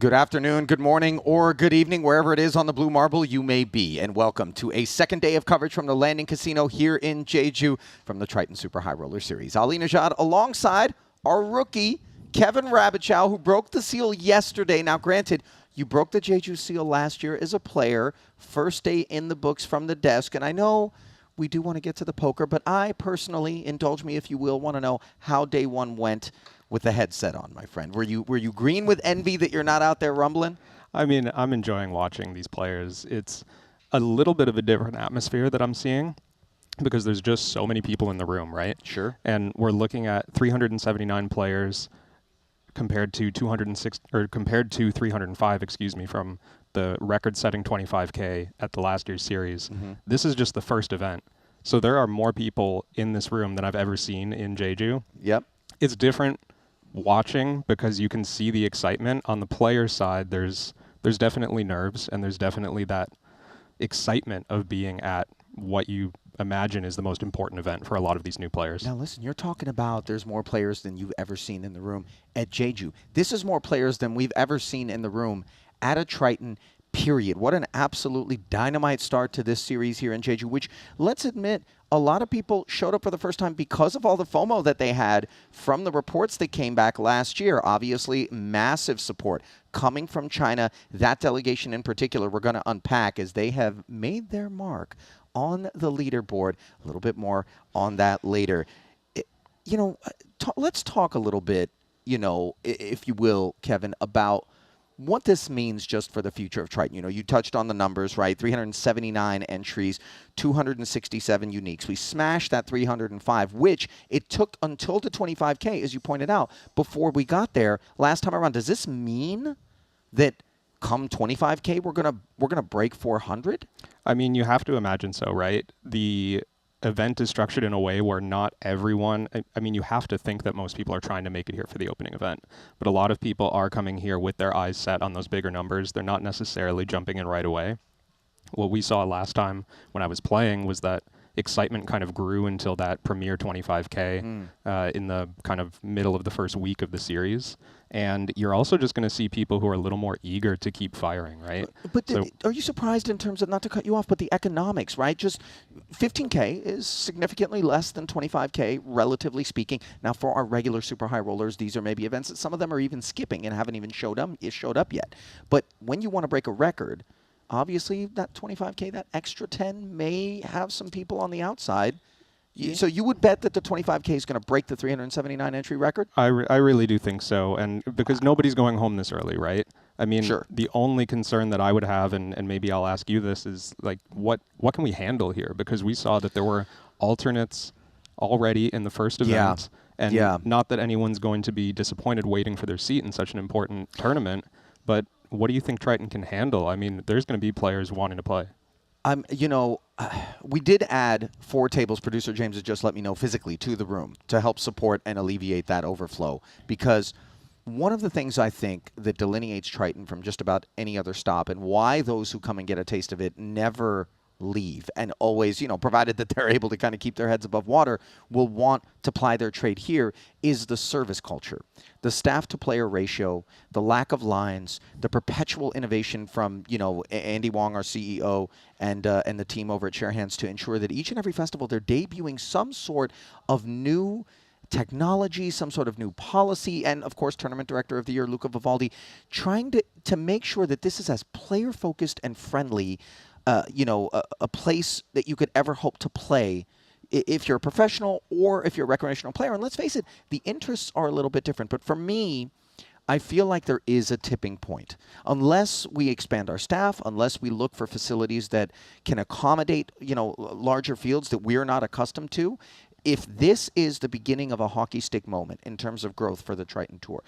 Good afternoon, good morning, or good evening, wherever it is on the Blue Marble you may be, and welcome to a second day of coverage from the Landing Casino here in Jeju from the Triton Super High Roller Series. Ali Najad alongside our rookie, Kevin Rabichow, who broke the seal yesterday. Now, granted, you broke the Jeju seal last year as a player, first day in the books from the desk, and I know we do want to get to the poker, but I personally, indulge me if you will, want to know how day one went with the headset on, my friend. Were you green with envy that you're not out there rumbling? I mean, I'm enjoying watching these players. It's a little bit of a different atmosphere that I'm seeing because there's just so many people in the room, right? Sure. And we're looking at 379 players compared to 305, from the record-setting 25K at the last year's series. Mm-hmm. This is just the first event. So there are more people in this room than I've ever seen in Jeju. Yep. It's different watching because you can see the excitement. On the player side, there's definitely nerves, and there's definitely that excitement of being at what you imagine is the most important event for a lot of these new players. Now listen, you're talking about there's more players than you've ever seen in the room at Jeju. This is more players than we've ever seen in the room at a Triton, period. What an absolutely dynamite start to this series here in Jeju, which, let's admit, a lot of people showed up for the first time because of all the FOMO that they had from the reports that came back last year. Obviously, massive support coming from China. That delegation in particular, we're going to unpack as they have made their mark on the leaderboard. A little bit more on that later. Let's talk a little bit, if you will, Kevin, about what this means just for the future of Triton. You touched on the numbers, right? 379 entries, 267 uniques. We smashed that 305, which it took until the 25K, as you pointed out, before we got there last time around. Does this mean that come 25K, we're gonna break 400? I mean, you have to imagine so, right? The event is structured in a way where not everyone, you have to think that most people are trying to make it here for the opening event, but a lot of people are coming here with their eyes set on those bigger numbers. They're not necessarily jumping in right away. What we saw last time when I was playing was that excitement kind of grew until that premier 25K in the kind of middle of the first week of the series. And you're also just going to see people who are a little more eager to keep firing, right? But are you surprised in terms of, not to cut you off, but the economics, right? Just 15K is significantly less than 25K, relatively speaking. Now, for our regular super high rollers, these are maybe events that some of them are even skipping and haven't even showed up yet. But when you want to break a record, obviously that 25K, that extra 10 may have some people on the outside. Yeah. So you would bet that the 25K is going to break the 379 entry record? I really do think so, and because nobody's going home this early, right? I mean, sure. The only concern that I would have, and maybe I'll ask you this, is like, what can we handle here? Because we saw that there were alternates already in the first event, and not that anyone's going to be disappointed waiting for their seat in such an important tournament, but what do you think Triton can handle? I mean, there's going to be players wanting to play. We did add 4 tables, producer James has just let me know, physically to the room to help support and alleviate that overflow. Because one of the things I think that delineates Triton from just about any other stop, and why those who come and get a taste of it never leave, and always, provided that they're able to kind of keep their heads above water, will want to ply their trade here, is the service culture. The staff-to-player ratio, the lack of lines, the perpetual innovation from, Andy Wong, our CEO, and the team over at Sharehands to ensure that each and every festival they're debuting some sort of new technology, some sort of new policy, and of course, Tournament Director of the Year, Luca Vivaldi, trying to make sure that this is as player-focused and friendly a place that you could ever hope to play if you're a professional or if you're a recreational player. And let's face it, the interests are a little bit different. But for me, I feel like there is a tipping point. Unless we expand our staff, unless we look for facilities that can accommodate, larger fields that we're not accustomed to, if this is the beginning of a hockey stick moment in terms of growth for the Triton Tour,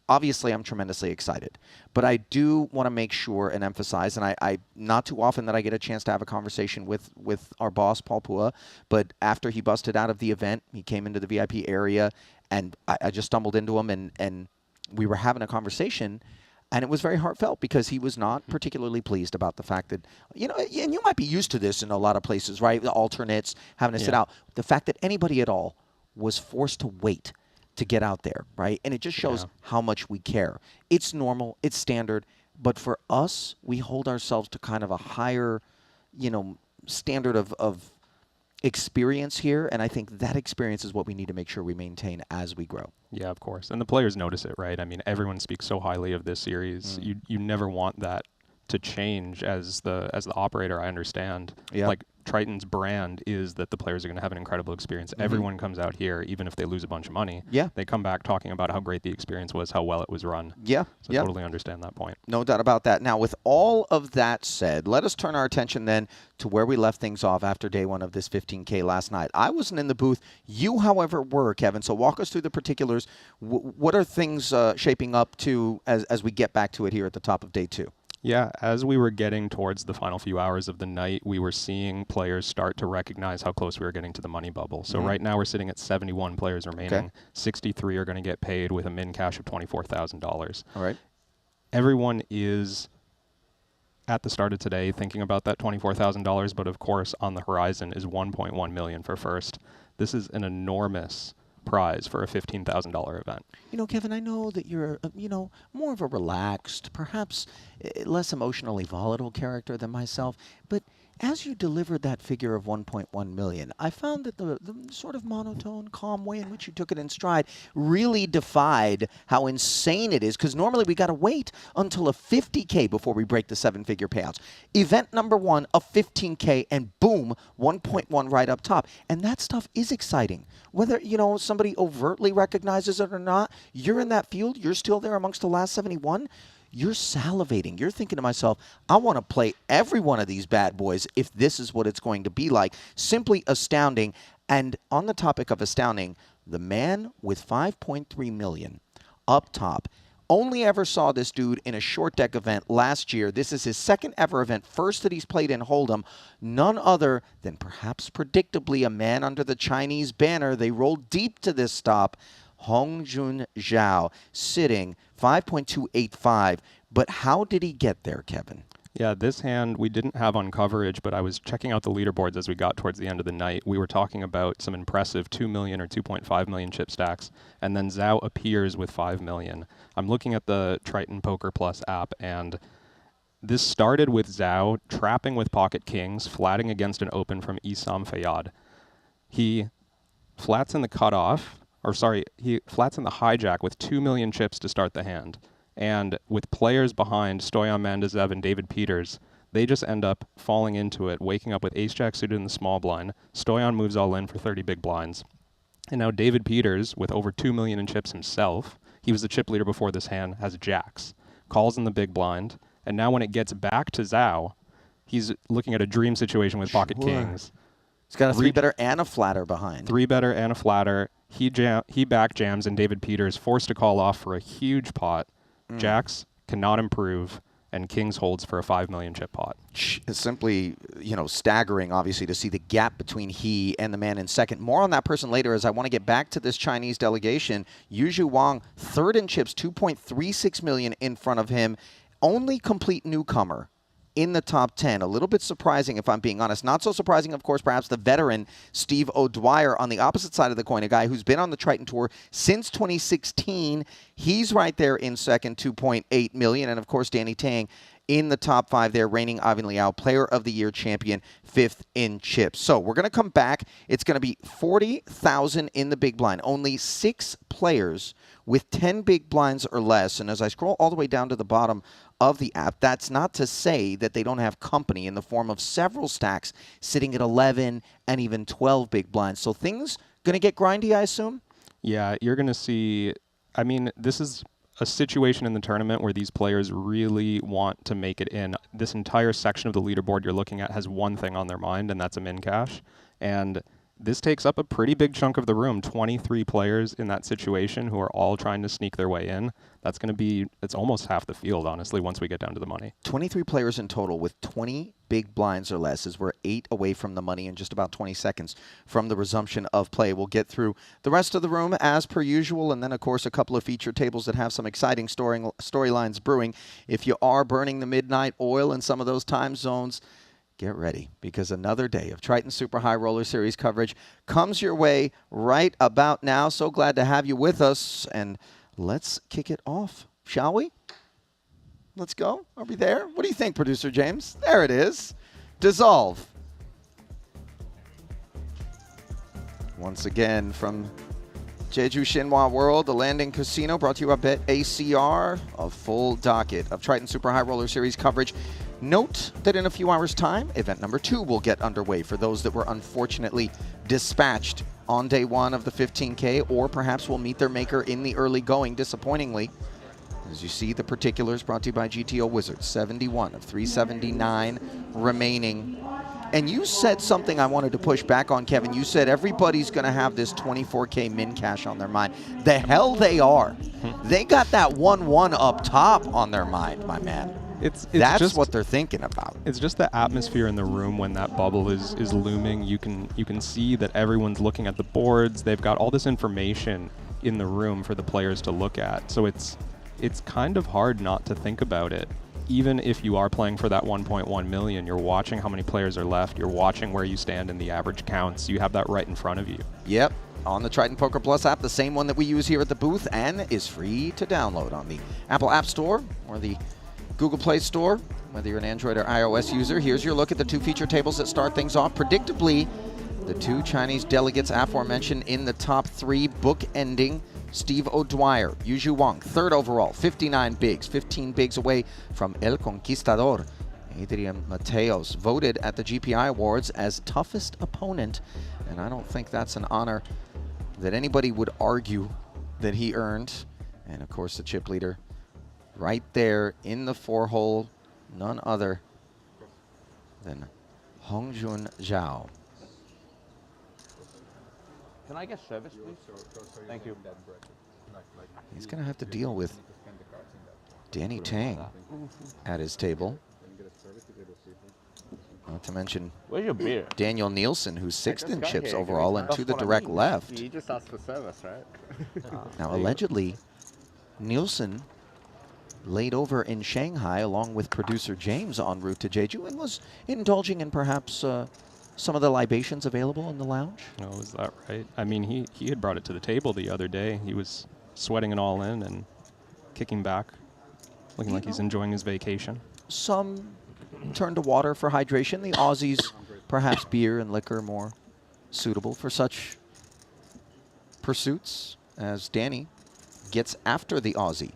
obviously, I'm tremendously excited, but I do want to make sure and emphasize, and I not too often that I get a chance to have a conversation with our boss, Paul Pua, but after he busted out of the event, he came into the VIP area, and I just stumbled into him, and we were having a conversation, and it was very heartfelt because he was not particularly pleased about the fact that, and you might be used to this in a lot of places, right? The alternates, having to sit out. The fact that anybody at all was forced to wait to get out there, right? And it just shows Yeah. how much we care. It's normal, it's standard, but for us, we hold ourselves to kind of a higher, standard of experience here, and I think that experience is what we need to make sure we maintain as we grow. Yeah, of course. And the players notice it, right? I mean, everyone speaks so highly of this series. You never want that to change as the operator, I understand. Yeah. Like Triton's brand is that the players are going to have an incredible experience. Everyone comes out here, even if they lose a bunch of money. Yeah. They come back talking about how great the experience was, how well it was run. Yeah. So I totally understand that point. No doubt about that. Now, with all of that said, let us turn our attention then to where we left things off after day one of this 15K last night. I wasn't in the booth. You, however, were, Kevin. So walk us through the particulars. What are things shaping up to as we get back to it here at the top of day two? Yeah, as we were getting towards the final few hours of the night, we were seeing players start to recognize how close we were getting to the money bubble. So right now we're sitting at 71 players remaining. Okay. 63 are going to get paid with a min cash of $24,000. All right. Everyone is at the start of today thinking about that $24,000, but of course on the horizon is $1.1 million for first. This is an enormous prize for a $15,000 event. Kevin, I know that you're, more of a relaxed, perhaps less emotionally volatile character than myself, but as you delivered that figure of 1.1 million, I found that the sort of monotone, calm way in which you took it in stride really defied how insane it is, because normally we got to wait until a 50K before we break the seven-figure payouts. Event number one, a 15K, and boom, 1.1 right up top. And that stuff is exciting. Whether, somebody overtly recognizes it or not, you're in that field, you're still there amongst the last 71, you're salivating. You're thinking to myself, I want to play every one of these bad boys if this is what it's going to be like. Simply astounding. And on the topic of astounding, the man with 5.3 million up top only ever saw this dude in a short deck event last year. This is his second ever event, first that he's played in Hold'em. None other than perhaps predictably a man under the Chinese banner. They rolled deep to this stop. Hongjun Zhao sitting 5.285. But how did he get there, Kevin? Yeah, this hand we didn't have on coverage, but I was checking out the leaderboards as we got towards the end of the night. We were talking about some impressive 2 million or 2.5 million chip stacks, and then Zhao appears with 5 million. I'm looking at the Triton Poker Plus app, and this started with Zhao trapping with pocket kings, flatting against an open from Isam Fayyad. He flats in the cutoff, he flats in the hijack with 2 million chips to start the hand. And with players behind, Stoyan Mandazev and David Peters, they just end up falling into it, waking up with ace-jack suited in the small blind. Stoyan moves all in for 30 big blinds. And now David Peters, with over 2 million in chips himself, he was the chip leader before this hand, has jacks, calls in the big blind. And now when it gets back to Zhao, he's looking at a dream situation with pocket kings. He's got a three-better and a flatter behind. Three-better and a flatter. He back jams, and David Peters forced to call off for a huge pot. Jacks cannot improve, and Kings holds for a 5 million chip pot. It's simply, staggering, obviously, to see the gap between he and the man in second. More on that person later, as I want to get back to this Chinese delegation. Yuzhu Wang, third in chips, 2.36 million in front of him. Only complete newcomer in the top 10. A little bit surprising, if I'm being honest. Not so surprising, of course, perhaps the veteran Steve O'Dwyer on the opposite side of the coin, a guy who's been on the Triton Tour since 2016. He's right there in second, 2.8 million. And, of course, Danny Tang in the top 5 there, reigning Ivan Liao, Player of the Year champion, 5th in chips. So we're going to come back. It's going to be 40,000 in the big blind. Only 6 players with 10 big blinds or less. And as I scroll all the way down to the bottom of the app, that's not to say that they don't have company in the form of several stacks sitting at 11 and even 12 big blinds. So things going to get grindy, I assume? Yeah, you're going to see, I mean, this is a situation in the tournament where these players really want to make it in. This entire section of the leaderboard you're looking at has one thing on their mind, and that's a min cash. And this takes up a pretty big chunk of the room. 23 players in that situation who are all trying to sneak their way in. That's going to be, it's almost half the field, honestly, once we get down to the money. 23 players in total with 20 big blinds or less, as we're 8 away from the money in just about 20 seconds from the resumption of play. We'll get through the rest of the room as per usual, and then, of course, a couple of feature tables that have some exciting storylines brewing. If you are burning the midnight oil in some of those time zones, get ready, because another day of Triton Super High Roller Series coverage comes your way right about now. So glad to have you with us, and let's kick it off, shall we? Let's go. Are we there? What do you think, Producer James? There it is. Dissolve. Once again from Jeju Shinhwa World, the landing casino, brought to you by ACR, a full docket of Triton Super High Roller Series coverage. Note that in a few hours' time, event number 2 will get underway for those that were unfortunately dispatched on day 1 of the 15K, or perhaps will meet their maker in the early going, disappointingly. As you see, the particulars brought to you by GTO Wizards, 71 of 379 remaining. And you said something I wanted to push back on, Kevin. You said everybody's going to have this 24K min cash on their mind. The hell they are. They got that 1-1 up top on their mind, my man. That's just what they're thinking about. It's just the atmosphere in the room when that bubble is looming. You can see that everyone's looking at the boards. They've got all this information in the room for the players to look at. So it's kind of hard not to think about it. Even if you are playing for that 1.1 million, you're watching how many players are left. You're watching where you stand in the average counts. You have that right in front of you. Yep. On the Triton Poker Plus app, the same one that we use here at the booth, and is free to download on the Apple App Store or the Google Play Store, whether you're an Android or iOS user. Here's your look at the 2 feature tables that start things off. Predictably, the 2 Chinese delegates aforementioned in the top 3, bookending Steve O'Dwyer, Yuzhu Wang, 3rd overall, 59 bigs, 15 bigs away from El Conquistador. Adrian Mateos voted at the GPI Awards as toughest opponent, and I don't think that's an honor that anybody would argue that he earned. And of course, the chip leader right there in the 4-hole, none other than Hongjun Zhao. Can I get service, please? Thank you. He's going to have to deal with Danny Tang at his table. Not to mention Where's your beer? Daniel Nielsen, who's 6th in chips here, overall and to the direct left. You just asked for service, right? Now, allegedly, Nielsen laid over in Shanghai along with producer James en route to Jeju and was indulging in perhaps some of the libations available in the lounge. Oh, is that right? I mean, he had brought it to the table the other day. He was sweating it all in and kicking back, looking like he's enjoying his vacation. Some turn to water for hydration. The Aussies, perhaps beer and liquor more suitable for such pursuits, as Danny gets after the Aussie.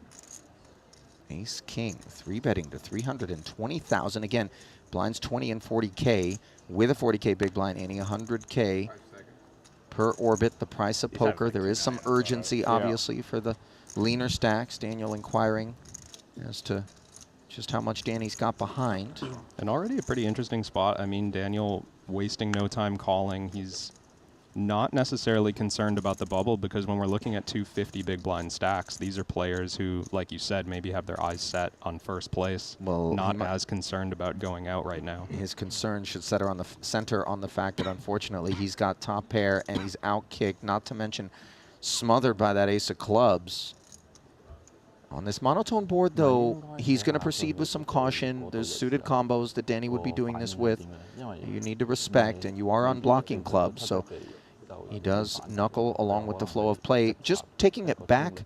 Ace King, 3-betting to 320,000. Again, blinds 20 and 40K with a 40K big blind, Annie 100K per orbit. The price of poker. There is some urgency, obviously, for the leaner stacks. Daniel inquiring as to just how much Danny's got behind. And already a pretty interesting spot. I mean, Daniel wasting no time calling. He's not necessarily concerned about the bubble, because when we're looking at 250 big blind stacks, these are players who, like you said, maybe have their eyes set on first place. Well, not as concerned about going out right now. His concern should center on the fact that unfortunately he's got top pair and he's outkicked, not to mention smothered by that ace of clubs. On this monotone board, though, he's going to proceed with some caution. There's suited combos that Danny would be doing this with. You need to respect, and you are on blocking clubs, so he does knuckle along with the flow of play. Just taking it back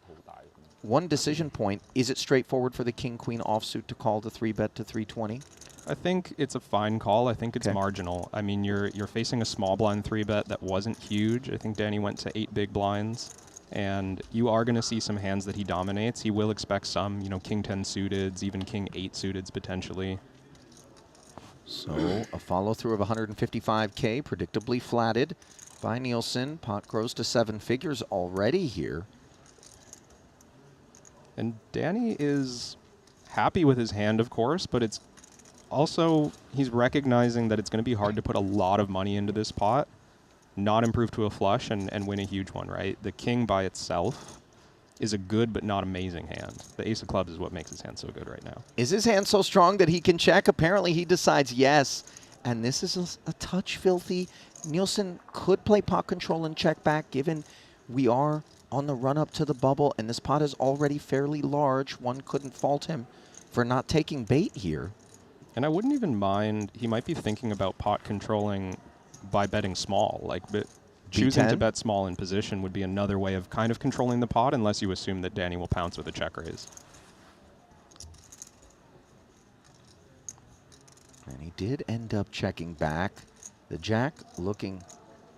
one decision point, is it straightforward for the king-queen offsuit to call the 3-bet to 320? I think it's a fine call. I think it's marginal. I mean, you're facing a small blind 3-bet that wasn't huge. I think Danny went to 8 big blinds. And you are going to see some hands that he dominates. He will expect some, king 10 suiteds, even king 8 suiteds potentially. So a follow-through of 155K, predictably flatted by Nielsen. Pot grows to 7 figures already here. And Danny is happy with his hand, of course, but it's also, he's recognizing that it's going to be hard to put a lot of money into this pot, not improve to a flush, and win a huge one, right? The king by itself is a good but not amazing hand. The ace of clubs is what makes his hand so good right now. Is his hand so strong that he can check? Apparently he decides yes. And this is a touch filthy. Nielsen could play pot control and check back, given we are on the run up to the bubble, and this pot is already fairly large. One couldn't fault him for not taking bait here. And I wouldn't even mind, he might be thinking about pot controlling by betting small. Like, choosing to B10? bet small in position would be another way of kind of controlling the pot, unless you assume that Danny will pounce with a check raise. And he did end up checking back. The jack looking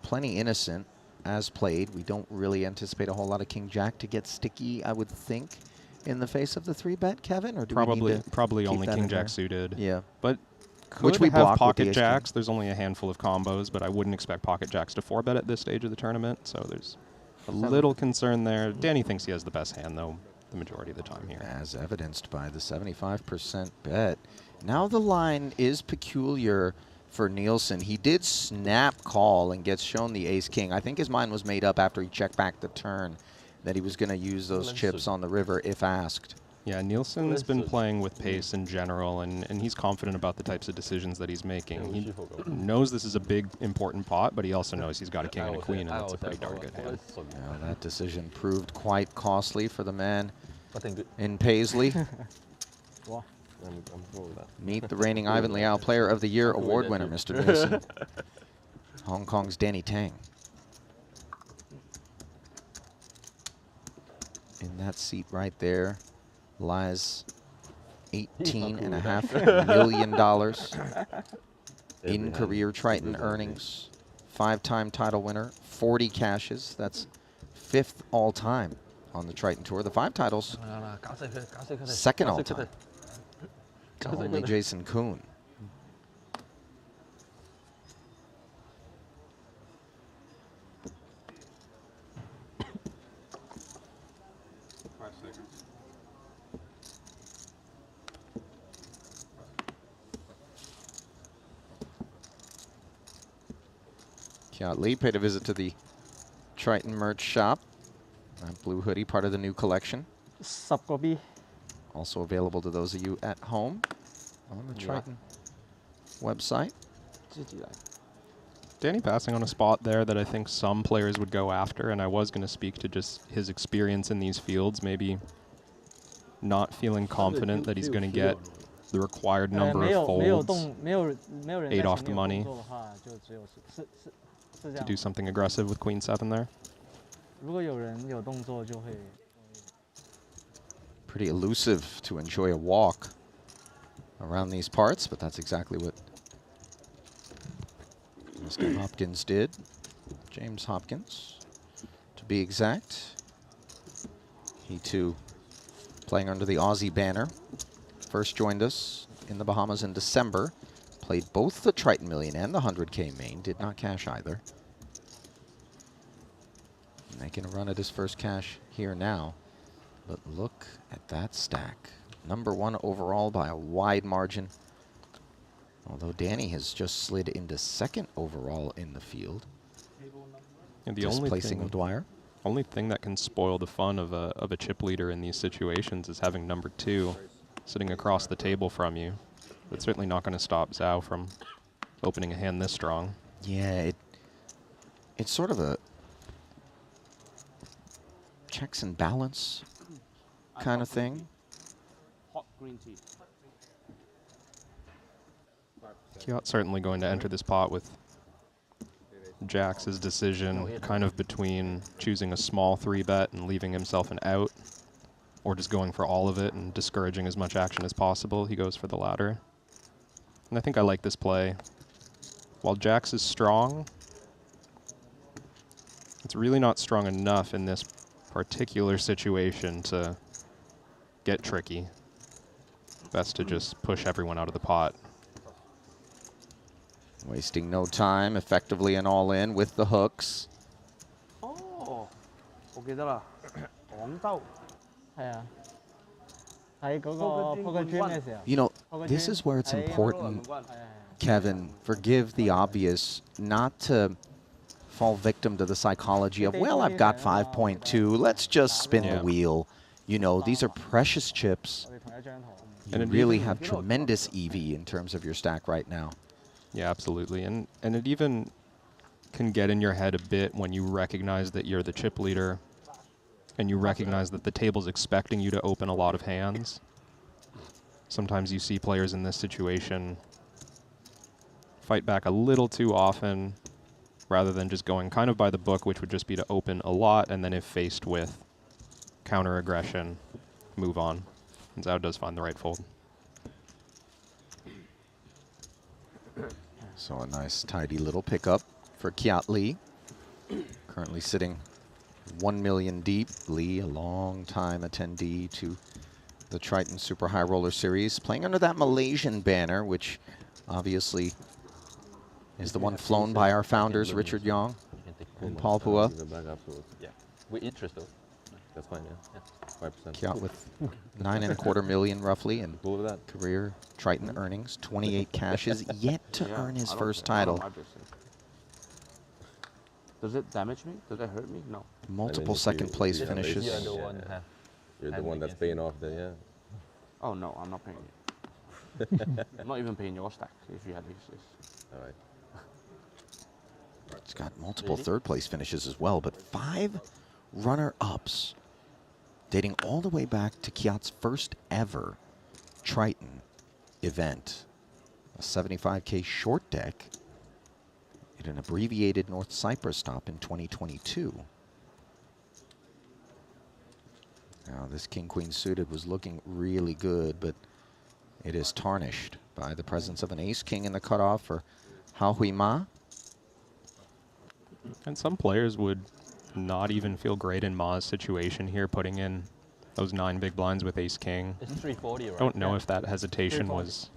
plenty innocent as played. We don't really anticipate a whole lot of king jack to get sticky, I would think, in the face of the 3-bet, Kevin? Or do we need to Probably keep only that king in jack there? suited. Yeah. But Which could we have block with the pocket ace-king. jacks. There's only a handful of combos, but I wouldn't expect pocket jacks to 4-bet at this stage of the tournament, so there's a little concern there. Danny thinks he has the best hand, though, the majority of the time here. As evidenced by the 75% bet. Now the line is peculiar for Nielsen. He did snap call and gets shown the ace-king. I think his mind was made up after he checked back the turn that he was going to use those chips on the river if asked. Yeah, Nielsen's been playing with pace in general, and he's confident about the types of decisions that he's making. He knows this is a big, important pot, but he also knows he's got a king and a queen, and that's a pretty darn good hand. Now that decision proved quite costly for the man in Paisley. Meet the reigning Ivan Liao Player of the Year award winner, Mr. Nielsen. Hong Kong's Danny Tang. In that seat right there lies $18.5 million in career Triton earnings. 5-time title winner, 40 cashes. That's 5th all-time on the Triton Tour. The 5 titles, 2nd all-time. Only Jason Kuhn. Kiat Lee paid a visit to the Triton merch shop. That blue hoodie, part of the new collection. 10個 B Also available to those of you at home on the Triton website. 自己來 Danny passing on a spot there that I think some players would go after, and I was going to speak to just his experience in these fields, maybe not feeling confident that he's going to get the required number 沒有 of 沒有 folds 動沒有沒有人在 8 off 前 the 面有 money 動作的話就只有是這 to 樣 do something aggressive with Queen 7 there. 如果有人有動作就會 Pretty elusive to enjoy a walk around these parts, but that's exactly what Mr. Hopkins did. James Hopkins, to be exact. He too playing under the Aussie banner. First joined us in the Bahamas in December. Played both the Triton Million and the 100K main. Did not cash either. Making a run at his first cash here now. But look at that stack. #1 overall by a wide margin. Although Danny has just slid into 2nd overall in the field. And the Displacing O'Dwyer. only thing that can spoil the fun of a chip leader in these situations is having #2 sitting across the table from you. It's certainly not going to stop Zhao from opening a hand this strong. Yeah, it's sort of a checks and balance kind of thing. Hot green tea. Kiat's certainly going to enter this pot with Jax's decision kind of between choosing a small 3-bet and leaving himself an out, or just going for all of it and discouraging as much action as possible. He goes for the latter. And I think I like this play. While Jax is strong, it's really not strong enough in this particular situation to get tricky. Best to just push everyone out of the pot. Wasting no time, effectively an all-in with the hooks. 哦我記得啦廣州係啊喺嗰個 Poker Dream 嘅時候 You know, this is where it's important, Kevin, forgive the obvious, not to fall victim to the psychology of, well, I've got 5.2, let's just spin the wheel. You know, these are precious chips. 我哋同一張圖 You really have tremendous EV in terms of your stack right now. Yeah, absolutely. And it even can get in your head a bit when you recognize that you're the chip leader and you recognize that the table's expecting you to open a lot of hands. Sometimes you see players in this situation fight back a little too often rather than just going kind of by the book, which would just be to open a lot, and then if faced with counter aggression, move on. And Zhao does find the right fold. So a nice, tidy little pickup for Kiat Lee. Currently sitting 1 million deep. Lee, a long time attendee to the Triton Super High Roller Series, playing under that Malaysian banner, which obviously is the one flown by our founders, Richard Yong and Paul Pua. Yeah, with interest though. That's fine, yeah. 5%. Kiat with 9.25 million roughly in Cool with that. career Triton earnings, 28 cashes, yet to earn his first title. Does it damage me? Does it hurt me? No. Multiple if second you- place if you finishes. raise- You're the one that's paying off then, yeah. Oh no, I'm not paying it. I'm not even paying your stack if you had this. All right. It's got multiple third place finishes as well, but 5 runner-ups dating all the way back to Kiat's first ever Triton event. A 75K short deck at an abbreviated North Cyprus stop in 2022. Now this King-Queen suited was looking really good, but it is tarnished by the presence of an Ace-King in the cutoff for Hao Hui Ma. And some players would not even feel great in Ma's situation here, putting in those 9 big blinds with Ace-King. It's 340, right? Don't know if that hesitation was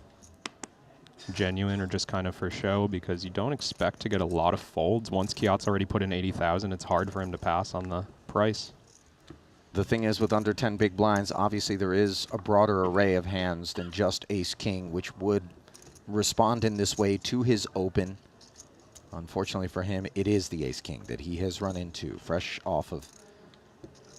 genuine or just kind of for show, because you don't expect to get a lot of folds. Once Kiat's already put in 80,000, it's hard for him to pass on the price. The thing is, with under 10 big blinds, obviously there is a broader array of hands than just Ace-King, which would respond in this way to his open. Unfortunately for him, it is the Ace-King that he has run into, fresh off of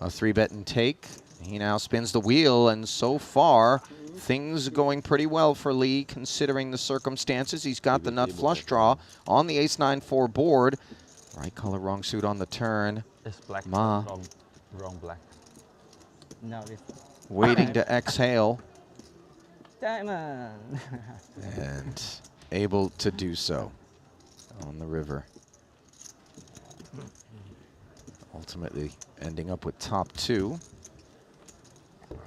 a 3-bet and take. He now spins the wheel, and so far, things going pretty well for Lee, considering the circumstances. He's got the nut flush draw on the Ace-9-4 board. Right color, wrong suit on the turn. It's black. Ma. Wrong black. No, it's Waiting to exhale diamond. and able to do so on the river. Ultimately ending up with top 2.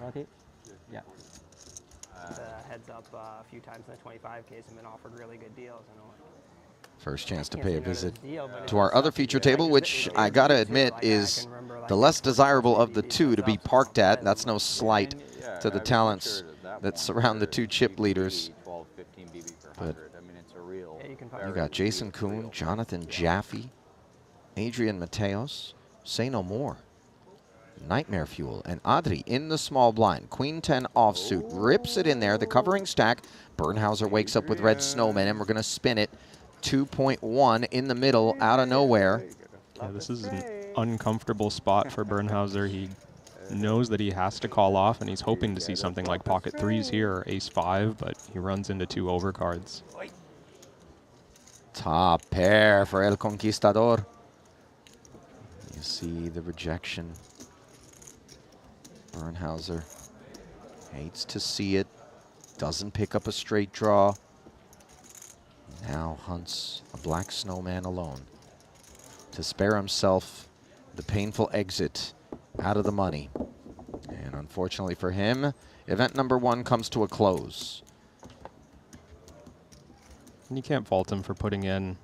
Okay. Yeah. Heads up a few times in the 25Ks and been offered really good deals. And I'm like, First chance to can't pay say a no to visit this deal, but to if our it's other something feature good, I table, can which visit I it gotta too. admit Like, I is can remember, like, the less the desirable of the first two to be stuff, parked at. and That's no slight to the talents that surround the 2 chip leaders. 12, 15 BB per But 100. I mean, it's a real. Yeah, you can You got Jason Kuhn, Jonathan Jaffe, Adrian Mateos, say no more. Nightmare Fuel, and Adri in the small blind. Queen 10 offsuit, rips it in there. The covering stack. Bernhauser wakes up with red snowman, and we're going to spin it. 2.1 in the middle, out of nowhere. Yeah, this is an uncomfortable spot for Bernhauser. He knows that he has to call off, and he's hoping to see something like pocket 3s here or ace-5, but he runs into 2 overcards. Top pair for El Conquistador. You see the rejection. Bernhauser hates to see it. Doesn't pick up a straight draw. Now hunts a black snowman alone to spare himself the painful exit out of the money. And unfortunately for him, event number 1 comes to a close. And you can't fault him for putting in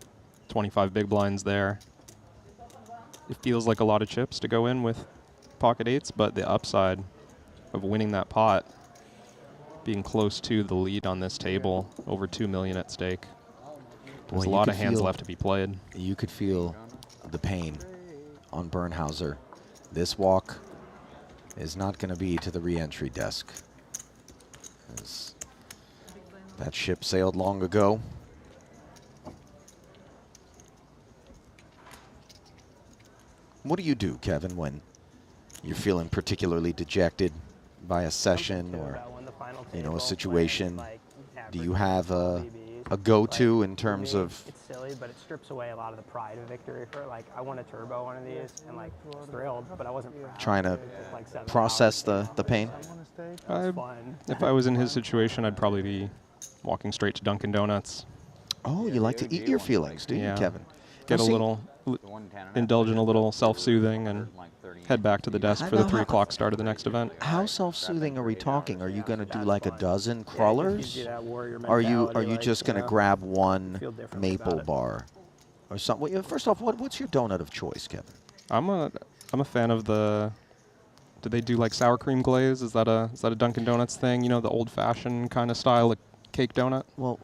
25 big blinds there. It feels like a lot of chips to go in with pocket 8s, but the upside of winning that pot, being close to the lead on this table, over 2 million at stake. There's Boy, a you lot could of hands feel- left to be played. You could feel the pain on Bernhauser. This walk is not going to be to the re-entry desk, as that ship sailed long ago. What do you do, Kevin, when you're feeling particularly dejected by a session or, About when the final you know, a table, situation? like, Do you have a a go-to Like, in for terms me, of. It's silly, but it strips away a lot of the pride of victory. For like, I won a turbo one of these, and like, I was thrilled, but I wasn't proud. Trying to It took, like, 7 process hours, the pain. It was fun. If I was in his situation, I'd probably be walking straight to Dunkin' Donuts. Oh, you like to eat your feelings, do you, Yeah. Kevin? Get a Now, see, little, The 110 indulge in a little self-soothing and like 30 head back to the desk for the 3 o'clock start of the next event. How self-soothing are we talking? Are you going to do That's like a fun. dozen Yeah, it gives crawlers? you that warrior Are you mentality, like, just going to yeah. grab one Feel differently maple about it. bar or something? Well, first off, what's your donut of choice, Kevin? I'm a fan of the. Do they do like sour cream glaze? Is that a Dunkin' Donuts thing? You know, the old-fashioned kind of style of cake donut. Well,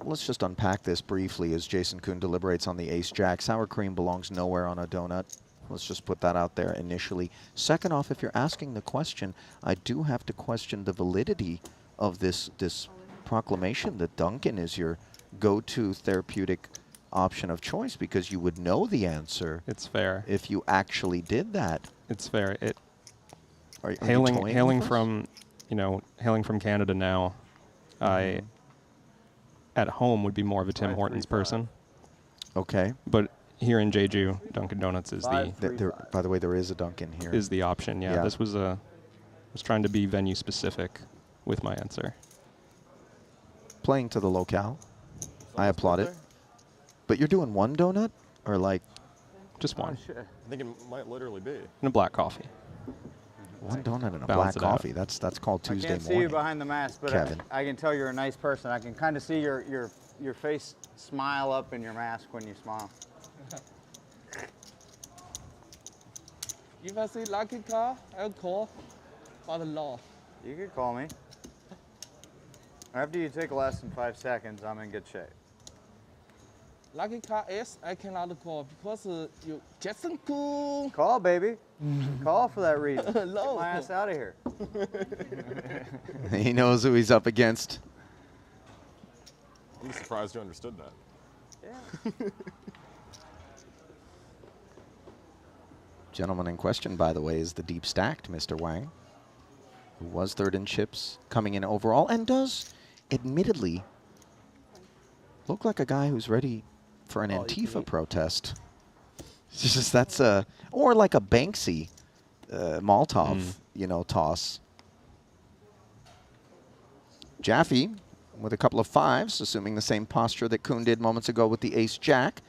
let's just unpack this briefly as Jason Kuhn deliberates on the ace jack. Sour cream belongs nowhere on a donut. Let's just put that out there initially. Second off, if you're asking the question, I do have to question the validity of this proclamation that Dunkin' is your go-to therapeutic option of choice, because you would know the answer It's fair. if you actually did that. It's fair. It Are you hailing toying with us? from, hailing from Canada now, I at home would be more of a Tim Hortons person, Okay. but here in Jeju, Dunkin' Donuts is By the way, there is a Dunkin' here. the option. Yeah, Yeah. this was trying to be venue specific with my answer. Playing to the locale. I applaud it. But you're doing one donut or like Just one. I think it might literally be. And a black coffee. one donut and a Balance black it out. coffee? That's called I Tuesday can't see you morning. behind the mask, but Kevin. I can tell you're a nice person. I can kind of see your face smile up in your mask when you smile. If I see lucky car, I'll call for the law. You could call me. After you take less than 5 seconds, I'm in good shape. Lucky car is I cannot call because you Jason cool. Call, baby. Call for that reason. No. Get my ass out of here. He knows who he's up against. I'm surprised you understood that. Yeah. Gentleman in question, by the way, is the deep stacked Mr. Wang, who was third in chips, coming in overall, and does, admittedly, look like a guy who's ready for an Antifa protest. It's just that's or like a Banksy Molotov, toss. Jaffe with a couple of fives, assuming the same posture that Kuhn did moments ago with the ace jack.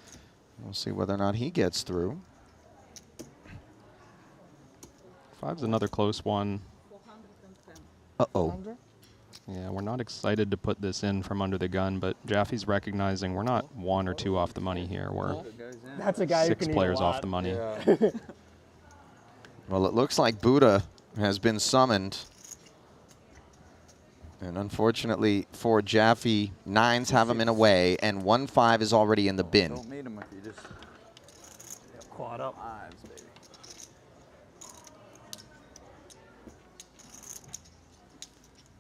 We'll see whether or not he gets through. Five's another close one. Uh-oh. Yeah, we're not excited to put this in from under the gun, but Jaffe's recognizing we're not 1 or 2 off the money here. We're That's a guy who 6 can eat a players off lot. the money. Well, it looks like Buddha has been summoned. And unfortunately for Jaffe, 9s have him in a way, and 1-5 is already in the bin. Don't meet him if you just Quad up. fives, baby.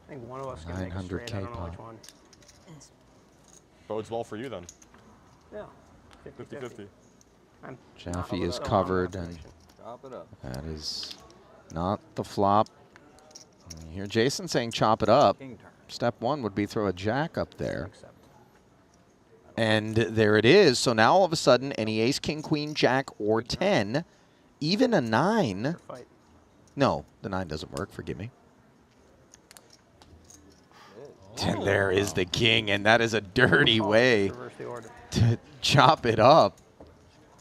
I think one of us can make a 900K straight. I don't know pop. which one. Bodes well for you then. Yeah. 50-50. Jaffe is covered, and Chop it up. that is not the flop. You hear Jason saying chop it up. King turn. Step 1 would be throw a jack up there. And there it is. So now all of a sudden, any ace, king, queen, jack, or 10, even a 9. Fight. No, the 9 doesn't work. Forgive me. And there is the king, and that is a dirty way Reverse the order. to chop it up.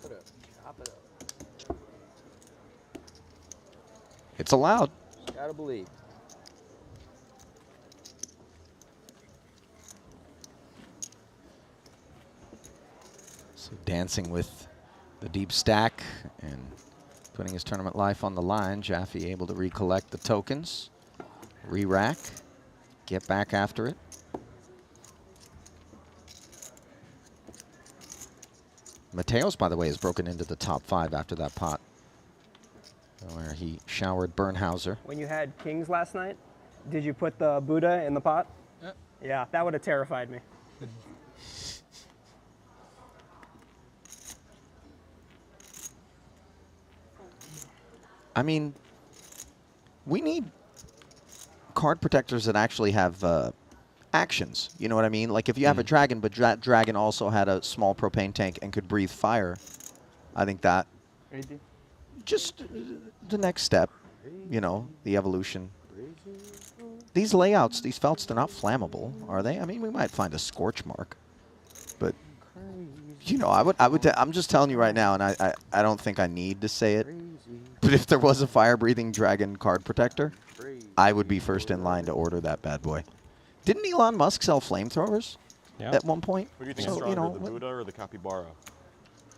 Chop it up. It's allowed. Gotta believe. So dancing with the deep stack and putting his tournament life on the line. Jaffe able to recollect the tokens, re-rack, get back after it. Mateos, by the way, has broken into the top 5 after that pot, where he showered Bernhauser. When you had kings last night, did you put the Buddha in the pot? Yeah, that would have terrified me. I mean, we need card protectors that actually have actions. You know what I mean? Like if you have a dragon, but that dragon also had a small propane tank and could breathe fire, I think that just the next step, you know, the evolution. These layouts, these felts, they're not flammable, are they? I mean, we might find a scorch mark, but you know, I'm just telling you right now, and I don't think I need to say it, but if there was a fire-breathing dragon card protector, I would be first in line to order that bad boy. Didn't Elon Musk sell flamethrowers at one point? What do you think So, is you stronger, know, the Buddha or the capybara?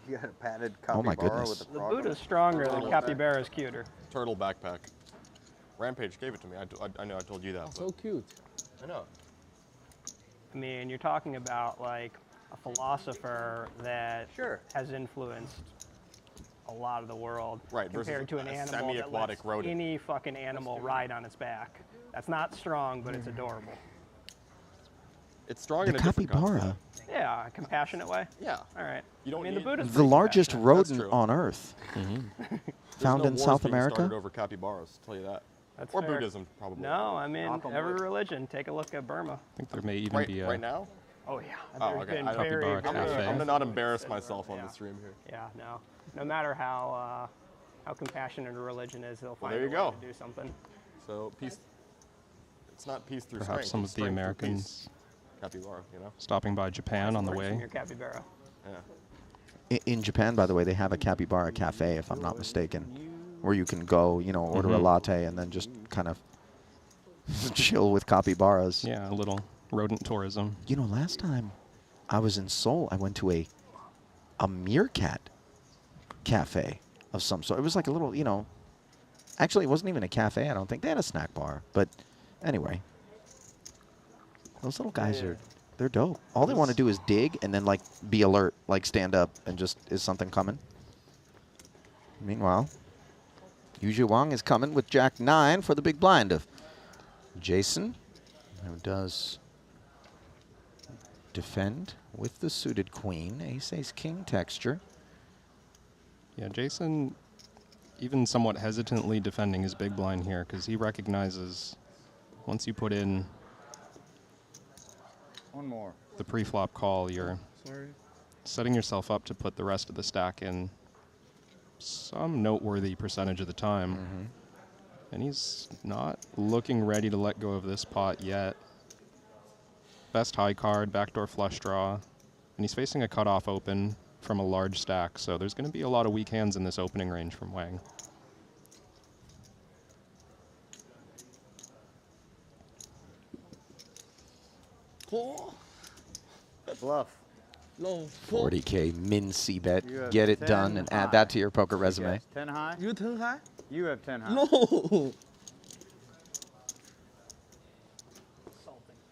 You got a padded Oh my capybara goodness. with a The frog. Buddha's stronger, the capybara's cuter. Turtle backpack. Rampage gave it to me. I know I told you that. Oh, so cute. I know. I mean, you're talking about like a philosopher that has influenced a lot of the world, Right, versus compared to an a animal that semi-aquatic lets rodent. any fucking animal ride on its back. That's not strong, but it's adorable. It's strong the in a different capybara, context. Yeah, a compassionate way. Yeah. All right. You don't I mean, the need- Buddha's the pretty largest compassionate. rodent true. on Earth, There's found no in wars South being America. started over capybaras, I'll tell you that. That's Or fair. Buddhism, probably. No, I mean, Knock on every wood. religion. Take a look at Burma. I think there may even Right, be a right now? Oh, yeah. Oh, There's okay. been I don't- very, Capybara very Cafe. I'm gonna not embarrass myself on Yeah. the stream here. Yeah, no. No matter how compassionate a religion is, they'll find there a you way go. to do something. So peace. It's not peace through perhaps strength. some it's of the strength through Americans peace. Capybara, you know. stopping by Japan on the Words from way. your capybara. Yeah. In Japan, by the way, they have a capybara cafe, if I'm not mistaken, where you can go, you know, order a latte and then just kind of chill with capybaras. Yeah, a little rodent tourism. You know, last time I was in Seoul, I went to a meerkat cafe of some sort. It was like a little, you know, actually it wasn't even a cafe, I don't think. They had a snack bar, but anyway. Those little guys they're dope. All they want to do is dig and then, like, be alert, like stand up and just, is something coming? Meanwhile, Yu Wang is coming with Jack 9 for the big blind of Jason, who does defend with the suited queen, ace king texture. Yeah, Jason even somewhat hesitantly defending his big blind here because he recognizes once you put in One more. the pre-flop call, you're setting yourself up to put the rest of the stack in some noteworthy percentage of the time. And he's not looking ready to let go of this pot yet. Best high card, backdoor flush draw. And he's facing a cutoff open from a large stack, so there's going to be a lot of weak hands in this opening range from Wang. Four. Bluff. No. Four. 40K min C bet. You have Get it 10 done and add high. that to your poker resume. Yes, 10 high. You turn high? You have 10 high. No.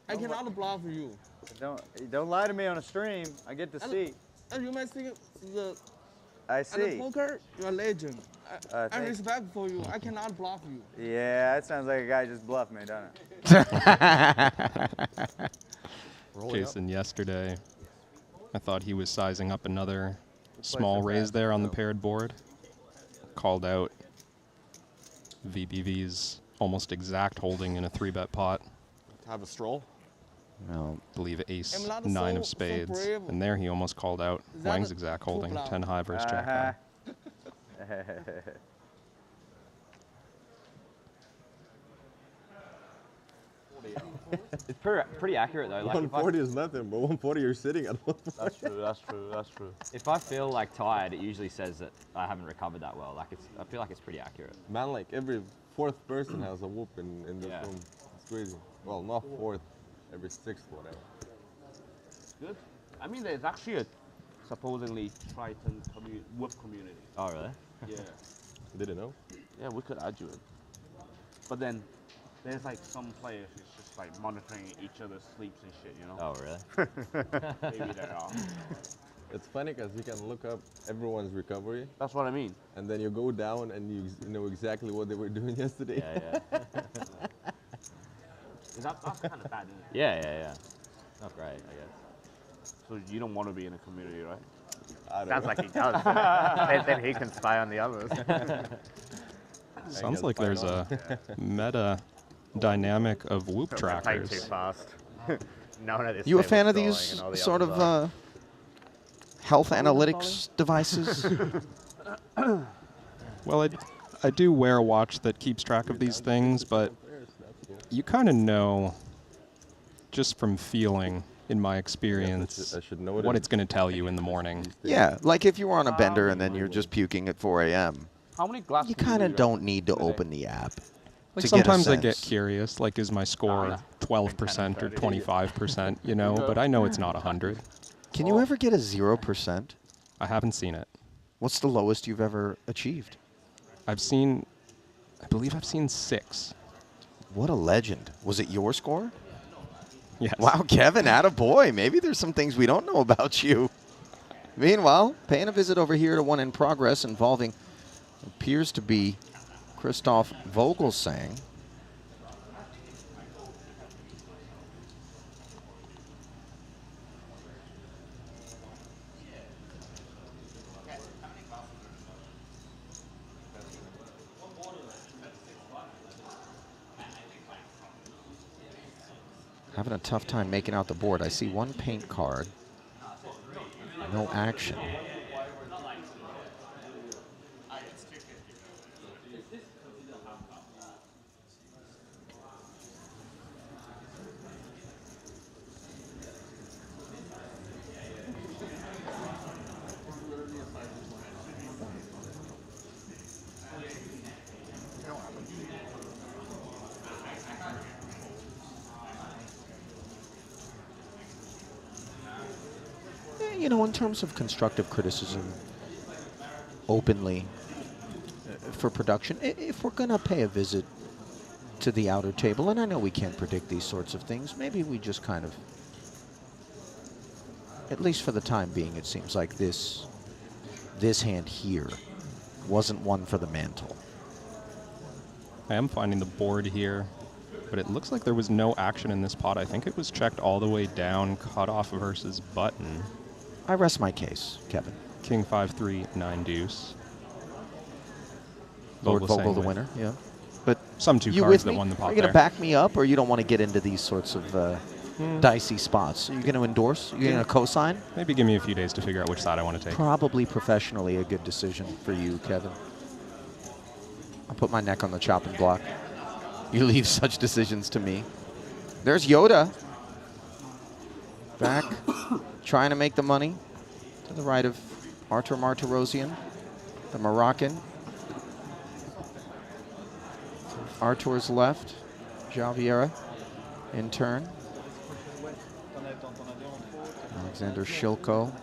I cannot bluff you. Don't lie to me on a stream. I get to see. And you might think I at the see. poker, you're a legend. I thank- respect for you. I cannot bluff you. Yeah, that sounds like a guy just bluffed me, doesn't it? Rolling up. Jason yesterday, I thought he was sizing up another small for raise fast, there on the though. paired board. Called out VBV's almost exact holding in a 3-bet pot. To have a stroll. Well, I believe ace I'm not 9 so- of so spades. brave. And there he almost called out Is that Wang's a exact two holding, flop? 10 high versus jack high. It's pretty accurate though. Like if I, 140 is nothing, but 140 you're sitting at 140. That's true, that's true, that's true. if I feel like tired, it usually says that I haven't recovered that well. Like I feel like it's pretty accurate. Man, like every fourth person has a whoop in this Yeah. room. It's crazy. Well, not fourth, every sixth, whatever. Good. I mean, there's actually a supposedly Triton whoop community. Oh really? Yeah. Didn't know. Yeah, we could add you in. But then there's like some players who's just like monitoring each other's sleeps and shit, you know? Oh really? Maybe they are. It's funny because you can look up everyone's recovery, That's what I mean. and then you go down and you know exactly what they were doing yesterday. Yeah, yeah. That's kind of bad, isn't it? Yeah. Not great, I guess. So you don't want to be in a community, right? I don't Sounds know. like he does. then he can spy on the others. Sounds guess like fine there's on. a meta dynamic of whoop Type trackers. too fast. none of this. You a thing fan was of going these and all the sort others of are. health analytics devices? Well, I do wear a watch that keeps track of these things, but you kind of know just from feeling, in my experience, I should know what it's going to tell you in the morning. Yeah, like if you were on a bender and then you're just puking at 4 a.m. How many glasses? You kind of don't need to open the app. Like to sometimes get a I get sense. curious, like is my score 12% or 25%, you know, but I know it's not 100. Can you ever get a 0%? I haven't seen it. What's the lowest you've ever achieved? I believe I've seen 6. What a legend. Was it your score? Yes. Wow, Kevin, attaboy. Maybe there's some things we don't know about you. Meanwhile, paying a visit over here to one in progress involving appears to be Christoph Vogelsang. Having a tough time making out the board. I see one paint card. No action. You know, in terms of constructive criticism, openly, for production, if we're going to pay a visit to the outer table, and I know we can't predict these sorts of things, maybe we just kind of, at least for the time being, it seems like this hand here wasn't one for the mantle. I am finding the board here, but it looks like there was no action in this pot. I think it was checked all the way down, cutoff versus button. I rest my case, Kevin. King 5-3, 9 deuce. Lord Vogelsang Vogel the with winner, yeah. But some two you cards with that me? won the pot Are you going there. to back me up, or you don't want to get into these sorts of dicey spots? Are you going to endorse? Are you going to co-sign? Maybe give me a few days to figure out which side I want to take. Probably professionally a good decision for you, Kevin. I'll put my neck on the chopping block. You leave such decisions to me. There's Yoda. Back, trying to make the money. To the right of Artur Martirosyan, the Moroccan. Artur's left, Javiera in turn. Alexander Shilko.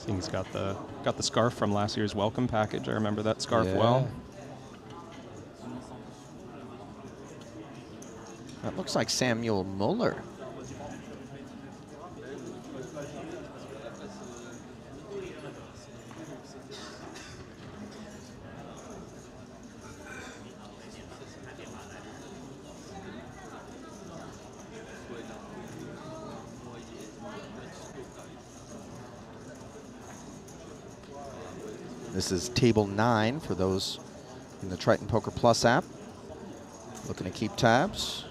He's got the scarf from last year's welcome package. I remember that scarf well. That looks like Samuel Muller. This is table 9 for those in the Triton Poker Plus app. Looking to keep tabs.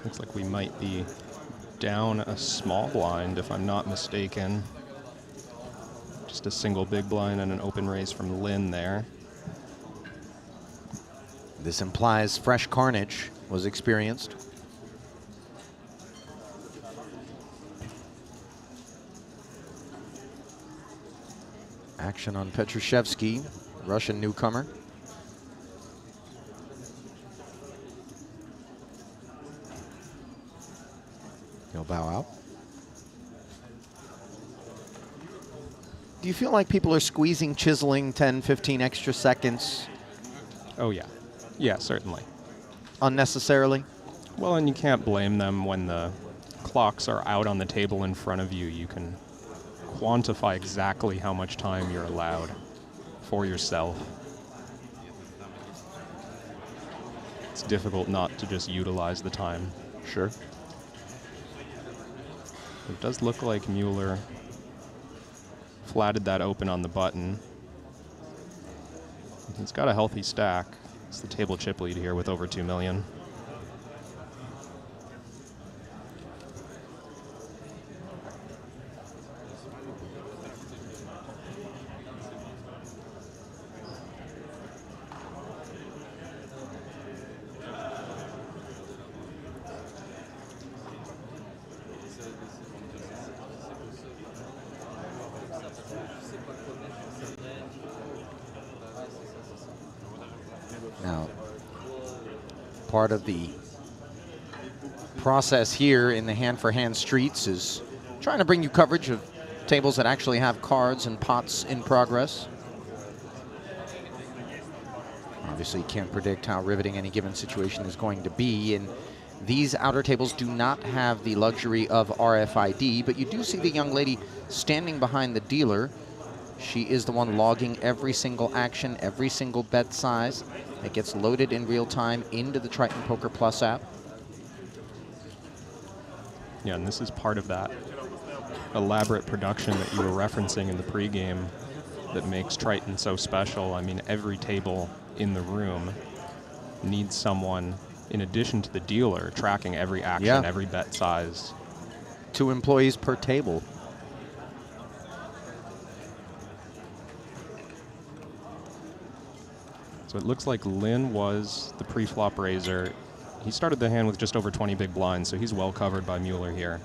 Looks like we might be down a small blind, if I'm not mistaken. Just a single big blind and an open raise from Lynn there. This implies fresh carnage was experienced. Action on Petrushevsky, Russian newcomer. He'll bow out. Do you feel like people are squeezing, chiseling 10, 15 extra seconds? Oh, yeah. Yeah, certainly. Unnecessarily? Well, and you can't blame them when the clocks are out on the table in front of you. You can quantify exactly how much time you're allowed for yourself. It's difficult not to just utilize the time. Sure. It does look like Mueller flatted that open on the button. He's got a healthy stack. It's the table chip lead here with over 2 million. Now, part of the process here in the hand-for-hand streets is trying to bring you coverage of tables that actually have cards and pots in progress. Obviously, you can't predict how riveting any given situation is going to be, and these outer tables do not have the luxury of RFID, but you do see the young lady standing behind the dealer. She is the one logging every single action, every single bet size. It gets loaded in real time into the Triton Poker Plus app. Yeah, and this is part of that elaborate production that you were referencing in the pregame that makes Triton so special. I mean, every table in the room needs someone, in addition to the dealer, tracking every action, every bet size. 2 employees per table. So it looks like Lin was the pre-flop raiser. He started the hand with just over 20 big blinds, so he's well covered by Mueller here.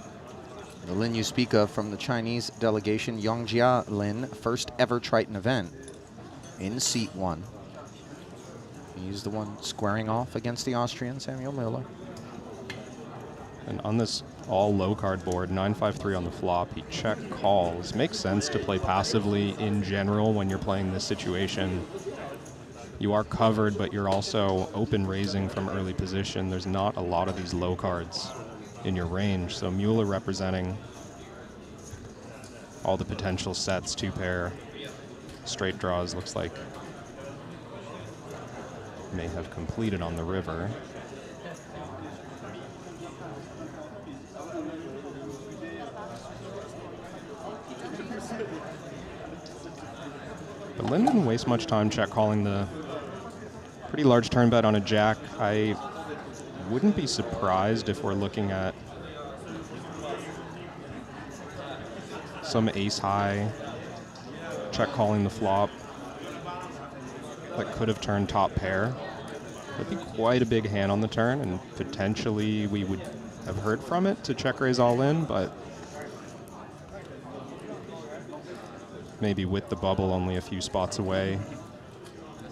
The Lin you speak of from the Chinese delegation, Yongjia Lin, first ever Triton event in seat 1. He's the one squaring off against the Austrian, Samuel Mueller. And on this all low card board, 9-5-3 on the flop, he check calls. Makes sense to play passively in general when you're playing this situation. You are covered, but you're also open raising from early position. There's not a lot of these low cards in your range. So Mueller representing all the potential sets, 2-pair, straight draws, looks like may have completed on the river. But Lin didn't waste much time check calling the pretty large turn bet on a jack. I wouldn't be surprised if we're looking at some ace high check calling the flop that could have turned top pair. That'd be quite a big hand on the turn, and potentially we would have heard from it to check raise all in, but maybe with the bubble only a few spots away,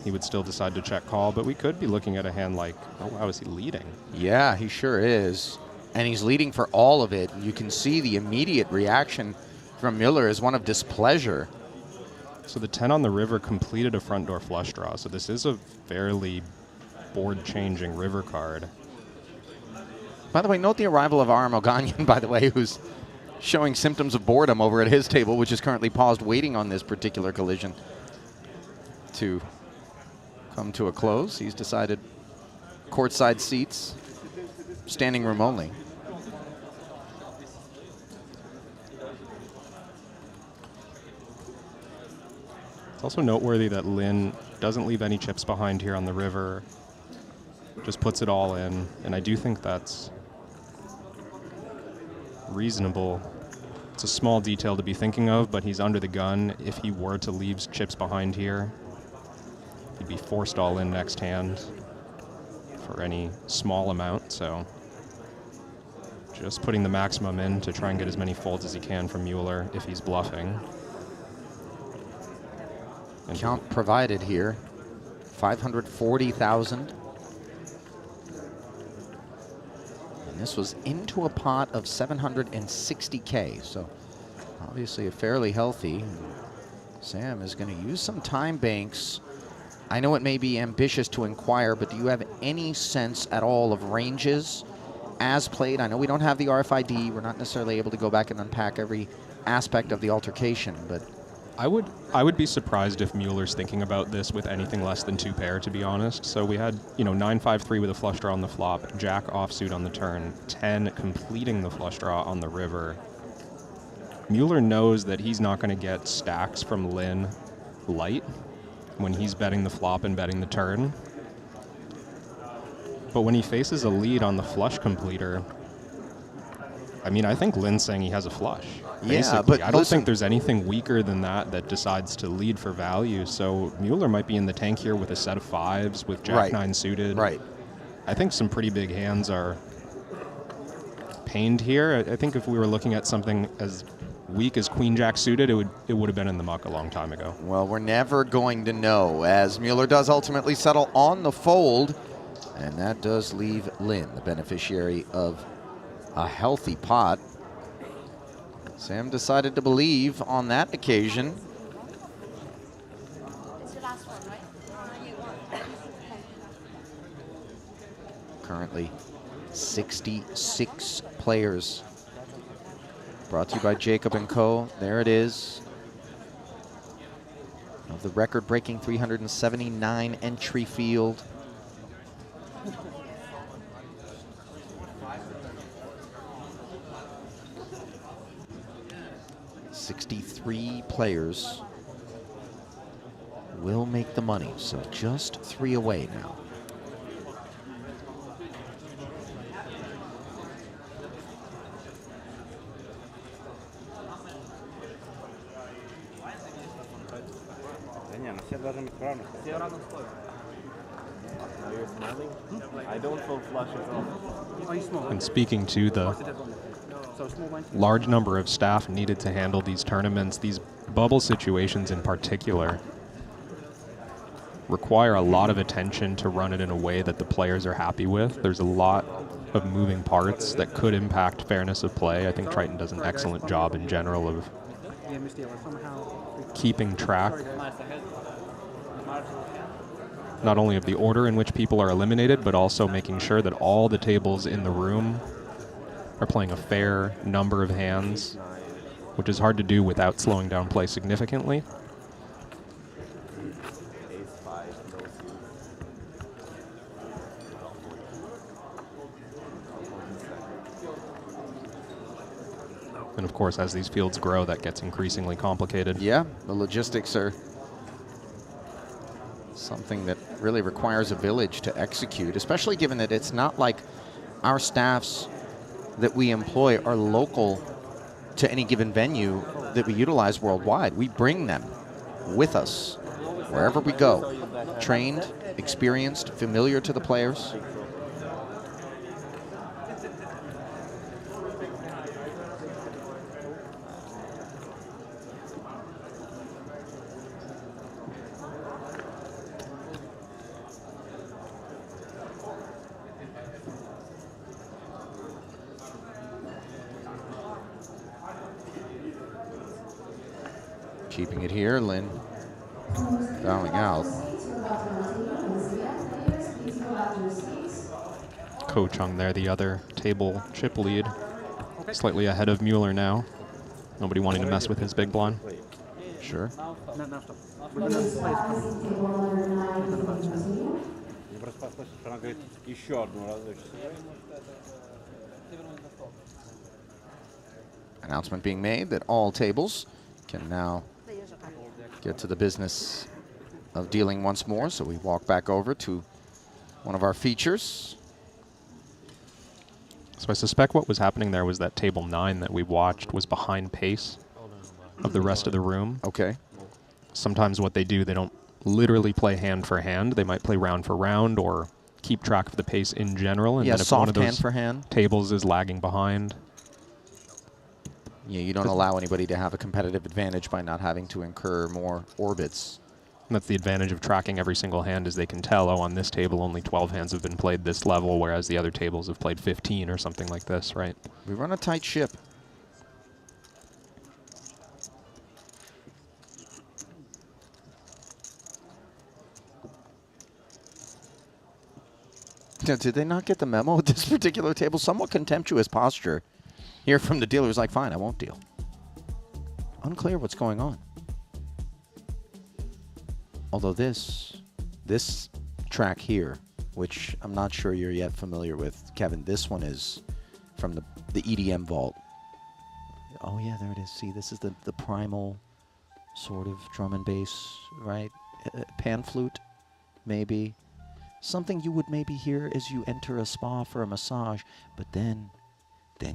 he would still decide to check call. But we could be looking at a hand like, oh wow, is he leading? Yeah, he sure is. And he's leading for all of it. You can see the immediate reaction from Mueller is one of displeasure. So the 10 on the river completed a front door flush draw. So this is a fairly board-changing river card. By the way, note the arrival of Aramoganyan, by the way, who's showing symptoms of boredom over at his table, which is currently paused waiting on this particular collision to come to a close. He's decided courtside seats, standing room only. It's also noteworthy that Lin doesn't leave any chips behind here on the river, just puts it all in, and I do think that's reasonable. It's a small detail to be thinking of, but he's under the gun. If he were to leave chips behind here, he'd be forced all in next hand for any small amount, so just putting the maximum in to try and get as many folds as he can from Mueller if he's bluffing. Count provided here, 540,000. And this was into a pot of 760K, so obviously a fairly healthy. Sam is going to use some time banks. I know it may be ambitious to inquire, but do you have any sense at all of ranges as played? I know we don't have the RFID. We're not necessarily able to go back and unpack every aspect of the altercation, but I would be surprised if Mueller's thinking about this with anything less than 2-pair, to be honest. So we had, 9-5-3 with a flush draw on the flop, jack offsuit on the turn, 10 completing the flush draw on the river. Mueller knows that he's not going to get stacks from Lin light. when he's betting the flop and betting the turn. But when he faces a lead on the flush completer, I mean, I think Lynn's saying he has a flush. Yeah, Basically. but I don't listen, think there's anything weaker than that decides to lead for value. So Mueller might be in the tank here with a set of fives, with Jack 9 suited. Right. I think some pretty big hands are pained here. I think if we were looking at something as weak as Queen Jack suited, it would have been in the muck a long time ago. Well, we're never going to know, as Mueller does ultimately settle on the fold, and that does leave Lynn, the beneficiary of a healthy pot. Sam decided to believe on that occasion. It's the last one, right? Currently 66 players. Brought to you by Jacob & Co. There it is. Of the record-breaking 379 entry field. $63 players will make the money, so just 3 away now. Now you're smiling? I don't feel flush at all. And speaking to the large number of staff needed to handle these tournaments, these bubble situations in particular require a lot of attention to run it in a way that the players are happy with. There's a lot of moving parts that could impact fairness of play. I think Triton does an excellent job in general of keeping track not only of the order in which people are eliminated, but also making sure that all the tables in the room are playing a fair number of hands, which is hard to do without slowing down play significantly. And of course, as these fields grow, that gets increasingly complicated. Yeah, the logistics are something that really requires a village to execute, especially given that it's not like our staffs that we employ are local to any given venue that we utilize worldwide. We bring them with us wherever we go, trained, experienced, familiar to the players. Keeping it here, Lynn bowing out. Ko Chung there, the other table chip lead. Slightly ahead of Mueller now. Nobody wanting to mess with his big blind. Sure. Announcement being made that all tables can now get to the business of dealing once more. So we walk back over to one of our features. So I suspect what was happening there was that table 9 that we watched was behind pace of the rest of the room. Okay. Sometimes what they do, they don't literally play hand for hand. They might play round for round or keep track of the pace in general. And Yeah, then if one of soft those hand for hand. tables is lagging behind, yeah, you don't allow anybody to have a competitive advantage by not having to incur more orbits. And that's the advantage of tracking every single hand, is they can tell, oh, on this table only 12 hands have been played this level, whereas the other tables have played 15 or something like this, right? We run a tight ship. Did they not get the memo at this particular table? Somewhat contemptuous posture here from the dealer. Who's like, fine, I won't deal. Unclear what's going on. Although this track here, which I'm not sure you're yet familiar with, Kevin, this one is from the EDM vault. Oh yeah, there it is. See, this is the primal sort of drum and bass, right? pan flute, maybe. Something you would maybe hear as you enter a spa for a massage, but then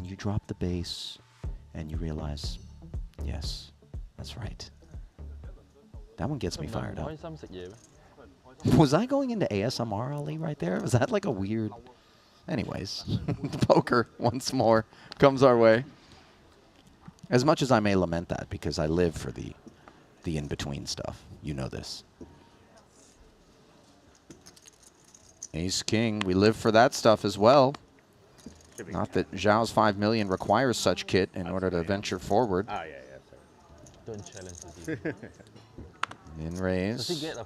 you drop the bass and you realize, yes, that's right. That one gets me fired up. Was I going into ASMR, Ali, right there? Was that like a weird... Anyways, poker once more comes our way. As much as I may lament that, because I live for the in-between stuff. You know this. Ace King, we live for that stuff as well. Not that Zhao's 5 million requires such kit in order to venture forward. Ah, yeah, sorry. Don't challenge the In raise. Does he get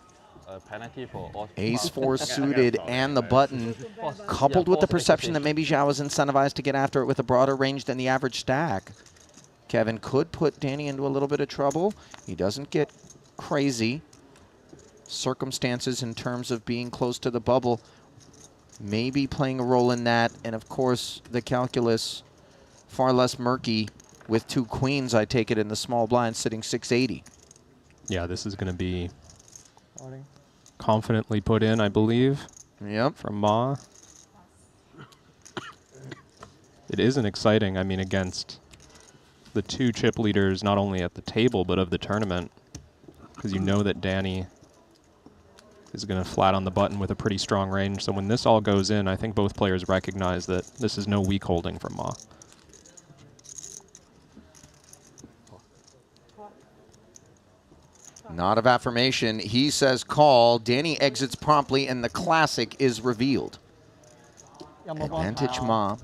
a penalty for Ace 4 suited and the button, coupled with the perception that maybe Zhao is incentivized to get after it with a broader range than the average stack. Kevin could put Danny into a little bit of trouble. He doesn't get crazy. Circumstances in terms of being close to the bubble maybe playing a role in that. And of course, the calculus far less murky with 2 queens, I take it, in the small blind sitting 680. Yeah, this is going to be confidently put in, I believe. Yep. From Ma. It isn't exciting, I mean, against the 2 chip leaders, not only at the table, but of the tournament. Because you know that Danny is going to flat on the button with a pretty strong range. So when this all goes in, I think both players recognize that this is no weak holding from Ma. Nod of affirmation. He says call. Danny exits promptly, and the classic is revealed. Advantage Ma.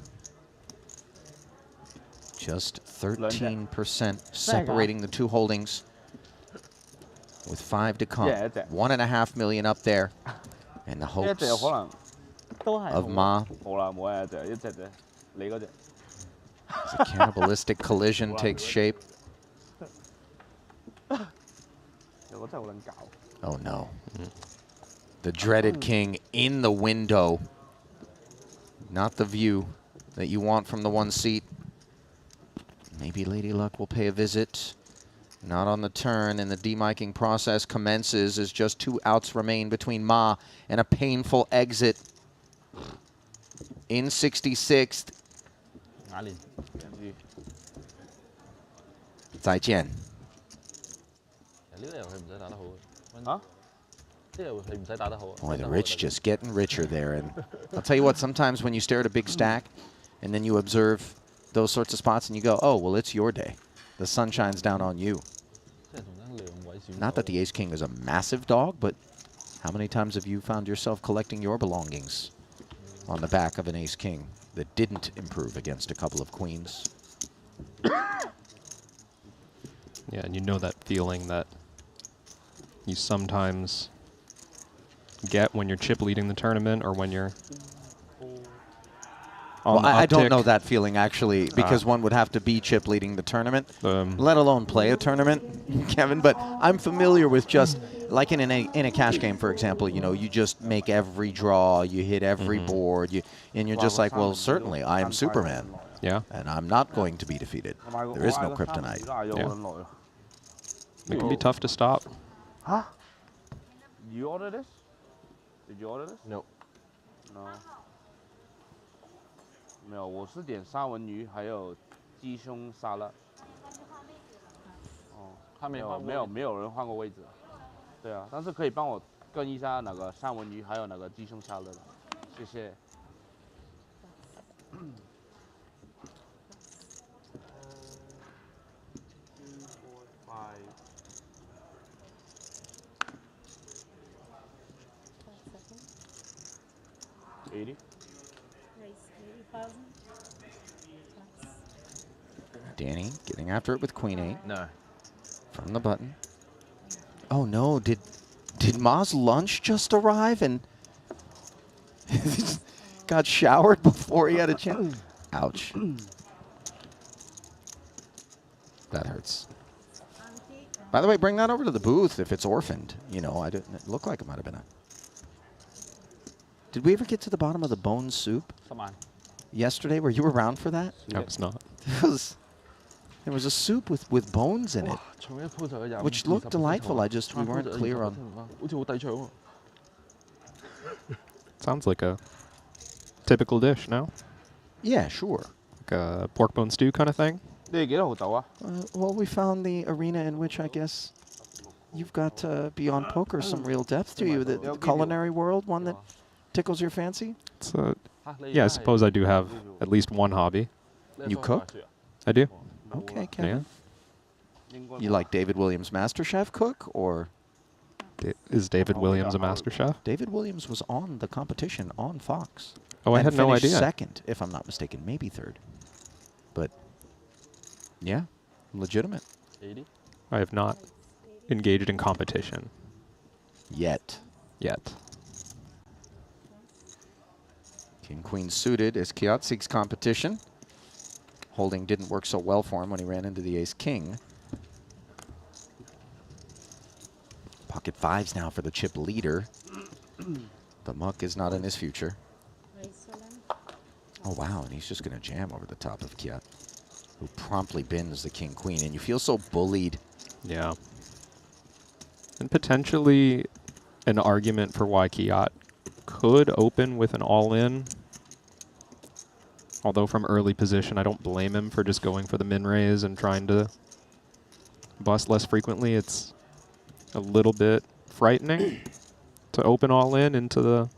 Just 13% separating the 2 holdings. With 5 to come. 1.5 million up there. And the hopes of Ma. As a cannibalistic collision takes shape. Oh no. The dreaded king in the window. Not the view that you want from the 1 seat. Maybe Lady Luck will pay a visit. Not on the turn, and the demiking process commences as just 2 outs remain between Ma and a painful exit in 66th. 再见. Boy, the rich just getting richer there. And I'll tell you what, sometimes when you stare at a big stack and then you observe those sorts of spots and you go, oh, well, it's your day. The sun shines down on you. Not that the Ace King is a massive dog, but how many times have you found yourself collecting your belongings on the back of an Ace King that didn't improve against a couple of queens? Yeah, and you know that feeling that you sometimes get when you're chip leading the tournament or when you're on the I don't uptick. know that feeling, actually, because one would have to be chip leading the tournament, let alone play a tournament, Kevin. But I'm familiar with just, like in a cash game, for example, you know, you just make every draw, you hit every board, and you're just like, well, certainly, I am Superman. Yeah. And I'm not going to be defeated. There is no kryptonite. Yeah. It can be tough to stop. Huh? Did you order this? Did you order this? No. No. 没有，我是点三文鱼还有鸡胸沙拉。哦，他没有人换过位置。对啊，但是可以帮我跟一下那个三文鱼还有那个鸡胸沙拉的，谢谢。80. Danny getting after it with Queen 8. No. From the button. Oh no, did Ma's lunch just arrive and got showered before he had a chance? Ouch. That hurts. By the way, bring that over to the booth if it's orphaned. You know, it looked like it might have been a... Did we ever get to the bottom of the bone soup? Come on. Yesterday, were you around for that? I was not. It was There was a soup with bones in it, which looked delightful. We weren't clear on. Sounds like a typical dish, no? Yeah, sure. Like a pork bone stew kind of thing? Well, we found the arena in which I guess you've got beyond poker some real depth to you. The culinary world, one that tickles your fancy. It's yeah, I suppose I do have at least one hobby. You cook? I do. Okay, Kevin. Yeah. You like David Williams' MasterChef cook, or? Is David Williams a master chef? David Williams was on the competition on Fox. Oh, I had no finished idea. second, if I'm not mistaken, maybe third. But yeah, legitimate. 80? I have not engaged in competition. Yet. King Queen suited as Kiat seeks competition. Holding didn't work so well for him when he ran into the Ace King. Pocket fives now for the chip leader. The muck is not in his future. Oh wow, and he's just going to jam over the top of Kiat, who promptly bins the King Queen, and you feel so bullied. Yeah. And potentially an argument for why Kiat could open with an all-in. Although from early position, I don't blame him for just going for the min raise and trying to bust less frequently. It's a little bit frightening to open all in into the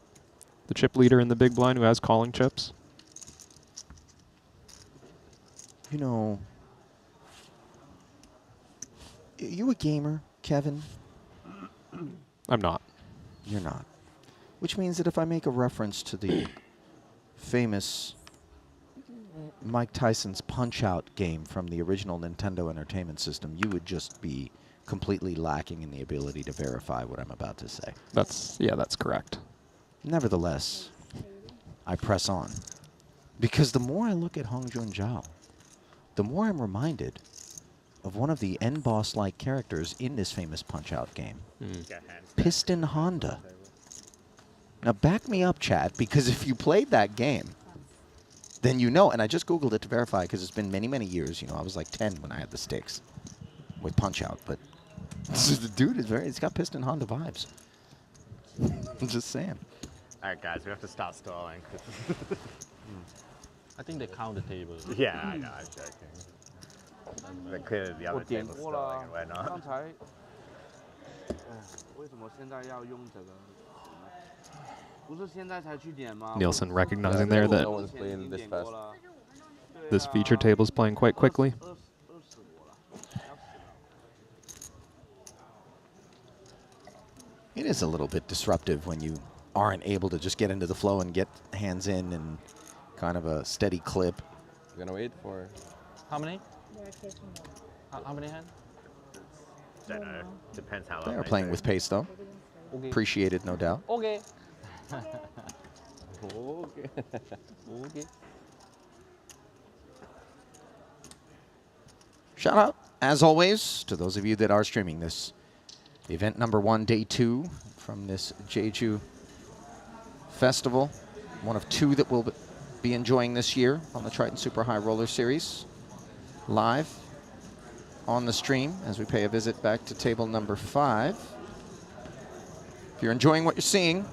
chip leader in the big blind who has calling chips. You know, you a gamer, Kevin? I'm not. You're not. Which means that if I make a reference to the famous Mike Tyson's Punch-Out game from the original Nintendo Entertainment System, you would just be completely lacking in the ability to verify what I'm about to say. That's correct. Nevertheless, I press on. Because the more I look at Hong Jun Zhao, the more I'm reminded of one of the end boss-like characters in this famous Punch-Out game. Piston Honda. Now back me up, chat, because if you played that game, then you know, and I just Googled it to verify because it's been many, many years. You know, I was like 10 when I had the sticks with Punch-Out, but the dude is he's got Piston Honda vibes. I'm just saying. All right, guys, we have to stop stalling. I think they count the tables. Yeah, I know, I'm joking. But clearly the other table's stalling and whatnot. 为什么现在要用这个？不是现在才去点吗？ Nielsen recognizing there that No one's playing this fast. this feature table is playing quite quickly. It is a little bit disruptive when you aren't able to just get into the flow and get hands in and kind of a steady clip. You're gonna wait for How many? How many hands? Don't know. Depends how long They are playing with pace, though. Okay. Appreciated, no doubt. Okay. okay. Okay. Shout out, as always, to those of you that are streaming this. Event number 1, day 2 from this Jeju festival. One of 2 that we'll be enjoying this year on the Triton Super High Roller Series. Live on the stream as we pay a visit back to table number 5. If you're enjoying what you're seeing,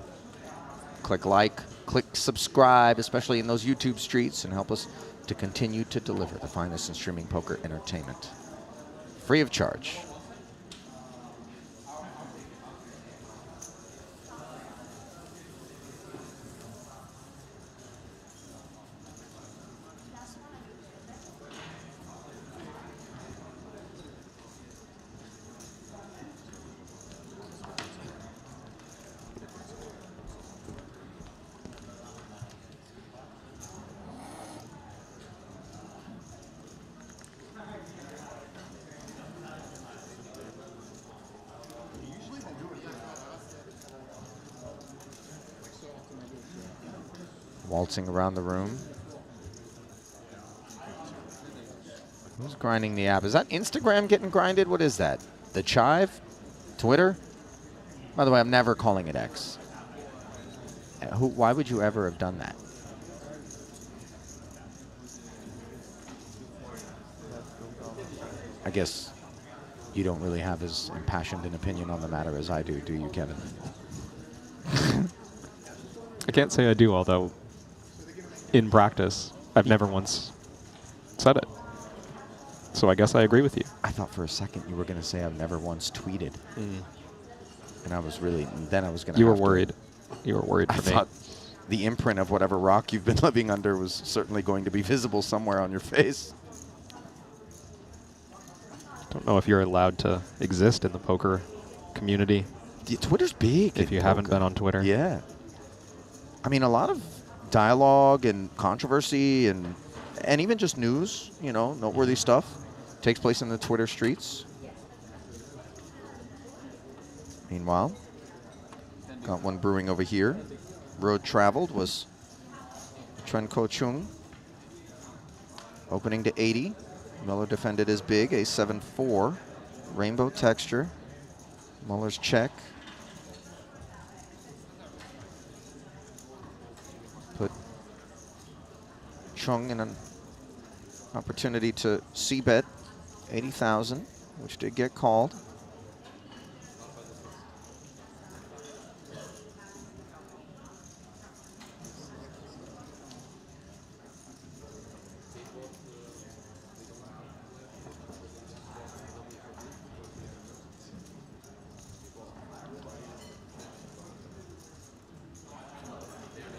click like, click subscribe, especially in those YouTube streets, and help us to continue to deliver the finest in streaming poker entertainment. Free of charge. Waltzing around the room. Who's grinding the app? Is that Instagram getting grinded? What is that? The Chive? Twitter? By the way, I'm never calling it X. Why would you ever have done that? I guess you don't really have as impassioned an opinion on the matter as I do you, Kevin? I can't say I do, although in practice, I've never once said it. So I guess I agree with you. I thought for a second you were going to say I've never once tweeted. And I was really, then I was going to. You were worried. You were worried for me. I thought the imprint of whatever rock you've been living under was certainly going to be visible somewhere on your face. Don't know if you're allowed to exist in the poker community. Yeah, Twitter's big. If you haven't been on Twitter. Yeah. I mean, a lot of dialogue and controversy and even just news, you know, noteworthy stuff takes place in the Twitter streets. Meanwhile, got one brewing over here. Road traveled was Tren Ko Chung. Opening to 80. Miller defended his big, a 7-4. Rainbow texture. Muller's check. Put Chung in an opportunity to c-bet 80,000, which did get called.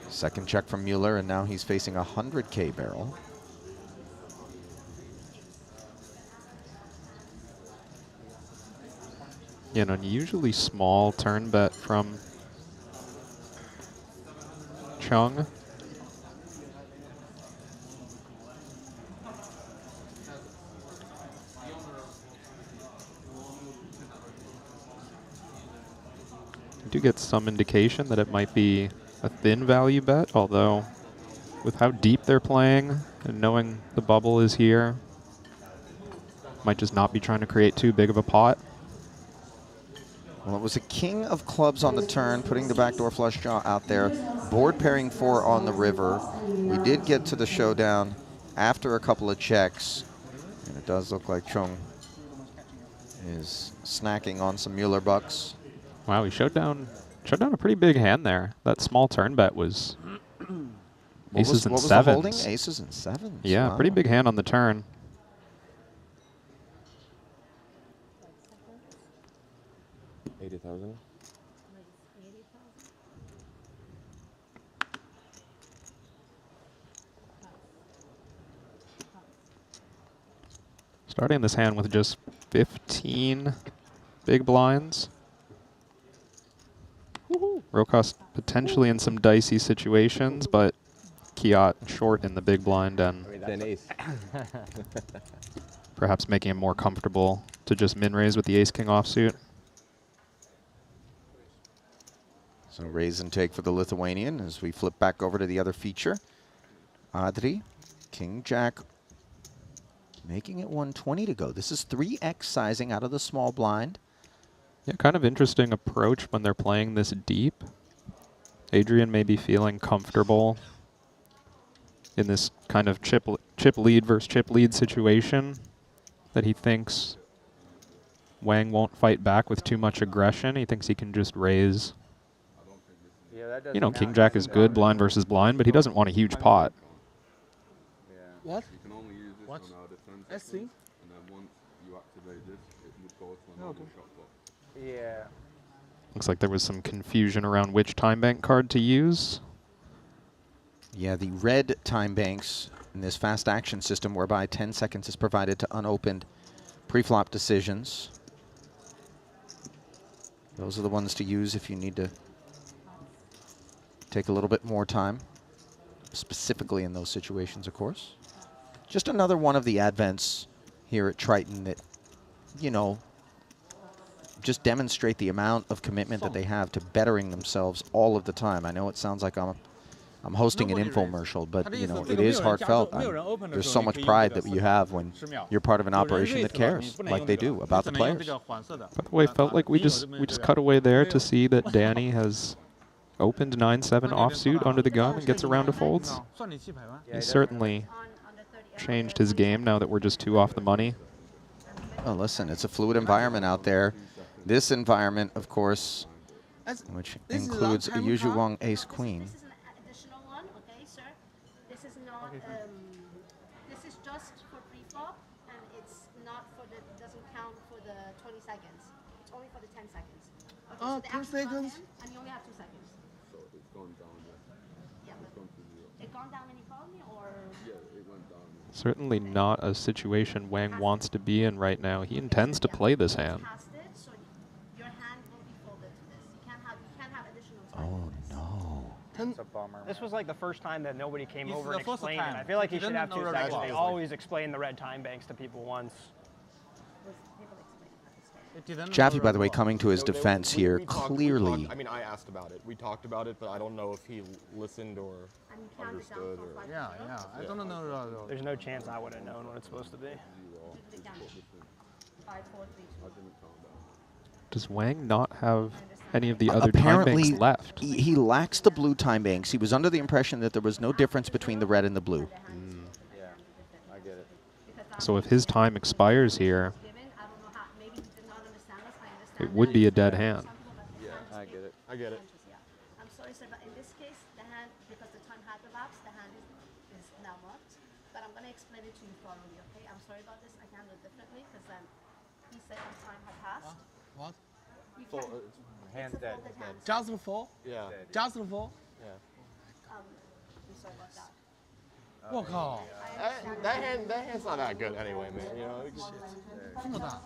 Second check from Mueller, and now he's facing a 100K barrel. Yeah, an unusually small turn bet from Chung. I do get some indication that it might be a thin value bet, although with how deep they're playing and knowing the bubble is here, might just not be trying to create too big of a pot. Well, it was a king of clubs on the turn, putting the backdoor flush draw out there. Board pairing 4 on the river. We did get to the showdown after a couple of checks, and it does look like Chung is snacking on some Mueller bucks. Wow, he showed down a pretty big hand there. That small turn bet was aces and what was sevens. The holding? Aces and sevens. Yeah, wow. Pretty big hand on the turn. $80,000. Starting this hand with just 15 big blinds. Rokas potentially in some dicey situations, but Kiat short in the big blind and Then ace. perhaps making him more comfortable to just min-raise with the ace-king offsuit. So raise and take for the Lithuanian as we flip back over to the other feature. Adri, King Jack, making it 120 to go. This is 3x sizing out of the small blind. Yeah, kind of interesting approach when they're playing this deep. Adrian may be feeling comfortable in this kind of chip lead versus chip lead situation that he thinks Wang won't fight back with too much aggression. He thinks he can just raise. You know, King Jack is good blind versus blind, but he doesn't want a huge pot. What? You can only use this What? on our defense. I see. And then once you activate this, it would go to a normal shot clock. Yeah. Looks like there was some confusion around which time bank card to use. Yeah, the red time banks in this fast action system whereby 10 seconds is provided to unopened pre-flop decisions. Those are the ones to use if you need to take a little bit more time, specifically in those situations, of course. Just another one of the advents here at Triton that, you know, just demonstrate the amount of commitment that they have to bettering themselves all of the time. I know it sounds like I'm hosting an infomercial, but you know, it is heartfelt. There's so much pride that you have when you're part of an operation that cares, like they do, about the players. By the way, felt like we just cut away there to see that Danny has opened 9-7 offsuit under the gun and gets a round of folds. He certainly changed his game now that we're just 2 off the money. Well, listen, it's a fluid environment out there. This environment, of course, which includes a Jeju Wong Ace Queen. This is an additional one, okay, sir? This is not, this is just for pre-flop, and it's not for the, doesn't count for the 20 seconds. It's only for the 10 seconds. Okay, so the 2 seconds? and you only have 2 seconds. So it's gone down. Yeah, It's gone to 0. it gone down when you called me, or? Yeah, it went down. Certainly not a situation Wang wants to be in right now. He intends to play this hand. Passed it, so your hand will be folded to this. You can't have additional time. Oh, no. It's a bummer. This was like the first time that nobody came This over is and the first explained it. time. I feel like he He should didn't have 2 know seconds. about They it. always explain the red time banks to people once. Jaffe, by the way, coming to his No, defense we here, talked- clearly. I mean, I asked about it. We talked about it, but I don't know if he listened or understood. Or Yeah, I don't know. There's no chance I would have known what it's supposed to be. 5, 4, 3, 2. Does Wang not have any of the other time Apparently, banks left? he lacks the blue time banks. He was under the impression that there was no difference between the red and the blue. Yeah, I get it. So if his time expires here, it would be a dead hand. Yeah, I get it. I get it. I'm sorry, sir, but in this case, the hand, because the time had elapsed, the hand is now marked. But I'm going to explain it to you thoroughly, okay? I'm sorry about this. I can handle it differently because then he said the time had passed. What? You can, Hand's it's a dead. folded hand. Just before? Yeah. Just before? I'm sorry about that. 我靠， That hand's not that good anyway, man. You know. 这么大。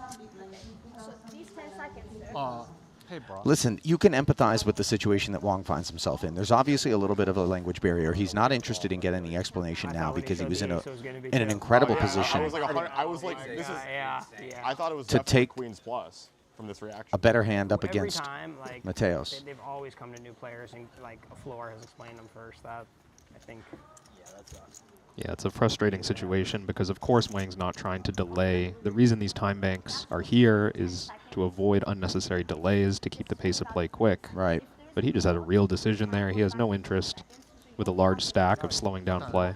So these 10 seconds, sir. 哦，Hey bro。 Listen, you can empathize with the situation that Wong finds himself in. There's obviously a little bit of a language barrier. He's not interested in getting the explanation now because he was in an incredible I position. was like, this is. Yeah. I thought it was To definitely take Queen's plus from this reaction. a better hand up Every against time, like, Mateos. they've always come to new players and like a floor has explained them first. That I think. Yeah, that sucks. Yeah, it's a frustrating situation because, of course, Wang's not trying to delay. The reason these time banks are here is to avoid unnecessary delays, to keep the pace of play quick. Right. But he just had a real decision there. He has no interest with a large stack of slowing down play.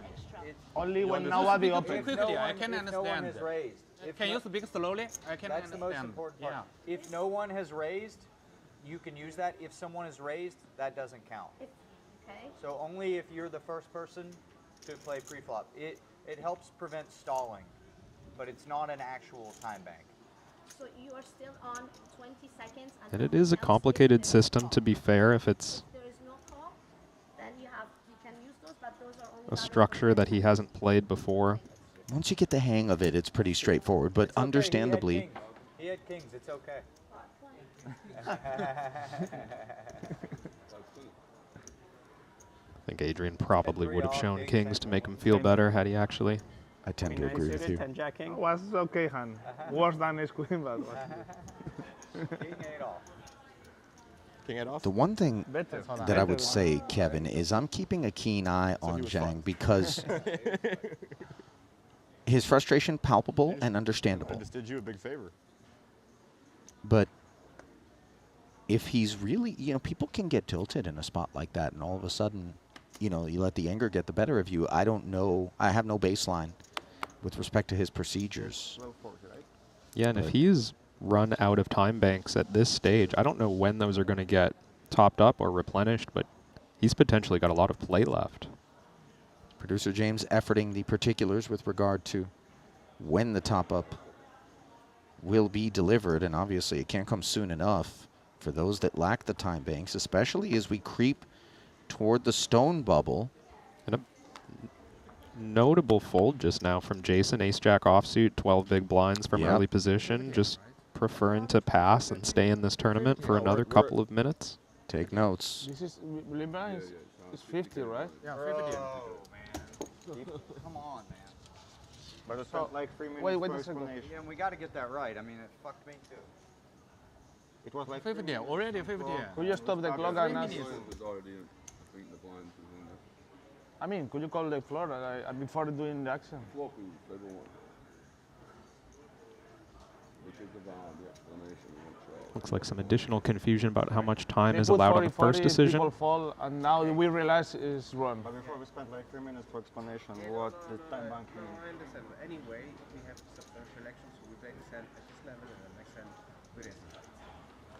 Only when nobody opens. Quickly, I can understand. No one has raised. Can you speak slowly? I can That's the most important part. If no one has raised, you can use that. If someone has raised, that doesn't count. Okay. So only if you're the first person to play pre-flop. It helps prevent stalling, but it's not an actual time bank. So you are still on 20 seconds. And it is a complicated system, to be fair, if it's If there is no call, then you can use those, but those are only a structure that he hasn't played before. Once you get the hang of it, it's pretty straightforward. But It's okay, understandably, he had kings. It's okay. I think Adrian probably would have shown kings to make him feel better had he actually. I tend to agree with you. 10 Jack King. Was okay hand. Worse than his queen, but King 8 off. King it off. The one thing better. that I would say, Kevin, is I'm keeping a keen eye on was Zhang fun. because his frustration palpable and I understandable. just did you a big favor. But if he's really, people can get tilted in a spot like that, and all of a sudden, you let the anger get the better of you. I don't know. I have no baseline with respect to his procedures. Yeah, and if he's run out of time banks at this stage, I don't know when those are going to get topped up or replenished, but he's potentially got a lot of play left. Producer James efforting the particulars with regard to when the top-up will be delivered, and obviously it can't come soon enough for those that lack the time banks, especially as we creep toward the stone bubble. And a notable fold just now from Jason, ace-jack offsuit, 12 big blinds from Yep. early position, just preferring to pass and stay in this tournament for another couple of minutes. Take notes. This is Limba is 50, right? Yeah, 50. Come on, man. But it's not like 3 minutes wait for a second. explanation. Yeah, and we got to get that right. I mean, it fucked me too. It was like 50, already 50. Could you stop the clock and ask? I mean, could you call the floor before doing the action? Looks like some additional confusion about how much time They is put allowed 40, on the first 40, decision. People fall, and now we realize it's wrong. But before we spent like 3 minutes for explanation what the time bank means. I understand, but anyway, we have substantial action, so we play the set at the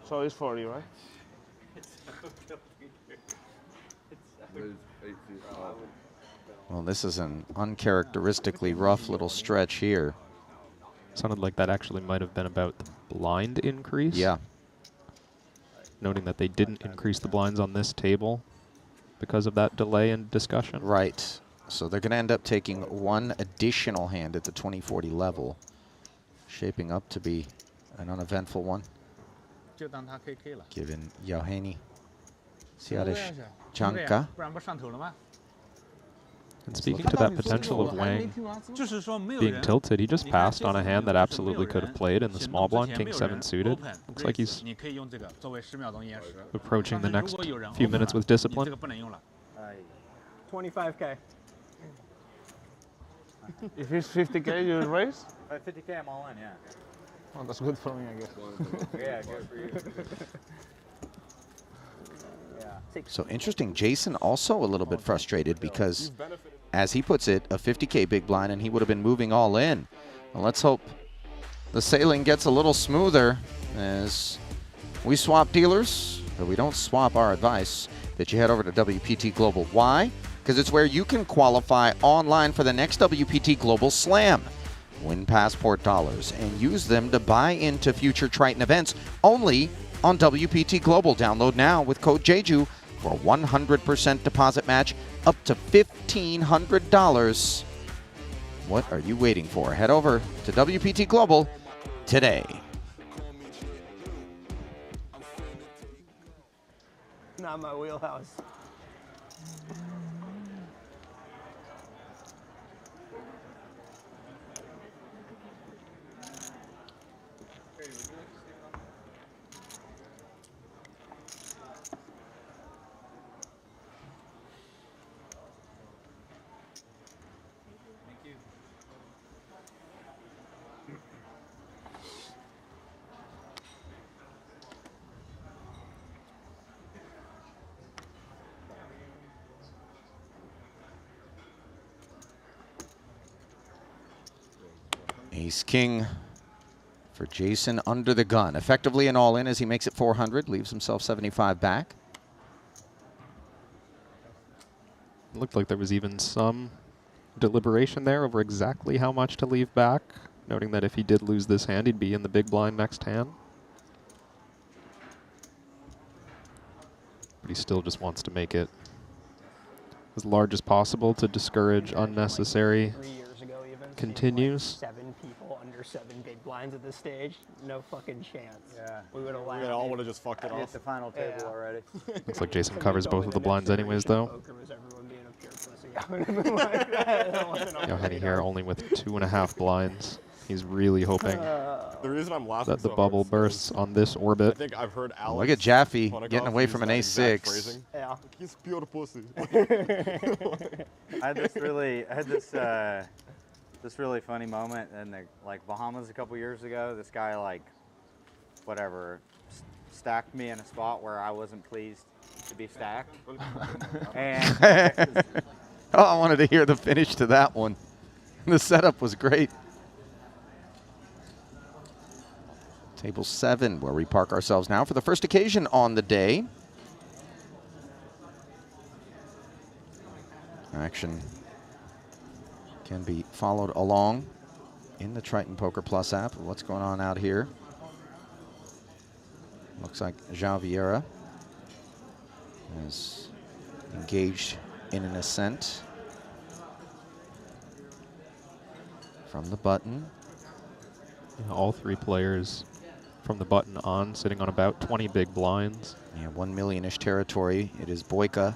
So it's 40, right? Well, this is an uncharacteristically rough little stretch here. Sounded like that actually might have been about the blind increase. Yeah. Noting that they didn't increase the blinds on this table because of that delay in discussion. Right. So they're going to end up taking one additional hand at the 2040 level. Shaping up to be an uneventful one. Given Yohani Siarish Chanka. And speaking to that potential of Wang being tilted, he just passed on a hand that absolutely could have played in the small blind, King 7 suited. Looks like he's approaching the next few minutes with discipline. 25K. If it's 50K, you raise? 50K, I'm all in, yeah. Well, that's good for me, I guess. Yeah, good for you. So interesting, Jason also a little bit frustrated because, as he puts it, a 50K big blind and he would have been moving all in. Well, let's hope the sailing gets a little smoother as we swap dealers, but we don't swap our advice that you head over to WPT Global. Why? Because it's where you can qualify online for the next WPT Global Slam. Win passport dollars and use them to buy into future Triton events only on WPT Global. Download now with code Jeju for a 100% deposit match up to $1,500. What are you waiting for? Head over to WPT Global today. Not my wheelhouse. Ace King for Jason under the gun. Effectively an all-in as he makes it 400, leaves himself 75 back. It looked like there was even some deliberation there over exactly how much to leave back, noting that if he did lose this hand, he'd be in the big blind next hand. But he still just wants to make it as large as possible to discourage unnecessary 3 years ago even, continues. 7 people under 7 big blinds at this stage. No fucking chance. Yeah. We would have We laughed. all would have just fucked it Hit off. the final table already. Looks like Jason covers both of the blinds anyways, though. Poker was everyone being a pure pussy. I would have been like that. That wasn't on the Yohani here radar. only with 2.5 blinds. He's really hoping The reason I'm laughing that the so bubble hard is bursts on this I orbit. think I've heard Alex. Look at Jaffe Ponikoff getting away use from an that exact ace-6. phrasing. Yeah. Like, he's pure pussy. I had this really funny moment in the Bahamas a couple years ago. This guy stacked me in a spot where I wasn't pleased to be stacked. And Oh, I wanted to hear the finish to that one. The setup was great. Table 7, where we park ourselves now for the first occasion on the day. Action can be followed along in the Triton Poker Plus app. What's going on out here? Looks like João Vieira is engaged in an ascent from the button. All 3 players from the button on, sitting on about 20 big blinds. Yeah, 1 million-ish territory. It is Boyka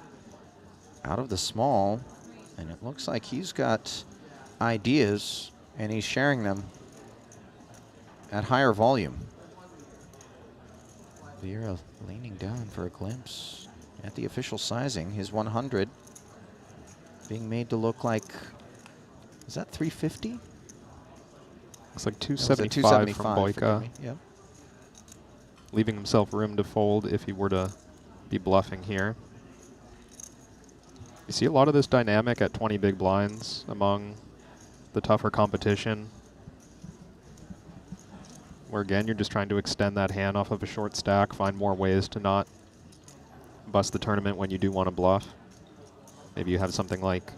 out of the small, and it looks like he's got ideas, and he's sharing them at higher volume. Vieira leaning down for a glimpse at the official sizing. His 100 being made to look like, is that 350? Looks like That was 275 from forgive Boyka. me. Yep. Leaving himself room to fold if he were to be bluffing here. You see a lot of this dynamic at 20 big blinds among the tougher competition. where again, you're just trying to extend that hand off of a short stack, find more ways to not bust the tournament when you do want to bluff. Maybe you have something like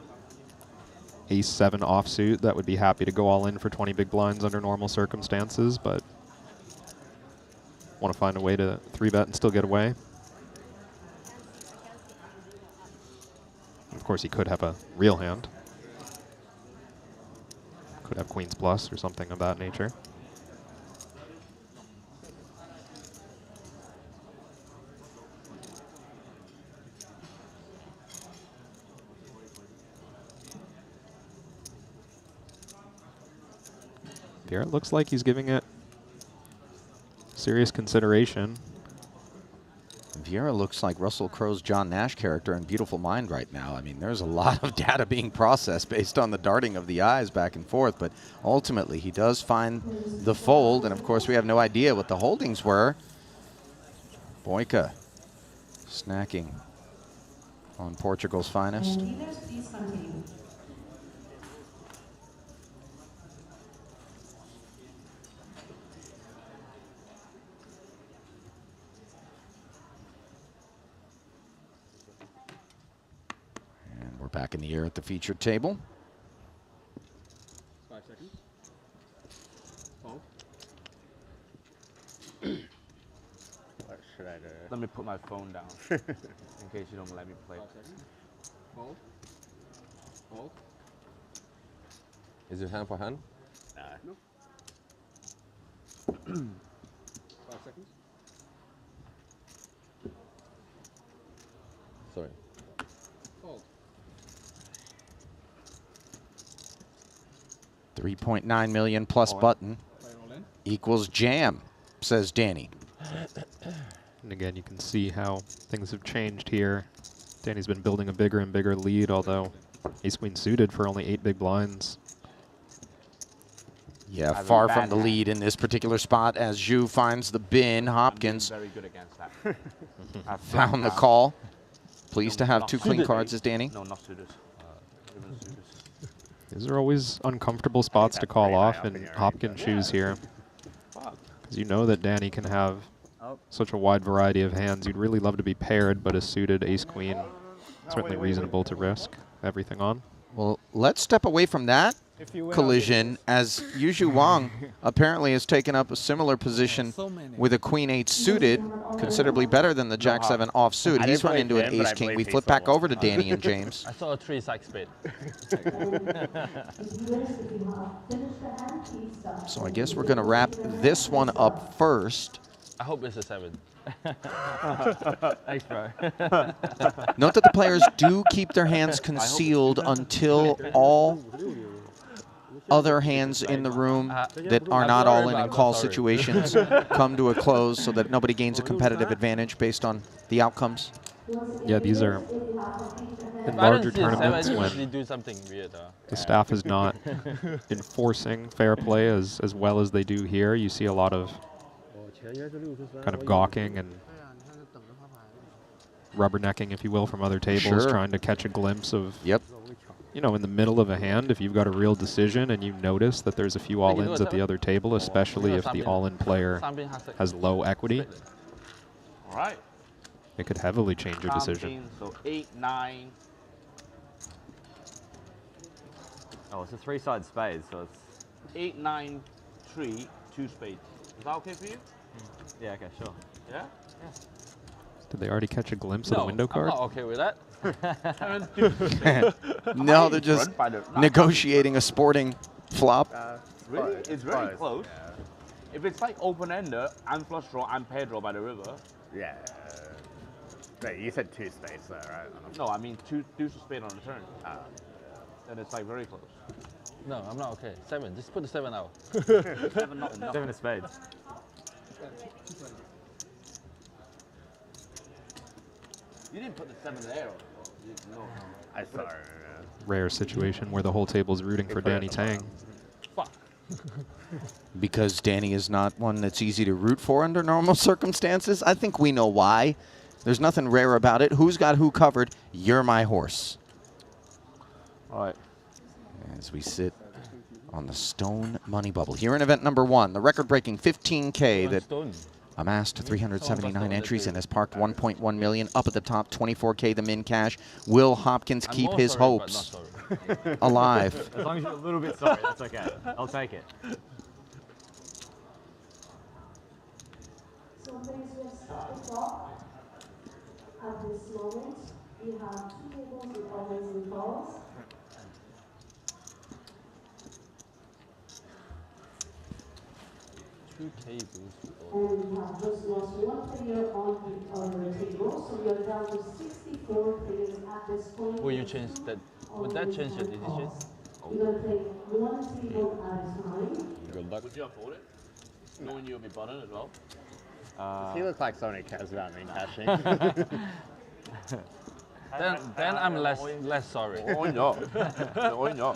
ace-7 offsuit that would be happy to go all in for 20 big blinds under normal circumstances, but want to find a way to 3-bet and still get away. Of course, he could have a real hand. Could have queens plus or something of that nature. Here it looks like he's giving it serious consideration. Vieira looks like Russell Crowe's John Nash character in Beautiful Mind right now. I mean, there's a lot of data being processed based on the darting of the eyes back and forth, but ultimately he does find the fold, and of course we have no idea what the holdings were. Boyka snacking on Portugal's finest. Back in the air at the featured table. 5 seconds. Fold. What should I do? Let me put my phone down in case you don't let me play. 5 seconds. Fold. Fold. Is it hand for hand? No. 5 seconds. Sorry. Fold. 3.9 million plus button equals jam, says Danny. And again, you can see how things have changed here. Danny's been building a bigger and bigger lead, although ace-queen suited for only 8 big blinds. Yeah, far from the lead in this particular spot as Jeju finds the bin. Hopkins Very good against that. I found the call. Pleased to have 2 clean cards as Danny. No, not suited. Even suited. These are always uncomfortable spots to call off, and Hopkins choose here. Because you know that Danny can have such a wide variety of hands. You'd really love to be paired, but a suited ace-queen, certainly reasonable to risk everything on. Well, let's step away from that collision as Yuzhu Wang apparently has taken up a similar position with a queen-8 suited, considerably better than the jack-7 offsuit. He's run into an ace-king. We flip back over to Danny and James. I saw a 3-side spade. So I guess we're going to wrap this one up first. I hope it's a 7. Thanks, bro. Note that the players do keep their hands concealed until all other hands in the room that are not all in and call situations come to a close so that nobody gains a competitive advantage based on the outcomes. Yeah, these are in larger tournaments when do something weird, the staff is not enforcing fair play as well as they do here. You see a lot of kind of gawking and rubbernecking, if you will, from other tables, trying to catch a glimpse of, you know, in the middle of a hand, if you've got a real decision and you notice that there's a few all-ins at the other table, especially if the all-in player has low equity. All right. It could heavily change your decision. So 8, 9. Oh, it's a 3-side spade, so it's 8, 9, 3, 2 spades. Is that okay for you? yeah, okay, sure. Yeah? Did they already catch a glimpse of the window card? I'm not okay with that. No, they're just negotiating a sporting flop. Really? It's very close. If it's like open-ender, I'm flush draw, I'm pair draw by the river. Yeah. Wait, you said 2 spades though, right? No, I mean two deuce of spade on the turn. Then it's like very close. No, I'm not okay. 7. Just put the 7 out. 7 not enough. 7 of spades. You didn't put the 7 there. No. I saw it. Rare situation where the whole table's rooting for Danny Tang. Fuck. Because Danny is not one that's easy to root for under normal circumstances. I think we know why. There's nothing rare about it. Who's got who covered? You're my horse. All right. As we sit on the stone money bubble. Here in event number 1, the record-breaking 15K that amassed 379 entries and has parked 1.1 million. Up at the top, 24K the min cash. Will Hopkins keep his hopes alive? As long as you're a little bit sorry, that's okay. I'll take it. So things will start the clock. At this moment, we have 2 tables with overs and calls. And we have just lost 1 player on the table, so we are down to 64 players at this point. Will you change that? Would that change your decision? We're going to play 1 table at a time. Good luck. Would you afford it? Knowing you'll be button as well? He looks like someone who cares about me cashing. Then I'm less sorry. 我 on 咗，我 on 咗，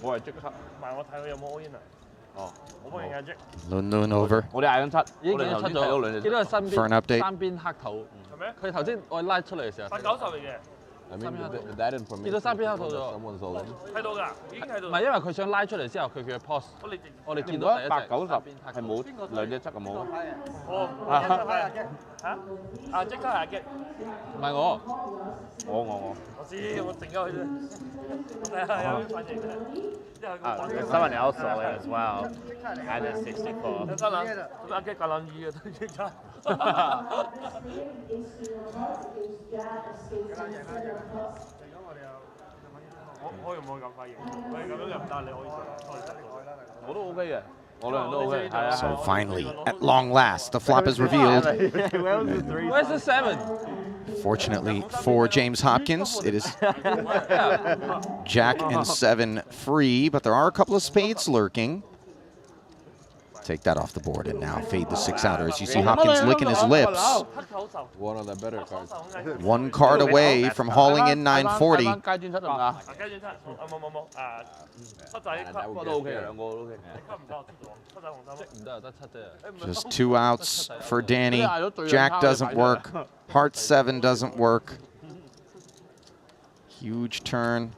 我係即刻。唔係，我睇佢有冇 all in 啊？哦，我幫你嗌啫。 Loon over. 我哋嗌緊7，已經出咗，見到佢身 For an update. 邊三邊黑土。係咩？佢頭先我拉出嚟嘅時候。890嚟嘅。 I mean, with that information, 見到三邊黑土咗。 someone's all in. 睇到㗎，已經睇到。唔係因為佢想拉出嚟之後，佢叫佢 pause。我哋見到第一隻890係冇兩隻7嘅冇。哦，即刻係嘅。嚇？啊，即刻係嘅。唔係我。我知，我整咗佢啫。睇下有咩反應啫。 Someone else saw it as well. And it's 64. 得啦，咁阿嘅橄欖魚啊，都即刻。我又冇咁快贏，我哋咁樣又唔得，你可以我都 OK 嘅，我兩人都 OK。係啊。 So finally, at long last, the flop is revealed. Where's the 7? Fortunately for James Hopkins, it is Jack and 7 free, but there are a couple of spades lurking. Take that off the board and now fade the 6-outer as you see Hopkins licking his lips. One of the better cards. 1 card away from hauling in 940. 階磚7得唔得？階磚7，冇7仔都 OK，兩個都 OK。唔得，7仔紅心。唔得，得7啫。 Just 2 outs for Danny. Jack doesn't work. Heart 7 doesn't work. Huge turn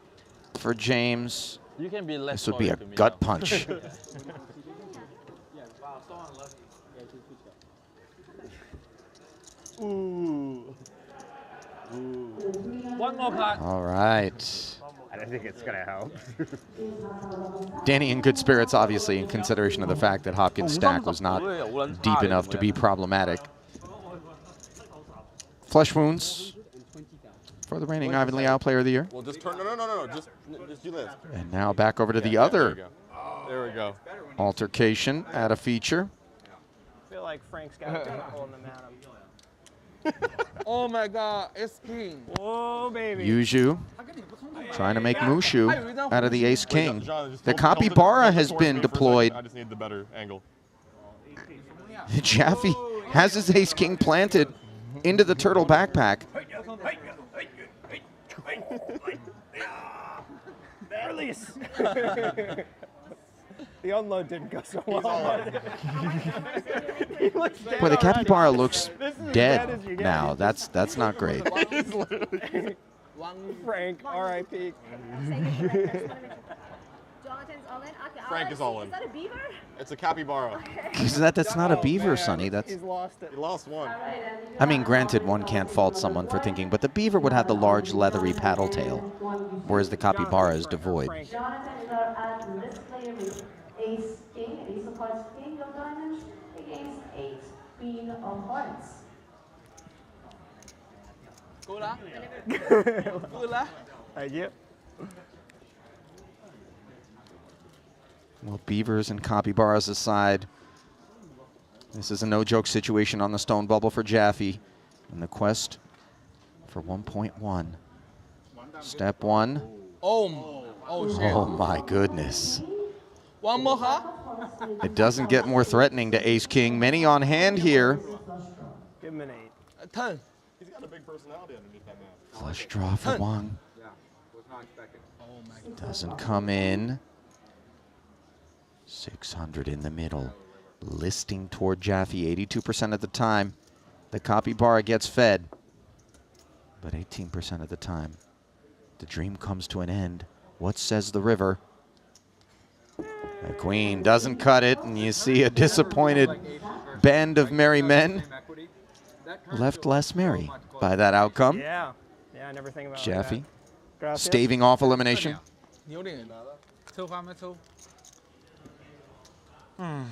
for James. You can be less This would be a sorry to me gut now. punch. One more card. All right. I don't think it's going to help. Danny in good spirits, obviously, in consideration of the fact that Hopkins' stack was not deep enough to be problematic. Flesh wounds for the reigning Ivan Liao Player of the Year. Well, just turn. No. Just do this. And now back over to the other There we go. altercation at a feature. I feel like Frank's got a tackle on the man. Oh my God, it's king. Oh baby. Yuju trying to make Mushu out of the ace-king. The capybara has been deployed. I just need the better angle. Jaffe has his ace-king planted into the turtle backpack. Release. The unload didn't go so well. Boy, the capybara looks dead now. That's not great. Frank, R.I.P. Frank is all in. Is that a beaver? It's a capybara. That's not a beaver, Sonny. That's. He's lost it. He lost one. I mean, granted, one can't fault someone for thinking, but the beaver would have the large leathery paddle tail, whereas the capybara is devoid. Jonathan is our at this player with ace king, ace of hearts, king of diamonds against 8 queen of hearts. Thank you. Well, beavers and capybaras aside, this is a no-joke situation on the stone bubble for Jaffe in the quest for 1.1. Step 1. Oh shit. Oh my goodness. One more, huh? It doesn't get more threatening to ace-king. Many on hand here. Give him an 8. 10. He's got a big personality underneath that mask. Flush draw for Wang. Yeah, was not expecting. Oh my God. Doesn't come in. 600 in the middle. Listing toward Jaffe 82% of the time. The capybara gets fed. But 18% of the time, the dream comes to an end. What says the river? The queen doesn't cut it, and you see a disappointed band of merry men left less merry by that outcome. Yeah. Yeah, I never think about Jeffy that. staving off elimination.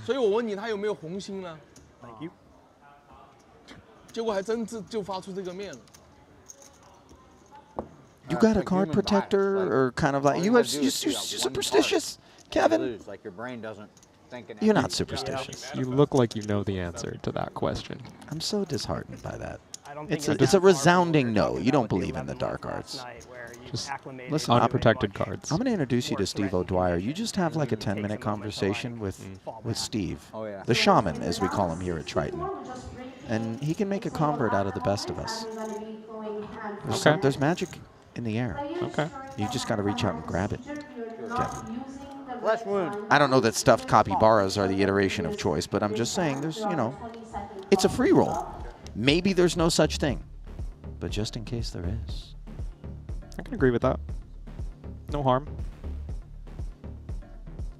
所以我问你，他有没有红心呢？ Thank you. 结果还真就发出这个面了。 You got a card protector, or kind of like you superstitious, Kevin? Like your brain doesn't think it. You're not superstitious. You look like you know the answer to that question. I'm so disheartened by that. It's a resounding no. You don't believe in the dark arts. Just listen, unprotected cards. I'm going to introduce you to Steve O'Dwyer. You just have like a 10-minute conversation with Steve, the shaman, as we call him here at Triton. And he can make a convert out of the best of us. There's magic in the air. Okay. You just got to reach out and grab it. Flesh wound. I don't know that stuffed capybaras are the iteration of choice, but I'm just saying there's, it's a free roll. Maybe there's no such thing, but just in case there is. I can agree with that. No harm.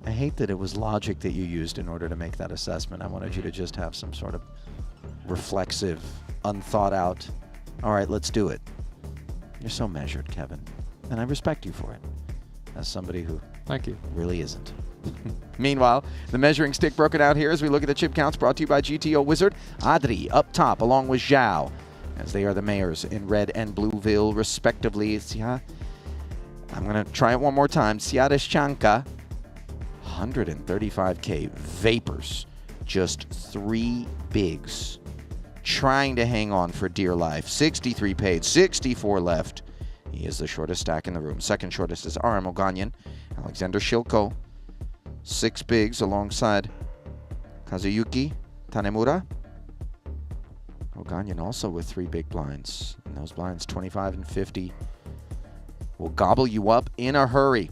I hate that it was logic that you used in order to make that assessment. I wanted you to just have some sort of reflexive, unthought out, all right, let's do it. You're so measured, Kevin, and I respect you for it, as somebody who Thank you. really isn't. Meanwhile, the measuring stick broken out here as we look at the chip counts, brought to you by GTO Wizard. Adri up top along with Zhao, as they are the mayors in red and blueville respectively. I'm going to try it one more time. Siadeshchanka, 135K. Vapors, just 3 bigs, trying to hang on for dear life. 63 paid, 64 left. He is the shortest stack in the room. Second shortest is Aram Oganyan, Alexander Shilko. 6 bigs alongside Kazuyuki Tanemura. Oganyan also with 3 big blinds. And those blinds, 25 and 50, will gobble you up in a hurry.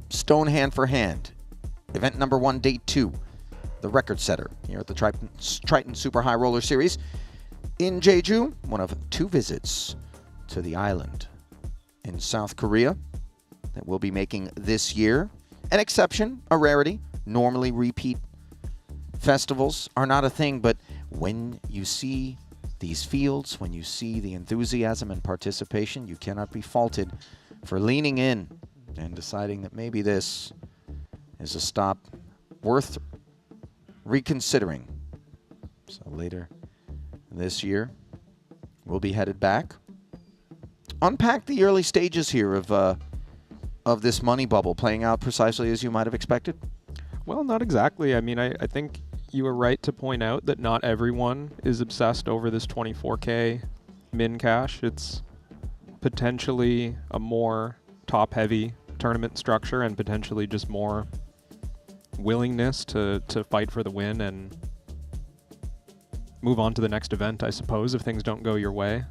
Stone hand for hand. Event number 1, day 2. The record setter here at the Triton Super High Roller Series in Jeju. One of 2 visits to the island in South Korea that we'll be making this year. An exception, a rarity. Normally repeat festivals are not a thing, but when you see these fields, when you see the enthusiasm and participation, you cannot be faulted for leaning in and deciding that maybe this is a stop worth reconsidering. So later this year, we'll be headed back. Unpack the early stages here of this money bubble playing out precisely as you might have expected? Well, not exactly. I mean, I think you were right to point out that not everyone is obsessed over this 24K min cash. It's potentially a more top-heavy tournament structure and potentially just more willingness to fight for the win and move on to the next event, I suppose, if things don't go your way.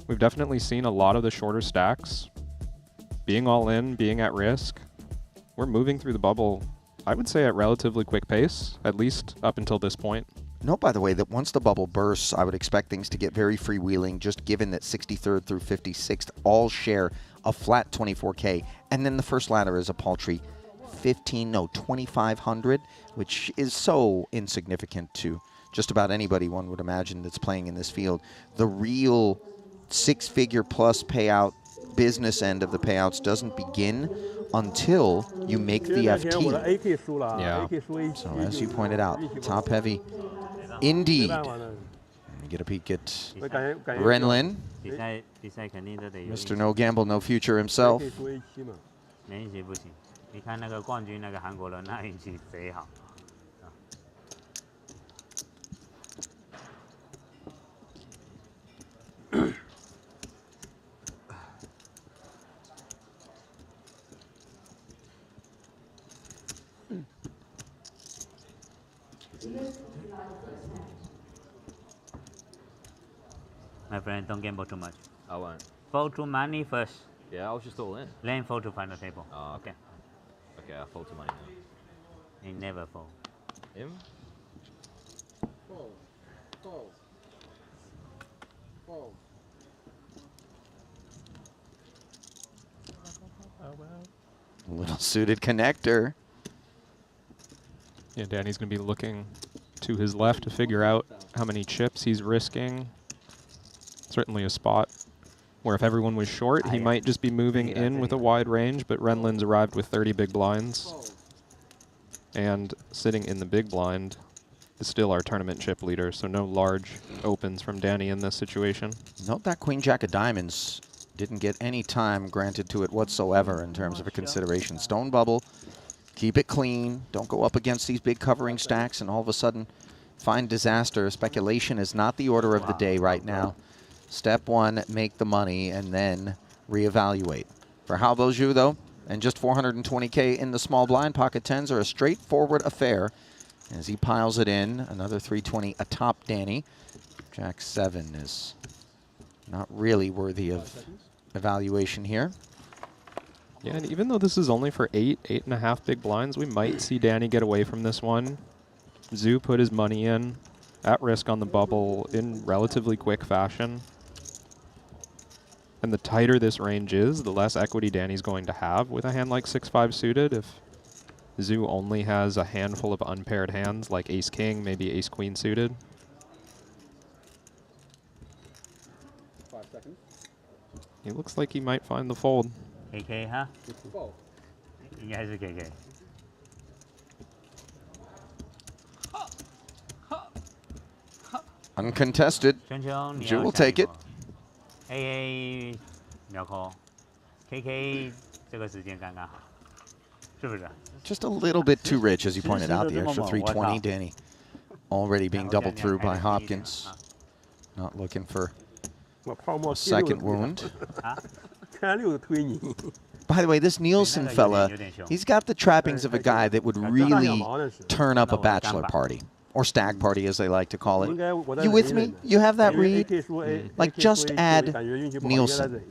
We've definitely seen a lot of the shorter stacks being all in, being at risk. We're moving through the bubble, I would say, at relatively quick pace, at least up until this point. Note, by the way, that once the bubble bursts, I would expect things to get very freewheeling, just given that 63rd through 56th all share a flat 24K, and then the first ladder is a paltry 2,500, which is so insignificant to just about anybody one would imagine that's playing in this field. The real 6-figure plus payout business end of the payouts doesn't begin until you make the FT. Yeah. So as you pointed out, top heavy indeed. You get a peek at Renlin. Mr. No Gamble, No Future himself. 你看那个冠军那个韩国人，那运气贼好。My friend, don't gamble too much. I won't. Fold to money first. Yeah, I was just all in. Then fold to final table. Okay. Okay, I'll fold to money now. He never fold. Him? Fold. Fold. Fold. Oh, well. A little suited connector. Yeah, Danny's going to be looking to his left to figure out how many chips he's risking. Certainly a spot where if everyone was short, he might just be moving in with a wide range, but Renlin's arrived with 30 big blinds. And sitting in the big blind is still our tournament chip leader, so no large opens from Danny in this situation. Note that Queen Jack of Diamonds didn't get any time granted to it whatsoever in terms of a consideration. Stone bubble, keep it clean, don't go up against these big covering stacks and all of a sudden find disaster. Speculation is not the order of the day right now. Step one, make the money and then reevaluate. For Hao Boju though, and just 420K in the small blind, pocket tens are a straightforward affair. As he piles it in, another 320 atop Danny. Jack 7 is not really worthy of evaluation here. Yeah, and even though this is only for 8.5 big blinds, we might see Danny get away from this one. Zhu put his money in, at risk on the bubble in relatively quick fashion. And the tighter this range is, the less equity Danny's going to have with a hand like 6-5 suited. If Zhu only has a handful of unpaired hands like ace-king, maybe ace-queen suited. 5 seconds. He looks like he might find the fold. KK 哈， Fold. 应该是 KK。 Uncontested. 圈圈，你 Zhu 要 will 下 take 一 it. 波 AA 秒扣 KK 这个时间刚刚好，是不是？ Just a little bit too rich, as you pointed out. The extra 320, Danny already being doubled through by Hopkins. Not looking for a second wound. By the way, this Nielsen fella, he's got the trappings of a guy that would really turn up a bachelor party. Or stag party, as they like to call it. You with me? You have that read? Like, just add Nielsen.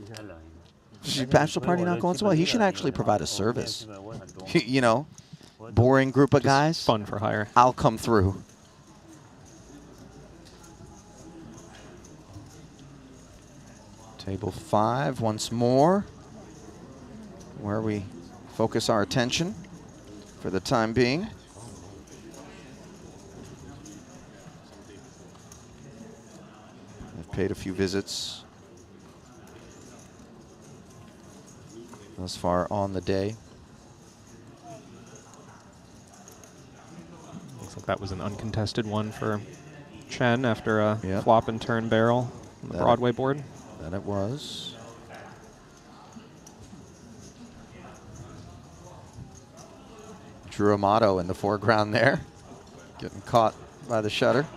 Bachelor party not going so well? He should actually provide a service. You know, boring group of guys. Fun for hire. I'll come through. Table 5 once more, where we focus our attention for the time being. I've paid a few visits thus far on the day. Looks like that was an uncontested one for Chen after a flop and turn barrel on the Broadway board. That it was. Drew Amato in the foreground there, getting caught by the shutter.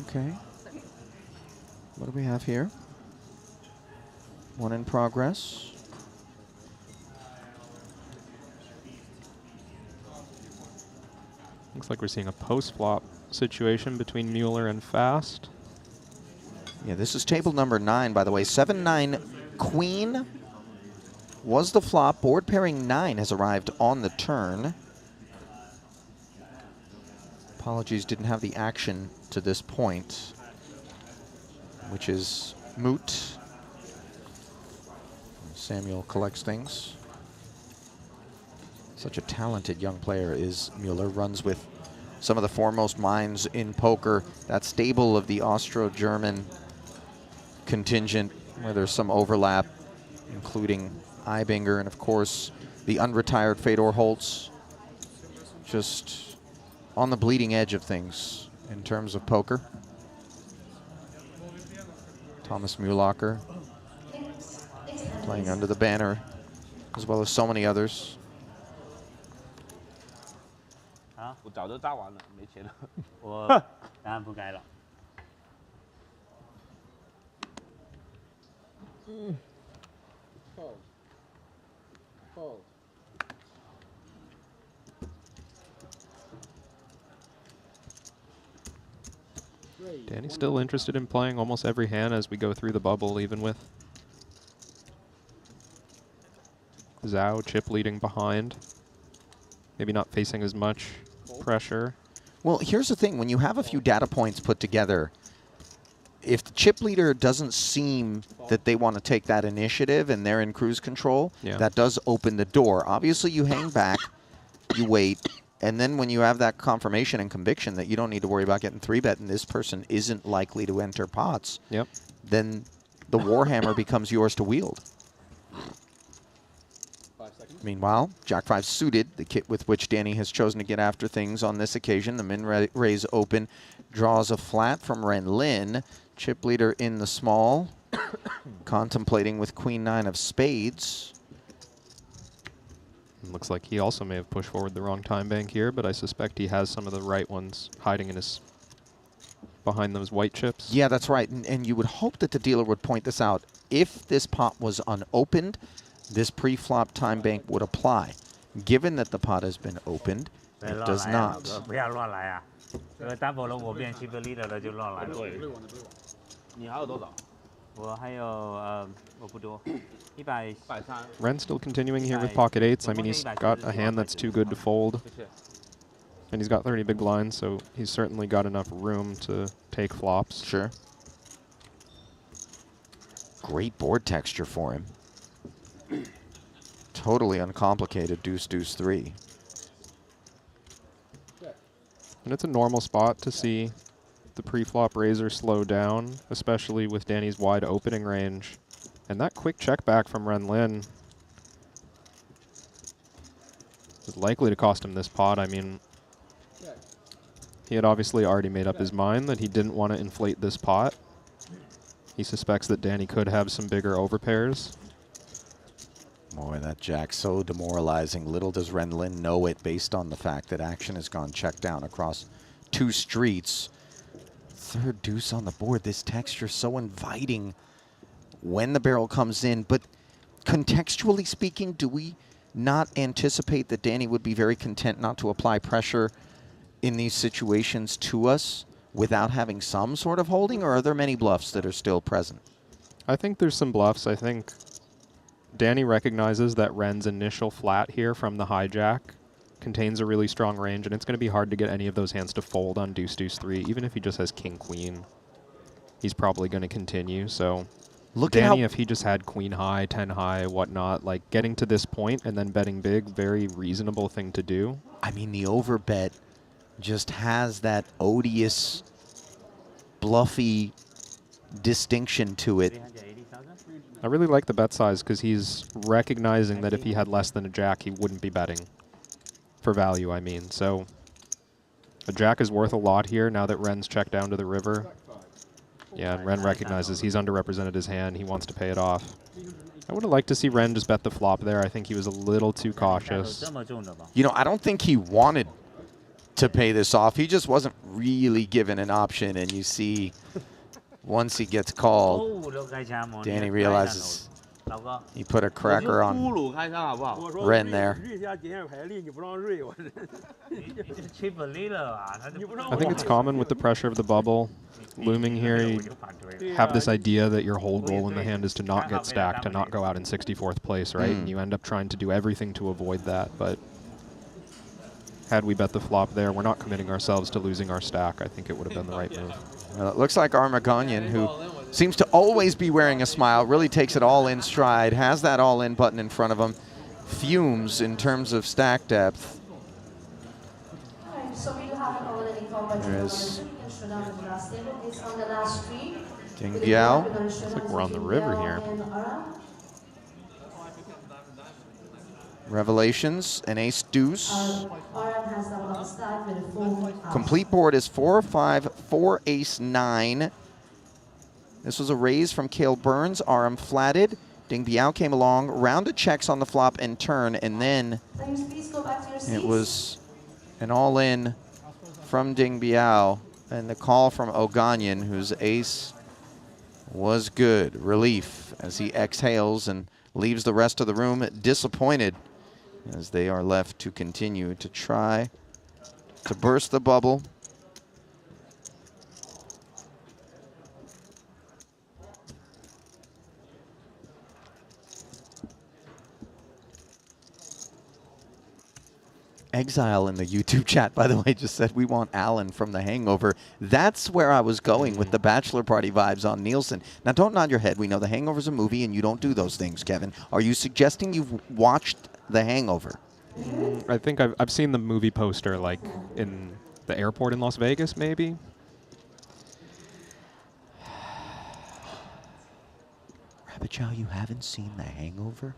Okay. What do we have here? One in progress. Looks like we're seeing a post-flop situation between Mueller and Fast. Yeah, this is table number 9, by the way. 7-9 queen was the flop. Board pairing 9 has arrived on the turn. Apologies, didn't have the action to this point, which is moot. Samuel collects things. Such a talented young player is Mueller. Runs with some of the foremost minds in poker. That stable of the Austro-German contingent, where there's some overlap, including Eibinger and, of course, the unretired Fedor Holtz. Just on the bleeding edge of things in terms of poker. Thomas Mühlacker playing under the banner, as well as so many others. 我早就搭完了，没钱了。我当然不该了。Fold. Fold. Danny's still interested in playing almost every hand as we go through the bubble, even with Zhao chip leading behind. Maybe not facing as much pressure. Well, here's the thing. When you have a few data points put together, if the chip leader doesn't seem that they want to take that initiative and they're in cruise control, that does open the door. Obviously, you hang back, you wait, and then when you have that confirmation and conviction that you don't need to worry about getting 3-bet and this person isn't likely to enter pots, then the Warhammer becomes yours to wield. 5 seconds. Meanwhile, Jack 5 suited, the kit with which Danny has chosen to get after things on this occasion. The min raise open, draws a flat from Ren Lin. Chip leader in the small, contemplating with Queen 9 of spades. Looks like he also may have pushed forward the wrong time bank here, but I suspect he has some of the right ones hiding in his behind those white chips. Yeah, that's right. And you would hope that the dealer would point this out. If this pot was unopened, this pre-flop time bank would apply. Given that the pot has been opened, it does not. 不要乱来啊！这个 double 了，我变 chip leader 了就乱来了。对，你还有多少？我还有我不多，100。Ren's still continuing here with pocket eights. I mean, he's got a hand that's too good to fold. And he's got 30 big blinds, so he's certainly got enough room to take flops. Sure. Great board texture for him. Totally uncomplicated deuce, deuce, 3. And it's a normal spot to see the pre-flop raiser slow down, especially with Danny's wide opening range. And that quick check back from Ren Lin is likely to cost him this pot. I mean, he had obviously already made up his mind that he didn't want to inflate this pot. He suspects that Danny could have some bigger overpairs. Boy, that jack's so demoralizing. Little does Ren Lin know it based on the fact that action has gone check down across 2 streets. Third deuce on the board. This texture so inviting when the barrel comes in. But contextually speaking, do we not anticipate that Danny would be very content not to apply pressure in these situations to us without having some sort of holding, or are there many bluffs that are still present? I think there's some bluffs. I think Danny recognizes that Ren's initial flat here from the hijack contains a really strong range, and it's going to be hard to get any of those hands to fold on deuce, deuce, 3. Even if he just has king, queen, he's probably going to continue. So Danny, if he just had queen high, 10 high, whatnot, like getting to this point and then betting big, very reasonable thing to do. I mean, the overbet just has that odious, bluffy distinction to it. I really like the bet size because he's recognizing that if he had less than a jack, he wouldn't be betting. For value, I mean. So a jack is worth a lot here now that Ren's checked down to the river. Yeah, and Ren recognizes he's underrepresented his hand. He wants to pay it off. I would have liked to see Ren just bet the flop there. I think he was a little too cautious. You know, I don't think he wanted to pay this off. He just wasn't really given an option, and you see once he gets called, Danny realizes he put a cracker on Ren there. I think it's common with the pressure of the bubble looming here. You have this idea that your whole goal in the hand is to not get stacked, to not go out in 64th place, right? And you end up trying to do everything to avoid that. But had we bet the flop there, we're not committing ourselves to losing our stack. I think it would have been the right move. Well, it looks like Armaganian, who seems to always be wearing a smile, really takes it all in stride, has that all-in button in front of him, fumes in terms of stack depth. There is Ding Biao. Looks like we're on the river here. Revelations, an ace deuce. Complete board is 4-5, 4 ace 9. This was a raise from Cale Burns. Aram flatted. Ding Biao came along, rounded checks on the flop and turn, and then it was an all-in from Ding Biao, and the call from Oganyan, whose ace was good. Relief as he exhales and leaves the rest of the room disappointed, as they are left to continue to try to burst the bubble. Exile in the YouTube chat, by the way, just said we want Alan from The Hangover. That's where I was going with the bachelor party vibes on Nielsen. Now, don't nod your head. We know The Hangover's a movie, and you don't do those things, Kevin. Are you suggesting you've watched The Hangover? I think I've seen the movie poster, like, in the airport in Las Vegas, maybe. Rabbit Chow, you haven't seen The Hangover?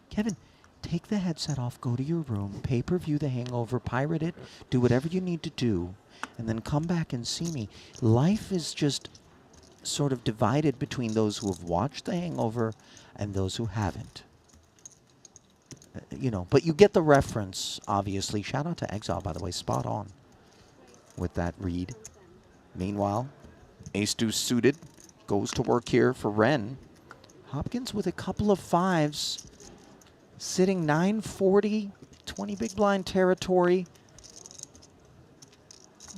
Kevin, take the headset off, go to your room, pay-per-view The Hangover, pirate it, do whatever you need to do, and then come back and see me. Life is just sort of divided between those who have watched The Hangover and those who haven't. You know, but you get the reference, obviously. Shout out to Exile, by the way, spot on with that read. Meanwhile, ace-deuce suited goes to work here for Ren. Hopkins with a couple of fives, sitting 940, 20 big blind territory.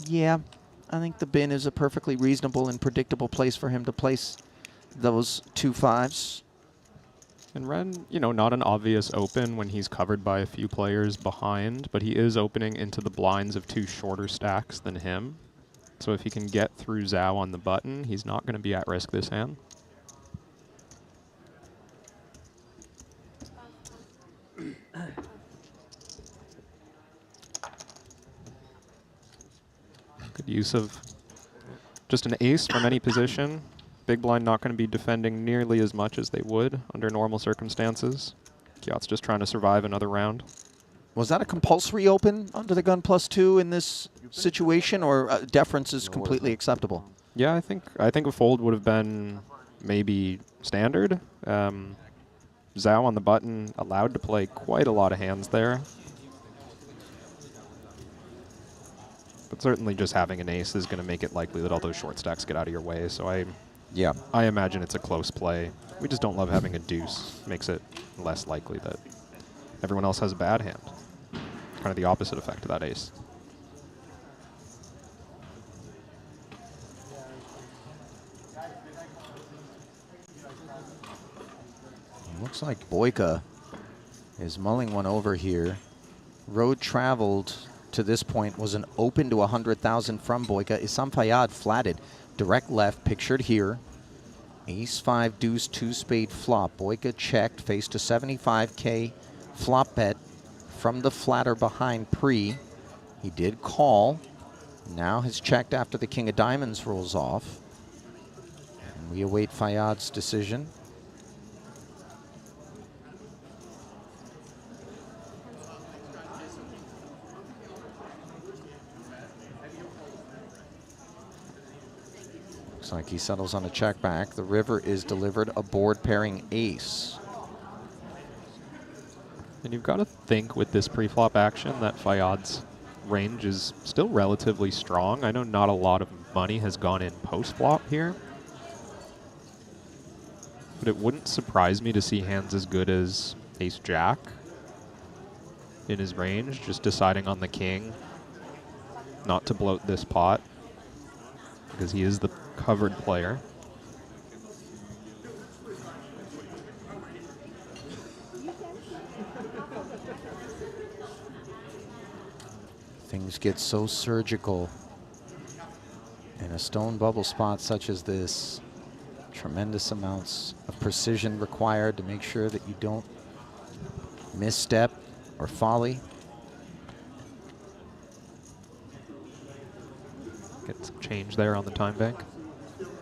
Yeah, I think the bin is a perfectly reasonable and predictable place for him to place those 2 fives. And Ren, you know, not an obvious open when he's covered by a few players behind, but he is opening into the blinds of 2 shorter stacks than him. So if he can get through Zhao on the button, he's not going to be at risk this hand. Good use of just an ace from any position. Big blind not going to be defending nearly as much as they would under normal circumstances. Kiot's just trying to survive another round. Was that a compulsory open under the gun +2 in this situation, or deference is completely acceptable? Yeah, I think a fold would have been maybe standard. Zhao on the button allowed to play quite a lot of hands there. But certainly just having an ace is going to make it likely that all those short stacks get out of your way. So I imagine it's a close play. We just don't love having a deuce. Makes it less likely that everyone else has a bad hand. Kind of the opposite effect of that ace. Looks like Boyka is mulling one over here. Road traveled to this point was an open to 100,000 from Boyka. Issam Fayyad flatted. Direct left, pictured here. Ace-5, deuce, 2-spade flop. Boyka checked, faced a 75K flop bet from the flatter behind pre. He did call. Now has checked after the king of diamonds rolls off. And we await Fayyad's decision. Looks like he settles on a check back. The river is delivered, a board pairing ace. And you've got to think with this pre-flop action that Fayyad's range is still relatively strong. I know not a lot of money has gone in post-flop here. But it wouldn't surprise me to see hands as good as ace-jack in his range, just deciding on the king not to bloat this pot because he is the covered player. Things get so surgical in a stone bubble spot such as this. Tremendous amounts of precision required to make sure that you don't misstep or folly. Get some change there on the time bank.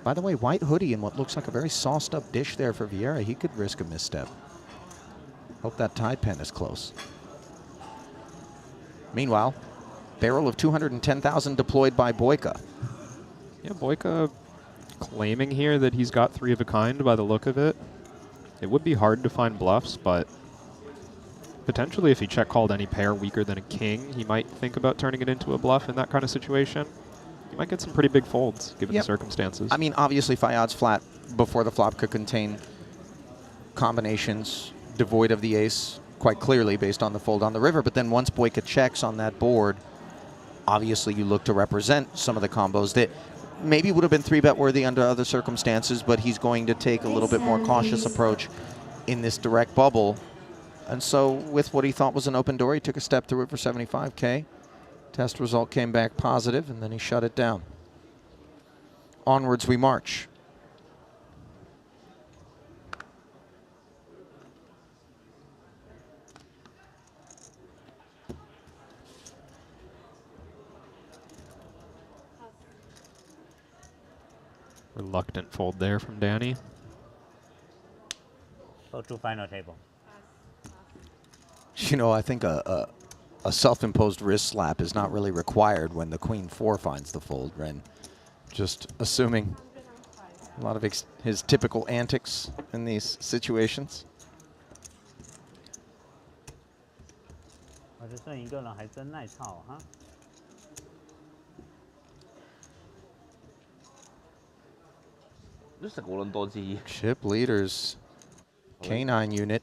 By the way, white hoodie in what looks like a very sauced up dish there for Vieira. He could risk a misstep. Hope that tie pen is close. Meanwhile, barrel of 210,000 deployed by Boyka. Yeah, Boyka claiming here that he's got 3 of a kind by the look of it. It would be hard to find bluffs, but potentially if he check called any pair weaker than a king, he might think about turning it into a bluff in that kind of situation. You might get some pretty big folds given the circumstances. I mean, obviously Fayyad's flat before the flop could contain combinations devoid of the ace quite clearly based on the fold on the river, but then once Boyka checks on that board, obviously you look to represent some of the combos that maybe would have been 3-bet worthy under other circumstances, but he's going to take a little bit more cautious approach in this direct bubble. And so with what he thought was an open door, he took a step through it for 75K. Test result came back positive, and then he shut it down. Onwards we march. Reluctant fold there from Danny. Go to final table. You know, I think a self-imposed wrist slap is not really required when the Queen 4 finds the fold, Ren. Just assuming a lot of his typical antics in these situations. 我就剩一个人，还真耐操哈。 都食過撚多支。 Chip leaders, K9 unit.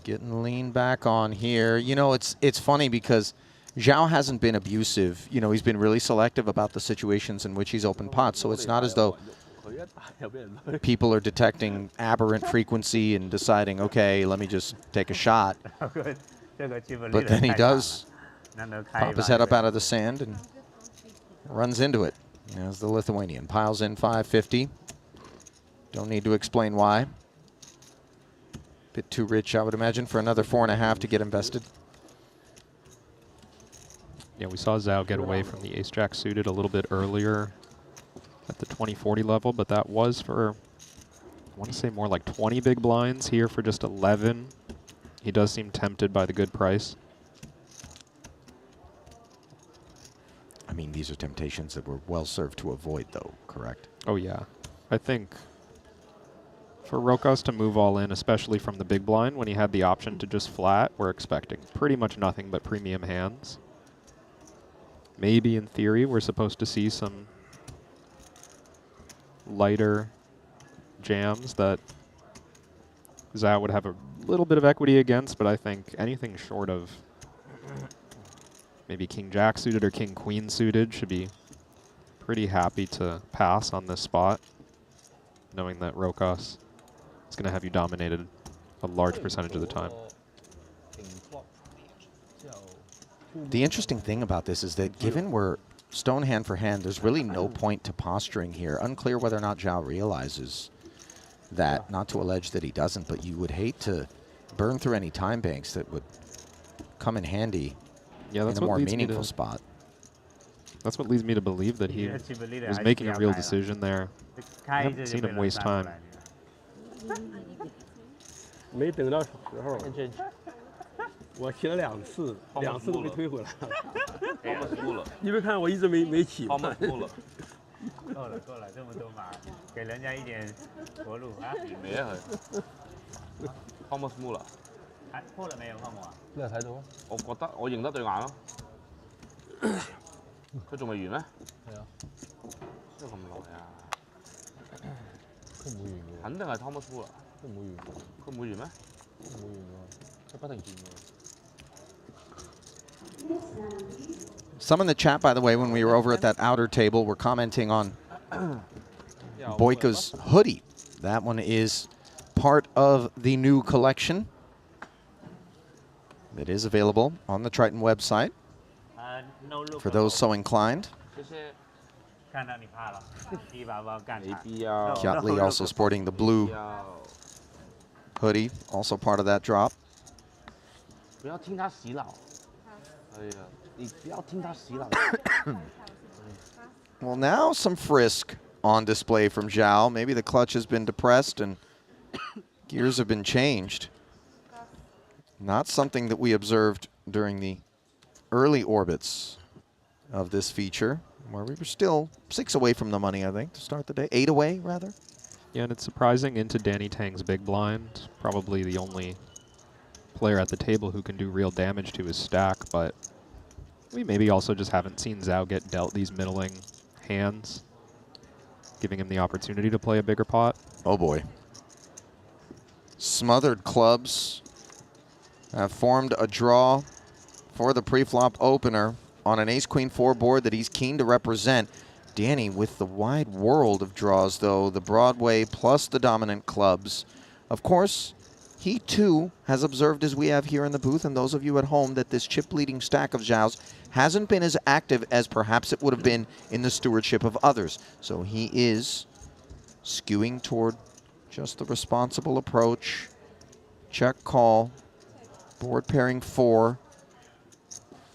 Getting leaned back on here. You know, it's funny because Zhao hasn't been abusive. You know, he's been really selective about the situations in which he's opened pots. So it's not as though people are detecting aberrant frequency and deciding, okay, let me just take a shot. But then he does pop his head up out of the sand and runs into it. As the Lithuanian piles in 550. Don't need to explain why. Bit too rich, I would imagine, for another 4.5 to get invested. Yeah, we saw Zhao get away from the ace-jack suited a little bit earlier at the 20-40 level, but that was for, I want to say more like 20 big blinds here for just 11. He does seem tempted by the good price. I mean, these are temptations that we're well served to avoid, though, correct? Oh, yeah. I think for Rokas to move all in, especially from the big blind, when he had the option to just flat, we're expecting pretty much nothing but premium hands. Maybe in theory, we're supposed to see some lighter jams that Zhao would have a little bit of equity against, but I think anything short of maybe King-Jack suited or King-Queen suited should be pretty happy to pass on this spot, knowing that Rokas is going to have you dominated a large percentage of the time. The interesting thing about this is that given we're stone hand for hand, there's really no point to posturing here. Unclear whether or not Zhao realizes that, not to allege that he doesn't, but you would hate to burn through any time banks that would come in handy. Yeah, that's in a more what leads meaningful me to spot. That's what leads me to believe that he was making a real decision there. I haven't seen him waste time. 没等到时候，我提了2次，2次都被推回来了。你没看我一直没起。够了，这么多码，给人家一点活路啊！咩啊佢？Thomas Muller 破了沒有湯姆啊？你又睇到啊？我覺得我認得對眼咯。佢仲未完咩？係啊。邊有咁耐啊？佢唔會完嘅。肯定係 Thomas Muller。佢唔會完。佢唔會完咩？佢唔會完喎，佢不停轉喎。 Some in the chat, by the way, when we were over at that outer table, were commenting on Boyka's hoodie. That one is part of the new collection that is available on the Triton website for those so inclined. Kiat Lee also sporting the blue hoodie, also part of that drop. 不要聽他洗腦。係啊，你不要聽他洗腦。 Well, now some frisk on display from Zhao. Maybe the clutch has been depressed and gears have been changed. Not something that we observed during the early orbits of this feature, where we were still 6 away from the money, I think, to start the day. 8 away, rather. Yeah, and it's surprising into Danny Tang's big blind. Probably the only player at the table who can do real damage to his stack, but we maybe also just haven't seen Zhao get dealt these middling hands, giving him the opportunity to play a bigger pot. Oh boy. Smothered clubs have formed a draw for the pre-flop opener on an ace-queen 4 board that he's keen to represent. Danny with the wide world of draws, though, the Broadway plus the dominant clubs. Of course, he too has observed, as we have here in the booth, and those of you at home, that this chip-leading stack of Zhao's hasn't been as active as perhaps it would have been in the stewardship of others. So he is skewing toward just the responsible approach. Check call. Board pairing 4.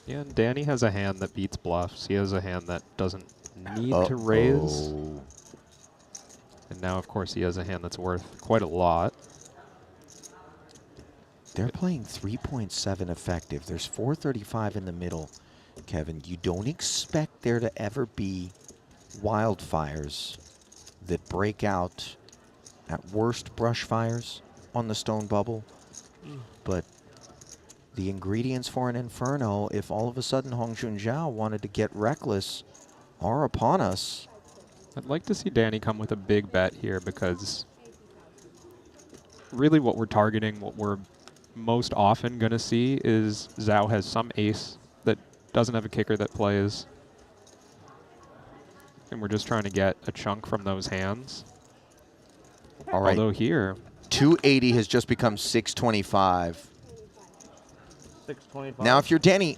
Yeah, and Danny has a hand that beats bluffs. He has a hand that doesn't need to raise. And now, of course, he has a hand that's worth quite a lot. They're playing 3.7 effective. There's 435 in the middle. Kevin, you don't expect there to ever be wildfires that break out at worst brush fires on the stone bubble. But the ingredients for an inferno, if all of a sudden Hongjun Zhao wanted to get reckless, are upon us. I'd like to see Danny come with a big bet here, because really what we're targeting, what we're most often going to see is Zhao has some ace that doesn't have a kicker that plays. And we're just trying to get a chunk from those hands. All right. Although here, 280 has just become 625. 625. Now, if you're Danny,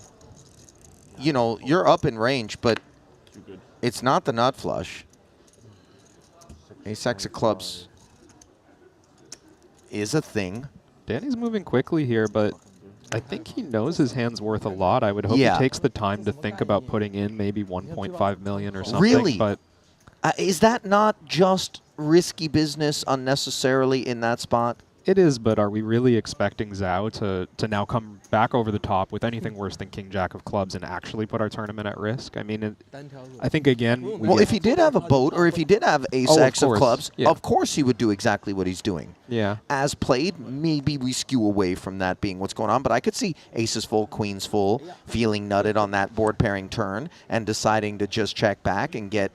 you know, you're up in range, but it's not the nut flush. Ace-X of clubs is a thing. Danny's moving quickly here, but I think he knows his hand's worth a lot. I would hope he takes the time to think about putting in maybe 1.5 million or something. Really? But is that not just risky business unnecessarily in that spot? it is, but are we really expecting Zhao to now come back over the top with anything worse than King Jack of clubs and actually put our tournament at risk? I mean, I think, again... Well, if he did have a boat or if he did have ace-X of clubs, yeah. of course he would do exactly what he's doing. Yeah. As played, maybe we skew away from that being what's going on, but I could see aces full, queens full, feeling nutted on that board pairing turn and deciding to just check back and get,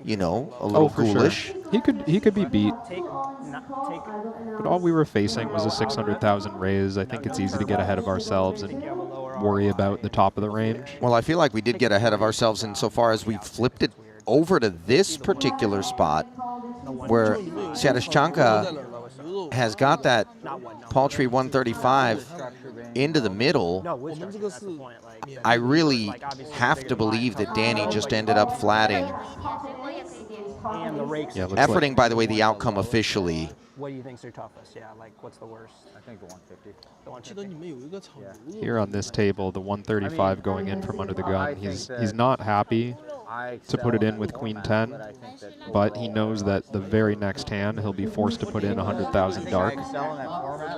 you know, a little foolish. Sure. He could be beat. But all we were facing was a 600,000 raise. I think it's easy to get ahead of ourselves and worry about the top of the range. Well, I feel like we did get ahead of ourselves insofar as we flipped it over to this particular spot where Siarishchanka has got that paltry 135 into the middle. I really have to believe that Danny just ended up flatting. Efforting, by the way, the outcome officially. What do you think's your toughest? Yeah, like what's the worst? I think the 150. The 150. Here on this table, the 135 going in from under the gun. He's not happy to put it in with Queen 10, but he knows that the very next hand he'll be forced to put in 100,000 dark.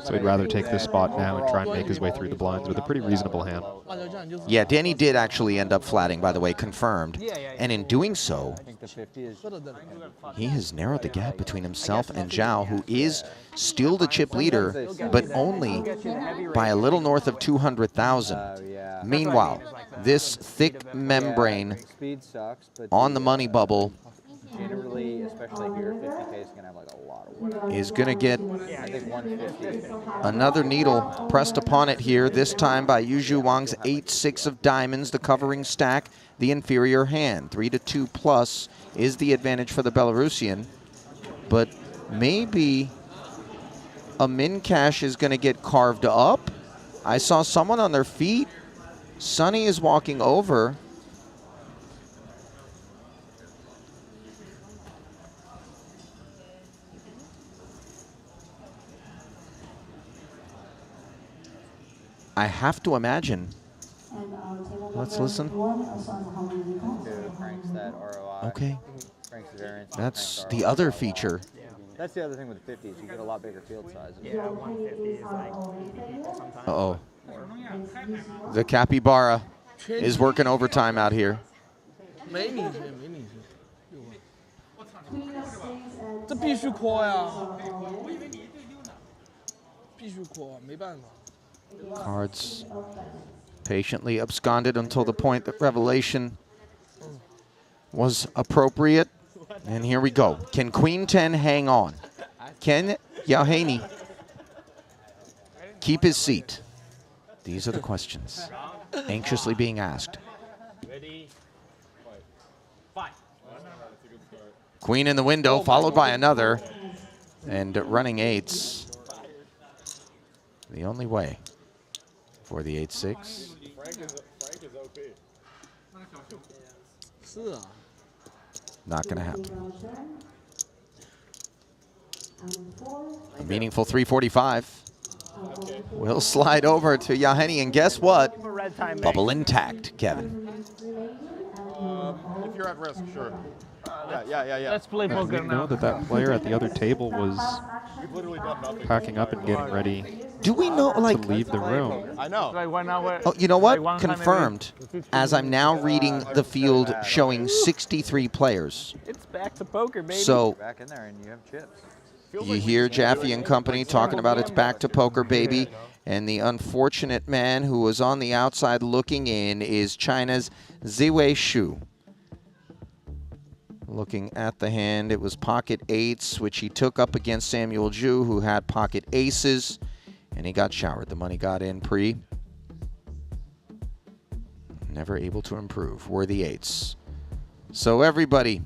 So he'd rather take this spot now and try and make his way through the blinds with a pretty reasonable hand. Yeah, Danny did actually end up flatting, by the way, confirmed. And in doing so, he has narrowed the gap between himself and Zhao, who is still the chip leader, but only by a little north of 200,000. Meanwhile, this thick membrane on the money bubble Generally, especially here, 50K is going to have like a lot of work. is going to get I think 150. another needle pressed upon it here, this time by Yuzhu Wang's 8-6 of diamonds, the covering stack, the inferior hand. 3-2 plus is the advantage for the Belarusian, but maybe a min cash is going to get carved up. I saw someone on their feet. Sonny is walking over. I have to imagine. Let's listen. Okay. That's the other feature. That's the other thing with the 50s. You get a lot bigger field sizes. Yeah, 150 is like 80 people sometimes. Uh-oh. The capybara is working overtime out here. 这必须 call 呀，必须 call， 没办法。 Cards patiently absconded until the point that revelation was appropriate. And here we go. Can Queen 10 hang on? Can Yahaney keep his seat? These are the questions anxiously being asked. Queen in the window, followed by another. And running eights. the only way for the 8-6. Frank is OP. Not going to happen. A meaningful 345 will slide over to Yaheni, and guess what? Bubble intact, Kevin. If you're at risk, sure. Yeah. Let's play We poker know now. that player at the other table was We've literally done nothing. packing up and getting ready Do we know, like, to leave the room. I know. Like 1 hour. oh, you know like what? one time every Confirmed, as I'm now reading the field showing 63 players. It's back to poker, baby. So Back in there and you have chips. you hear Jaffe and company talking about it's back to poker, baby. And the unfortunate man who was on the outside looking in is China's Ziwei Shu. Looking at the hand, it was pocket eights, which he took up against Samuel Zhu, who had pocket aces, and he got showered. The money got in pre. Never able to improve were the eights. So everybody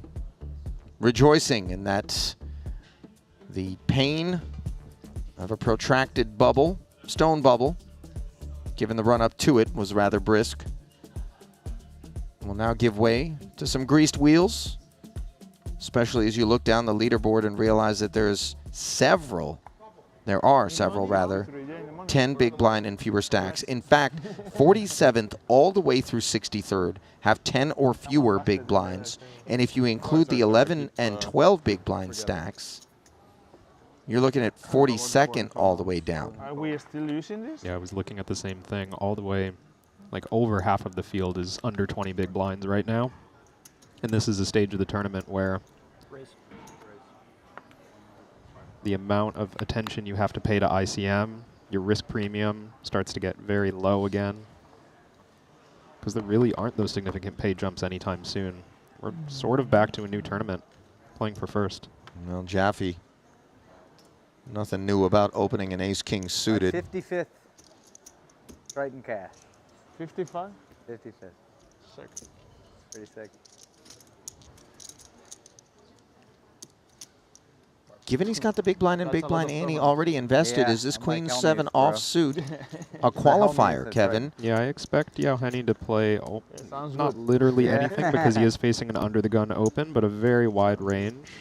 rejoicing in that the pain of a protracted bubble, stone bubble, given the run up to it, was rather brisk, will now give way to some greased wheels, especially as you look down the leaderboard and realize that there are several rather, 10 big blind and fewer stacks. In fact, 47th all the way through 63rd have 10 or fewer big blinds. And if you include the 11 and 12 big blind stacks, you're looking at 42nd all the way down. Are we still using this? Yeah, I was looking at the same thing. All the way, like over half of the field is under 20 big blinds right now. And this is a stage of the tournament where the amount of attention you have to pay to ICM, your risk premium starts to get very low again. Because there really aren't those significant pay jumps anytime soon. We're sort of back to a new tournament, playing for first. Well, Jaffe, nothing new about opening an ace-king suited. 55th Triton cash. 55? 55th. Sick. Pretty sick. Given he's got the big blind and big blind ante already invested, Yeah, is this I'm like queen Helmuth, 7 bro. offsuit a qualifier, that's Kevin? Yeah, I expect Yao Henny to play Sounds not good. literally Yeah. anything because he is facing an under the gun open, but a very wide range.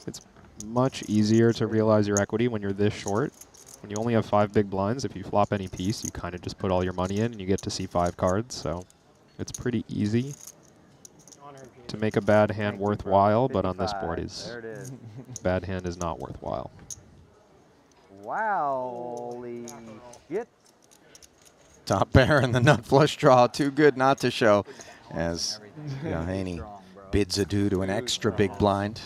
It's much easier to realize your equity when you're this short. When you only have 5 big blinds, if you flop any piece, you kind of just put all your money in and you get to see 5 cards. So it's pretty easy to make a bad hand worthwhile, but on this board, There it is. bad hand is not worthwhile. Wowly shit. Top pair and the nut flush draw, too good not to show, as Haney bids adieu to an extra big blind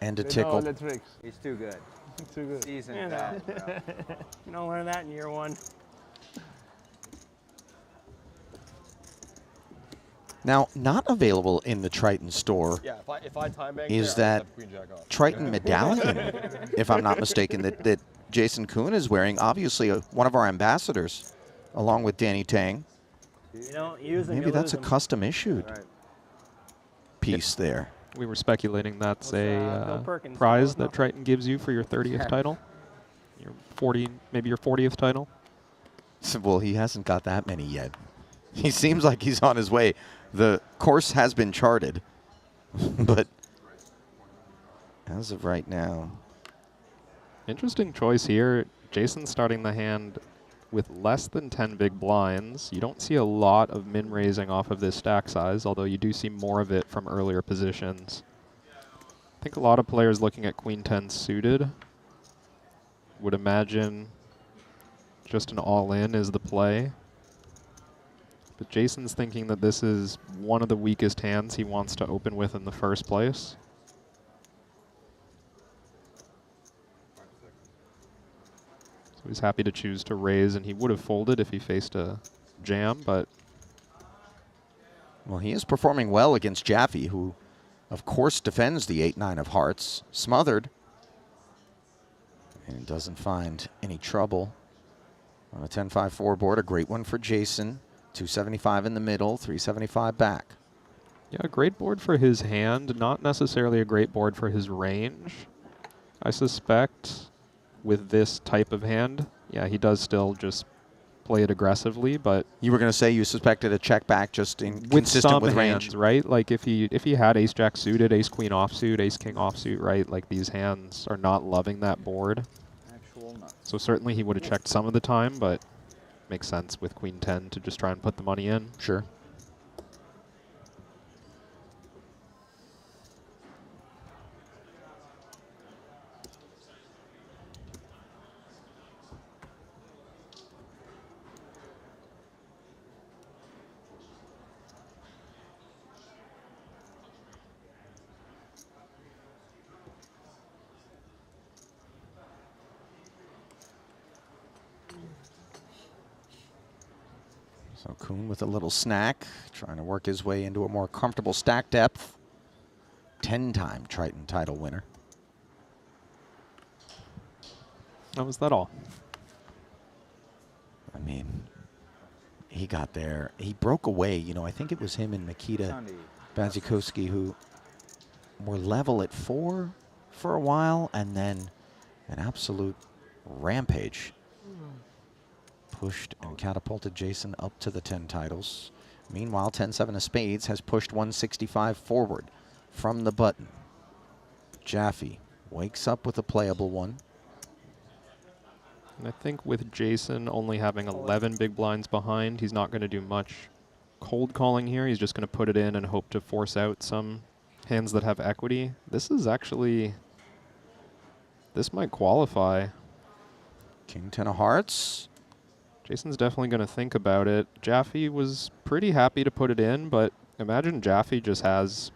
and a They know all tickle. the tricks. He's too good. Too good. Seasoned You vet, bro. You don't learn that in year 1. Now, not available in the Triton store Yeah, if I time bank is there, I that just have Queen Jack off. Triton medallion, if I'm not mistaken, that Jason Kuhn is wearing. Obviously, one of our ambassadors, along with Danny Tang. You don't use them, Maybe you that's a lose 'em. custom issued piece there. We were speculating that's Bill a Perkins. prize No. that Triton gives you for your 30th title. Your maybe your 40th title. Well, he hasn't got that many yet. He seems like he's on his way. The course has been charted, but as of right now, Interesting choice here. Jason starting the hand with less than 10 big blinds. You don't see a lot of min raising off of this stack size, although you do see more of it from earlier positions. I think a lot of players looking at Queen 10 suited would imagine just an all-in is the play. But Jason's thinking that this is one of the weakest hands he wants to open with in the first place. So he's happy to choose to raise, and he would have folded if he faced a jam, but well, he is performing well against Jaffe, who, of course, defends the 8-9 of hearts. Smothered. And doesn't find any trouble on a 10-5-4 board. A great one for Jason. 275 in the middle, 375 back. yeah, a great board for his hand, not necessarily a great board for his range. I suspect with this type of hand, Yeah, he does still just play it aggressively, but you were going to say you suspected a check back just with some with hands, range, right? Like if he had ace jack suited, ace queen offsuit, ace king offsuit, right? Like these hands are not loving that board. Actual nuts. So certainly he would have checked some of the time, but makes sense with queen 10 to just try and put the money in. Sure. So Kuhn with a little snack, trying to work his way into a more comfortable stack depth. 10-time Triton title winner. That was that all. I mean, he got there. He broke away. You know, I think it was him and Nikita Bazikowski who were level at 4 for a while, and then an absolute rampage. Pushed and catapulted Jason up to the 10 titles. Meanwhile, 10-7 of spades has pushed 165 forward from the button. Jaffe wakes up with a playable one. And I think with Jason only having 11 big blinds behind, he's not going to do much cold calling here. He's just going to put it in and hope to force out some hands that have equity. This is actually, this might qualify. King 10 of hearts. Jason's definitely going to think about it. Jaffe was pretty happy to put it in, but imagine Jaffe just has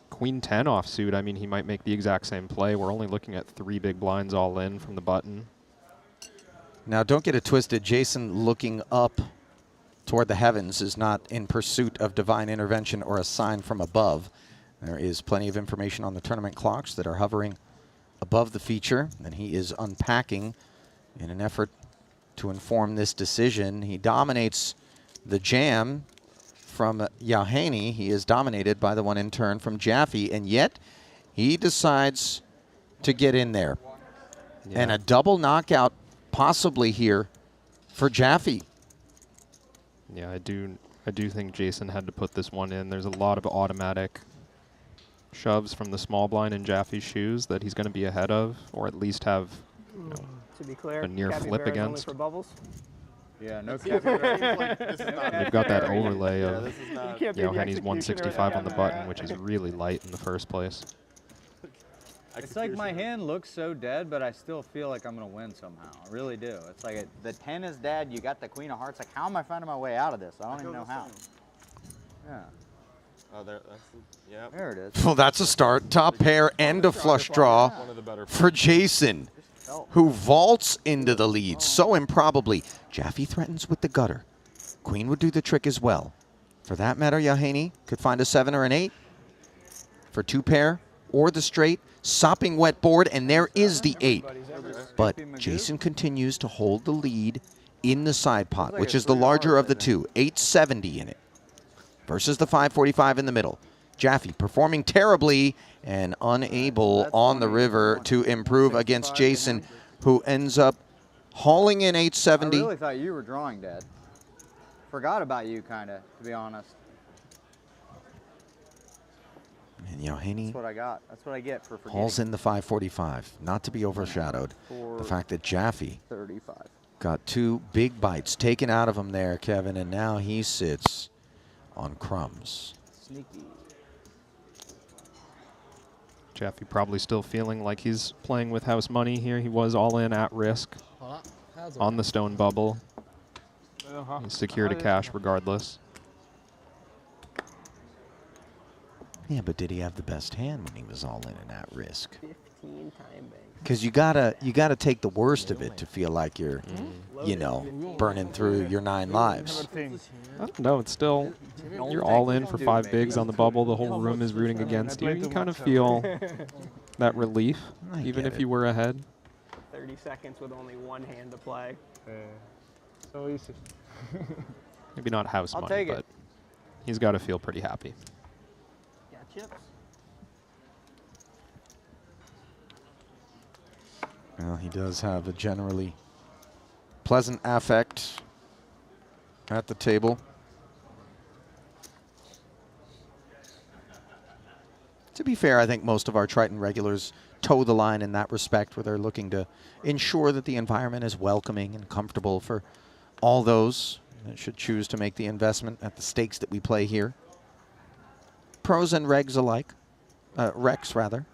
queen 10 offsuit. I mean, he might make the exact same play. We're only looking at 3 big blinds all in from the button. Now, don't get it twisted. Jason looking up toward the heavens is not in pursuit of divine intervention or a sign from above. There is plenty of information on the tournament clocks that are hovering above the feature, and he is unpacking in an effort to inform this decision. He dominates the jam from Yahaney. He is dominated by the one in turn from Jaffe, and yet he decides to get in there. Yeah. And a double knockout possibly here for Jaffe. Yeah, I do think Jason had to put this one in. There's a lot of automatic shoves from the small blind in Jaffe's shoes that he's going to be ahead of, or at least have, you know, to be clear, a near flip against. For bubbles. Yeah, no. They've got that overlay of Henny's 165 on the button, which is really light in the first place. It's like my hand looks so dead, but I still feel like I'm going to win somehow. I really do. It's like the 10 is dead. You got the queen of hearts. Like, how am I finding my way out of this? I don't even know how. Yeah. Oh, there it is. Well, that's a start. Top pair and a flush draw for Jason, who vaults into the lead so improbably. Jaffe threatens with the gutter. Queen would do the trick as well. For that matter, Yahaney could find a 7 or an 8 for 2 pair or the straight. Sopping wet board, and there is the 8. But Jason continues to hold the lead in the side pot, which is the larger of the two. 870 in it versus the 545 in the middle. Jaffe performing terribly and unable on the river to improve against Jason, who ends up hauling in 870. I really thought you were drawing, Dad. Forgot about you, kind of, to be honest. And Yahaney, that's what I got. That's what I get for forgetting. hauls in the 545, not to be overshadowed. The fact that Jaffe 35 got 2 big bites taken out of him there, Kevin, and now he sits on crumbs. Sneaky. Jaffe probably still feeling like he's playing with house money here. He was all in at risk on the stone bubble. He's secure to cash regardless. Yeah, but did he have the best hand when he was all in and at risk? 15-time bank. Because you gotta take the worst of it to feel like you're, you know, burning through your 9 lives. No, it's still, you're all in for 5 bigs on the bubble. The whole room is rooting against you. You kind of feel that relief, even if you were ahead. 30 seconds with only 1 hand to play. So easy. Maybe not house money, but he's got to feel pretty happy. Chips. Well, he does have a generally pleasant affect at the table. To be fair, I think most of our Triton regulars toe the line in that respect, where they're looking to ensure that the environment is welcoming and comfortable for all those that should choose to make the investment at the stakes that we play here. Pros and regs alike. Recs, rather.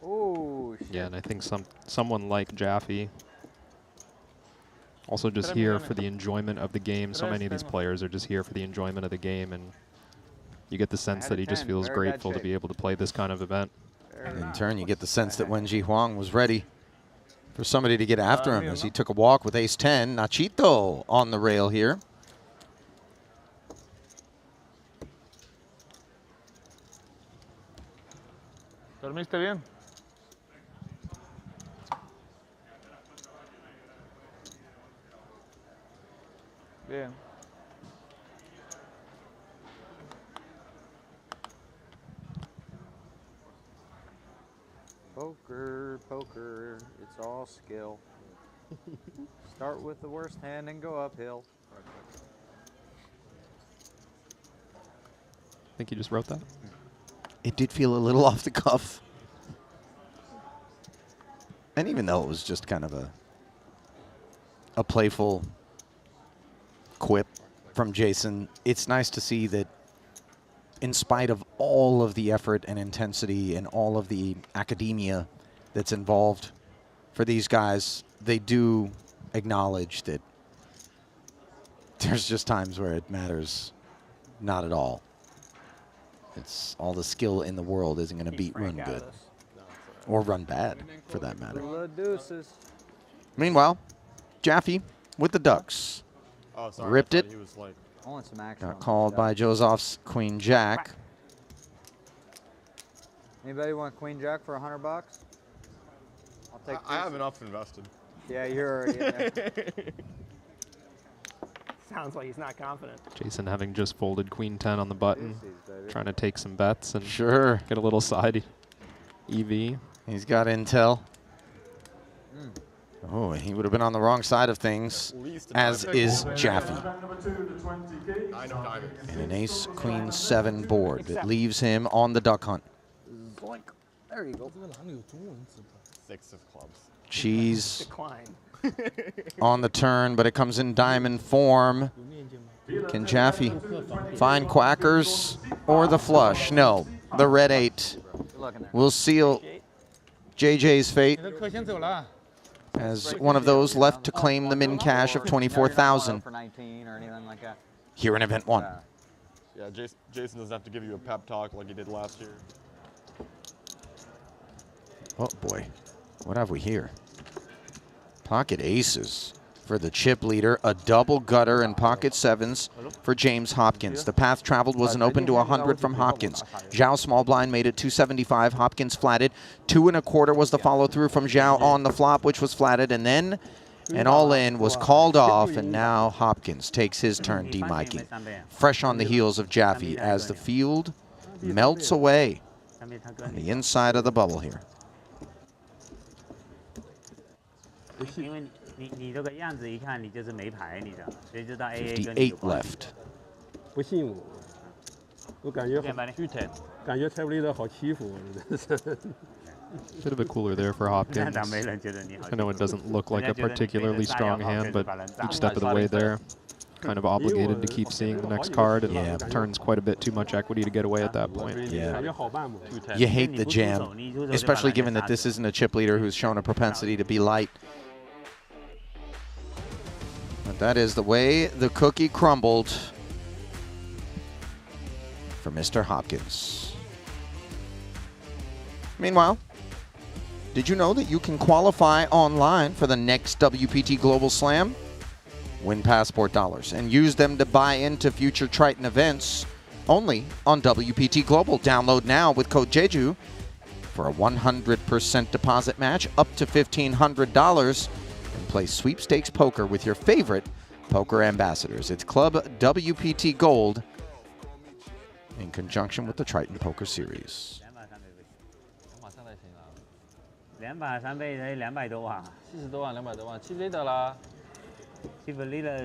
Oh, shit. Yeah, and I think someone like Jaffe also just here for the enjoyment of the game. So many of these players are just here for the enjoyment of the game, and you get the sense that he just feels grateful to be able to play this kind of event. In turn, you get the sense that Wenji Huang was ready for somebody to get after him as he took a walk with ace-10. Nachito on the rail here. ¿Dormiste bien? Bien. Poker, poker, it's all skill. Start with the worst hand and go uphill. I think you just wrote that. It did feel a little off the cuff. And even though it was just kind of a playful quip from Jason, it's nice to see that in spite of all of the effort and intensity and all of the academia that's involved for these guys, they do acknowledge that there's just times where it matters not at all. It's all the skill in the world isn't going to beat run good. Or run bad, for that matter. Meanwhile, Jaffe with the ducks. Oh, sorry. Ripped it. He was like, Got called by Joseph's Queen Jack. Anybody want Queen Jack for $100? I'll take. I have enough invested. Yeah, you're already in there. Sounds like he's not confident. Jason having just folded Queen 10 on the button, trying to take some bets and get a little side EV. He's got intel. Oh, he would have been on the wrong side of things, as is Jaffe. And an ace-queen 7 board that leaves him on the duck hunt. There you go. 6 of clubs. Cheese on the turn, but it comes in diamond form. Can Jaffe find quackers or the flush? No, the red 8 will seal JJ's fate as one of those left to claim the min cash of 24,000 here in event 1. Yeah, Jason doesn't have to give you a pep talk like he did last year. Oh boy, what have we here? Pocket aces for the chip leader, a double gutter and pocket 7s for James Hopkins. The path traveled was an open to 100 from Hopkins. Zhao small blind made it 275. Hopkins flatted. 2 1/4 was the follow through from Zhao on the flop, which was flatted, and then an all-in was called off, and now Hopkins takes his turn demiking. Fresh on the heels of Jaffe as the field melts away on the inside of the bubble here. 你这个样子一看，你就是没牌，你知道吗？谁知道 AA 跟你有 58 left. 不信我，我感觉猜不利的好欺负，真是。 Bit of a cooler there for Hopkins. I know it doesn't look like a particularly strong hand, but each step of the way there, kind of obligated to keep seeing the next card, and turns quite a bit too much equity to get away at that point. Yeah. You hate the jam, especially given that this isn't a chip leader who's shown a propensity to be light. But that is the way the cookie crumbled for Mr. Hopkins. Meanwhile, did you know that you can qualify online for the next WPT Global Slam? Win Passport dollars and use them to buy into future Triton events only on WPT Global. Download now with code Jeju for a 100% deposit match up to $1,500 and play sweepstakes poker with your favorite Poker ambassadors. It's Club WPT Gold in conjunction with the Triton Poker Series. 200倍才200多万，40多万，200多万，7倍的啦。7倍的，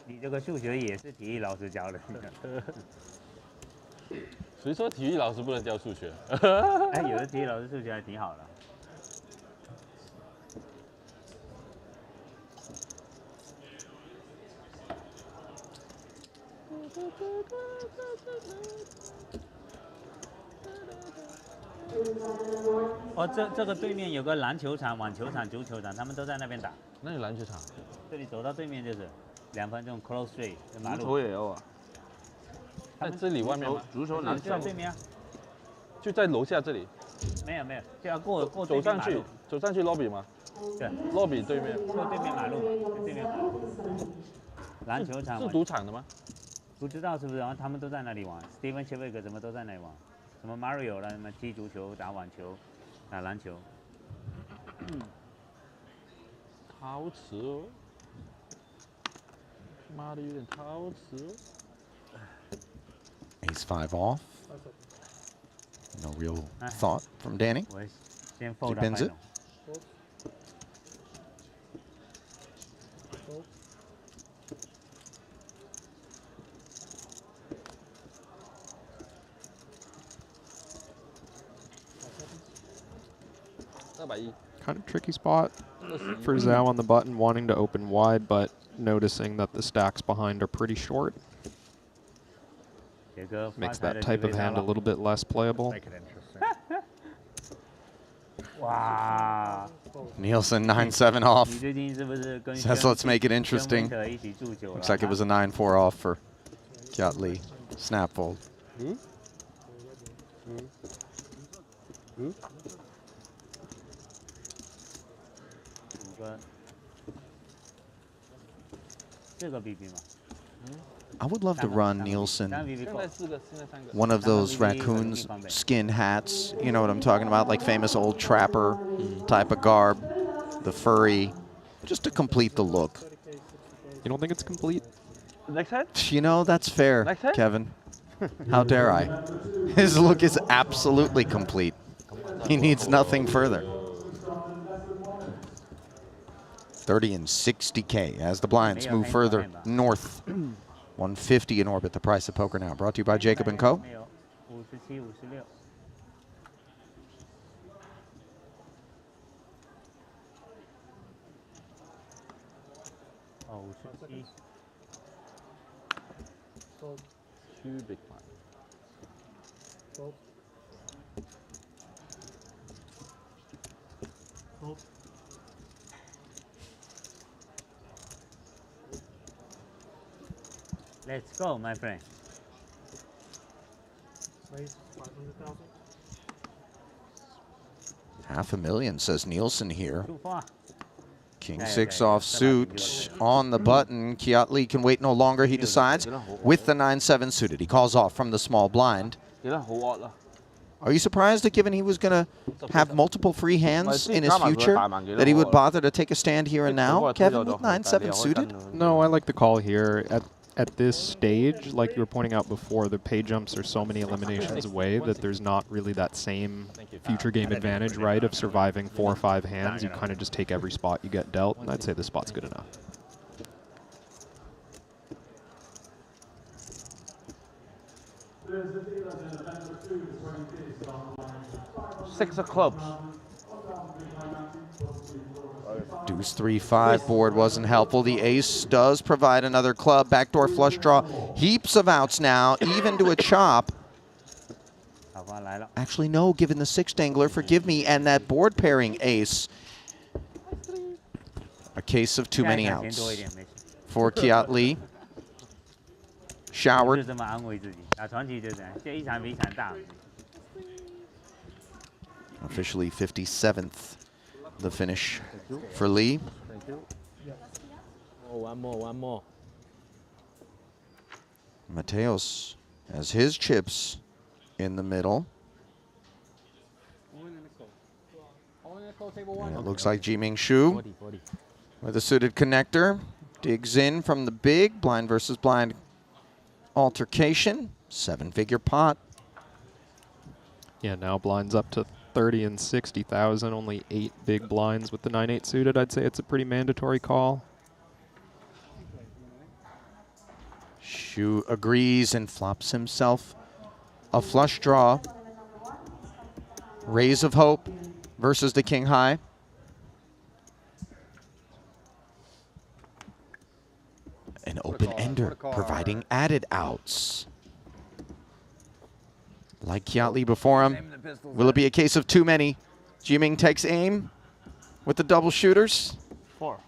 你这个数学也是体育老师教的。谁说体育老师不能教数学？哎，有的体育老师数学还挺好的。哦，这个对面有个篮球场、网球场、足球场，他们都在那边打。那有篮球场？这里走到对面就是2分钟 ，close street 马路。足球也有啊。在这里外面吗？足球篮球就在对面啊。就在楼下这里。没有，就要过走上去lobby 吗？对，lobby 对面。过对面马路嘛，对面马路。篮球场是赌场的吗？不知道是不是，然后他们都在那里玩 ，Steven 切贝克什么都在那里玩，什么 Mario 啦，什么踢足球、打网球、打篮球。陶瓷哦，妈的有点陶瓷哦。Ace 5 off. No real thought from Danny. He pins it. Kind of tricky spot for Zhao on the button, wanting to open wide, but noticing that the stacks behind are pretty short. Makes that type of hand a little bit less playable. Wow. Nielsen 9-7 off. Says let's make it interesting. Looks like it was a 9-4 off for Kiat Lee. Snap fold. I would love to run Nielsen one of those raccoons skin hats, you know what I'm talking about, like famous old trapper type of garb, the furry, just to complete the look. You don't think it's complete? Next head? You know, that's fair, Kevin. How dare I? His look is absolutely complete. He needs nothing further. 30 and 60K as the blinds move further north. 150 in orbit, the price of poker now. Brought to you by Jacob & Co. Two big blinds. Let's go, my friend. $500,000, says Nielsen here. Too far. King 6 off suit on the button. Kiat Lee can wait no longer, he decides, with the 9-7 suited. He calls off from the small blind. Are you surprised that given he was going to have multiple free hands in his future, that he would bother to take a stand here and now, Kevin, with 9-7 suited? No, I like the call here. At this stage, like you were pointing out before, the pay jumps are so many eliminations away that there's not really that same future game advantage, right, of surviving 4 or 5 hands. You kind of just take every spot you get dealt, and I'd say this spot's good enough. Six of clubs. Deuce 3-5 board wasn't helpful. The ace does provide another club. Backdoor flush draw. Heaps of outs now, even to a chop. Actually, no, given the 6 dangler, forgive me, and that board pairing ace. A case of too many outs for Kiat Lee. Showered. Officially 57th, the finish for Lee. Thank you. Oh, one more. Mateos has his chips in the middle. And it looks like Jiming Shu with a suited connector Digs in from the big, blind versus blind altercation. 7-figure pot. Yeah, now blinds up to 30 and 60,000. Only 8 big blinds with the 9-8 suited. I'd say it's a pretty mandatory call. Shu agrees and flops himself a flush draw. Rays of Hope versus the King High. An open ender providing added outs. Like Kiatli before him. Will it be a case of too many? Jiming takes aim with the double shooters. 4.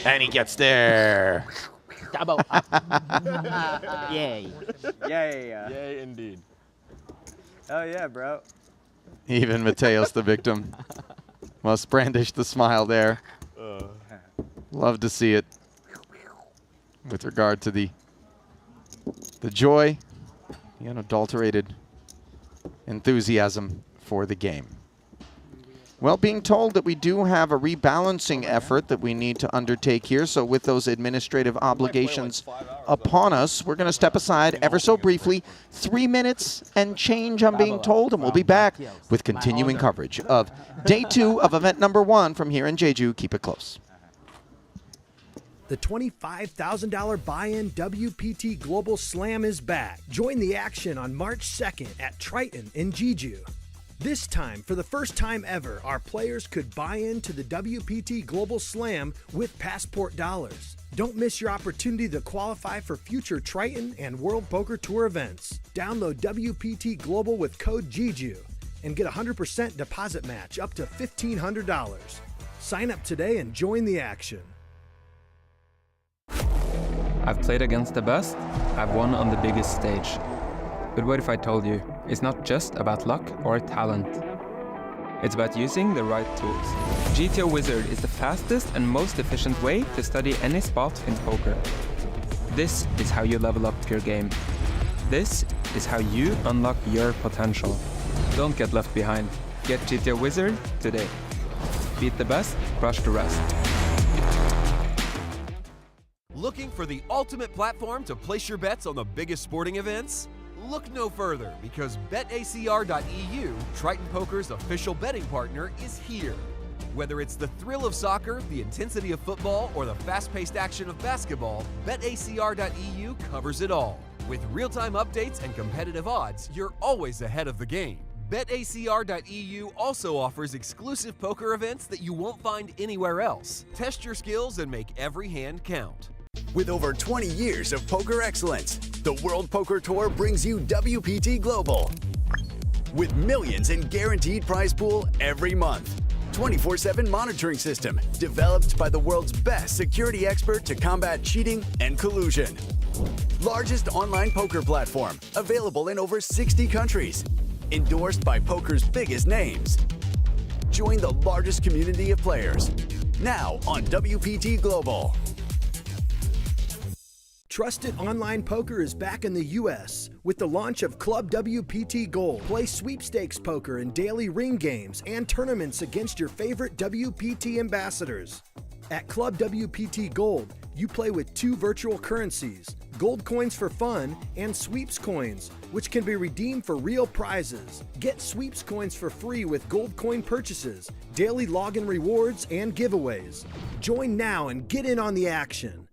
And he gets there. Double. Yay. Yay. Yay, indeed. Oh, yeah, bro. Even Mateos, the victim, must brandish the smile there. Love to see it with regard to the joy, the unadulterated enthusiasm for the game. Well, being told that we do have a rebalancing effort that we need to undertake here, so with those administrative obligations upon us, we're going to step aside ever so briefly. 3 minutes and change, I'm being told, and we'll be back with continuing coverage of day 2 of event number 1 from here in Jeju. Keep it close. The $25,000 buy-in WPT Global Slam is back. Join the action on March 2nd at Triton in Jeju. This time, for the first time ever, our players could buy into the WPT Global Slam with Passport dollars. Don't miss your opportunity to qualify for future Triton and World Poker Tour events. Download WPT Global with code JEJU and get a 100% deposit match up to $1,500. Sign up today and join the action. I've played against the best, I've won on the biggest stage. But what if I told you, it's not just about luck or talent. It's about using the right tools. GTO Wizard is the fastest and most efficient way to study any spot in poker. This is how you level up your game. This is how you unlock your potential. Don't get left behind. Get GTO Wizard today. Beat the best, crush the rest. Looking for the ultimate platform to place your bets on the biggest sporting events? Look no further, because BetACR.eu, Triton Poker's official betting partner, is here. Whether it's the thrill of soccer, the intensity of football, or the fast-paced action of basketball, BetACR.eu covers it all. With real-time updates and competitive odds, you're always ahead of the game. BetACR.eu also offers exclusive poker events that you won't find anywhere else. Test your skills and make every hand count. With over 20 years of poker excellence, the World Poker Tour brings you WPT Global. With millions in guaranteed prize pool every month. 24/7 monitoring system developed by the world's best security expert to combat cheating and collusion. Largest online poker platform available in over 60 countries. Endorsed by poker's biggest names. Join the largest community of players. Now on WPT Global. Trusted online poker is back in the U.S. with the launch of Club WPT Gold. Play sweepstakes poker and daily ring games and tournaments against your favorite WPT ambassadors. At Club WPT Gold, you play with 2 virtual currencies, gold coins for fun and sweeps coins, which can be redeemed for real prizes. Get sweeps coins for free with gold coin purchases, daily login rewards, and giveaways. Join now and get in on the action.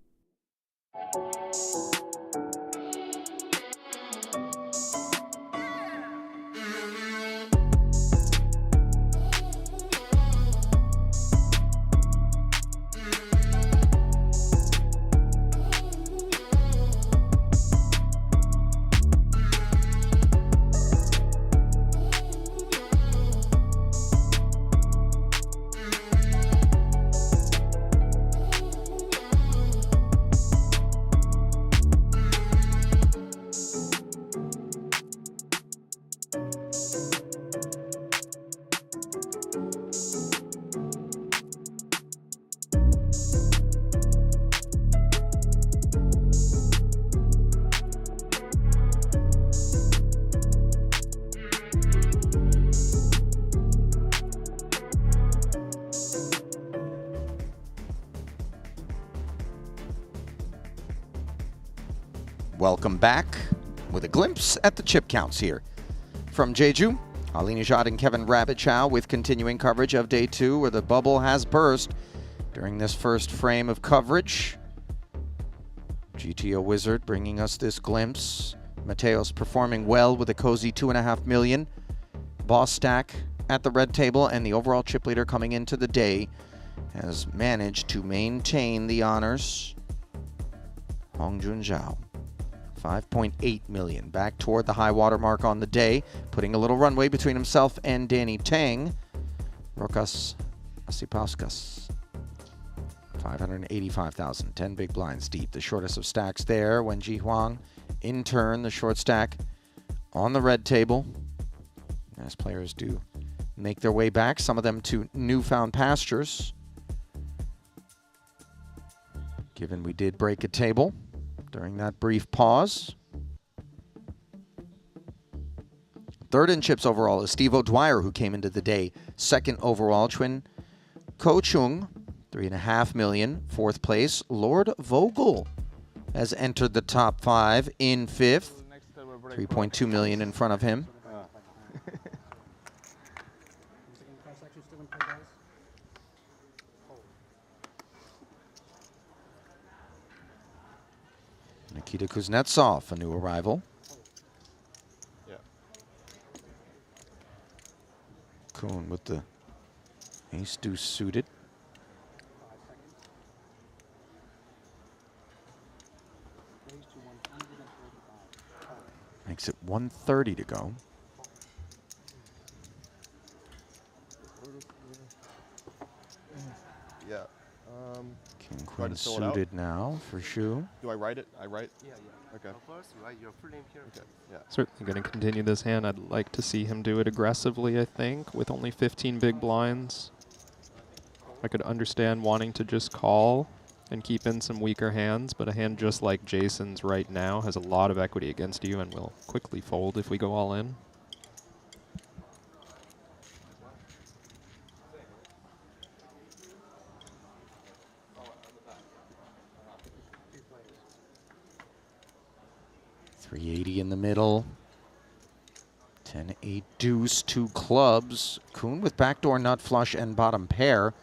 welcome back with a glimpse at the chip counts here. From Jeju, Ali Nejad and Kevin Rabbit-Chow with continuing coverage of day 2, where the bubble has burst during this first frame of coverage. GTO Wizard bringing us this glimpse. Mateos performing well with a cozy $2.5 million. Boss Stack at the red table, and the overall chip leader coming into the day has managed to maintain the honors. Hong Jun Zhao, 5.8 million, back toward the high water mark on the day, putting a little runway between himself and Danny Tang. Rokas Asipauskas, 585,000, 10 big blinds deep, the shortest of stacks there. Wen Ji Huang, in turn, the short stack on the red table. As players do make their way back, some of them to newfound pastures. Given we did break a table during that brief pause. Third in chips overall is Steve O'Dwyer, who came into the day second overall. Chun Ko Chung, 3.5 million, fourth place. Lord Vogel has entered the top 5 in fifth, 3.2 million in front of him. Nikita Kuznetsov, a new arrival. Yeah. Kuhn with the ace-deuce suited. Makes it 130 to go. Yeah. King Queen suited now for Shu. Do I write it? I write? Yeah. Okay. First, write your full name here. Okay. Yeah. Certainly going to continue this hand. I'd like to see him do it aggressively, I think, with only 15 big blinds. I could understand wanting to just call and keep in some weaker hands, but a hand just like Jason's right now has a lot of equity against you and will quickly fold if we go all in. .380 in the middle. 10-8 deuce, 2 clubs. Kuhn with backdoor nut flush and bottom pair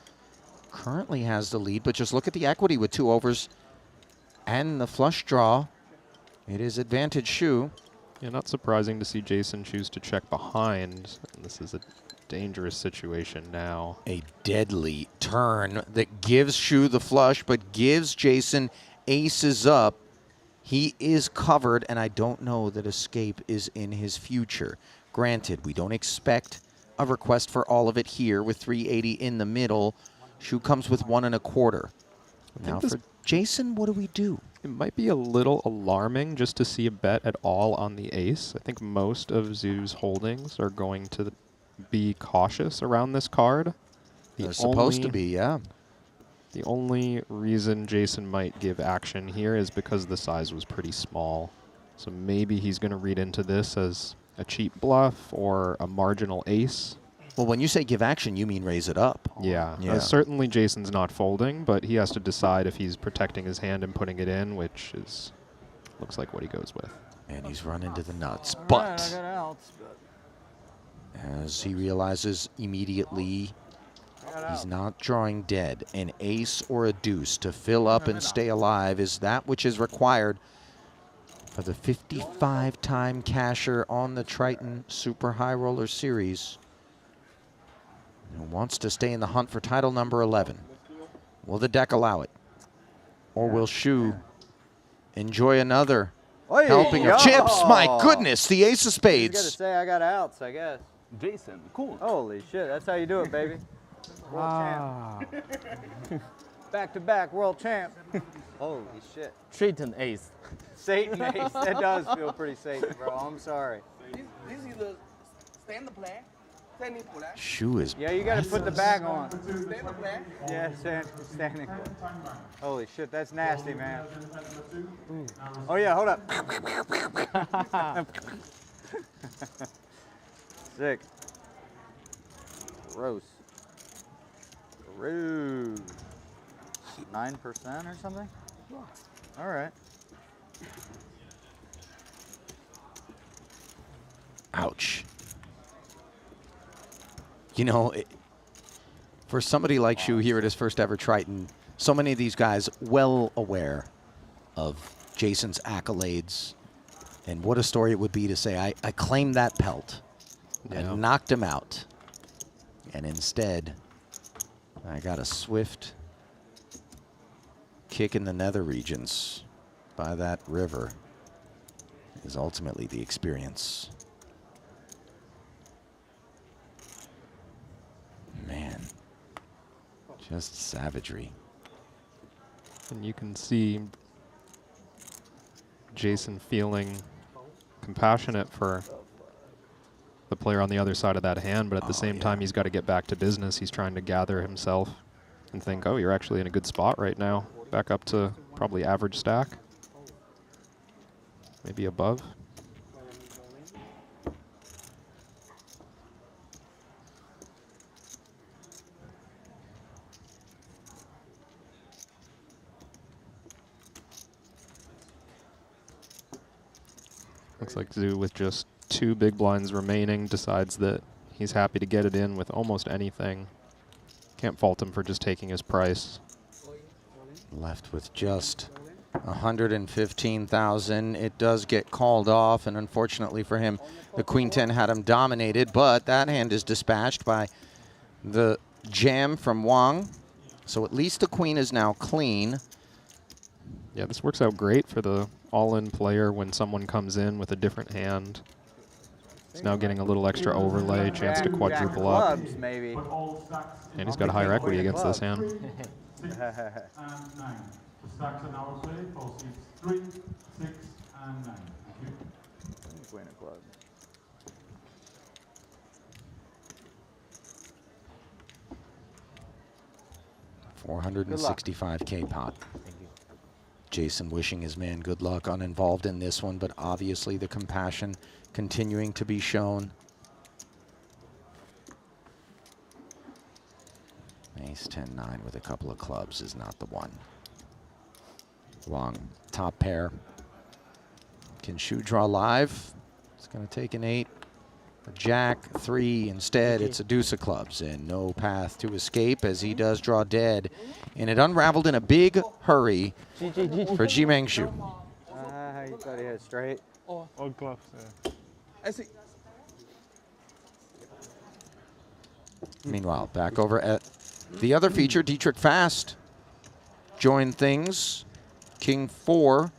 currently has the lead, but just look at the equity with 2 overs and the flush draw. It is advantage Shu. Yeah, not surprising to see Jason choose to check behind. This is a dangerous situation now. A deadly turn that gives Shu the flush, but gives Jason aces up. He is covered, and I don't know that escape is in his future. Granted, we don't expect a request for all of it here with 380 in the middle. Shu comes with 1 1/4. Now for Jason, what do we do? It might be a little alarming just to see a bet at all on the ace. I think most of Zoo's holdings are going to be cautious around this card. They're supposed to be, yeah. The only reason Jason might give action here is because the size was pretty small. So maybe he's going to read into this as a cheap bluff or a marginal ace. Well, when you say give action, you mean raise it up. Yeah. Certainly Jason's not folding, but he has to decide if he's protecting his hand and putting it in, which is looks like what he goes with. And he's run into the nuts. But I got outs, as he realizes immediately he's not drawing dead, an ace or a deuce to fill up and stay alive is that which is required for the 55-time casher on the Triton Super High Roller Series, who wants to stay in the hunt for title number 11. Will the deck allow it? Or will Shu enjoy another helping of chips? My goodness, the ace of spades. You gotta say I got outs, I guess. Jason, cool. Holy shit, that's how you do it, baby. World champ. Back-to-back world champ. Holy shit. Triton ace. Satan ace. That does feel pretty Satan, bro. I'm sorry. This is the stand play. Shu is. Yeah, you got to put the bag on. Stand play. Yeah, standing play. Holy shit, that's nasty, man. Oh yeah, hold up. Sick. Gross. Rude. 9% or something? All right. Ouch. You know, for somebody like Shu here at his first ever Triton, so many of these guys well aware of Jason's accolades, and what a story it would be to say, I claimed that pelt. Yeah. I knocked him out. And instead, I got a swift kick in the nether regions by that river is ultimately the experience. Man, just savagery. And you can see Jason feeling compassionate for the player on the other side of that hand, but at the same time, he's got to get back to business. He's trying to gather himself and think, oh, you're actually in a good spot right now. Back up to probably average stack. Maybe above. Looks like Zhu, with just 2 big blinds remaining, decides that he's happy to get it in with almost anything. Can't fault him for just taking his price. Left with just 115,000. It does get called off, and unfortunately for him, the Queen 10 had him dominated, but that hand is dispatched by the jam from Wang. So at least the Queen is now clean. Yeah, this works out great for the all-in player when someone comes in with a different hand. He's now getting a little extra overlay, chance to quadruple up. Maybe. And he's got higher equity against this hand. And 9. The stacks are now play for seats 3, 6, and 9. Thank you. Queen of clubs. $465K pot. Jason wishing his man good luck, uninvolved in this one, but obviously the compassion continuing to be shown. Ace 10-9 with a couple of clubs is not the one. Wang, top pair. Can Shu draw live? It's going to take an 8. A Jack, 3 instead. It's a deuce of clubs and no path to escape as he does draw dead. And it unraveled in a big hurry for Jimeng Shu. You thought he had straight? Oh, gloves. Yeah. I see. Meanwhile, back over at the other feature, Dietrich Fast joined things. King 4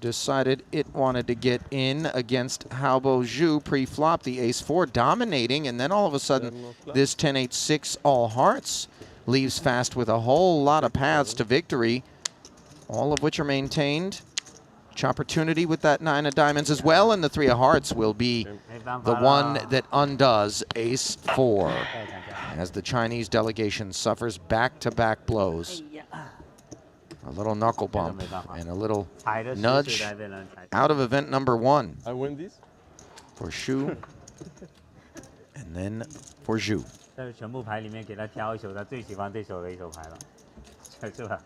decided it wanted to get in against Haobo Zhu pre-flop. The ace 4 dominating, and then all of a sudden this 10-8-6 all hearts leaves Fast with a whole lot of paths to victory, all of which are maintained. Opportunity with that 9 of diamonds as well, and the 3 of hearts will be the one that undoes ace 4 as the Chinese delegation suffers back-to-back blows. A little knuckle bump and a little nudge out of event number 1. I win these? For Shu and then for Zhu. 在全部牌里面给他挑一手他最喜欢这手的一手牌了，是吧？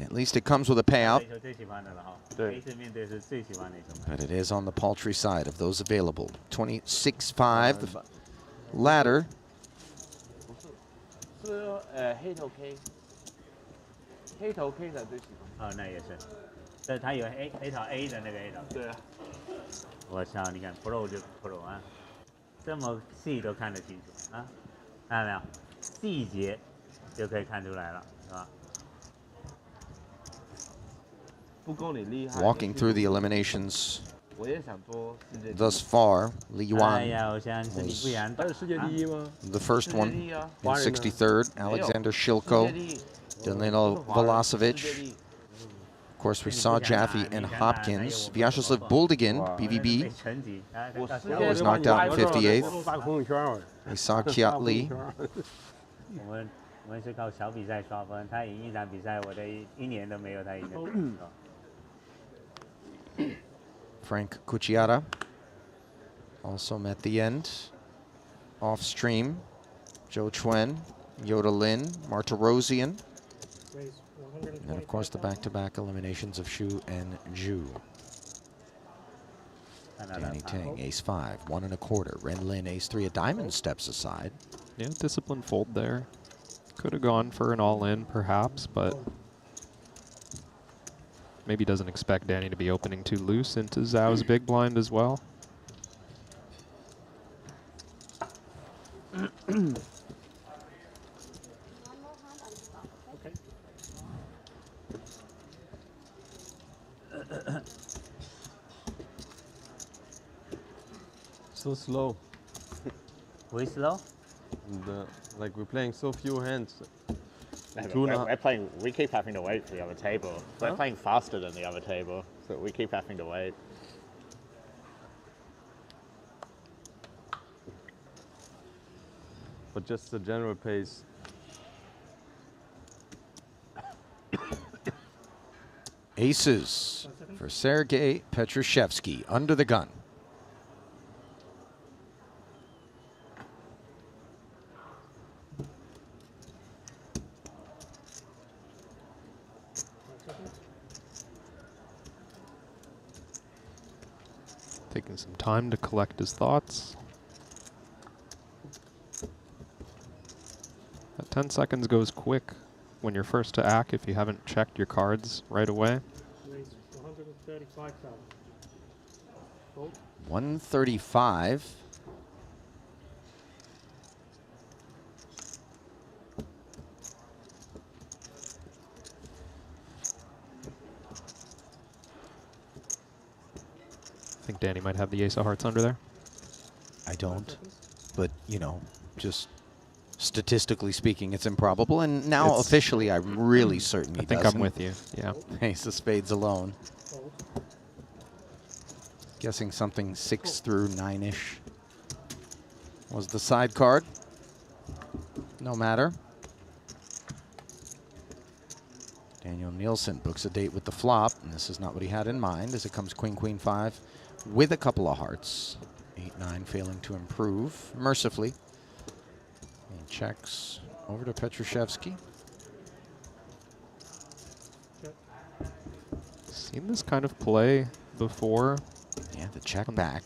At least it comes with a payout. 这手最喜欢的了哈，这次面对是最喜欢的一手牌。 But it is on the paltry side of those available. 26-5, the ladder. 是黑头 K， 黑头 K 才最喜欢。那也是，这他有 A 头 A 的那个 A 头。对啊。我操，你看 Pro 就 Pro 啊，这么细都看得清楚啊，看到没有？细节就可以看出来了，是吧？ Walking through the eliminations thus far, Li Yuan was the first one in 63rd. Alexander Shilko, Danilo Volosevic. Of course, we saw Jaffe and Hopkins. Vyacheslav Buldigin, BVB, was knocked out in 58th. We saw Kiat Lee. 我们是靠小比赛刷分，他赢一场比赛，我的一年都没有他赢的。 Frank Cucciata also met the end. Off stream, Joe Chuen, Yoda Lin, Martirosian. And of course the back-to-back eliminations of Shu and Zhu. Danny Ting, ace 5, 1 1/4. Ren Lin, ace 3. A diamond steps aside. Yeah, disciplined fold there. Could have gone for an all-in, perhaps, but maybe doesn't expect Danny to be opening too loose into Zhao's big blind as well. So slow. We slow? Like we're playing so few hands. We're playing. We keep having to wait for the other table. We're playing faster than the other table, so we keep having to wait. But just the general pace. Aces for Sergei Petrushevsky under the gun. Taking some time to collect his thoughts. That 10 seconds goes quick when you're first to act if you haven't checked your cards right away. 135. I think Danny might have the ace of hearts under there. I don't, but you know, just statistically speaking, it's improbable. And now officially, I'm really certain he doesn't. I think I'm with you. Yeah. Ace of spades alone. Guessing something 6 through 9-ish was the side card. No matter. Daniel Nielsen books a date with the flop, and this is not what he had in mind as it comes queen, queen, 5 with a couple of hearts. 8-9 failing to improve mercifully. He checks over to Petrushevsky. Seen this kind of play before. Yeah, the check back.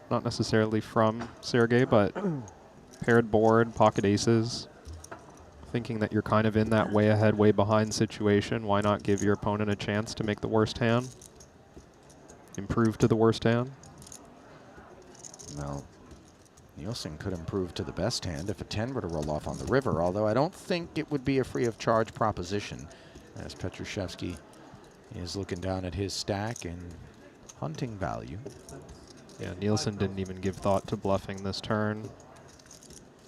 Not necessarily from Sergei, but paired board, pocket aces. Thinking that you're kind of in that way ahead, way behind situation. Why not give your opponent a chance to make the worst hand? Improve to the worst hand? Well, Nielsen could improve to the best hand if a 10 were to roll off on the river, although I don't think it would be a free of charge proposition, as Petrushevsky is looking down at his stack and hunting value. Yeah, Nielsen didn't even give thought to bluffing this turn.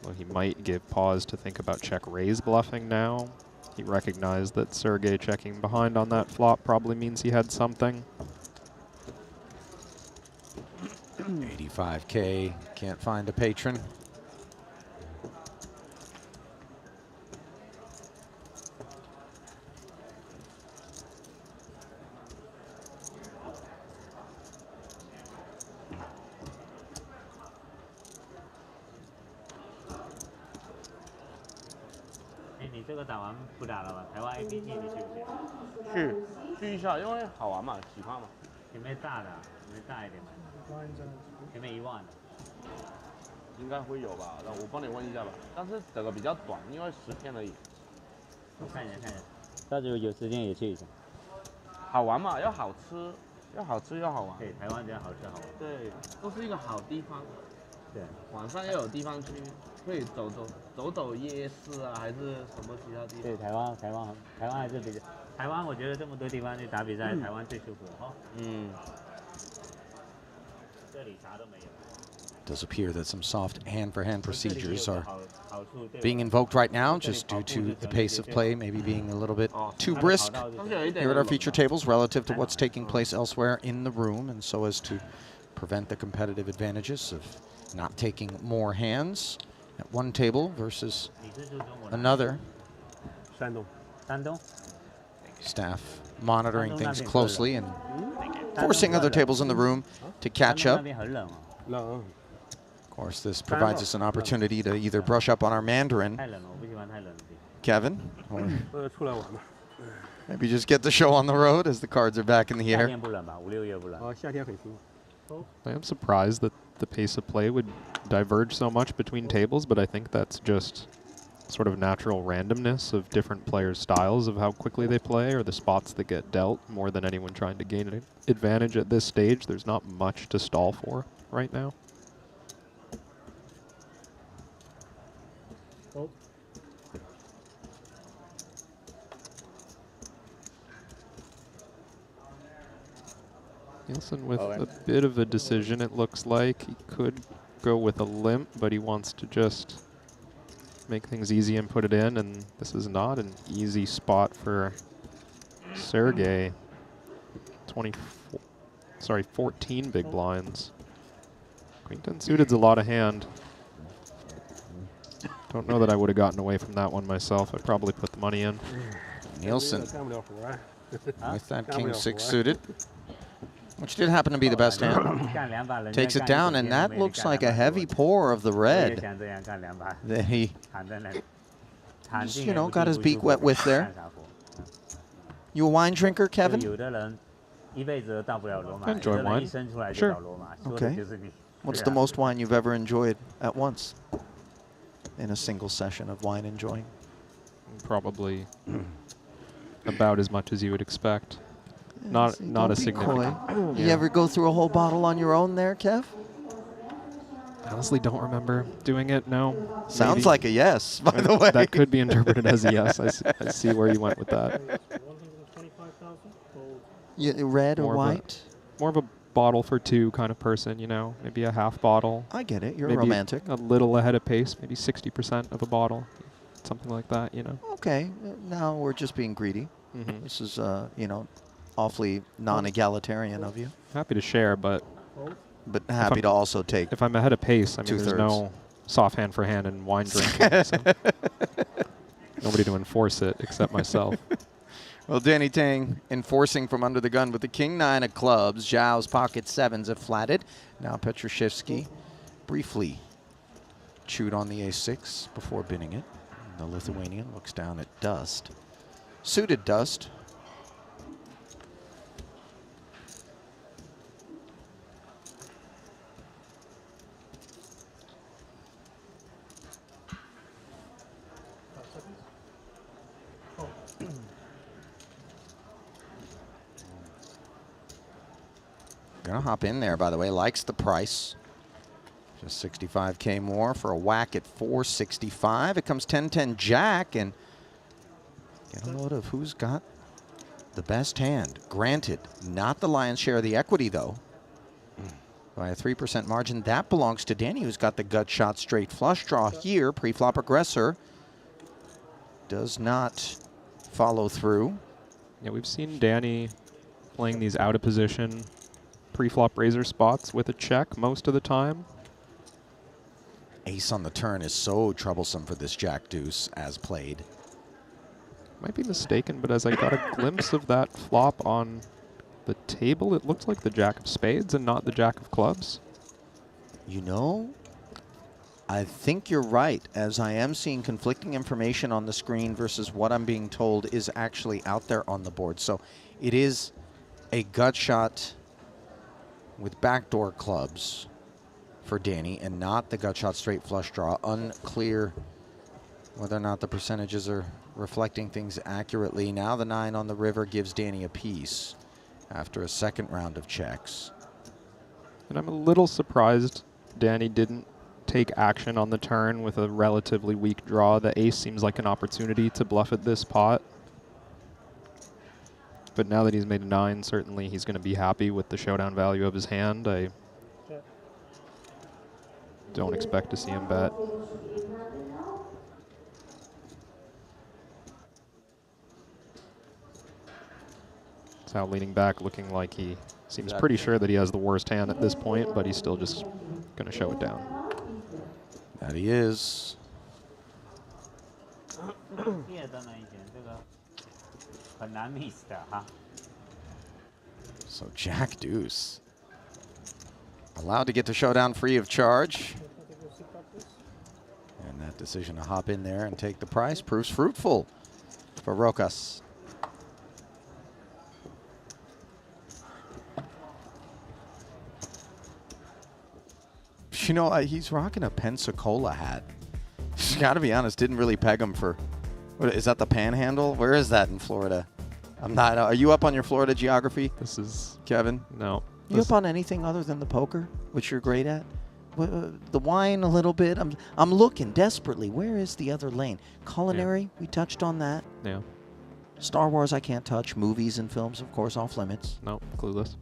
Well, he might give pause to think about check raise bluffing now. He recognized that Sergei checking behind on that flop probably means he had something. 85K, can't find a patron.去一下，因为好玩嘛，喜欢嘛。有没有大的？有没有大一点的？有没有1万的？应该会有吧，那我帮你问一下吧。但是这个比较短，因为10天而已。我看一下，看一下。到时候有时间也去一下。好玩嘛，要好吃，要好吃又好玩。对，台湾只要好吃好玩。对，都是一个好地方。对，晚上要有地方去，可以走夜市啊，还是什么其他地方？对，台湾还是比较，台湾我觉得这么多地方去打比赛，台湾最舒服哈。嗯。这里啥都没有。Does appear that some soft hand-for-hand procedures are being invoked right now, just due to the pace of play maybe being a little bit too brisk here at our feature tables relative to what's taking place elsewhere in the room, and so as to prevent the competitive advantages of not taking more hands at one table versus another. Staff monitoring things closely and forcing other tables in the room to catch up. Of course, this provides us an opportunity to either brush up on our Mandarin, Kevin, or maybe just get the show on the road as the cards are back in the air. I am surprised that the pace of play would diverge so much between tables, but I think that's just sort of natural randomness of different players' styles of how quickly they play or the spots that get dealt more than anyone trying to gain an advantage at this stage. There's not much to stall for right now. Nielsen with a bit of a decision, it looks like. He could go with a limp, but he wants to just make things easy and put it in, and this is not an easy spot for Sergey. 14 big blinds. Queen 10 suited's a lot of hand. Don't know that I would have gotten away from that one myself. I'd probably put the money in. Nielsen with that King 6 suited, which did happen to be the best hand. Takes it down, and that looks like a heavy pour of the red that he just, you know, got his beak wet with there. You a wine drinker, Kevin? I enjoy wine. Sure. Okay. What's the most wine you've ever enjoyed at once in a single session of wine enjoying? Probably about as much as you would expect. Not a significant. You ever go through a whole bottle on your own there, Kev? I honestly don't remember doing it, no. Sounds Maybe. like a yes, by the way. That could be interpreted as a yes. I see where you went with that. Red or white? More of a bottle for two kind of person, you know. Maybe a half bottle. I get it. You're maybe romantic. A little ahead of pace, maybe 60% of a bottle. Something like that, you know. Okay. Now we're just being greedy. This is, you know, awfully non-egalitarian of you. Happy to share, but happy to also take. If I'm ahead of pace, I mean, there's no soft hand for hand and wine drinking. So nobody to enforce it except myself. Well, Danny Tang enforcing from under the gun with the King 9 of clubs. Zhao's pocket sevens have flatted. Now Petrushevsky briefly chewed on the A6 before binning it. The Lithuanian looks down at dust. Suited dust. Gonna hop in there, by the way. Likes the price. Just 65K more for a whack at 465. It comes 10-10 Jack, and get a load of who's got the best hand. Granted, not the lion's share of the equity, though. By a 3% margin, that belongs to Danny, who's got the gut shot straight flush draw here. Pre-flop aggressor does not follow through. Yeah, we've seen Danny playing these out of position pre-flop razor spots with a check most of the time. Ace on the turn is so troublesome for this Jack Deuce as played. Might be mistaken, but as I got a glimpse of that flop on the table, it looks like the Jack of Spades and not the Jack of Clubs. You know, I think you're right, as I am seeing conflicting information on the screen versus what I'm being told is actually out there on the board. So it is a gut shot with backdoor clubs for Danny and not the gut shot straight flush draw. Unclear whether or not the percentages are reflecting things accurately. Now the 9 on the river gives Danny a piece after a second round of checks. And I'm a little surprised Danny didn't take action on the turn with a relatively weak draw. The ace seems like an opportunity to bluff at this pot. But now that he's made a 9, certainly he's going to be happy with the showdown value of his hand. I don't expect to see him bet. Now leaning back, looking like he seems pretty sure that he has the worst hand at this point, but he's still just going to show it down. That he is. So Jack Deuce allowed to get the showdown free of charge. And that decision to hop in there and take the price proves fruitful for Rokas. You know, he's rocking a Pensacola hat. Got to be honest, didn't really peg him for. What, is that the Panhandle? Where is that in Florida? I'm not. Are you up on your Florida geography? This is Kevin. No. You up on anything other than the poker, which you're great at? The wine a little bit. I'm looking desperately. Where is the other lane? Culinary. We touched on that. Yeah. Star Wars I can't touch. Movies and films, of course, off limits. No, clueless.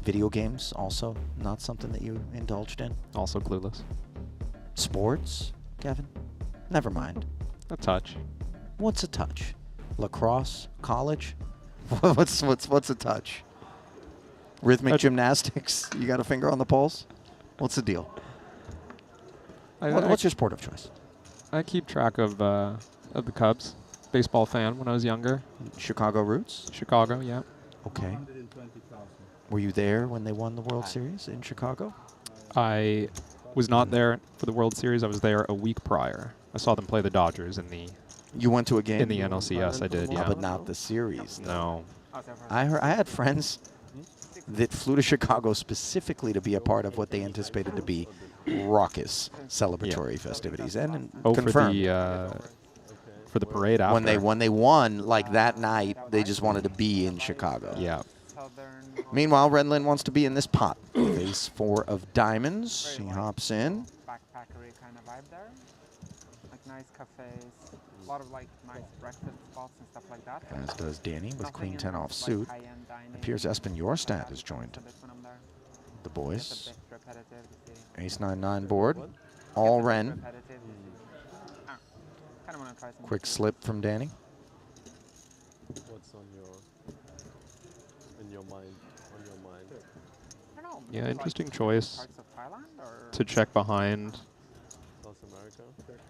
Video games also not something that you indulged in. Also clueless. Sports, Kevin. Never mind. A touch. What's a touch? Lacrosse, college. what's a touch? Rhythmic gymnastics. You got a finger on the pulse. What's the deal? What's your sport of choice? I keep track of the Cubs. Baseball fan when I was younger. Chicago roots? Chicago, yeah. Okay. Were you there when they won the World Series in Chicago? I was not there for the World Series. I was there a week prior. I saw them play the Dodgers in the. You went to a game? In the NLCS, I did, yeah. But not the series. No. I had friends that flew to Chicago specifically to be a part of what they anticipated to be raucous celebratory festivities, and confirmed. For the parade after. When they won, like that night, they just wanted to be in Chicago. Yeah. Meanwhile, Renlin wants to be in this pot. Face 4 of diamonds. He hops in. Backpackery kind of vibe there. Like nice cafes, a lot of like nice breakfast spots and stuff like that. As does Danny with Queen 10 off suit. Appears Espen Yorstad is joined. The boys. Ace 9-9 board. All Ren. Quick slip from Danny. What's on your mind? Yeah, interesting choice to check behind. South America.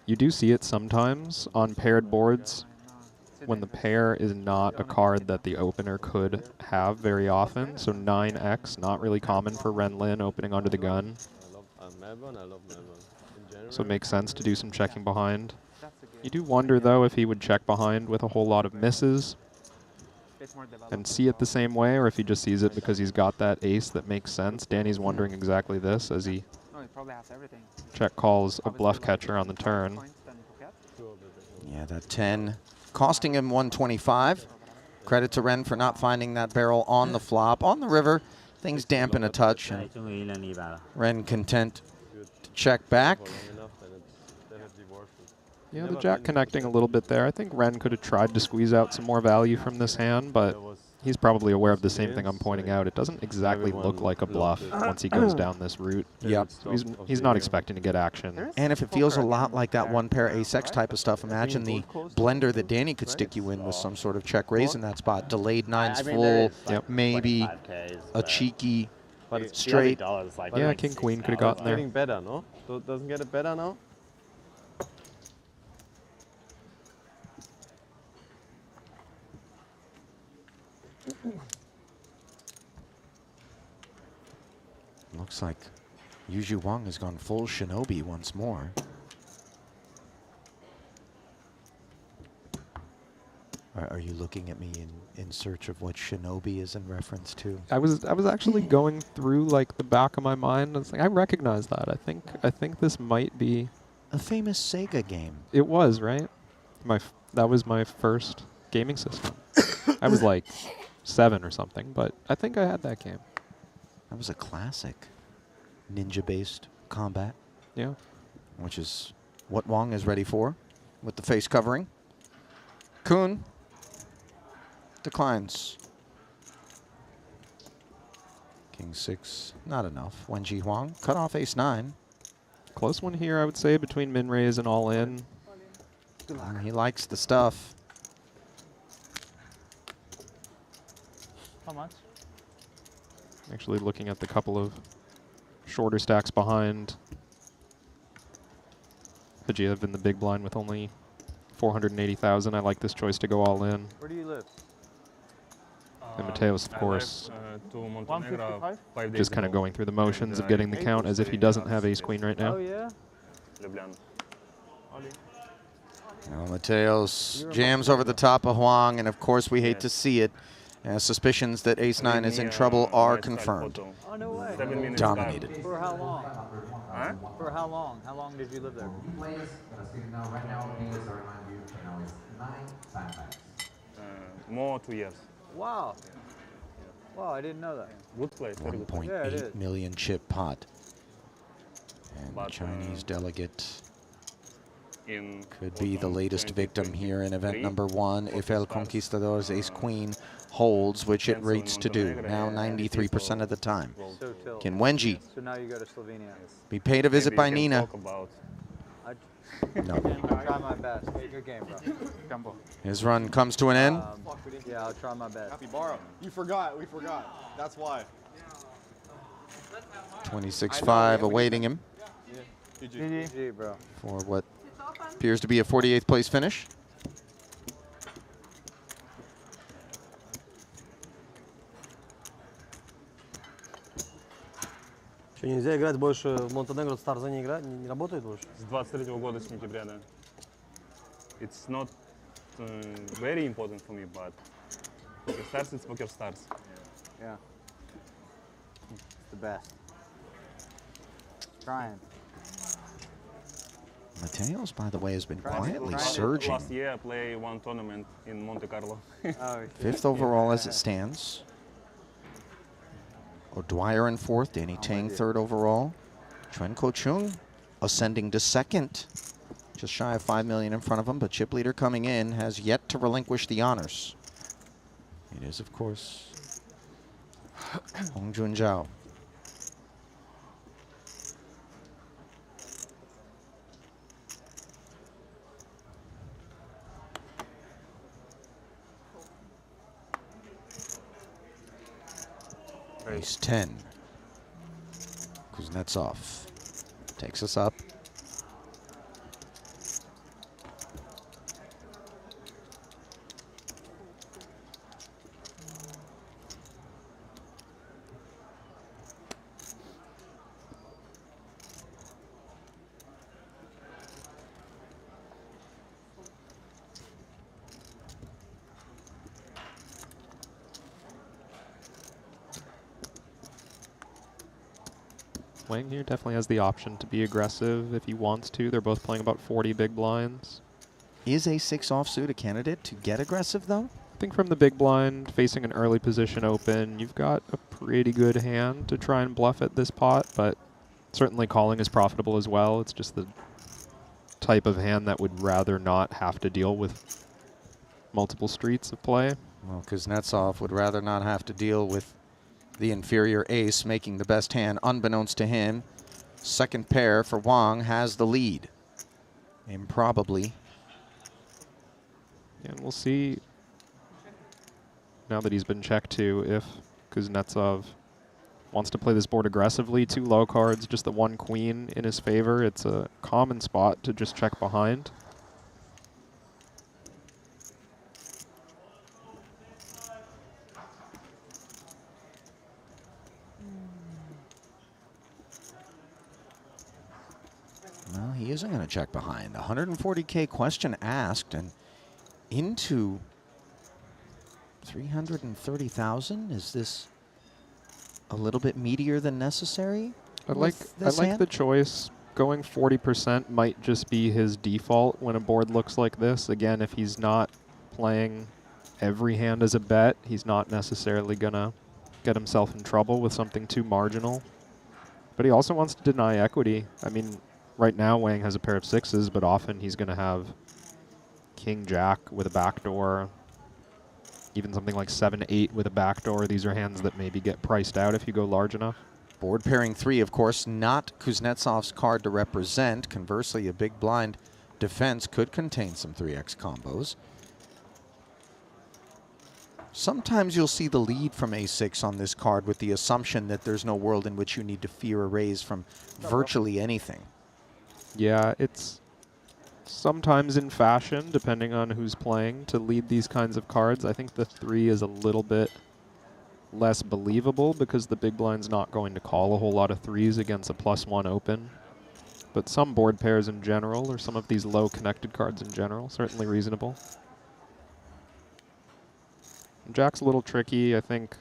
You do see it sometimes on paired boards when the pair is not a card that the opener could have very often. So 9x, not really common for Renlin opening onto the gun. I love Melbourne. So it makes sense to do some checking behind. You do wonder, though, if he would check behind with a whole lot of misses and see it the same way, or if he just sees it because he's got that ace that makes sense. Danny's wondering exactly this as he check calls a bluff catcher on the turn. Yeah, that 10 costing him 125. Credit to Ren for not finding that barrel on the flop. On the river, things dampen a touch, and Ren content to check back. Yeah, the jack connecting a little bit there. I think Ren could have tried to squeeze out some more value from this hand, but he's probably aware of the same thing I'm pointing out. It doesn't exactly look like a bluff once he goes down this route. Yep. So he's not expecting to get action. And if it feels a lot like that one pair ace-x type of stuff, imagine the blender that Danny could stick you in with some sort of check raise in that spot. Delayed nines full, maybe a cheeky straight. Yeah, king queen could have gotten there. Getting better, no? Doesn't get it better now? Looks like Yuju Wang has gone full shinobi once more. Are you looking at me in search of what shinobi is in reference to? I was actually going through like the back of my mind. I was like, I recognize that. I think this might be a famous Sega game. It was, right? That was my first gaming system. I was like 7 or something, but I think I had that game. That was a classic ninja-based combat. Yeah. Which is what Wang is ready for with the face covering. Kun declines. King 6, not enough. Wenji Huang, cut off ace 9. Close one here, I would say, between min raise and all in. He likes the stuff. How much? Actually looking at the couple of shorter stacks behind. Hajiev in the big blind with only 480,000. I like this choice to go all in. Where do you live? And Mateos, of course, just kind of going through the motions of getting the count as if he doesn't have ace-queen right now. Oh, yeah? Mateos jams over the top of Huang, and of course we hate to see it. Suspicions that ace-9 is in trouble are confirmed. Oh, no way. Dominated. For how long? Huh? For how long? How long did you live there? More 2 years. Wow. Wow, I didn't know that. Good place, very good place. 1.8 million chip pot. And the Chinese delegate could be the latest victim here in event number 1 if El Conquistador's ace-queen holds, which it rates to do, now 93% of the time. Can Wenji So now you go to Slovenia. be paid a visit by Nina? No. I'll try my best. Good game, bro. Jumbo. His run comes to an end. Yeah, I'll try my best. Happy borrow. You forgot. We forgot. That's why. 26-5 awaiting him GG, bro. for what appears to be a 48th place finish. Что, нельзя играть больше в Монтенегро, Старза не играть, не работает больше? С 23-го года, с сентября, да. It's not very important for me, but poker stars, it's poker stars. Yeah. It's the best. Trying. Mateos, by the way, has been Trying quietly to- surging. Last year I played one tournament in Monte Carlo. Oh, 5th overall as it stands. O'Dwyer in 4th, Danny Tang 3rd overall. Chuan Ko-chung ascending to 2nd. Just shy of 5 million in front of him, but chip leader coming in has yet to relinquish the honors. It is, of course, Hong Junzhao. Ace-10. Kuznetsov takes us up. Wang here definitely has the option to be aggressive if he wants to. They're both playing about 40 big blinds. Is a6 offsuit a candidate to get aggressive, though? I think from the big blind, facing an early position open, you've got a pretty good hand to try and bluff at this pot, but certainly calling is profitable as well. It's just the type of hand that would rather not have to deal with multiple streets of play. Well, Kuznetsov would rather not have to deal with the inferior ace making the best hand unbeknownst to him. Second pair for Wang has the lead. Improbably. And we'll see, now that he's been checked to, if Kuznetsov wants to play this board aggressively. 2 low cards, just the 1 queen in his favor. It's a common spot to just check behind. Well, he isn't going to check behind. 140K question asked, and into 330,000. Is this a little bit meatier than necessary? I like the choice. Going 40% might just be his default when a board looks like this. Again, if he's not playing every hand as a bet, he's not necessarily gonna get himself in trouble with something too marginal. But he also wants to deny equity. I mean, right now Wang has a pair of 6s, but often he's gonna have King Jack with a backdoor, even something like 7-8 with a backdoor. These are hands that maybe get priced out if you go large enough. Board pairing 3, of course, not Kuznetsov's card to represent. Conversely, a big blind defense could contain some 3x combos. Sometimes you'll see the lead from a6 on this card with the assumption that there's no world in which you need to fear a raise from virtually anything. Yeah, it's sometimes in fashion, depending on who's playing, to lead these kinds of cards. I think the 3 is a little bit less believable because the big blind's not going to call a whole lot of 3s against a +1 open. But some board pairs in general, or some of these low connected cards in general, certainly reasonable. Jack's a little tricky. I think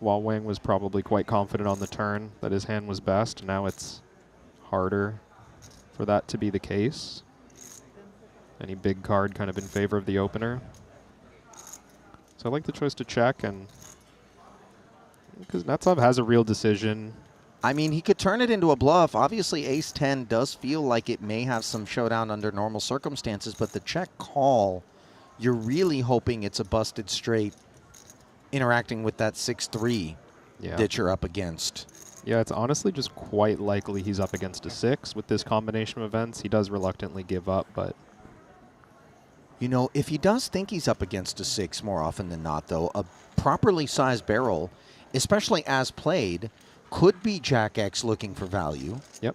while Wang was probably quite confident on the turn that his hand was best, now it's harder for that to be the case. Any big card kind of in favor of the opener. So I like the choice to check, and Kuznetsov has a real decision. I mean, he could turn it into a bluff. Obviously, ace-10 does feel like it may have some showdown under normal circumstances, but the check call, you're really hoping it's a busted straight interacting with that 6-3 that you're up against. Yeah, it's honestly just quite likely he's up against a 6 with this combination of events. He does reluctantly give up, but... You know, if he does think he's up against a 6 more often than not, though, a properly sized barrel, especially as played, could be Jack X looking for value. Yep.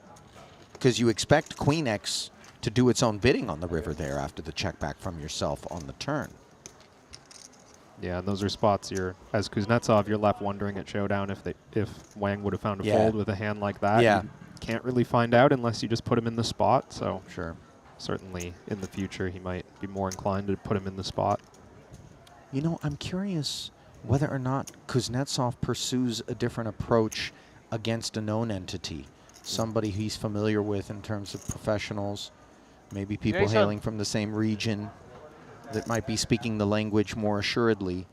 Because you expect Queen X to do its own bidding on the river there after the check back from yourself on the turn. Yeah, and those are spots as Kuznetsov, you're left wondering at showdown if Wang would have found a fold with a hand like that. Yeah. You can't really find out unless you just put him in the spot. So sure. Certainly in the future he might be more inclined to put him in the spot. You know, I'm curious whether or not Kuznetsov pursues a different approach against a known entity, somebody he's familiar with in terms of professionals, maybe people hailing from the same region that might be speaking the language more assuredly.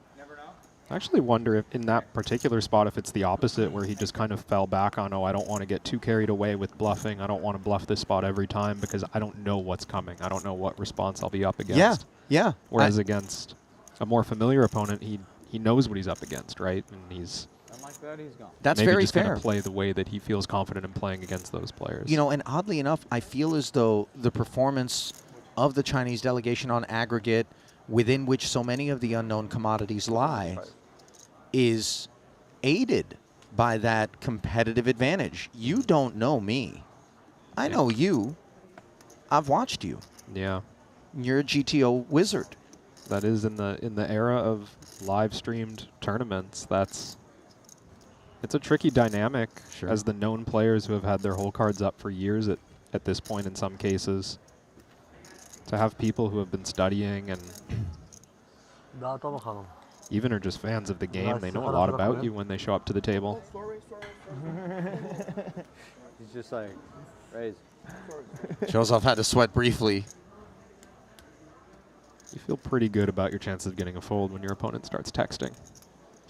I actually wonder if in that particular spot if it's the opposite, where he just kind of fell back on, oh, I don't want to get too carried away with bluffing. I don't want to bluff this spot every time because I don't know what's coming. I don't know what response I'll be up against. Yeah. Whereas against a more familiar opponent, he knows what he's up against, right? And he's like that, he's gone. That's maybe very just fair. Gonna play the way that he feels confident in playing against those players. You know, and oddly enough, I feel as though the performance of the Chinese delegation on aggregate, within which so many of the unknown commodities lie, is aided by that competitive advantage. You don't know me. I know you. I've watched you. Yeah. You're a GTO wizard. That is in the era of live streamed tournaments. It's a tricky dynamic as the known players who have had their whole cards up for years at this point in some cases. To have people who have been studying and even are just fans of the game, they know a lot about you when they show up to the table. He's just like, raise. Joseph had to sweat briefly. You feel pretty good about your chances of getting a fold when your opponent starts texting.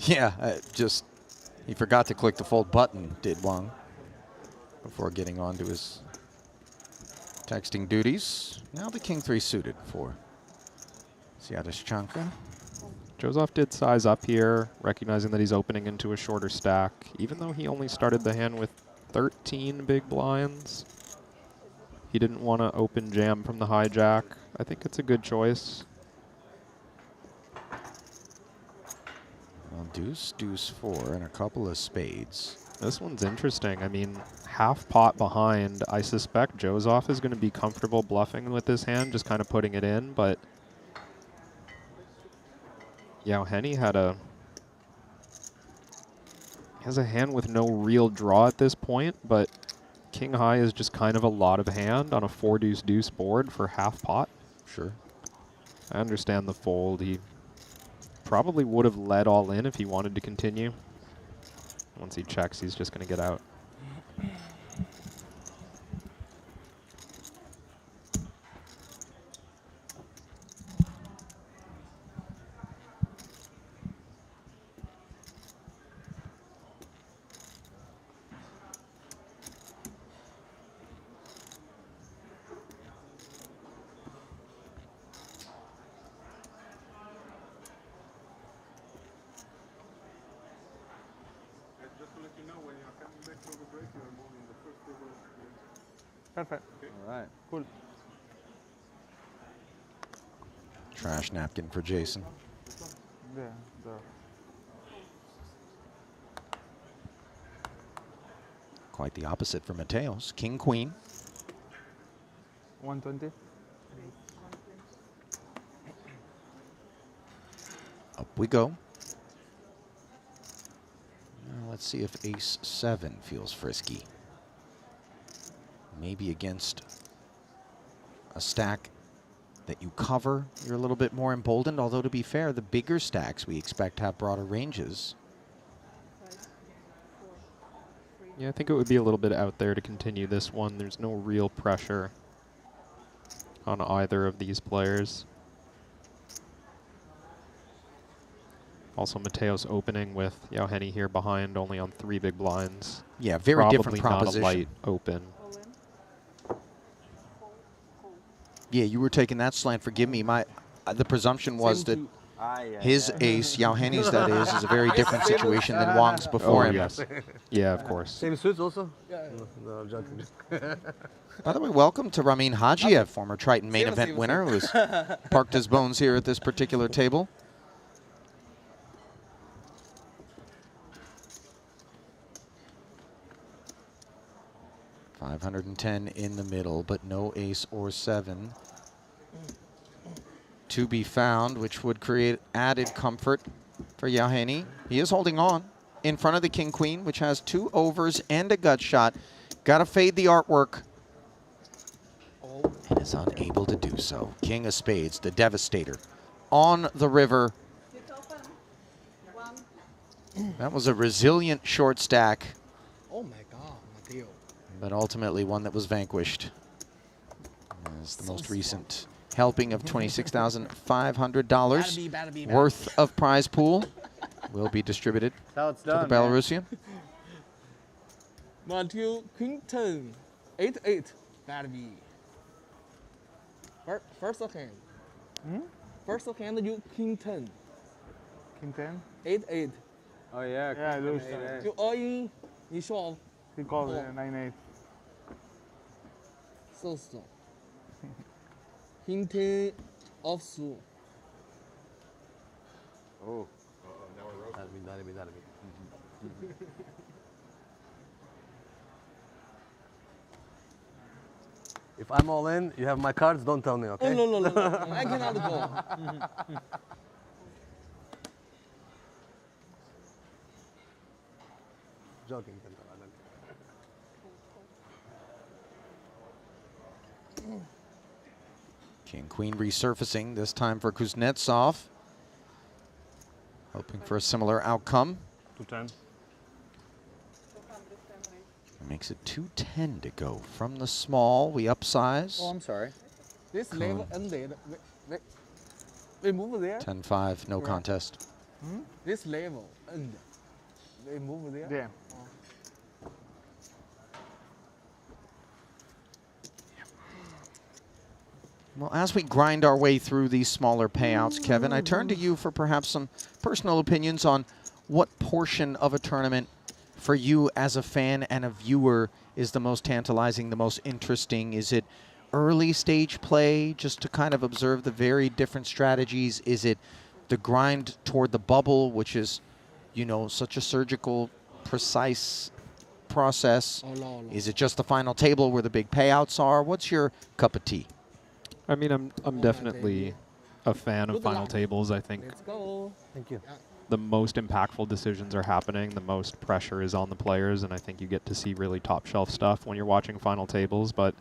Yeah, he forgot to click the fold button, did Wang, before getting on to his texting duties. Now the King 3 suited for Sviatoshchenko. Joseph did size up here, recognizing that he's opening into a shorter stack, even though he only started the hand with 13 big blinds. He didn't want to open jam from the hijack. I think it's a good choice. Well, deuce, deuce 4, and a couple of spades. This one's interesting. I mean, half pot behind. I suspect Joseph is going to be comfortable bluffing with this hand, just kind of putting it in, but yeah, Henny has a hand with no real draw at this point, but King High is just kind of a lot of hand on a 4-deuce-deuce board for half pot. Sure. I understand the fold. He probably would have led all in if he wanted to continue. Once he checks, he's just going to get out. Perfect. All right. Cool. Trash napkin for Jason. Yeah, there. Quite the opposite for Mateos. King, queen. 120. Up we go. Now let's see if ace 7 feels frisky. Maybe against a stack that you cover, you're a little bit more emboldened. Although, to be fair, the bigger stacks we expect have broader ranges. Yeah, I think it would be a little bit out there to continue this one. There's no real pressure on either of these players. Also, Mateo's opening with Yoheni here behind, only on 3 big blinds. Yeah, very different proposition. Probably not a light open. Yeah, you were taking that slant. Forgive me. The presumption was that his ace, Yoheni's that is a very different situation than Wang's before him. Yes. Yeah, of course. Same suits also? Yeah. No, I'm joking. By the way, welcome to Ramin Hajiev, former Triton main event winner, who has parked his bones here at this particular table. $510 in the middle, but no ace or 7 to be found, which would create added comfort for Yoheni. He is holding on in front of the king-queen, which has 2 overs and a gut shot. Got to fade the artwork. And is unable to do so. King of spades, the devastator, on the river. That was a resilient short stack. Oh my God, Mateo. But ultimately one that was vanquished. As the most recent helping of $26,500 worth of prize pool will be distributed That's how it's to done, the Belarusian. Matthew Quinton, 8-8. Gotta be. First hand. First hand, you Quinton. Quinton? 8-8. Oh yeah. Yeah, I lose. You all in, you show. He called it 9-8. So. Quinton offsuit. Oh. That'll be. If I'm all in, you have my cards, don't tell me, okay? No. I cannot go. Joking. King-queen resurfacing, this time for Kuznetsov. Hoping for a similar outcome. 210. Makes it 210 to go from the small. We upsize. Oh, I'm sorry. This level ended. We move there. 10-5, no contest. This level ended. They move there. Yeah. Well, as we grind our way through these smaller payouts, Kevin, I turn to you for perhaps some personal opinions on what portion of a tournament for you as a fan and a viewer is the most tantalizing, the most interesting. Is it early stage play just to kind of observe the very different strategies? Is it the grind toward the bubble, which is, you know, such a surgical, precise process? Is it just the final table where the big payouts are? What's your cup of tea? I mean, I'm definitely a fan of final tables. I think Let's go. Thank you. the most impactful decisions are happening, the most pressure is on the players, and I think you get to see really top shelf stuff when you're watching final tables. But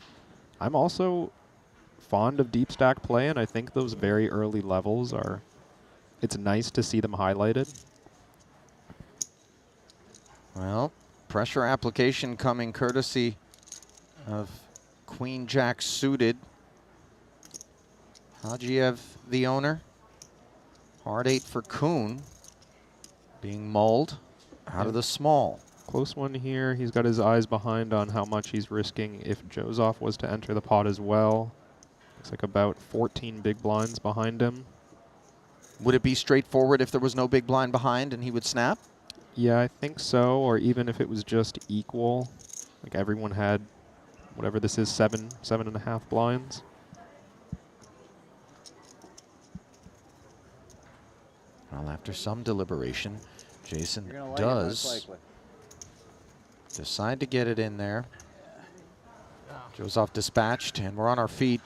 I'm also fond of deep stack play, and I think those very early levels are, it's nice to see them highlighted. Well, pressure application coming courtesy of Queen Jack suited. Hajiev, the owner. Hard 8 for Kuhn. Being mulled out of the small. Close one here. He's got his eyes behind on how much he's risking if Joseph was to enter the pot as well. Looks like about 14 big blinds behind him. Would it be straightforward if there was no big blind behind and he would snap? Yeah, I think so. Or even if it was just equal, like everyone had, whatever this is, 7.5 blinds. Well, after some deliberation, Jason You're gonna like does it, most likely. decide to get it in there. Joseph dispatched, and we're on our feet.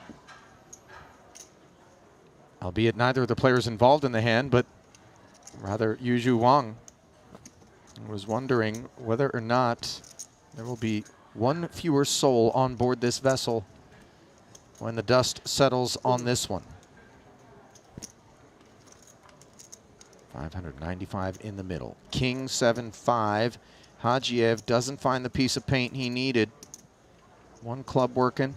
Albeit neither of the players involved in the hand, but rather Yuzhu Wang. I was wondering whether or not there will be one fewer soul on board this vessel when the dust settles on this one. 595 in the middle. King 7-5. Hajiev doesn't find the piece of paint he needed. One club working.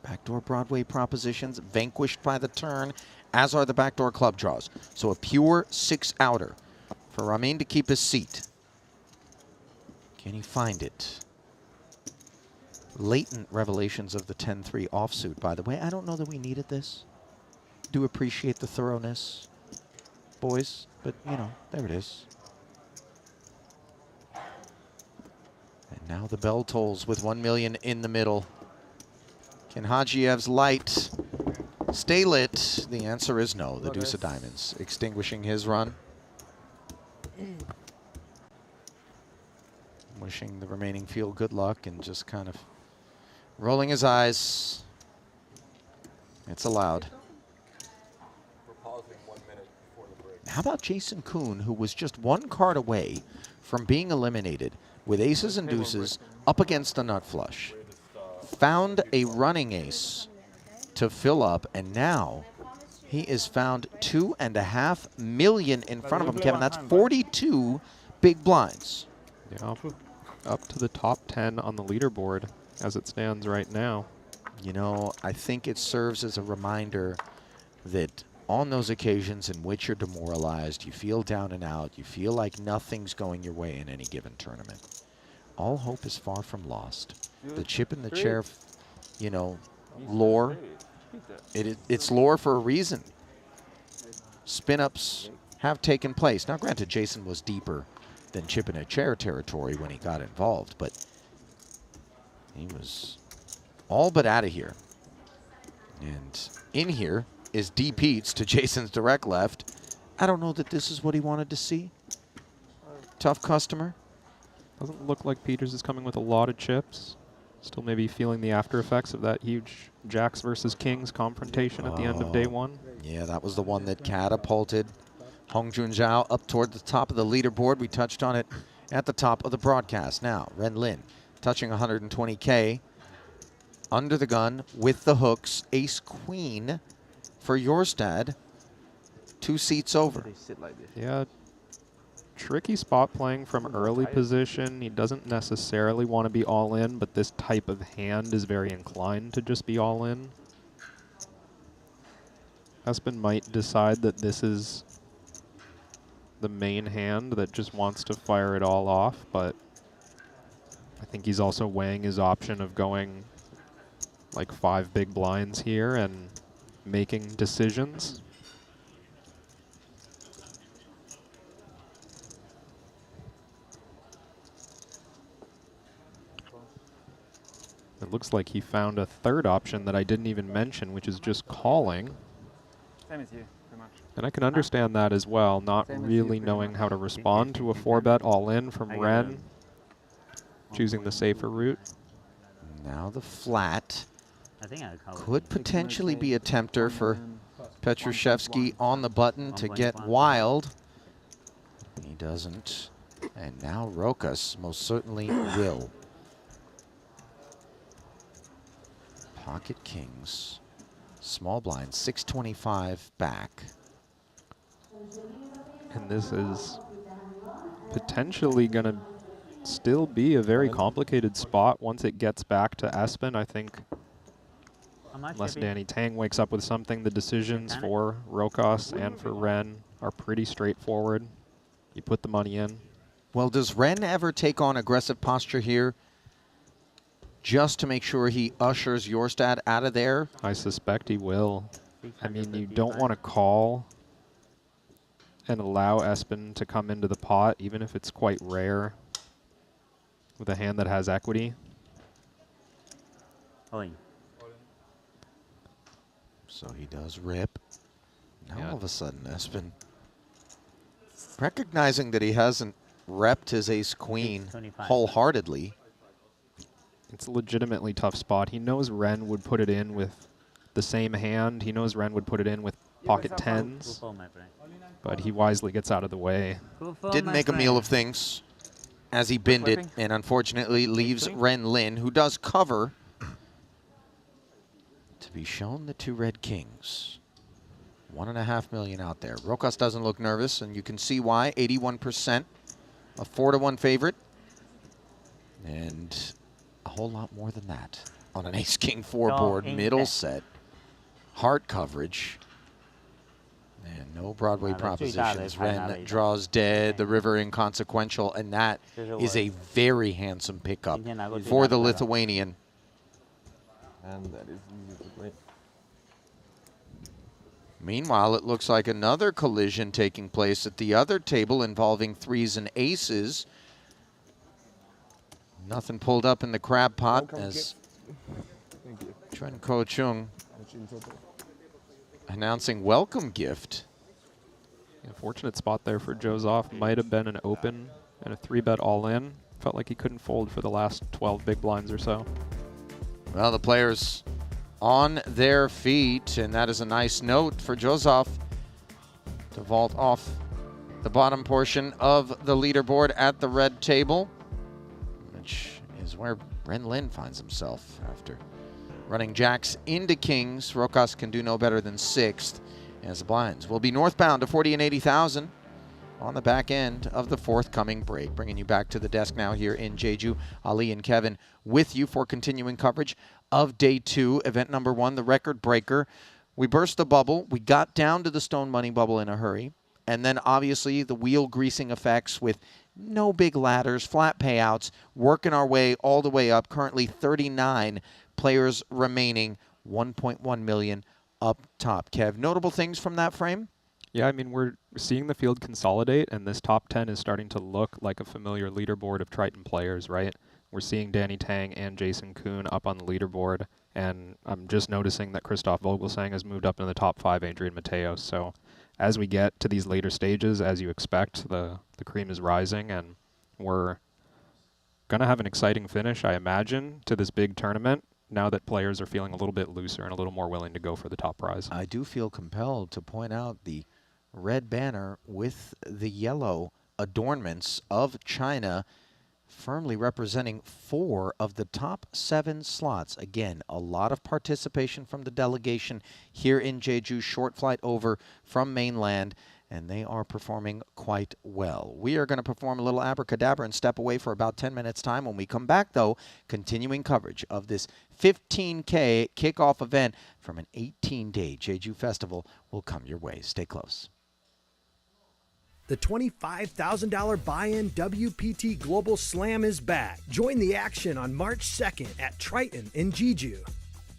Backdoor Broadway propositions vanquished by the turn, as are the backdoor club draws. So a pure 6-outer for Ramin to keep his seat. Can he find it? Latent revelations of the 10-3 offsuit, by the way. I don't know that we needed this. Do appreciate the thoroughness, boys, but you know, there it is. And now the bell tolls with 1 million in the middle. Can Hajiev's light stay lit? The answer is no. The deuce of diamonds extinguishing his run. Wishing the remaining field good luck and just kind of rolling his eyes. It's allowed. How about Jason Kuhn, who was just one card away from being eliminated with aces and deuces up against a nut flush? Found a running ace to fill up, and now he is found 2.5 million in front of him, Kevin. That's 42 big blinds. Yeah, up to the top 10 on the leaderboard as it stands right now. You know, I think it serves as a reminder that on those occasions in which you're demoralized, you feel down and out, you feel like nothing's going your way in any given tournament, all hope is far from lost. The chip in the chair, you know, lore, it's lore for a reason. Spin-ups have taken place. Now, granted, Jason was deeper than chip in a chair territory when he got involved, but he was all but out of here. And in here is D. Pete's to Jason's direct left. I don't know that this is what he wanted to see. Tough customer. Doesn't look like Peters is coming with a lot of chips. Still maybe feeling the after effects of that huge Jacks versus Kings confrontation at the end of day one. Yeah, that was the one that catapulted Hong Jun Zhao up toward the top of the leaderboard. We touched on it at the top of the broadcast. Now, Ren Lin touching 120K. Under the gun with the hooks. Ace-Queen for Jorstad. 2 seats over. Yeah, tricky spot playing from early position. He doesn't necessarily want to be all in, but this type of hand is very inclined to just be all in. Espen might decide that this is the main hand that just wants to fire it all off, but I think he's also weighing his option of going like 5 big blinds here and making decisions. It looks like he found a third option that I didn't even mention, which is just calling. Same as you, pretty much. And I can understand that as well, not really knowing how to respond to a 4-bet all-in from Ren, choosing the safer route. Now the flat could potentially be a tempter for Petrushevsky on the button to get wild. He doesn't. And now Rokas most certainly will. Pocket kings. Small blind, 625 back. And this is potentially going to still be a very complicated spot once it gets back to Espen. I think unless Danny Tang wakes up with something, the decisions for Rokas and for Ren are pretty straightforward. You put the money in. Well, does Ren ever take on aggressive posture here just to make sure he ushers Jorstad out of there? I suspect he will. I mean, you don't want to call and allow Espen to come into the pot, even if it's quite rare, with a hand that has equity. So he does rip. Now all of a sudden, Espen, recognizing that he hasn't repped his ace-queen wholeheartedly. It's a legitimately tough spot. He knows Ren would put it in with the same hand. He knows Ren would put it in with pocket 10s. But he wisely gets out of the way. Didn't make a meal of things as he binned it, and unfortunately leaves Ren Lin, who does cover be shown the 2 red kings. 1.5 million out there. Rokas doesn't look nervous, and you can see why. 81%, a 4-1 favorite, and a whole lot more than that on an ace-king 4 board, middle set, heart coverage. And no Broadway propositions. Ren draws dead, the river inconsequential, and that is a very handsome pickup for the Lithuanian. And that is easy to play. Meanwhile, it looks like another collision taking place at the other table involving 3s and aces. Nothing pulled up in the crab pot as Trent Ko-chung announcing welcome gift. Yeah, fortunate spot there for Joseph. Might have been an open and a 3-bet all-in. Felt like he couldn't fold for the last 12 big blinds or so. Well, the players on their feet, and that is a nice note for Joseph to vault off the bottom portion of the leaderboard at the red table, which is where Ren Lin finds himself after running jacks into kings. Rokas can do no better than 6th, as the blinds will be northbound to 40 and 80,000 on the back end of the forthcoming break. Bringing you back to the desk now here in Jeju. Ali and Kevin with you for continuing coverage of day 2, event number 1, the record breaker. We burst the bubble. We got down to the stone money bubble in a hurry. And then obviously the wheel greasing effects with no big ladders, flat payouts, working our way all the way up. Currently 39 players remaining, 1.1 million up top. Kev, notable things from that frame? Yeah, I mean, we're seeing the field consolidate, and this top 10 is starting to look like a familiar leaderboard of Triton players, right? We're seeing Danny Tang and Jason Kuhn up on the leaderboard, and I'm just noticing that Christoph Vogelsang has moved up into the top 5, Adrian Mateos. So as we get to these later stages, as you expect, the cream is rising, and we're going to have an exciting finish, I imagine, to this big tournament, now that players are feeling a little bit looser and a little more willing to go for the top prize. I do feel compelled to point out the red banner with the yellow adornments of China, firmly representing 4 of the top 7 slots. Again, a lot of participation from the delegation here in Jeju. Short flight over from mainland, and they are performing quite well. We are going to perform a little abracadabra and step away for about 10 minutes time. When we come back, though, continuing coverage of this 15K kickoff event from an 18-day Jeju festival will come your way. Stay close. The $25,000 buy-in WPT Global Slam is back. Join the action on March 2nd at Triton in Jeju.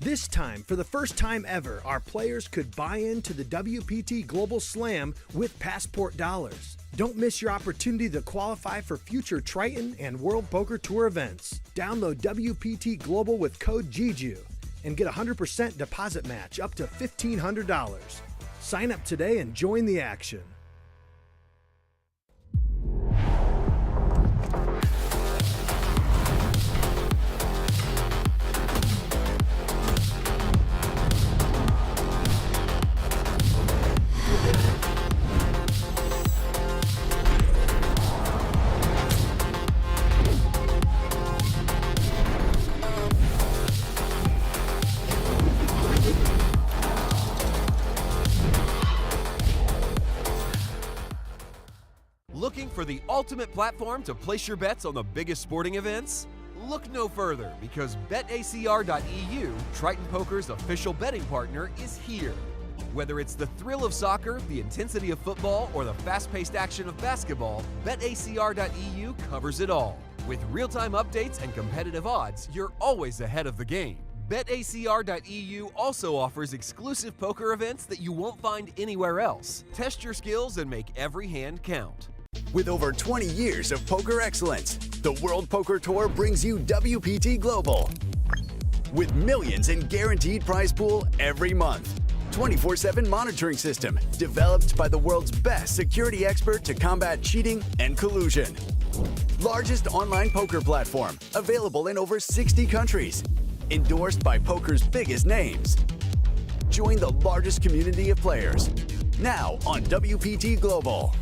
This time, for the first time ever, our players could buy into the WPT Global Slam with passport dollars. Don't miss your opportunity to qualify for future Triton and World Poker Tour events. Download WPT Global with code Jeju and get a 100% deposit match up to $1,500. Sign up today and join the action. Looking for the ultimate platform to place your bets on the biggest sporting events? Look no further, because BetACR.eu, Triton Poker's official betting partner, is here. Whether it's the thrill of soccer, the intensity of football, or the fast-paced action of basketball, BetACR.eu covers it all. With real-time updates and competitive odds, you're always ahead of the game. BetACR.eu also offers exclusive poker events that you won't find anywhere else. Test your skills and make every hand count. With over 20 years of poker excellence, the World Poker Tour brings you WPT Global. With millions in guaranteed prize pool every month. 24/7 monitoring system developed by the world's best security expert to combat cheating and collusion. Largest online poker platform available in over 60 countries. Endorsed by poker's biggest names. Join the largest community of players. Now on WPT Global.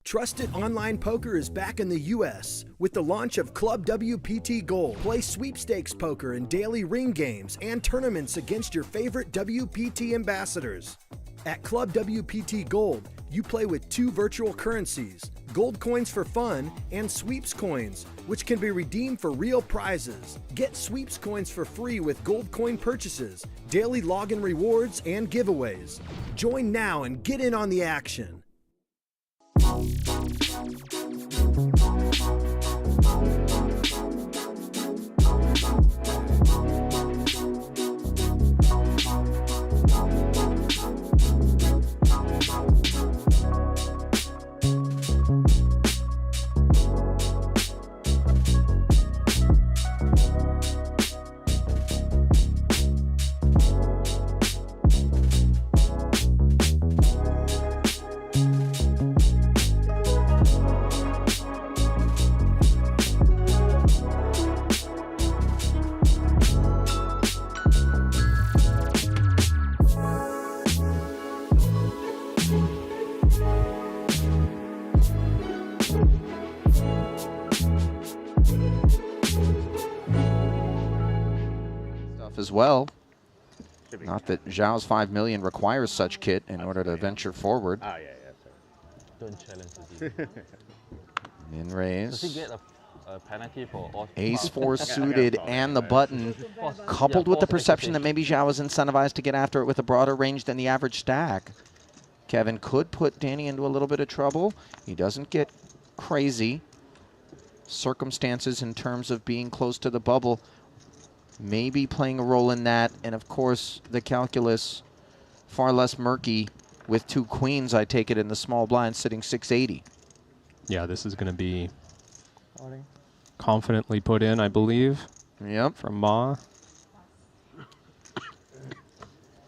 Trusted online poker is back in the U.S. with the launch of Club WPT Gold. Play sweepstakes poker in daily ring games and tournaments against your favorite WPT ambassadors. At Club WPT Gold, you play with 2 virtual currencies, gold coins for fun and sweeps coins, which can be redeemed for real prizes. Get sweeps coins for free with gold coin purchases, daily login rewards, and giveaways. Join now and get in on the action. As well. Not that Zhao's 5 million requires such kit in order to venture forward. Ah, yeah. Don't challenge the In raise. Does he get a penalty for all? Ace 4 suited and the button, coupled with the perception that maybe Zhao is incentivized to get after it with a broader range than the average stack. Kevin could put Danny into a little bit of trouble. He doesn't get crazy. Circumstances in terms of being close to the bubble maybe playing a role in that, and of course the calculus far less murky with 2 queens, I take it, in the small blind sitting 680. Yeah, this is going to be confidently put in, I believe. Yep. From Ma.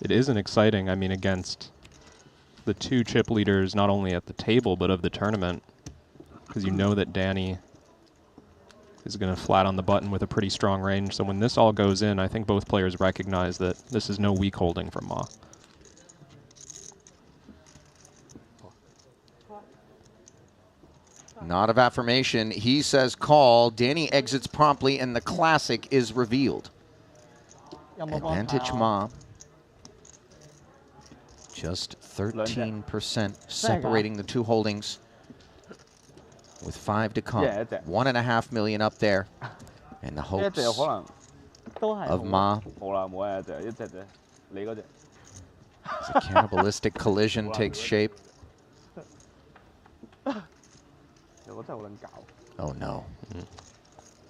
It isn't exciting, I mean, against the 2 chip leaders, not only at the table, but of the tournament, because you know that Danny is going to flat on the button with a pretty strong range. So when this all goes in, I think both players recognize that this is no weak holding from Ma. Nod of affirmation. He says call. Danny exits promptly, and the classic is revealed. Advantage Ma. Just 13% separating the 2 holdings. With 5 to come. 1.5 million up there. And the hopes of Ma. As a cannibalistic collision takes shape. Oh no.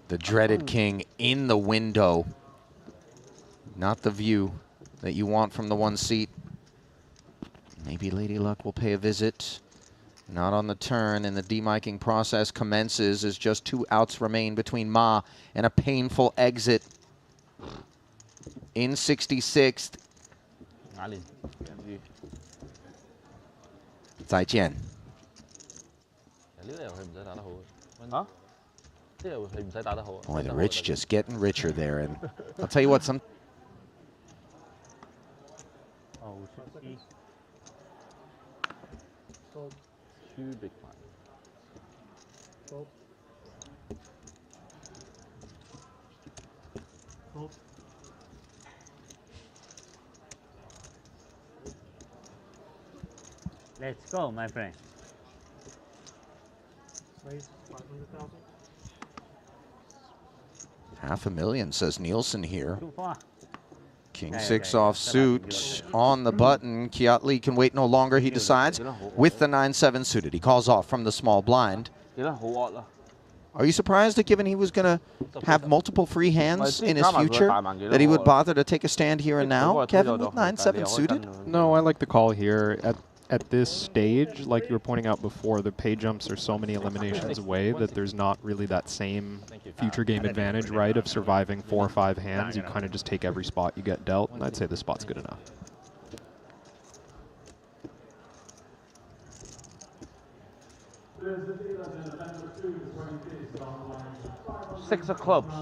The dreaded king in the window. Not the view that you want from the 1 seat. Maybe Lady Luck will pay a visit. Not on the turn, and the demiking process commences as just 2 outs remain between Ma and a painful exit in 66th. 再见. Boy, the rich just getting richer there, and I'll tell you what, some. Too big fun. Let's go, my friend. Raise 500,000. $500,000, says Nielsen here. Too far. King 6 offsuit on the button. Kiatli can wait no longer, he decides, with the 9-7 suited. He calls off from the small blind. Are you surprised that given he was going to have multiple free hands in his future, that he would bother to take a stand here and now, Kevin, with 9-7 suited? No, I like the call here. At this stage, like you were pointing out before, the pay jumps are so many eliminations away that there's not really that same future game advantage, right, of surviving 4 or 5 hands. You kind of just take every spot you get dealt, and I'd say this spot's good enough. Six of clubs.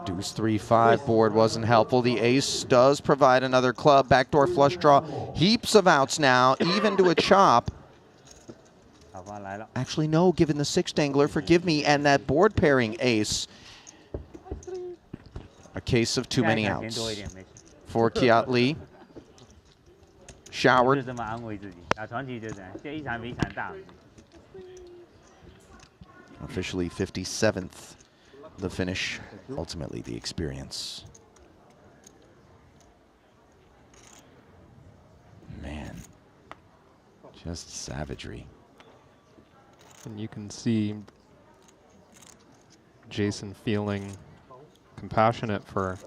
Deuce 3-5 board wasn't helpful. The ace does provide another club. Backdoor flush draw. Heaps of outs now, even to a chop. Actually, no, given the six dangler, forgive me, and that board pairing ace. A case of too many outs for Kiat Lee. Showered. Officially 57th, the finish, ultimately the experience. Man, just savagery. And you can see Jason feeling compassionate for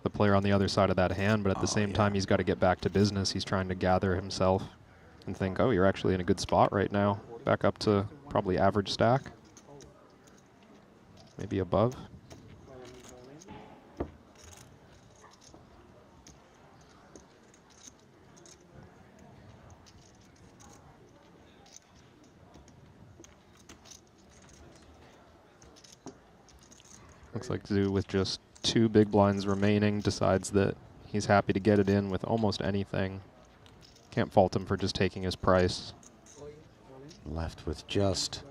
the player on the other side of that hand, but at the same time, he's got to get back to business. He's trying to gather himself and think, oh, you're actually in a good spot right now. Back up to probably average stack, maybe above. Looks like Zhu, with just 2 big blinds remaining, decides that he's happy to get it in with almost anything. Can't fault him for just taking his price. Left with just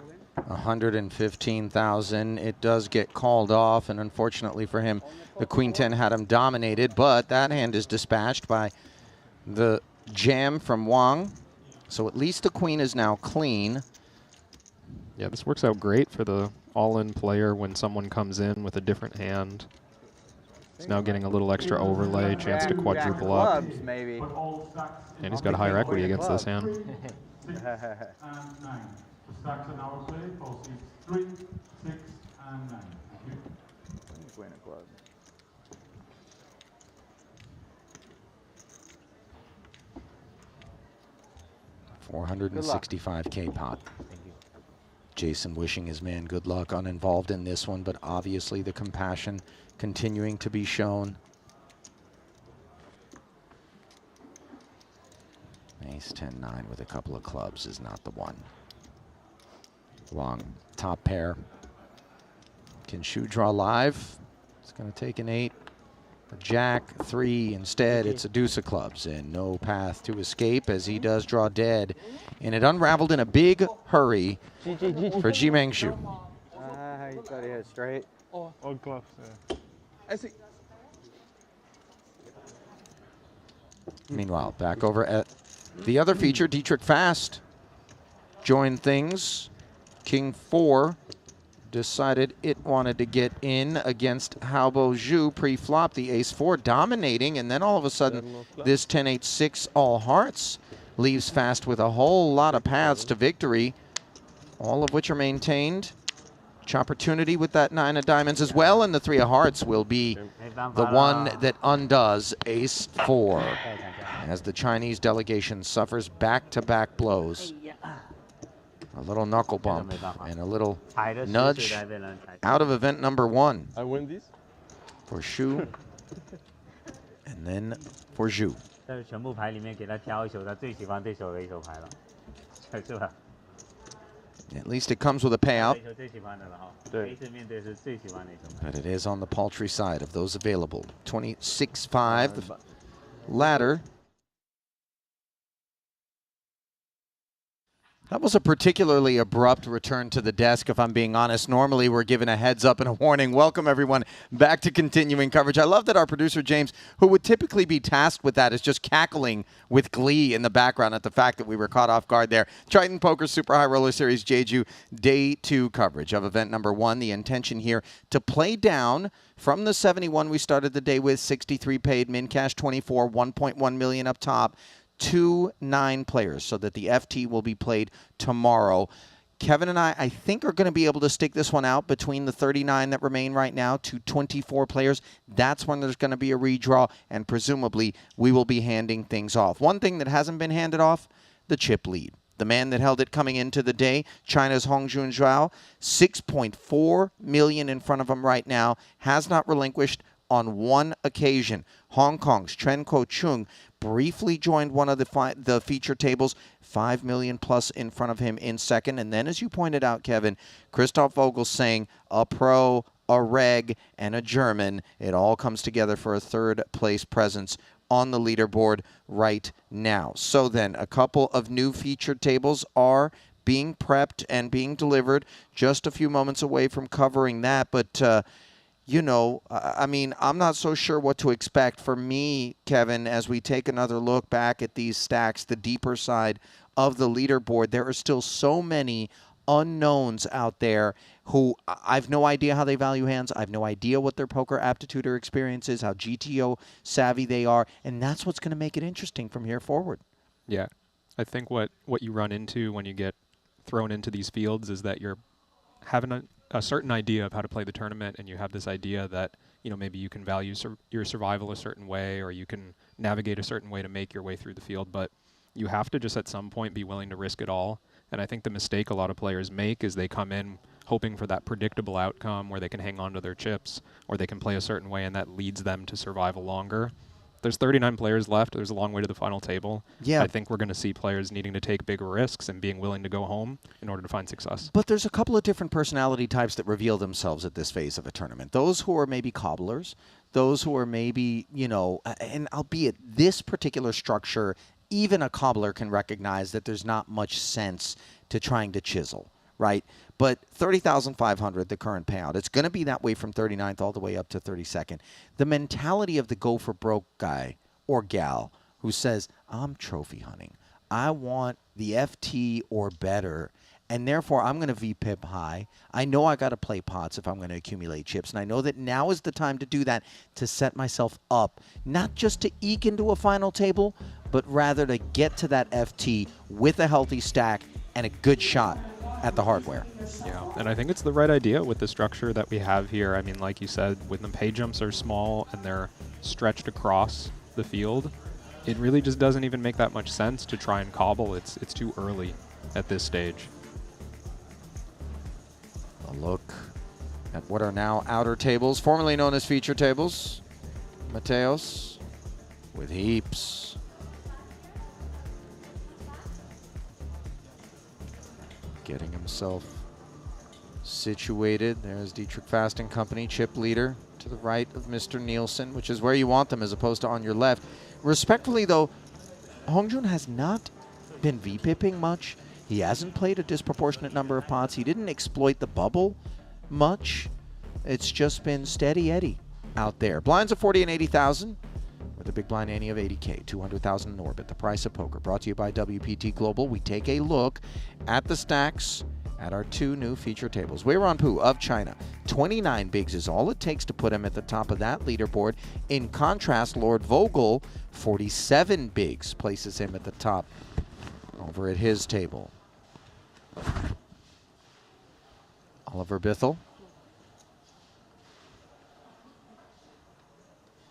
115,000. It does get called off, and unfortunately for him, the Queen 10 had him dominated, but that hand is dispatched by the jam from Wang. So at least the Queen is now clean. Yeah, this works out great for the all-in player when someone comes in with a different hand. He's now getting a little extra overlay, chance to quadruple up. Maybe. And he's got higher equity against this hand. And 9. The stacks are now played for seats 3, 6, and 9. Thank you. Queen of clubs. $465K pot. Jason wishing his man good luck, uninvolved in this one, but obviously the compassion continuing to be shown. Ace 10-9 with a couple of clubs is not the one. Long top pair. Can Shu draw live? It's going to take an 8. A jack 3 instead. It's a deuce of clubs and no path to escape as he does draw dead. And it unraveled in a big hurry for Jimeng Shu. You thought he had straight. All clubs. I see. Meanwhile, back over at the other feature, Dietrich Fast joined things. King 4 decided it wanted to get in against Haobo Zhu pre-flop. The ace 4 dominating, and then all of a sudden this 10-8-6 all hearts leaves Fast with a whole lot of paths to victory, all of which are maintained. Opportunity with that 9 of diamonds as well, and the 3 of hearts will be the one that undoes ace 4 as the Chinese delegation suffers back-to-back blows. A little knuckle bump and a little nudge out of event number 1. I win this? For Shu and then for Zhu. At least it comes with a payout. But it is on the paltry side of those available. 26-5, the ladder. That was a particularly abrupt return to the desk, if I'm being honest. Normally, we're given a heads up and a warning. Welcome, everyone, back to continuing coverage. I love that our producer, James, who would typically be tasked with that, is just cackling with glee in the background at the fact that we were caught off guard there. Triton Poker Super High Roller Series Jeju, Day 2 coverage of event number 1. The intention here to play down from the 71 we started the day with, 63 paid, min cash 24, 1.1 million up top. 2 9 players, so that the FT will be played tomorrow. Kevin and I think, are going to be able to stick this one out between the 39 that remain right now to 24 players. That's when there's going to be a redraw, and presumably we will be handing things off. One thing that hasn't been handed off, the chip lead. The man that held it coming into the day, China's Hongjun Zhao, 6.4 million in front of him right now, has not relinquished on one occasion. Hong Kong's Chen Ko-chung briefly joined one of the feature tables, 5 million plus in front of him in second. And then, as you pointed out, Kevin, Christoph Vogel saying a pro a reg, and a German. It all comes together for a third-place presence on the leaderboard right now. So then, a couple of new featured tables are being prepped and being delivered. Just a few moments away from covering that, but you know, I mean, I'm not so sure what to expect. For me, Kevin, as we take another look back at these stacks, the deeper side of the leaderboard, there are still so many unknowns out there who I've no idea how they value hands. I've no idea what their poker aptitude or experience is, how GTO savvy they are, and that's what's going to make it interesting from here forward. Yeah. I think what you run into when you get thrown into these fields is that you're having a certain idea of how to play the tournament, and you have this idea that, you know, maybe you can value your survival a certain way, or you can navigate a certain way to make your way through the field, but you have to just at some point be willing to risk it all. And I think the mistake a lot of players make is they come in hoping for that predictable outcome where they can hang on to their chips, or they can play a certain way, and that leads them to survival longer. There's 39 players left. There's a long way to the final table. Yeah. I think we're going to see players needing to take bigger risks and being willing to go home in order to find success. But there's a couple of different personality types that reveal themselves at this phase of a tournament. Those who are maybe cobblers, those who are maybe, you know, and albeit this particular structure, even a cobbler can recognize that there's not much sense to trying to chisel, right? But 30,500, the current payout, it's going to be that way from 39th all the way up to 32nd. The mentality of the go for broke guy or gal who says, I'm trophy hunting. I want the FT or better, and therefore I'm going to VPIP high. I know I got to play pots if I'm going to accumulate chips, and I know that now is the time to do that, to set myself up, not just to eke into a final table, but rather to get to that FT with a healthy stack and a good shot at the hardware. Yeah, and I think it's the right idea with the structure that we have here. I mean, like you said, when the pay jumps are small and they're stretched across the field, it really just doesn't even make that much sense to try and cobble. It's too early at this stage. A look at what are now outer tables, formerly known as feature tables. Mateos with heaps. Getting himself situated. There's Dietrich Fast and Company, chip leader to the right of Mr. Nielsen, which is where you want them as opposed to on your left. Respectfully, though, Hongjun has not been VPipping much. He hasn't played a disproportionate number of pots. He didn't exploit the bubble much. It's just been steady Eddie out there. Blinds of 40 and 80,000. With a big blind ante of 80K, 200,000 in orbit. The price of poker, brought to you by WPT Global. We take a look at the stacks at our two new feature tables. Wei Ronpu of China, 29 bigs is all it takes to put him at the top of that leaderboard. In contrast, Lord Vogel, 47 bigs places him at the top over at his table. Oliver Bithell,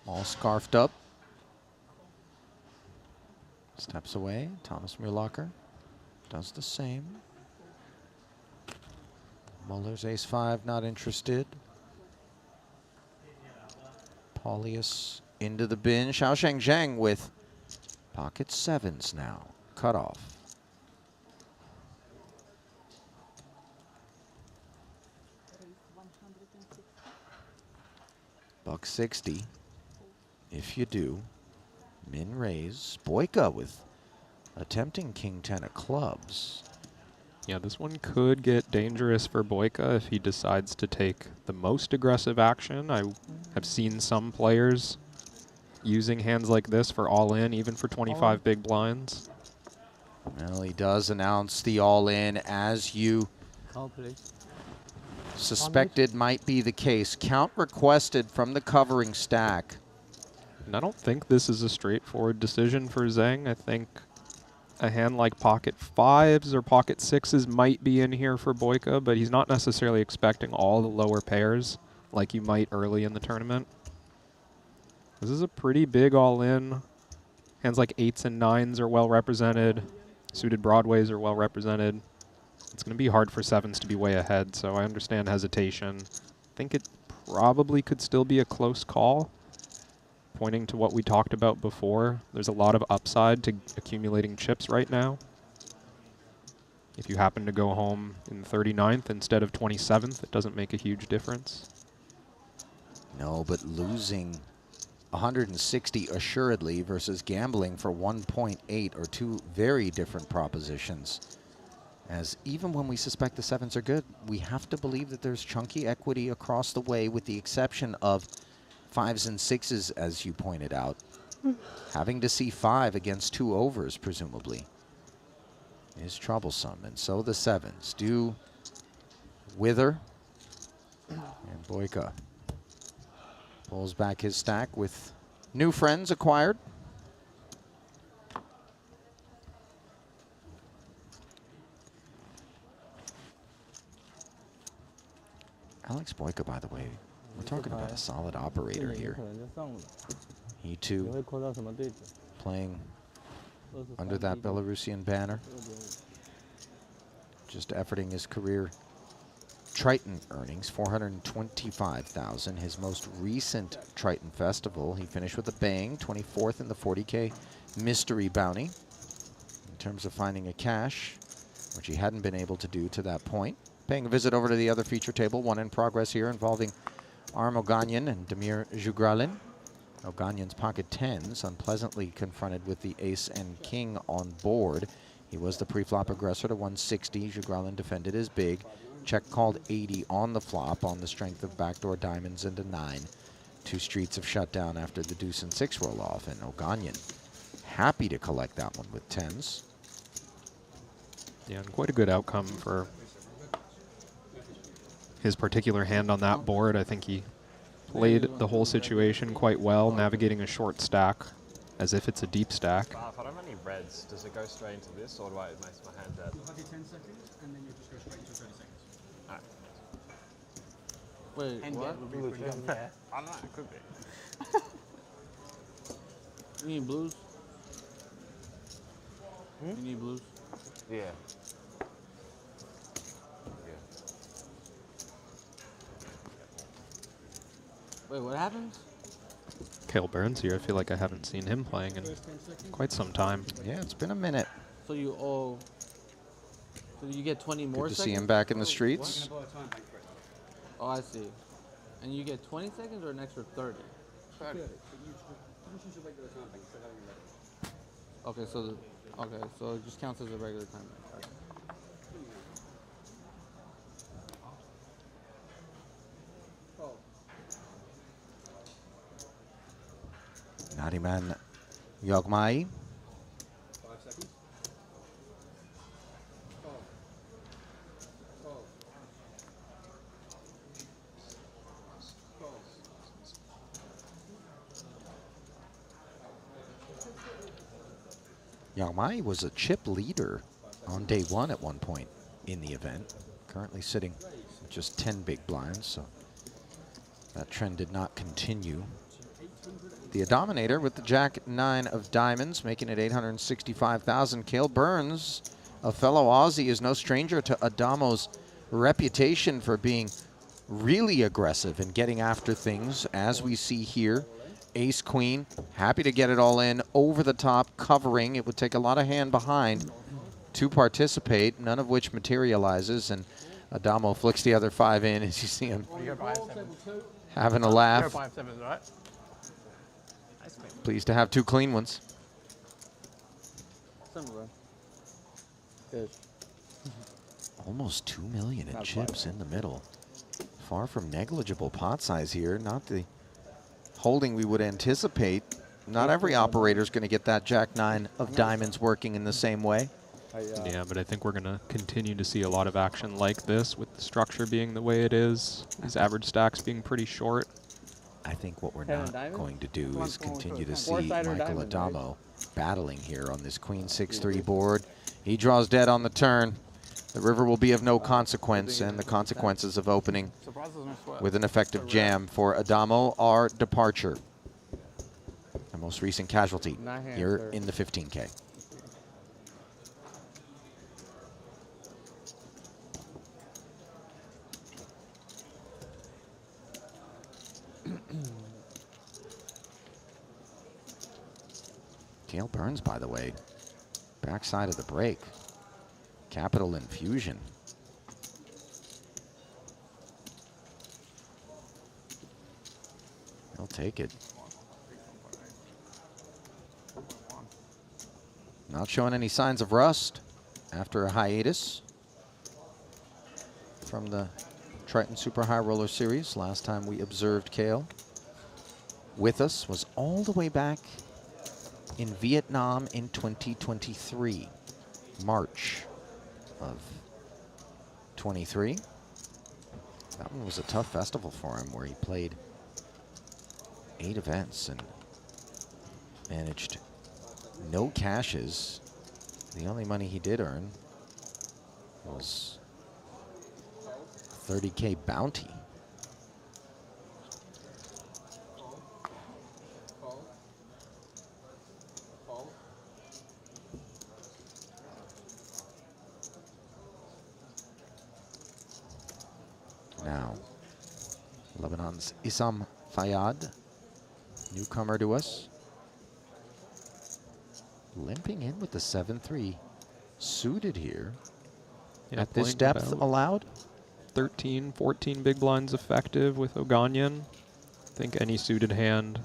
all scarfed up. Steps away. Thomas Muehlacher does the same. Muller's ace-5, not interested. Paulius into the bin. Xiaosheng Zheng with pocket sevens now. Cut off. $160. If you do. Min raise. Boyka with attempting king 10 of clubs. Yeah, this one could get dangerous for Boyka if he decides to take the most aggressive action. I have seen some players using hands like this for all-in, even for 25 big blinds. Well, he does announce the all-in, as you suspected might be the case. Count requested from the covering stack. And I don't think this is a straightforward decision for Zheng. I think a hand like pocket 5s or pocket 6s might be in here for Boyka, but he's not necessarily expecting all the lower pairs like you might early in the tournament. This is a pretty big all-in. Hands like 8s and 9s are well represented. Suited Broadways are well represented. It's going to be hard for 7s to be way ahead, so I understand hesitation. I think it probably could still be a close call. Pointing to what we talked about before, there's a lot of upside to accumulating chips right now. If you happen to go home in 39th instead of 27th, it doesn't make a huge difference. No, but losing 160 assuredly versus gambling for 1.8 are two very different propositions. As even when we suspect the sevens are good, we have to believe that there's chunky equity across the way, with the exception of fives and sixes, as you pointed out. Having to see 5 against 2 overs, presumably, is troublesome. And so the sevens do wither. And Boyka pulls back his stack with new friends acquired. Alex Boyka, by the way, we're talking about a solid operator here. He too playing under that Belarusian banner. Just efforting his career Triton earnings, 425,000. His most recent Triton festival, he finished with a bang, 24th in the 40K mystery bounty. In terms of finding a cash, which he hadn't been able to do to that point. Paying a visit over to the other feature table, one in progress here involving Arm Oganyan and Damir Jugralin. Oganyan's pocket tens, unpleasantly confronted with the ace and king on board. He was the pre-flop aggressor to 160. Jugralin defended his big. Check called 80 on the flop on the strength of backdoor diamonds and a 9. 2 streets of shutdown after the deuce and 6 roll off, and Oganyan happy to collect that one with tens. Yeah, and quite a good outcome for his particular hand on that board. I think he played the whole situation quite well, navigating a short stack as if it's a deep stack. If I don't have any reds, does it go straight into this, or do I make my hand dead? You'll have your 10 seconds, and then you just go straight into 30 seconds. Alright. Wait, And what? would be pretty unfair. I don't know, it could be. You need blues? You need blues? Yeah. Wait, what happens? Cale Burns here. I feel like I haven't seen him playing in quite some time. Yeah, it's been a minute. So you owe... So you get 20 more Good to seconds? see him back in the streets. Oh, I see. And you get 20 seconds or an extra 30? 30. Okay, so it just counts as a regular time. Okay. Nariman Yogmai. 5 seconds. Yogmai was a chip leader on day 1 at one point in the event. Currently sitting with just 10 big blinds, so that trend did not continue. The Dominator with the Jack-9 of diamonds, making it 865,000. Cale Burns, a fellow Aussie, is no stranger to Adamo's reputation for being really aggressive and getting after things, as we see here. Ace-Queen, happy to get it all in, over the top, covering. It would take a lot of hand behind to participate, none of which materializes, and Adamo flicks the other 5 in as you see him having a laugh. Right? Pleased to have 2 clean ones. Similar. Good. Almost 2 million in chips in the middle. Far from negligible pot size here. Not the holding we would anticipate. Not every operator is going to get that Jack-9 of diamonds working in the same way. Yeah, but I think we're going to continue to see a lot of action like this, with the structure being the way it is, these average stacks being pretty short. I think what we're not going to do is continue to see Michael Adamo battling here on this Queen 6-3 board. He draws dead on the turn. The river will be of no consequence, and the consequences of opening with an effective jam for Adamo are departure. The most recent casualty here in the 15K. Cale Burns, by the way, backside of the break. Capital infusion. take it. Not showing any signs of rust after a hiatus from the Triton Super High Roller Series. Last time we observed Kale with us was all the way back in Vietnam in 2023, March of 23. That one was a tough festival for him where he played 8 events and managed no cashes. The only money he did earn was a 30K bounty. Now, Lebanon's Issam Fayyad, newcomer to us, limping in with the 7-3, suited here. Yeah, At this playing depth about allowed? 13, 14 big blinds effective with Oganyan. I think any suited hand,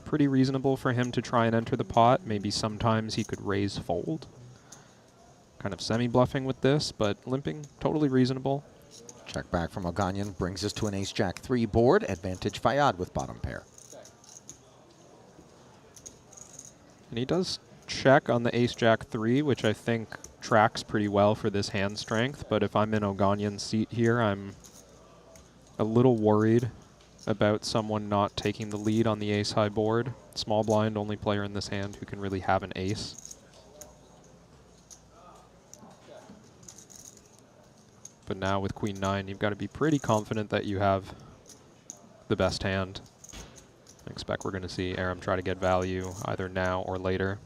pretty reasonable for him to try and enter the pot. Maybe sometimes he could raise fold. Kind of semi-bluffing with this, but limping, totally reasonable. Check back from Oganyan brings us to an ace-jack 3 board. Advantage Fayyad with bottom pair. And he does check on the ace-jack 3, which I think tracks pretty well for this hand strength. But if I'm in Oganyan's seat here, I'm a little worried about someone not taking the lead on the ace-high board. Small blind, only player in this hand who can really have an ace. But now with Queen 9, you've got to be pretty confident that you have the best hand. I expect we're going to see Aram try to get value either now or later.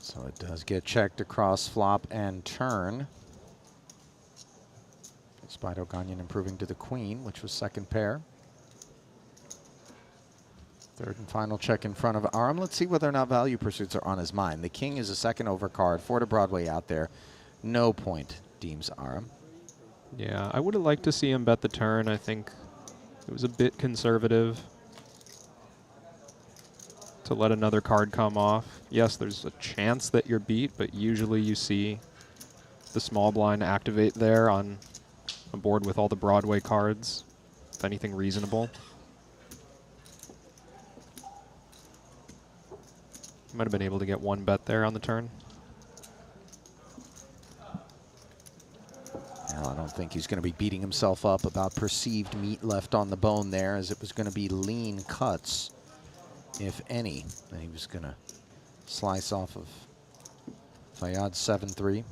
So it does get checked across flop and turn. Despite Oganyan improving to the queen, which was second pair. Third and final check in front of Aram. Let's see whether or not value pursuits are on his mind. The king is a second overcard, 4 to Broadway out there. No point, deems Aram. Yeah, I would have liked to see him bet the turn. I think it was a bit conservative to let another card come off. Yes, there's a chance that you're beat, but usually you see the small blind activate there on a board with all the Broadway cards, if anything reasonable. Might have been able to get one bet there on the turn. Well, I don't think he's going to be beating himself up about perceived meat left on the bone there, as it was going to be lean cuts, if any. And he was going to slice off of Fayyad's 7-3.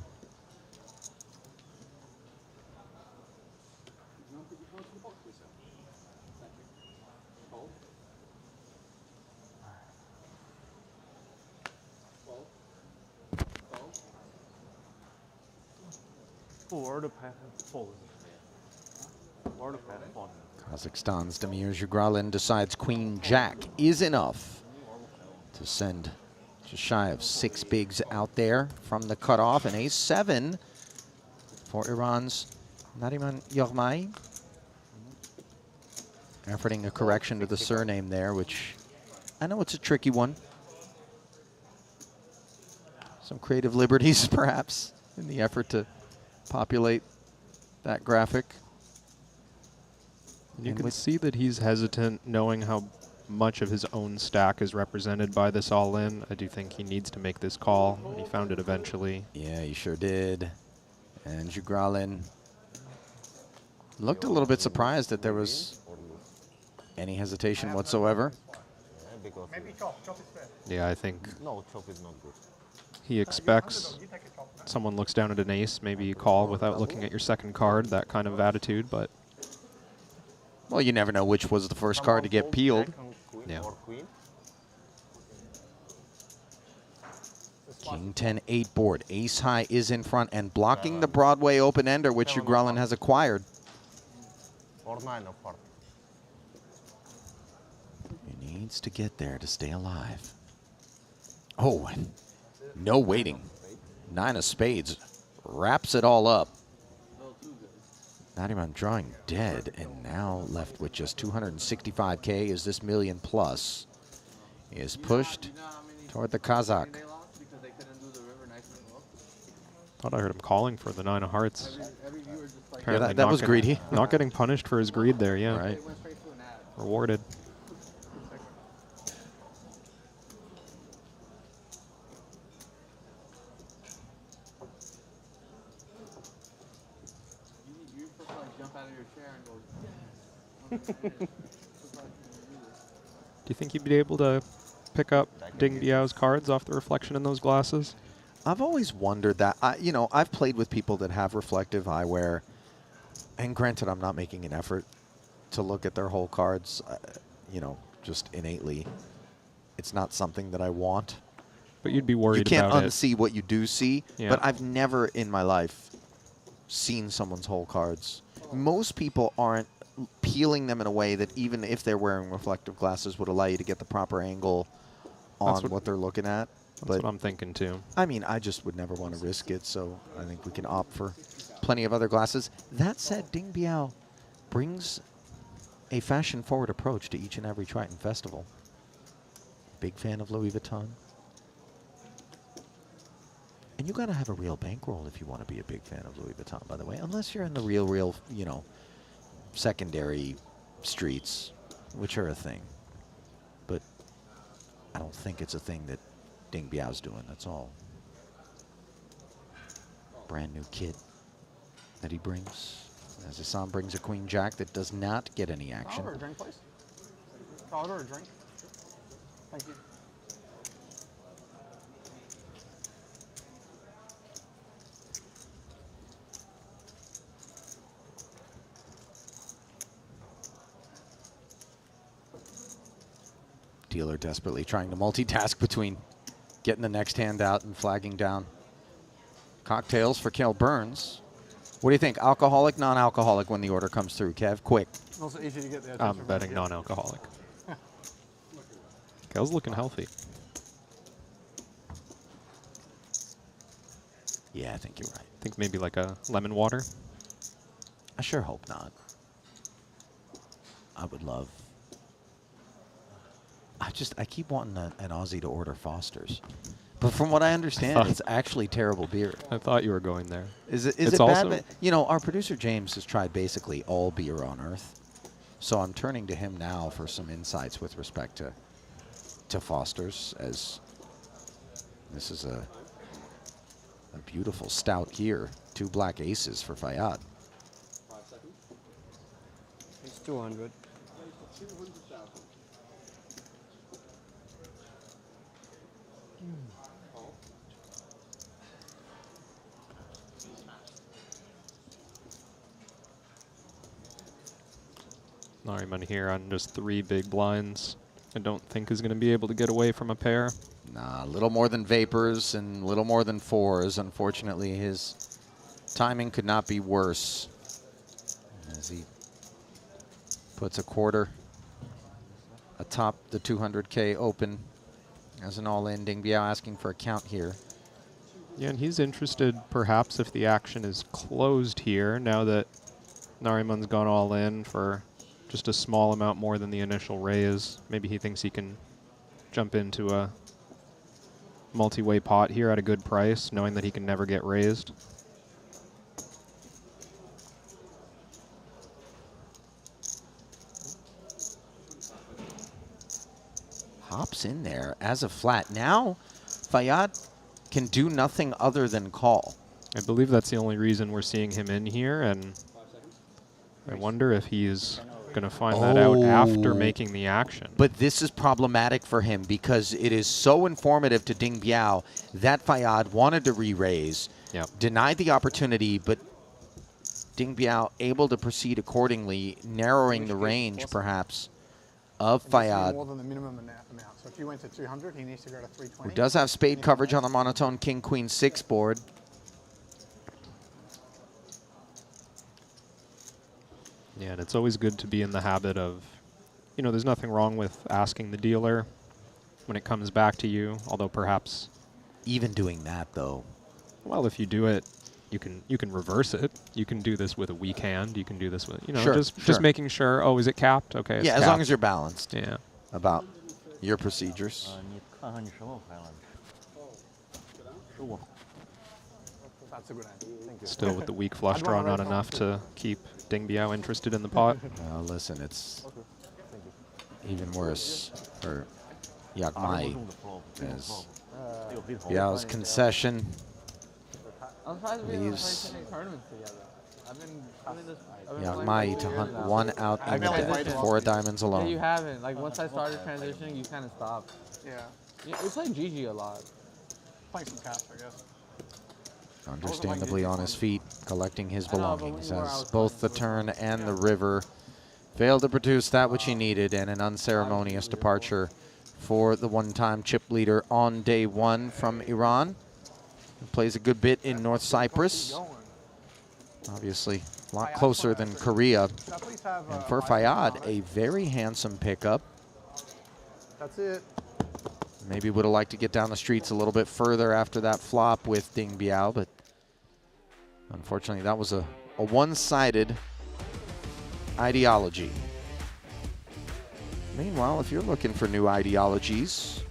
Kazakhstan's Damir Jugralin decides Queen Jack is enough to send just shy of 6 bigs out there from the cutoff. And ace-7 for Iran's Nariman Yormai. Efforting a correction to the surname there, which I know it's a tricky one. Some creative liberties, perhaps, in the effort to populate that graphic. You can see that he's hesitant, knowing how much of his own stack is represented by this all-in. I do think he needs to make this call, and he found it eventually. Yeah, he sure did. And Jugralin looked a little bit surprised that there was any hesitation whatsoever. Yeah, I think No, chop is not good. he expects someone looks down at an ace, maybe you call without looking at your second card, that kind of attitude, but... Well, you never know which was the first card to get peeled. Yeah. King 10-8 board. Ace high is in front and blocking the Broadway open-ender, which Jugralin has acquired. Or 9 of heart. And needs to get there to stay alive. Oh, and no waiting. 9 of spades wraps it all up. Nariman drawing dead, and now left with just 265K as this million plus is pushed toward the Kazakh. Thought I heard him calling for the 9 of hearts. Yeah, that was greedy. Not getting punished for his greed there, yeah. Right. Rewarded. Do you think you'd be able to pick up Ding Biao's cards off the reflection in those glasses? I've always wondered that. You know, I've played with people that have reflective eyewear, and granted, I'm not making an effort to look at their whole cards, you know, just innately. It's not something that I want. But you'd be worried about it. You can't it. unsee what you do see, Yeah. but I've never in my life seen someone's whole cards. Most people aren't peeling them in a way that even if they're wearing reflective glasses would allow you to get the proper angle on what they're looking at. That's what I'm thinking too. I mean, I just would never want to risk it, so I think we can opt for plenty of other glasses. That said, Ding Biao brings a fashion-forward approach to each and every Triton festival. Big fan of Louis Vuitton. And you got to have a real bankroll if you want to be a big fan of Louis Vuitton, by the way, unless you're in the real, you know, secondary streets, which are a thing. But I don't think it's a thing that Ding Biao's doing, that's all. Brand new kit that he brings. As Hassan brings a Queen Jack that does not get any action. Order a drink, please. Order a drink. Thank you. Dealer desperately trying to multitask between getting the next hand out and flagging down. Cocktails for Kel Burns. What do you think? Alcoholic, non-alcoholic when the order comes through, Kev? Quick. Also easy to get the I'm betting non-alcoholic. Kel's looking healthy. Yeah, I think you're right. I think maybe like a lemon water. I sure hope not. I would love. I keep wanting an Aussie to order Foster's. But from what I understand, it's actually terrible beer. I thought you were going there. Is it bad? You know, our producer James has tried basically all beer on earth. So I'm turning to him now for some insights with respect to Foster's, as this is a beautiful stout here. 2 black aces for Fayyad. 5 seconds. It's 200. Nariman here on just 3 big blinds. I don't think is going to be able to get away from a pair. Nah, a little more than vapors and a little more than 4s. Unfortunately, his timing could not be worse as he puts a quarter atop the 200K open as an all-in. Ding Biao asking for a count here. Yeah, and he's interested perhaps if the action is closed here now that Nariman's gone all in for just a small amount more than the initial raise. Maybe he thinks he can jump into a multi-way pot here at a good price, knowing that he can never get raised. Hops in there as a flat. Now, Fayyad can do nothing other than call. I believe that's the only reason we're seeing him in here, and I wonder if he's going to find that out after making the action. But this is problematic for him because it is so informative to Ding Biao that Fayyad wanted to re-raise, denied the opportunity, but Ding Biao able to proceed accordingly, narrowing the range perhaps of Fayyad, More than the minimum amount. So if you went to 200, he needs to go to 320. who does have spade coverage on the monotone King Queen 6 board. Yeah, and it's always good to be in the habit of you know, there's nothing wrong with asking the dealer when it comes back to you, although perhaps even doing that though. Well, if you do it, you can reverse it. You can do this with a weak hand. You can do this with, you know, Sure, just making sure. Oh, is it capped? Okay. It's yeah, as capped. long as you're balanced. Yeah. About your procedures. 你看看你什么牌了？15。 That's a good idea. Thank you. Still with the weak flush draw, not enough to keep Ding Biao interested in the pot. Listen, it's even worse for Yak Mai. As Biao's concession I'm surprised we haven't played leaves so many tournaments together. I've been Yak Mai to hunt one out in the deck, 4 diamonds alone. Yeah, you haven't. Like once I started transitioning, you kind of stopped. Yeah. We played GG a lot. Playing some cash, I guess. Understandably on his feet, collecting his belongings as both the turn and the river failed to produce that which he needed, and an unceremonious departure for the one-time chip leader on day 1 from Iran. He plays a good bit in North Cyprus. Obviously, a lot closer than Korea. And for Fayyad, a very handsome pickup. That's it. Maybe would have liked to get down the streets a little bit further after that flop with Ding Biao, but unfortunately that was a one-sided ideology. Meanwhile, if you're looking for new ideologies,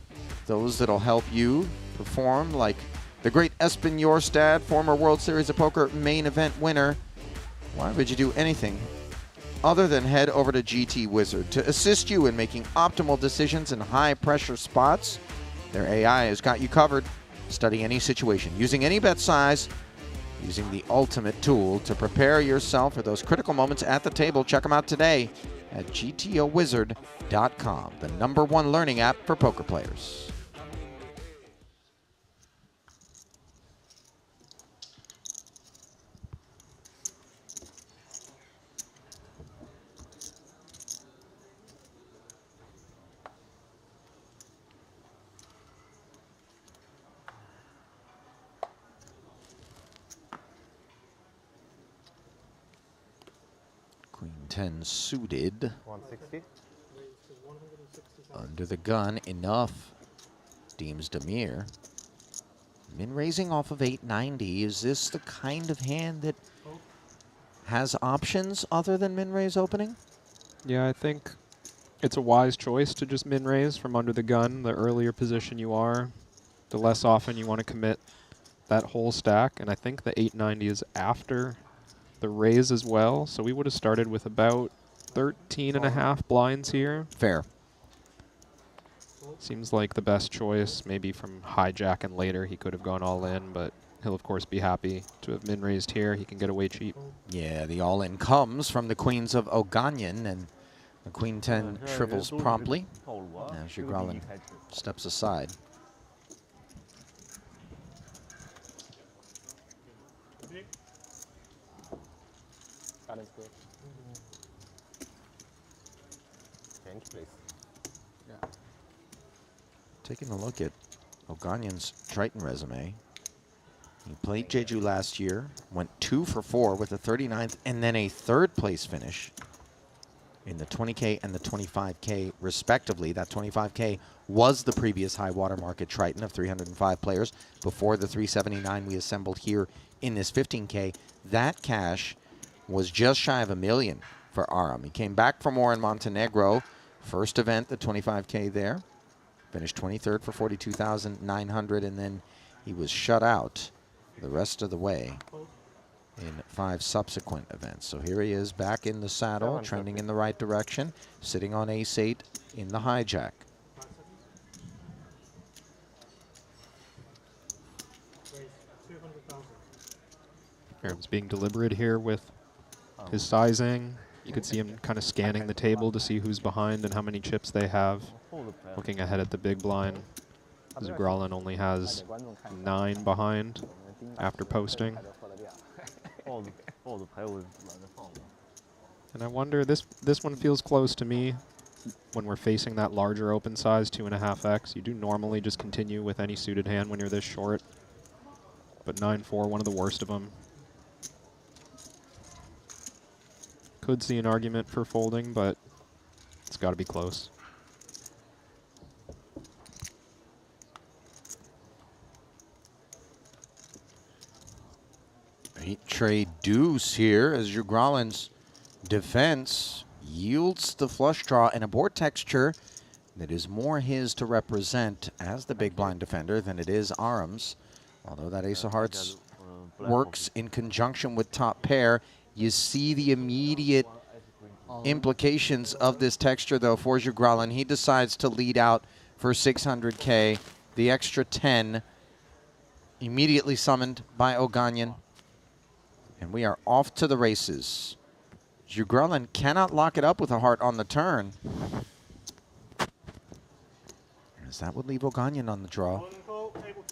those that'll help you perform like the great Espen Jorstad, former World Series of Poker main event winner, why would you do anything other than head over to GT Wizard to assist you in making optimal decisions in high-pressure spots? Their AI has got you covered. Study any situation, using any bet size, using the ultimate tool to prepare yourself for those critical moments at the table. Check them out today at gtowizard.com, the #1 learning app for poker players. Queen 10 suited. 160. Under the gun, enough, deems Demir. Min raising off of 890. Is this the kind of hand that has options other than min raise opening? Yeah, I think it's a wise choice to just min raise from under the gun. The earlier position you are, the less often you want to commit that whole stack. And I think the 890 is after the raise as well. So we would have started with about 13.5 blinds here. Fair. Seems like the best choice. Maybe from hijack and later he could have gone all in, but he'll of course be happy to have min raised here. He can get away cheap. Yeah, the all-in comes from the queens of Oganyan, and the Queen 10 shrivels promptly as Grolin steps aside. Change, please. Yeah. Taking a look at Oganyan's Triton resume. He played Jeju last year, went 2 for 4 with a 39th and then a 3rd place finish in the 20K and the 25K respectively. That 25K was the previous high water mark at Triton of 305 players before the 379 we assembled here in this 15K. That cash was just shy of $1 million for Aram. He came back for more in Montenegro. First event, the 25K there. Finished 23rd for 42,900, and then he was shut out the rest of the way in 5 subsequent events. So here he is back in the saddle, trending in the right direction, sitting on ace-8 in the hijack. Aram's being deliberate here with his sizing. You could see him kind of scanning the table to see who's behind and how many chips they have. Looking ahead at the big blind. Grolin only has 9 behind after posting. And I wonder, this one feels close to me when we're facing that larger open size, 2.5x. You do normally just continue with any suited hand when you're this short. But 9-4, one of the worst of them. Could see an argument for folding, but It's got to be close. Eight trade deuce here as Jugralin's defense yields the flush draw and a board texture that is more his to represent as the big blind defender than it is Aram's. Although that ace of hearts works in conjunction with top pair, you see the immediate implications of this texture though for Jugralin. He decides to lead out for 600K. The extra 10 immediately summoned by Oganyan. And we are off to the races. Jugralin cannot lock it up with a heart on the turn, as that would leave Oganyan on the draw.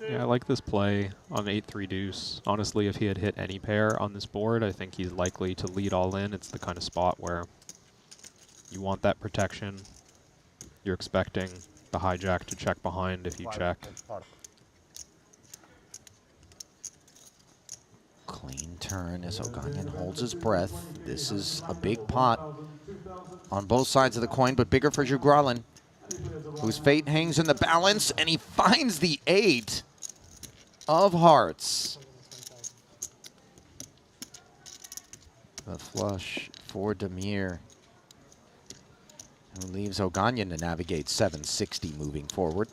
Yeah, I like this play on 8-3 deuce. Honestly, if he had hit any pair on this board, I think he's likely to lead all in. It's the kind of spot where you want that protection. You're expecting the hijack to check behind if you check. Clean turn as Oganyan holds his breath. This is a big pot on both sides of the coin, but bigger for Jugralin, whose fate hangs in the balance, and he finds the 8 of hearts. The flush for Demir, who leaves Oganyan to navigate 760 moving forward.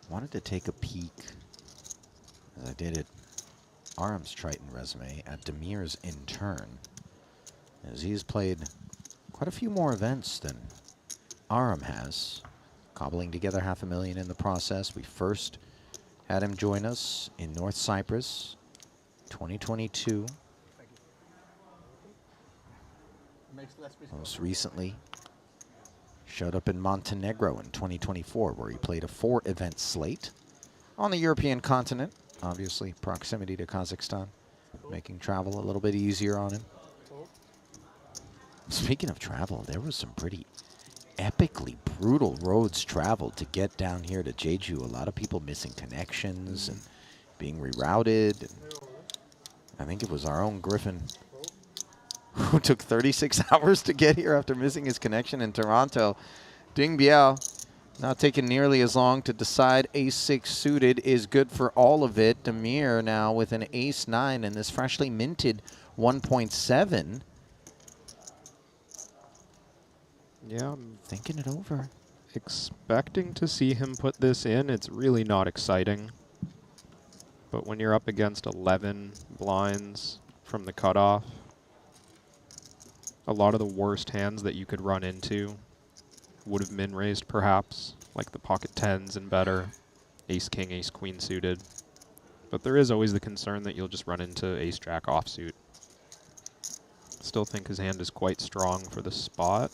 Wanted to take a peek, as I did at Aram's Triton resume, at Demir's in turn, as he's played quite a few more events than Aram has, cobbling together $500,000 in the process. We first had him join us in North Cyprus, 2022. Most recently, showed up in Montenegro in 2024, where he played a 4-event slate on the European continent. Obviously, proximity to Kazakhstan, making travel a little bit easier on him. Speaking of travel, there was some pretty epically brutal roads traveled to get down here to Jeju. A lot of people missing connections and being rerouted. And I think it was our own Griffin who took 36 hours to get here after missing his connection in Toronto. Ding Biao, not taking nearly as long to decide ace-6 suited is good for all of it. Demir now with an ace-9 and this freshly minted 1.7. Yeah, I'm thinking it over. Expecting to see him put this in. It's really not exciting. But when you're up against 11 blinds from the cutoff, a lot of the worst hands that you could run into would have min raised perhaps, like the pocket 10s and better, ace-king, ace-queen suited. But there is always the concern that you'll just run into ace-jack offsuit. Still think his hand is quite strong for the spot.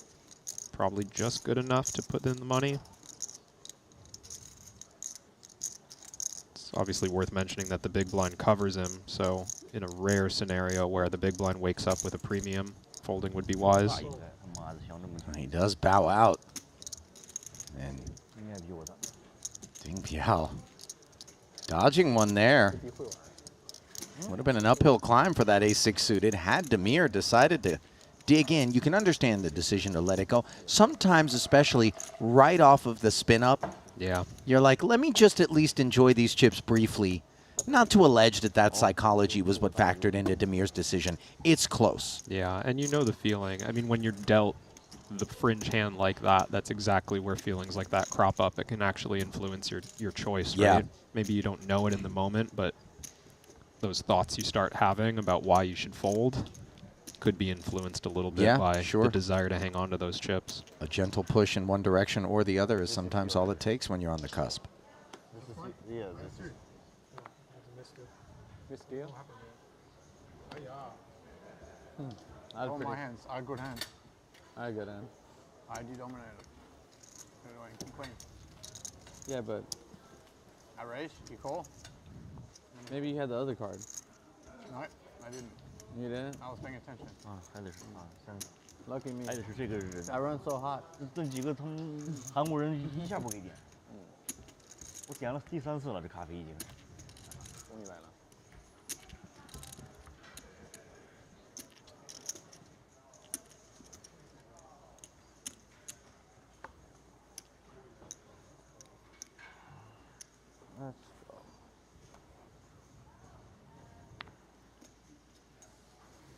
Probably just good enough to put in the money. It's obviously worth mentioning that the big blind covers him, so in a rare scenario where the big blind wakes up with a premium, folding would be wise. He does bow out. And Ding Biao dodging one there. Would have been an uphill climb for that ace-6 suited had Demir decided to dig in. You can understand the decision to let it go. Sometimes, especially right off of the spin up, yeah, you're like, let me just at least enjoy these chips briefly. Not to allege that that psychology was what factored into Demir's decision. It's close. Yeah, and you know the feeling. I mean, when you're dealt the fringe hand like that, that's exactly where feelings like that crop up. It can actually influence your choice, right? Yeah. Maybe you don't know it in the moment, but those thoughts you start having about why you should fold could be influenced a little bit by the desire to hang on to those chips. A gentle push in one direction or the other is sometimes all it takes when you're on the cusp. This deal? All my hands are good hands. I good hand. ID dominator. going king queen. Yeah, but I raised. You call. maybe you had the other card. No, I didn't. You didn't? I was paying attention. 啊，还得是啊，像 Lucky me. 还得是这个人。 I run so hot. 炖几个韩国人一下不给点。我点了第3次了，这咖啡已经。终于来了。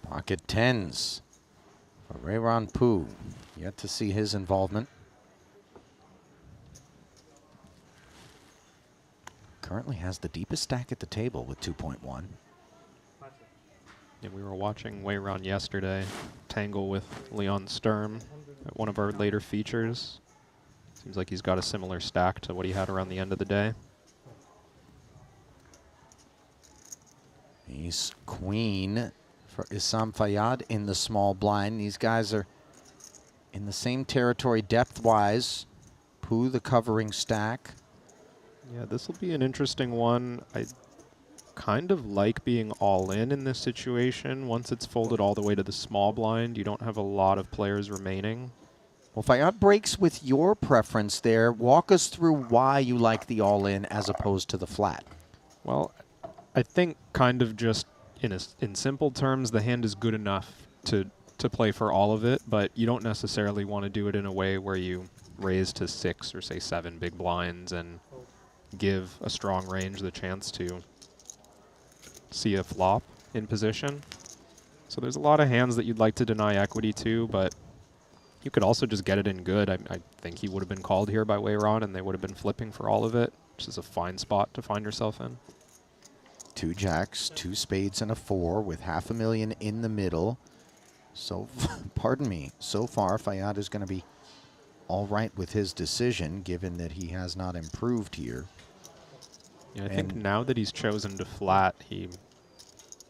Pocket tens for Rayron Poo. Yet to see his involvement. Currently has the deepest stack at the table with 2.1. Yeah, we were watching Wei-Ron yesterday tangle with Leon Sturm at one of our later features. Seems like he's got a similar stack to what he had around the end of the day. He's queen for Issam Fayyad in the small blind. These guys are in the same territory depth-wise. Pooh, the covering stack. Yeah, this will be an interesting one. I kind of like being all in this situation. Once it's folded all the way to the small blind, you don't have a lot of players remaining. Well, Fayyad breaks with your preference there. Walk us through why you like the all-in as opposed to the flat. Well, I think kind of just in simple terms, the hand is good enough to play for all of it, but you don't necessarily want to do it in a way where you raise to 6 or say 7 big blinds and give a strong range the chance to see a flop in position. So there's a lot of hands that you'd like to deny equity to, but you could also just get it in good. I think he would have been called here by Wei-Ron and they would have been flipping for all of it, which is a fine spot to find yourself in. 2 jacks, 2 spades, and a 4 with $500,000 in the middle. So, pardon me, so far Fayyad is going to be all right with his decision, given that he has not improved here. Yeah, I think now that he's chosen to flat, he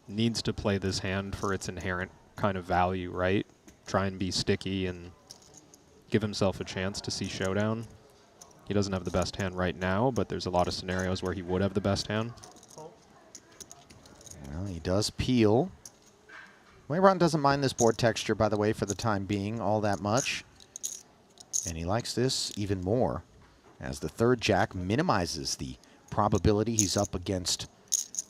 needs to play this hand for its inherent kind of value, right? Try and be sticky and give himself a chance to see showdown. He doesn't have the best hand right now, but there's a lot of scenarios where he would have the best hand. Well, he does peel. Wei-Ron doesn't mind this board texture, by the way, for the time being, all that much. And he likes this even more, as the 3rd jack minimizes the probability he's up against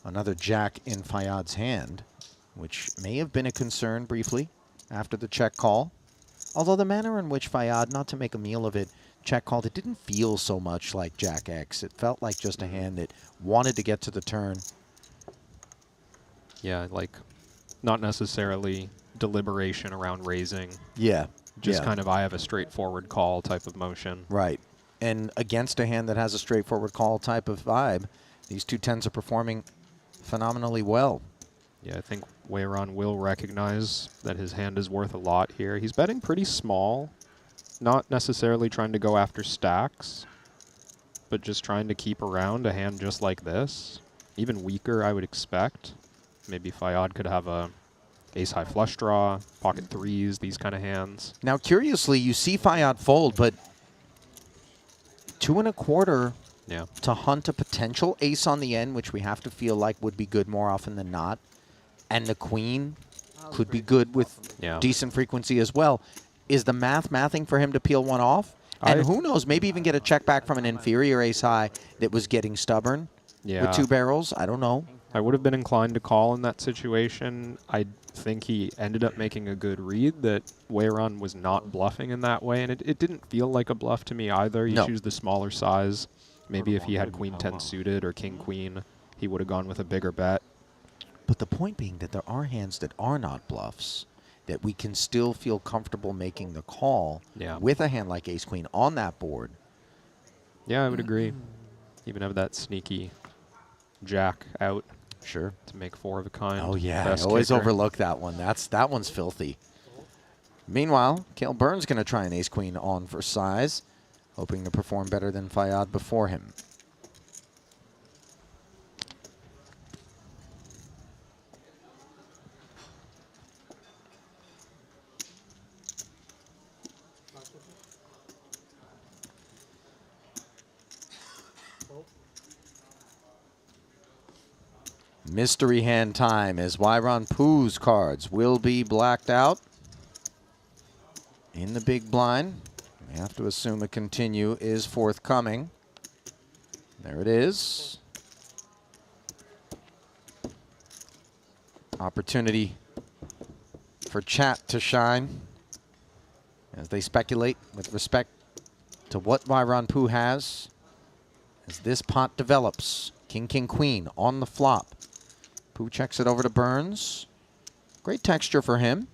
another jack in Fayyad's hand, which may have been a concern briefly after the check call. Although the manner in which Fayyad, not to make a meal of it, check called, it didn't feel so much like Jack X. It felt like just a hand that wanted to get to the turn. Yeah, like not necessarily deliberation around raising. Yeah. Just kind of I have a straightforward call type of motion. Right. And against a hand that has a straightforward call type of vibe, these 2 tens are performing phenomenally well. Yeah, I think Wei-Ron will recognize that his hand is worth a lot here. He's betting pretty small, not necessarily trying to go after stacks, but just trying to keep around a hand just like this. Even weaker, I would expect. Maybe Fayyad could have a ace-high flush draw, pocket 3s, these kind of hands. Now, curiously, you see Fayyad fold, but 2 1/4 to hunt a potential ace on the end, which we have to feel like would be good more often than not. And the queen could be good with decent frequency as well. Is the mathing for him to peel one off? And who knows, maybe even get a check back from an inferior ace-high that was getting stubborn with 2 barrels? I don't know. I would have been inclined to call in that situation. I think he ended up making a good read that Wei-Ron was not bluffing in that way, and it didn't feel like a bluff to me either. You choose the smaller size. Maybe if he had queen 10 suited or king queen, he would have gone with a bigger bet. But the point being that there are hands that are not bluffs, that we can still feel comfortable making the call with a hand like ace-queen on that board. Yeah, I would agree. Even have that sneaky jack out. Sure. To make 4 of a kind. Oh, yeah. I always overlook that one. That one's filthy. Meanwhile, Cale Burns going to try an ace-queen on for size, hoping to perform better than Fayyad before him. Mystery hand time as Wyron Poo's cards will be blacked out in the big blind. We have to assume a continue is forthcoming. There it is. Opportunity for chat to shine as they speculate with respect to what Wyron Poo has as this pot develops. King, king, queen on the flop. Poo checks it over to Burns. Great texture for him.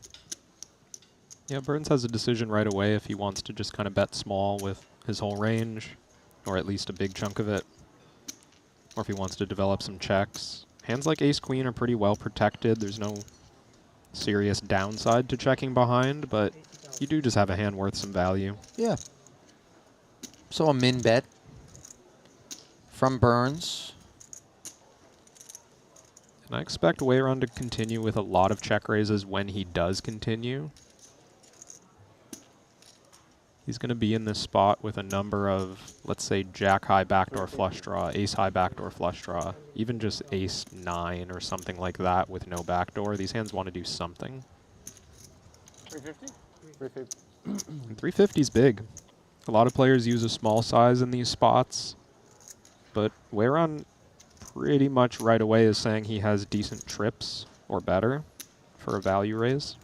Yeah, Burns has a decision right away if he wants to just kind of bet small with his whole range, or at least a big chunk of it, or if he wants to develop some checks. Hands like ace-queen are pretty well protected. There's no serious downside to checking behind, but you do just have a hand worth some value. Yeah. So a min bet from Burns. And I expect Weiron to continue with a lot of check raises when he does continue. He's going to be in this spot with a number of, let's say, jack-high backdoor flush draw, ace-high backdoor flush draw, even just ace-9 or something like that with no backdoor. These hands want to do something. 350? 350. And 350 is big. A lot of players use a small size in these spots, but Weiron pretty much right away is saying he has decent trips or better for a value raise.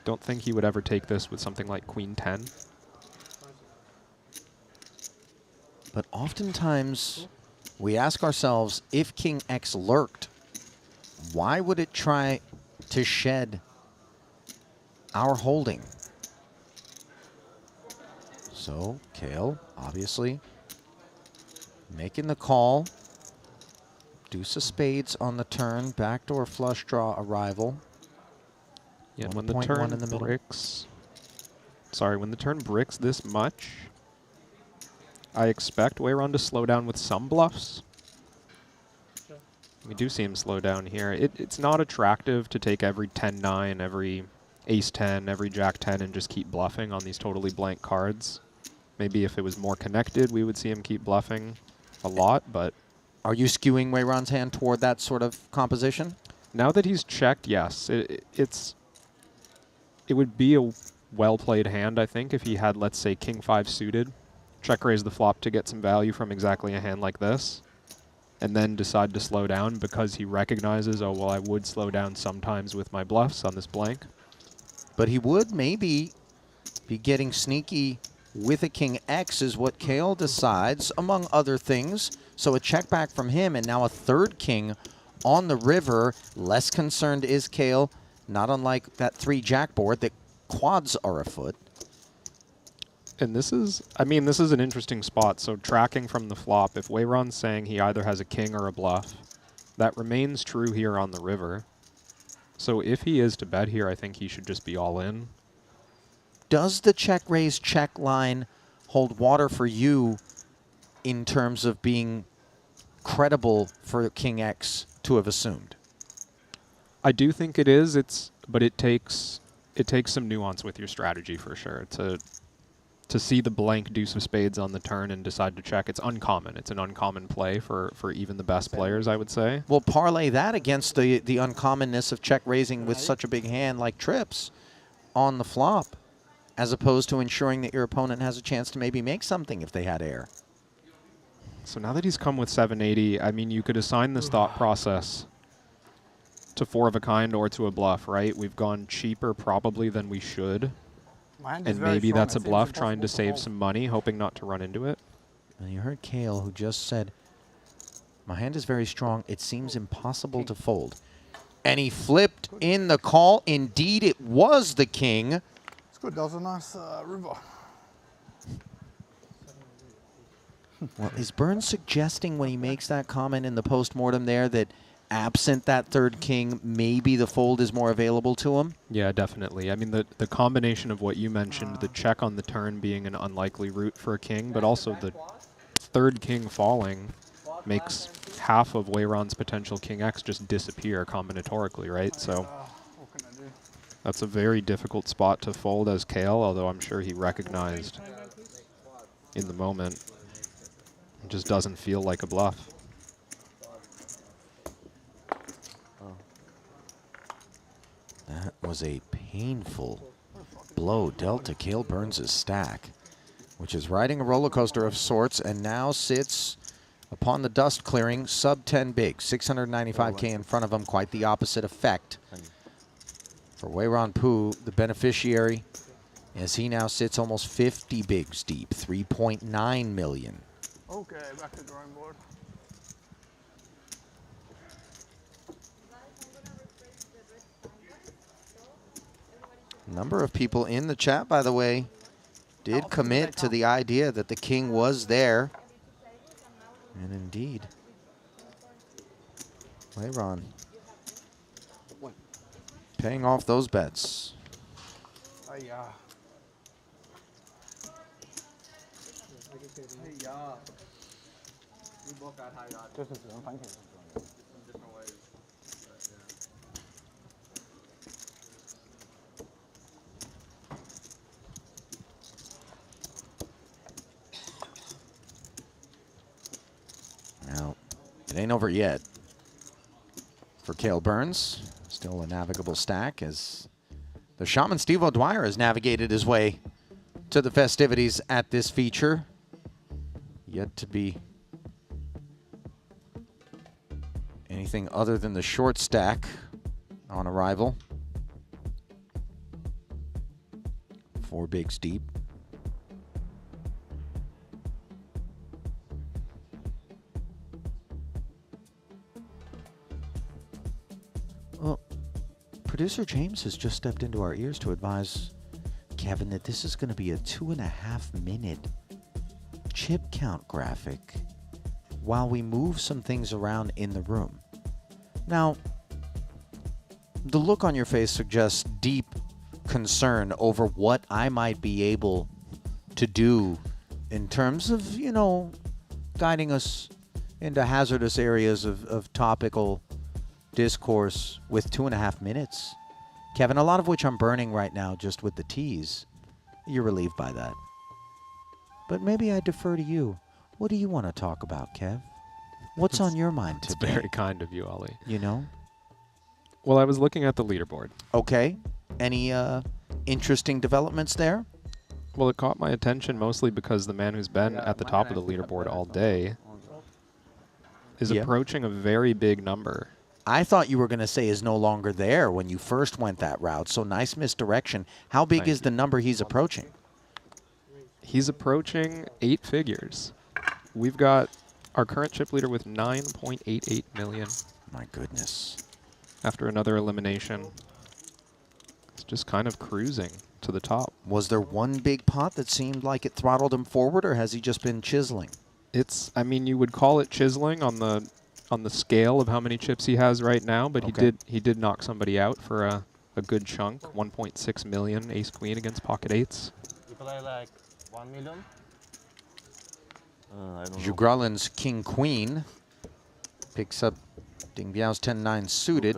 Don't think he would ever take this with something like Queen 10. But oftentimes, we ask ourselves, if King X lurked, why would it try to shed our holding? So, Kale, obviously, making the call. Deuce of spades on the turn, backdoor flush draw arrival. Yeah, when the turn bricks, when the turn bricks this much, I expect Weiron to slow down with some bluffs. We do see him slow down here. It's not attractive to take every 10-9, every ace-10, every jack-10 and just keep bluffing on these totally blank cards. Maybe if it was more connected, we would see him keep bluffing a lot, but... Are you skewing Weiron's hand toward that sort of composition? Now that he's checked, yes. It would be a well-played hand, I think, if he had, let's say, King 5 suited. Check raise the flop to get some value from exactly a hand like this, and then decide to slow down because he recognizes, oh, well, I would slow down sometimes with my bluffs on this blank. But he would maybe be getting sneaky with a King X is what Kale decides, among other things. So a check back from him, and now a third king on the river. Less concerned is Kale, not unlike that 3-jack board that quads are afoot. And this is, I mean, this is an interesting spot. So tracking from the flop, if Weiron's saying he either has a king or a bluff, that remains true here on the river. So if he is to bet here, I think he should just be all in. Does the check raise check line hold water for you in terms of being credible for King X to have assumed? I do think it is. But it takes some nuance with your strategy for sure. To see the blank deuce of spades on the turn and decide to check, it's uncommon. It's an uncommon play for even the best players, I would say. Well, parlay that against the uncommonness of check raising with such a big hand like trips on the flop, as opposed to ensuring that your opponent has a chance to maybe make something if they had air. So now that he's come with 780, I mean, you could assign this thought process to 4 of a kind or to a bluff, right? We've gone cheaper probably than we should. And maybe that's a bluff trying to save some money, hoping not to run into it. And you heard Kale, who just said, my hand is very strong. It seems impossible to fold. And he flipped in the call. Indeed, it was the king. It's good. That was a nice river. Well, is Burns suggesting when he makes that comment in the postmortem there that absent that third king, maybe the fold is more available to him? Yeah, definitely. I mean, the combination of what you mentioned, the check on the turn being an unlikely route for a king, but also the third king falling makes half of Weiron's potential King X just disappear combinatorically, right? So that's a very difficult spot to fold as Kale, although I'm sure he recognized in the moment. It just doesn't feel like a bluff. was a painful blow dealt to Cale Burns' stack, which is riding a roller coaster of sorts and now sits upon the dust clearing sub 10 big. 695K in front of him, quite the opposite effect for Weiran Pu, the beneficiary, as he now sits almost 50 bigs deep, 3.9 million. Okay, back to the drawing board. A number of people in the chat, by the way, did commit to the idea that the king was there. And indeed, Weiran paying off those bets. Now, it ain't over yet for Cale Burns. Still a navigable stack as the Shaman Steve O'Dwyer has navigated his way to the festivities at this feature. Yet to be anything other than the short stack on arrival. 4 bigs deep. Well, producer James has just stepped into our ears to advise Kevin that this is going to be a 2.5 minute chip count graphic while we move some things around in the room. Now, the look on your face suggests deep concern over what I might be able to do in terms of, you know, guiding us into hazardous areas of topical discourse with 2.5 minutes. Kevin, a lot of which I'm burning right now just with the tease. You're relieved by that. But maybe I defer to you. What do you want to talk about, Kev? What's on your mind today? It's very kind of you, Ollie. You know? Well, I was looking at the leaderboard. Okay. Any interesting developments there? Well, it caught my attention mostly because the man who's been at the top of the leaderboard all day is approaching a very big number. I thought you were going to say is no longer there when you first went that route, so nice misdirection. How big is the number he's approaching? He's approaching 8 figures. We've got our current chip leader with 9.88 million. My goodness. After another elimination. It's just kind of cruising to the top. Was there one big pot that seemed like it throttled him forward, or has he just been chiseling? It's, I mean, you would call it chiseling on the scale of how many chips he has right now, but he did knock somebody out for a good chunk. 1.6 million ace queen against pocket eights. You play like 1 million? I don't know. Jugralin's king queen picks up Ding Biao's 10-9 suited.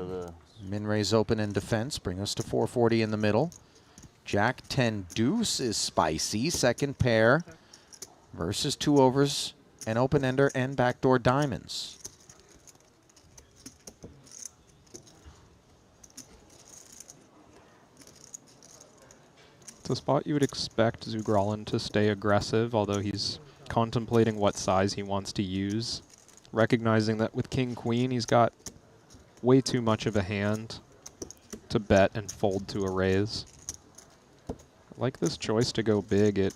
Min raise open in defense, bring us to 440 in the middle. Jack 10 deuce is spicy. Second pair versus 2 overs, an open ender and backdoor diamonds. It's a spot you would expect Zugralin to stay aggressive, although he's contemplating what size he wants to use. Recognizing that with king-queen, he's got way too much of a hand to bet and fold to a raise. I like this choice to go big. It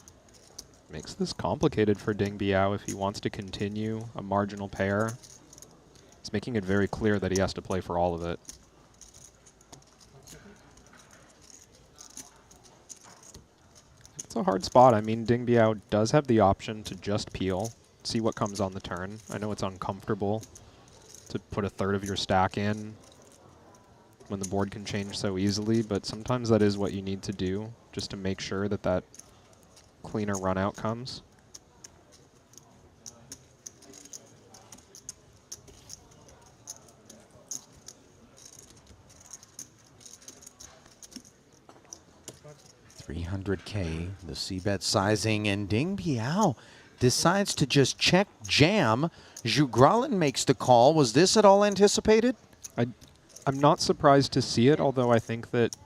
makes this complicated for Ding Biao if he wants to continue a marginal pair. It's making it very clear that he has to play for all of it. It's a hard spot. I mean, Ding Biao does have the option to just peel, see what comes on the turn. I know it's uncomfortable to put a third of your stack in when the board can change so easily, but sometimes that is what you need to do just to make sure that that cleaner run out comes. $300K, the c-bet sizing, and Ding Biao decides to just check jam. Jugralin makes the call. Was this at all anticipated? I'm not surprised to see it, although I think that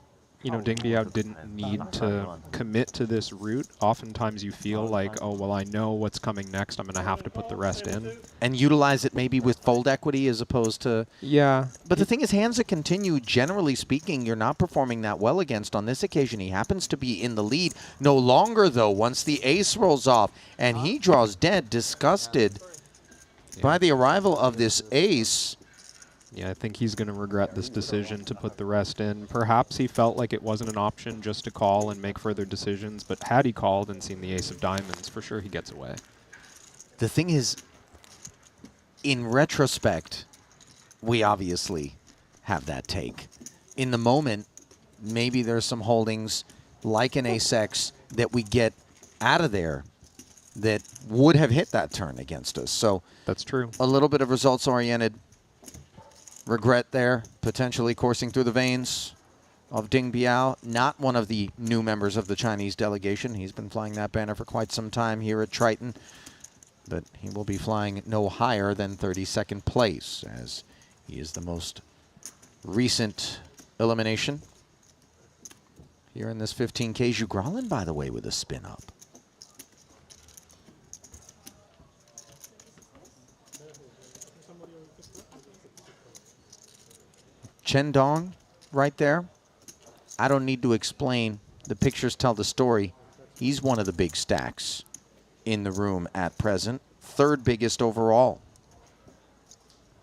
you know, Ding Biao didn't need to commit to this route. Oftentimes you feel like, oh, well, I know what's coming next. I'm going to have to put the rest in. And utilize it maybe with fold equity as opposed to... Yeah. But the thing is, hands that continue, generally speaking, you're not performing that well against. On this occasion, he happens to be in the lead. No longer, though, once the ace rolls off. And he draws dead, disgusted by the arrival of this ace. Yeah, I think he's going to regret this decision to put the rest in. Perhaps he felt like it wasn't an option just to call and make further decisions, but had he called and seen the ace of diamonds, for sure he gets away. The thing is, in retrospect, we obviously have that take. In the moment, maybe there's some holdings like an ace-x that we get out of there that would have hit that turn against us. So that's true. A little bit of results-oriented regret there, potentially coursing through the veins of Ding Biao. Not one of the new members of the Chinese delegation. He's been flying that banner for quite some time here at Triton. But he will be flying no higher than 32nd place, as he is the most recent elimination here in this 15K. Zhu Grolin, by the way, with a spin up. Chen Dong right there. I don't need to explain. The pictures tell the story. He's one of the big stacks in the room at present. Third biggest overall.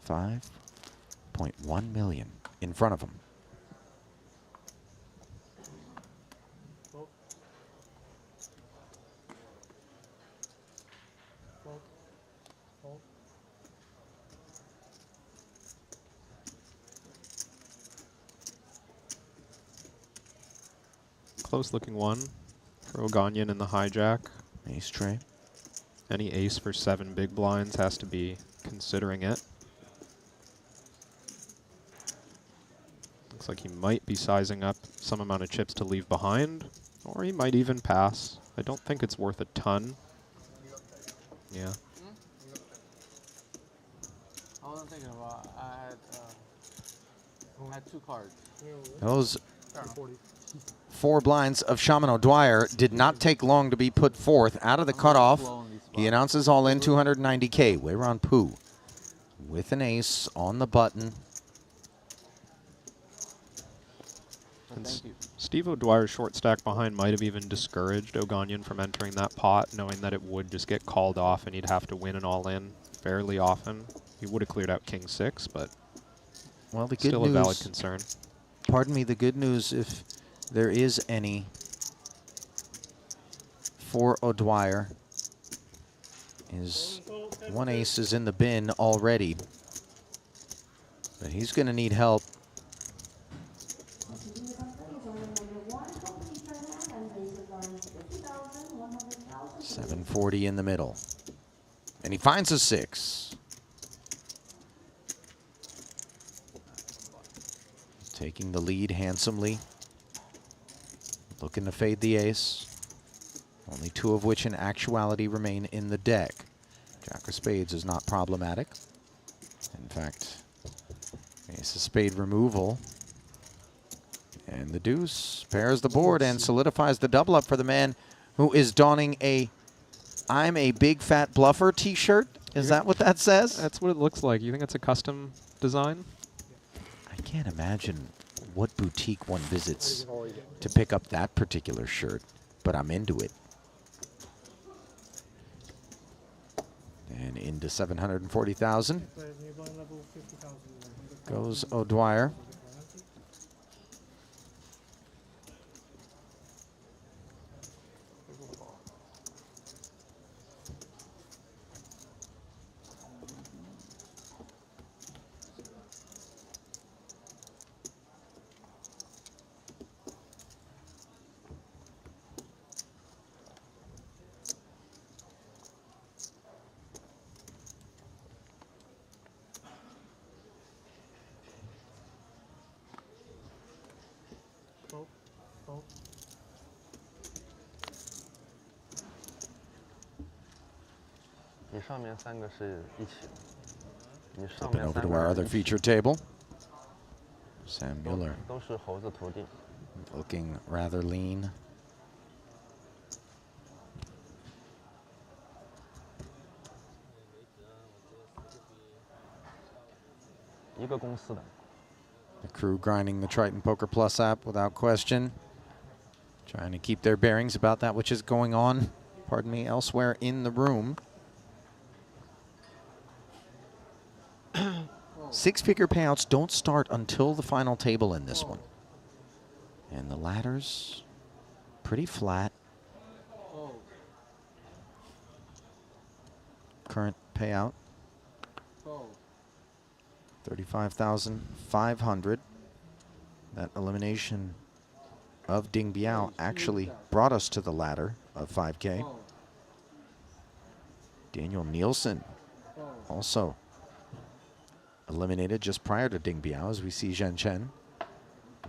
5.1 million in front of him. Close-looking one for Oganyan in the hijack. Ace tray. Any ace for 7 big blinds has to be considering it. Looks like he might be sizing up some amount of chips to leave behind, or he might even pass. I don't think it's worth a ton. Yeah. I wasn't thinking about. I had 2 cards. Those 4 blinds of Shaman O'Dwyer did not take long to be put forth. Out of the cutoff, he announces all in 290K. Weiron Poo with an ace on the button. Steve O'Dwyer's short stack behind might have even discouraged Oganyan from entering that pot, knowing that it would just get called off and he'd have to win an all-in fairly often. He would have cleared out King 6, but well, the good still news, a valid concern. Pardon me, the good news, if there is any for O'Dwyer, is 1 ace is in the bin already. But he's going to need help. $740 in the middle. And he finds a 6. Taking the lead handsomely. Looking to fade the ace. Only 2 of which in actuality remain in the deck. Jack of spades is not problematic. In fact, ace of spade removal. And the deuce pairs the board and solidifies the double up for the man who is donning a "I'm a big fat bluffer" t-shirt. Is that what that says? That's what it looks like. You think it's a custom design? I can't imagine what boutique one visits to pick up that particular shirt, but I'm into it. And into 740,000 goes O'Dwyer. Flipping over to our other feature table. Sam Mueller. Looking rather lean. The crew grinding the Triton Poker Plus app without question. Trying to keep their bearings about that which is going on, pardon me, elsewhere in the room. Six-figure payouts don't start until the final table in this one. And the ladder's pretty flat. Current payout, 35,500. That elimination of Ding Biao actually brought us to the ladder of 5K. Daniel Nielsen also eliminated just prior to Ding Biao, as we see Zhen Chen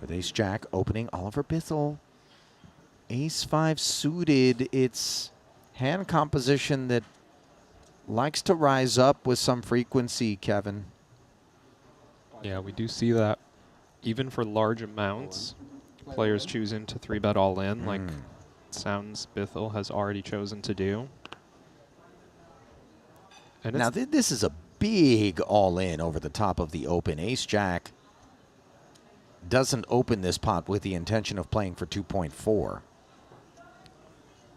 with ace-jack opening. Oliver Bithell, ace-5 suited. It's hand composition that likes to rise up with some frequency, Kevin. Yeah, we do see that even for large amounts, players choosing to 3-bet all in, like it sounds Bithell has already chosen to do. And now this is a big all-in over the top of the open. Ace-jack doesn't open this pot with the intention of playing for 2.4.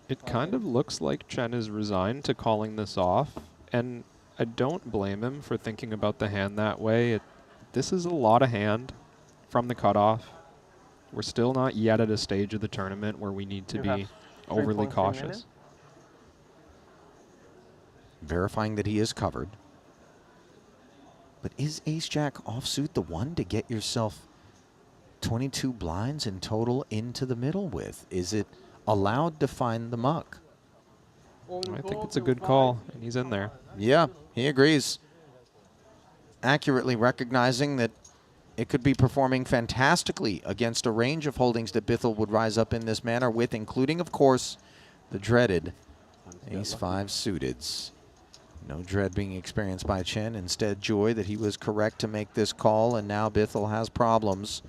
It kind of looks like Chen is resigned to calling this off, and I don't blame him for thinking about the hand that way. This is a lot of hand from the cutoff. We're still not yet at a stage of the tournament where we need to be overly cautious. Verifying that he is covered. But is ace-jack offsuit the one to get yourself 22 blinds in total into the middle with? Is it allowed to find the muck? I think it's a good call, and he's in there. Yeah, he agrees. Accurately recognizing that it could be performing fantastically against a range of holdings that Bithell would rise up in this manner with, including, of course, the dreaded ace-5 suiteds. No dread being experienced by Chen. Instead, joy that he was correct to make this call, and now Bithell has problems.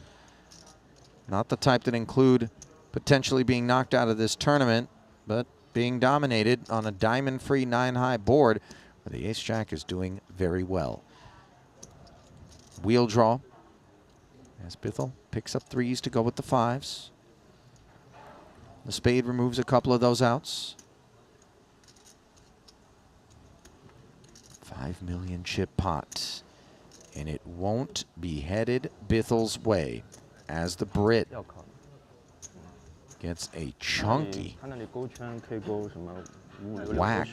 Not the type that include potentially being knocked out of this tournament, but being dominated on a diamond-free 9-high board where the ace-jack is doing very well. Wheel draw as Bithell picks up 3s to go with the 5s. The spade removes a couple of those outs. 5 million chip pot. And it won't be headed Bithell's way as the Brit gets a chunky whack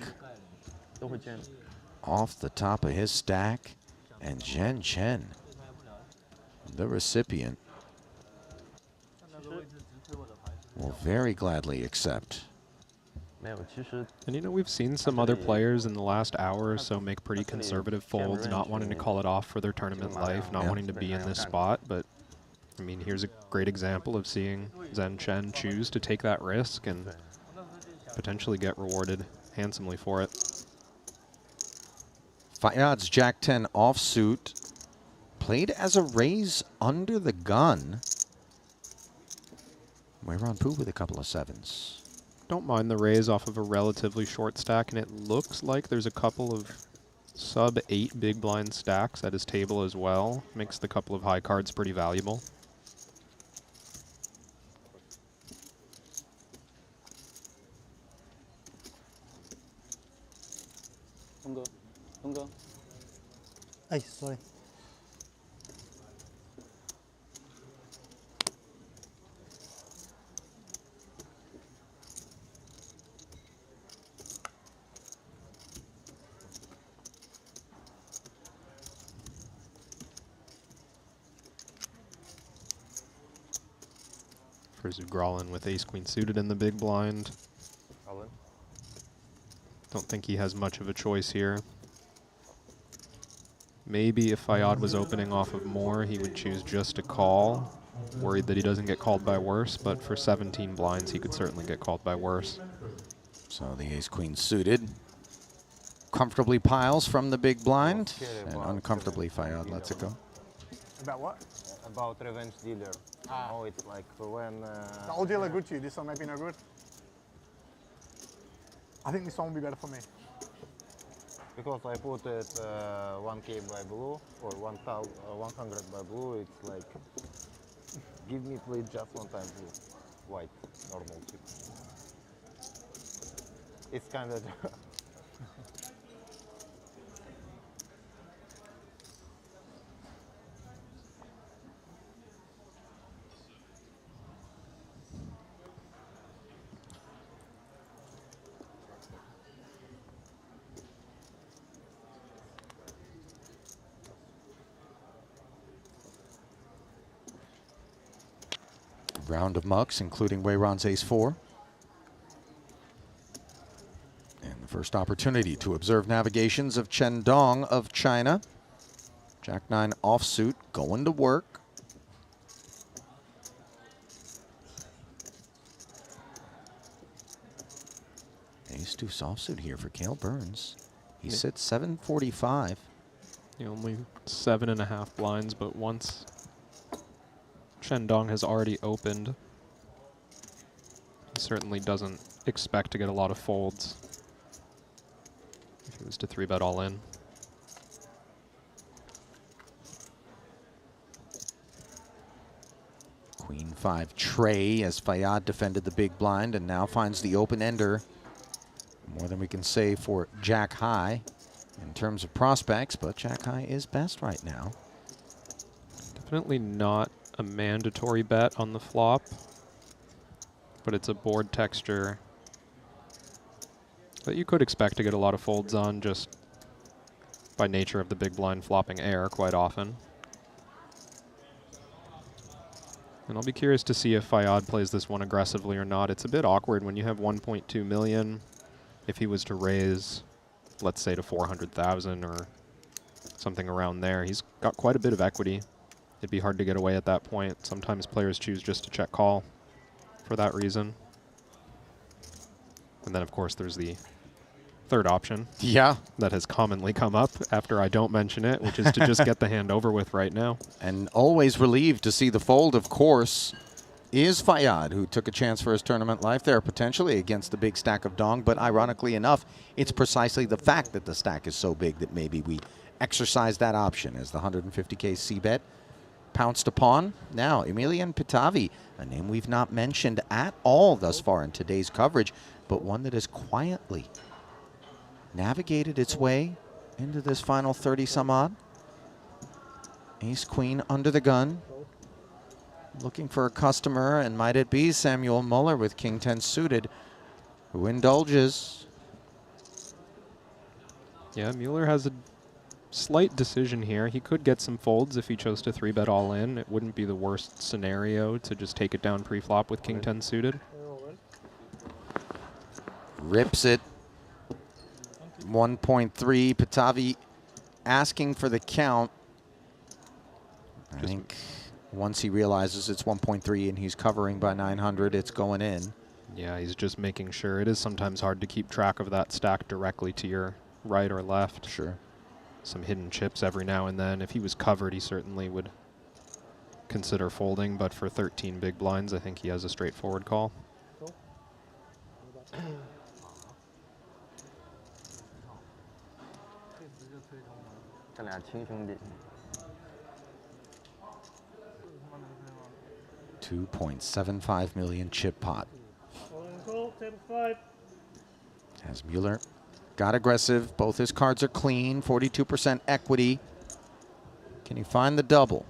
off the top of his stack. And Zhen Chen, the recipient, will very gladly accept. And you know, we've seen some other players in the last hour or so make pretty conservative folds, not wanting to call it off for their tournament life, not wanting to be in this spot. But, I mean, here's a great example of seeing Zhen Chen choose to take that risk and potentially get rewarded handsomely for it. 5 odds, Jack 10 offsuit. Played as a raise under the gun. Wei-Ron Pu with a couple of 7s. Don't mind the raise off of a relatively short stack, and it looks like there's a couple of sub-8 big blind stacks at his table as well. Makes the couple of high cards pretty valuable. Hey, sorry. For Zugralin with ace-queen suited in the big blind. Don't think he has much of a choice here. Maybe if Fayad was opening off of more, he would choose just to call, worried that he doesn't get called by worse, but for 17 blinds, he could certainly get called by worse. So the ace-queen suited comfortably piles from the big blind, and uncomfortably Fayad lets it go. About what? about revenge dealer. Oh, it's like for when. The old dealer Gucci, this one might be no good. I think this one will be better for me. Because I put it 1K by blue or 100 by blue, it's like, give me please just one time blue, white, normal chip. It's kind of. Round of mucks, including Weiron's ace-4. And the first opportunity to observe navigations of Chen Dong of China. Jack-9 offsuit, going to work. Ace-deuce offsuit here for Cale Burns. He sits 745. Only 7.5 blinds, but once Chen Dong has already opened, he certainly doesn't expect to get a lot of folds if he was to 3-bet all in. Queen 5 tray as Fayyad defended the big blind and now finds the open ender. More than we can say for Jack High in terms of prospects, but Jack High is best right now. Definitely not a mandatory bet on the flop, but it's a board texture that you could expect to get a lot of folds on just by nature of the big blind flopping air quite often. And I'll be curious to see if Fayyad plays this one aggressively or not. It's a bit awkward when you have 1.2 million. If he was to raise, let's say, to 400,000 or something around there, he's got quite a bit of equity. It'd be hard to get away at that point. Sometimes players choose just to check call for that reason. And then, of course, there's the third option. Yeah. That has commonly come up after I don't mention it, which is to just get the hand over with right now. And always relieved to see the fold, of course, is Fayyad, who took a chance for his tournament life there, potentially against the big stack of Dong. But ironically enough, it's precisely the fact that the stack is so big that maybe we exercise that option as the 150K C-bet pounced upon. Now, Emilian Pitavi, a name we've not mentioned at all thus far in today's coverage, but one that has quietly navigated its way into this final 30-some-odd. Ace-queen under the gun. Looking for a customer, and might it be Samuel Muller with King 10 suited, who indulges. Yeah, Mueller has a slight decision here. He could get some folds if he chose to 3-bet all in. It wouldn't be the worst scenario to just take it down pre-flop with King 10 suited. Rips it. 1.3. Pitavi asking for the count. I think once he realizes it's 1.3 and he's covering by 900, it's going in. Yeah, he's just making sure. It is sometimes hard to keep track of that stack directly to your right or left. Sure. Some hidden chips every now and then. If he was covered, he certainly would consider folding, but for 13 big blinds, I think he has a straightforward call. $2.75 million chip pot. As Mueller got aggressive, both his cards are clean, 42% equity. Can he find the double?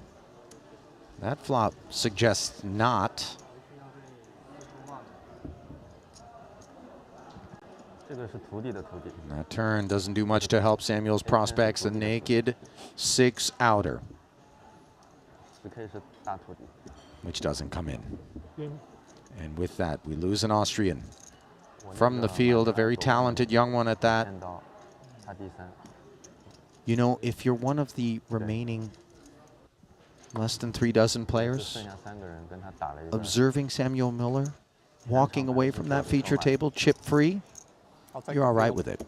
That flop suggests not. That turn doesn't do much to help Samuel's prospects. A naked 6-outer, which doesn't come in. And with that, we lose an Austrian from the field, a very talented young one at that. You know, if you're one of the remaining less than 3 dozen players observing Samuel Mueller walking away from that feature table chip-free, you're all right with it.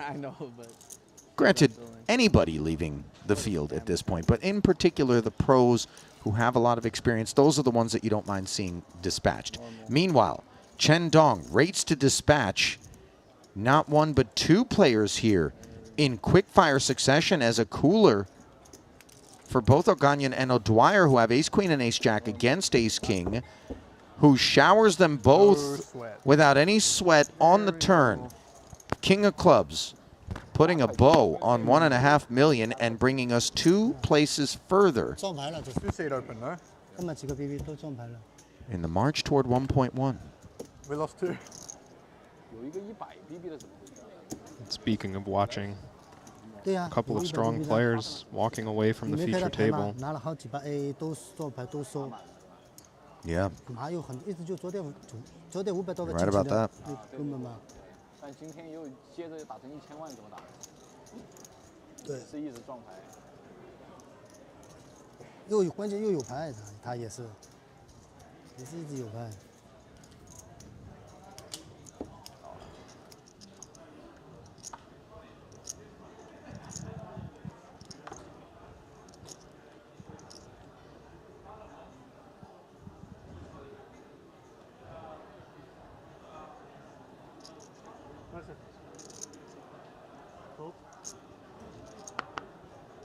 I know, but Granted, anybody leaving the field at this point, but in particular the pros who have a lot of experience, those are the ones that you don't mind seeing dispatched. Meanwhile, Chen Dong rates to dispatch not one but two players here in quick-fire succession as a cooler for both O'Gagnon and O'Dwyer, who have ace-queen and ace-jack against ace-king, who showers them both without any sweat on the turn. King of clubs putting a bow on 1.5 million and bringing us 2 places further in the march toward 1.1. We lost 2. Speaking of watching, a couple of strong players walking away from the feature table. Yeah. Right about that. 但今天又接着打成1000万，怎么打？对，是一直撞牌。关键又有牌，他也是一直有牌。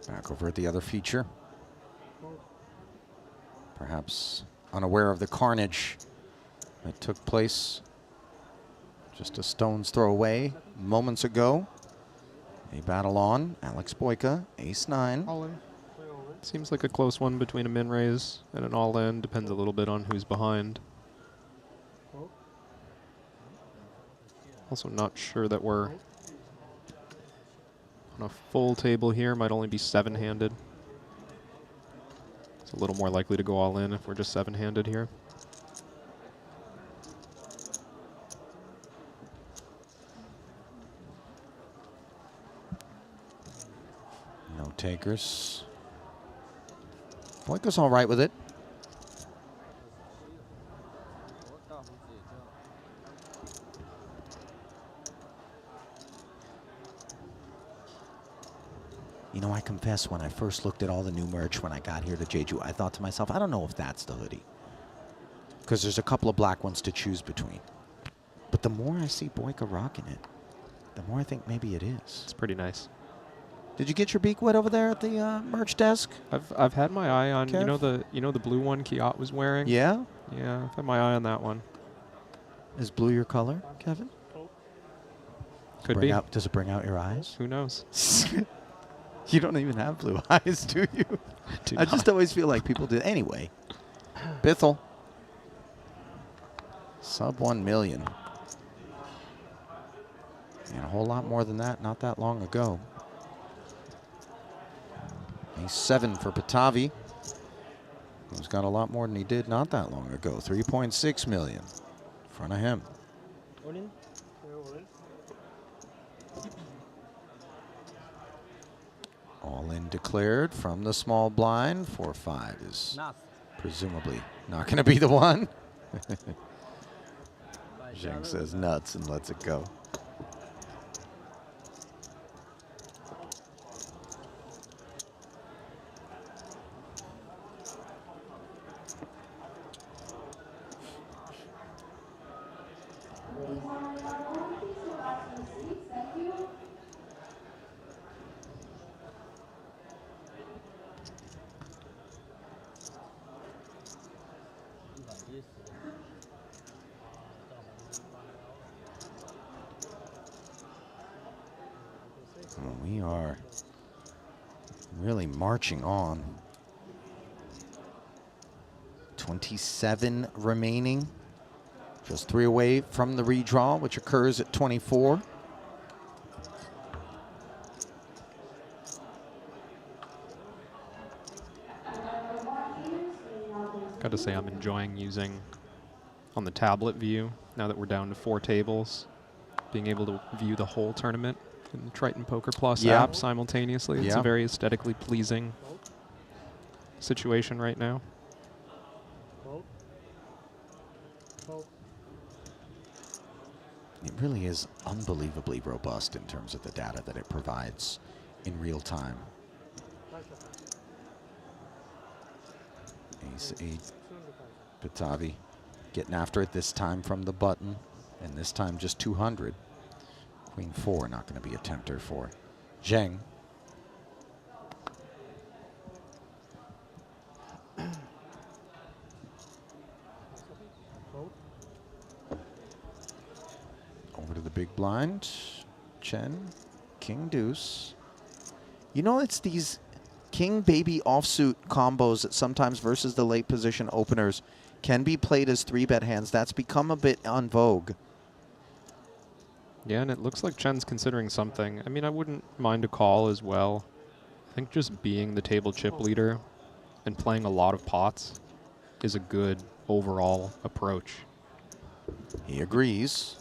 Back over at the other feature. Perhaps unaware of the carnage that took place just a stone's throw away moments ago. A battle on. Alex Boyka, ace-9. All-in. Seems like a close one between a min-raise and an all-in. Depends a little bit on who's behind. Also not sure that we're on a full table here. Might only be 7-handed. It's a little more likely to go all in if we're just 7-handed here. No takers. Boyka's all right with it. You know, I confess, when I first looked at all the new merch when I got here to Jeju, I thought to myself, I don't know if that's the hoodie. Because there's a couple of black ones to choose between. But the more I see Boyka rocking it, the more I think maybe it is. It's pretty nice. Did you get your beak wet over there at the merch desk? I've had my eye on Kev? you know the blue one Kiat was wearing? Yeah? Yeah, I've had my eye on that one. Is blue your color, Kevin? Could be. Does it bring out your eyes? Who knows? You don't even have blue eyes, do you? I just always feel like people do. Anyway, Bithell. Sub 1 million. And a whole lot more than that not that long ago. Ace-7 for Batavi, who's got a lot more than he did not that long ago. 3.6 million in front of him. All in declared from the small blind. 4-5 is presumably not going to be the one. Zheng says nuts and lets it go. We are really marching on. 27 remaining. Just 3 away from the redraw, which occurs at 24. Got to say I'm enjoying using on the tablet view now that we're down to 4 tables. Being able to view the whole tournament in the Triton Poker Plus app simultaneously. It's a very aesthetically pleasing situation right now. It really is unbelievably robust in terms of the data that it provides in real time. Ace 8, Patavi getting after it this time from the button, and this time just 200. Queen 4 not going to be a tempter for Zheng. Over to the big blind. Chen, King Deuce. You know, it's these King Baby offsuit combos that sometimes versus the late position openers can be played as 3-bet hands. That's become a bit en vogue. Yeah, and it looks like Chen's considering something. I mean, I wouldn't mind a call as well. I think just being the table chip leader and playing a lot of pots is a good overall approach. He agrees.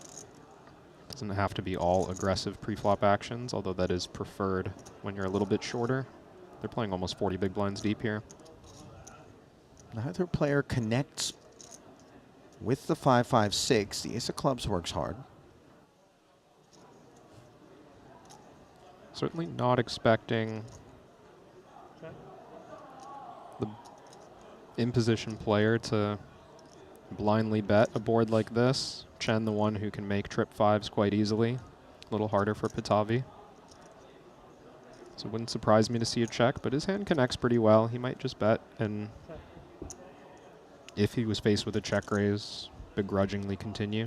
Doesn't have to be all aggressive pre-flop actions, although that is preferred when you're a little bit shorter. They're playing almost 40 big blinds deep here. Neither player connects with the 5-5-6. The ace of clubs works hard. Certainly not expecting the in-position player to blindly bet a board like this. Chen, the one who can make trip 5s quite easily. A little harder for Patavi. So it wouldn't surprise me to see a check, but his hand connects pretty well. He might just bet, and if he was faced with a check raise, begrudgingly continue.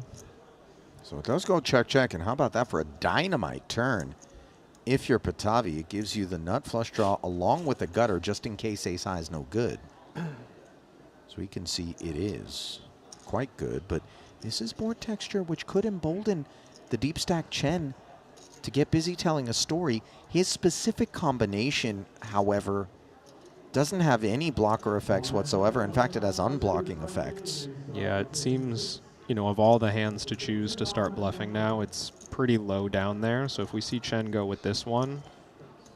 So it does go check, check, and how about that for a dynamite turn? If you're Patavi, it gives you the nut flush draw along with the gutter just in case ace high is no good. So we can see it is quite good, but this is board texture which could embolden the deep stack Chen to get busy telling a story. His specific combination, however, doesn't have any blocker effects whatsoever. In fact, it has unblocking effects. Yeah, it seems, you know, of all the hands to choose to start bluffing now, it's pretty low down there. So if we see Chen go with this one,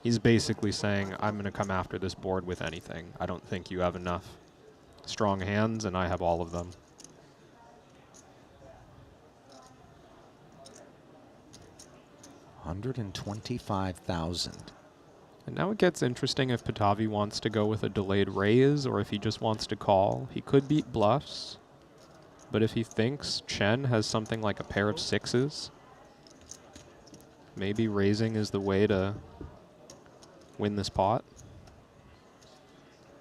he's basically saying, I'm going to come after this board with anything. I don't think you have enough strong hands, and I have all of them. $125,000. And now it gets interesting if Patavi wants to go with a delayed raise or if he just wants to call. He could beat bluffs, but if he thinks Chen has something like a pair of 6s, maybe raising is the way to win this pot.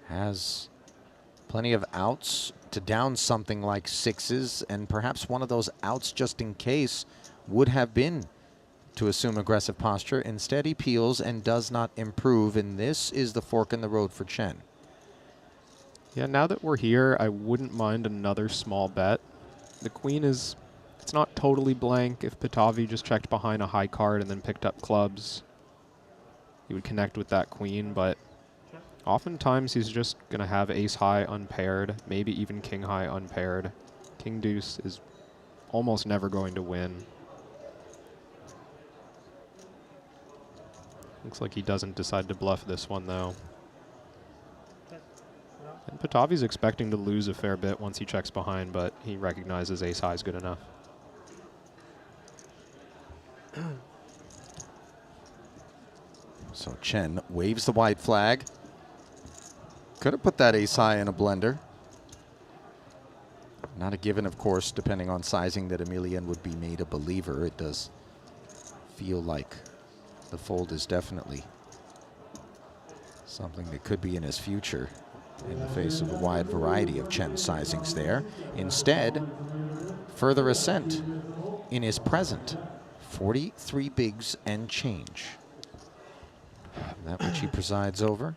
Has plenty of outs to down something like 6s, and perhaps one of those outs just in case would have been to assume aggressive posture. Instead, he peels and does not improve, and this is the fork in the road for Chen. Yeah, now that we're here, I wouldn't mind another small bet. The queen is, it's not totally blank. If Patavi just checked behind a high card and then picked up clubs, he would connect with that queen, but oftentimes he's just going to have ace high unpaired, maybe even king high unpaired. King deuce is almost never going to win. Looks like he doesn't decide to bluff this one, though. And Patavi's expecting to lose a fair bit once he checks behind, but he recognizes ace high is good enough. So Chen waves the white flag. Could have put that ace high in a blender. Not a given, of course, depending on sizing, that Emilian would be made a believer. It does feel like the fold is definitely something that could be in his future in the face of a wide variety of Chen sizings there. Instead, further ascent in his present, 43 bigs and change. That which he presides over.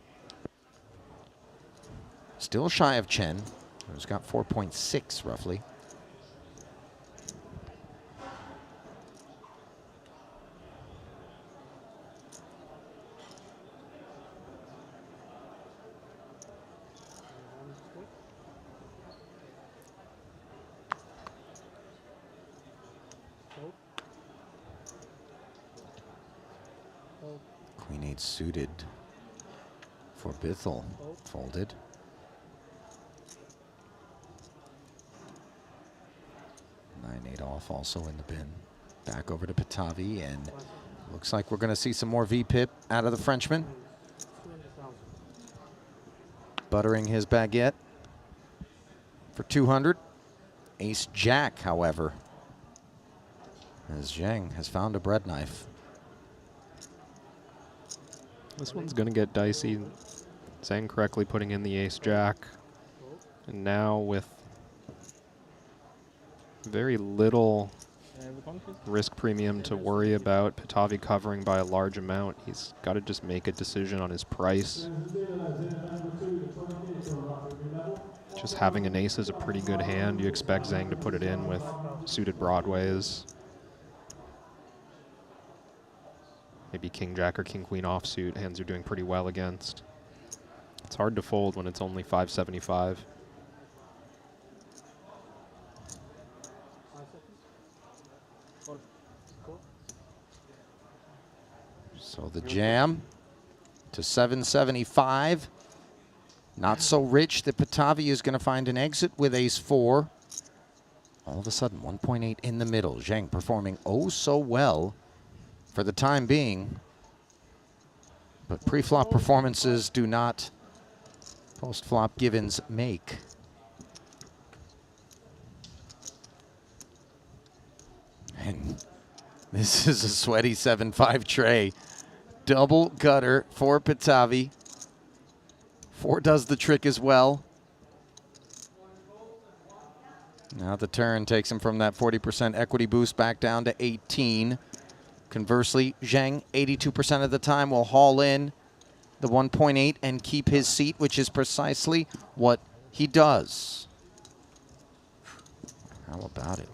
Still shy of Chen, who's got 4.6 roughly. Queen 8 suited for Bithell, folded. Nine 8 off also in the bin. Back over to Patavi, and Looks like we're going to see some more VPIP out of the Frenchman. Buttering his baguette for 200. Ace Jack, however, as Zhang has found a bread knife. This one's going to get dicey. Zhang correctly putting in the Ace Jack. And now with very little risk premium to worry about, Patavi covering by a large amount. He's got to just make a decision on his price. Just having an ace is a pretty good hand. You expect Zhang to put it in with suited broadways. Maybe King Jack or King Queen offsuit. Hands are doing pretty well against. It's hard to fold when it's only 575. So the jam to 775. Not so rich that Patavi is going to find an exit with ace-4. All of a sudden, 1.8 in the middle. Zhang performing oh so well for the time being. But pre-flop performances do not post-flop givens make. And this is a sweaty 7-5 tray. Double gutter for Patavi. 4 does the trick as well. Now the turn takes him from that 40% equity boost back down to 18. Conversely, Zhang, 82% of the time, will haul in the 1.8 and keep his seat, which is precisely what he does. How about it?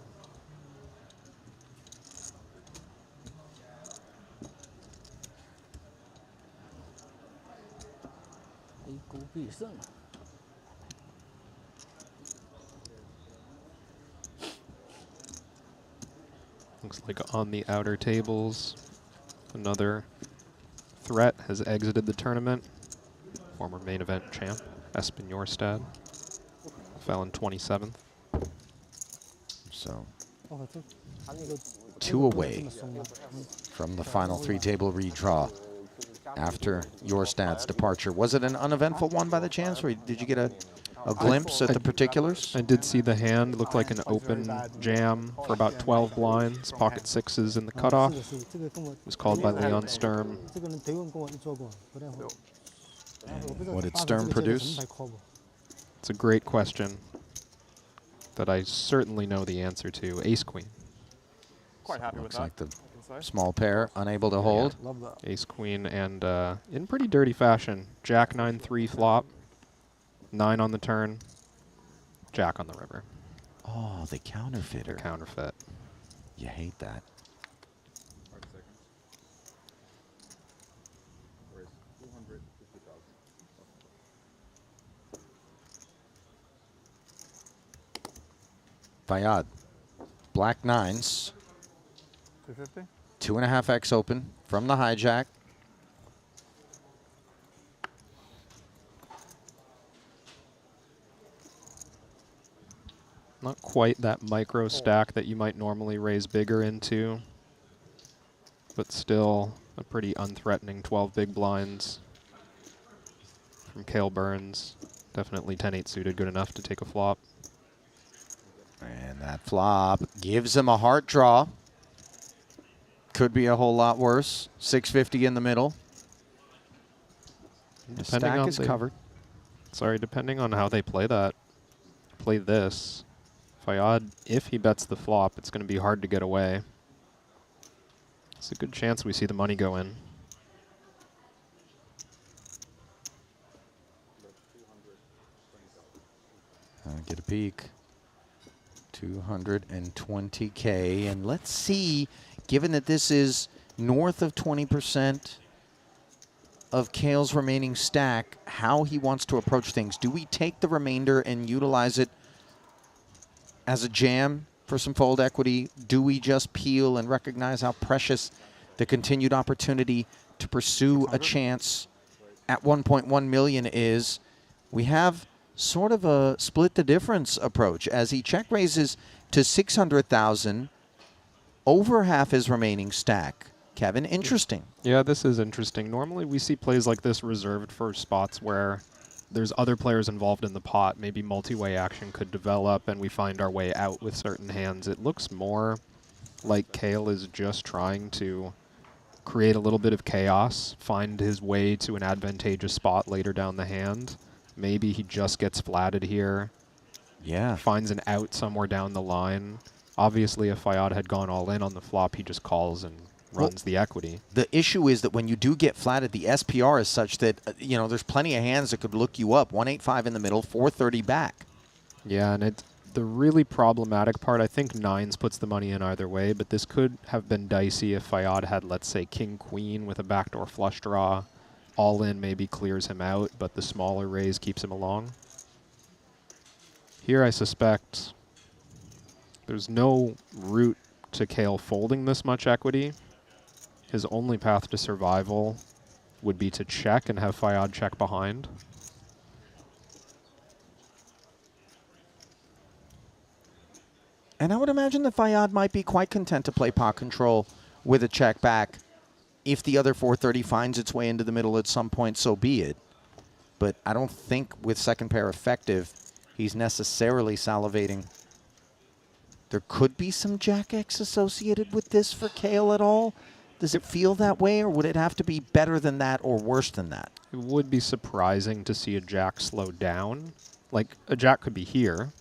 Looks like on the outer tables, another threat has exited the tournament. Former main event champ, Espen Jorstad, fell in 27th. So 2 away from the final 3-table redraw after Jorstad's departure. Was it an uneventful one by the chance, or did you get a glimpse at the particulars? I did see the hand. Looked like an open jam for about 12 blinds. Pocket sixes in the cutoff. It was called by Leon Sturm. And what did Sturm produce? It's a great question that I certainly know the answer to. Ace Queen. Quite happy with Looks that. like the small pair unable to hold. Ace Queen and in pretty dirty fashion. Jack 9-3 flop. 9 on the turn. Jack on the river. Oh, the counterfeiter. The counterfeit. You hate that. Fayad, black 9s. 250? 2.5x open from the hijack. Not quite that micro stack that you might normally raise bigger into, but still a pretty unthreatening 12 big blinds from Cale Burns. Definitely 10-8 suited, good enough to take a flop. And that flop gives him a heart draw. Could be a whole lot worse. 650 in the middle. The stack is covered. Sorry, depending on how they play this, Fayad, if he bets the flop, it's going to be hard to get away. It's a good chance we see the money go in. Get a peek. 220K. And let's see, given that this is north of 20% of Cale's remaining stack, how he wants to approach things. Do we take the remainder and utilize it as a jam for some fold equity? Do we just peel and recognize how precious the continued opportunity to pursue a chance at 1.1 million is? We have sort of a split the difference approach as he check raises to 600,000, over half his remaining stack. Kevin, interesting. Yeah, this is interesting. Normally we see plays like this reserved for spots where there's other players involved in the pot. Maybe multi-way action could develop and we find our way out with certain hands. It looks more like Kale is just trying to create a little bit of chaos, find his way to an advantageous spot later down the hand. Maybe he just gets flatted here. Yeah. Finds an out somewhere down the line. Obviously, if Fayad had gone all in on the flop, he just calls and runs the equity. The issue is that when you do get flatted, the SPR is such that, you know, there's plenty of hands that could look you up. 185 in the middle, 430 back. Yeah, and it's the really problematic part. I think nines puts the money in either way, but this could have been dicey if Fayad had, let's say, king-queen with a backdoor flush draw. All in maybe clears him out, but the smaller raise keeps him along. Here I suspect there's no route to Kale folding this much equity. His only path to survival would be to check and have Fayad check behind. And I would imagine that Fayad might be quite content to play pot control with a check back. If the other 430 finds its way into the middle at some point, so be it. But I don't think with second pair effective, he's necessarily salivating. There could be some Jack X associated with this for Kale at all. Does it feel that way, or would it have to be better than that or worse than that? It would be surprising to see a Jack slow down. Like, a Jack could be here,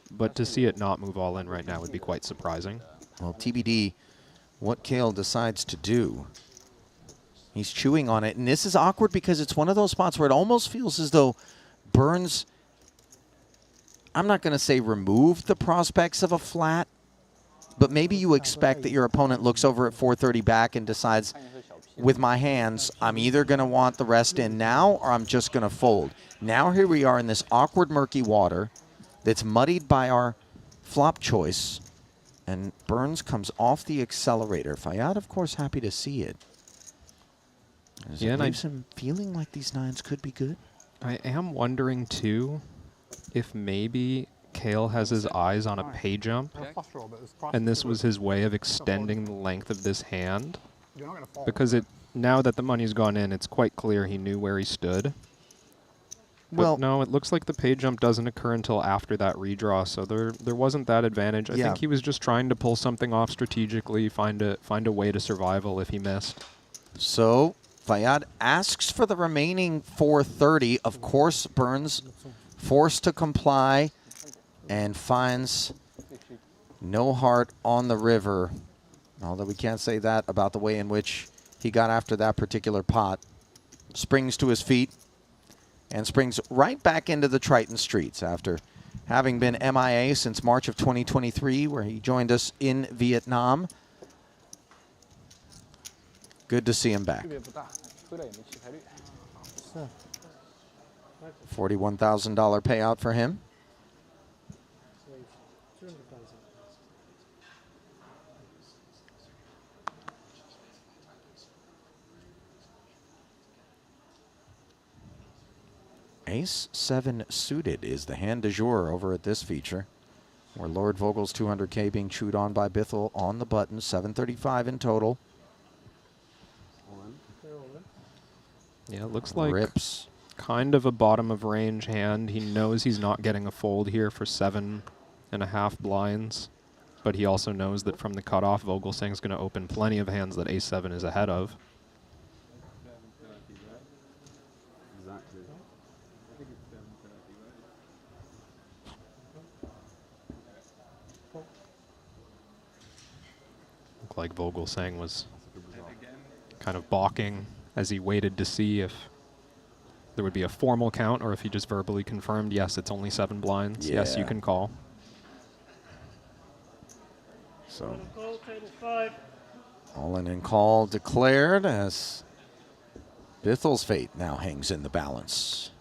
but to see it not move all in right now would be quite surprising. Well, TBD, what Kale decides to do. He's chewing on it, and this is awkward because it's one of those spots where it almost feels as though Burns, I'm not going to say removed the prospects of a flat, but maybe you expect that your opponent looks over at 430 back and decides, with my hands, I'm either going to want the rest in now or I'm just going to fold. Now here we are in this awkward, murky water that's muddied by our flop choice, and Burns comes off the accelerator. Fayad, of course, happy to see it. Yeah, and leaves him feeling like these nines could be good. I am wondering, too, if maybe Kale has his eyes on a pay jump, and this was his way of extending the length of this hand. Because now that the money's gone in, it's quite clear he knew where he stood. Well, no, it looks like the pay jump doesn't occur until after that redraw, so there wasn't that advantage. I think he was just trying to pull something off strategically, find a way to survival if he missed. So Fayad asks for the remaining 430. Of course, Burns forced to comply and finds no heart on the river. Although we can't say that about the way in which he got after that particular pot. Springs to his feet and springs right back into the Triton streets after having been MIA since March of 2023, where he joined us in Vietnam. Good to see him back. $41,000 payout for him. Ace-7 suited is the hand du jour over at this feature, where Lord Vogel's 200K being chewed on by Bithell on the button, 735 in total. Yeah, it looks like kind of a bottom of range hand. He knows he's not getting a fold here for 7.5 blinds, but he also knows that from the cutoff, Vogelsang's going to open plenty of hands that Ace-7 is ahead of. Looked like Vogelsang was kind of balking as he waited to see if there would be a formal count or if he just verbally confirmed, yes, it's only 7 blinds. Yeah. Yes, you can call. So, all in and call declared as Bithell's fate now hangs in the balance.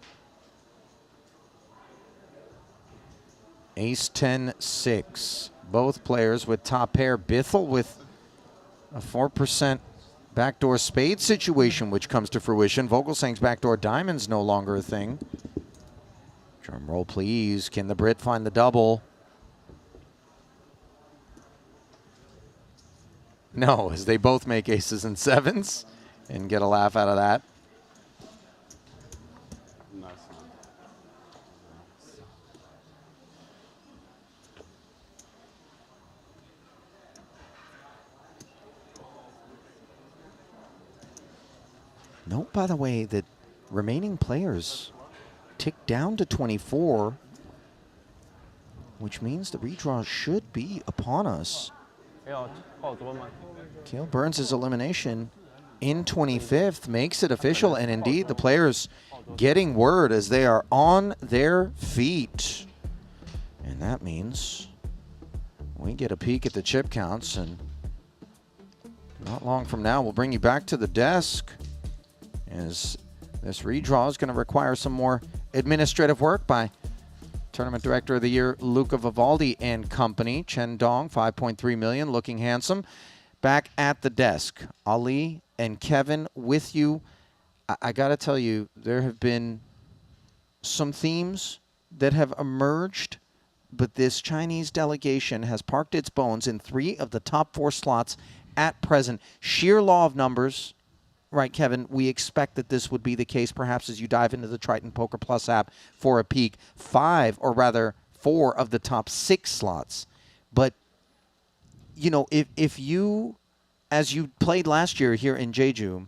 Ace-10-6. Both players with top pair. Bithell with a 4% backdoor spade situation, which comes to fruition. Vogelsang's backdoor diamond's no longer a thing. Drum roll, please. Can the Brit find the double? No, as they both make aces and sevens and get a laugh out of that. Note, by the way, that remaining players tick down to 24, which means the redraw should be upon us. Cale Burns' elimination in 25th makes it official, and indeed the players getting word as they are on their feet. And that means we get a peek at the chip counts, and not long from now we'll bring you back to the desk, as this redraw is going to require some more administrative work by Tournament Director of the Year, Luca Vivaldi and company. Chen Dong, 5.3 million, looking handsome. Back at the desk, Ali and Kevin with you. I got to tell you, there have been some themes that have emerged, but this Chinese delegation has parked its bones in 3 of the top 4 slots at present. Sheer law of numbers. Right, Kevin, we expect that this would be the case perhaps as you dive into the Triton Poker Plus app for a peek. 4 of the top 6 slots. But, you know, if you, as you played last year here in Jeju,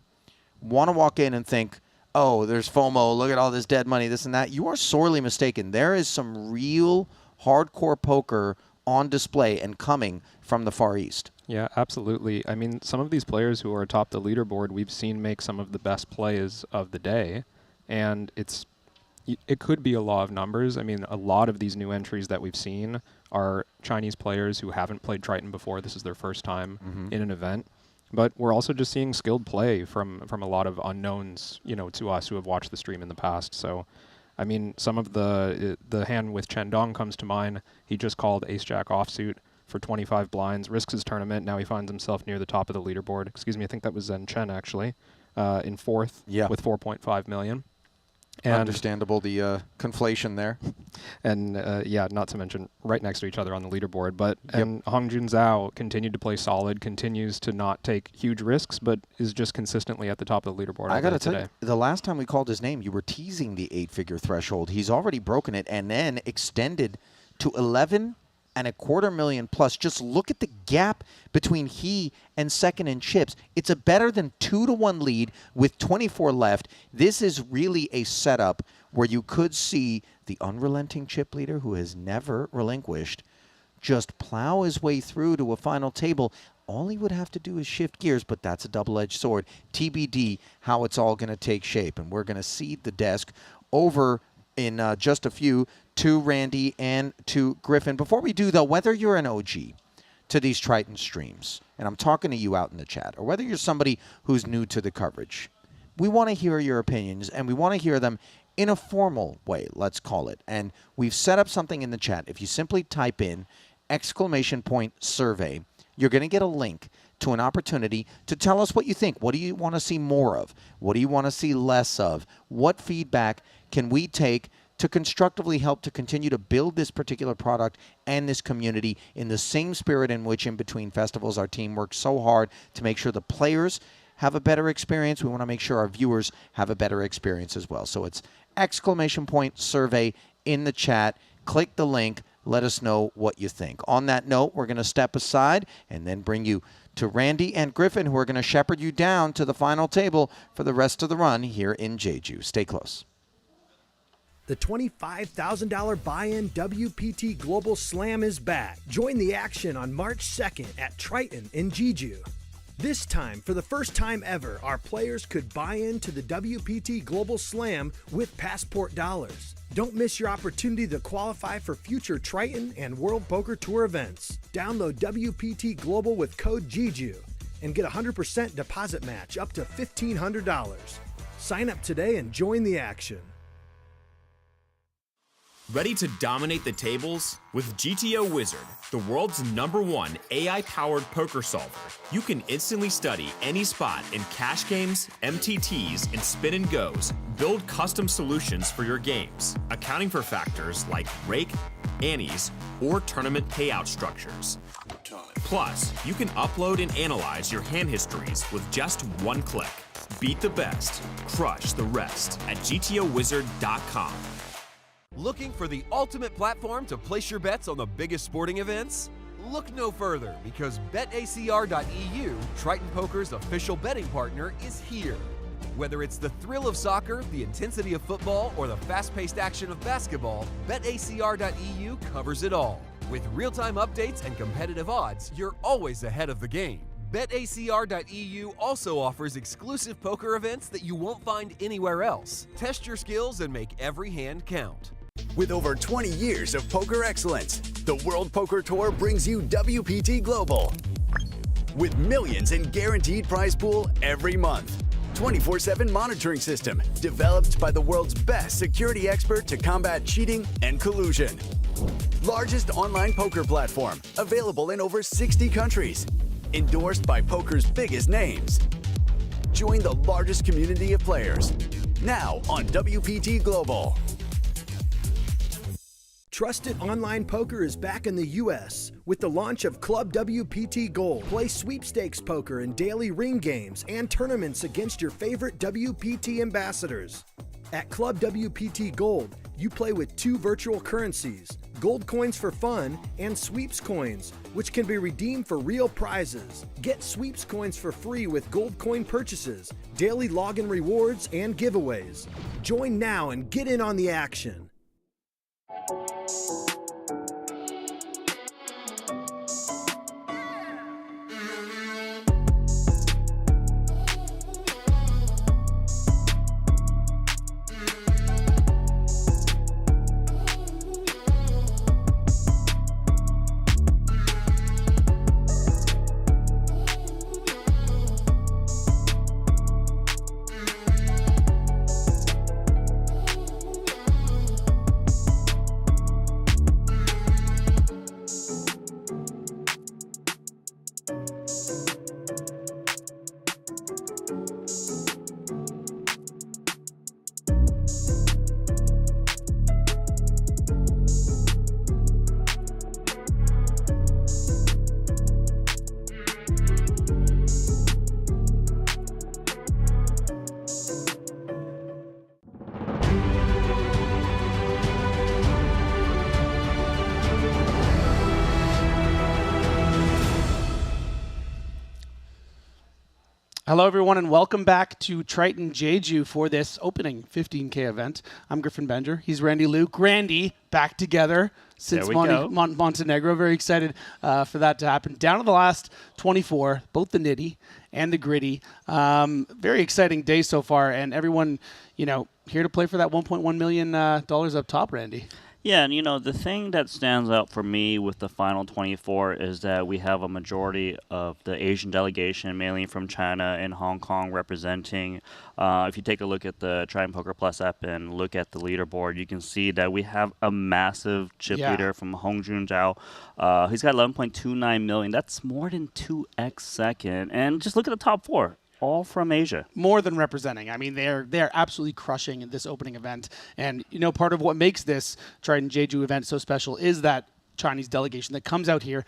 want to walk in and think, oh, there's FOMO, look at all this dead money, this and that, you are sorely mistaken. There is some real hardcore poker on display and coming from the Far East. Yeah, absolutely. I mean, some of these players who are atop the leaderboard, we've seen make some of the best plays of the day, and it could be a law of numbers. I mean, a lot of these new entries that we've seen are Chinese players who haven't played Triton before. This is their first time in an event. But we're also just seeing skilled play from a lot of unknowns, you know, to us who have watched the stream in the past. So, I mean, some of the hand with Chen Dong comes to mind. He just called Ace-Jack offsuit for 25 blinds, risks his tournament. Now he finds himself near the top of the leaderboard. Excuse me, I think that was Zen Chen, actually, in 4th with 4.5 million. And understandable, the conflation there. And yeah, not to mention right next to each other on the leaderboard. But and Hong Jun Zhao continued to play solid, continues to not take huge risks, but is just consistently at the top of the leaderboard. I got to tell you, the last time we called his name, you were teasing the 8-figure threshold. He's already broken it and then extended to 11.25 million plus. Just look at the gap between he and second in chips. It's a better than 2-to-1 lead with 24 left. This is really a setup where you could see the unrelenting chip leader, who has never relinquished, just plow his way through to a final table. All he would have to do is shift gears, but that's a double-edged sword. TBD how it's all going to take shape, and we're going to cede the desk over in just a few to Randy and to Griffin. Before we do, though, whether you're an OG to these Triton streams, and I'm talking to you out in the chat, or whether you're somebody who's new to the coverage, we want to hear your opinions, and we want to hear them in a formal way, let's call it. And we've set up something in the chat. If you simply type in !survey, you're going to get a link to an opportunity to tell us what you think. What do you want to see more of? What do you want to see less of? What feedback can we take to constructively help to continue to build this particular product and this community in the same spirit in which in between festivals our team works so hard to make sure the players have a better experience. We want to make sure our viewers have a better experience as well. So it's !survey in the chat. Click the link. Let us know what you think. On that note, we're going to step aside and then bring you to Randy and Griffin, who are going to shepherd you down to the final table for the rest of the run here in Jeju. Stay close. The $25,000 buy-in WPT Global Slam is back. Join the action on March 2nd at Triton in Jeju. This time, for the first time ever, our players could buy into the WPT Global Slam with passport dollars. Don't miss your opportunity to qualify for future Triton and World Poker Tour events. Download WPT Global with code JEJU and get a 100% deposit match up to $1,500. Sign up today and join the action. Ready to dominate the tables? With GTO Wizard, the world's #1 AI-powered poker solver, you can instantly study any spot in cash games, MTTs, and spin and goes. Build custom solutions for your games, accounting for factors like rake, annies, or tournament payout structures. time. Plus, you can upload and analyze your hand histories with just one click. Beat the best, crush the rest at GTOWizard.com. Looking for the ultimate platform to place your bets on the biggest sporting events? Look no further because BetACR.eu, Triton Poker's official betting partner, is here. Whether it's the thrill of soccer, the intensity of football, or the fast-paced action of basketball, BetACR.eu covers it all. With real-time updates and competitive odds, you're always ahead of the game. BetACR.eu also offers exclusive poker events that you won't find anywhere else. Test your skills and make every hand count. With over 20 years of poker excellence, the World Poker Tour brings you WPT Global. With millions in guaranteed prize pool every month. 24/7 monitoring system developed by the world's best security expert to combat cheating and collusion. Largest online poker platform available in over 60 countries. Endorsed by poker's biggest names. Join the largest community of players. Now on WPT Global. Trusted online poker is back in the U.S. with the launch of Club WPT Gold. Play sweepstakes poker and daily ring games and tournaments against your favorite WPT ambassadors. At Club WPT Gold, you play with 2 virtual currencies, gold coins for fun and sweeps coins, which can be redeemed for real prizes. Get sweeps coins for free with gold coin purchases, daily login rewards, and giveaways. Join now and get in on the action. Hello, everyone, and welcome back to Triton Jeju for this opening 15K event. I'm Griffin Bender. He's Randy Luke. Randy, back together since Montenegro. Very excited for that to happen. Down to the last 24, both the nitty and the gritty. Very exciting day so far, and everyone, here to play for that $1.1 million up top, Randy. Yeah, and the thing that stands out for me with the final 24 is that we have a majority of the Asian delegation, mainly from China and Hong Kong, representing. If you take a look at the Triton Poker Plus app and look at the leaderboard, you can see that we have a massive chip leader from Hong Jun Zhao. He's got 11.29 million. That's more than 2x second. And just look at the top 4. All from Asia. More than representing. I mean, they're absolutely crushing in this opening event. And, part of what makes this Triton Jeju event so special is that Chinese delegation that comes out here,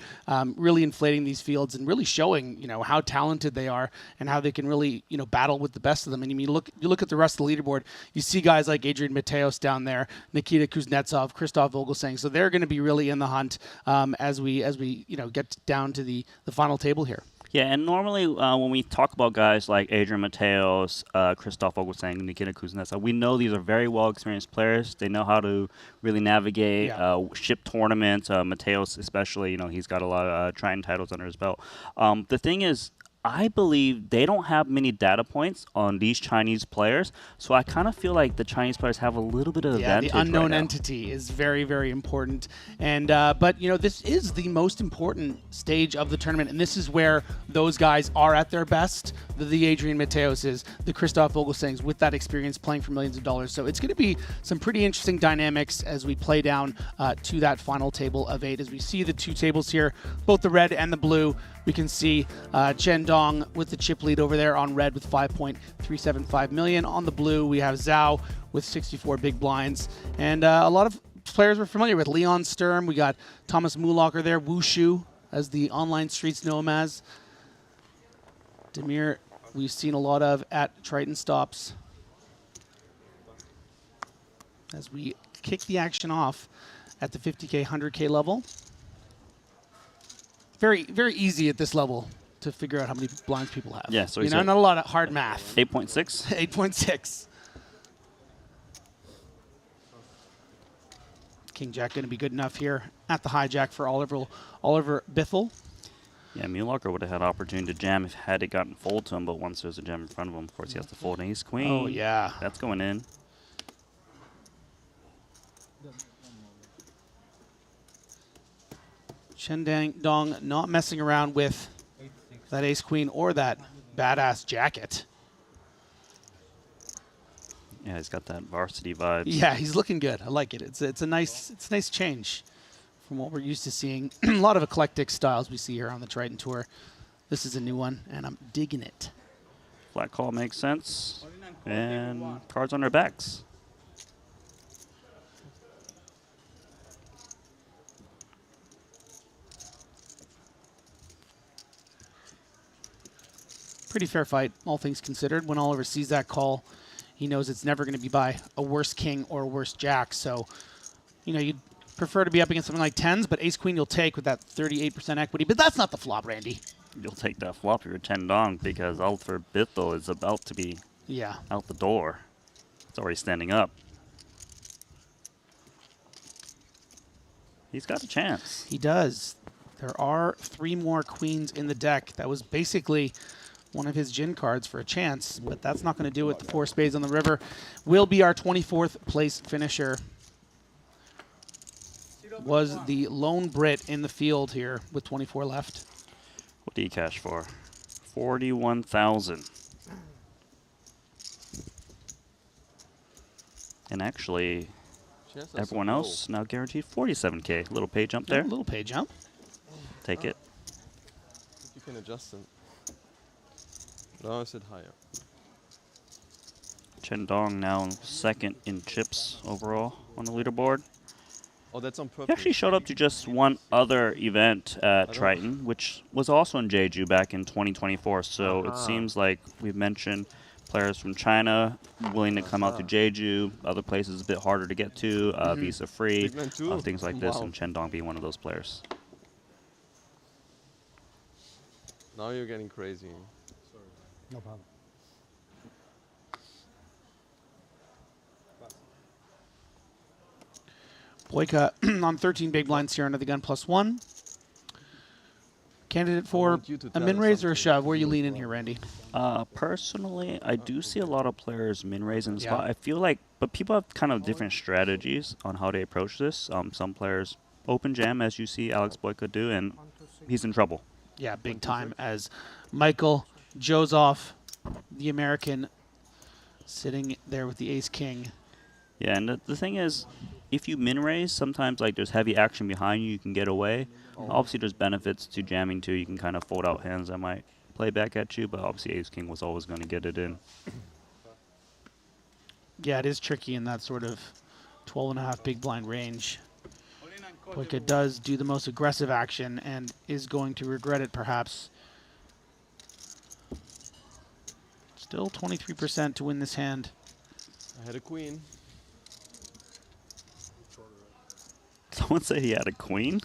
really inflating these fields and really showing, how talented they are and how they can really, battle with the best of them. And you look at the rest of the leaderboard, you see guys like Adrian Mateos down there, Nikita Kuznetsov, Christoph Vogelsang. So they're going to be really in the hunt as we get down to the final table here. Yeah, and normally when we talk about guys like Adrian Mateos, Christoph Vogelsang, Nikita Kuznetsov, we know these are very well-experienced players. They know how to really navigate ship tournaments. Mateos especially, he's got a lot of Triton titles under his belt. The thing is, I believe they don't have many data points on these Chinese players, so I kind of feel like the Chinese players have a little bit of advantage. The unknown right entity is very, very important. And but this is the most important stage of the tournament, and this is where those guys are at their best. The Adrian Mateoses, the Christoph Vogelsangs, with that experience playing for millions of dollars. So it's going to be some pretty interesting dynamics as we play down to that final table of 8. As we see the 2 tables here, both the red and the blue, we can see Chen Dong with the chip lead over there on red with 5.375 million. On the blue, we have Zhao with 64 big blinds. And a lot of players we're familiar with. Leon Sturm, we got Thomas Mulacher there, Wushu, as the online streets know him as. Demir, we've seen a lot of at Triton stops. As we kick the action off at the 50K, 100K level. Very, very easy at this level to figure out how many blinds people have. Yeah, so you know, not a lot of hard math. 8.6. 8.6. King Jack going to be good enough here at the hijack for Oliver Bithell. Yeah, Muellacher would have had opportunity to jam if had it gotten fold to him, but once there's a jam in front of him, of course he has to fold ace queen. Oh yeah, that's going in. Chen Dong not messing around with that ace queen or that badass jacket. Yeah, he's got that varsity vibes. Yeah, he's looking good. I like it. It's a nice change from what we're used to seeing. A lot of eclectic styles we see here on the Triton Tour. This is a new one, and I'm digging it. Flat call makes sense. And cards on their backs. Pretty fair fight, all things considered. When Oliver sees that call, he knows it's never going to be by a worse king or a worse jack. So, you know, you'd prefer to be up against something like 10s, but ace queen you'll take with that 38% equity. But that's not the flop, Randy. You'll take that flop if you're 10 dong because Oliver Bithell is about to be out the door. It's already standing up. He's got a chance. He does. There are 3 more queens in the deck. That was basically one of his gin cards for a chance, but that's not going to do it. The 4 spades on the river will be our 24th place finisher. Was the lone Brit in the field here with 24 left. What do you cash for? 41,000. And actually, everyone else now guaranteed 47K. Little pay jump there. Little pay jump. Take it. You can adjust them. No, I said higher. Chen Dong now second in chips overall on the leaderboard. Oh, that's on purpose. He actually showed up to just one other event at Triton, which was also in Jeju back in 2024. So it seems like we've mentioned players from China willing to come out to Jeju. Other places a bit harder to get to, visa free, things like this, and Chen Dong being one of those players. Now you're getting crazy. Sorry. No problem. Boyka on 13 big blinds here under the gun +1. Candidate for a min raise or a shove? Where you lean in here, Randy? Personally, I do see a lot of players min raising the spot. I feel like, but people have kind of different strategies on how they approach this. Some players open jam, as you see Alex Boyka do, and he's in trouble. Yeah, big time, as Michael Joseph, the American, sitting there with the ace-king. Yeah, and the thing is, if you min raise, sometimes like there's heavy action behind you, you can get away. Obviously, there's benefits to jamming too. You can kind of fold out hands that might play back at you, but obviously ace king was always going to get it in. Yeah, it is tricky in that sort of 12.5 big blind range. Boyka does do the most aggressive action and is going to regret it, perhaps. Still 23% to win this hand. I had a queen. Someone said he had a queen?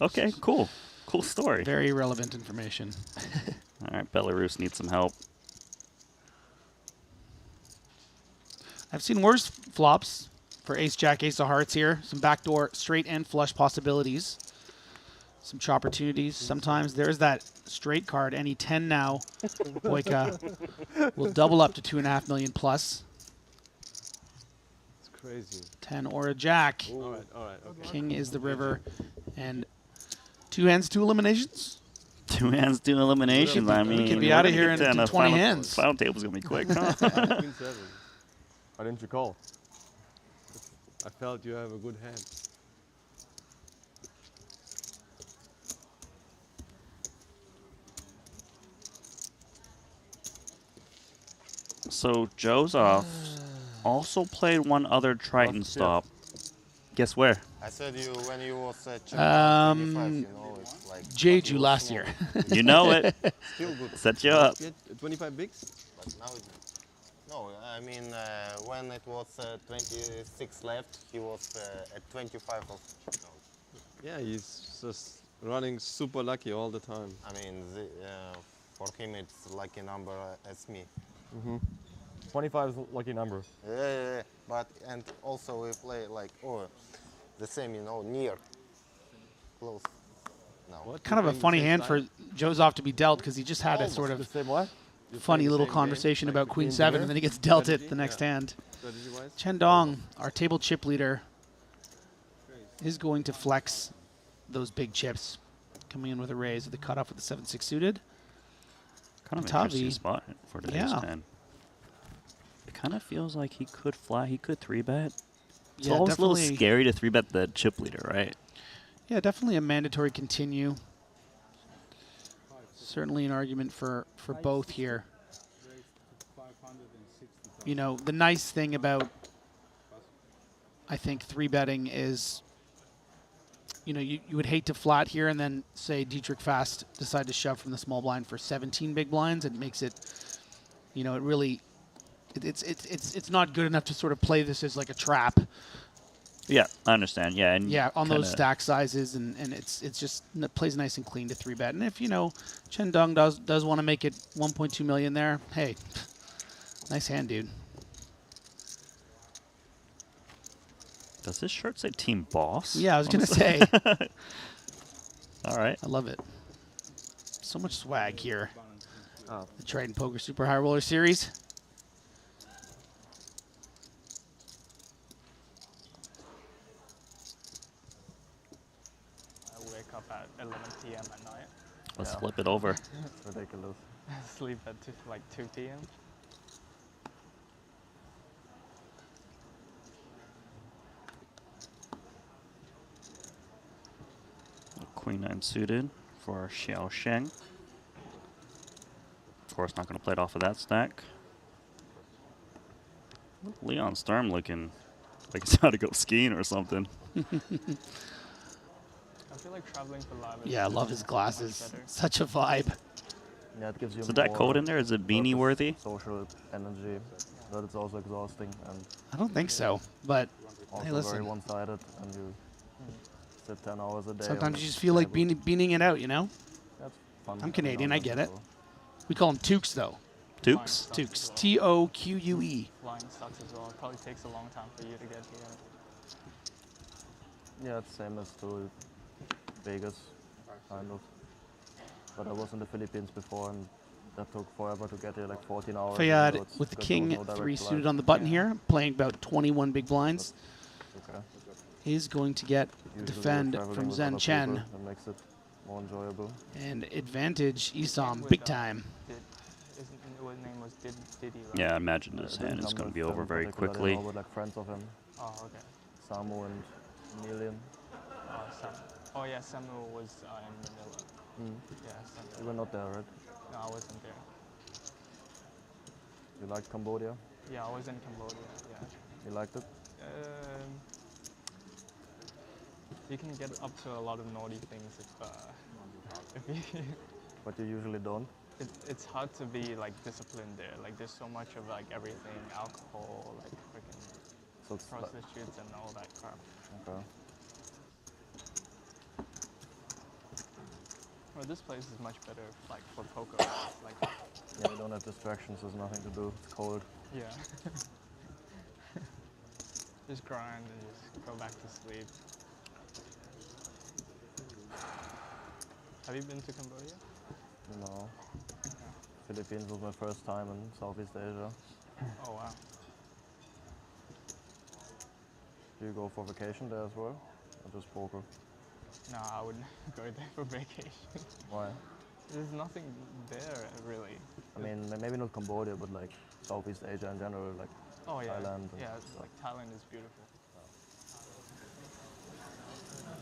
Okay, cool. Cool story. Very relevant information. All right, Belarus needs some help. I've seen worse flops for ace-jack, ace of hearts here. Some backdoor straight and flush possibilities. Some opportunities. Sometimes there's that straight card. Any 10 now, Boyka will double up to 2.5 million plus. It's crazy. 10 or a jack. All right, okay. King is the river. And 2 hands, 2 eliminations. 2 hands, 2 eliminations. I mean, we can be out of here in 20 hands. Final table's going to be quick, huh? Queen 7. Why didn't you call? I felt you have a good hand. So Joseph also played one other Triton stop. Guess where? I said you when you was at 25, you know, it's like Jeju last year. You know it. Still good. Set you up. 25 bigs? But now no, I mean when it was 26 left, he was at 25 of showdowns. Yeah, he's just running super lucky all the time. I mean, for him it's lucky number as me. 25 is a lucky number. Yeah, but and also we play like the same, near, close. No. Kind of a funny hand for Joseph to be dealt because he just had a sort of funny little conversation about Queen 7 and then he gets dealt it the next hand. Chen Dong, our table chip leader, is going to flex those big chips, coming in with a raise with the cutoff with the 7-6 suited. Kind of Tavi, interesting spot for today's 10. It kind of feels like he could fly. He could 3-bet. It's always a little scary to 3-bet the chip leader, right? Yeah, definitely a mandatory continue. Certainly an argument for both here. The nice thing about, I think, 3-betting is, you would hate to flat here and then say Dietrich Fast decide to shove from the small blind for 17 big blinds. It makes it, it really, it's not good enough to sort of play this as like a trap. Yeah, I understand. Yeah, and on those stack sizes, and it's just it plays nice and clean to 3-bet. And if Chen Dong does want to make it 1.2 million there, hey, nice hand, dude. Does this shirt say Team Boss? Yeah, I was gonna say. All right, I love it. So much swag here. The Triton Poker Super High Roller Series. At 11 p.m. at night. Let's flip it over. It's ridiculous. Sleep at 2 p.m. Queen 9 suited for Xiao Sheng. Of course, not going to play it off of that stack. Leon Storm looking like he's about to go skiing or something. I feel like traveling for live. Yeah, I love his glasses. Such a vibe. Yeah, it gives you Is that code in there? Is it beanie worthy? Social energy, but it's also exhausting. And I don't think so, but hey, listen. Very one-sided, and you sit 10 hours a day. Sometimes you just feel like beaning it out, That's fun. I'm Canadian, I get it. We call them toques, though. Toques? Toques. T-O-Q-U-E. Flying sucks as well. It probably takes a long time for you to get here. Yeah, it's same as to Vegas, kind of. But I was in the Philippines before, and that took forever to get here, like 14 hours. Fayad with the king 3 suited on the button here, playing about 21 big blinds. Okay. He's going to get defend from Zhen Chen. That makes it more enjoyable. And advantage Isam big time. His name was Diddy, right? Yeah, I imagine this hand is going to be over very quickly. With like friends of him. Oh, okay. Samu and Nilian. Oh yeah, Samu was in Manila. Yeah, Samu. You were not there, right? No, I wasn't there. You liked Cambodia? Yeah, I was in Cambodia, yeah. You liked it? You can get up to a lot of naughty things if you... But you usually don't? It's hard to be like disciplined there. Like there's so much of like everything, alcohol, like freaking prostitutes and all that crap. Okay. Well, this place is much better like for poker. Like yeah, you don't have distractions. There's nothing to do. It's cold. Yeah. Just grind and just go back to sleep. Have you been to Cambodia? No. Philippines was my first time in Southeast Asia. Oh wow. Do you go for vacation there as well? Or just poker? No, I wouldn't go there for vacation. Why? There's nothing there really. I mean, maybe not Cambodia, but like Southeast Asia in general, like Thailand. Yeah, like Thailand is beautiful.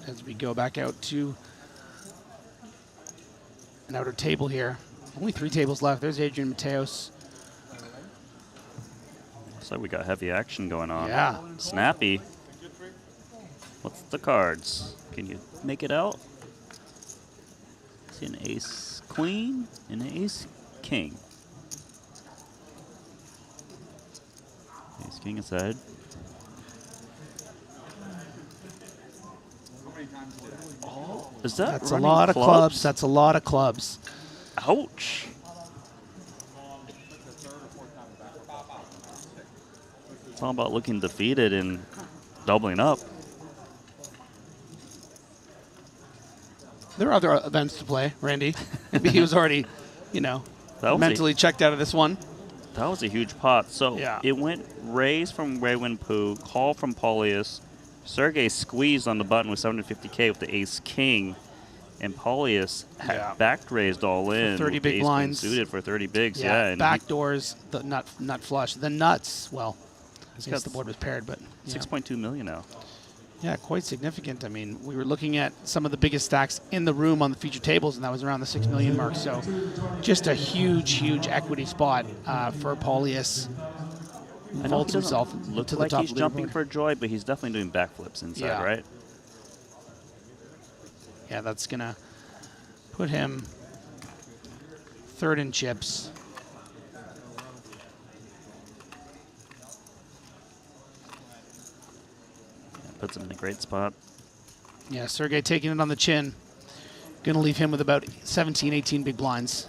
As we go back out to an outer table here. Only 3 tables left. There's Adrian Mateos. Looks like we got heavy action going on. Yeah. Snappy. What's the cards? Can you make it out? an ace queen, and an ace king. Ace king aside. Oh, is that That's a running lot of clubs. That's a lot of clubs. Ouch. It's all about looking defeated and doubling up. There are other events to play, Randy. Maybe he was already, mentally checked out of this one. That was a huge pot. So yeah. It went raise from Raywin Poo, call from Paulius. Sergey squeezed on the button with 750K with the ace king. And Paulius had back raised all in. 30 big ace blinds. Suited for 30 bigs, Yeah, and back doors, the nut flush. The nuts, well, I guess got the board was paired, but. 6.2 million now. Yeah, quite significant. I mean, we were looking at some of the biggest stacks in the room on the feature tables, and that was around the 6 million mark. So just a huge equity spot for Paulius. Vaults himself Look to like the top he's of the jumping leaderboard. for joy, but he's definitely doing backflips inside, right? Yeah, that's going to put him third in chips. Puts him in a great spot. Yeah, Sergey taking it on the chin. Going to leave him with about 17, 18 big blinds.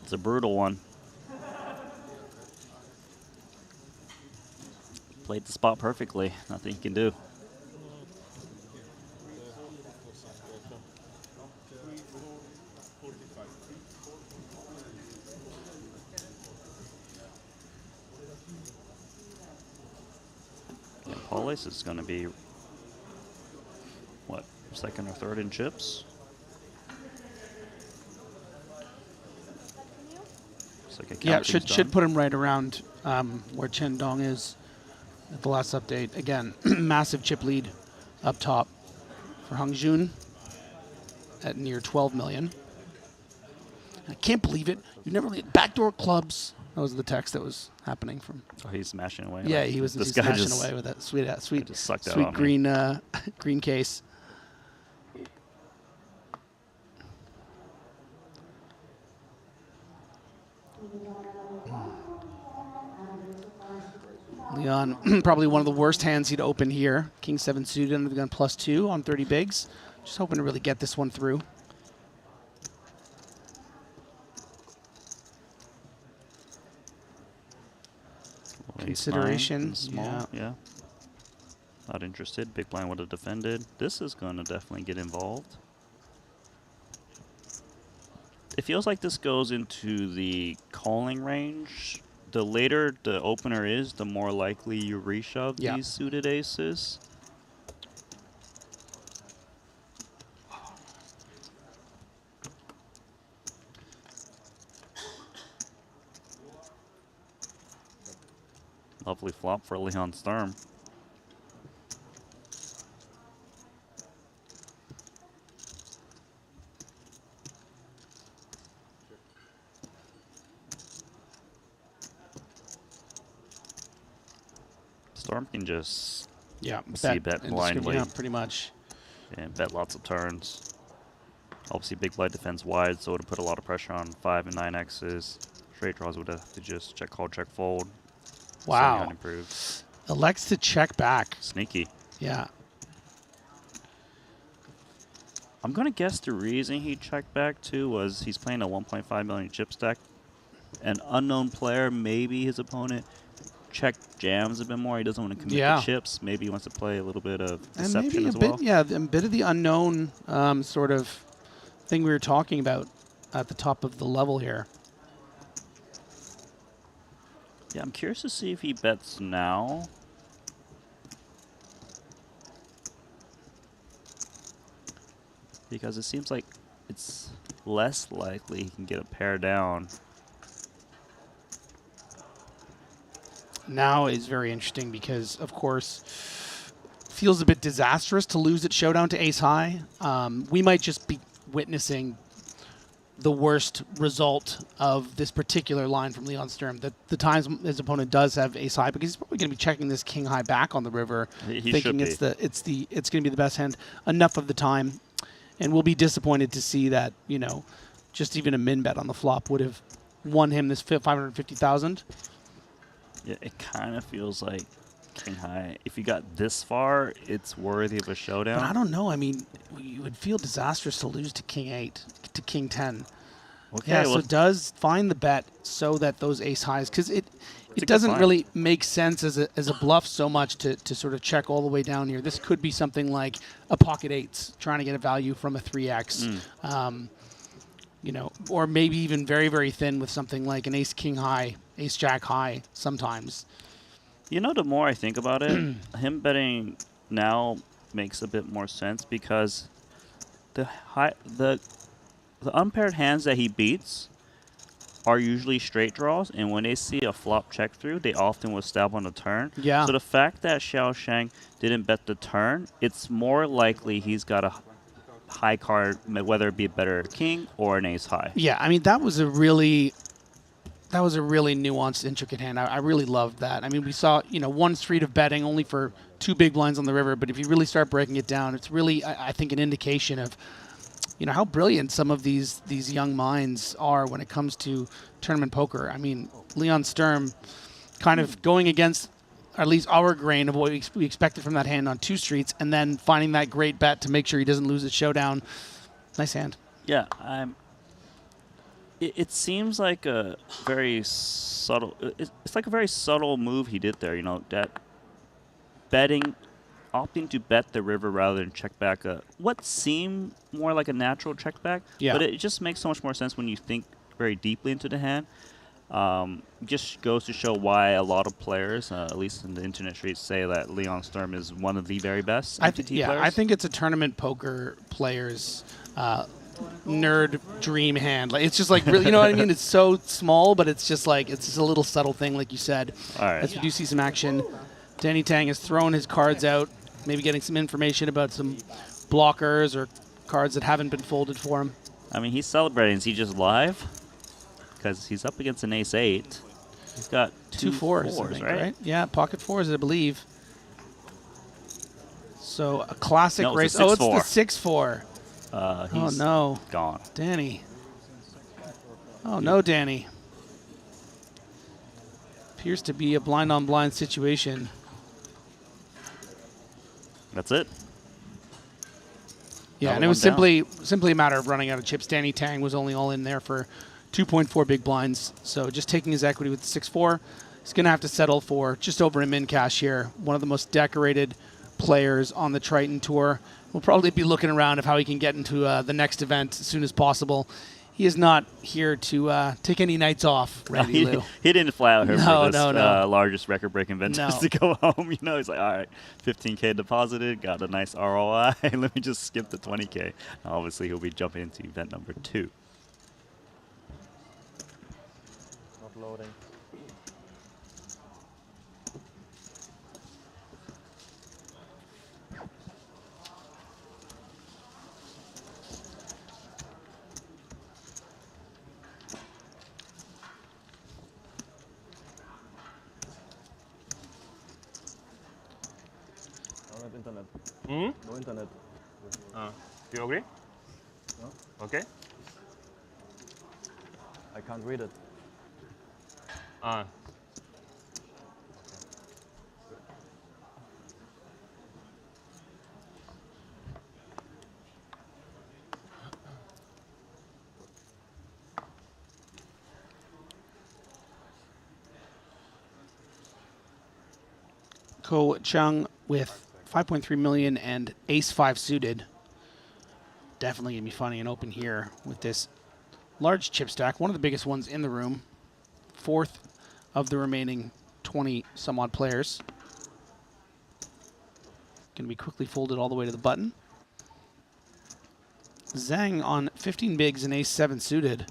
It's a brutal one. Played the spot perfectly. Nothing he can do. Paulius is going to be, what, second or third in chips? Like yeah, should put him right around where Chen Dong is at the last update. Again, massive chip lead up top for Hung Jun at near 12 million. I can't believe it. You never backdoor clubs. That was the text that was happening from. Oh, he's smashing away. Yeah, like, he was this guy smashing just, away with that sweet sucked out sweet on green me. green case. Leon, probably one of the worst hands he'd open here. King 7 suited under the gun +2 on 30 bigs. Just hoping to really get this one through. Consideration, small, yeah. Not interested. Big blind would have defended. This is going to definitely get involved. It feels like this goes into the calling range. The later the opener is, the more likely you reshove these suited aces. Lovely flop for Leon Sturm. Storm can just bet blindly. Yeah, pretty much. And bet lots of turns. Obviously, big blind defends wide, so it would put a lot of pressure on 5 and 9 X's. Straight draws would have to just check call, check fold. Wow. So elects to check back. Sneaky. Yeah. I'm going to guess the reason he checked back, too, was he's playing a 1.5 million chip stack. An unknown player, maybe his opponent, check jams a bit more. He doesn't want to commit the chips. Maybe he wants to play a little bit of deception as well. Yeah, a bit of the unknown sort of thing we were talking about at the top of the level here. Yeah, I'm curious to see if he bets now. Because it seems like it's less likely he can get a pair down. Now is very interesting because, of course, feels a bit disastrous to lose at showdown to ace high. We might just be witnessing the worst result of this particular line from Leon Sturm. The times his opponent does have ace high, because he's probably going to be checking this king high back on the river, He thinking it's going to be the best hand enough of the time. and we'll be disappointed to see that, you know, just even a min bet on the flop would have won him this 550,000. Yeah, it kind of feels like King High. If you got this far, it's worthy of a showdown. But I don't know. I mean, you would feel disastrous to lose to King 8, to King 10. Okay, Yeah, well, so it does find the bet so that those ace highs, because it good doesn't find. really make sense as a bluff so much to sort of check all the way down here. This could be something like a pocket eights, trying to get a value from a 3x. You know, or maybe even very, very thin with something like an ace king high, ace jack high sometimes. You know, the more I think about it, him betting now makes a bit more sense because the unpaired hands that he beats are usually straight draws, and when they see a flop check through, they often will stab on the turn. Yeah. So the fact that Xiao Shang didn't bet the turn, it's more likely he's got a high card, whether it be a better king or an ace high. Yeah, I mean, that was a really nuanced, intricate hand. I really loved that. I mean, we saw, you know, one street of betting only for 2 big blinds on the river, but if you really start breaking it down, it's really, I think, an indication of, you know, how brilliant some of these young minds are when it comes to tournament poker. I mean, Leon Sturm kind of going against at least our grain of what we expected from that hand on 2 streets, and then finding that great bet to make sure he doesn't lose his showdown. Nice hand. Yeah, it seems like a very subtle. It's like a very subtle move he did there. You know, that opting to bet the river rather than check back what seemed more like a natural check back. Yeah. But it just makes so much more sense when you think very deeply into the hand. Just goes to show why a lot of players, at least in the internet streets, say that Leon Sturm is one of the very best MTT players. I think it's a tournament poker player's nerd dream hand. Like, it's just like, really, you know what I mean? It's so small, but it's just like, it's just a little subtle thing, like you said. All right. As we do see some action, Danny Tang has thrown his cards out, maybe getting some information about some blockers or cards that haven't been folded for him. I mean, he's celebrating. Is he just live? Because he's up against an ace-8. He's got two fours, I think, right? Yeah, pocket fours, I believe. So a classic No, race. it's a Oh, it's 6-4. the 6-4. Oh, He's no. gone. Danny. Oh, no, Danny. Appears to be a blind-on-blind situation. That's it. Yeah, Another and it was one simply a matter of running out of chips. Danny Tang was only all in there for 2.4 big blinds. So just taking his equity with the 6-4, he's going to have to settle for just over a min cash here. One of the most decorated players on the Triton Tour. We'll probably be looking around of how he can get into the next event as soon as possible. He is not here to take any nights off, Randy Liu. He didn't fly out here No, for this no. largest record-breaking event just to go home. You know, he's like, all right, 15K deposited, got a nice ROI. Let me just skip the 20K. Now, obviously, he'll be jumping into event number 2. Not loading. Internet. No internet. You agree? No? Okay. I can't read it. Ko Chung with 5.3 million and ace-5 suited. Definitely going to be funny and open here with this large chip stack, one of the biggest ones in the room. 4th of the remaining 20 some odd players. Going to be quickly folded all the way to the button. Zhang on 15 bigs and ace-7 suited.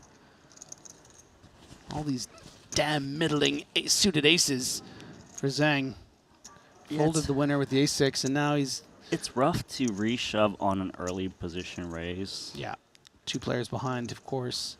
All these damn middling suited aces for Zhang. Folded the winner with the ace-6, and now he's... It's rough to reshove on an early position raise. Yeah. 2 players behind, of course.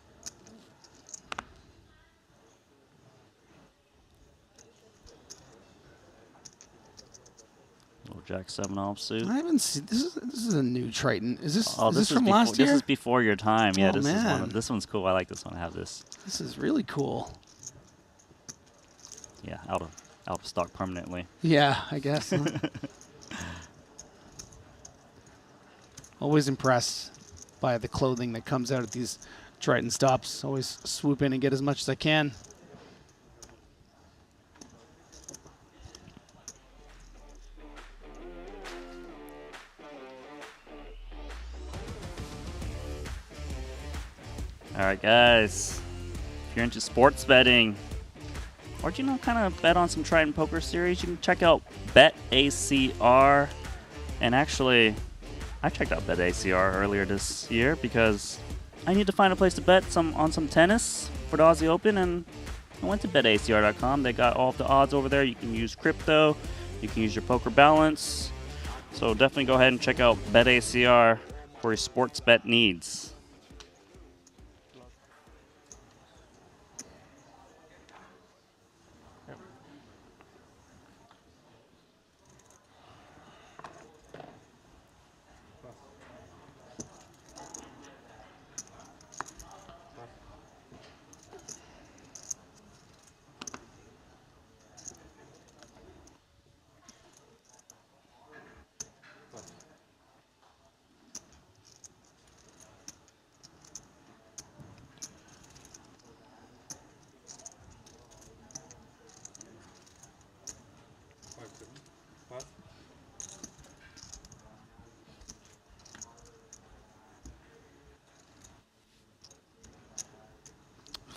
Little Jack 7 offsuit. I haven't seen this. Is a new Triton. Is this? Oh, is this from last year? This is before your time. Yeah, Oh, man. This one's cool. I like this one. I have this. This is really cool. Yeah, out of stock permanently. Yeah, I guess. Huh? Always impressed by the clothing that comes out at these Triton stops. Always swoop in and get as much as I can. All right, guys. If you're into sports betting, or do you know, kind of bet on some Triton Poker Series, you can check out BetACR. And actually, I checked out BetACR earlier this year because I need to find a place to bet on some tennis for the Aussie Open, and I went to betacr.com. They got all of the odds over there. You can use crypto. You can use your poker balance. So definitely go ahead and check out BetACR for your sports bet needs.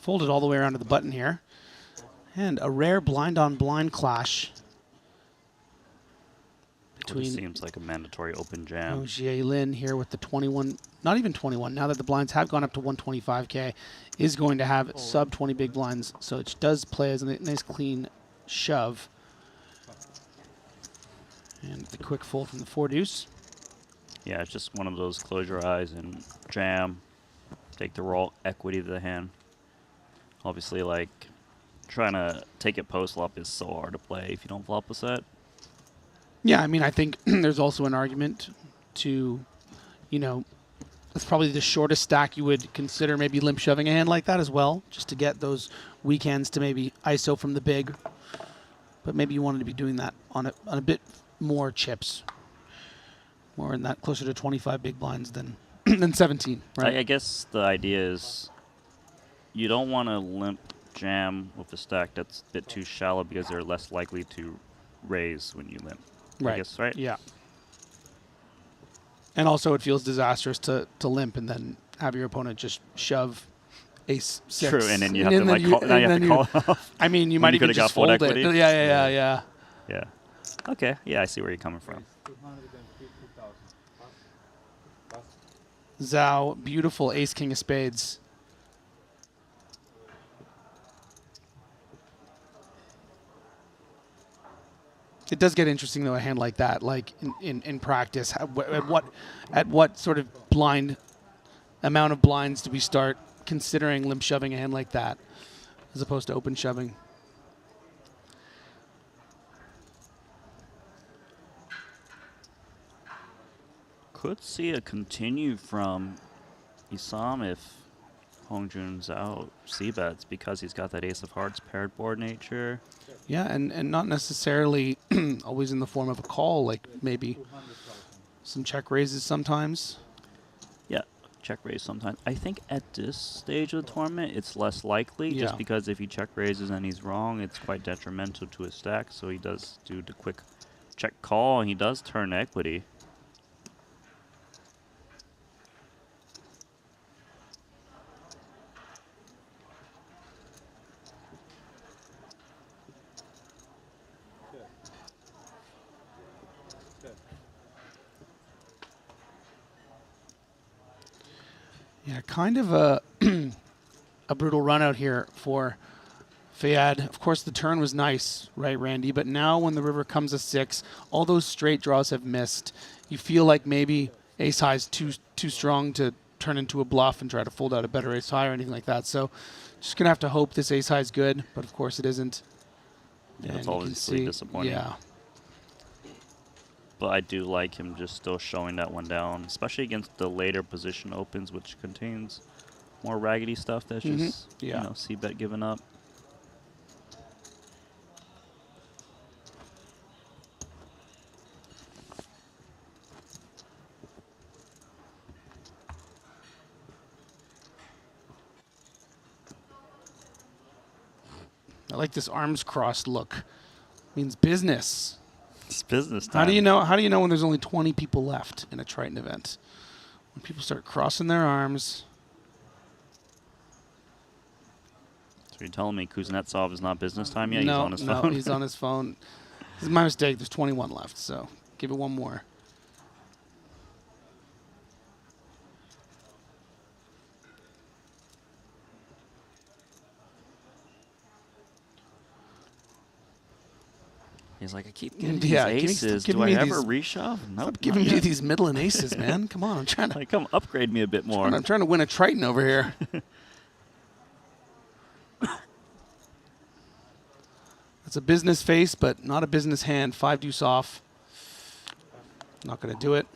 Fold it all the way around to the button here. And a rare blind-on-blind clash between seems like a mandatory open jam. Jie Lin here with the 21, not even 21, now that the blinds have gone up to 125K, is going to have sub 20 big blinds, so it does play as a nice clean shove. And the quick fold from the 4-deuce. Yeah, it's just one of those close your eyes and jam, take the raw equity to the hand. Obviously, like, trying to take it post-flop is so hard to play if you don't flop a set. Yeah, I mean, I think there's also an argument to, you know, that's probably the shortest stack you would consider maybe limp shoving a hand like that as well, just to get those weekends to maybe ISO from the big. But maybe you wanted to be doing that on a bit more chips, more in that closer to 25 big blinds than than 17. Right? I guess the idea is you don't want to limp jam with a stack that's a bit too shallow because they're less likely to raise when you limp. Right. I guess, right? Yeah. And also it feels disastrous to limp and then have your opponent just shove ace 6. True, and then you have to like call, now you have to call it off. I mean, you might even just fold it. Yeah. Yeah. Okay. Yeah, I see where you're coming from. Zhao, beautiful ace king of spades. It does get interesting though, a hand like that, like in practice. At what sort of amount of blinds do we start considering limp shoving a hand like that, as opposed to open shoving? Could see a continue from Isam if Hongjun's out c-bets because he's got that ace of hearts paired board nature. Yeah, and not necessarily always in the form of a call, like maybe some check raises sometimes. Yeah, check raise sometimes. I think at this stage of the tournament, it's less likely just because if he check raises and he's wrong, it's quite detrimental to his stack. So he does do the quick check call, and he does turn equity. Yeah, kind of a a brutal run out here for Fayad. Of course, the turn was nice, right, Randy? But now when the river comes a 6, all those straight draws have missed. You feel like maybe ace high is too strong to turn into a bluff and try to fold out a better ace high or anything like that. So just going to have to hope this ace high is good, but of course it isn't. Yeah, it's obviously disappointing. Yeah. but I do like him just still showing that one down, especially against the later position opens, which contains more raggedy stuff that's just, Yeah. you know, c-bet giving up. I like this arms crossed look. Means business. It's business time. How do you know when there's only 20 people left in a Triton event? When people start crossing their arms. So you're telling me Kuznetsov is not business time yet? No, He's on his phone? No, he's on his phone. This is my mistake. There's 21 left, so give it one more. He's like, I keep getting these Yeah, aces. Do I ever reshove? Nope. Stop giving me these middle and aces, man. Come on, I'm trying to. Like, come upgrade me a bit more. I'm trying to win a Triton over here. It's a business face, but not a business hand. 5 deuce off. Not going to do it.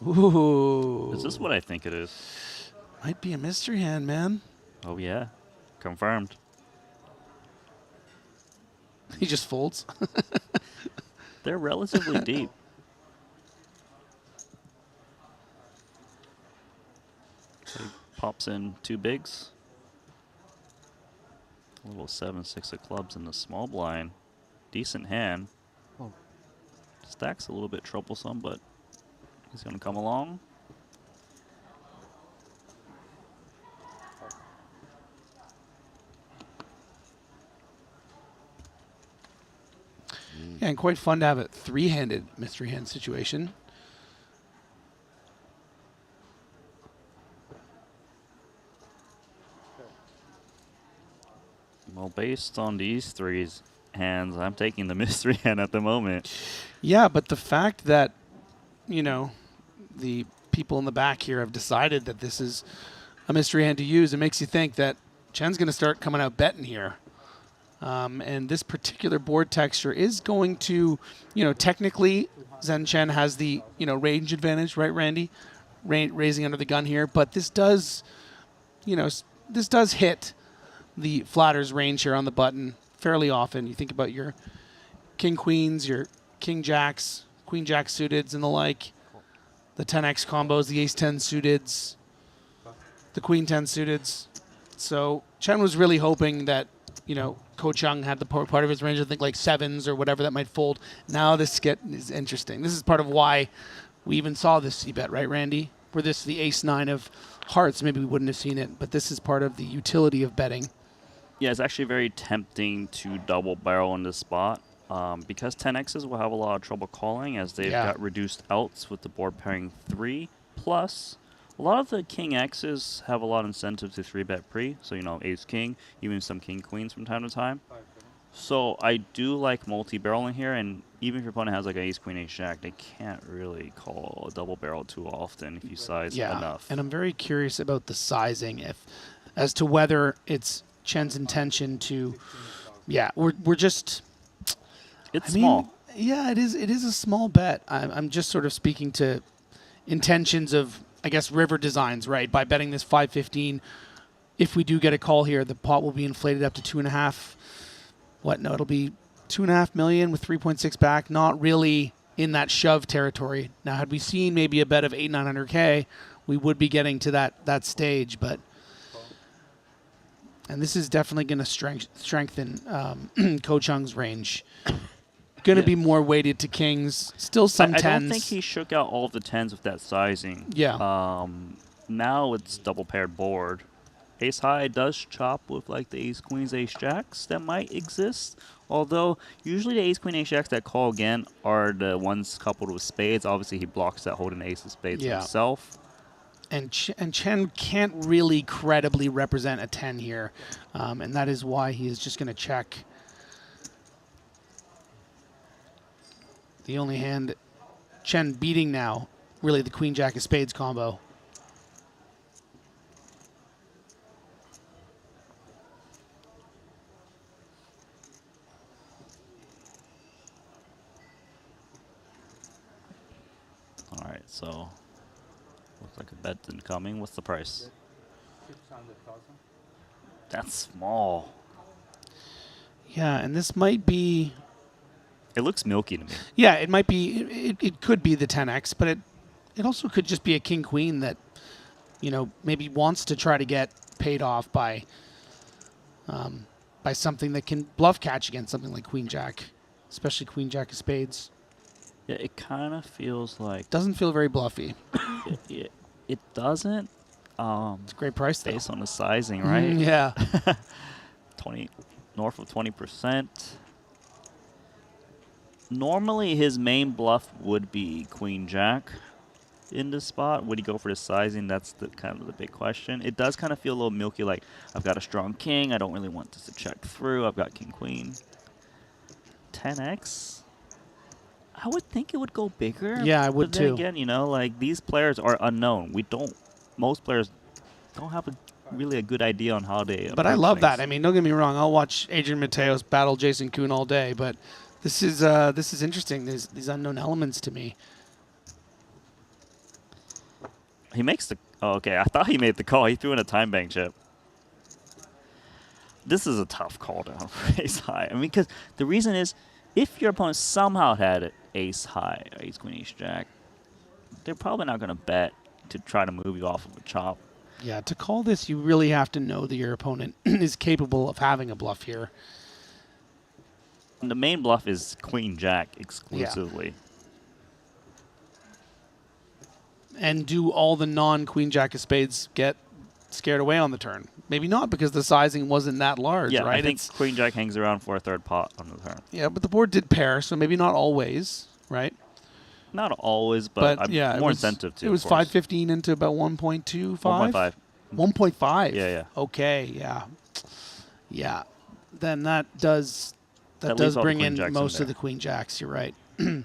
Ooh. Is this what I think it is? Might be a mystery hand, man. Oh, yeah. Confirmed. He just folds. They're relatively deep. So he pops in 2 bigs. A little 7-6 of clubs in the small blind. Decent hand. Stack's a little bit troublesome, but he's going to come along. Yeah, and quite fun to have a 3-handed mystery hand situation. Well, based on these 3 hands, I'm taking the mystery hand at the moment. Yeah, but the fact that, you know, the people in the back here have decided that this is a mystery hand to use, it makes you think that Chen's going to start coming out betting here. And this particular board texture is going to, you know, technically Zhen Chen has the, you know, range advantage, right, Randy? Raising under the gun here. But this does, you know, this does hit the flatter's range here on the button fairly often. You think about your king queens, your king jacks, queen jack suiteds and the like, the 10x combos, the ace 10 suiteds, the queen 10 suiteds. So Chen was really hoping that, you know, Ko Chung had the part of his range, I think like 7s or whatever that might fold. Now this is interesting. This is part of why we even saw this c-bet, right, Randy? Were this the ace 9 of hearts, maybe we wouldn't have seen it, but this is part of the utility of betting. Yeah, it's actually very tempting to double barrel in this spot because 10x's will have a lot of trouble calling as they've got reduced outs with the board pairing 3. Plus, a lot of the king x's have a lot of incentive to 3-bet pre, so, you know, ace king, even some king queens from time to time. So I do like multi-barreling here, and even if your opponent has like an ace queen, ace jack, they can't really call a double barrel too often if you size enough. And I'm very curious about the sizing, as to whether it's Chen's intention to, we're just. It's small. Yeah, it is. It is a small bet. I'm just sort of speaking to intentions of, I guess, river designs, right? By betting this 515, if we do get a call here, the pot will be inflated up to 2.5. No, it'll be 2.5 million with 3.6 back. Not really in that shove territory. Now, had we seen maybe a bet of 800-900K, we would be getting to that stage. But and this is definitely going to strengthen Ko Chung's range. Going to be more weighted to kings. Still some 10s. I don't think he shook out all of the 10s with that sizing. Yeah. Now it's double paired board. Ace high does chop with like the ace queens, ace jacks that might exist. Although usually the ace queen, ace jacks that call again are the ones coupled with spades. Obviously he blocks that holding ace of spades himself. And Chen can't really credibly represent a 10 here, and that is why he is just going to check. The only hand Chen beating now, really the queen jack of spades combo. All right, so looks like a bet incoming. What's the price? 600,000. That's small. Yeah, and this might be. It looks milky to me. Yeah, it might be. It could be the 10x, but it also could just be a king queen that, you know, maybe wants to try to get paid off by something that can bluff catch against something like queen jack, especially queen jack of spades. Yeah, it kind of feels like. Doesn't feel very bluffy. It doesn't. It's a great price though. Based on the sizing, right? Yeah. 20 north of 20%. Normally, his main bluff would be queen jack in this spot. Would he go for the sizing? That's the kind of the big question. It does kind of feel a little milky, like I've got a strong king. I don't really want this to check through. I've got king queen. 10x. I would think it would go bigger. Yeah, I would but then too. Again, you know, like these players are unknown. Most players don't have really a good idea on how they. But I love that. I mean, don't get me wrong. I'll watch Adrian Mateos battle Jason Kuhn all day, but this is interesting. There's these unknown elements to me. He makes the. Oh, okay. I thought he made the call. He threw in a time bank chip. This is a tough call down for ace high. I mean, because the reason is, if your opponent somehow had ace high, ace queen, ace jack, they're probably not going to bet to try to move you off of a chop. Yeah, to call this, you really have to know that your opponent is capable of having a bluff here. And the main bluff is queen jack exclusively. Yeah. And do all the non-queen jack of spades get scared away on the turn? Maybe not, because the sizing wasn't that large, Yeah, right? I think queen jack hangs around for a third pot on the turn. Yeah, but the board did pair, so maybe not always, right? Not always, but yeah, more incentive to. It was 515 into about 1.25? 1.5. 1.5? Yeah. Okay, yeah. Yeah. Then that does That leaves all the bring queen in jacks in most there. of the queen jacks, you're right.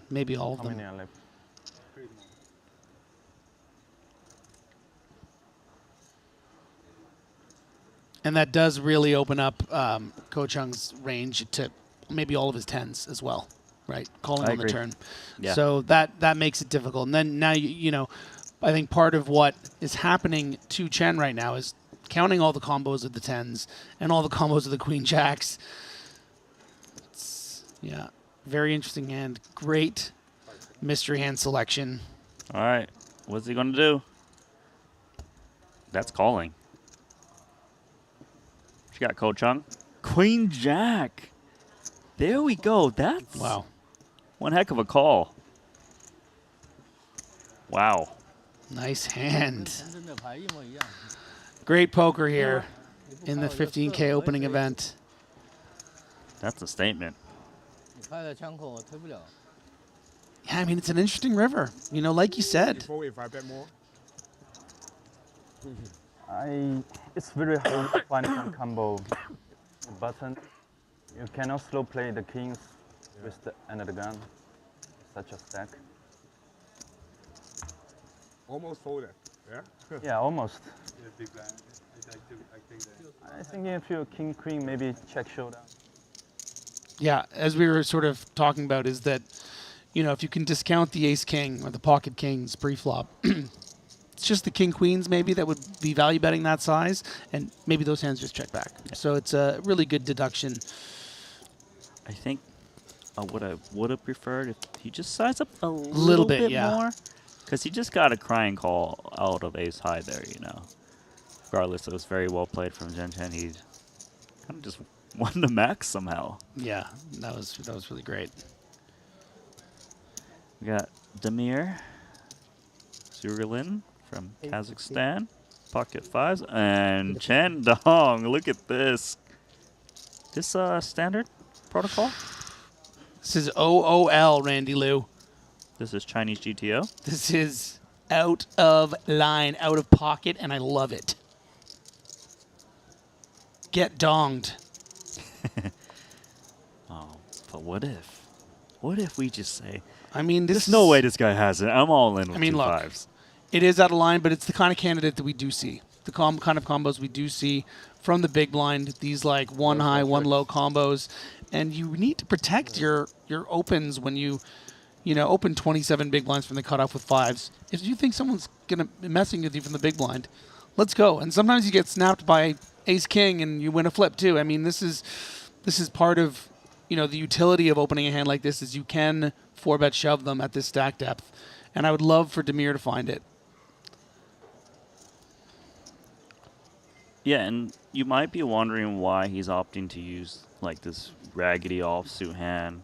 Maybe all of How them. many are left? And that does really open up Ko Chung's range to maybe all of his 10s as well, right? Calling I on the agree. turn. Yeah. So that makes it difficult. And then now, you know, I think part of what is happening to Chen right now is counting all the combos of the 10s and all the combos of the queen jacks. Yeah, very interesting hand. Great mystery hand selection. All right, what's he going to do? That's calling. She got Ko Chung. Queen jack. There we go. That's wow. One heck of a call. Wow. Nice hand. Great poker here in the 15K opening event. That's a statement. Yeah, I mean, it's an interesting river. You know, like you said. If I bet more. It's very hard to find some combo button. You cannot slow play the kings with the end of the gun. Such a stack. Almost folded. Yeah. Yeah, almost. Yeah, big blind. I think if you're king queen, maybe check showdown. Yeah, as we were sort of talking about, is that, you know, if you can discount the ace king or the pocket kings pre-flop, it's just the king queens maybe that would be value betting that size, and maybe those hands just check back. So it's a really good deduction. I think what I would have preferred if he just sized up a Little bit, bit yeah. more. Because he just got a crying call out of ace high there, you know. Regardless, it was very well played from Chen Chen. He kind of just won the max somehow. Yeah, that was really great. We got Damir Zurlin from Kazakhstan, pocket fives, and Chen Dong. Look at this. This standard protocol? This is OOL, Randy Liu. This is Chinese GTO. This is out of line, out of pocket, and I love it. Get donged. Oh, but what if? What if we just say, I mean, there's no way this guy has it. I'm all in with I mean, two look, fives. it is out of line, but it's the kind of candidate that we do see. The kind of combos we do see from the big blind, these like one high, one low combos. And you need to protect your opens when you open 27 big blinds from the cutoff with 5s. If you think someone's gonna be messing with you from the big blind, let's go. And sometimes you get snapped by ace king and you win a flip too. I mean, this is part of the utility of opening a hand like this is you can 4-bet shove them at this stack depth. And I would love for Demir to find it. Yeah, and you might be wondering why he's opting to use like this raggedy offsuit hand.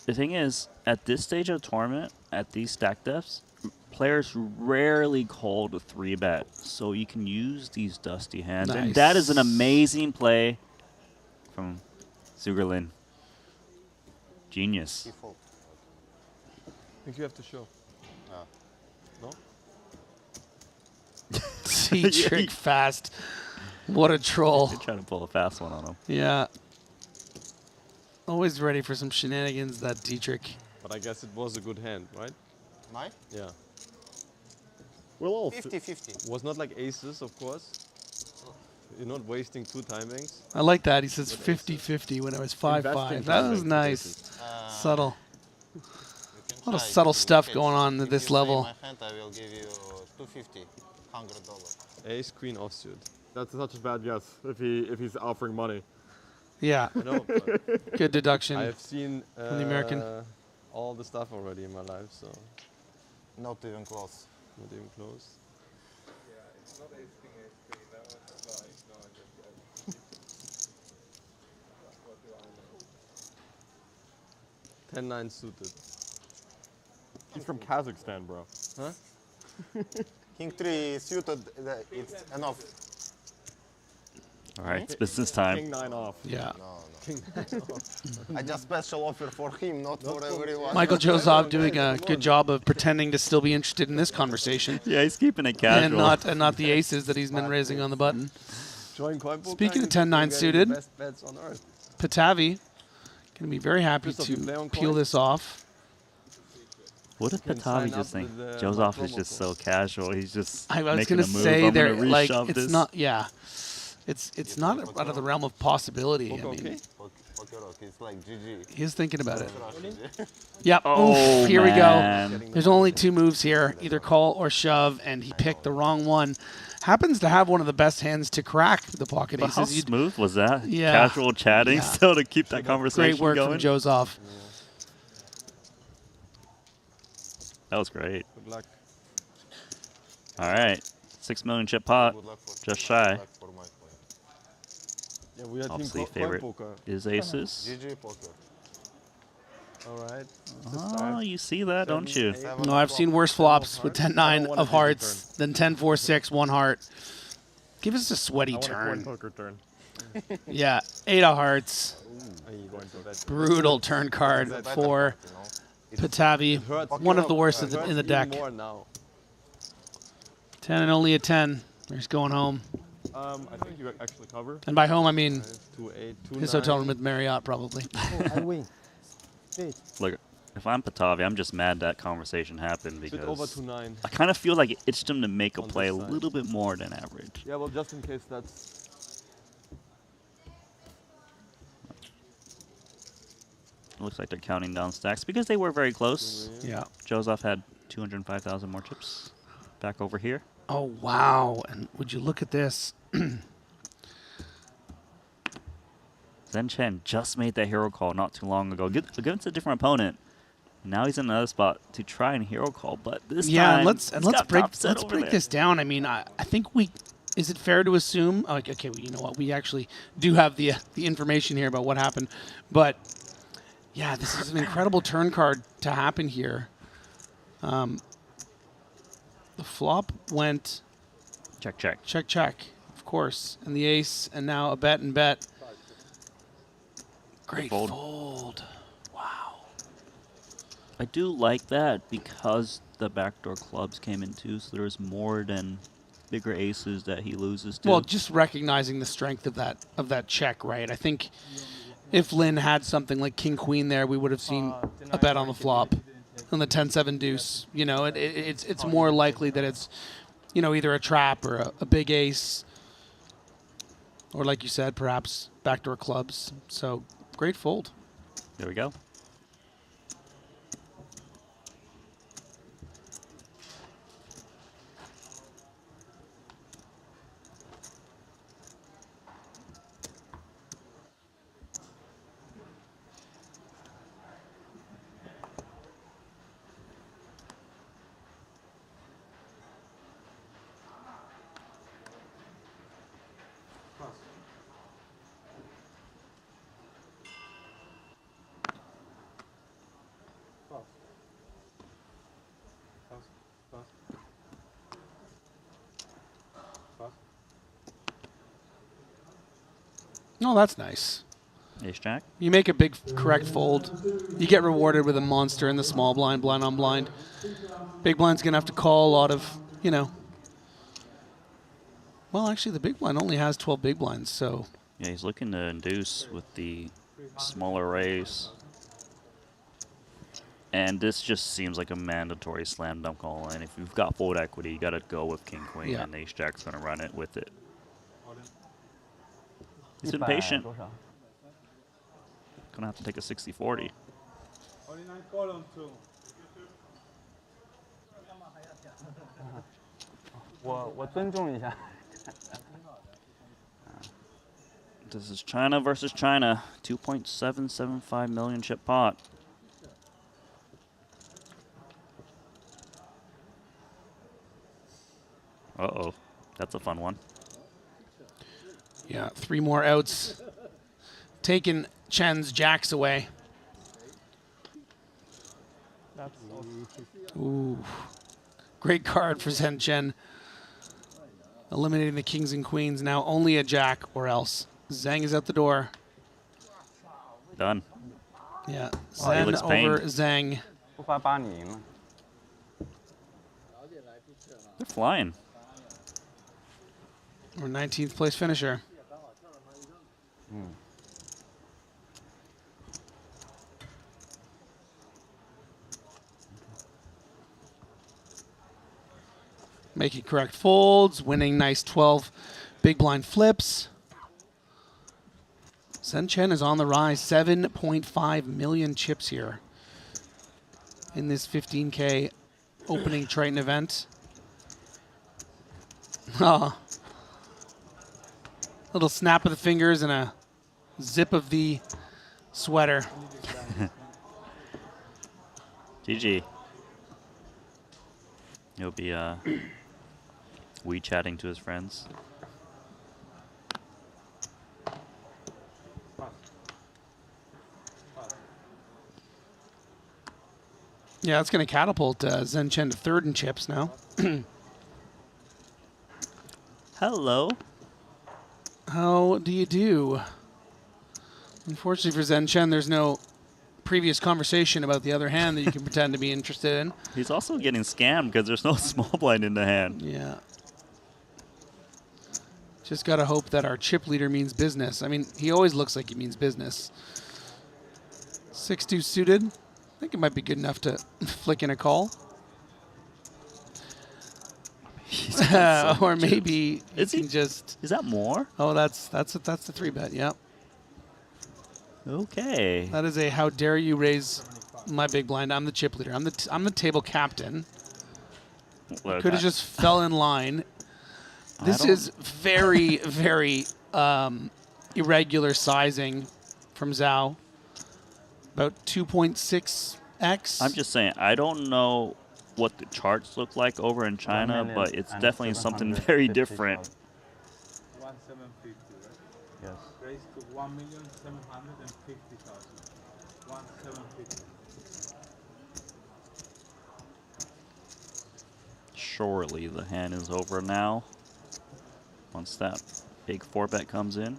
The thing is, at this stage of the tournament, at these stack depths, players rarely call to 3-bet, so you can use these dusty hands. Nice. And that is an amazing play from Sugarlin. Genius. I think you have to show. No? T-trick fast. What a troll. You're trying to pull a fast one on him. Yeah. Always ready for some shenanigans, that T-trick. But I guess it was a good hand, right? Mine? Yeah. Well, all 50-50. Was not like aces, of course. You're not wasting 2 timings. I like that. He says 50-50 when it was 5-5. That was nice. Subtle. A lot of subtle stuff going on at this level. My hand, I will give you $250, $100. Ace, queen, offsuit. That's such a bad guess if he's offering money. Yeah. I know, but Good deduction. I have seen from the American. all the stuff already in my life, so. Not even close. Not even close. Yeah, it's not ace king, ace queen. That one's not just yet. 10-9 suited. He's from Kazakhstan, bro. Huh? King 3 suited, it's enough. All right, it's business time. King 9 off. Yeah. No. King 9 off. I just special offer for him, not for everyone. Michael Joseph doing a good job of pretending to still be interested in this conversation. Yeah, he's keeping it casual. And not the aces that he's been raising on the button. Join Coin Poker. Speaking of 10-9 suited, Best bets on earth. Patavi going to be very happy Christoph, you play to on peel coin? this off. What if You can sign Patavi up just think with, Joseph my is promo just code. so casual? He's just I was making going to a move. say I'm there, gonna like reshove it's this. not. Yeah, it's not out of the realm of possibility. I Poker, mean, okay? It's like GG. he's thinking about it. GG. Yep. Oh, Oof, here man. we go. There's only 2 moves here, either call or shove, and he picked the wrong one. Happens to have one of the best hands to crack the pocket But how aces. You'd- smooth was that? Yeah. Casual chatting Yeah. still to keep that conversation Great work going. from Joseph. That was great. Good luck. All right, 6 million chip pot, Good luck for just shy. Good luck for my point. Yeah, we are team Obviously, Coin favorite Poker. is aces. GG poker. All right. Oh, you see that, don't you? No, I've seen worse flops with 10-9 of hearts than 10-4-6, 1 heart. Give us a sweaty I want a coin turn. poker turn. Yeah, 8 of hearts. Are you going to bet? Brutal turn card for Patavi. One of the worst It hurts in the even deck. more now. 10 and only a 10. He's going home. I think you actually cover. And by home, I mean 2-8, his 2-9. hotel room at Marriott, probably. I win. Look, if I'm Patavi, I'm just mad that conversation happened Bit over because 2-9. I kind of feel like it itched him to make a On play a this side. little bit more than average. Yeah, well, just in case that's. Looks like they're counting down stacks because they were very close. Yeah. Joseph had 205,000 more chips. Back over here. Oh, wow. And would you look at this? Zen Chen just made that hero call not too long ago against a different opponent. Now he's in another spot to try and hero call, but this time let's he's got break top set over there. this down. I mean, I think we. Is it fair to assume? Okay, well, you know what? We actually do have the information here about what happened, but yeah, this is an incredible turn card to happen here. The flop went check, check, check, check, of course, and the ace, and now a bet and bet. Great fold. I do like that because the backdoor clubs came in too, so there's more than bigger aces that he loses to. Well, just recognizing the strength of that check, right? I think if Lin had something like King Queen there, we would have seen a bet on the flop on the 10-7 deuce. You know, it's more likely that it's, you know, either a trap or a big ace, or like you said, perhaps backdoor clubs. So great fold. There we go. Oh, that's nice. Ace jack. You make a big correct fold. You get rewarded with a monster in the small blind, blind on blind. Big blind's going to have to call a lot of, you know. Well, actually, the big blind only has 12 big blinds, so. Yeah, he's looking to induce with the smaller raise. And this just seems like a mandatory slam dunk call. And if you've got fold equity, you got to go with king, queen, Yeah. and ace jack's going to run it with it. He's been patient. Gonna have to take a 60-40. 49 column 2. This is China versus China. 2.775 million chip pot. Uh-oh. That's a fun one. Yeah, 3 more outs. Taking Chen's jacks away. Ooh. Great card for Zen Chen. Eliminating the kings and queens. Now only a jack or else. Zhang is out the door. Done. Yeah, Wow, he Zen looks over pained. Zhang. They're flying. Or 19th place finisher. Making correct folds, winning nice 12 big blind flips. Zen Chen is on the rise, 7.5 million chips here in this 15K opening Triton event. Oh. Little snap of the fingers and a zip of the sweater. GG. He'll be WeChatting to his friends. Yeah, it's going to catapult Zen Chen to 3rd in chips now. Hello. How do you do? Unfortunately for Zen Chen, there's no previous conversation about the other hand that you can pretend to be interested in. He's also getting scammed because there's no small blind in the hand. Yeah. Just got to hope that our chip leader means business. I mean, he always looks like he means business. 6-2 suited. I think it might be good enough to flick in a call. Or maybe is he just. Is that more? Oh, that's the 3-bet. Yep. Okay. That is a how dare you raise my big blind. I'm the chip leader. I'm the table captain. Look, Could have just fell in line. This is very, very irregular sizing from Zhao. About 2.6x. I'm just saying, I don't know what the charts look like over in China, but it's definitely something very different. 1,750, right? Yes. Raised to 1,750,000. 1,750. Surely the hand is over now. Once that big 4-bet comes in.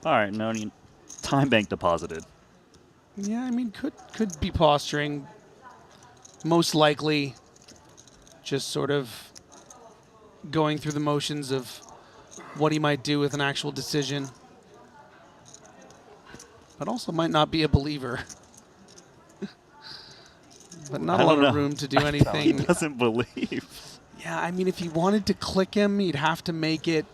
All right, no need. Time bank deposited. Yeah, I mean, could be posturing. Most likely, just sort of going through the motions of what he might do with an actual decision. But also might not be a believer. But not a lot of room to do anything. He doesn't believe. Yeah, I mean, if he wanted to click him, he'd have to make it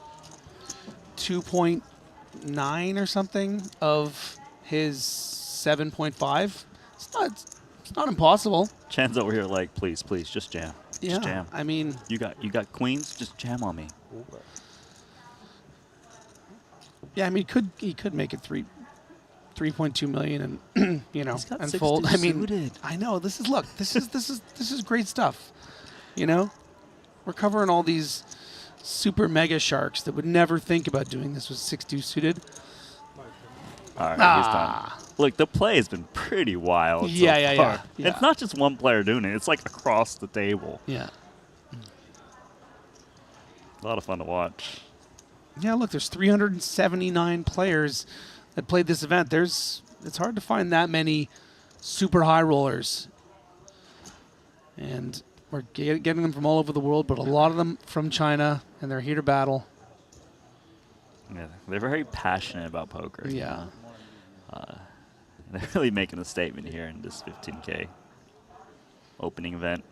2.9 or something of his 7.5. It's not impossible. Chan's over here like, please, please, just jam. Yeah, Just jam. I mean, you got queens, just jam on me. yeah, I mean, he could make it 3.2 million and you know, He's got and 6 fold. I mean, suited. I know this is great stuff. You know, we're covering all these super mega sharks that would never think about doing this with 6-2 suited. All right, he's done. Look, the play has been pretty wild. Yeah, so yeah, far. yeah, yeah. It's not just one player doing it. It's like across the table. Yeah. A lot of fun to watch. Yeah, look, there's 379 players that played this event. It's hard to find that many super high rollers. And we're getting them from all over the world, but a lot of them from China, and they're here to battle. Yeah, they're very passionate about poker. Yeah. They're really making a statement here in this 15K opening event.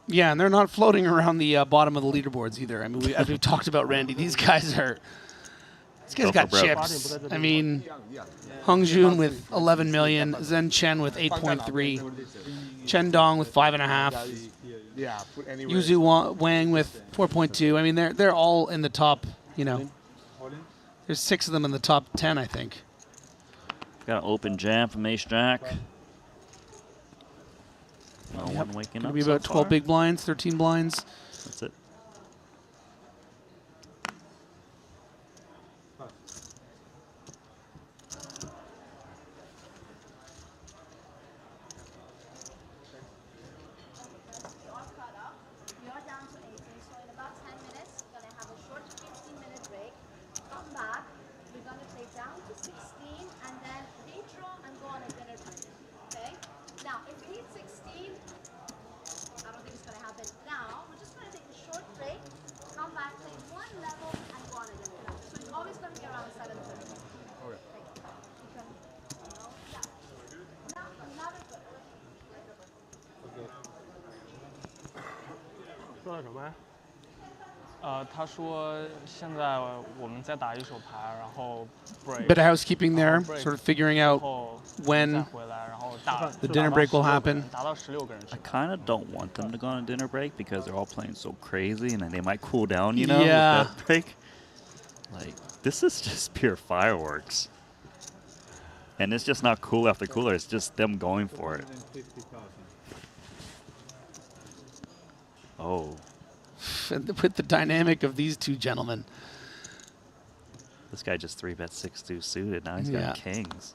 Yeah, and they're not floating around the bottom of the leaderboards either. I mean, as we've talked about, Randy, these guys got chips. I mean, Hung Jun with 11 million, Zhen Chen with 8.3, Chen Dong with 5.5, Yuzu Wang with 4.2. I mean, they're all in the top. You know, there's 6 of them in the top 10, I think. Got an open jam from Ace Jack. No one waking Gonna up be so about 12 far. big blinds, 13 blinds. That's it. Bit of housekeeping there, sort of figuring out when the dinner break will happen. I kind of don't want them to go on a dinner break because they're all playing so crazy and then they might cool down, you know, Yeah. with that break. Like, this is just pure fireworks. And it's just not cool after cooler. It's just them going for it. Oh. With the dynamic of these two gentlemen. This guy just 3-bet 6-2 suited. Now he's Yeah. got kings.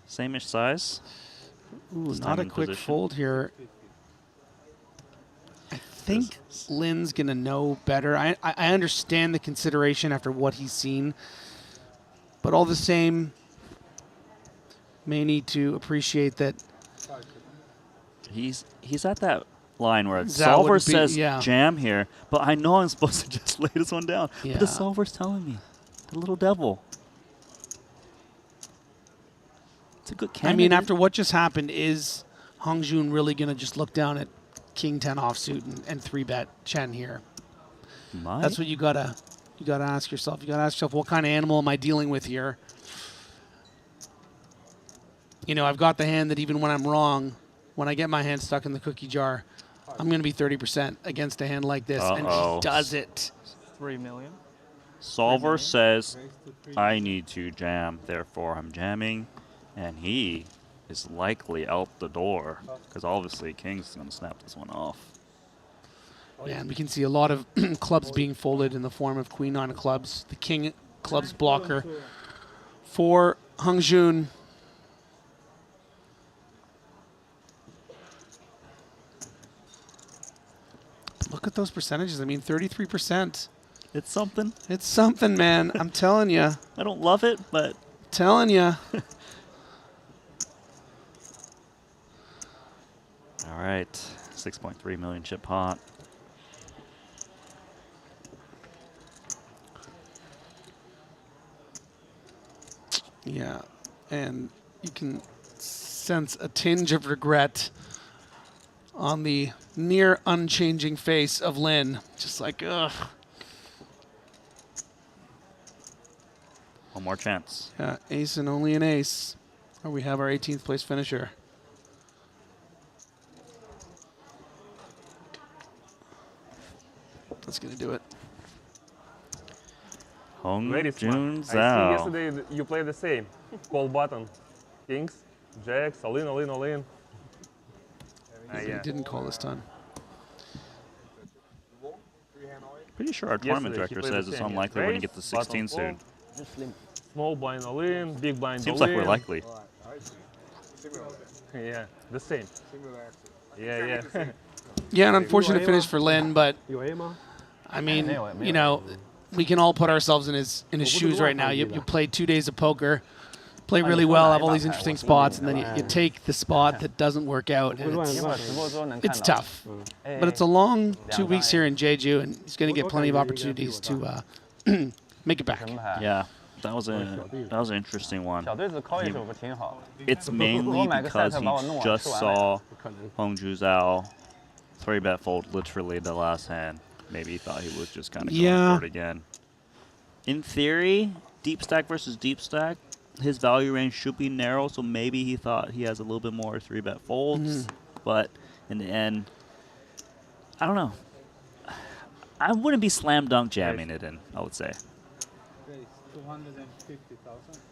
Same-ish size. Ooh, This not time a in quick position. fold here. I think Lin's going to know better. I understand the consideration after what he's seen. But all the same, may need to appreciate that. He's at that line where That solver would be- says yeah. jam here, but I know I'm supposed to just lay this one down. But Yeah. the solver's telling me. The little devil. It's a good I candidate. mean, after what just happened, is Hong Jun really going to just look down at King 10 offsuit and 3-bet Chen here? Might. That's what you gotta ask yourself. You gotta ask yourself, what kind of animal am I dealing with here? You know, I've got the hand that even when I'm wrong, when I get my hand stuck in the cookie jar, I'm going to be 30% against a hand like this, and Uh-oh. he does it. 3 million. Solver says, I need to jam, therefore I'm jamming. And he is likely out the door, because obviously King's going to snap this one off. Yeah, and we can see a lot of clubs being folded in the form of Queen 9 of clubs. The King clubs blocker for Hung Jun. Look at those percentages. I mean, 33%. It's something. It's something, man. I'm telling you. I don't love it, but... Telling you. All right, 6.3 million chip pot. Yeah, and you can sense a tinge of regret on the near unchanging face of Lin. Just like, ugh. One more chance. Yeah, ace and only an ace. Or we have our 18th place finisher. That's going to do it. Hong Very smart. Jun I see Zhao. yesterday you play the same. Call button. Kings, jacks, all in, all in, all in. He didn't call this time. Pretty sure our tournament Yesterday he director played says the it's same, yeah. unlikely we're going to Raise, get to 16 button soon. fold, small blind all in, big blind Seems all like in. we're likely. Yeah, the same. Yeah, yeah. Yeah, an unfortunate finish for Lin, but I mean, you know, we can all put ourselves in his shoes right now. You played 2 days of poker, play really well, have all these interesting spots, and then you take the spot that doesn't work out, and it's tough. But it's a long 2 weeks here in Jeju, and he's going to get plenty of opportunities to make it back. Yeah, that was an interesting one. It's mainly because he just saw Hong Ju Zhao 3-bet fold literally the last hand. Maybe he thought he was just kind of going for it again. In theory, deep stack versus deep stack, his value range should be narrow, so maybe he thought he has a little bit more 3-bet folds. But in the end, I don't know. I wouldn't be slam dunk jamming it in, I would say. 250,000.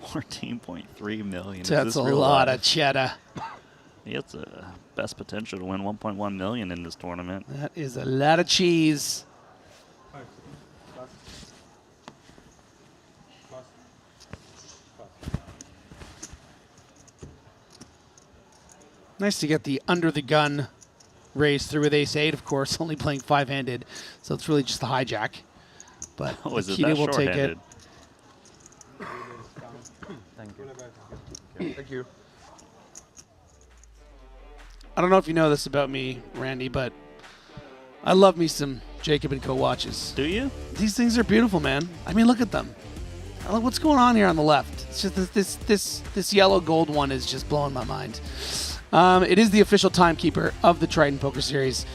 $14.3 million. That's a lot of cheddar. He has the best potential to win $1.1 million in this tournament. That is a lot of cheese. Nice to get the under the gun raise through with ace-8, of course, only playing 5-handed, so it's really just the hijack. But Nikita will take it. Thank you. I don't know if you know this about me, Randy, but I love me some Jacob & Co. watches. Do you? These things are beautiful, man. I mean, look at them. Look what's going on here on the left. It's just this yellow gold one is just blowing my mind. It is the official timekeeper of the Triton Poker Series.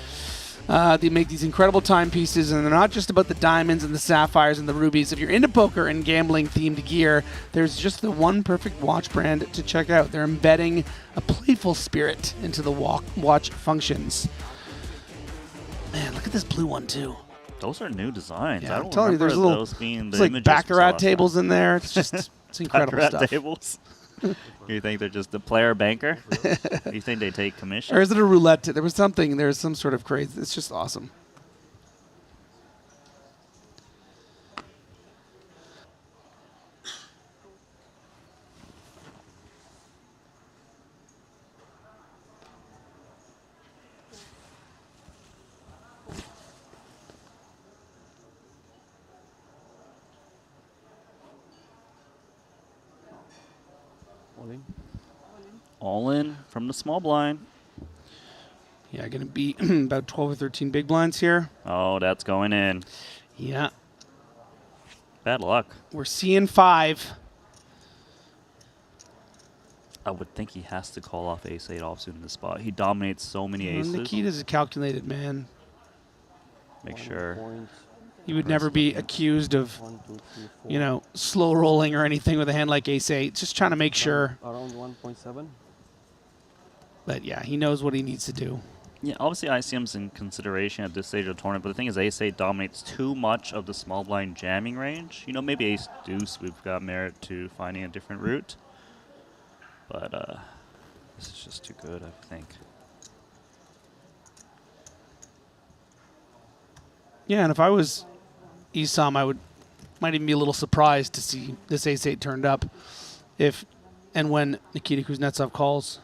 They make these incredible timepieces, and they're not just about the diamonds and the sapphires and the rubies. If you're into poker and gambling-themed gear, there's just the one perfect watch brand to check out. They're embedding a playful spirit into the watch functions. Man, look at this blue one, too. Those are new designs. Yeah, I I'm don't telling you, remember there's little those being the it's like images baccarat we saw tables in there. It's just it's incredible Baccarat stuff. tables? You think they're just the player banker? You think they take commission? Or is it a roulette? There was something. There's some sort of crazy. It's just awesome. All in from the small blind. Yeah, going to be about 12 or 13 big blinds here. Oh, that's going in. Yeah. Bad luck. We're seeing 5. I would think he has to call off ace-8 offsuit in this spot. He dominates so many aces. Nikita's a calculated man. Make sure. He would never be accused of, you know, slow rolling or anything with a hand like ace-8. Just trying to make sure. Around 1.7. But yeah, he knows what he needs to do. Yeah, obviously ICM's in consideration at this stage of the tournament, but the thing is ace-8 dominates too much of the small blind jamming range. You know, maybe ace-deuce, we've got merit to finding a different route. But this is just too good, I think. Yeah, and if I was Isam, might even be a little surprised to see this ace-8 turned up if and when Nikita Kuznetsov calls.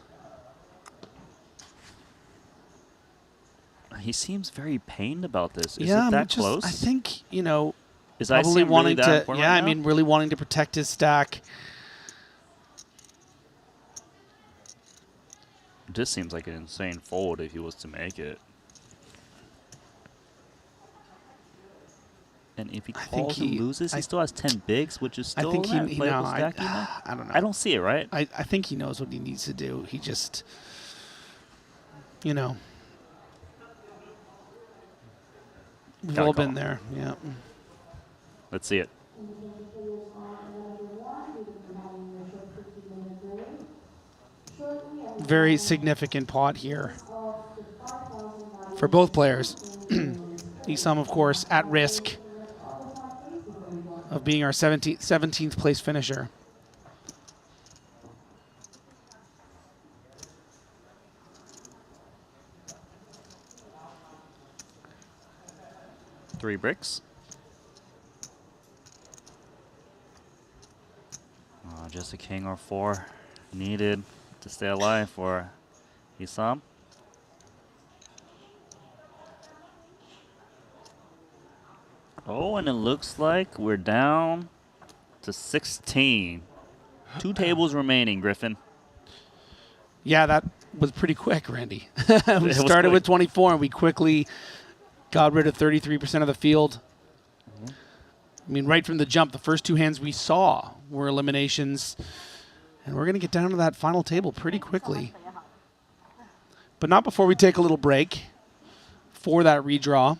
He seems very pained about this. Is Yeah, it that close? I think, you know, is probably ICM wanting really that to. important Yeah, right I mean, really wanting to protect his stack. This seems like an insane fold if he was to make it. And if he calls and loses, he still has 10 bigs, which is still I think that playable stack. I don't know. I don't see it, right? I think he knows what he needs to do. He just, you know, we've all been there. Yeah. Let's see it. Very significant pot here for both players. Isam, of course, at risk of being our 17th place finisher. Three bricks. Just a king or four needed to stay alive for Isam. Oh, and it looks like we're down to 16. 2 tables remaining, Griffin. Yeah, that was pretty quick, Randy. We started with 24, and we quickly got rid of 33% of the field. I mean, right from the jump, the first 2 hands we saw were eliminations. And we're going to get down to that final table pretty quickly. But not before we take a little break for that redraw.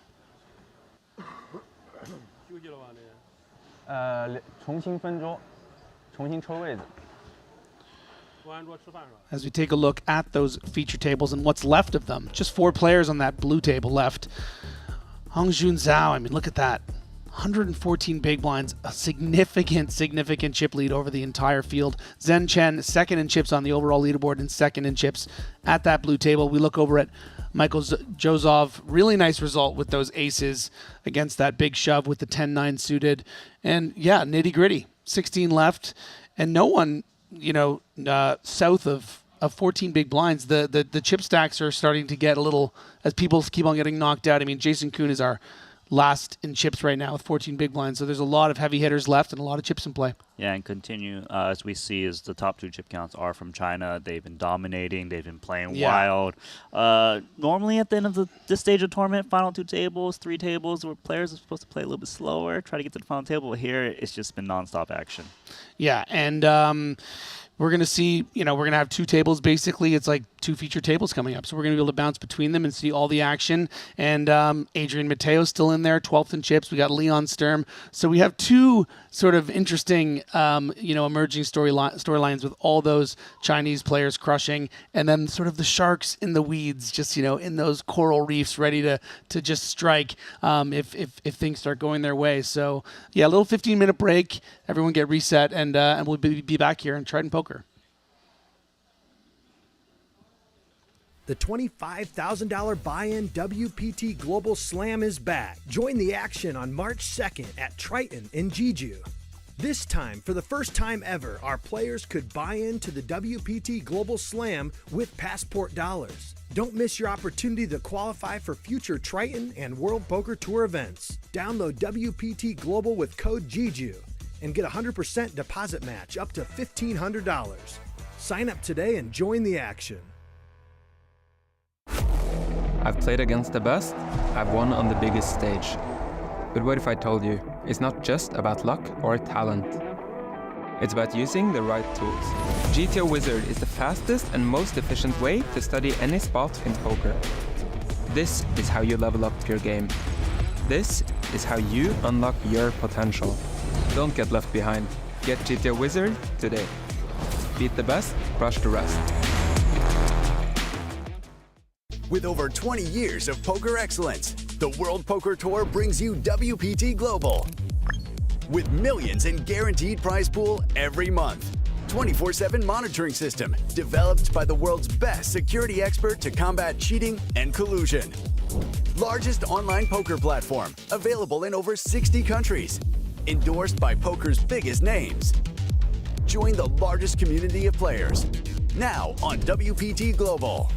As we take a look at those feature tables and what's left of them. Just 4 players on that blue table left. Hongjun Zhao, I mean, look at that. 114 big blinds, a significant chip lead over the entire field. Zhen Chen, second in chips on the overall leaderboard and second in chips at that blue table. We look over at Michael Jozov, really nice result with those aces against that big shove with the 10-9 suited. And yeah, nitty gritty, 16 left and no one, south of 14 big blinds. The chip stacks are starting to get a little, as people keep on getting knocked out. I mean, Jason Kuhn is our last in chips right now with 14 big blinds. So there's a lot of heavy hitters left and a lot of chips in play. Yeah, and continue, as we see, is the top 2 chip counts are from China. They've been dominating. They've been playing wild. Normally at the end of this stage of tournament, final 2 tables, 3 tables, where players are supposed to play a little bit slower, try to get to the final table. But here, it's just been nonstop action. Yeah, and we're going to see, we're going to have 2 tables. Basically, it's like 2 feature tables coming up. So we're going to be able to bounce between them and see all the action. And Adrian Mateo's still in there, 12th in chips. We got Leon Sturm. So we have 2 sort of interesting, emerging storylines with all those Chinese players crushing. And then sort of the sharks in the weeds, just, in those coral reefs ready to just strike if things start going their way. So, yeah, a little 15-minute break. Everyone get reset, and we'll be back here in Triton Poker. The $25,000 buy-in WPT Global Slam is back. Join the action on March 2nd at Triton in Jeju. This time, for the first time ever, our players could buy into the WPT Global Slam with Passport dollars. Don't miss your opportunity to qualify for future Triton and World Poker Tour events. Download WPT Global with code Jeju and get a 100% deposit match up to $1,500. Sign up today and join the action. I've played against the best, I've won on the biggest stage. But what if I told you, it's not just about luck or talent. It's about using the right tools. GTO Wizard is the fastest and most efficient way to study any spot in poker. This is how you level up your game. This is how you unlock your potential. Don't get left behind. Get GTO Wizard today. Beat the best, crush the rest. With over 20 years of poker excellence, the World Poker Tour brings you WPT Global. With millions in guaranteed prize pool every month. 24/7 monitoring system developed by the world's best security expert to combat cheating and collusion. Largest online poker platform available in over 60 countries. Endorsed by poker's biggest names. Join the largest community of players. Now on WPT Global.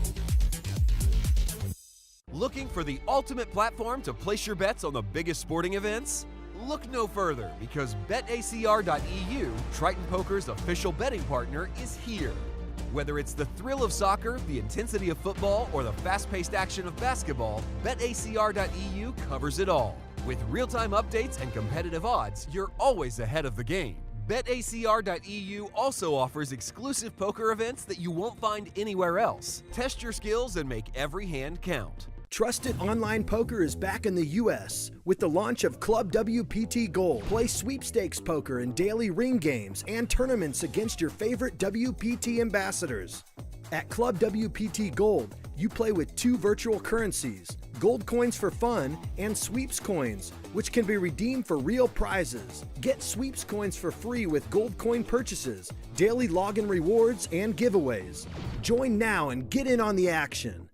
Looking for the ultimate platform to place your bets on the biggest sporting events? Look no further, because BetACR.eu, Triton Poker's official betting partner, is here. Whether it's the thrill of soccer, the intensity of football, or the fast-paced action of basketball, BetACR.eu covers it all. With real-time updates and competitive odds, you're always ahead of the game. BetACR.eu also offers exclusive poker events that you won't find anywhere else. Test your skills and make every hand count. Trusted online poker is back in the U.S. with the launch of Club WPT Gold. Play sweepstakes poker in daily ring games and tournaments against your favorite WPT ambassadors. At Club WPT Gold, you play with 2 virtual currencies, gold coins for fun and sweeps coins, which can be redeemed for real prizes. Get sweeps coins for free with gold coin purchases, daily login rewards, and giveaways. Join now and get in on the action.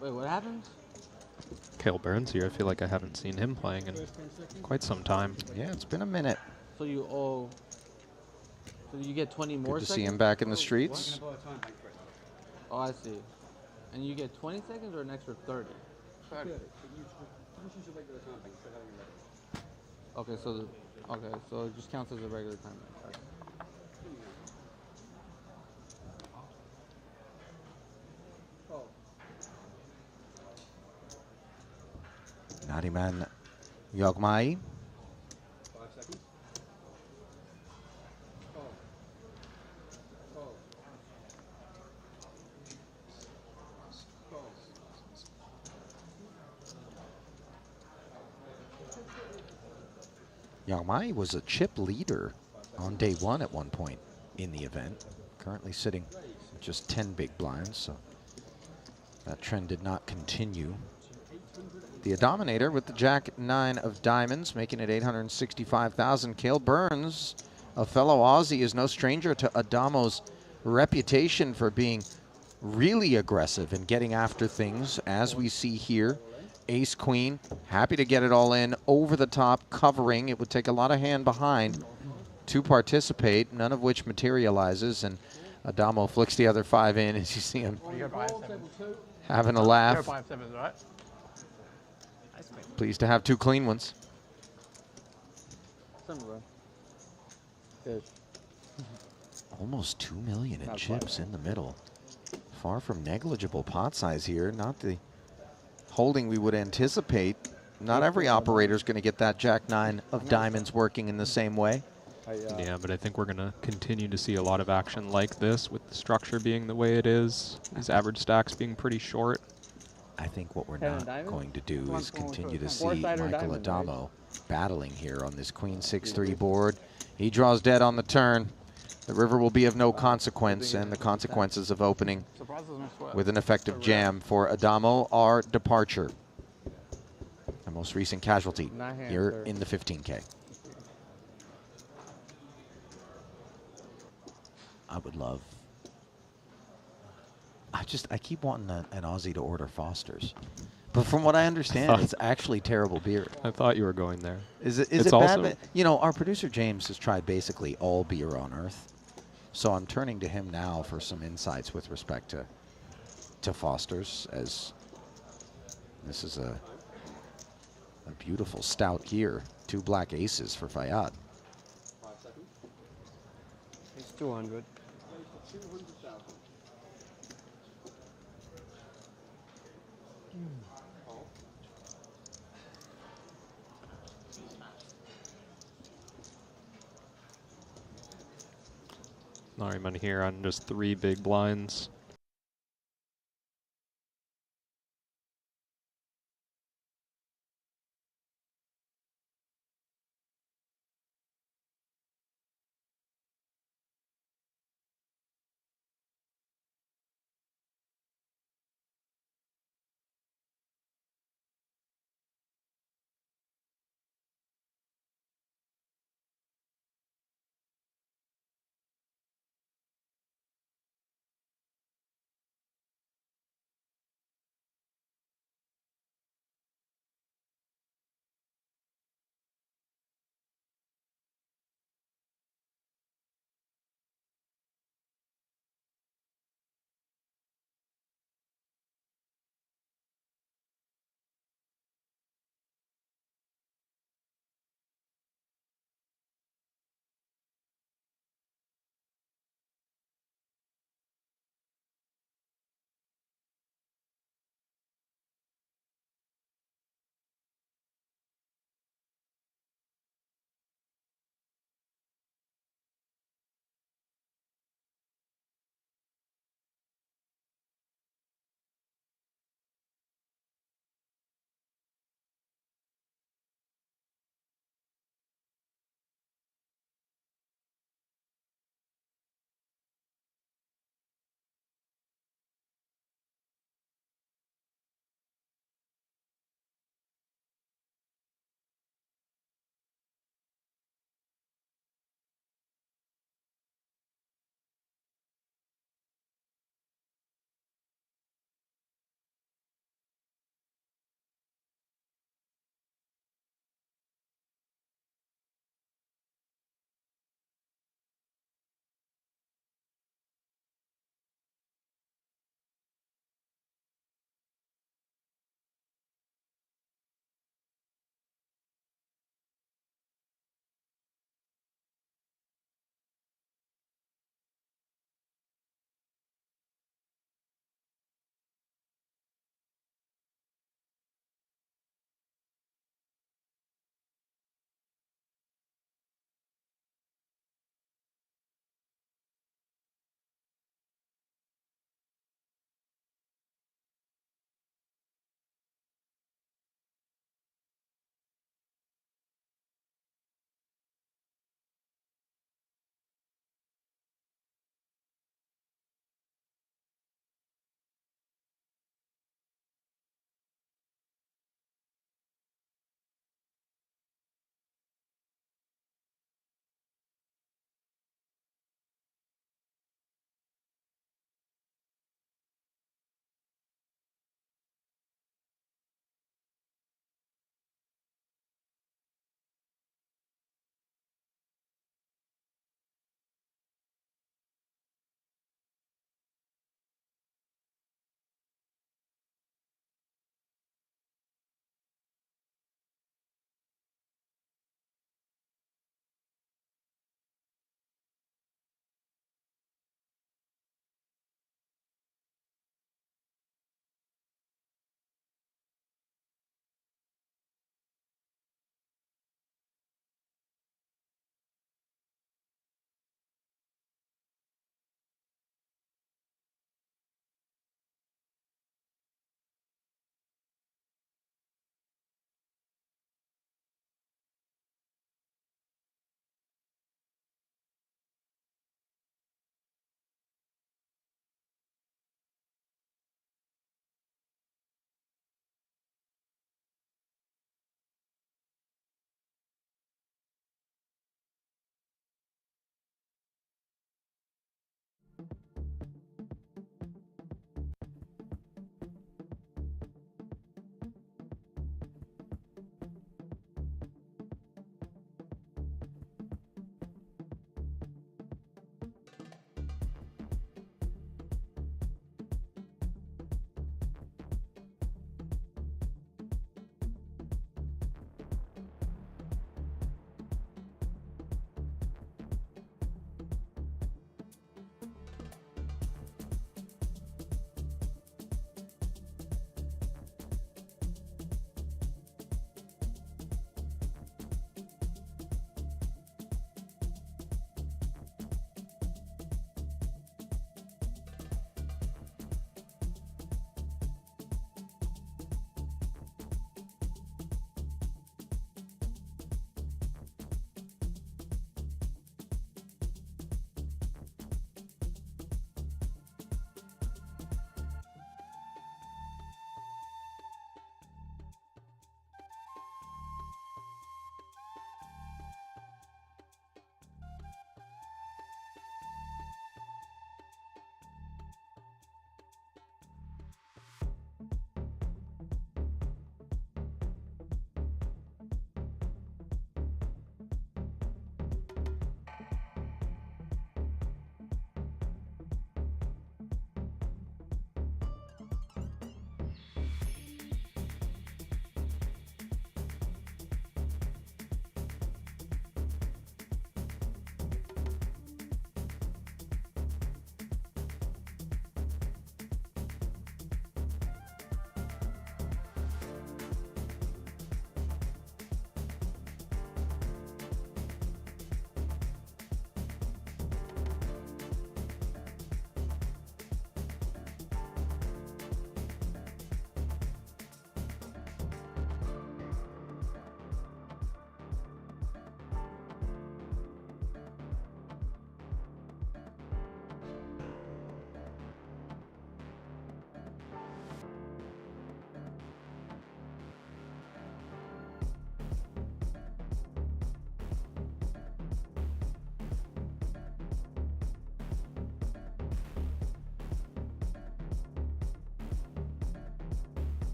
Wait, what happens? Cale Burns here. I feel like I haven't seen him playing in quite some time. Yeah, it's been a minute. So you owe. So you get 20 more Good to seconds? see him back in the streets. Oh, I see. And you get 20 seconds or an extra 30? 30. Okay, so it just counts as a regular time. Okay. Nariman Yogmai. 5 seconds. Call. Call. Call. Yogmai was a chip leader on day 1 at one point in the event. Currently sitting with just 10 big blinds, so that trend did not continue. The Dominator with the Jack-9 of diamonds, making it 865,000. Cale Burns, a fellow Aussie, is no stranger to Adamo's reputation for being really aggressive and getting after things, as we see here. Ace-Queen, happy to get it all in, over the top, covering. It would take a lot of hand behind to participate, none of which materializes, and Adamo flicks the other 5 in as you see him having a laugh. 5-7, right? Pleased to have 2 clean ones. Good. Almost 2 million in chips in the middle. Far from negligible pot size here. Not the holding we would anticipate. Not every operator is going to get that Jack-9 of diamonds working in the same way. Yeah, but I think we're going to continue to see a lot of action like this with the structure being the way it is. These average stacks being pretty short. I think what we're not going to do is continue to see Michael Adamo battling here on this Queen 6-3 board. He draws dead on the turn. The river will be of no consequence, and the consequences of opening with an effective jam for Adamo are departure. The most recent casualty here in the 15K. I would love. I keep wanting an Aussie to order Foster's. But from what I understand, it's actually terrible beer. I thought you were going there. Is it bad? You know, our producer James has tried basically all beer on Earth. So I'm turning to him now for some insights with respect to Foster's, as this is a beautiful stout here. 2 black aces for Fayyad. 5 seconds. It's 200. 200,000. Call. Nariman here on just 3 big blinds.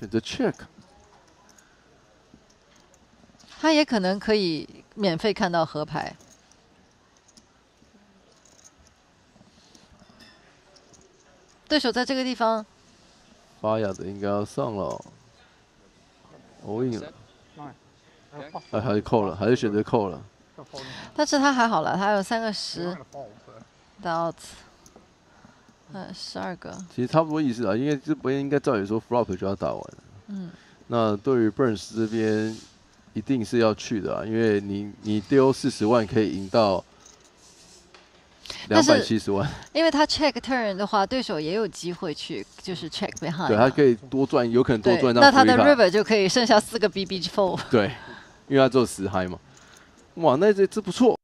选择 check。他也可能可以免费看到河牌。对手在这个地方，发芽的应该要上了，all in 了，哎，还是扣了，还是选择扣了。但是他还好了，他有3个10的 out， 12个。其实差不多意思啊，因为这边应该照理说 flop 就要打完了。嗯。那对于 Burns 这边一定是要去的啊，因为你丢40万可以赢到270万。因为他 check turn 的话，对手也有机会去就是 check behind。对，他可以多赚，有可能多赚到。那他的 river 就可以剩下4个 BB fold。对，因为他只有10嗨嘛。哇，那这不错。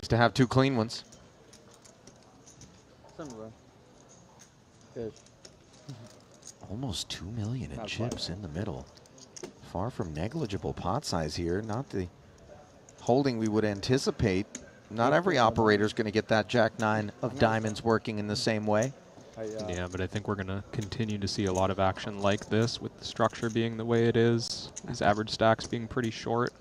To have 2 clean ones. Good. Almost 2 million in chips in the middle. Far from negligible pot size here. Not the holding we would anticipate. Not every operator is going to get that Jack-9 of diamonds working in the same way. Yeah, but I think we're going to continue to see a lot of action like this with the structure being the way it is. These average stacks being pretty short.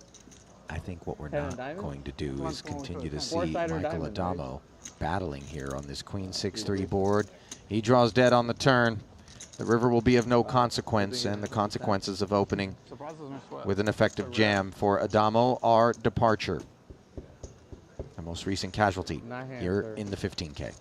I think what we're not going to do is continue to see Michael Adamo battling here on this Queen 6-3 board. He draws dead on the turn. The river will be of no consequence, and the consequences of opening with an effective jam for Adamo are departure. The most recent casualty here in the 15K.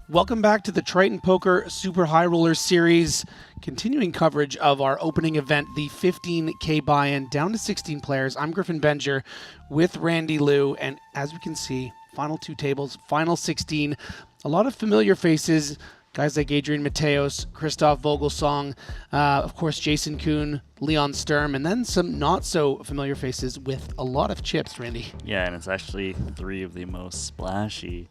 Welcome back to the Triton Poker Super High Roller Series. Continuing coverage of our opening event, the 15K buy-in, down to 16 players. I'm Griffin Benger with Randy Liu, and as we can see, final 2 tables, final 16. A lot of familiar faces, guys like Adrian Mateos, Christoph Vogelsong, of course Jason Kuhn, Leon Sturm, and then some not so familiar faces with a lot of chips, Randy. Yeah, and it's actually 3 of the most splashy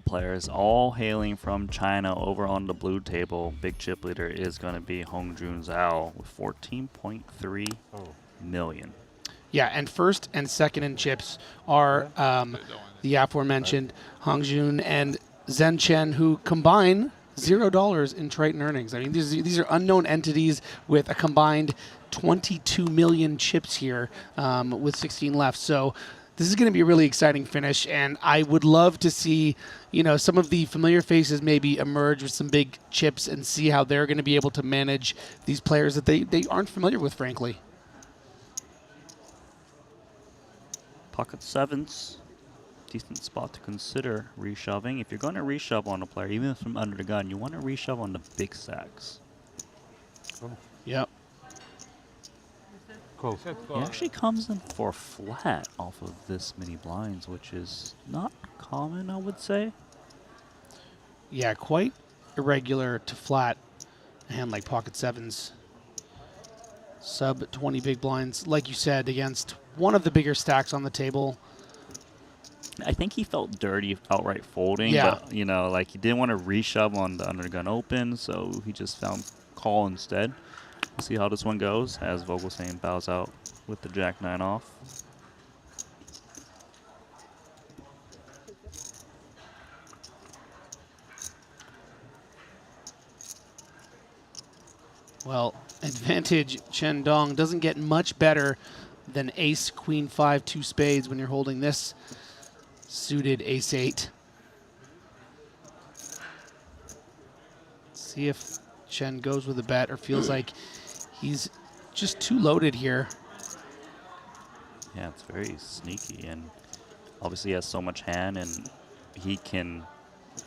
players, all hailing from China. Over on the blue table, big chip leader is going to be Hongjun Zhao with 14.3 million. Yeah, and first and second in chips are the aforementioned Hongjun and Zhen Chen, who combine $0 in Triton earnings. I mean, these are unknown entities with a combined 22 million chips here with 16 left. So this is going to be a really exciting finish, and I would love to see, some of the familiar faces maybe emerge with some big chips and see how they're going to be able to manage these players that they aren't familiar with, frankly. Pocket sevens, decent spot to consider reshoving. If you're going to reshove on a player, even from under the gun, you want to reshove on the big stacks. Yep. Cool. He actually comes in for flat off of this many blinds, which is not common, I would say. Yeah, quite irregular to flat a hand like pocket sevens. Sub 20 big blinds, like you said, against one of the bigger stacks on the table. I think he felt dirty outright folding, Yeah. but, like he didn't want to reshove on the under the gun open, so he just found call instead. We'll see how this one goes as Vogelsang bows out with the Jack-9 off. Well, advantage Chen Dong doesn't get much better than ace, queen 5, 2 spades when you're holding this suited ace 8. See if Chen goes with a bet or feels like he's just too loaded here. Yeah, it's very sneaky, and obviously he has so much hand, and he can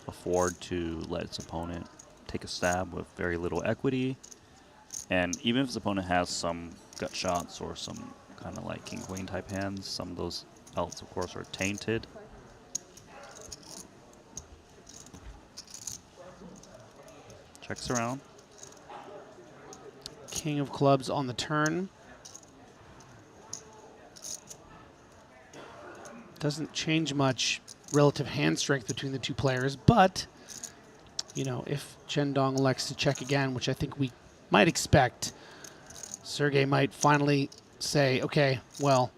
afford to let his opponent take a stab with very little equity. And even if his opponent has some gut shots or some kind of like king-queen type hands, some of those outs, of course, are tainted. Checks around. King of clubs on the turn. Doesn't change much relative hand strength between the two players, but, if Chen Dong elects to check again, which I think we might expect, Sergey might finally say, okay, well,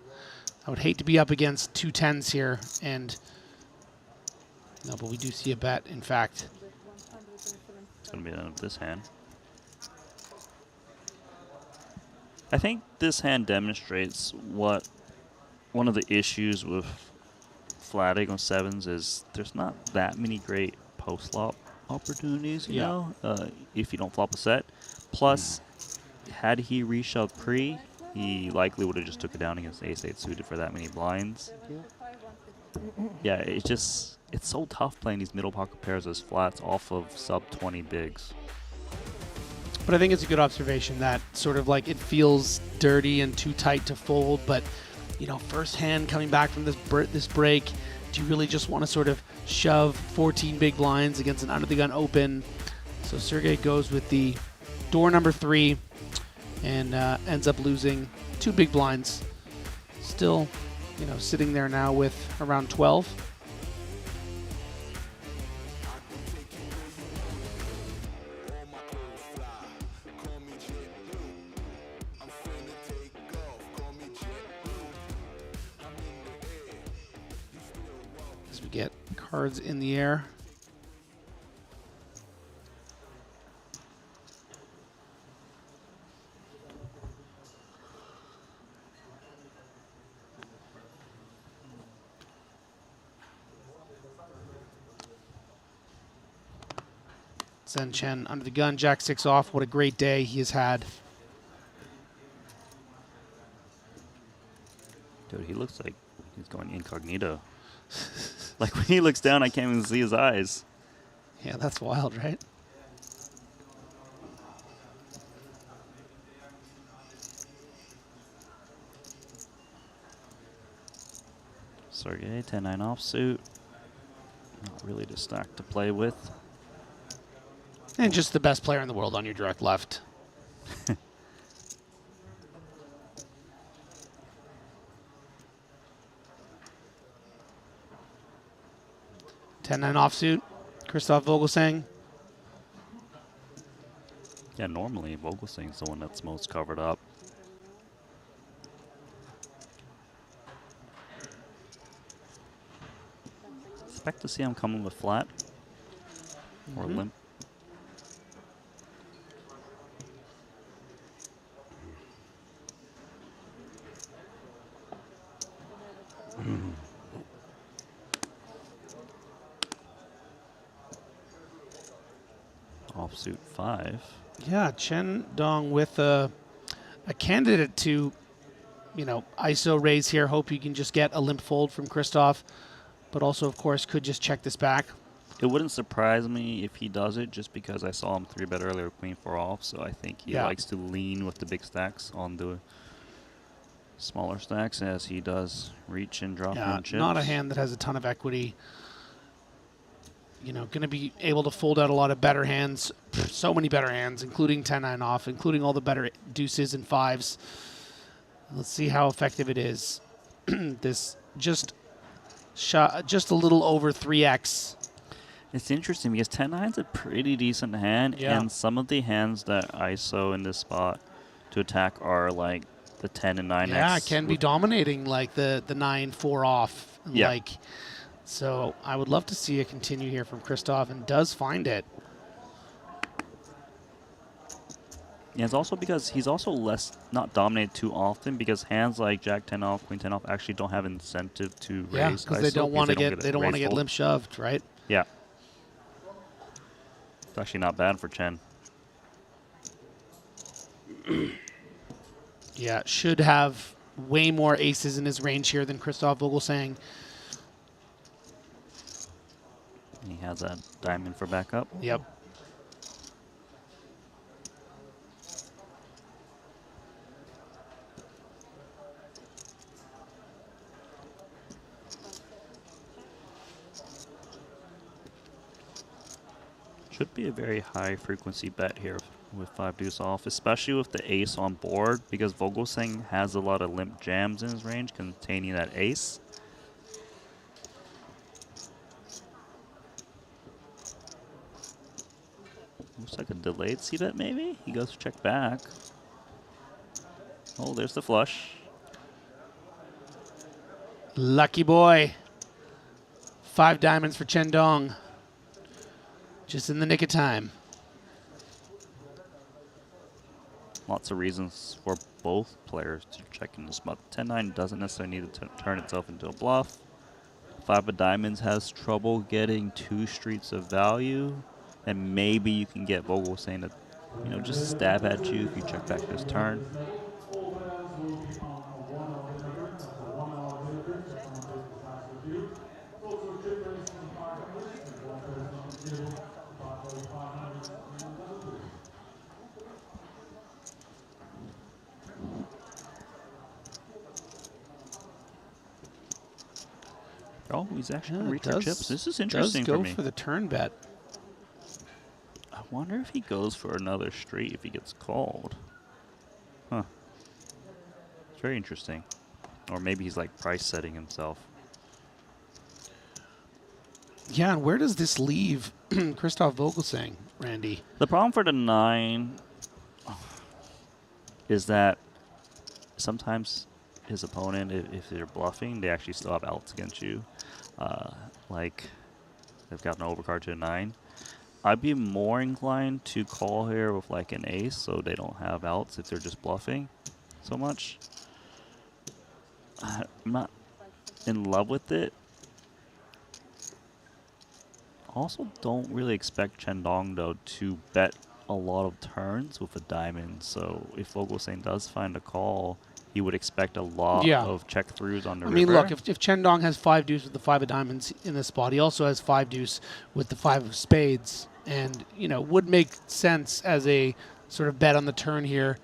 I would hate to be up against 2 10s here, and no, but we do see a bet, in fact. It's going to be the end of this hand. I think this hand demonstrates what one of the issues with flatting on sevens is there's not that many great post-flop opportunities, you know, if you don't flop a set. Plus, had he reshoved pre, he likely would have just took it down against ace-8 suited for that many blinds. Yeah, it's so tough playing these middle pocket pairs as flats off of sub-20 bigs. But I think it's a good observation that sort of like it feels dirty and too tight to fold, but, first hand coming back from this break, do you really just want to sort of shove 14 big blinds against an under-the-gun open? So Sergey goes with the door number 3 and ends up losing 2 big blinds. Still, sitting there now with around 12. As we get cards in the air. Zhen Chen under the gun, Jack 6 off. What a great day he has had. Dude, he looks like he's going incognito. Like when he looks down, I can't even see his eyes. Yeah, that's wild, right? Sergey, 10-9 offsuit. Not really the stack to play with. And just the best player in the world on your direct left. Ten-9 offsuit. Christoph Vogelsang. Yeah, normally Vogelsang's the one that's most covered up. Expect to see him coming with flat or limp. Offsuit 5. Yeah, Chen Dong with a candidate to, you know, ISO raise here. Hope you can just get a limp fold from Christoph, but also, of course, could just check this back. It wouldn't surprise me if he does it, just because I saw him 3-bet earlier, queen 4 off. So I think he likes to lean with the big stacks on the smaller stacks as he does reach and drop in chips. Not a hand that has a ton of equity. You know, going to be able to fold out a lot of better hands. So many better hands, including 10-9 off, including all the better deuces and 5s. Let's see how effective it is. This just a little over 3x. It's interesting because 10-9's a pretty decent hand, and some of the hands that ISO in this spot to attack are like the 10 and 9x. Yeah, it can be dominating like the 9-4 off. Yeah. Like, so I would love to see it continue here from Christoph, and does find it. Yeah, it's also because he's also not dominated too often, because hands like Jack 10 off, Queen 10 off actually don't have incentive to raise. Yeah, because they don't want to get limp shoved, right? Yeah. It's actually not bad for Chen. Yeah, should have way more aces in his range here than Christoph Vogelsang. He has that diamond for backup. Yep. Should be a very high frequency bet here with 5 deuce off, especially with the ace on board, because Vogelsang has a lot of limp jams in his range containing that ace. Looks like a delayed c-bet maybe? He goes to check back. Oh, there's the flush. Lucky boy. 5 diamonds for Chen Dong. Just in the nick of time. Lots of reasons for both players to check in this spot. 10-9 doesn't necessarily need to turn itself into a bluff. 5 of diamonds has trouble getting 2 streets of value. And maybe you can get Vogelsang to, you know, just stab at you if you check back this turn. Oh, he's actually going to reach for chips. This is interesting for me. Does go for the turn bet. I wonder if he goes for another street if he gets called. Huh. It's very interesting. Or maybe he's like price setting himself. Yeah, and where does this leave Christoph Vogelsang, Randy? The problem for the 9 is that sometimes his opponent, if they're bluffing, they actually still have outs against you. Like, they've got an overcard to a 9. I'd be more inclined to call here with like an ace, so they don't have outs if they're just bluffing so much. I'm not in love with it. Also don't really expect Chen Dong, though, to bet a lot of turns with a diamond. So if Vogelsang does find a call, he would expect a lot Yeah. of check throughs on the I river. mean, look, if Chen Dong has 5 deuce with the 5 of diamonds in this spot, he also has 5 deuce with the 5 of spades, and would make sense as a sort of bet on the turn here.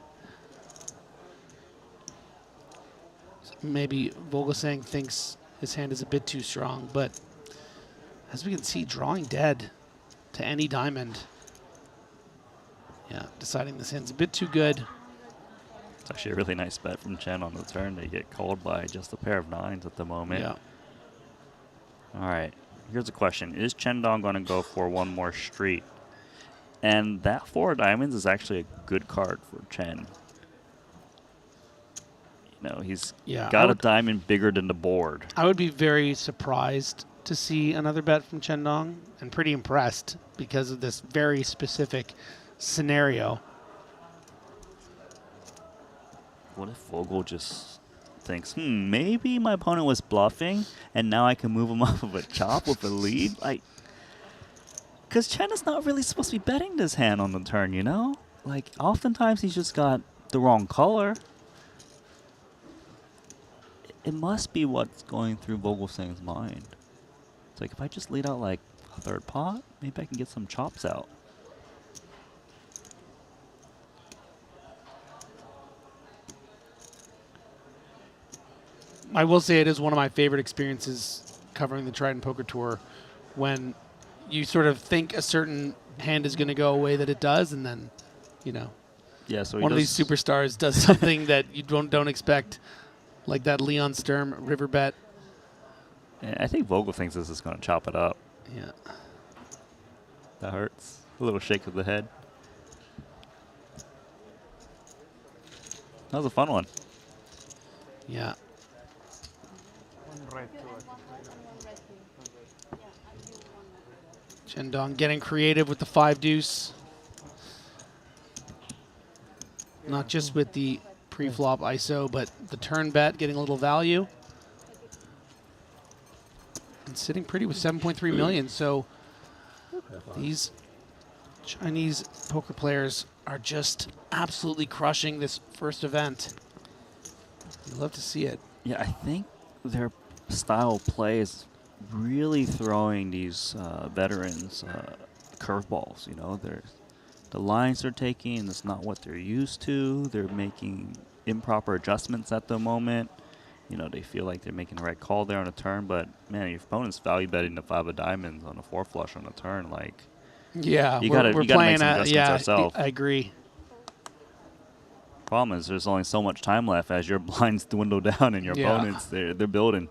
Maybe Vogelsang thinks his hand is a bit too strong, but as we can see, drawing dead to any diamond. Yeah, deciding this hand's a bit too good. It's actually a really nice bet from Chen on the turn. They get called by just a pair of 9s at the moment. Yeah. All right, here's a question. Is Chen Dong going to go for one more street? And that 4 of diamonds is actually a good card for Chen. He's got a diamond bigger than the board. I would be very surprised to see another bet from Chen Dong, and pretty impressed because of this very specific scenario. What if Vogel just thinks, maybe my opponent was bluffing, and now I can move him off of a chop with a lead? Because Chen is not really supposed to be betting this hand on the turn, oftentimes he's just got the wrong color. It must be what's going through Vogelsang's mind. It's like, if I just lead out a 3rd pot, maybe I can get some chops out. I will say it is one of my favorite experiences covering the Triton Poker Tour, when you sort of think a certain hand is going to go away that it does, and then, Yeah, so one of these superstars does something that you don't expect, like that Leon Sturm river bet. I think Vogel thinks this is going to chop it up. Yeah. That hurts. A little shake of the head. That was a fun one. Yeah. Chen Dong getting creative with the 5 deuce. Not just with the pre-flop ISO, but the turn bet, getting a little value. And sitting pretty with 7.3 million. So these Chinese poker players are just absolutely crushing this first event. You love to see it. Yeah, I think their style of play is really throwing these veterans curveballs. The lines they're taking is not what they're used to. They're making improper adjustments at the moment. They feel like they're making the right call there on a turn, but man, your opponent's value betting the 5 of diamonds on a 4 flush on a turn. Yeah, you gotta make some adjustments yourself. I agree. Problem is, there's only so much time left as your blinds dwindle down and your opponents they're building.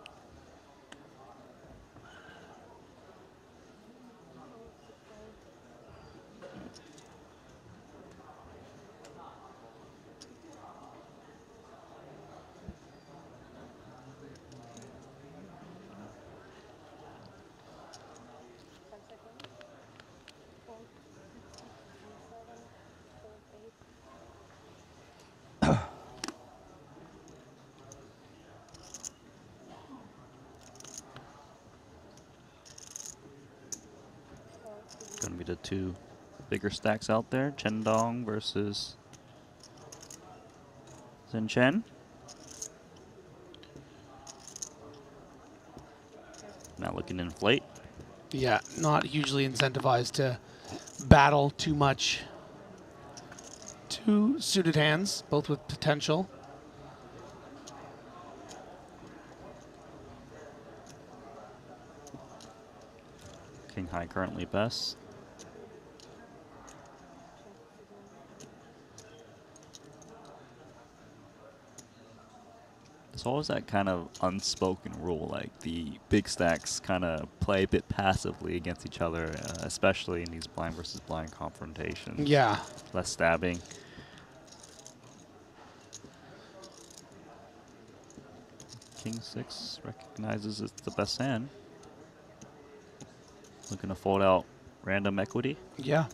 Gonna be the 2 bigger stacks out there. Chen Dong versus Zhen Chen. Not looking to inflate. Yeah, not hugely incentivized to battle too much. 2 suited hands, both with potential. King high currently best. There's always that kind of unspoken rule, like the big stacks kind of play a bit passively against each other, especially in these blind versus blind confrontations. Yeah. Less stabbing. King 6 recognizes it's the best hand. Looking to fold out random equity. Yeah.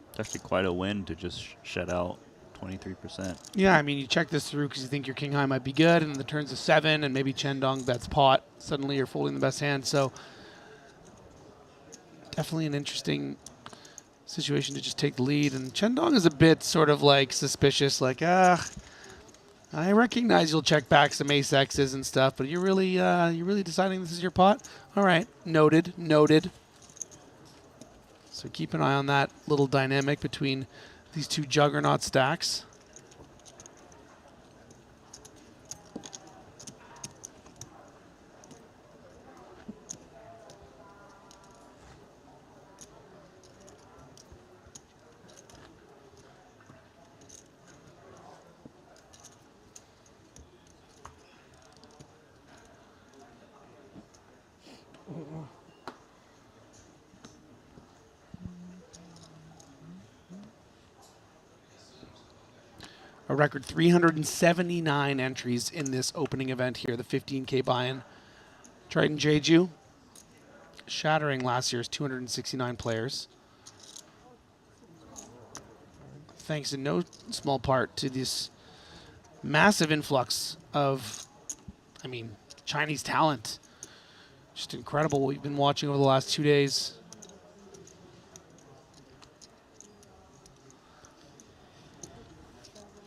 It's actually quite a win to just shed out 23%. Yeah, I mean, you check this through because you think your king high might be good, and the turn's a 7, and maybe Chen Dong bets pot. Suddenly you're folding the best hand. So definitely an interesting situation to just take the lead. And Chendong is a bit sort of like suspicious, like, I recognize you'll check back some ace X's and stuff, but you're really deciding this is your pot? All right, noted, noted. So keep an eye on that little dynamic between these two juggernaut stacks. A record 379 entries in this opening event here, the 15K buy-in. Triton Jeju, shattering last year's 269 players. Thanks in no small part to this massive influx of, I mean, Chinese talent. Just incredible what we've been watching over the last 2 days.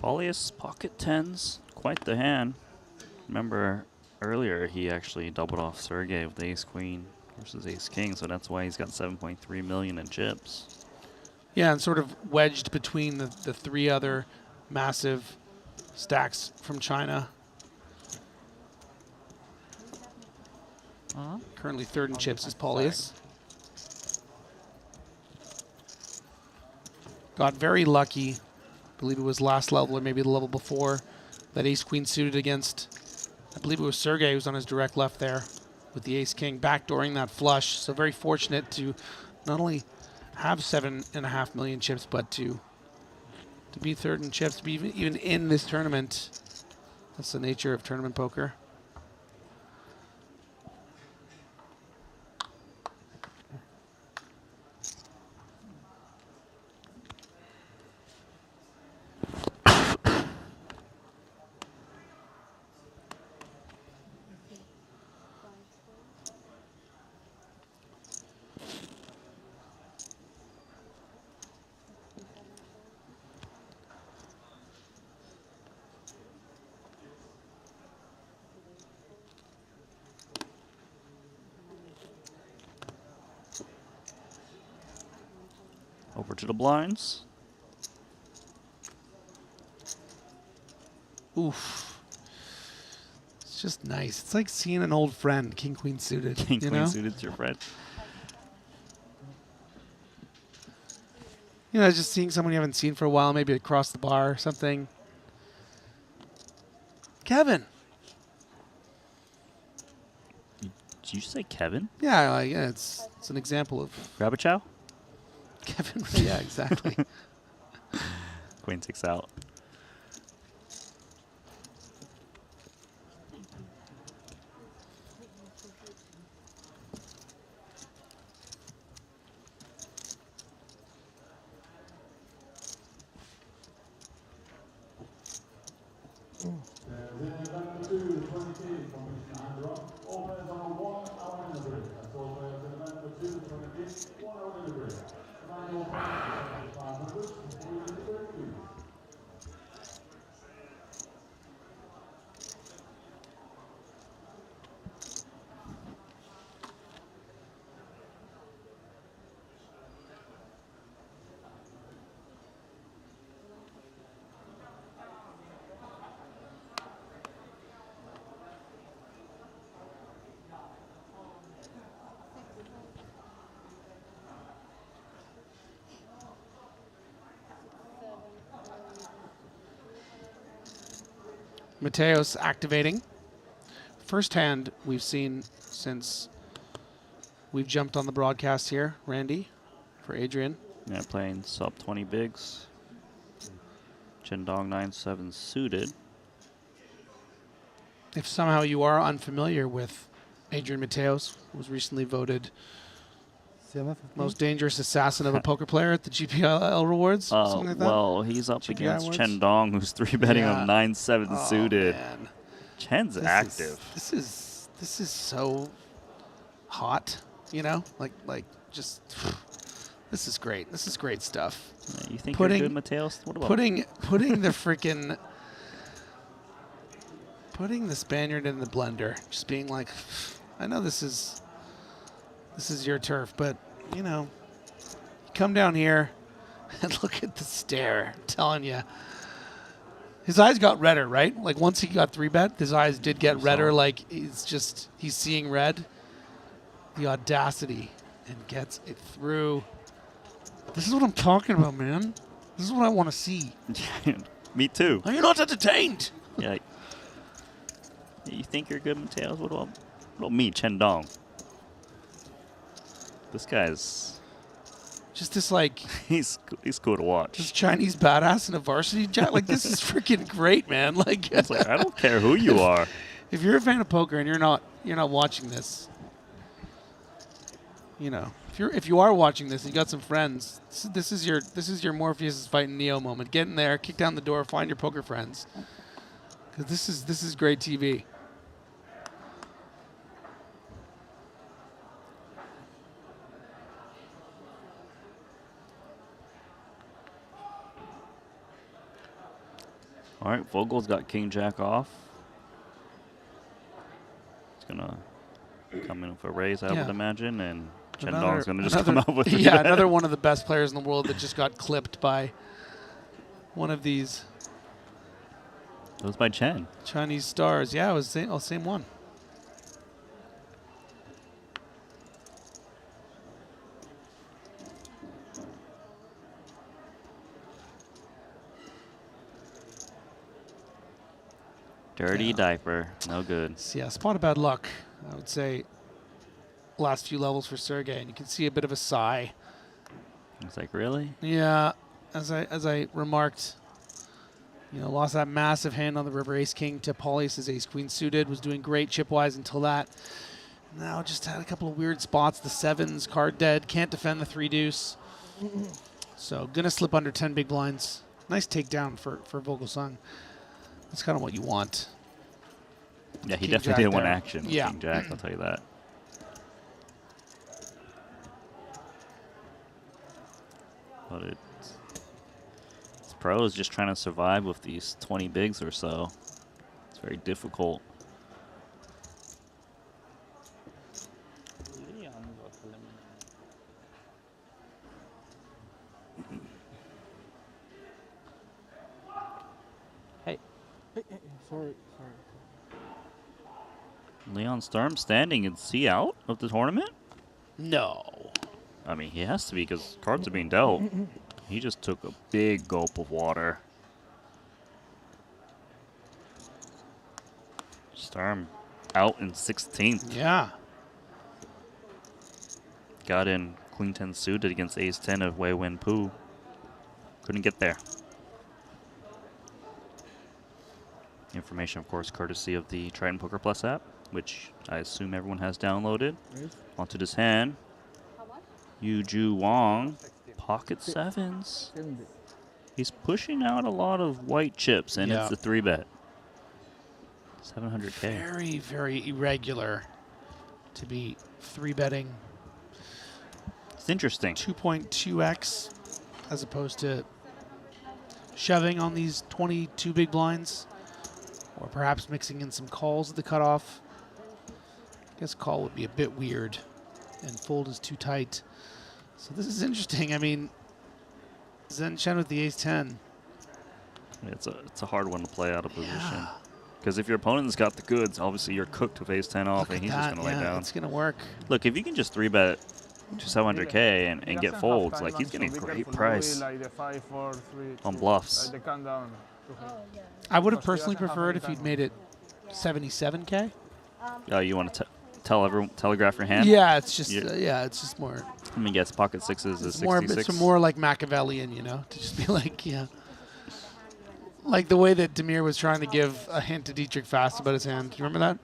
Paulius pocket tens, quite the hand. Remember earlier he actually doubled off Sergey with ace queen versus ace king, so that's why he's got 7.3 million in chips. Yeah, and sort of wedged between the three other massive stacks from China. Currently third in chips is Paulius. Got very lucky. I believe it was last level or maybe the level before that ace-queen suited against, I believe it was Sergey who was on his direct left there with the ace-king backdooring that flush. So very fortunate to not only have 7.5 million chips, but to be third in chips, to be even in this tournament. That's the nature of tournament poker. Over to the blinds. Oof. It's just nice. It's like seeing an old friend, king queen suited. King you queen know? suited's your friend. You know, just seeing someone you haven't seen for a while, maybe across the bar or something. Kevin. Did you say Kevin? Yeah, yeah, it's an example of Grab a chow? Kevin. Yeah, exactly. Queen 6 out. Mateos activating. First hand we've seen since we've jumped on the broadcast here. Randy for Adrian. Yeah, playing sub 20 bigs. Chendong 9-7 suited. If somehow you are unfamiliar with Adrian Mateos, who was recently voted most dangerous assassin of a poker player at the GPL Rewards, something like that. Well, he's up GPI against Awards? Chendong, who's 3-betting Yeah. him 9-7 Oh, suited. man. Chen's active. This is so hot, you know, like just This is great. This is great stuff. You think you're good, Mateos? What about putting the freaking putting the Spaniard in the blender, just being like, I know this is your turf, but you know, come down here and look at the stare. I'm telling you, his eyes got redder, right? Like once he got 3-bet, his eyes did get redder. Like he's seeing red. The audacity, and gets it through. This is what I'm talking about, man. This is what I want to see. Me too. Are you not entertained? Yeah. You think you're good, Mateos? What about me, Chen Dong? This guy's just this like he's cool to watch. This Chinese badass in a varsity jacket. Like this is freaking great, man. Like it's like I don't care who you are. If you're a fan of poker and you're not watching this, you know, if you are watching this, and you got some friends. This is your Morpheus is fighting Neo moment. Get in there, kick down the door, find your poker friends, because this is great TV. All right, Vogel's got King Jack off. He's gonna come in for a raise, I would imagine, and Chen Dong's gonna just come out with another one of the best players in the world that just got clipped by one of these. It was by Chen. Chinese stars. Yeah, it was same one. Dirty diaper, no good. So yeah, spot of bad luck, I would say. Last few levels for Sergey, and you can see a bit of a sigh. It's like, really? Yeah, as I remarked, you know, lost that massive hand on the river ace king to Paulius' ace queen suited, was doing great chip-wise until that. Now just had a couple of weird spots. The sevens, card dead, can't defend the 3 deuce. So gonna slip under 10 big blinds. Nice takedown for Vogelsang. That's kind of what you want. Yeah, he King definitely Jack did one there. action. Yeah. King Jack, I'll tell you that. But it's pros just trying to survive with these 20 bigs or so. It's very difficult. Hey, sorry. Leon Sturm standing and C out of the tournament? No. I mean, he has to be because cards are being dealt. He just took a big gulp of water. Sturm out in 16th. Yeah. Got in Queen 10 suited against Ace 10 of Wei Wen Pu. Couldn't get there. Information, of course, courtesy of the Triton Poker Plus app, which I assume everyone has downloaded. Onto this hand. Yuju Wong, pocket sevens. He's pushing out a lot of white chips, and it's a 3-bet. 700K. Very, very irregular to be 3-betting. It's interesting. 2.2x as opposed to shoving on these 22 big blinds, or perhaps mixing in some calls at the cutoff. I guess call would be a bit weird, and fold is too tight. So this is interesting. I mean, Zhen Chen with the ace 10. It's a hard one to play out of position. Because if your opponent's got the goods, obviously you're cooked with ace 10 off, and he's just going to lay down. It's going to work. Look, if you can just 3-bet to 700K and get folds, like he's getting a great price on bluffs. I would have personally preferred if he'd made it 77K. Oh, you want to telegraph your hand? Yeah, it's just it's just more. Let me guess, pocket sixes is 66. It's more like Machiavellian, you know, to just be like, like the way that Demir was trying to give a hint to Dietrich Fast about his hand. Do you remember that?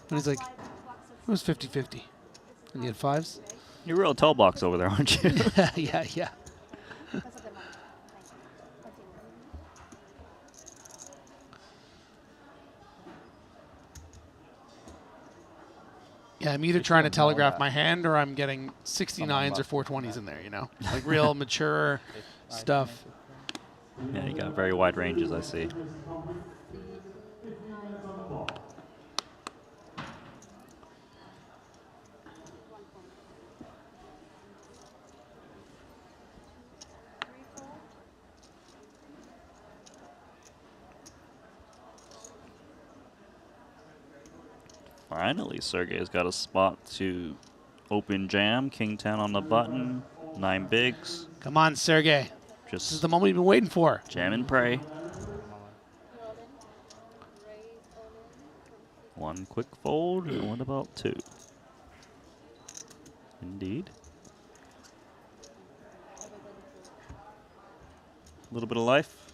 And he's like, it was 50-50, and he had fives. You're a real tell box over there, aren't you? yeah. Yeah, I'm either trying to telegraph my hand or I'm getting 69s or 420s in there, you know? Like real mature stuff. Yeah, you got very wide ranges, I see. Finally, Sergey's got a spot to open jam. King 10 on the button. 9 bigs. Come on, Sergey. This is the moment you've been waiting for. Jam and pray. 1 quick fold, and what about 2? Indeed. A little bit of life.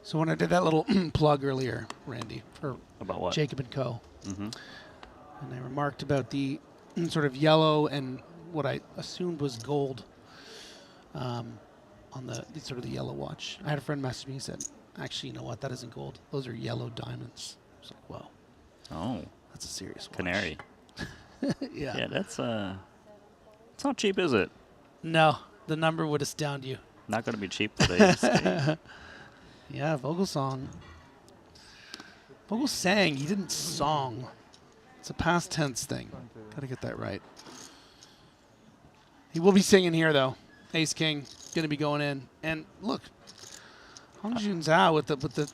So when I did that little plug earlier, Randy, for About what? Jacob & Co., Mm-hmm. and I remarked about the sort of yellow and what I assumed was gold on the sort of the yellow watch. I had a friend message me, he said, actually, you know what, that isn't gold. Those are yellow diamonds. I was like, whoa. Oh. That's a serious watch. Canary. Yeah. Yeah, that's it's not cheap, is it? No, the number would astound you. Not going to be cheap today. Yeah, Vogelsong. Vogel sang. He didn't song. It's a past tense thing. Got to get that right. He will be singing here, though. Ace King going to be going in. And look, Hong Jun Zhao with the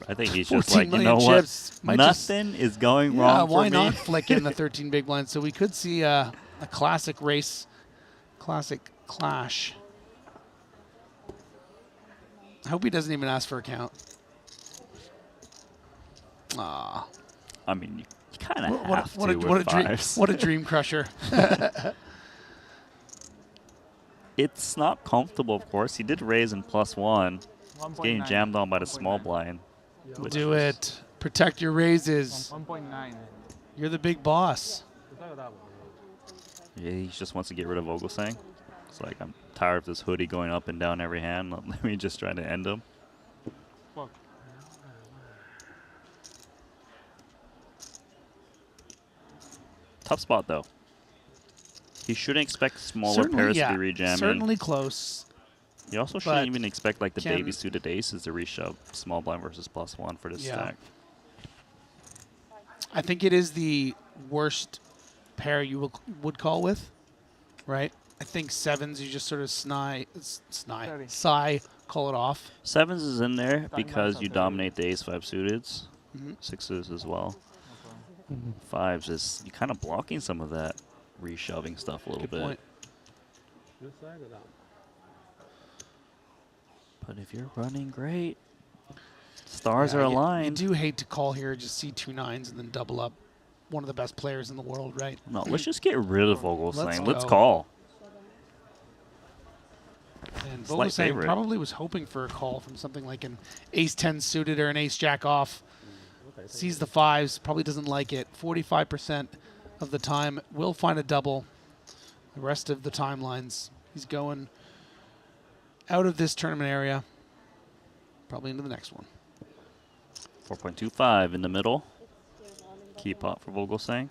I think he's 14 just like, you million know what? chips. Might Nothing is going yeah, wrong for why me. not flick in the 13 big blinds? So we could see a classic race, classic clash. I hope he doesn't even ask for a count. Ah. I mean, you kind of have to with what a dream! fives. What a dream crusher! It's not comfortable, of course. He did raise in +1. He's getting 1.9. jammed on by the small blind. which Do is- it. Protect your raises. 1.9. You're the big boss. Yeah, he just wants to get rid of Vogelsang. It's like, I'm tired of this hoodie going up and down every hand. Let me just try to end him. Fuck. Tough spot, though. He shouldn't expect smaller Certainly, pairs yeah, to be rejamming. certainly close. You also but shouldn't even expect like the can- baby suited aces to reshove small blind versus +1 for this Yeah. stack. I think it is the worst pair you would call with, right? I think sevens you just sort of sigh, call it off. Sevens is in there because you dominate the ace-5 suiteds. Mhm. Sixes as well. Fives is you kind of blocking some of that reshoving stuff a little bit. point. But if you're running great, stars Yeah, are you aligned. do hate to call here, just see 2 9s and then double up. One of the best players in the world, right? No, let's just get rid of Vogelsang. Let's go. call. And Slight Vogelsang favorite. probably was hoping for a call from something like an ace-10 suited or an ace-jack off. Sees the fives, probably doesn't like it. 45% of the time will find a double. The rest of the timelines, he's going out of this tournament area, probably into the next one. 4.25 in the middle. Key pot for Vogelsang.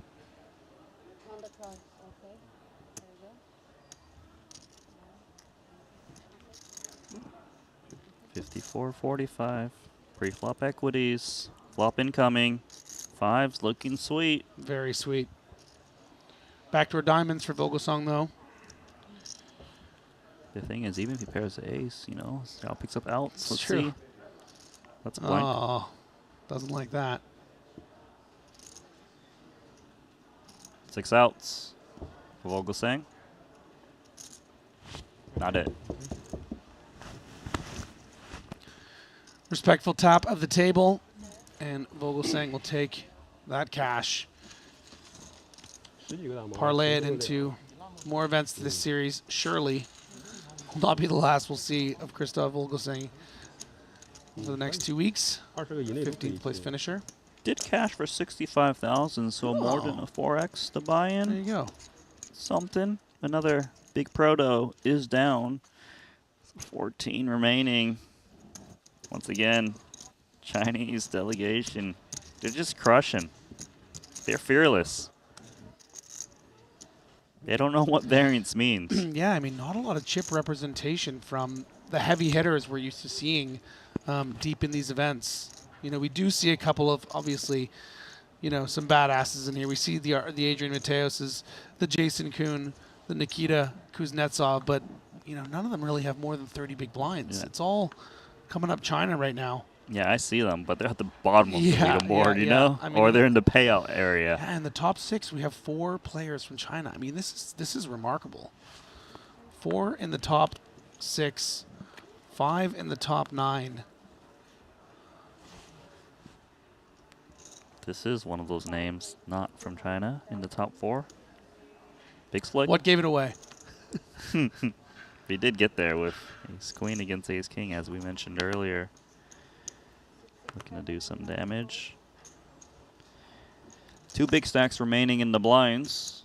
$54.45. Pre-flop equities. Flop incoming. Fives looking sweet. Very sweet. Backdoor diamonds for Vogelsang, though. The thing is, even if he pairs the ace, you know, Sal picks up outs. It's Let's true. see. That's a blank. Oh, doesn't like that. 6 outs for Vogelsang. Not it. Respectful tap of the table, and Vogelsang will take that cash. Parlay it into more events to this series. Surely will not be the last we'll see of Christoph Vogelsang for the next 2 weeks. 15th place finisher. Did cash for 65,000, so more than a 4x to buy in. There you go. Something. Another big proto is down. 14 remaining. Once again, Chinese delegation. They're just crushing. They're fearless. They don't know what variance means. Yeah, I mean, not a lot of chip representation from the heavy hitters we're used to seeing deep in these events. You know, we do see a couple of, obviously, you know, some badasses in here. We see the Adrian Mateoses, the Jason Kuhn, the Nikita Kuznetsov, but, you know, none of them really have more than 30 big blinds. Yeah. It's all coming up China right now. Yeah, I see them, but they're at the bottom of the leaderboard, you know? I mean, or they're in the payout area. Yeah, in the top 6, we have 4 players from China. I mean, this is remarkable. 4 in the top 6, 5 in the top 9. This is one of those names not from China in the top 4. Big Slick. What gave it away? We did get there with Ace Queen against Ace King, as we mentioned earlier. Looking to do some damage. 2 big stacks remaining in the blinds.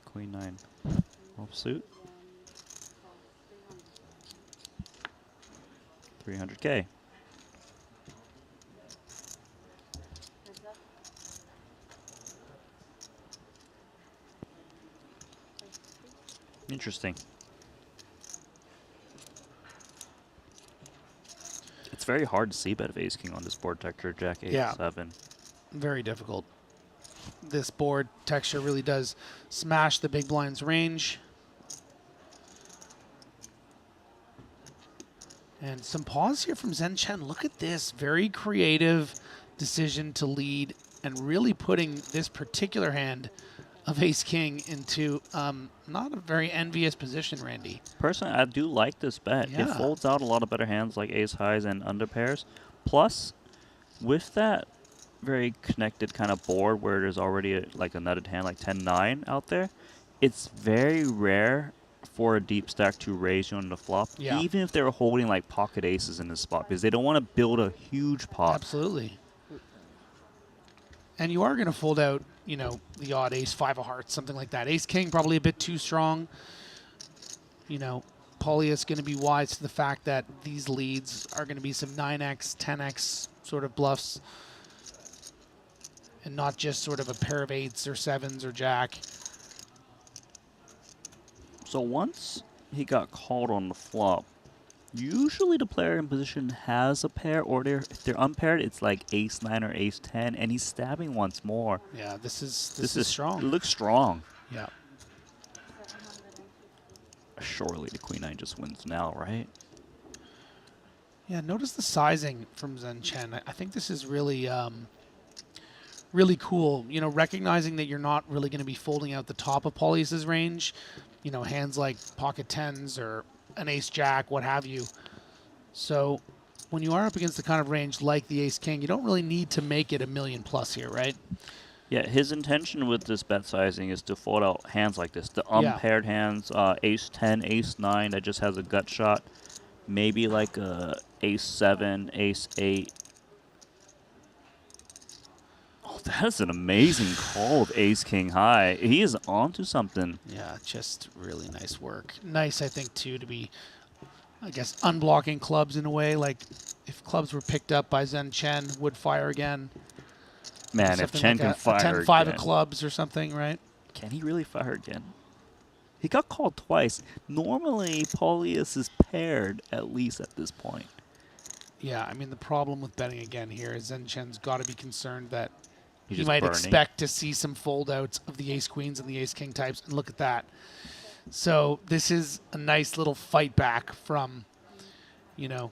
Queen 9 offsuit. 300K. Interesting. It's very hard to see bet of Ace King on this board texture, Jack 8-7. Very difficult. This board texture really does smash the big blinds range. And some pause here from Zhen Chen. Look at this. Very creative decision to lead and really putting this particular hand of Ace King into not a very envious position, Randy. Personally, I do like this bet. It Yeah. folds out a lot of better hands like ace highs and under pairs. Plus, with that very connected kind of board where there's already like a nutted hand like 10-9 out there, it's very rare for a deep stack to raise you on the flop, Yeah. even if they're holding like pocket aces in this spot, because they don't want to build a huge pot. Absolutely. And you are going to fold out, you know, the odd ace, 5 of hearts, something like that. Ace King probably a bit too strong. You know, Paulie is going to be wise to the fact that these leads are going to be some 9x, 10x sort of bluffs, and not just sort of a pair of 8s or 7s or jack. So once he got called on the flop, usually the player in position has a pair, or if they're unpaired, it's like ace 9 or ace 10, and he's stabbing once more. Yeah, this is strong. It looks strong. Yeah. Surely the queen 9 just wins now, right? Yeah, notice the sizing from Zhen Chen. I think this is really, really cool. You know, recognizing that you're not really going to be folding out the top of Paulius's range. You know, hands like pocket 10s or an ace jack, what have you. So when you are up against the kind of range like the ace king, you don't really need to make it $1 million plus here, right? Yeah, his intention with this bet sizing is to fold out hands like this. The unpaired hands, ace 10, ace 9, that just has a gut shot. Maybe like a ace 7, ace 8. Oh, that is an amazing call of ace king high. He is onto something. Yeah, just really nice work. Nice, I think, too, to be, I guess, unblocking clubs in a way. Like, if clubs were picked up by Zhen Chen, would fire again. Man, if Chen can fire a 10-5 again. of clubs or something, right? Can he really fire again? He got called twice. Normally, Paulius is paired, at least at this point. Yeah, I mean, the problem with betting again here is Zhen Chen's got to be concerned that He's he just might burning. expect to see some fold outs of the ace queens and the ace king types. And look at that. So this is a nice little fight back from, you know.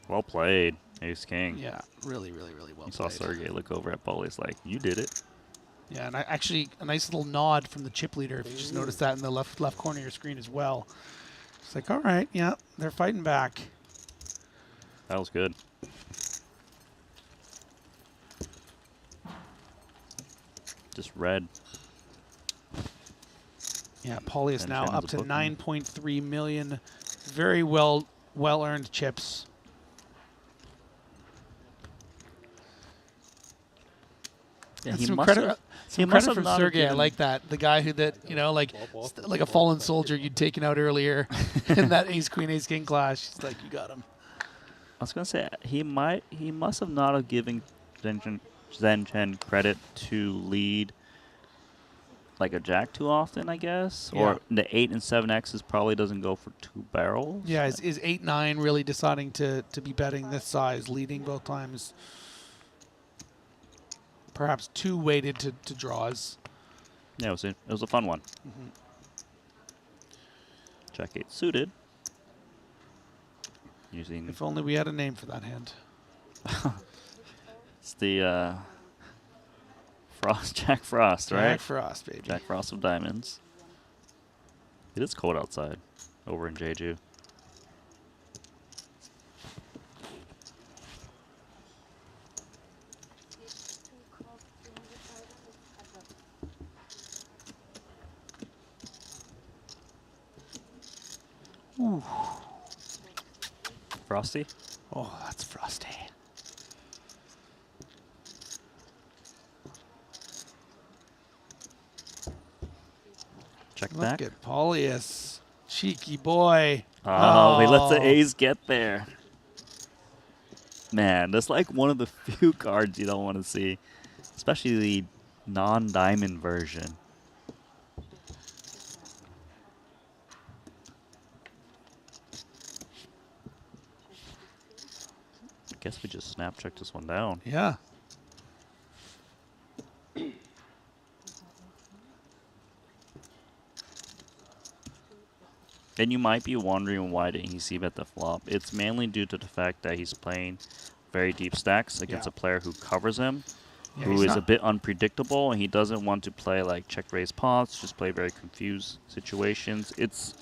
Well played, Ace King. Yeah, really, really, really well You played. saw Sergey look over at Paulius like, you did it. Yeah, and actually a nice little nod from the chip leader, if you just notice that in the left corner of your screen as well. It's like, all right, yeah, they're fighting back. That was good. Just red. Yeah, Paulius And now Shannon's up to a bookman. 9.3 million. Very well-earned chips. Yeah, And he some must credit, have- some he must credit have from not have Sergey. I given- like that. The guy like a fallen soldier you'd taken out earlier in that ace king clash. He's like, you got him. I was gonna say he must have not have given Zhen Chen credit to lead like a jack too often, I guess. Yeah. Or the 8 and 7X's probably doesn't go for 2 barrels. Yeah, is 8-9 really deciding to be betting this size, leading both times? Perhaps too weighted to draws. Yeah, it was a fun one. Mhm. Jack 8 suited. Using If only we had a name for that hand. it's the Jack Frost, right? Jack Frost, baby. Jack Frost of diamonds. It is cold outside over in Jeju. Ooh. Frosty? Oh, that's frosty. Check Look back. at Paulius. Cheeky boy. Oh, he lets the A's get there. Man, that's like one of the few cards you don't want to see. Especially the non-diamond version. I guess we just snap check this one down. Yeah. And you might be wondering why didn't he see bet the flop. It's mainly due to the fact that he's playing very deep stacks against Yeah. a player who covers him, Yeah, who he's is a not- bit unpredictable, and he doesn't want to play like check raise pots, just play very confused situations. It's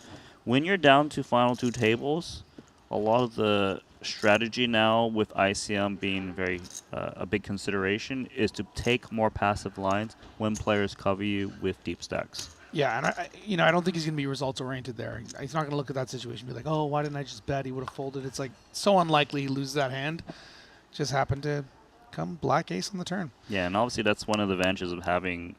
when you're down to final 2 tables, a lot of the strategy now with ICM being very a big consideration is to take more passive lines when players cover you with deep stacks. Yeah, and I don't think he's going to be results oriented there. He's not going to look at that situation and be like, oh, why didn't I just bet? He would have folded. It's like so unlikely he loses that hand. Just happened to come black ace on the turn. Yeah, and obviously that's one of the advantages of having,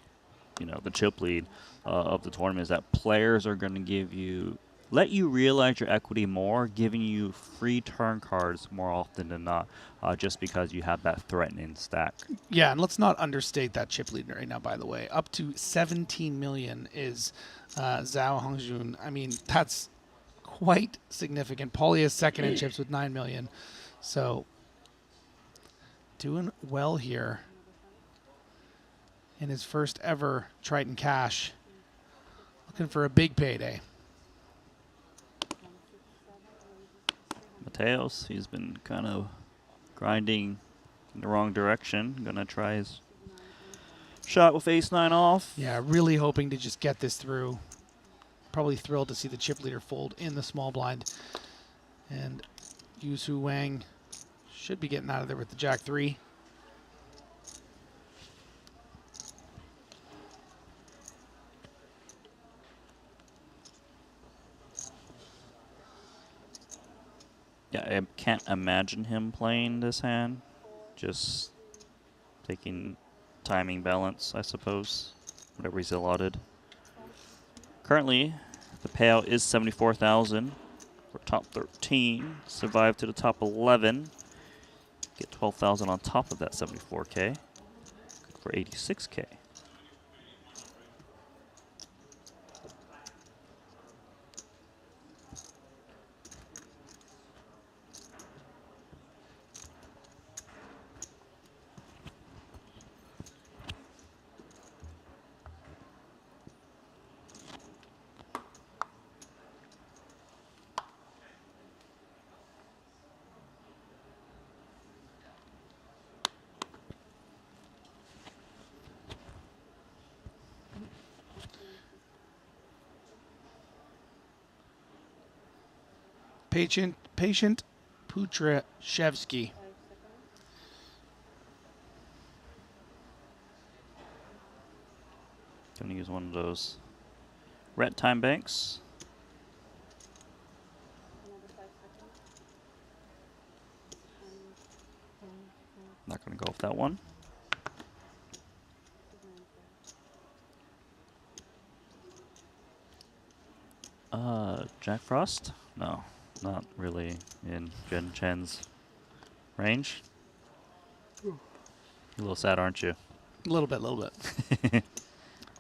the chip lead of the tournament is that players are going to let you realize your equity more, giving you free turn cards more often than not, just because you have that threatening stack. Yeah, and let's not understate that chip lead right now, by the way. Up to 17 million is Zhao Hongjun. I mean, that's quite significant. Paulie is second in chips with 9 million. So, doing well here in his first ever Triton cash. Looking for a big payday. Mateos, he's been kind of grinding in the wrong direction. Gonna try his shot with ace-9 off. Yeah, really hoping to just get this through. Probably thrilled to see the chip leader fold in the small blind. And Yusu Wang should be getting out of there with the jack 3. Yeah, I can't imagine him playing this hand. Just taking timing balance, I suppose. Whatever he's allotted. Currently, the payout is 74,000 for top 13. Survive to the top 11. Get 12,000 on top of that 74K. Good for 86K. Patient Putrashevsky. Gonna use one of those red time banks. Not gonna go with that one. Jack Frost? No, not really in Jen Chen's range. You're a little sad, aren't you? A little bit.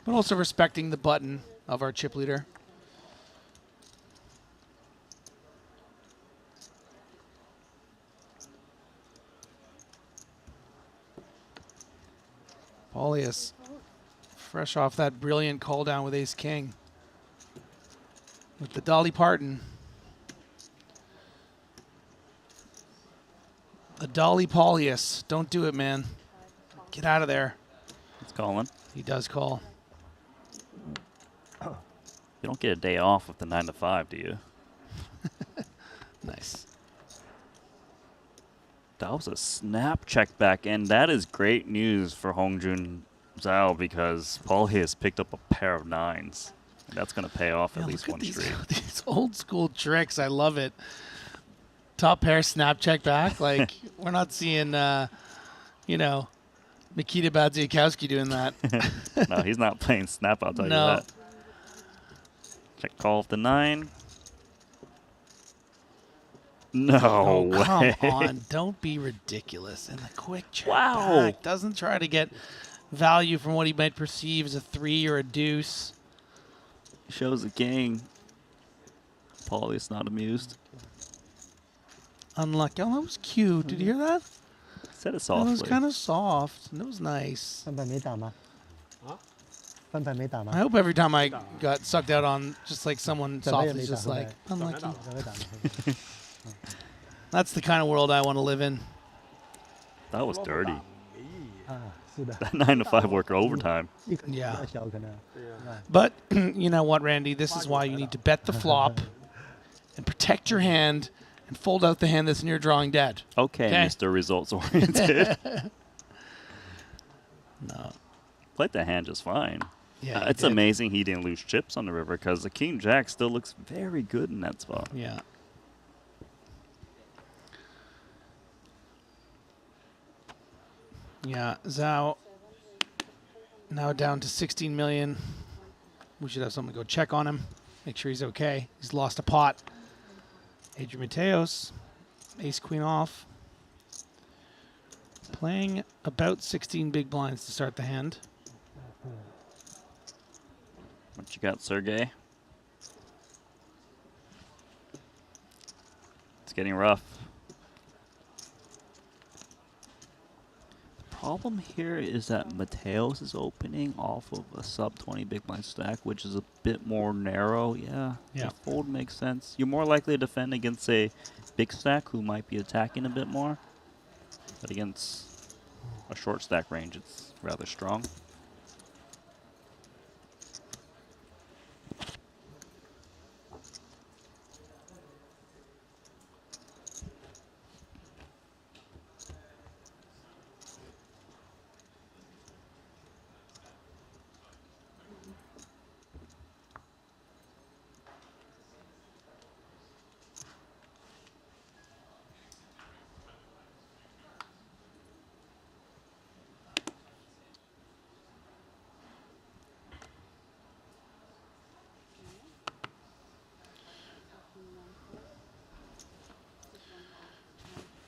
But also respecting the button of our chip leader. Paulius, fresh off that brilliant call down with Ace King. With the Dolly Parton. The Dolly Paulius. Don't do it, man. Get out of there. It's calling. He does call. You don't get a day off with the 9 to 5, do you? Nice. That was a snap check back, and that is great news for Hongjun Zhao because Paulius picked up a pair of 9s. And that's going to pay off at least one straight. These old school tricks, I love it. Top pair snap check back. Like, we're not seeing, you know, Mikita Badziakowski doing that. No, he's not playing snap, I'll tell you No. that. Check call off the 9. No way. Come on. Don't be ridiculous. And the quick check Wow. back doesn't try to get value from what he might perceive as a 3 or a deuce. Shows the gang. Paulius not amused. Unlucky. Oh, that was cute. Did you hear that? Said it That softly. was kind of soft. And it was nice. I hope every time I got sucked out on just like someone softly, it's just like, unlucky. That's the kind of world I want to live in. That was dirty. That 9 to 5 worker overtime. Yeah. But you know what, Randy? This is why you need to bet the flop and protect your hand and fold out the hand that's in your drawing dead. Okay, Mr. Results Oriented. No. Played the hand just fine. Yeah, it's he did. amazing he didn't lose chips on the river because the King Jack still looks very good in that spot. Yeah. Yeah, Zhao now down to 16 million. We should have someone go check on him, make sure he's okay. He's lost a pot. Adrian Mateos, ace queen off. Playing about 16 big blinds to start the hand. What you got, Sergey? It's getting rough. The problem here is that Mateos is opening off of a sub 20 big blind stack, which is a bit more narrow. Yeah, Yeah. the fold makes sense. You're more likely to defend against a big stack who might be attacking a bit more, but against a short stack range, it's rather strong.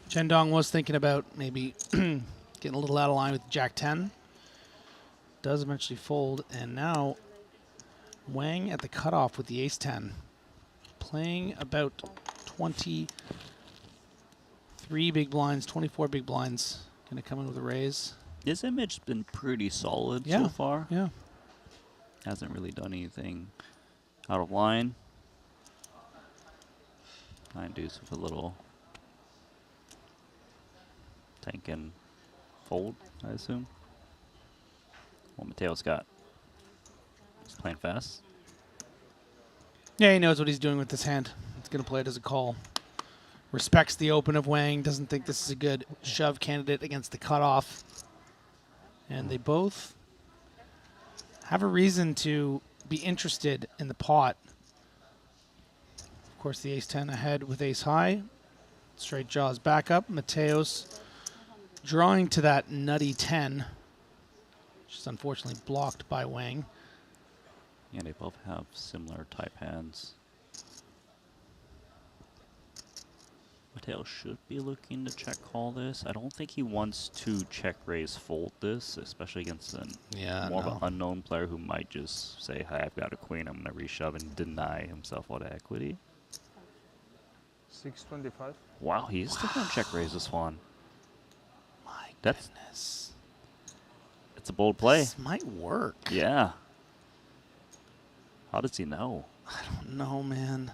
Chendong was thinking about maybe getting a little out of line with Jack 10. Does eventually fold, and now Wang at the cutoff with the ace 10. Playing about 23 big blinds, 24 big blinds. Going to come in with a raise. His image's been pretty solid Yeah, so far. yeah. Hasn't really done anything out of line. 9 deuce with a little tank and fold, I assume. What Mateo's got. He's playing fast. Yeah, he knows what he's doing with this hand. He's going to play it as a call. respects the open of Wang, doesn't think this is a good shove candidate against the cutoff. And they both have a reason to be interested in the pot. Of course, the ace-10 ahead with ace-high. Straight jaws back up. Mateos drawing to that nutty 10, which is unfortunately blocked by Wang. Yeah, they both have similar type hands. Mateo should be looking to check call this. I don't think he wants to check raise fold this, especially against more of an unknown player who might just say, "Hi, I've got a queen. I'm gonna reshove," and deny himself all the equity. 625. Wow, he's still gonna check raise this one. My That's goodness. It's a bold play. This might work. Yeah. How does he know? I don't know, man.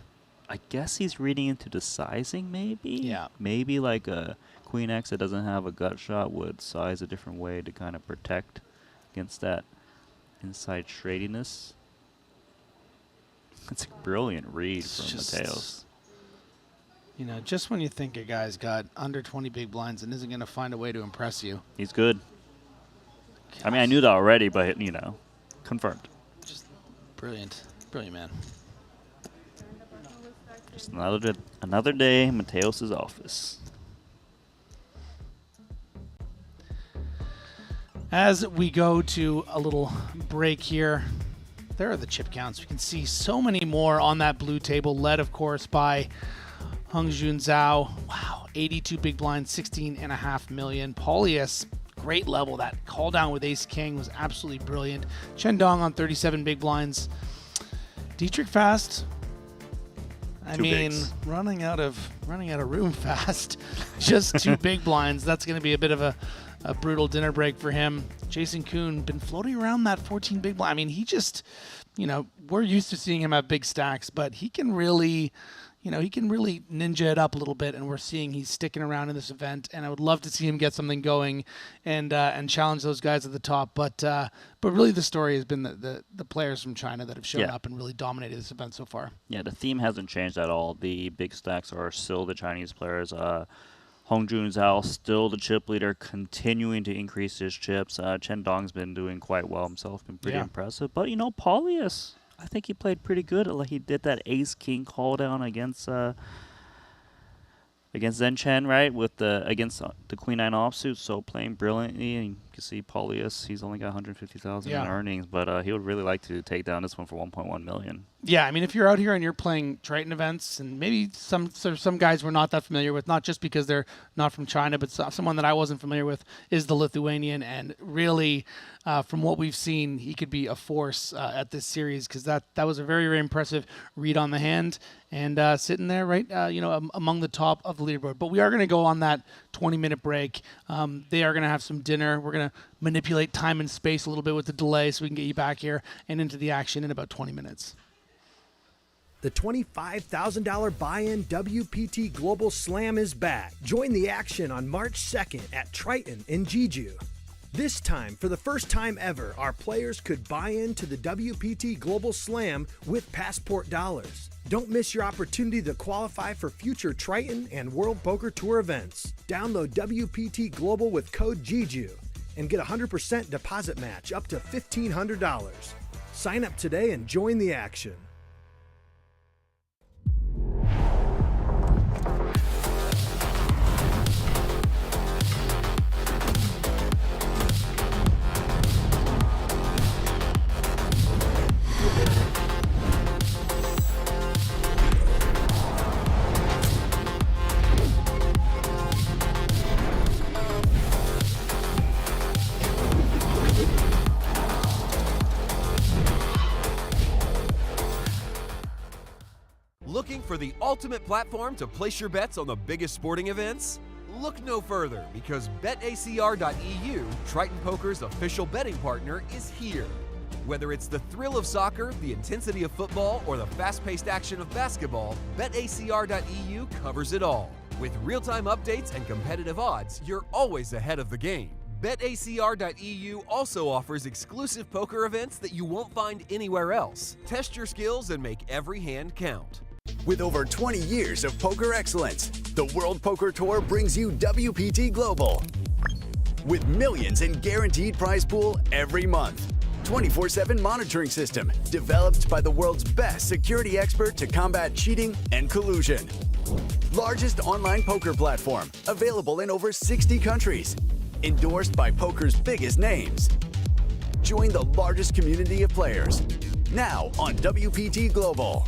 I guess he's reading into the sizing, maybe? Yeah. Maybe like a Queen X that doesn't have a gut shot would size a different way to kind of protect against that inside shradiness. It's a brilliant read from Mateos. You know, just when you think a guy's got under 20 big blinds and isn't going to find a way to impress you. He's good. I mean, I knew that already, but, you know, confirmed. Just brilliant. Brilliant, man. Just another day in Mateos' office. As we go to a little break here, there are the chip counts. We can see so many more on that blue table, led, of course, by Hongjun Zhao. Wow, 82 big blinds, 16.5 million. Paulius, great level. That call down with Ace King was absolutely brilliant. Chen Dong on 37 big blinds. Dietrich fast. I mean, running out of room fast. Just 2 big blinds. That's going to be a bit of a brutal dinner break for him. Jason Kuhn been floating around that 14 big blind. I mean, he just, you know, we're used to seeing him have big stacks, but he can really, you know, he can really ninja it up a little bit, and we're seeing he's sticking around in this event. And I would love to see him get something going and challenge those guys at the top. But really, the story has been the players from China that have shown up and really dominated this event so far. Yeah, the theme hasn't changed at all. The big stacks are still the Chinese players. Hongjun Zhao still the chip leader, continuing to increase his chips. Chen Dong's been doing quite well himself, been pretty impressive. But, you know, Paulius, I think he played pretty good. He did that ace-king call down against Zhen Chen, right, with against the queen-9 offsuit, so playing brilliantly. And you can see Paulius, he's only got 150,000 in earnings, but he would really like to take down this one for 1.1 million. Yeah, I mean, if you're out here and you're playing Triton events, and maybe some guys we're not that familiar with, not just because they're not from China, but someone that I wasn't familiar with is the Lithuanian, and really, from what we've seen, he could be a force at this series, because that was a very, very impressive read on the hand, and sitting there right, among the top of the leaderboard. But we are going to go on that 20-minute break. They are going to have some dinner. We're going to manipulate time and space a little bit with the delay so we can get you back here and into the action in about 20 minutes. The $25,000 buy-in WPT Global Slam is back. Join the action on March 2nd at Triton in Jeju. This time, for the first time ever, our players could buy into the WPT Global Slam with Passport dollars. Don't miss your opportunity to qualify for future Triton and World Poker Tour events. Download WPT Global with code Jeju and get a 100% deposit match up to $1,500. Sign up today and join the action. Looking for the ultimate platform to place your bets on the biggest sporting events? Look no further, because BetACR.eu, Triton Poker's official betting partner, is here. Whether it's the thrill of soccer, the intensity of football, or the fast-paced action of basketball, BetACR.eu covers it all. With real-time updates and competitive odds, you're always ahead of the game. BetACR.eu also offers exclusive poker events that you won't find anywhere else. Test your skills and make every hand count. With over 20 years of poker excellence, the World Poker Tour brings you WPT Global. With millions in guaranteed prize pool every month. 24/7 monitoring system developed by the world's best security expert to combat cheating and collusion. Largest online poker platform available in over 60 countries. Endorsed by poker's biggest names. Join the largest community of players. Now on WPT Global.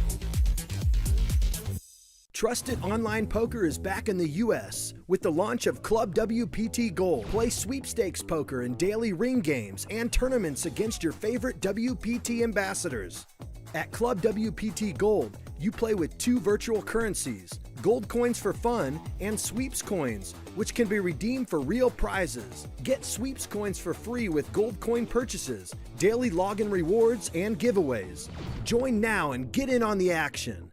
Trusted online poker is back in the U.S. with the launch of Club WPT Gold. Play sweepstakes poker in daily ring games and tournaments against your favorite WPT ambassadors. At Club WPT Gold, you play with 2 virtual currencies, gold coins for fun and sweeps coins, which can be redeemed for real prizes. Get sweeps coins for free with gold coin purchases, daily login rewards, and giveaways. Join now and get in on the action.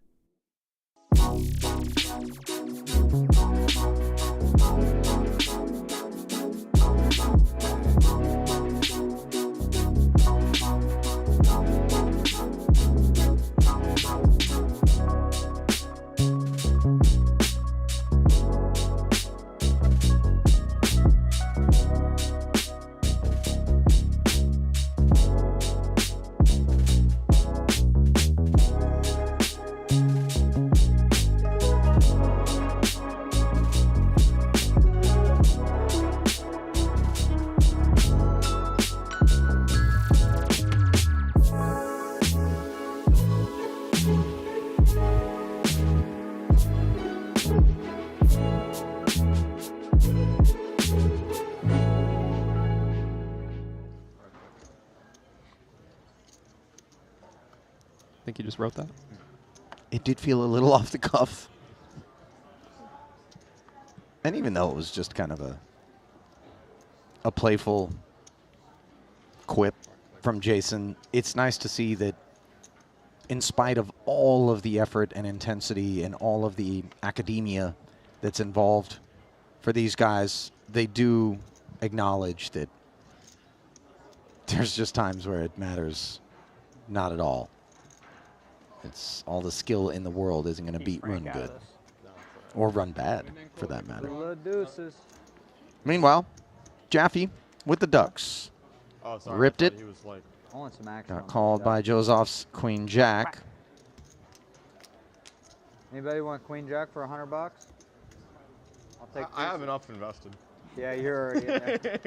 Think you just wrote that? It did feel a little off the cuff. And even though it was just kind of a playful quip from Jason, it's nice to see that in spite of all of the effort and intensity and all of the academia that's involved for these guys, they do acknowledge that there's just times where it matters not at all. It's all the skill in the world isn't going to beat run good. Or run bad, for that matter. Meanwhile, Jaffe with the Ducks. Oh, sorry. Ripped it. He was like, Got called by Joseph's Queen Jack. Anybody want Queen Jack for $100? I'll take. I have enough invested. Yeah, you're already in there.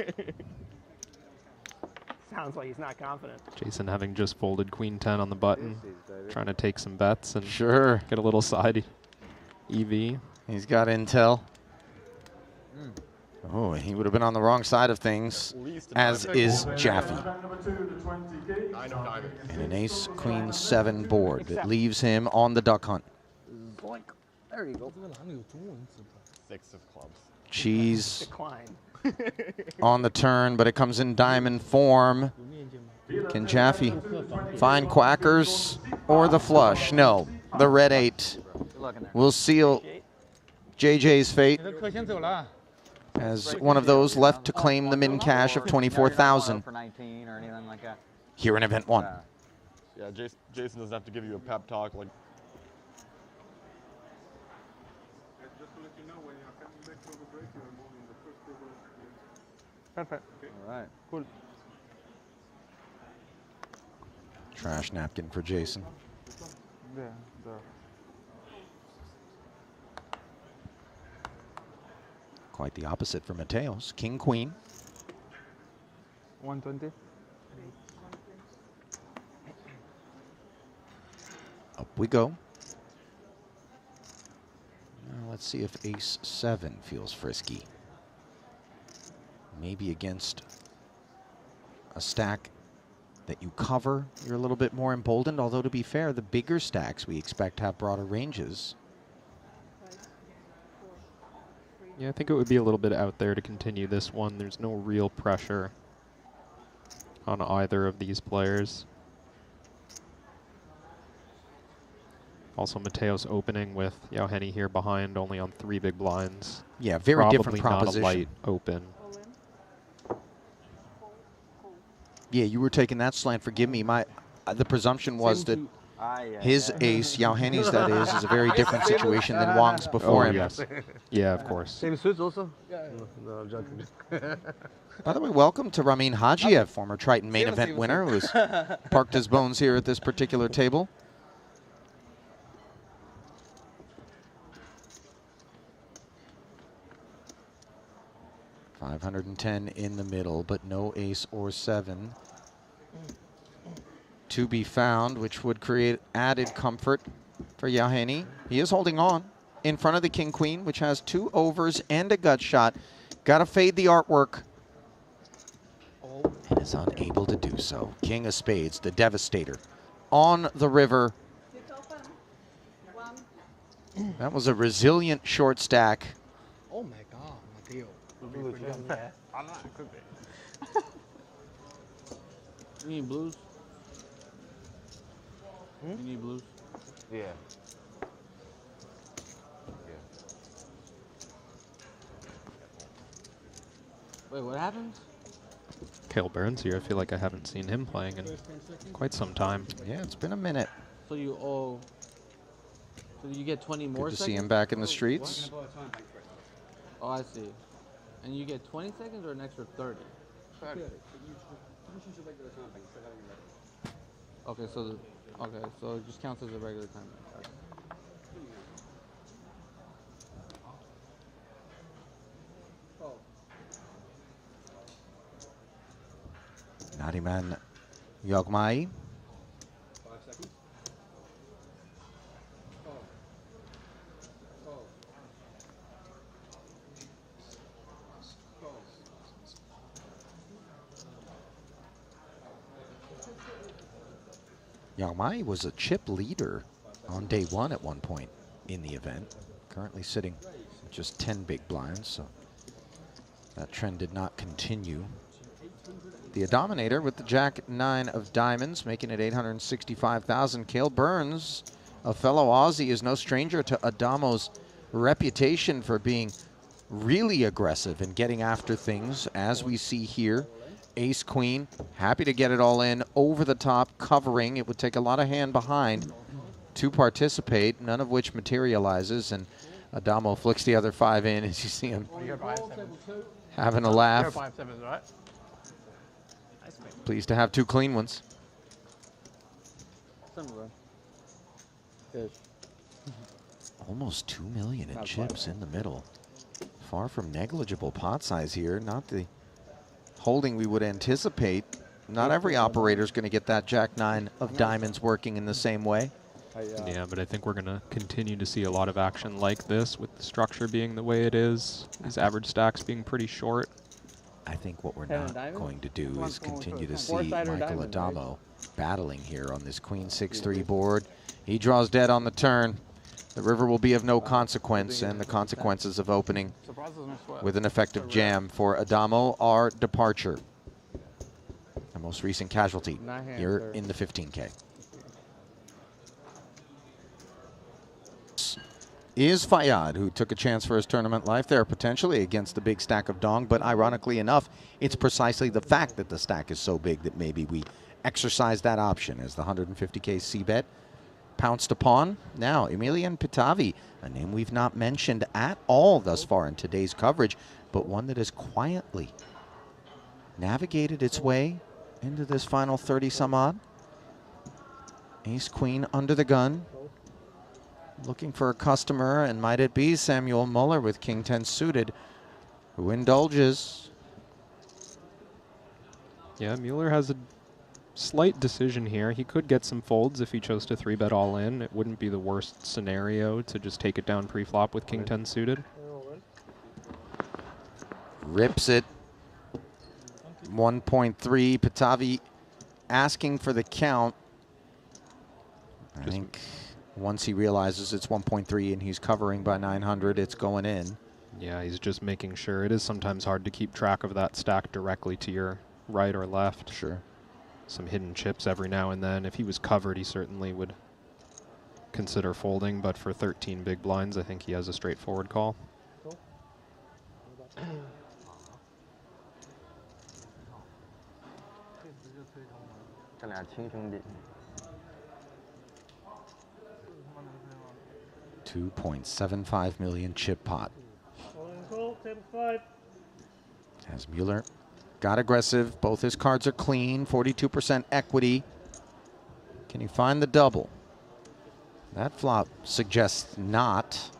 Sounds like he's not confident. Jason having just folded Queen 10 on the button, trying to take some bets and get a little side EV. He's got intel. Oh, he would have been on the wrong side of things, as is Jaffe. And an ace queen 7 board that leaves him on the duck hunt. There you go. 6 of clubs. Cheese on the turn, but it comes in diamond form. Can Jaffe find quackers or the flush? No, the red 8 will seal JJ's fate as one of those left to claim the min cash of 24,000 here in event 1. Yeah, Jason doesn't have to give you a pep talk like. Perfect. All right. Cool. Trash napkin for Jason. There, there. Quite the opposite for Mateos. King, queen. 120. Up we go. Now let's see if ace 7 feels frisky. Maybe against a stack that you cover, you're a little bit more emboldened. Although, to be fair, the bigger stacks we expect have broader ranges. Yeah, I think it would be a little bit out there to continue this one. There's no real pressure on either of these players. Also, Mateos opening with Yao Henny here behind, only on 3 big blinds. Yeah, very different proposition. Not a light open. Yeah, you were taking that slant. Forgive me. The presumption was that His ace, Yao Henny's that is a very different situation than Wang's before him. Yes. Yeah, of course. Same suits also? No, I'm joking. By the way, welcome to Ramin Hajiev, former Triton main event winner, who's parked his bones here at this particular table. $510 in the middle, but no ace or 7 to be found, which would create added comfort for Yao Henny. He is holding on in front of the king-queen, which has 2 overs and a gut shot. Got to fade the artwork. And is unable to do so. King of spades, the devastator, on the river. That was a resilient short stack. Oh my God, Mateo. You need blues? You need blues? Yeah. Wait, what happens? Cale Burns here. I feel like I haven't seen him playing in quite some time. Yeah, it's been a minute. So you owe. So you get 20 more Good to seconds? see him back in the streets. Oh, I see. And you get 20 seconds or an extra 30? 30. Okay, so it just counts as a regular time. Okay. Nariman Yogmai. 5 seconds. Yogmai was a chip leader on day 1 at one point in the event. Currently sitting with just 10 big blinds, so that trend did not continue. The Dominator with the Jack-9 of diamonds, making it 865,000. Cale Burns, a fellow Aussie, is no stranger to Adamo's reputation for being really aggressive and getting after things, as we see here. Ace-Queen, happy to get it all in, over the top, covering. It would take a lot of hand behind to participate, none of which materializes, and Adamo flicks the other 5 in as you see him having a laugh. 5 sevens, right? Pleased to have 2 clean ones. Similar. Almost 2 million in chips in the middle. Far from negligible pot size here. Not the holding we would anticipate. Not every operator is going to get that Jack-9 of diamonds working in the same way. Yeah, but I think we're going to continue to see a lot of action like this with the structure being the way it is. These average stacks being pretty short. I think what we're not going to do is continue to see Michael Adamo battling here on this Queen 6-3 board. He draws dead on the turn. The river will be of no consequence, and the consequences of opening with an effective jam for Adamo are departure. The most recent casualty here in the 15K. Is Fayyad, who took a chance for his tournament life there potentially against the big stack of Dong, but ironically enough, it's precisely the fact that the stack is so big that maybe we exercise that option as the 150K C-bet pounced upon. Now, Emilian Pitavi, a name we've not mentioned at all thus far in today's coverage, but one that has quietly navigated its way into this final 30-some-odd. Ace-Queen under the gun. Looking for a customer, and might it be Samuel Muller with King 10 suited, who indulges. Yeah, Mueller has a slight decision here. He could get some folds if he chose to 3-bet all in. It wouldn't be the worst scenario to just take it down pre-flop with King 10 suited. Rips it. 1.3. Pitavi asking for the count. I think once he realizes it's 1.3 and he's covering by 900, it's going in. Yeah, he's just making sure. It is sometimes hard to keep track of that stack directly to your right or left. Sure. Some hidden chips every now and then. If he was covered, he certainly would consider folding, but for 13 big blinds, I think he has a straightforward call. 2.75 million chip pot. Table 5. As Mueller got aggressive, both his cards are clean, 42% equity. Can he find the double? That flop suggests not.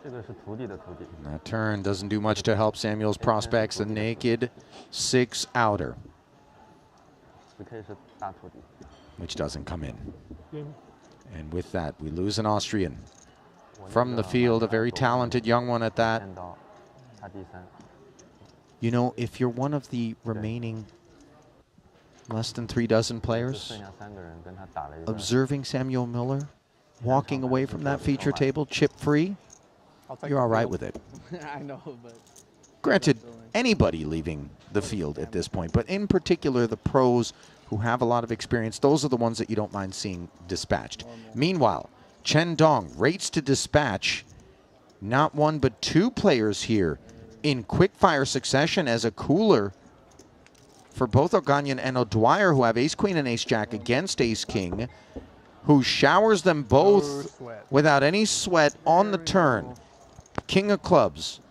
And that turn doesn't do much to help Samuel's prospects. A naked 6-outer, which doesn't come in. And with that, we lose an Austrian. From the field, a very talented young one at that. You know, if you're one of the remaining less than 3 dozen players, observing Samuel Mueller walking away from that feature table chip-free, you're all right with it. I know, but... Granted, anybody leaving the field at this point, but in particular the pros who have a lot of experience, those are the ones that you don't mind seeing dispatched. Meanwhile, Chen Dong rates to dispatch not 1 but 2 players here in quick-fire succession as a cooler for both O'Gagnon and O'Dwyer, who have ace-queen and ace-jack against ace-king, who showers them both without any sweat on the turn. King of clubs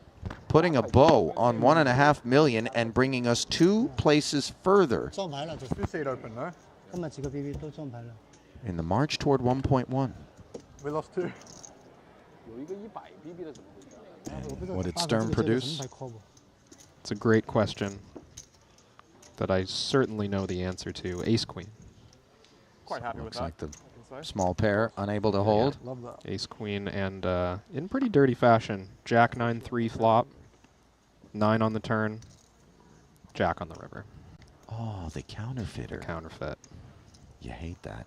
putting a bow on 1.5 million and bringing us 2 places further in the march toward 1.1. We lost 2. What did Stern produce? It's a great question that I certainly know the answer to. Ace-queen. Quite happy with Looks that. like the small pair unable to hold. Love that. Ace-queen and in pretty dirty fashion. Jack 9-3 flop. 9 on the turn. Jack on the river. Oh, the counterfeiter. Counterfeit. You hate that.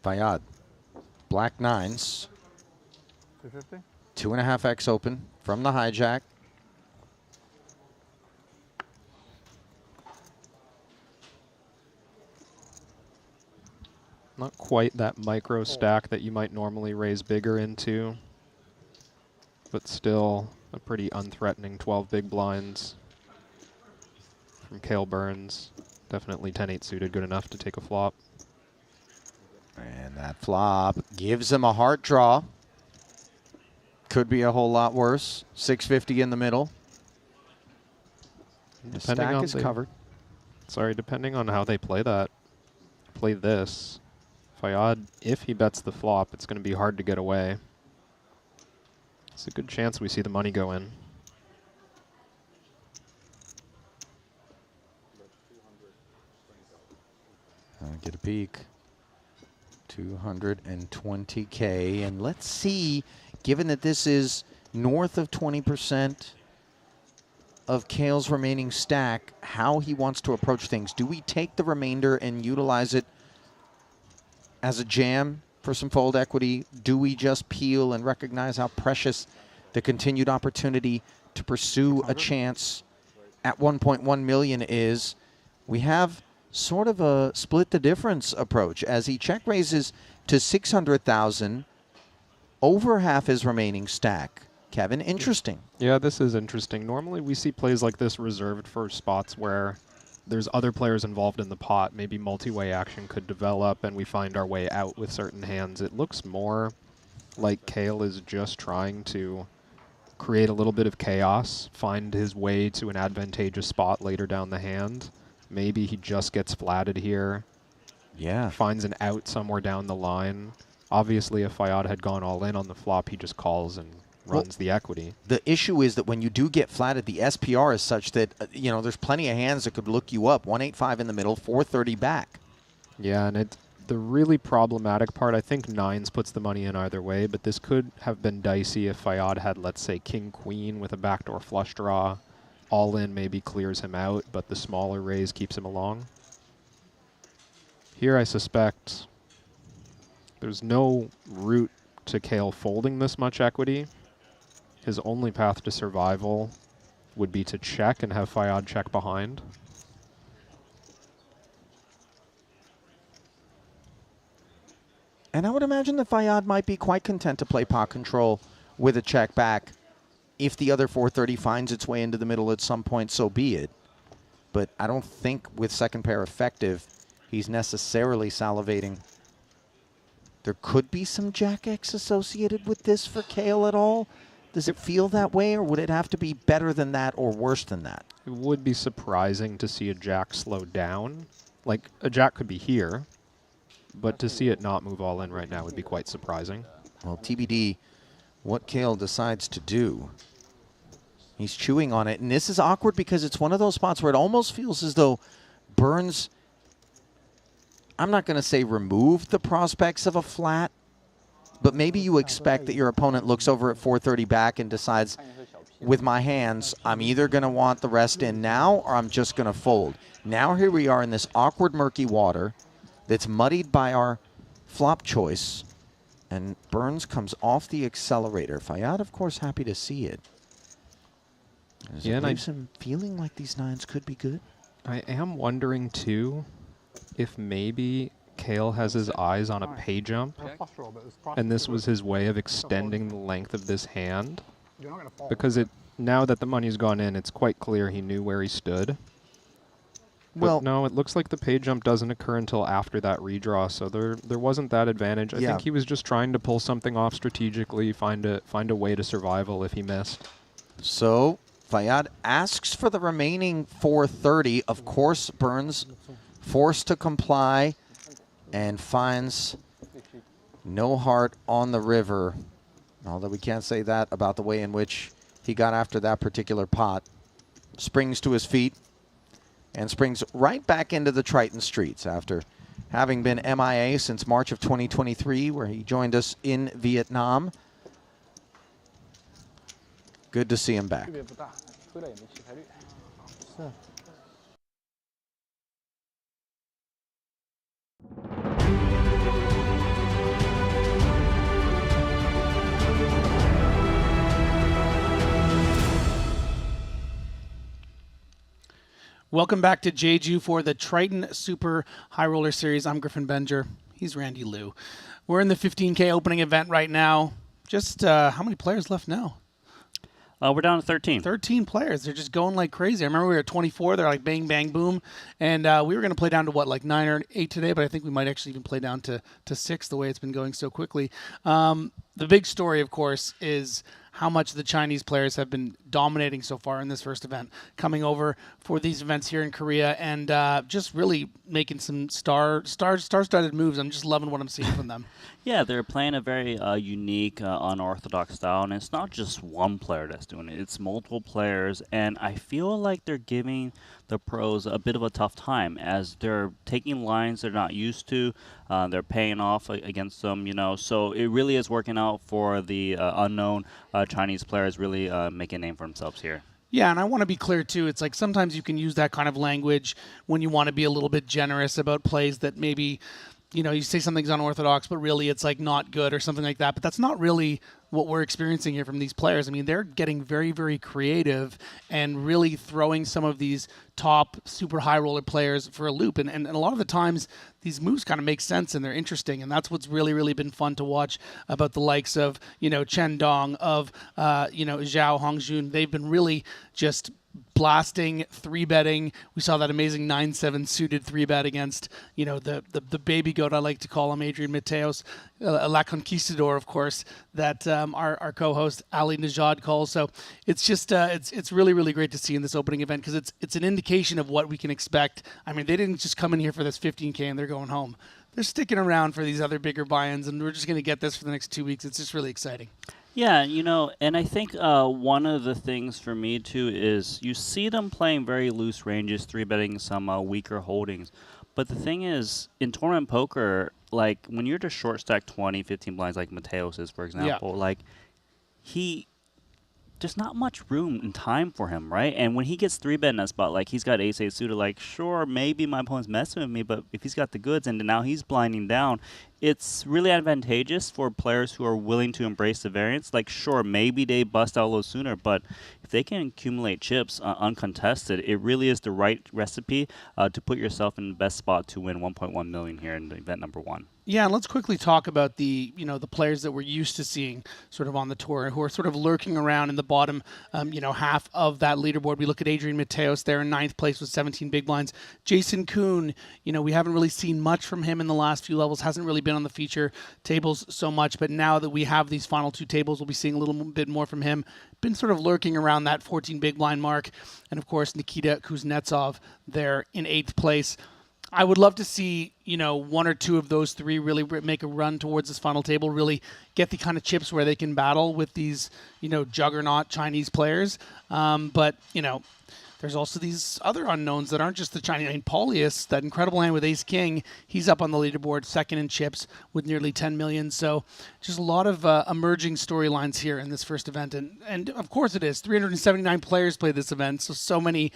Fayad, black 9s. 250. 2.5x open from the hijack. Not quite that micro stack that you might normally raise bigger into, but still a pretty unthreatening 12 big blinds from Cale Burns. Definitely 10-8 suited, good enough to take a flop. And that flop gives him a heart draw. Could be a whole lot worse. 650 in the middle. The stack is covered. Sorry, depending on how they play this, Fayad, if he bets the flop, it's going to be hard to get away. It's a good chance we see the money go in. Get a peek. 220K. And let's see, given that this is north of 20% of Cale's remaining stack, how he wants to approach things. Do we take the remainder and utilize it as a jam for some fold equity? Do we just peel and recognize how precious the continued opportunity to pursue a chance at 1.1 million is? We have sort of a split the difference approach as he check raises to 600,000, over half his remaining stack. Kevin, interesting. Yeah, this is interesting. Normally we see plays like this reserved for spots where there's other players involved in the pot. Maybe multi-way action could develop and we find our way out with certain hands. It looks more like Cale is just trying to create a little bit of chaos, find his way to an advantageous spot later down the hand. Maybe he just gets flatted here. Yeah. Finds an out somewhere down the line. Obviously, if Fayad had gone all in on the flop, he just calls and runs the equity. The issue is that when you do get flatted, the SPR is such that, you know, there's plenty of hands that could look you up. 185 in the middle, 430 back. Yeah, and the really problematic part, I think 9s puts the money in either way, but this could have been dicey if Fayad had, let's say, king-queen with a backdoor flush draw. All in maybe clears him out, but the smaller raise keeps him along. Here I suspect there's no route to Cale folding this much equity. His only path to survival would be to check and have Fayad check behind. And I would imagine that Fayyad might be quite content to play pot control with a check back. If the other 430 finds its way into the middle at some point, so be it. But I don't think with second pair effective, he's necessarily salivating. There could be some Jack X associated with this for Kale at all. Does it feel that way, or would it have to be better than that or worse than that? It would be surprising to see a Jack slow down. Like, a Jack could be here, but to see it not move all in right now would be quite surprising. Well, TBD, what Kale decides to do. He's chewing on it, and this is awkward because it's one of those spots where it almost feels as though Burns, I'm not going to say removed the prospects of a flat, but maybe you expect that your opponent looks over at 430 back and decides, with my hands, I'm either going to want the rest in now or I'm just going to fold. Now here we are in this awkward, murky water that's muddied by our flop choice, and Burns comes off the accelerator. Fayyad, of course, happy to see it. Yeah, and leaves him feeling like these nines could be good. I am wondering, too, if maybe Kale has his eyes on a pay jump, and this was his way of extending the length of this hand. Because now that the money's gone in, it's quite clear he knew where he stood. But no, it looks like the pay jump doesn't occur until after that redraw, so there wasn't that advantage. I think he was just trying to pull something off strategically, find a way to survival if he missed. So Fayyad asks for the remaining 430. Of course, Burns forced to comply and finds no heart on the river. Although we can't say that about the way in which he got after that particular pot. Springs to his feet and springs right back into the Triton streets after having been MIA since March of 2023, where he joined us in Vietnam. Good to see him back. Welcome back to Jeju for the Triton Super High Roller Series. I'm Griffin Benger. He's Randy Liu. We're in the 15K opening event right now. Just how many players left now? We're down to 13. 13 players. They're just going like crazy. I remember we were at 24. They're like bang, bang, boom. And we were going to play down to, what, like 9 or 8 today, but I think we might actually even play down to 6 the way it's been going so quickly. The big story, of course, is how much the Chinese players have been dominating so far in this first event, coming over for these events here in Korea and just really making some star-studded moves. I'm just loving what I'm seeing from them. Yeah, they're playing a very unique, unorthodox style, and it's not just one player that's doing it. It's multiple players, and I feel like they're giving the pros a bit of a tough time as they're taking lines they're not used to. They're paying off against them, you know. So it really is working out for the unknown Chinese players really making a name for themselves here. Yeah, and I want to be clear, too. It's like sometimes you can use that kind of language when you want to be a little bit generous about plays that maybe, you know, you say something's unorthodox, but really it's like not good or something like that. But that's not really what we're experiencing here from these players. I mean, they're getting very, very creative and really throwing some of these top super high roller players for a loop. And a lot of the times these moves kind of make sense and they're interesting. And that's what's really, really been fun to watch about the likes of, you know, Chen Dong, of, you know, Zhao Hongjun. They've been really just blasting, 3-betting. We saw that amazing 9-7 suited 3-bet against, you know, the baby goat, I like to call him, Adrian Mateos, La Conquistador, of course, that our co-host Ali Najad calls. So it's just it's really, really great to see in this opening event because it's an indication of what we can expect. I mean, they didn't just come in here for this 15K and they're going home. They're sticking around for these other bigger buy-ins, and we're just going to get this for the next 2 weeks. It's just really exciting. Yeah, you know, and I think one of the things for me, too, is you see them playing very loose ranges, 3-betting some weaker holdings. But the thing is, in tournament poker, like, when you're just short stack 20, 15 blinds like Mateos is, for example, like, there's not much room and time for him, right? And when he gets 3-bet in that spot, like, he's got ace-8 suited, like, sure, maybe my opponent's messing with me, but if he's got the goods and now he's blinding down, it's really advantageous for players who are willing to embrace the variance. Like, sure, maybe they bust out a little sooner, but if they can accumulate chips uncontested, it really is the right recipe to put yourself in the best spot to win 1.1 million here in event number 1. Yeah, and let's quickly talk about the the players that we're used to seeing sort of on the tour, who are sort of lurking around in the bottom, half of that leaderboard. We look at Adrian Mateos there in 9th place with 17 big blinds. Jason Kuhn, we haven't really seen much from him in the last few levels. Hasn't really been on the feature tables so much, but now that we have these final 2 tables, we'll be seeing a little bit more from him. Been sort of lurking around that 14 big blind mark, and of course Nikita Kuznetsov there in 8th place. I would love to see, 1 or 2 of those 3 really make a run towards this final table, really get the kind of chips where they can battle with these, juggernaut Chinese players. But there's also these other unknowns that aren't just the Chinese. I mean, Paulius, that incredible hand with Ace King, he's up on the leaderboard, 2nd in chips with nearly 10 million. So just a lot of emerging storylines here in this first event. And of course it is. 379 players play this event, so many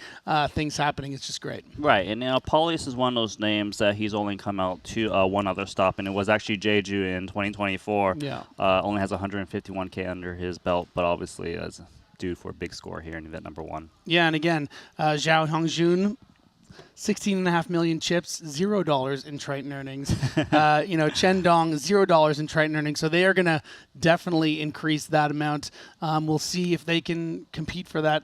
things happening. It's just great. Right, and Paulius is one of those names that he's only come out to one other stop, and it was actually Jeju in 2024. Yeah. Only has 151K under his belt, but obviously as due for a big score here in event number 1. Yeah, and again, Zhao Hongjun, 16.5 million chips, $0 in Triton earnings. Chen Dong, $0 in Triton earnings. So they are going to definitely increase that amount. We'll see if they can compete for that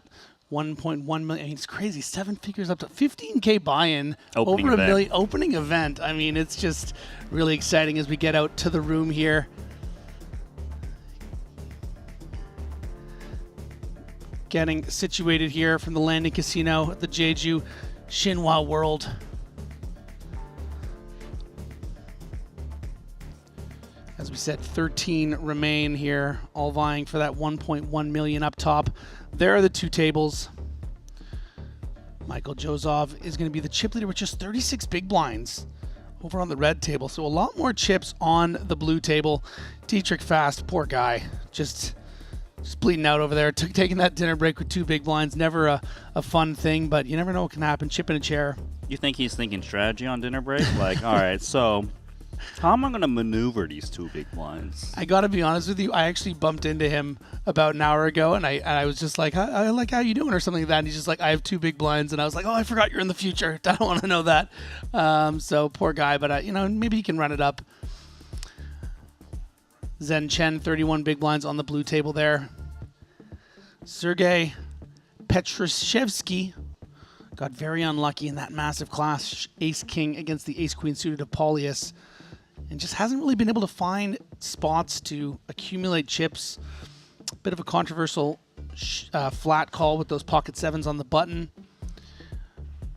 1.1 million. I mean, it's crazy. 7 figures up to 15K buy-in over $1 million opening event. I mean, it's just really exciting as we get out to the room here. Getting situated here from the landing casino at the Jeju Shinhwa World. As we said, 13 remain here, all vying for that 1.1 million up top. There are the 2 tables. Michael Josov is going to be the chip leader with just 36 big blinds over on the red table. So a lot more chips on the blue table. Dietrich Fast, poor guy, just bleeding out over there, taking that dinner break with 2 big blinds. Never a fun thing, but you never know what can happen. Chip in a chair. You think he's thinking strategy on dinner break? Like, all right, so how am I going to maneuver these 2 big blinds? I got to be honest with you. I actually bumped into him about an hour ago, and I was just like, I like how you doing or something like that. And he's just like, I have 2 big blinds. And I was like, oh, I forgot you're in the future. I don't want to know that. So poor guy, but maybe he can run it up. Zhen Chen, 31 big blinds on the blue table there. Sergei Petrushevsky got very unlucky in that massive clash. Ace-King against the Ace-Queen suited of Paulius. And just hasn't really been able to find spots to accumulate chips. Bit of a controversial flat call with those pocket 7s on the button.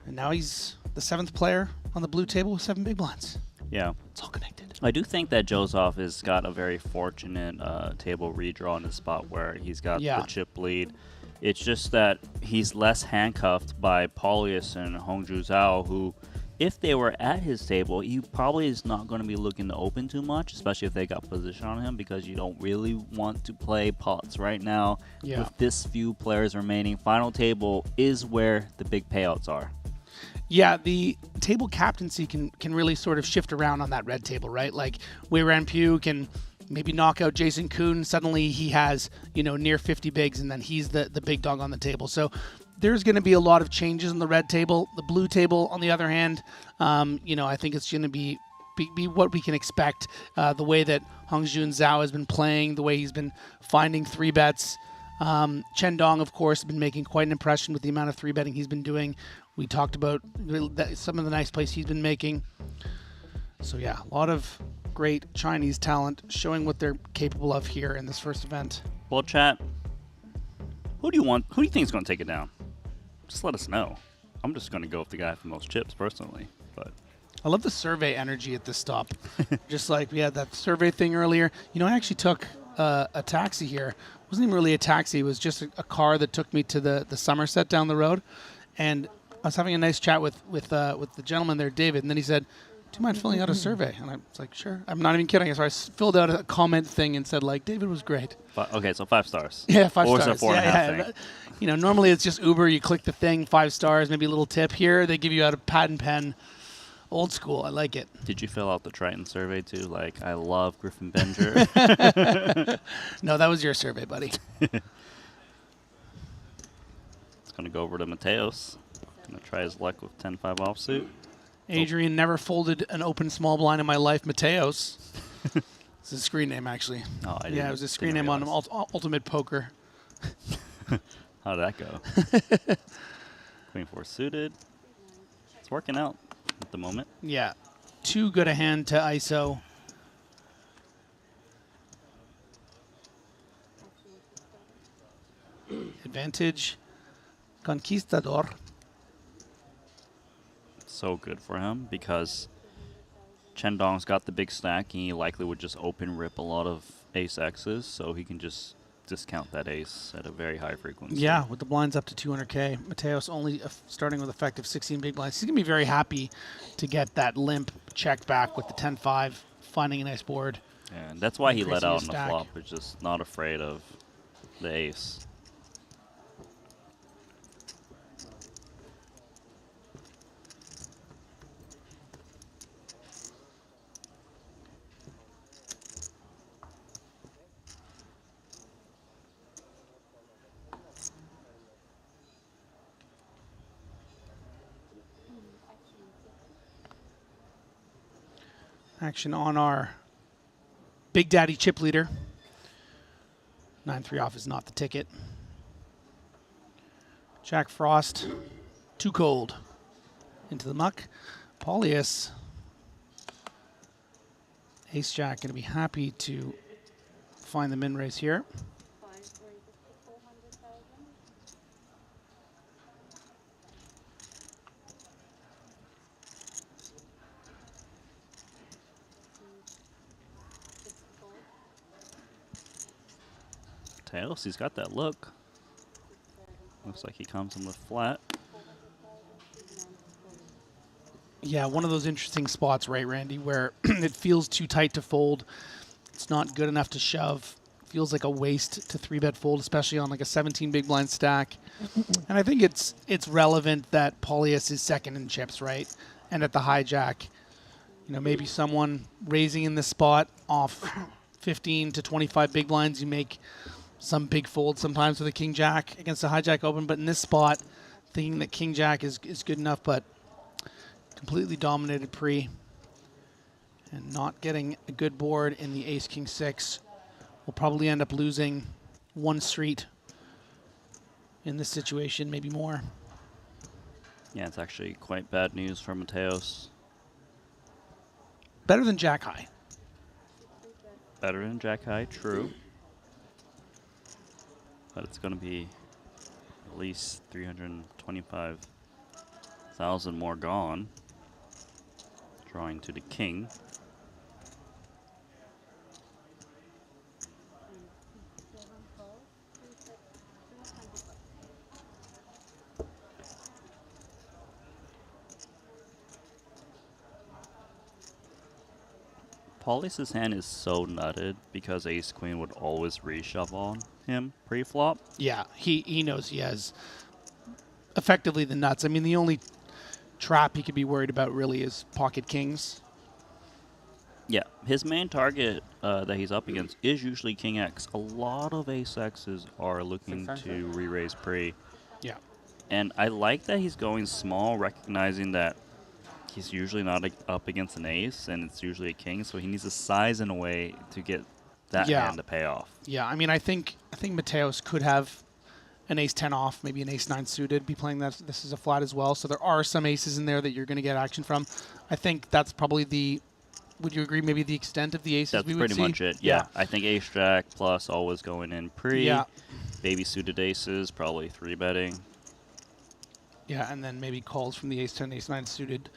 And now he's the 7th player on the blue table with 7 big blinds. Yeah. It's all connected. I do think that Joseph has got a very fortunate table redraw in the spot where he's got the chip lead. It's just that he's less handcuffed by Paulius and Hongju Zhao, who, if they were at his table, he probably is not going to be looking to open too much, especially if they got position on him, because you don't really want to play pots right now. Yeah. With this few players remaining, final table is where the big payouts are. Yeah, the table captaincy can really sort of shift around on that red table, right? Like Wei Ran Pugh can maybe knock out Jason Kuhn. Suddenly he has, near 50 bigs, and then he's the big dog on the table. So there's going to be a lot of changes on the red table. The blue table, on the other hand, I think it's going to be what we can expect. The way that Hongjun Zhao has been playing, the way he's been finding 3-bets. Chen Dong, of course, has been making quite an impression with the amount of 3-betting he's been doing. We talked about some of the nice plays he's been making. So yeah, a lot of great Chinese talent showing what they're capable of here in this first event. Well, chat, who do you think is going to take it down? Just let us know. I'm just going to go with the guy with the most chips personally, but I love the survey energy at this stop. Just like we had that survey thing earlier. I actually took a taxi here. It wasn't even really a taxi. It was just a car that took me to the Somerset down the road. And I was having a nice chat with the gentleman there, David, and then he said, do you mind filling out a survey? And I was like, sure. I'm not even kidding. So I filled out a comment thing and said, David was great. Okay, so 5 stars. Yeah, 5 or stars. Or is it 4.5 thing? Normally it's just Uber. You click the thing, 5 stars, maybe a little tip. Here they give you out a pad and pen. Old school. I like it. Did you fill out the Triton survey too? Like, I love Griffin Benger. No, that was your survey, buddy. It's going to go over to Mateos. Going to try his luck with 10-5 offsuit. Adrian never folded an open small blind in my life. Mateos. It's his screen name, actually. Oh, I yeah, it was his screen name on Ultimate Poker. How did that go? Queen 4 suited. It's working out at the moment. Yeah. Too good a hand to ISO. Advantage. Conquistador. So good for him because Chendong's got the big stack and he likely would just open rip a lot of ace X's, so he can just discount that ace at a very high frequency. Yeah, with the blinds up to 200K. Mateos only starting with effective 16 big blinds. He's going to be very happy to get that limp check back with the 10-5, finding a nice board. Yeah, and that's why he let Increasing out his on the stack. flop, is just not afraid of the ace. Action on our Big Daddy chip leader. 9-3 off is not the ticket. Jack Frost, too cold. Into the muck. Paulius, Ace Jack going to be happy to find the min raise here. Tails, he's got that look. Looks like he comes in with flat. Yeah, one of those interesting spots, right, Randy, where it feels too tight to fold. It's not good enough to shove. Feels like a waste to 3-bet fold, especially on like a 17 big blind stack. And I think it's relevant that Paulius is second in chips, right? And at the hijack, you know, maybe someone raising in this spot off 15 to 25 big blinds, you make some big fold sometimes with a king jack against a hijack open, but in this spot, thinking that king jack is good enough, but completely dominated pre and not getting a good board in the ace king 6, will probably end up losing one street in this situation, maybe more. Yeah, it's actually quite bad news for Mateos. Better than jack high. Better than jack high, true. But it's going to be at least 325,000 more gone. Drawing to the king. Paulius's hand is so nutted because ace queen would always reshove on him pre-flop. Yeah, he knows he has effectively the nuts. I mean, the only trap he could be worried about really is pocket kings. Yeah, his main target that he's up against is usually king X. A lot of ace X's are looking to re-raise pre. Yeah. And I like that he's going small, recognizing that he's usually not up against an ace, and it's usually a king, so he needs to size in a way to get that hand to pay off. Yeah, I mean, I think Mateos could have an ace-10 off, maybe an ace-9 suited, be playing that. This is a flat as well, so there are some aces in there that you're going to get action from. I think that's probably the, would you agree, maybe the extent of the aces That's we would pretty see? much it, yeah. I think ace-jack plus always going in pre. Yeah. Baby suited aces, probably 3-betting. Yeah, and then maybe calls from the ace-10, ace-9 suited.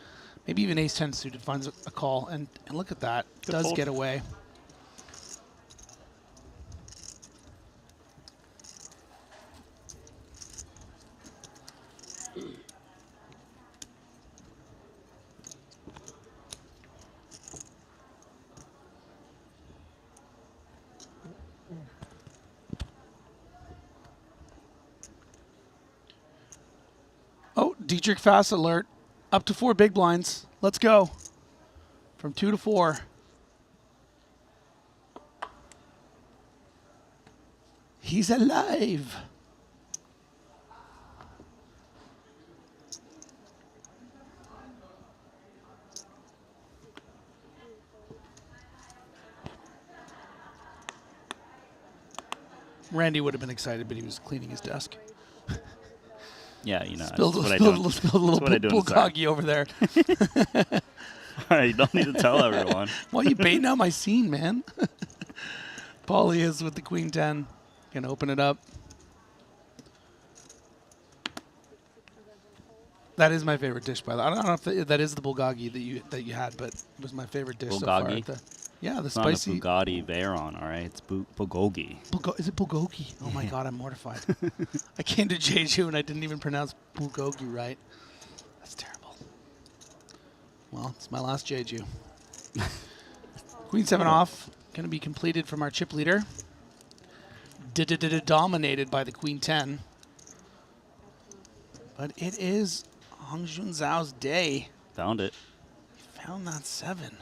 Maybe even ace-10 suited finds a call, and look at that. Good Does fold. get away. Oh, Dietrich Fast alert. Up to 4 big blinds. Let's go. From 2 to 4. He's alive. Randy would have been excited, but he was cleaning his desk. Yeah, you know, Spilled, that's what I spilled, do. spilled a little bulgogi over there. All right, you don't need to tell everyone. Why are you baiting out my scene, man? Paulie is with the queen 10. Gonna open it up. That is my favorite dish, by the way. I don't know if that is the bulgogi that you had, but it was my favorite dish so far. Bulgogi? Yeah, the It's spicy. not a Bugatti Veyron, all right? It's bulgogi. Is it bulgogi? Oh my God, I'm mortified. I came to Jeju and I didn't even pronounce bulgogi right. That's terrible. Well, it's my last Jeju. Queen 7 off, gonna be completed from our chip leader. Dominated by the queen 10. But it is Hong Jun Zhao's day. Found it. Found that 7.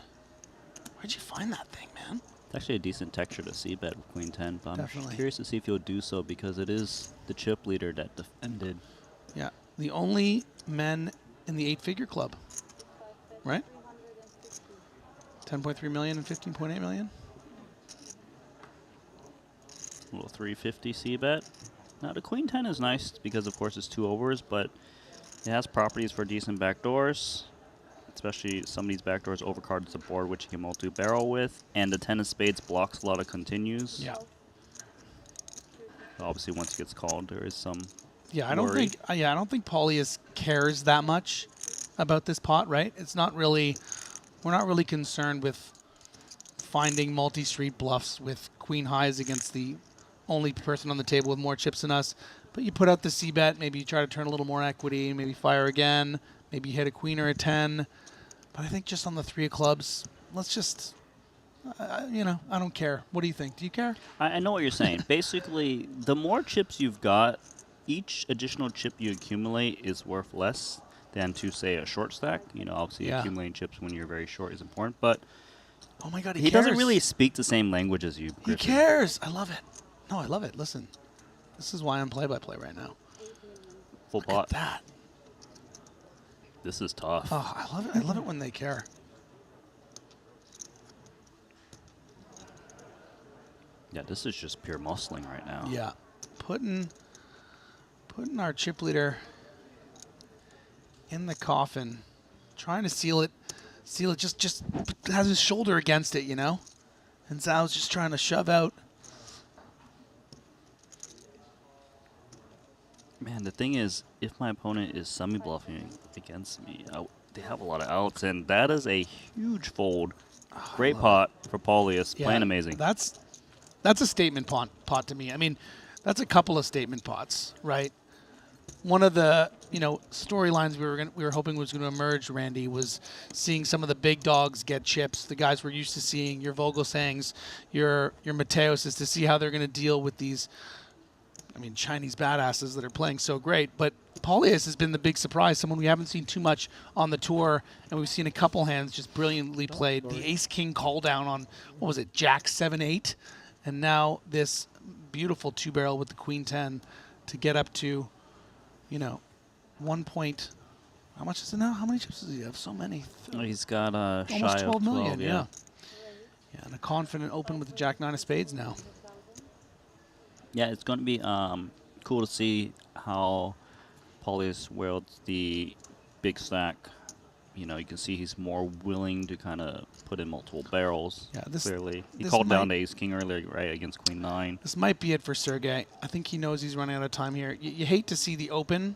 Where'd you find that thing, man? It's actually a decent texture to see bet with queen 10, but I'm Definitely. curious to see if you'll do so because it is the chip leader that defended. Yeah, the only men in the 8-figure club, right? 10.3 million and 15.8 million. A little 350 C bet. Now the queen 10 is nice because of course it's 2 overs, but it has properties for decent backdoors. Especially some of these backdoors overcard the board, which you can multi-barrel with, and the 10 of spades blocks a lot of continues. Yeah. Obviously, once it gets called, there is some. Yeah, I don't worry. think. I don't think Paulius cares that much about this pot, right? It's not really. We're not really concerned with finding multi-street bluffs with queen highs against the only person on the table with more chips than us. But you put out the C bet, maybe you try to turn a little more equity, maybe fire again, maybe you hit a queen or a 10. But I think just on the 3 of clubs, let's just, you know, I don't care. What do you think? Do you care? I know what you're saying. Basically, the more chips you've got, each additional chip you accumulate is worth less than to, say, a short stack. You know, obviously accumulating chips when you're very short is important, but oh my God, he doesn't really speak the same language as you, He Griffin. cares. I love it. No, I love it. Listen, this is why I'm play-by-play right now. Full Look pot. at that. This is tough. Oh, I love it. I love it when they care. Yeah, this is just pure muscling right now. Yeah, putting our chip leader in the coffin, trying to seal it. Just has his shoulder against it, you know. And Zhao's just trying to shove out. Man, the thing is, if my opponent is semi-bluffing against me, they have a lot of outs, and that is a huge fold. Great pot for Paulius, Yeah, playing amazing. That's a statement pot to me. I mean, that's a couple of statement pots, right? One of the storylines we were hoping was going to emerge, Randy, was seeing some of the big dogs get chips. The guys we're used to seeing, your Vogelsangs, your Mateoses, to see how they're going to deal with these. I mean, Chinese badasses that are playing so great, but Paulius has been the big surprise, someone we haven't seen too much on the tour, and we've seen a couple hands just brilliantly played. The ace-king call down on, what was it, Jack 7-8, and now this beautiful 2-barrel with the queen 10 to get up to, 1 point. How much is it now? How many chips does he have? So many. He's got almost shy 12 of 12 million. yeah. Yeah, and a confident open with the Jack 9 of spades now. Yeah, it's going to be cool to see how Paulius wields the big stack. You can see he's more willing to kind of put in multiple barrels. Yeah, clearly. He called down the ace-king earlier, right, against queen 9. This might be it for Sergey. I think he knows he's running out of time here. You hate to see the open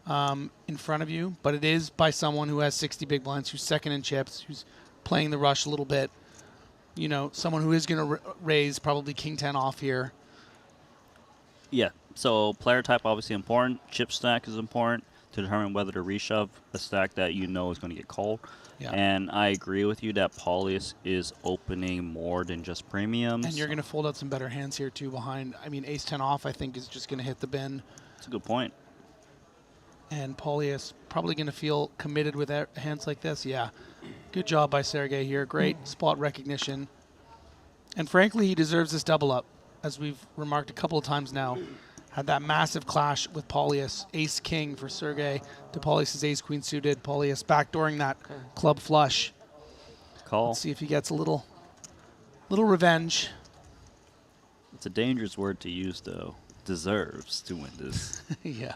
in front of you, but it is by someone who has 60 big blinds, who's second in chips, who's playing the rush a little bit. Someone who is going to raise probably king 10 off here. Yeah, so player type obviously important. Chip stack is important to determine whether to reshove a stack that you know is going to get called. Yeah. And I agree with you that Paulius is opening more than just premiums. And you're going to fold out some better hands here too behind. I mean, ace 10 off I think is just going to hit the bin. That's a good point. And Polius probably going to feel committed with hands like this. Yeah. Good job by Sergey here. Great spot recognition. And frankly, he deserves this double up, as we've remarked a couple of times now. Had that massive clash with Polius. Ace-king for Sergey to Polius' ace-queen suited. Polius backdooring that club flush. Call. Let's see if he gets a little revenge. It's a dangerous word to use, though. Deserves to win this. Yeah.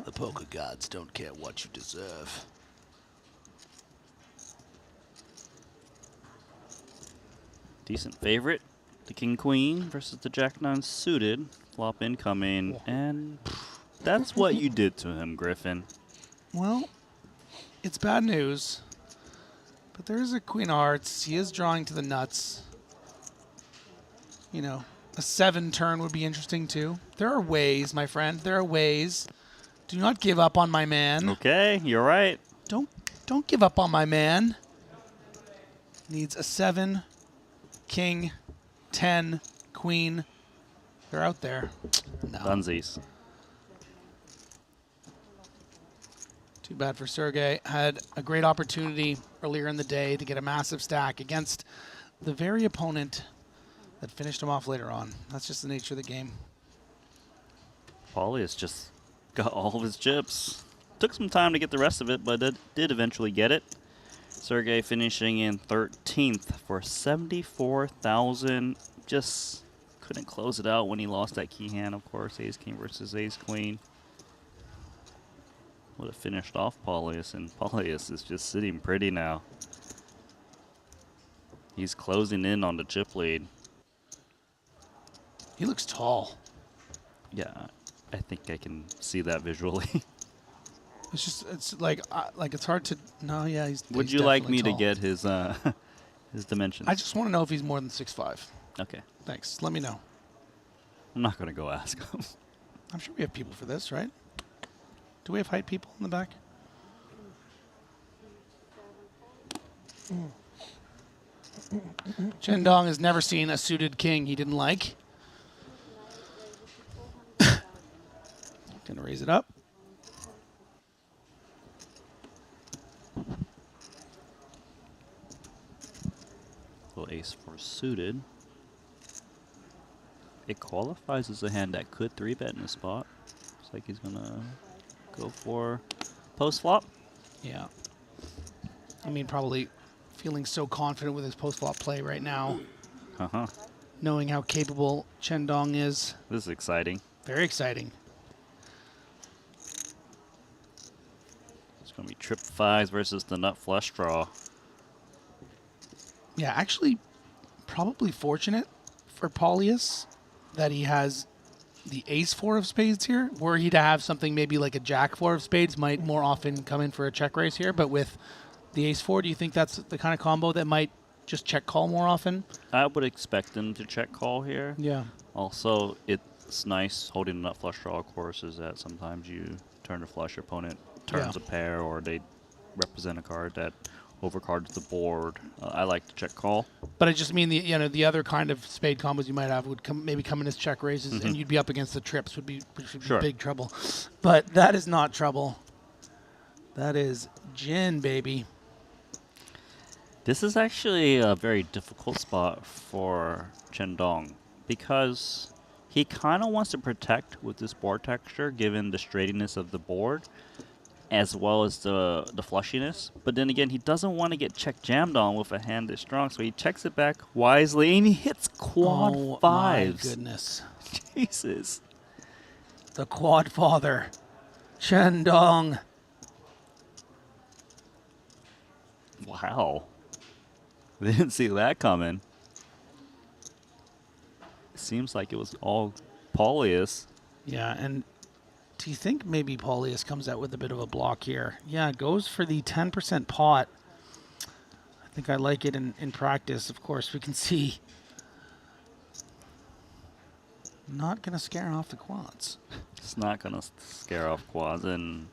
The poker gods don't care what you deserve. Decent favorite. The king-queen versus the jack-9 suited. Flop incoming. And that's what you did to him, Griffin. Well, it's bad news. But there is a queen of hearts. He is drawing to the nuts. You know, a 7 turn would be interesting too. There are ways, my friend. There are ways. Do not give up on my man. Okay, you're right. Don't give up on my man. Needs a 7, king, 10, queen. They're out there. No. Dunsies. Too bad for Sergey. Had a great opportunity earlier in the day to get a massive stack against the very opponent that finished him off later on. That's just the nature of the game. Polius just got all of his chips. Took some time to get the rest of it, but did eventually get it. Sergey finishing in 13th for 74,000. Just couldn't close it out when he lost that key hand, of course. Ace-king versus ace-queen. Would have finished off Polius, and Polius is just sitting pretty now. He's closing in on the chip lead. He looks tall. Yeah, I think I can see that visually. It's like it's hard to. No, yeah, he's. Would he's you like me definitely to tall. get his his dimensions? I just want to know if he's more than 6'5". Okay. Thanks. Let me know. I'm not gonna go ask him. I'm sure we have people for this, right? Do we have height people in the back? Chen Dong has never seen a suited king he didn't like. Gonna raise it up. Little ace-4 suited. It qualifies as a hand that could 3-bet in the spot. Looks like he's gonna go for post-flop. Yeah. I mean, probably feeling so confident with his post-flop play right now. Uh-huh. Knowing how capable Chen Dong is. This is exciting. Very exciting. It's gonna be trip 5s versus the nut flush draw. Yeah, actually, probably fortunate for Polius that he has the ace-4 of spades here. Were he to have something maybe like a jack-4 of spades, might more often come in for a check raise here. But with the ace-4, do you think that's the kind of combo that might just check call more often? I would expect him to check call here. Yeah. Also, it's nice holding a nut flush draw, of course, is that sometimes you turn to flush, your opponent turns a pair, or they represent a card that overcards the board. I like to check call. But I just mean the other kind of spade combos you might have would maybe come in as check raises, and you'd be up against the trips, which would be big trouble. But that is not trouble. That is gin, baby. This is actually a very difficult spot for Chen Dong because he kind of wants to protect with this board texture given the straightiness of the board as well as the flushiness. But then again, he doesn't want to get check jammed on with a hand this strong, so he checks it back wisely and he hits quad fives. My goodness. Jesus. The quad father, Chen Dong. Wow. They didn't see that coming. It seems like it was all Polius. Yeah, and do you think maybe Polius comes out with a bit of a block here? Yeah, goes for the 10% pot. I think I like it in practice. Of course, we can see. Not going to scare off the quads. It's not going to scare off quads, and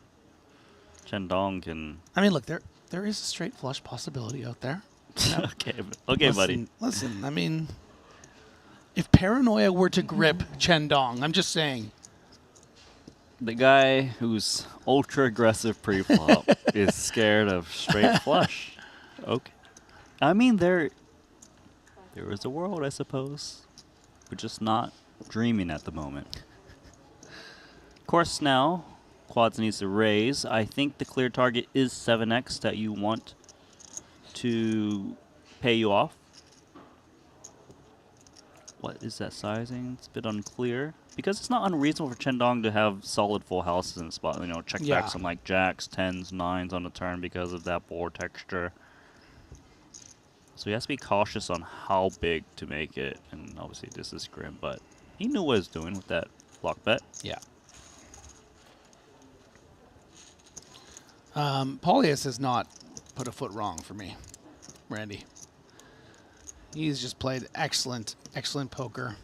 Chen Dong can... I mean, look, there is a straight flush possibility out there. You know? Okay, buddy. Listen, I mean, if paranoia were to grip Chen Dong, I'm just saying, The guy who's ultra aggressive pre-flop is scared of straight flush. Okay. I mean, there is a world, I suppose. We're just not dreaming at the moment. Of course, now, quads needs to raise. I think the clear target is 7x that you want to pay you off. What is that sizing? It's a bit unclear. Because it's not unreasonable for Chendong to have solid full houses in the spot. You know, check back some like jacks, 10s, 9s on the turn because of that board texture. So he has to be cautious on how big to make it. And obviously this is grim, but he knew what he was doing with that block bet. Yeah. Paulius has not put a foot wrong for me, Randy. He's just played excellent, excellent poker.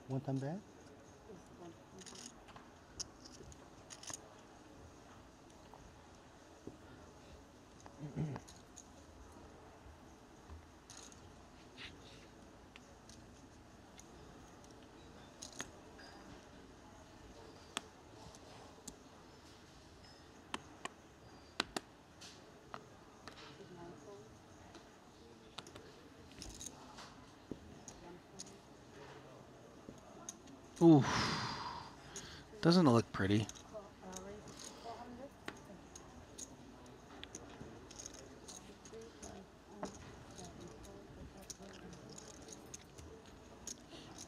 One time back? Ooh, doesn't it look pretty?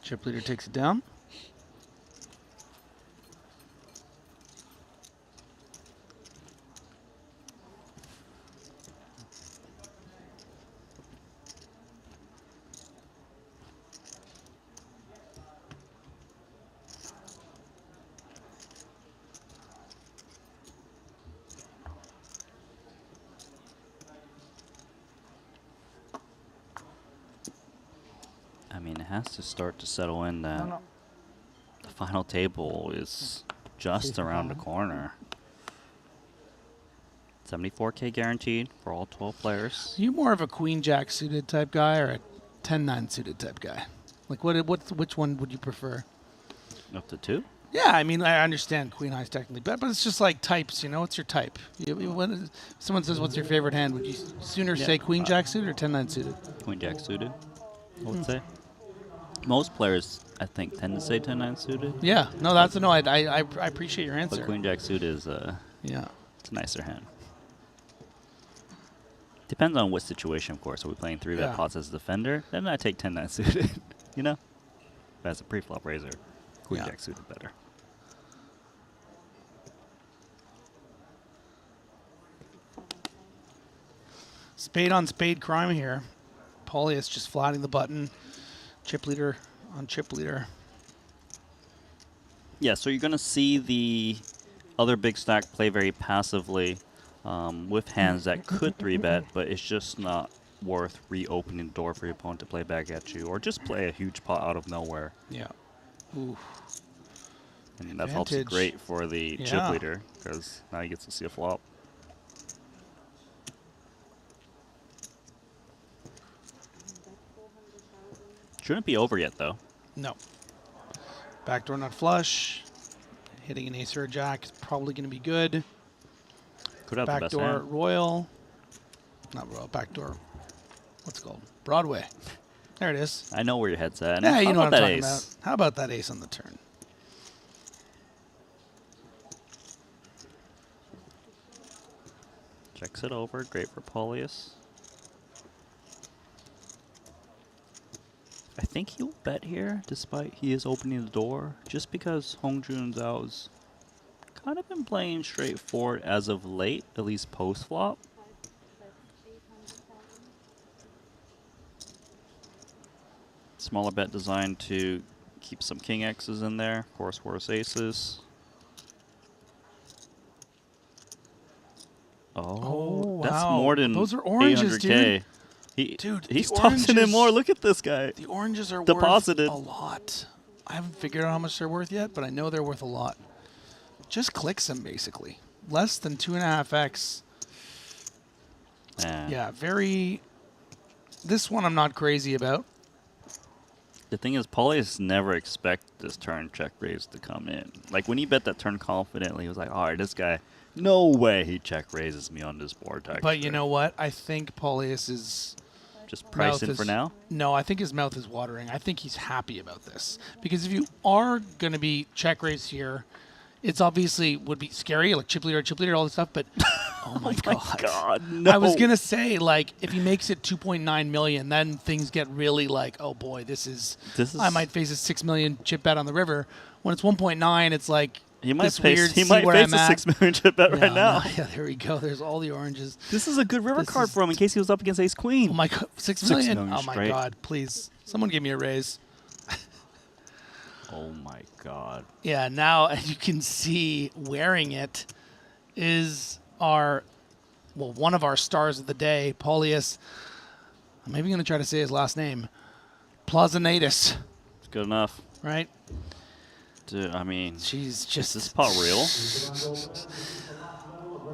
Chip leader takes it down. I mean, it has to start to settle in that the final table is just around the corner. 74K guaranteed for all 12 players. Are you more of a queen jack suited type guy or a 10-9 suited type guy? Like which one would you prefer? Up to 2? Yeah, I mean, I understand queen high is technically better, but it's just like types, you know? What's your type? When someone says, what's your favorite hand, would you sooner say queen jack suited or 10-9 suited? Queen jack suited, I would say. Most players, I think, tend to say 10-9 suited. Yeah, no, that's no. I appreciate your answer. But queen jack suited is yeah, it's a nicer hand. Depends on what situation, of course. Are we playing 3-bet pots as a defender? Then I take 10-9 suited. You know, but as a pre-flop raiser, queen jack suited better. Spade on spade crime here. Paulius just flatting the button. Chip leader on chip leader. Yeah, so you're going to see the other big stack play very passively with hands that could 3-bet, but it's just not worth reopening the door for your opponent to play back at you, or just play a huge pot out of nowhere. Yeah. Ooh. And that helps great for the chip leader, because now he gets to see a flop. Shouldn't be over yet, though. No. Backdoor not flush. Hitting an ace or a jack is probably going to be good. Could have the best backdoor hand. royal. Not royal, backdoor. What's it called? Broadway. There it is. I know where your head's at. Yeah, you know what I'm talking ace? about. How about that ace on the turn? Checks it over. Great for Paulius. I think he'll bet here, despite he is opening the door, just because Hongjun Zhao's kind of been playing straightforward as of late, at least post-flop. Smaller bet designed to keep some king X's in there, of course worse aces. Oh, that's wow. more than Those are oranges, 800K. Dude, He's tossing in more. Look at this guy. The oranges are deposited. worth a lot. I haven't figured out how much they're worth yet, but I know they're worth a lot. just clicks him basically. Less than 2.5x. Yeah, very. This one I'm not crazy about. The thing is, Paulius never expect this turn check raise to come in. Like when he bet that turn confidently, he was like, all right, this guy, no way he check raises me on this board. But you know what? I think Paulius is just pricing for now. No, I think his mouth is watering. I think he's happy about this because if you are going to be check raise here, it's obviously would be scary, like chip leader, all this stuff. But oh my god, no! I was gonna say like if he makes it 2.9 million, then things get really like, oh boy, this is I might face a 6 million chip bet on the river. When it's 1.9, it's like he might this face weird, he might face a 6 million chip bet right now. Yeah, there we go. There's all the oranges. This is a good river card for him in case he was up against Ace Queen. Oh my god, 6 million! Oh my straight. god, please, someone give me a raise. Oh my god. Yeah, now as you can see, wearing it is one of our stars of the day, Paulius. I'm maybe going to try to say his last name, Plazanatus. It's good enough. Right? Dude, I mean, she's just. Is this pot real?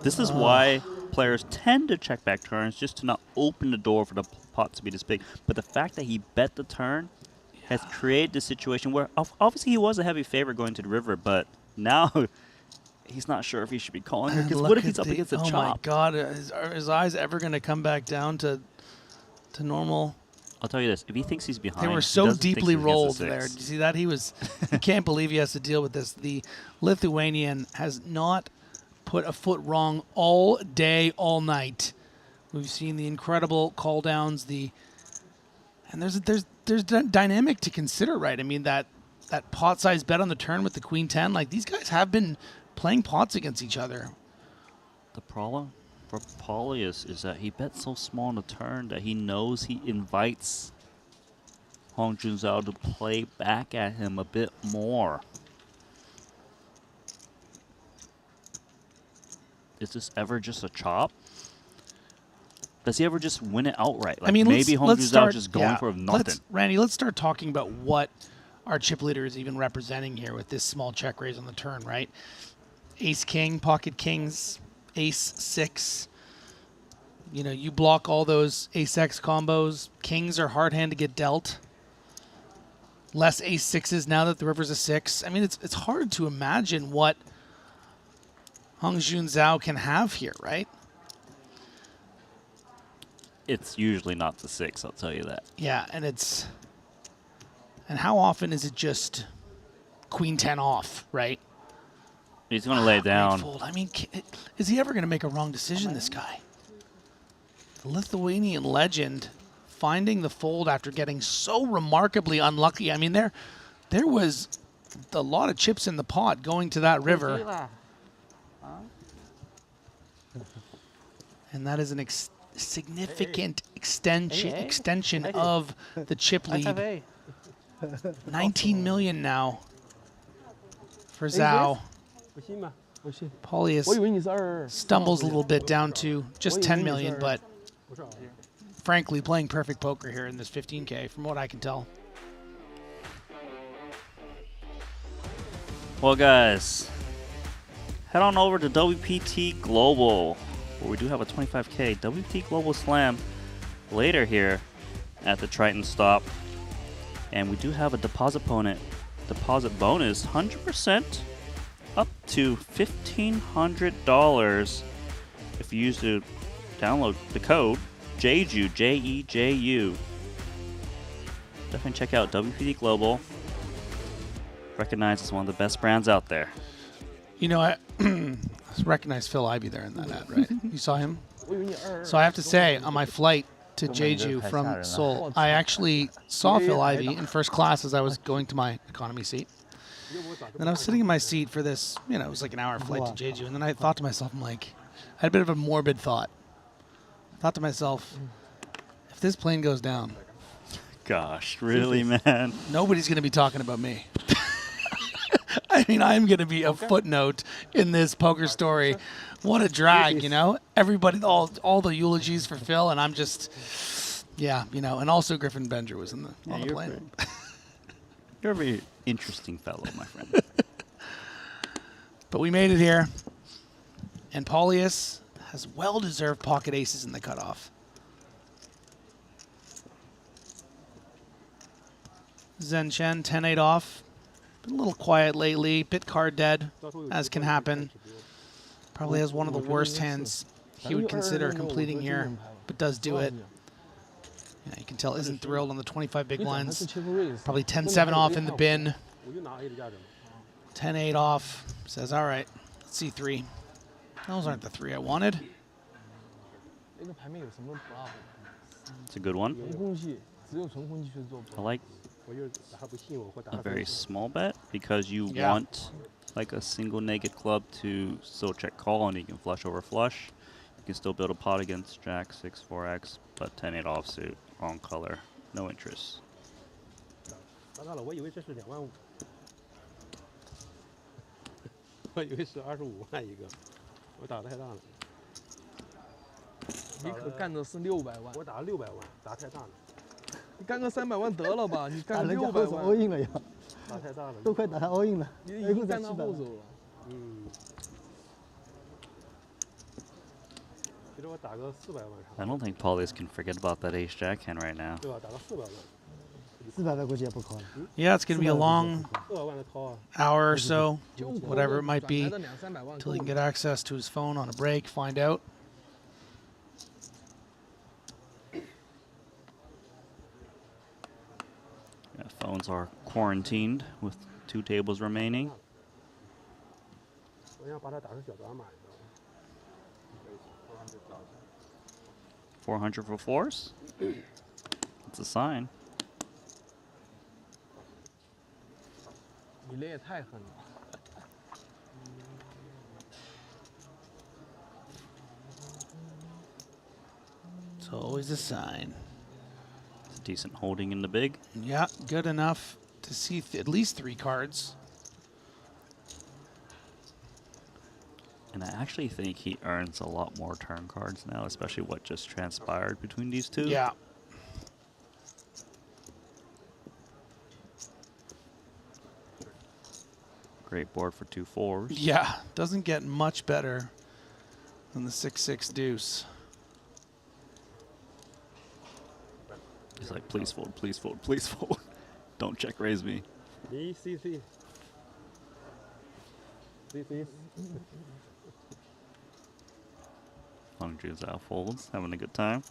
This is why players tend to check back turns, just to not open the door for the pot to be this big. But the fact that he bet the turn has created this situation where obviously he was a heavy favorite going to the river, but now he's not sure if he should be calling her. Because what if he's up against a chop? Oh my god, are his eyes ever going to come back down to normal? I'll tell you this: if he thinks he's behind, they were he so doesn't think deeply he's against a rolled six. there. Did you see that? He can't believe he has to deal with this. The Lithuanian has not put a foot wrong all day, all night. We've seen the incredible call downs, and there's dynamic to consider, right? I mean, that pot size bet on the turn with the queen 10, like these guys have been playing pots against each other. The problem for Paulius is that he bets so small on the turn that he knows he invites Hong Junzhao to play back at him a bit more. Is this ever just a chop? Does he ever just win it outright? Like I mean, maybe Hong let's Junzhao start just going for nothing. Randy, let's start talking about what our chip leader is even representing here with this small check raise on the turn, right? Ace king, pocket kings, ace six. You know, you block all those ace x combos. Kings are hard hand to get dealt. Less ace sixes now that the river's a 6. I mean, it's hard to imagine what Hong Junzhao can have here, right? It's usually not the 6, I'll tell you that. Yeah, and how often is it just queen 10 off, right? He's going to lay it down. Fold. I mean, is he ever going to make a wrong decision, this guy? The Lithuanian legend finding the fold after getting so remarkably unlucky. I mean, there was a lot of chips in the pot going to that river. And that is an significant extension of the chip lead. 19 million now for Zhao. Paulius stumbles a little bit down to just 10 million, but frankly, playing perfect poker here in this 15K, from what I can tell. Well, guys, head on over to WPT Global, where we do have a 25K WPT Global Slam later here at the Triton stop. And we do have a deposit bonus, 100% up to $1,500 if you use to download the code Jeju, Jeju. Definitely check out WPT Global. Recognized as one of the best brands out there. You know, I recognize Phil Ivey there in that ad, right? You saw him? So I have to say, on my flight to Jeju from Seoul, I actually saw Phil Ivey in first class as I was going to my economy seat. Then I was sitting in my seat for this, you know, it was like an hour flight to Jeju, and then I thought to myself, I had a bit of a morbid thought. I thought to myself, if this plane goes down, gosh, really, man? Nobody's going to be talking about me. I mean, I'm going to be a footnote in this poker story. What a drag, you know? Everybody, all the eulogies for Phil, and I'm just, yeah, you know. And also Griffin Benger was on the plane. You're a very interesting fellow, my friend. But we made it here. And Paulius has well-deserved pocket aces in the cutoff. Zhen Chen, 10-8 off. Been a little quiet lately. Bit card dead, as can happen. Probably has one of the worst hands he would consider completing here, but does do it. Yeah, you can tell isn't thrilled on the 25 big blinds. Probably 10-7 off in the bin. 10-8 off. Says, all right, let's see 3. Those aren't the 3 I wanted. It's a good one. I like a very small bet because you want like a single naked club to still check call and you can flush over flush. You can still build a pot against Jack 6 4x, but 10-8 offsuit, wrong color, no interest. 我以为是25万一个，我打的太大了。你可干的是600万。我打了600万，打太大了。你干个300万得了吧？你干人家600后手万。all in 了呀，打太大了。都快打他 all in 了，你已经干到后手了。嗯。其实我打个400万。I don't think Paulius can forget about that ace jack hand right now. 对吧？打个400万。 Yeah, it's going to be a long hour or so, whatever it might be, until he can get access to his phone on a break, find out. Yeah, phones are quarantined with 2 tables remaining. 我想把它打成小转码。 400 for fours? It's a sign. 你雷也太狠了。 It's always a sign. It's a decent holding in the big. Yeah, good enough to see at least 3 cards. And I actually think he earns a lot more turn cards now, especially what just transpired between these two. Yeah. Great board for 2 4s. Yeah, doesn't get much better than the 6-6 deuce. He's like, please fold, please fold, please fold. Don't check raise me. CC. Long Juice out folds, having a good time.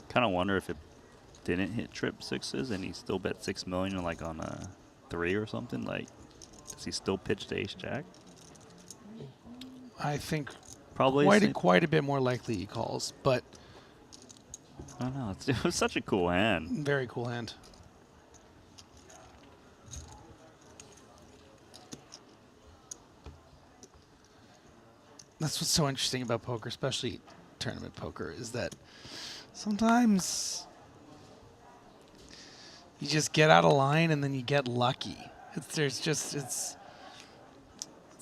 Kind of wonder if it didn't hit trip 6s and he still bet 6 million like on a 3 or something. Like, does he still pitch to ace jack? I think probably quite a bit more likely he calls, but I don't know. It was such a cool hand. Very cool hand. That's what's so interesting about poker, especially tournament poker, is that sometimes you just get out of line and then you get lucky. It's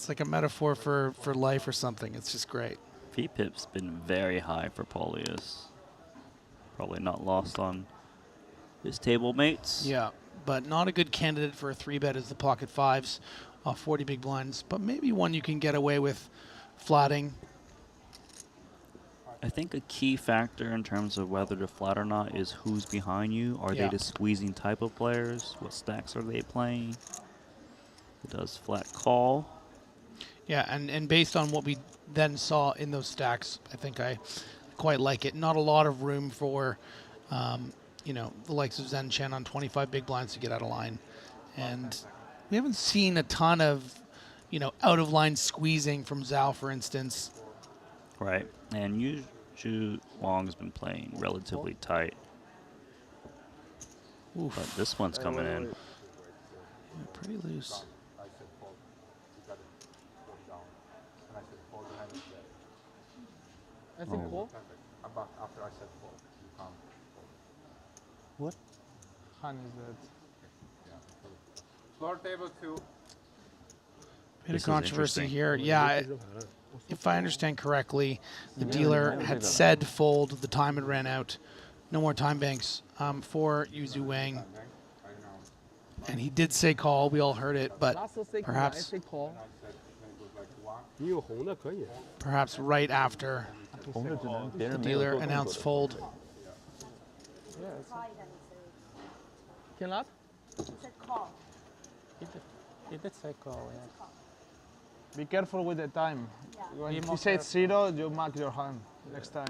like a metaphor for life or something. It's just great. VPIP's been very high for Paulius. Probably not lost on his table mates. Yeah, but not a good candidate for a 3-bet is the pocket 5s off 40 big blinds, but maybe one you can get away with flatting. I think a key factor in terms of whether to flat or not is who's behind you. Are they the squeezing type of players? What stacks are they playing? It does flat call. Yeah, and based on what we then saw in those stacks, I think I quite like it. Not a lot of room for, you know, the likes of Zhen Chen on 25 big blinds to get out of line. And we haven't seen a ton of, you know, out of line squeezing from Zhao, for instance. Right, and Jeju Wong's been playing relatively tight. Oof. But this one's coming in. Yeah, pretty loose. I think call. After I said fold, you can't fold. What? Hand is that? Yeah. Floor table 2. Bit of controversy here. Yeah, if I understand correctly, the dealer had said fold, the time had ran out. No more time banks for Yuzu Wang. And he did say call. We all heard it, but perhaps right after the dealer announced fold. Can not? He did say call, yeah. Be careful with the time. When you say 0, you mark your hand next time.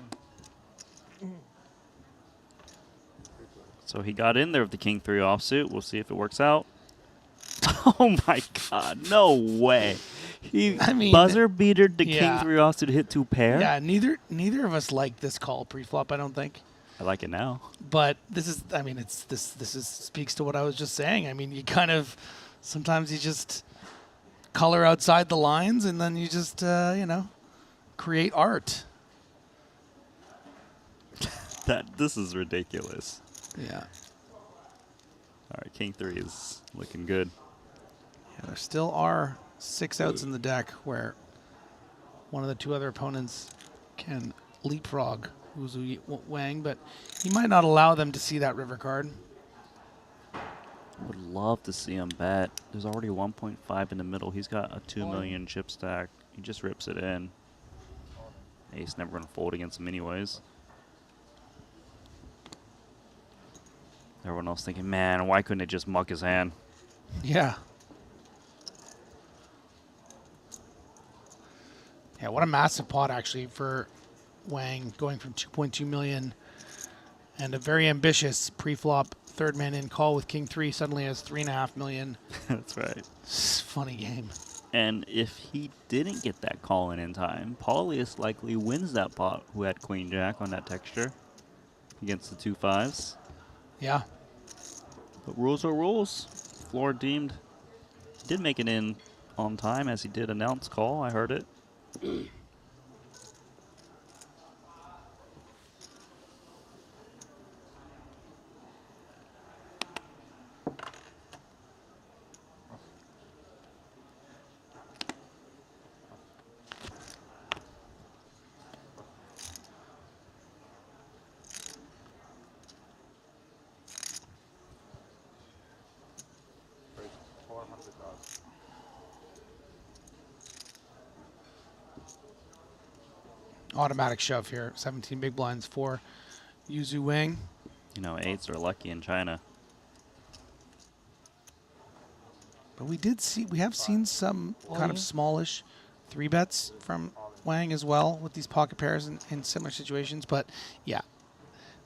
So he got in there with the king 3 offsuit. We'll see if it works out. Oh my god, no way. He buzzer beatered the king 3 offsuit to hit 2 pair? Yeah, neither of us like this call pre-flop, I don't think. I like it now. But this is, I mean, this speaks to what I was just saying. I mean, you kind of, sometimes you just color outside the lines and then you just, you know, create art. This is ridiculous. Yeah. All right, king 3 is looking good. Yeah, there still are 6 outs in the deck where one of the 2 other opponents can leapfrog Wuzu Wang, but he might not allow them to see that river card. Would love to see him bet. There's already 1.5 in the middle. He's got a 2 million chip stack. He just rips it in. Ace never gonna fold against him anyways. Everyone else thinking, man, why couldn't it just muck his hand? Yeah. Yeah, what a massive pot actually for Wang, going from 2.2 million and a very ambitious pre-flop 3rd man in call with king 3 suddenly has 3.5 million. That's right. It's a funny game. And if he didn't get that call in time, Paulius likely wins that pot who had queen jack on that texture against the 2 5s. Yeah. But rules are rules. Floor deemed. He did make it in on time as he did announce call. I heard it. Automatic shove here. 17 big blinds for Wuzu Wang. You know, 8s are lucky in China. But we have seen some kind of smallish 3-bets from Wang as well with these pocket pairs in similar situations. But yeah,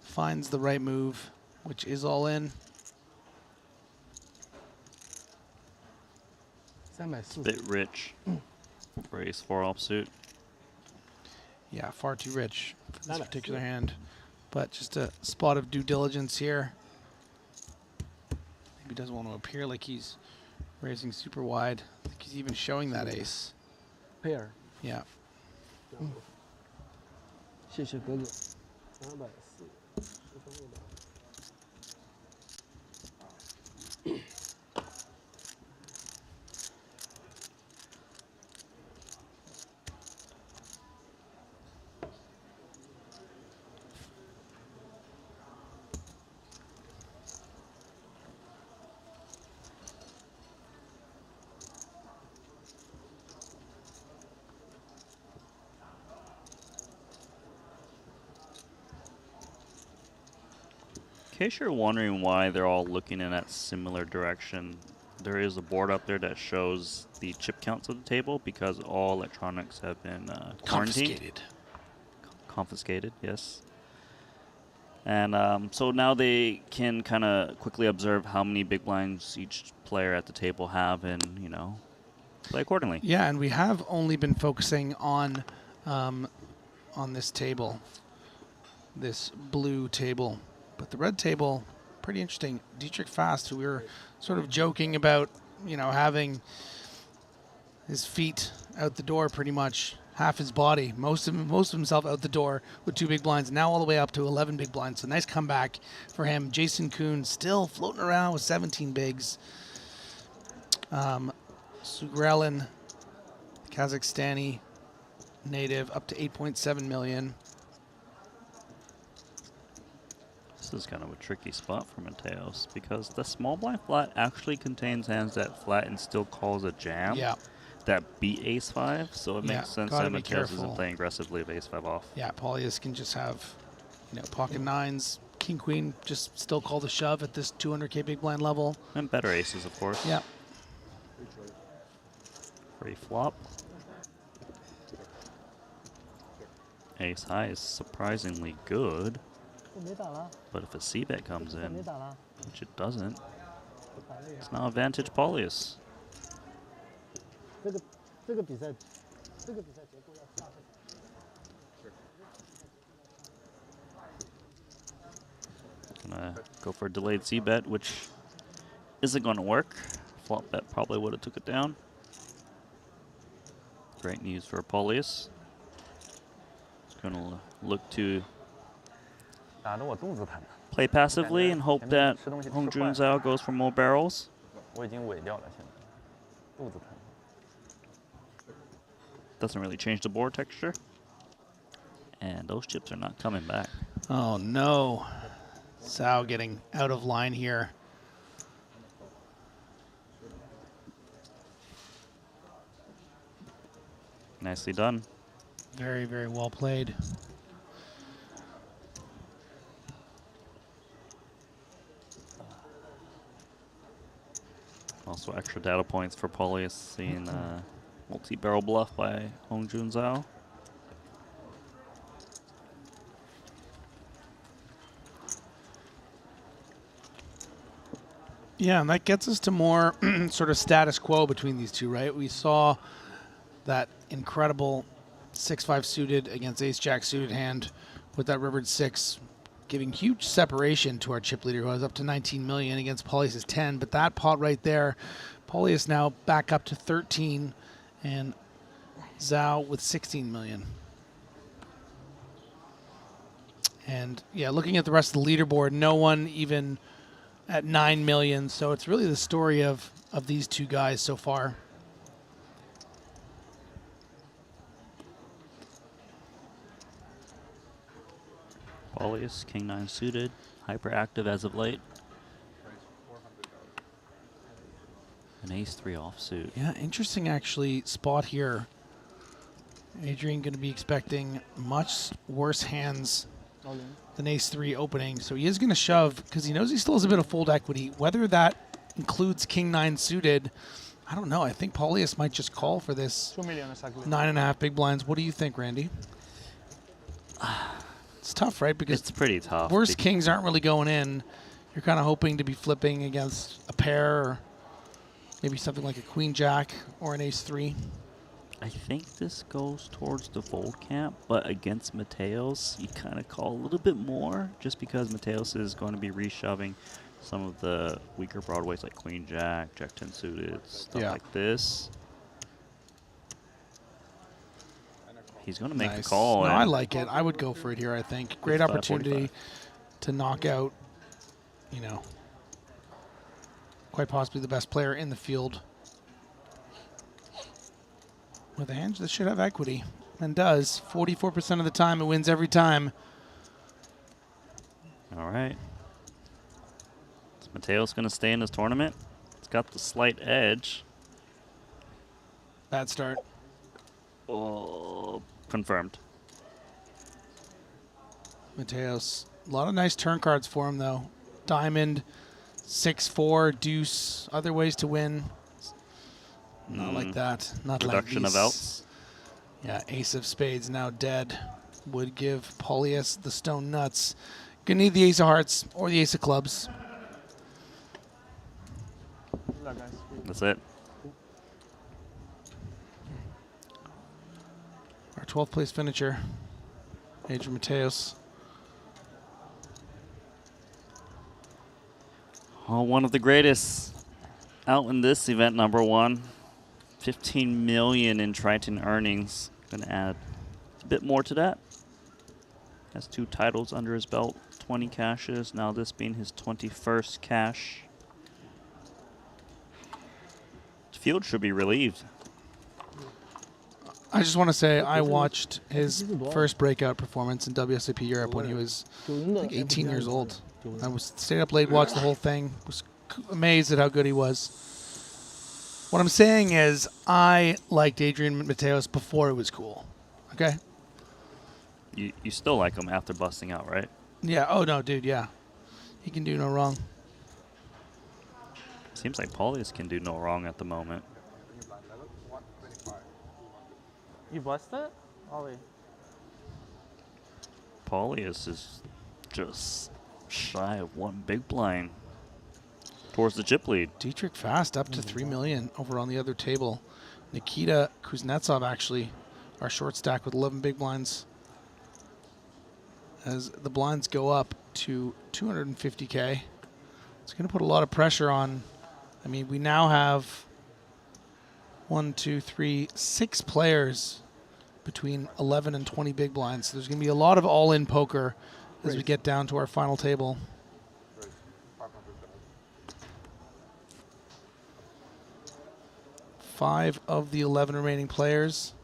finds the right move, which is all in. It's a bit rich for ace 4 offsuit. Yeah, far too rich for this particular hand. But just a spot of due diligence here. Maybe doesn't want to appear like he's raising super wide. I think he's even showing that ace. Pair. Yeah. 谢谢哥哥。In case you're wondering why they're all looking in that similar direction, there is a board up there that shows the chip counts of the table because all electronics have been quarantined. Confiscated, yes. And so now they can kind of quickly observe how many big blinds each player at the table have and, you know, play accordingly. Yeah, and we have only been focusing on this table, this blue table. But the red table, pretty interesting. Dietrich Fast, who we were sort of joking about, you know, having his feet out the door pretty much, half his body, most of himself out the door with 2 big blinds, now all the way up to 11 big blinds. So nice comeback for him. Jason Kuhn still floating around with 17 bigs. Sugrelin, Kazakhstani native, up to 8.7 million. This is kind of a tricky spot for Mateos because the small blind flat actually contains hands that flat and still calls a jam. Yeah. That beat ace-5, so it Yeah, makes sense gotta that be Mateos careful. isn't playing aggressively with ace-5 off. Yeah, Paulius can just have, pocket nines, king, queen, just still call the shove at this 200K big blind level. And better aces, of course. Yeah. Free flop. Ace high is surprisingly good, but if a c-bet comes in, which it doesn't, it's now advantage Paulius. Gonna go for a delayed c-bet, which isn't gonna work. Flop bet probably would have took it down. Great news for Paulius. He's gonna look to play passively and hope that Hong Jun Zhao goes for more barrels. Doesn't really change the board texture. And those chips are not coming back. Oh no. Zhao getting out of line here. Nicely done. Very, very well played. Also extra data points for Paulius, seeing multi-barrel bluff by Hong Jun Zhao. Yeah, and that gets us to more sort of status quo between these two, right? We saw that incredible 6-5 suited against ace-jack suited hand with that rivered 6, giving huge separation to our chip leader, who has up to 19 million against Paulius' 10. But that pot right there, Paulius now back up to 13, and Zhao with 16 million. And yeah, looking at the rest of the leaderboard, no one even at 9 million. So it's really the story of these two guys so far. Paulius, king 9 suited, hyperactive as of late. An ace 3 offsuit. Yeah, interesting actually spot here. Adrian going to be expecting much worse hands than ace 3 opening, so he is going to shove because he knows he still has a bit of fold equity. Whether that includes king 9 suited, I don't know. I think Paulius might just call for this 9.5 big blinds. What do you think, Randy? It's tough, right? Because it's pretty tough. Worst kings aren't really going in. You're kind of hoping to be flipping against a pair, or maybe something like a queen jack or an ace 3. I think this goes towards the fold camp, but against Mateos, you kind of call a little bit more, just because Mateos is going to be reshoving some of the weaker broadways like queen jack, jack 10 suited, stuff like this. He's going to make the call. No, I like it. I would go for it here, I think. Great opportunity to knock out, quite possibly the best player in the field with a hand that should have equity, and does. 44% of the time, it wins every time. All right. Is Mateos going to stay in this tournament? It's got the slight edge. Bad start. Oh, confirmed. Mateos. A lot of nice turn cards for him, though. Diamond, 6-4, deuce, other ways to win. Not like that. Not Reduction like of outs. Yeah, ace of spades now dead. Would give Paulius the stone nuts. Gonna need the ace of hearts or the ace of clubs. That's it. Our 12th place finisher, Adrian Mateos. Oh, one of the greatest out in this event, number 1. 15 million in Triton earnings. Gonna add a bit more to that. Has 2 titles under his belt, 20 cashes. Now this being his 21st cash. The field should be relieved. I just want to say I watched his first breakout performance in WSOP Europe when he was like 18 years old. I was stayed up late, watched the whole thing. Was amazed at how good he was. What I'm saying is I liked Adrian Mateos before it was cool. Okay? You still like him after busting out, right? Yeah. Oh, no, dude. Yeah. He can do no wrong. Seems like Paulius can do no wrong at the moment. You busted? Ollie. Paulius is just shy of one big blind towards the chip lead. Dietrich fast up to 3 million over on the other table. Nikita Kuznetsov actually our short stack with 11 big blinds. As the blinds go up to 250K, it's going to put a lot of pressure on. I mean, we now have 6 players between 11 and 20 big blinds. So there's going to be a lot of all-in poker as we get down to our final table. Five of the 11 remaining players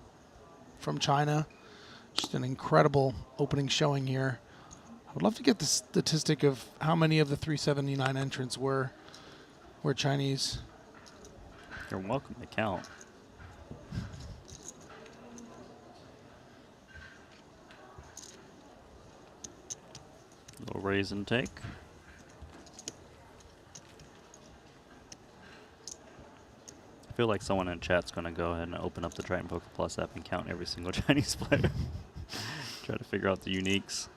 from China. Just an incredible opening showing here. I would love to get the statistic of how many of the 379 entrants were Chinese. You're welcome to count. Little raise and take. I feel like someone in chat's going to go ahead and open up the Triton Poker Plus app and count every single Chinese player. Try to figure out the uniques.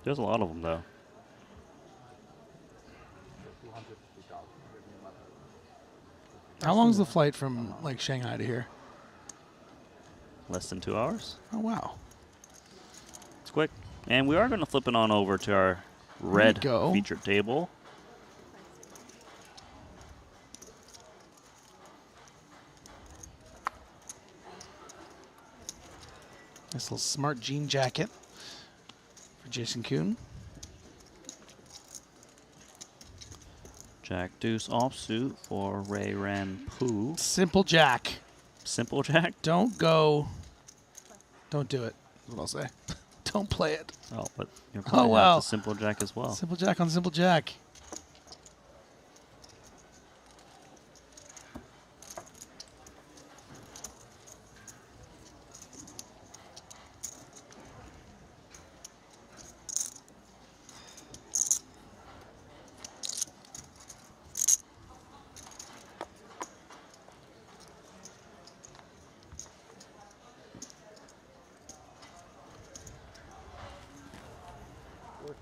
There's a lot of them, though. How long's the flight from like Shanghai to here? Less than 2 hours. Oh, wow. It's quick. And we are going to flip it on over to our red featured table. Nice little smart jean jacket for Jason Kuhn. Jack Deuce offsuit for Ray Ran Poo. Simple Jack. Simple Jack? Don't go. Don't do it, is what I'll say. Don't play it. Oh, but you're Oh, playing wow. the Simple Jack as well. Simple Jack on Simple Jack.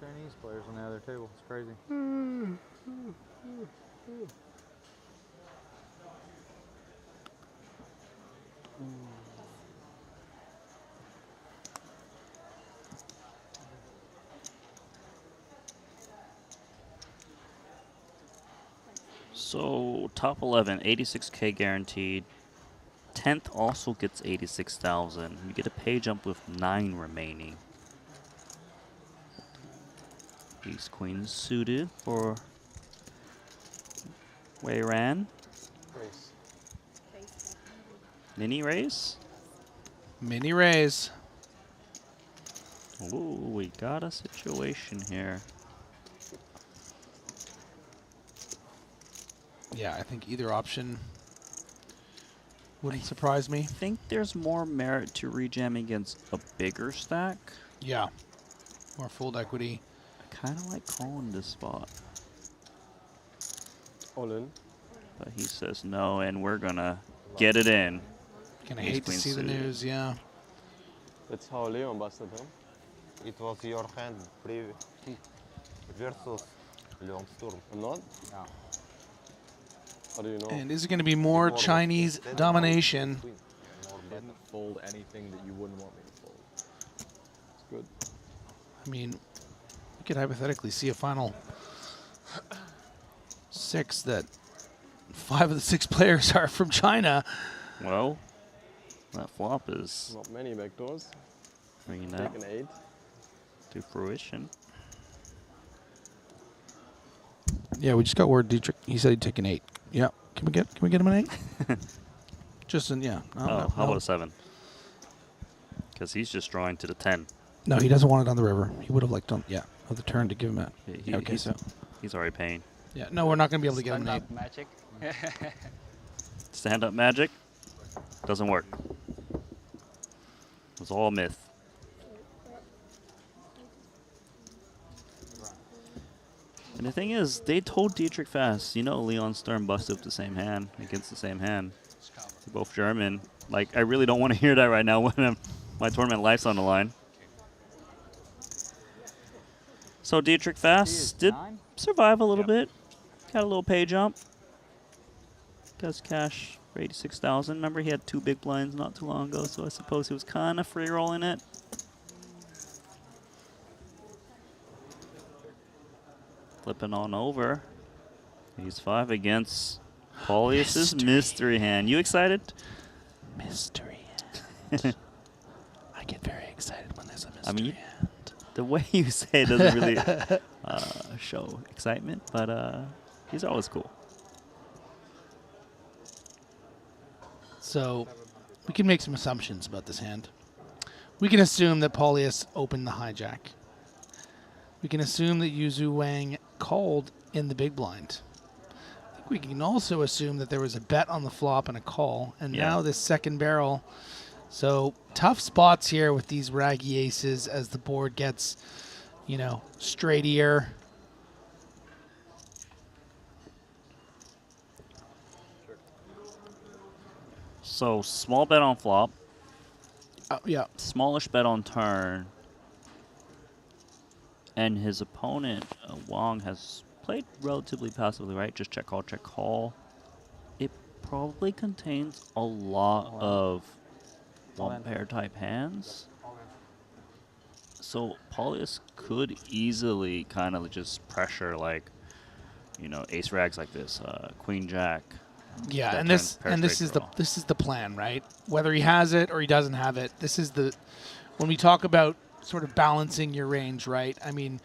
Chinese players on the other table. It's crazy. So top 11, 86K guaranteed. 10th also gets 86,000. You get a pay jump with 9 remaining. Ace Queen suited for Wei Ran. Mini raise. Mini raise. Ooh, we got a situation here. Yeah, I think either option wouldn't surprise me. I think there's more merit to rejamming against a bigger stack. Yeah, more fold equity. I kind of like calling this spot. All in. But he says no, and we're gonna get it in. Gonna hate to see the news, yeah. That's how Leon busted him. It was your hand versus Leon Sturm. Not? No. How do you know? And is it going to be more Chinese domination? Didn't fold anything that you wouldn't want me to fold. It's good. I mean, we could hypothetically see a final 6 that 5 of the 6 players are from China. Well, that flop is Not many backdoors. bringing Take that an 8. to fruition. Yeah, we just got word Dietrich. He said he'd take an 8. Yeah, Can we get him an 8? Just in, yeah. How about a 7? Because he's just drawing to the 10. No, he doesn't want it on the river. He would have liked on of the turn to give him a. Okay, so he's already paying. Yeah, no, we're not going to be able to get him an 8. Magic. Stand up magic doesn't work. It was all a myth. And the thing is, they told Dietrich fast, you know, Leon Stern busted up the same hand against the same hand. They're both German. Like, I really don't want to hear that right now when my tournament life's on the line. So Dietrich fast did survive a little bit. Got a little pay jump. Got his cash for 86,000. Remember, he had 2 big blinds not too long ago, so I suppose he was kind of free rolling it. Flipping on over. He's 5 against Paulius's mystery hand. You excited? Mystery hand. I get very excited when there's a mystery hand. The way you say it doesn't really show excitement, but these are always cool. So we can make some assumptions about this hand. We can assume that Paulius opened the hijack. We can assume that Yuzu Wang called in the big blind. I think we can also assume that there was a bet on the flop and a call, and now this second barrel. So tough spots here with these raggy aces as the board gets, you know, straightier. So small bet on flop. Yeah. Smallish bet on turn. And his opponent, Wang, has played relatively passively, right? Just check, call. It probably contains a lot of one-pair type hands. So Paulius could easily kind of just pressure, like, you know, ace rags like this, queen jack. Yeah, and this is the plan, right? Whether he has it or he doesn't have it, this is the when we talk about sort of balancing your range, right? I mean,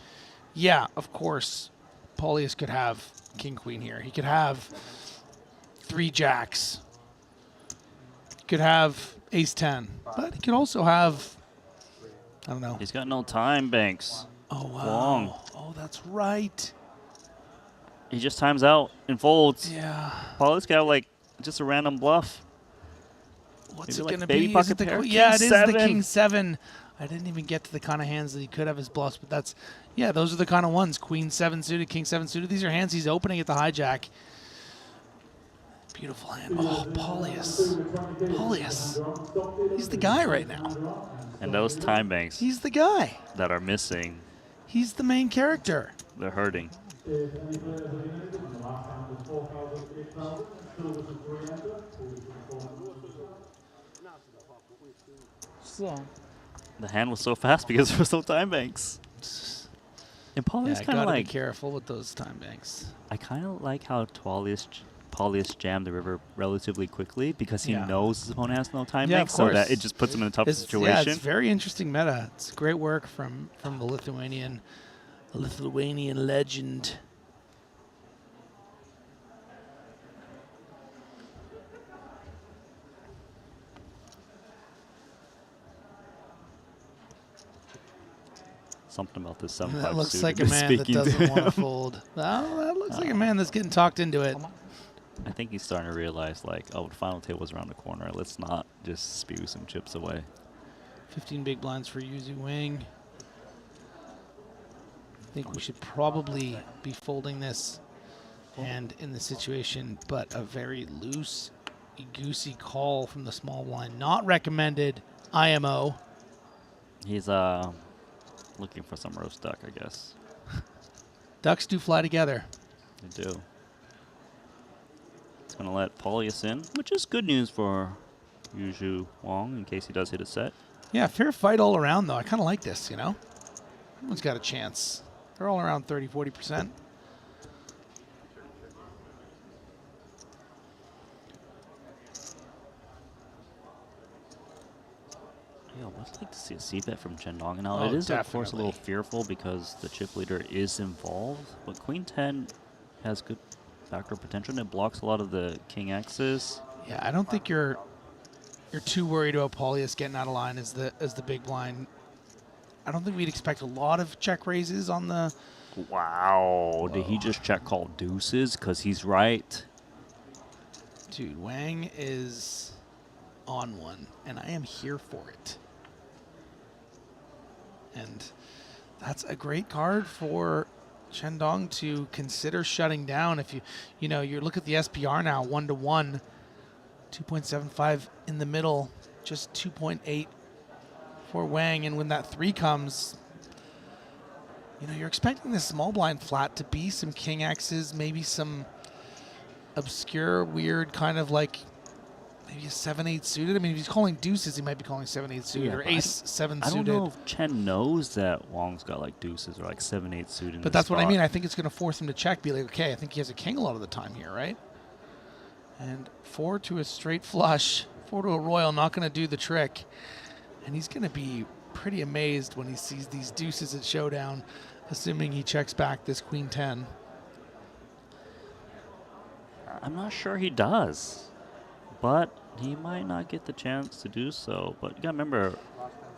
yeah, of course, Paulius could have king queen here. He could have 3 jacks. He could have ace 10, but he could also have, I don't know. He's got no time banks. Oh wow! Wang. Oh, that's right. He just times out and folds. Yeah. Paulius got like just a random bluff. What's Maybe it like going to be? Is it the yeah, it is the king 7. I didn't even get to the kind of hands that he could have as bluffs, but that's, yeah, those are the kind of ones. Queen 7 suited, king 7 suited. These are hands he's opening at the hijack. Beautiful hand. Oh, Paulius. Paulius. He's the guy right now. And those time banks. He's the guy. That are missing. He's the main character. They're hurting. The hand was so fast because there was no time banks. And Paulius kind of like be careful with those time banks. I kind of like how Paulius jammed the river relatively quickly because he knows his opponent has no time banks, so that it just puts him in a tough situation. Yeah, it's very interesting meta. It's great work from the Lithuanian legend. Something about this 7-5 That looks suit like a is man that speaking to doesn't want to him. fold. Well, that looks like a man that's getting talked into it. I think he's starting to realize, like, oh, the final table's around the corner. Let's not just spew some chips away. 15 big blinds for Yuzu Wang. I think we should probably be folding this hand in the situation, but a very loose, goosey call from the small blind. Not recommended. IMO. He's looking for some roast duck, I guess. Ducks do fly together. They do. It's going to let Paulius in, which is good news for Yuzu Wang in case he does hit a set. Yeah, fair fight all around, though. I kind of like this, you know? Everyone's got a chance. They're all around 30, 40%. Yeah, I'd like to see a c-bet from Chen Dong. Now, it is, of course, a little fearful because the chip leader is involved, but Queen 10 has good backdoor potential, and it blocks a lot of the king X's. Yeah, I don't think you're too worried about Paulius getting out of line as the big blind. I don't think we'd expect a lot of check raises on the. Wow, did he just check call deuces? Because he's right. Dude, Wang is on one, and I am here for it. And that's a great card for Shendong to consider shutting down. If you look at the SPR now, 1-1, 2.75 in the middle, just 2.8 for Wang. And when that 3 comes, you're expecting this small blind flat to be some king X's, maybe some obscure, weird kind of like maybe a 7-8 suited. I mean, if he's calling deuces, he might be calling 7-8 suited or ace 7 suited. I don't know if Chen knows that Wong's got like deuces or like 7-8 suited. But that's what I mean. I think it's going to force him to check, be like, okay, I think he has a king a lot of the time here, right? And 4 to a straight flush, 4 to a royal, not going to do the trick. And he's going to be pretty amazed when he sees these deuces at showdown, assuming he checks back this queen 10. I'm not sure he does, but he might not get the chance to do so. But you gotta remember,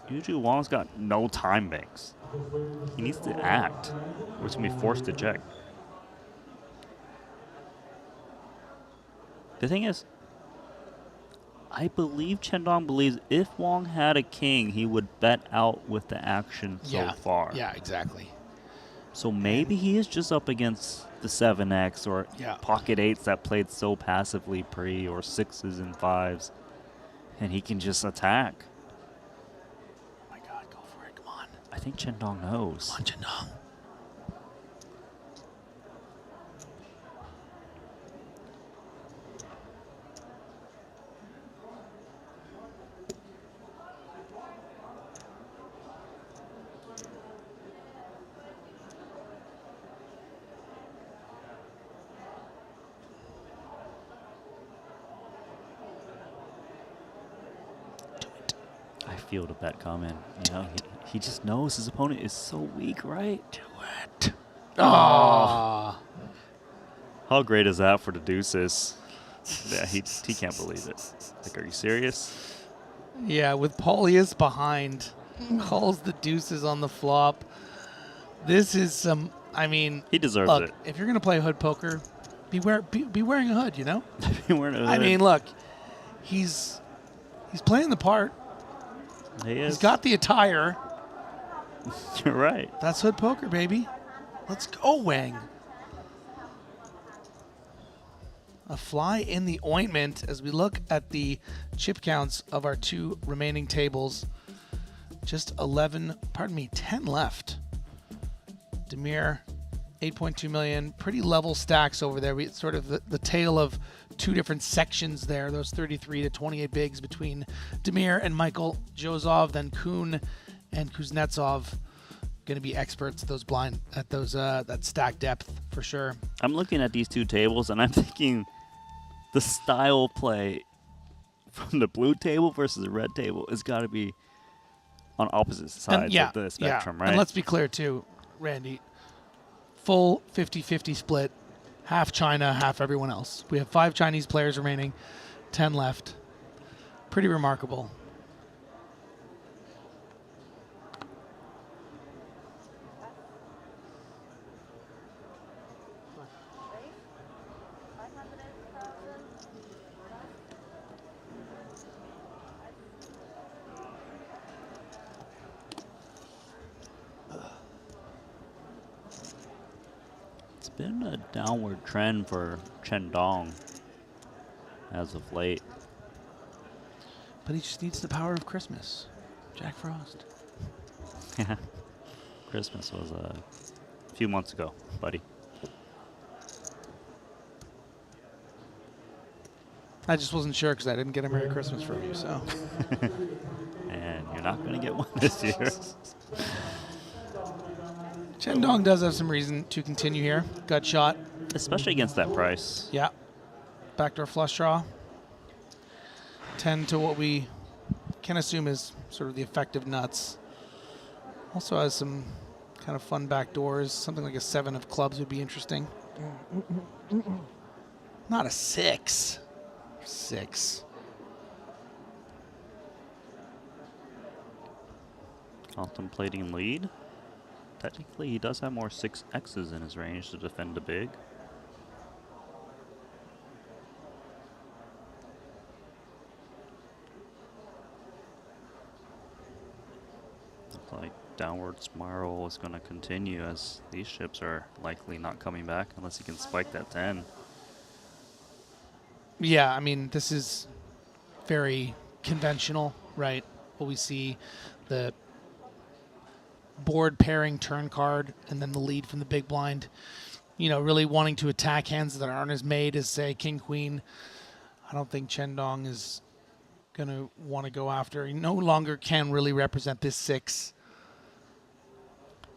usually Wong's got no time banks. He needs to act, or he's gonna be forced to check. The thing is, I believe Chendong believes if Wong had a king, he would bet out with the action so far. Yeah, exactly. So maybe he is just up against the 7X or pocket 8s that played so passively pre, or 6s and 5s, and he can just attack. Oh my God, go for it, come on. I think Chendong knows. Come on, Chendong. I feel the bet coming. He just knows his opponent is so weak, right? Do it. Oh. How great is that for the deuces? Yeah, he can't believe it. Like, are you serious? Yeah, with Paulius behind, calls the deuces on the flop. This is some. I mean, he deserves look, it. If you're gonna play hood poker, be wearing a hood. Be wearing a hood. I mean, look, he's playing the part. He is. He's got the attire. You're right. That's hood poker, baby. Let's go, Wang. A fly in the ointment as we look at the chip counts of our 2 remaining tables. Just 10 left. Demir, 8.2 million. Pretty level stacks over there. It's sort of the tale of 2 different sections there. Those 33 to 28 bigs between Demir and Michael Jozov. Then Kuhn and Kuznetsov going to be experts at those that stack depth for sure. I'm looking at these 2 tables and I'm thinking the style play from the blue table versus the red table has got to be on opposite sides of the spectrum, right? And let's be clear too, Randy. Full 50-50 split. Half China, half everyone else. We have 5 Chinese players remaining, 10 left. Pretty remarkable. It's been a downward trend for Chendong as of late. But he just needs the power of Christmas. Jack Frost. Yeah. Christmas was a few months ago, buddy. I just wasn't sure because I didn't get a Merry Christmas from you, so. And you're not going to get one this year. Chendong does have some reason to continue here. Gut shot. Especially against that price. Yeah. Backdoor flush draw. 10 to what we can assume is sort of the effective nuts. Also has some kind of fun backdoors. Something like a 7 of clubs would be interesting. Not a 6. 6. Contemplating lead. Technically, he does have more 6Xs in his range to defend a big. Looks like downward spiral is going to continue as these ships are likely not coming back unless he can spike that 10. Yeah, I mean, this is very conventional, right? What we see, the board pairing turn card and then the lead from the big blind. You know, really wanting to attack hands that aren't as made as, say, King, Queen. I don't think Chendong is going to want to go after. He no longer can really represent this 6.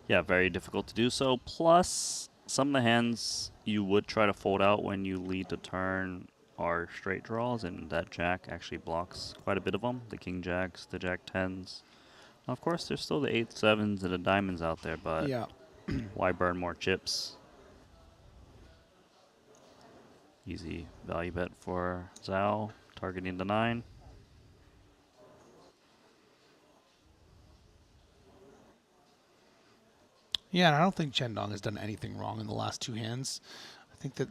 Yeah, very difficult to do so. Plus, some of the hands you would try to fold out when you lead the turn are straight draws, and that jack actually blocks quite a bit of them. The king jacks, the jack 10s. Of course, there's still the 8-7s and the diamonds out there, but yeah. Why burn more chips? Easy value bet for Zhao, targeting the 9. Yeah, and I don't think Chendong has done anything wrong in the last 2 hands. I think that,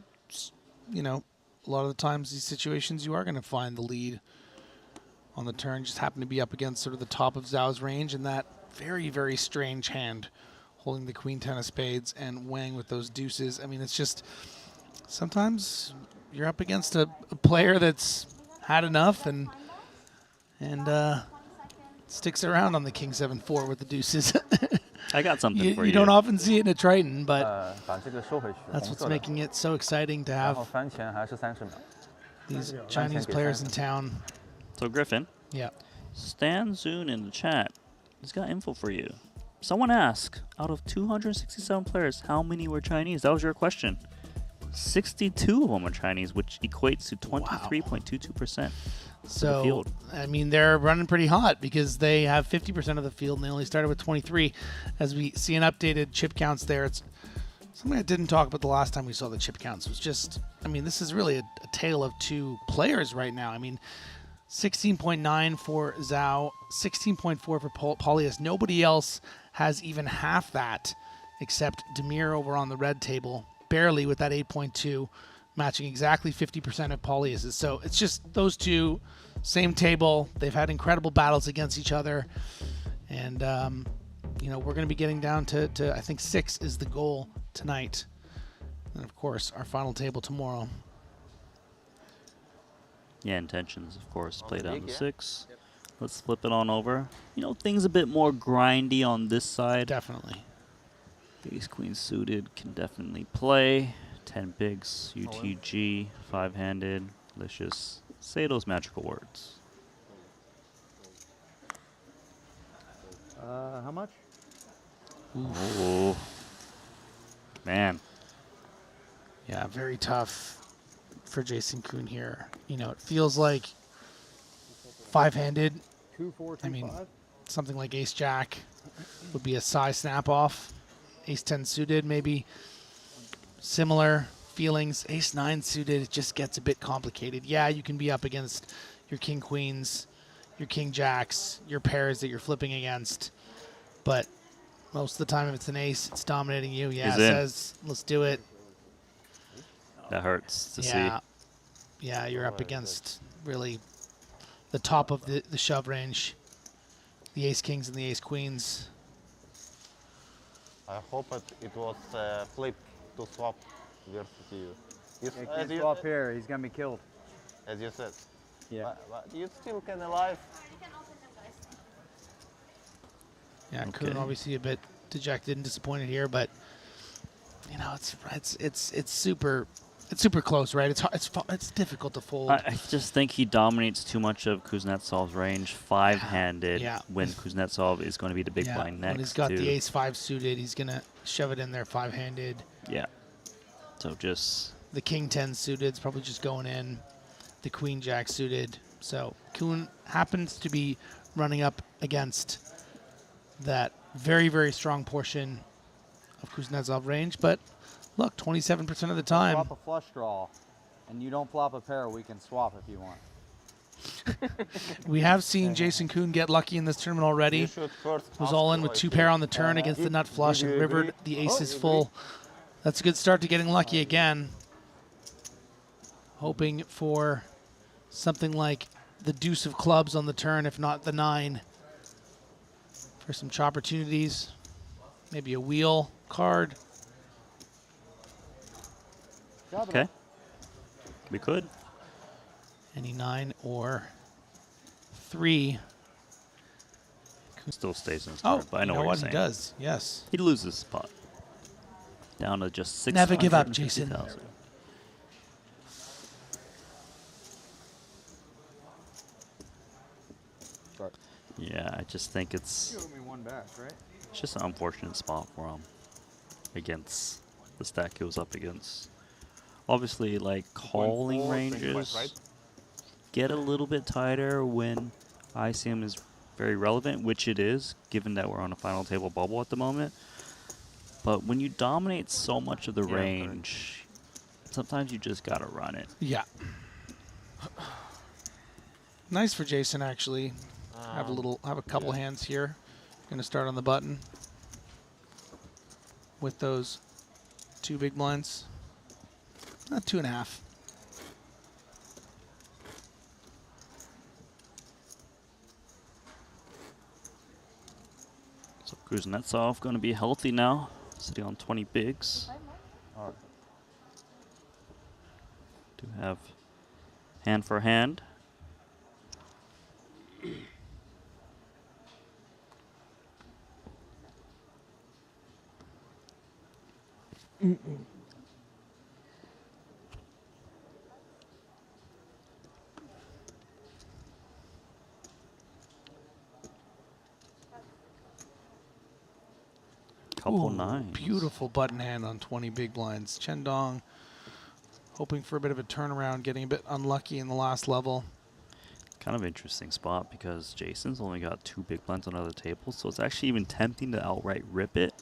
you know, a lot of the times these situations you are going to find the lead on the turn. Just happen to be up against sort of the top of Zhao's range, and that very, very strange hand holding the Queen 10 of spades and Wang with those deuces. I mean, it's just sometimes you're up against a player that's had enough and sticks around on the King 7-4 with the deuces. I got something for you. You don't often see it in a Triton, but that's what's making it so exciting to have these Chinese players in town. So Griffin, yeah, Stan Zoon in the chat has got info for you. Someone asked, out of 267 players, how many were Chinese? That was your question. 62 of them are Chinese, which equates to 23.22%. So, field. I mean, they're running pretty hot because they have 50% of the field and they only started with 23. As we see an updated chip counts there, it's something I didn't talk about the last time we saw the chip counts. It was just, I mean, this is really a tale of 2 players right now. I mean, 16.9 for Zhao, 16.4 for Paulius. Nobody else has even half that except Demir over on the red table, barely with that 8.2, matching exactly 50% of Paulius's. So it's just those 2, same table. They've had incredible battles against each other. And, you know, we're going to be getting down to, I think, 6 is the goal tonight. And, of course, our final table tomorrow. Yeah, intentions, of course, play down to 6. Let's flip it on over. You know, things a bit more grindy on this side. Definitely. Ace Queen suited can definitely play. 10 bigs, UTG, 5-handed, delicious. Say those magical words. How much? Oh, man. Yeah, very tough for Jason Kuhn here. You know, it feels like 5-handed. 2, 4, 2, I mean, 5. something like Ace Jack would be a size snap off. Ace 10 suited, maybe similar feelings. Ace 9 suited, it just gets a bit complicated. Yeah, you can be up against your King Queens, your King Jacks, your pairs that you're flipping against, but most of the time if it's an ace, it's dominating you. Yeah, it says, let's do it. That hurts to see. Yeah, you're up against really the top of the shove range, the Ace Kings and the Ace Queens. I hope it was flipped to swap versus you. He can't swap here, he's going to be killed. As you said. Yeah. But you still can alive. Yeah, Kuhn obviously a bit dejected and disappointed here, but you know it's super close, right? It's difficult to fold. I just think he dominates too much of Kuznetsov's range 5-handed when Kuznetsov is going to be the big blind next. When he's got the Ace 5 suited, he's gonna shove it in there 5-handed. Yeah. So just the King 10 suited is probably just going in. The Queen Jack suited. So Kuhn happens to be running up against that very, very strong portion of Kuznetsov range, but Look, 27% of the time. Flop a flush draw, and you don't flop a pair, we can swap if you want. We have seen Jason Kuhn get lucky in this tournament already. Was all in with 2 pair on the turn against the nut flush and rivered the aces full. That's a good start to getting lucky again. Hoping for something like the deuce of clubs on the turn, if not the 9. For some opportunities. Maybe a wheel card. Okay. We could. Any 9 or 3. Still stays in his turn, but I know what he you're saying. does. Yes. He loses spot. Down to just 6. Never give up, Jason. Yeah, I just think it's You owe me 1 back, right? it's just an unfortunate spot for him against the stack he was up against. Obviously, like calling ranges get a little bit tighter when ICM is very relevant, which it is, given that we're on a final table bubble at the moment. But when you dominate so much of the range, sometimes you just gotta run it. Yeah. Nice for Jason, actually. Have a couple hands here. Gonna start on the button with those 2 big blinds. Not 2.5. So Kuznetsov going to be healthy now, sitting on 20 bigs. Do have hand for hand. Couple Ooh, nines. Beautiful button hand on 20 big blinds. Chendong hoping for a bit of a turnaround, getting a bit unlucky in the last level. Kind of interesting spot because Jason's only got 2 big blinds on other tables, so it's actually even tempting to outright rip it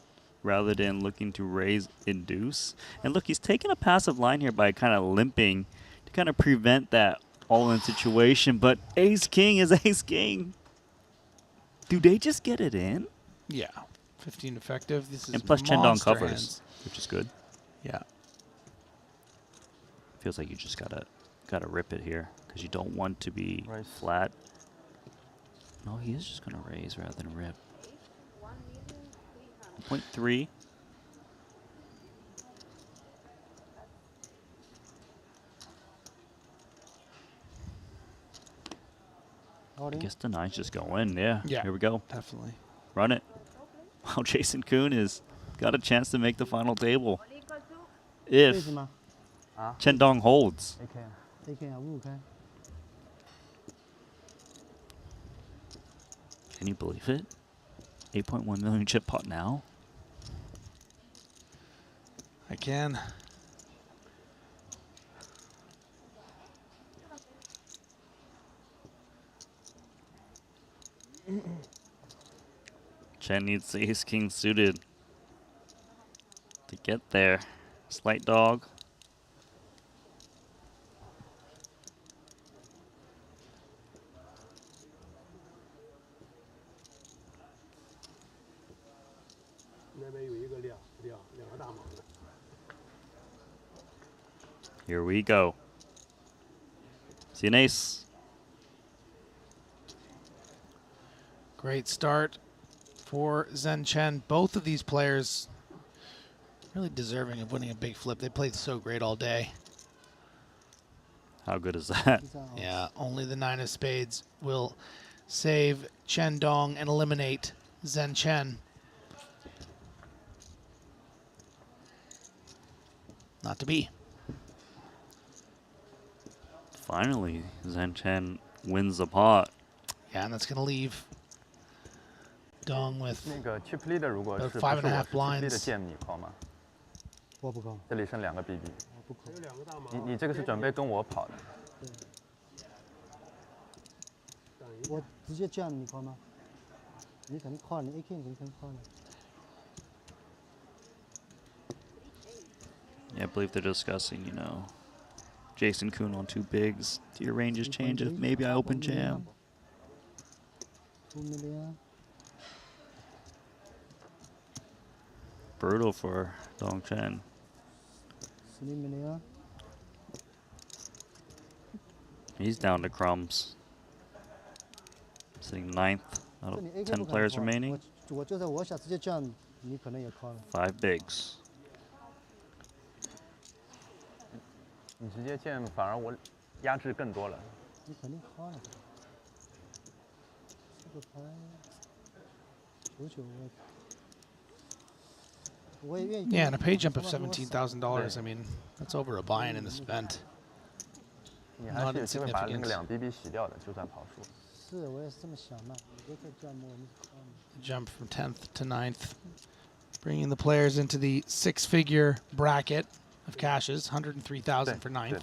rather than looking to raise induce. And look, he's taking a passive line here by kind of limping to kind of prevent that all-in situation, but ace-king is ace-king. Do they just get it in? Yeah. 15 effective. This is and plus Chendong covers, hands. which is good. Yeah. Feels like you just gotta rip it here because you don't want to be flat. No, he is just gonna raise rather than rip. 0.3. I guess the 9's just go in. Yeah. Here we go. Definitely. Run it. Wow, Jason Kuhn has got a chance to make the final table. If Chendong holds. Can you believe it? 8.1 million chip pot now? I can. Chen needs the ace-king suited to get there. Slight dog. Here we go. See an ace. Great start for Zhen Chen. Both of these players really deserving of winning a big flip. They played so great all day. How good is that? Yeah, only the 9 of spades will save Chen Dong and eliminate Zhen Chen. Not to be. Finally, Zhen Chen wins the pot. Yeah, and that's going to leave Dong with 那个 chip leader 如果是 5.5 chip blinds. leader 建议你 call 吗？我不 call。这里剩2个 BB。我不 call。你这个是准备跟我跑的。我直接这样你 call 吗？你肯定 call， 你 AK 你肯定 call 的。Yeah, I believe they're discussing, you know, Jason Kuhn on 2 bigs. Do your ranges change if maybe I open jam? 2 million. Brutal for Dong Chen. 3 million. He's down to crumbs. Sitting 9th out 这 of 你 AK 10 不敢 players call， remaining. 我就在我想直接这样，你可能也 call 了。 5 bigs. 你直接见反而我压制更多了。你肯定 call 了。这个牌99我也愿意。 Yeah, and a pay jump of $17,000. I mean, that's over a buy-in in this event. 你还 Not 是有机会把那个 insignificant. 2 BB 洗掉的，就算跑输。是，我也是这么想的。你别再这样摸，你 call 了。 Jump from 10th to 9th, bringing the players into the 6-figure bracket of cashes, 103,000 for 9th.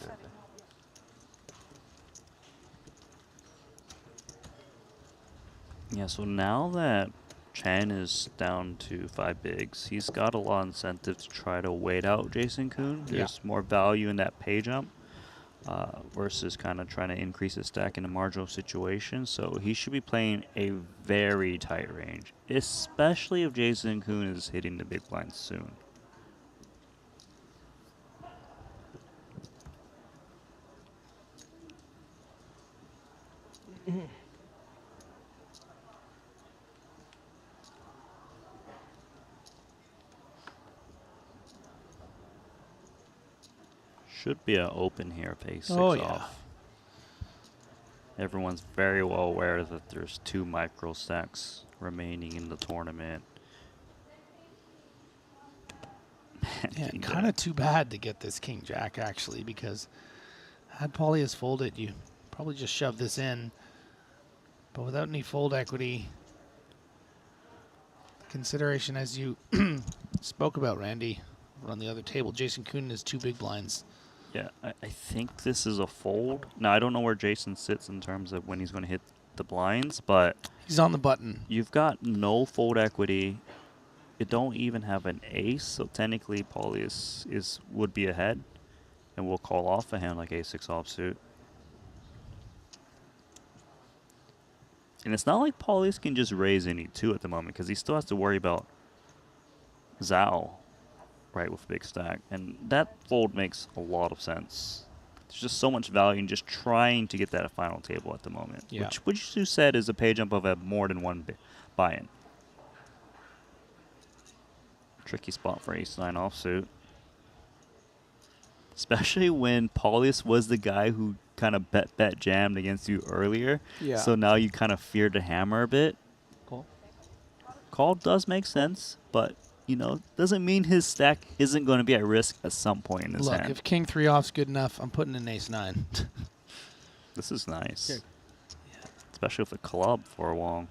Yeah, so now that Chen is down to 5 bigs, he's got a lot of incentive to try to wait out Jason Kuhn. There's more value in that pay jump versus kind of trying to increase his stack in a marginal situation. So he should be playing a very tight range, especially if Jason Kuhn is hitting the big blinds soon. Should be an open here if ace 6 off. Everyone's very well aware that there's 2 micro stacks remaining in the tournament. Yeah, kind of too bad to get this King Jack actually, because had Paulius folded, you probably just shove this in. But without any fold equity, consideration as you spoke about, Randy, on the other table, Jason Kuhn is 2 big blinds. Yeah, I think this is a fold. Now, I don't know where Jason sits in terms of when he's going to hit the blinds, but... He's on the button. You've got no fold equity. You don't even have an ace, so technically Paulius would be ahead, and we'll call off a hand like ace-6 offsuit. And it's not like Paulius can just raise any 2 at the moment, because he still has to worry about Zhao, right, with big stack. And that fold makes a lot of sense. There's just so much value in just trying to get that final table at the moment. Yeah. Which you said is a pay jump of a more than 1 buy-in. Tricky spot for ace-9 offsuit. Especially when Paulius was the guy who kind of bet jammed against you earlier. Yeah. So now you kind of fear to hammer a bit. Call. Call does make sense, but you know, doesn't mean his stack isn't going to be at risk at some point in his Look, hand. if King 3 off's good enough, I'm putting in ace-9. This is nice. Okay. Yeah. Especially with a club for a Wong.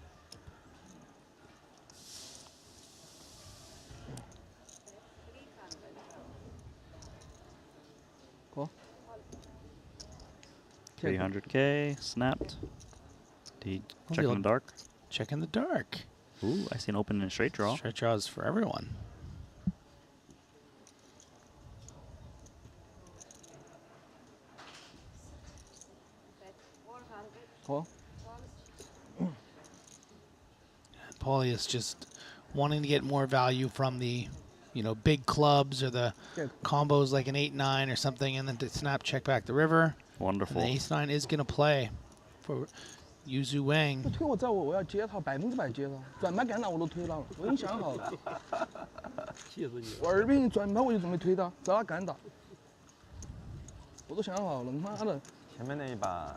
Cool. 300K snapped. Did he check in the dark? Check in the dark. Ooh, I see an open and straight draw. Straight draws for everyone. Cool. Paulius just wanting to get more value from the, you know, big clubs or the combos like an 8-9 or something, and then to snap check back the river. Wonderful. And the ace-9 is going to play for Yuzu Wang. 推我走，我要接他，100%接他，转盘干啥我都推了，我已经想好了。气死你了！我2比0转盘我就准备推他，找他干打。我都想好了，妈的！前面那一把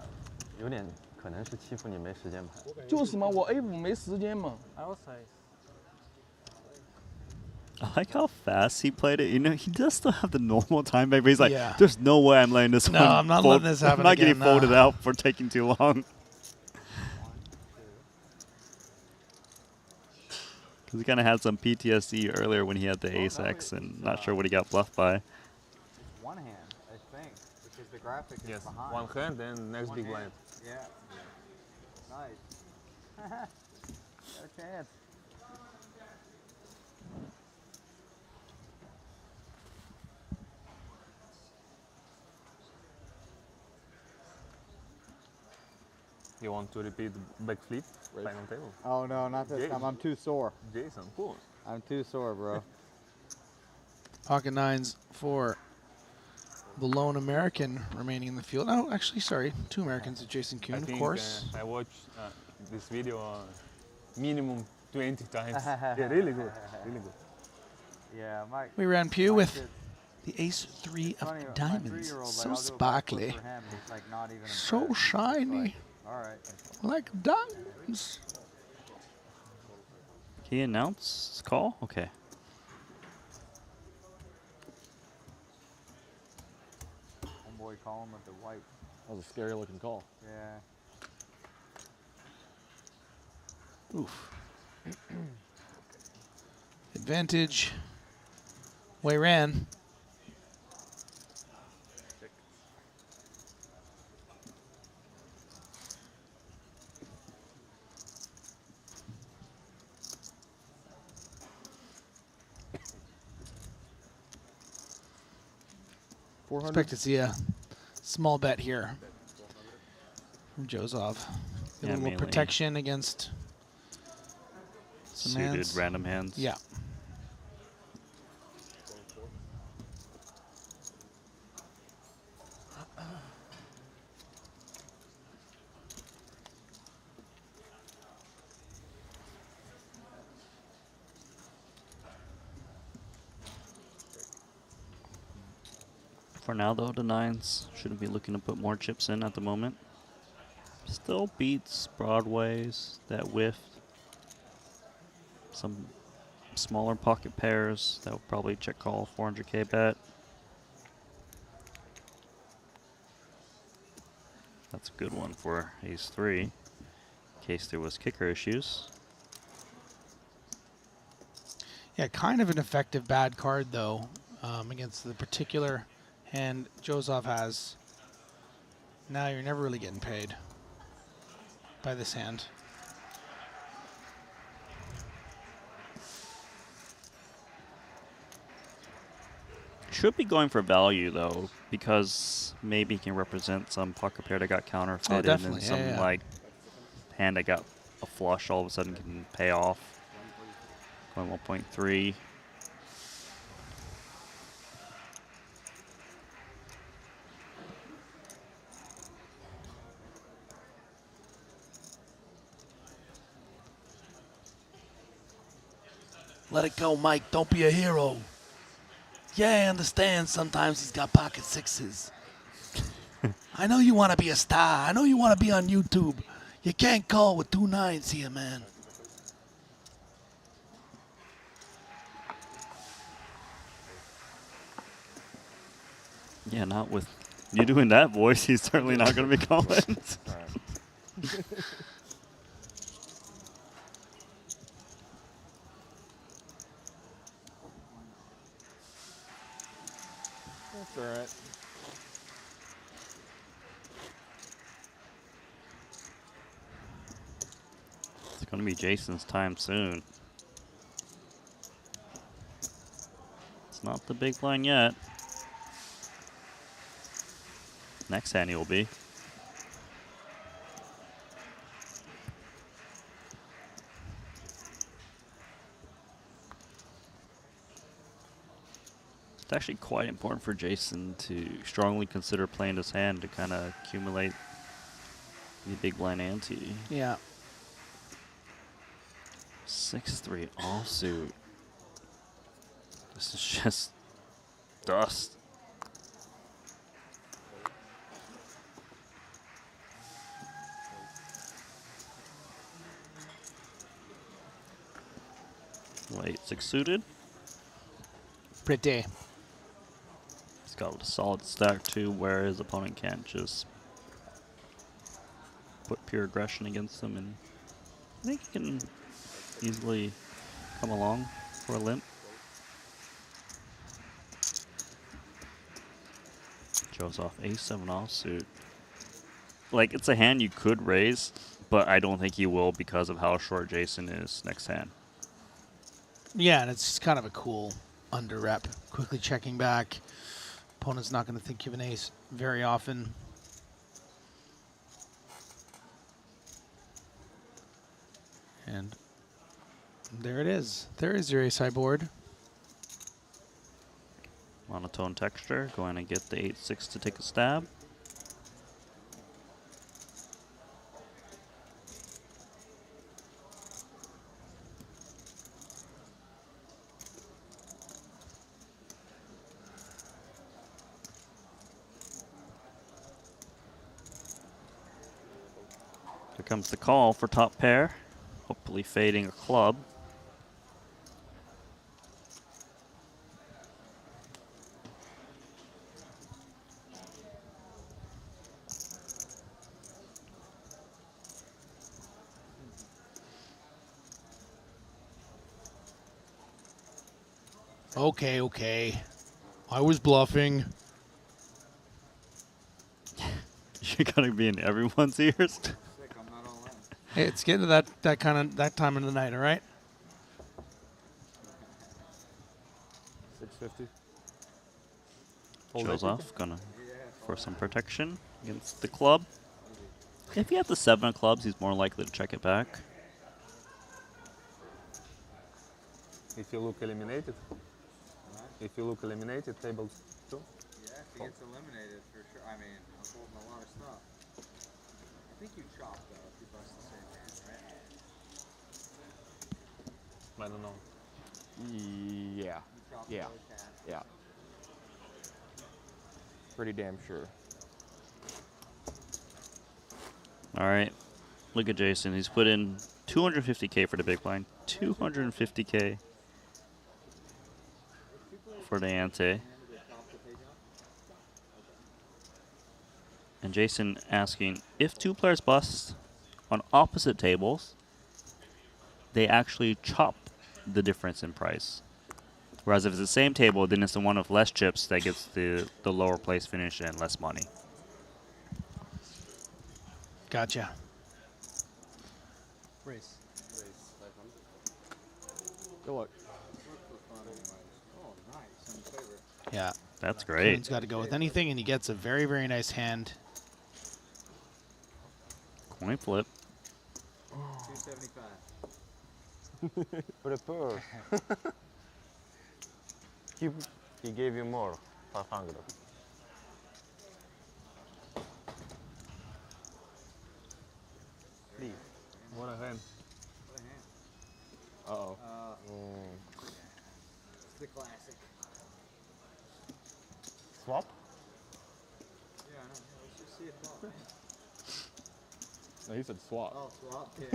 有点可能是欺负你没时间牌。就是嘛，我 A5没时间嘛。 I like how fast he played it. You know, he does still have the normal time back, but he's like, Yeah. there's no way I'm letting this No, one I'm not fold. letting this happen I'm not again, getting folded no. out for taking too long. Because he kind of had some PTSD earlier when he had the ace-X and not sure what he got bluffed by. One hand, I think, because the graphic is Yes, behind. 1 hand and next One big hand. blind. Yeah. Nice. No chance. You want to repeat backflip final table? Oh no, not this time. I'm too sore. Jason, cool. I'm too sore, bro. Pocket nines for the lone American remaining in the field. Oh, actually, sorry, 2 Americans, Jason Kuhn, of course. I watched this video minimum 20 times. Yeah, really good, really good. Yeah, Mike. We ran Pew with the ace-3 of diamonds. So sparkly, so shiny, like diamonds. He announced call? Okay. Homeboy calling with the white. That was a scary looking call. Yeah. Oof. Advantage. Way ran. Expect to see a small bet here from Joseph. A little mainly protection against some suited hands. random hands. Yeah. For now, though, the nines shouldn't be looking to put more chips in at the moment. Still beats Broadway's, that whiff. Some smaller pocket pairs that would probably check call 400K bet. That's a good one for ace-3, in case there was kicker issues. Yeah, kind of an effective bad card, though, against the particular hand Joseph has. Now you're never really getting paid by this hand. Should be going for value, though, because maybe he can represent some pocket pair that got counterfeited and some like hand that got a flush all of a sudden can pay off. Going 1.3. Let it go, Mike. Don't be a hero. Yeah, I understand sometimes he's got pocket sixes. I know you want to be a star. I know you want to be on YouTube. You can't call with 2 nines here, man. Yeah, not with you doing that voice. He's certainly not going to be calling. That's all right. It's going to be Jason's time soon. It's not the big blind yet. Next hand he will be. It's actually quite important for Jason to strongly consider playing this hand to kind of accumulate the big blind ante. Yeah. 6-3 offsuit. This is just dust. Wait, 6 suited? Pretty. He's got a solid stack too, where his opponent can't just put pure aggression against him, and I think he can easily come along for a limp. Shows off ace-7 offsuit. Like, it's a hand you could raise, but I don't think he will because of how short Jason is next hand. Yeah, and it's kind of a cool under rep. Quickly checking back. Opponent's not going to think you have an ace very often. And there it is. There is your ace high board. Monotone texture. Going to get the 8-6 to take a stab. Here comes the call for top pair. Hopefully fading a club. Okay, okay. I was bluffing. You're gonna be in everyone's ears. Hey, it's getting to that time of the night, all right? 650. Shows off, gonna for some protection against the club. If he had the 7 of clubs, he's more likely to check it back. If you look eliminated, tables 2. Yeah, if he gets eliminated, for sure. I mean, I'm holding a lot of stuff. I think you chop, though, if you bust the same hand, right? I don't know. Yeah. Yeah. Yeah. Pretty damn sure. All right, look at Jason. He's put in 250K for the big blind, 250K for the ante. And Jason asking, if 2 players bust on opposite tables, they actually chop the difference in price. Whereas if it's the same table, then it's the one with less chips that gets the lower place finish and less money. Gotcha. Race. Good luck. Oh, nice. I'm favorite. Yeah. That's great. He's got to go with anything, and he gets a very, very nice hand. Coin flip. 275. Prepare. He gave you more, 500. Please. What a hand. What a hand. Uh-oh. It's the classic. Swap? Yeah, I know. Let's just see it flop. No, he said swap. Oh, swap, yeah.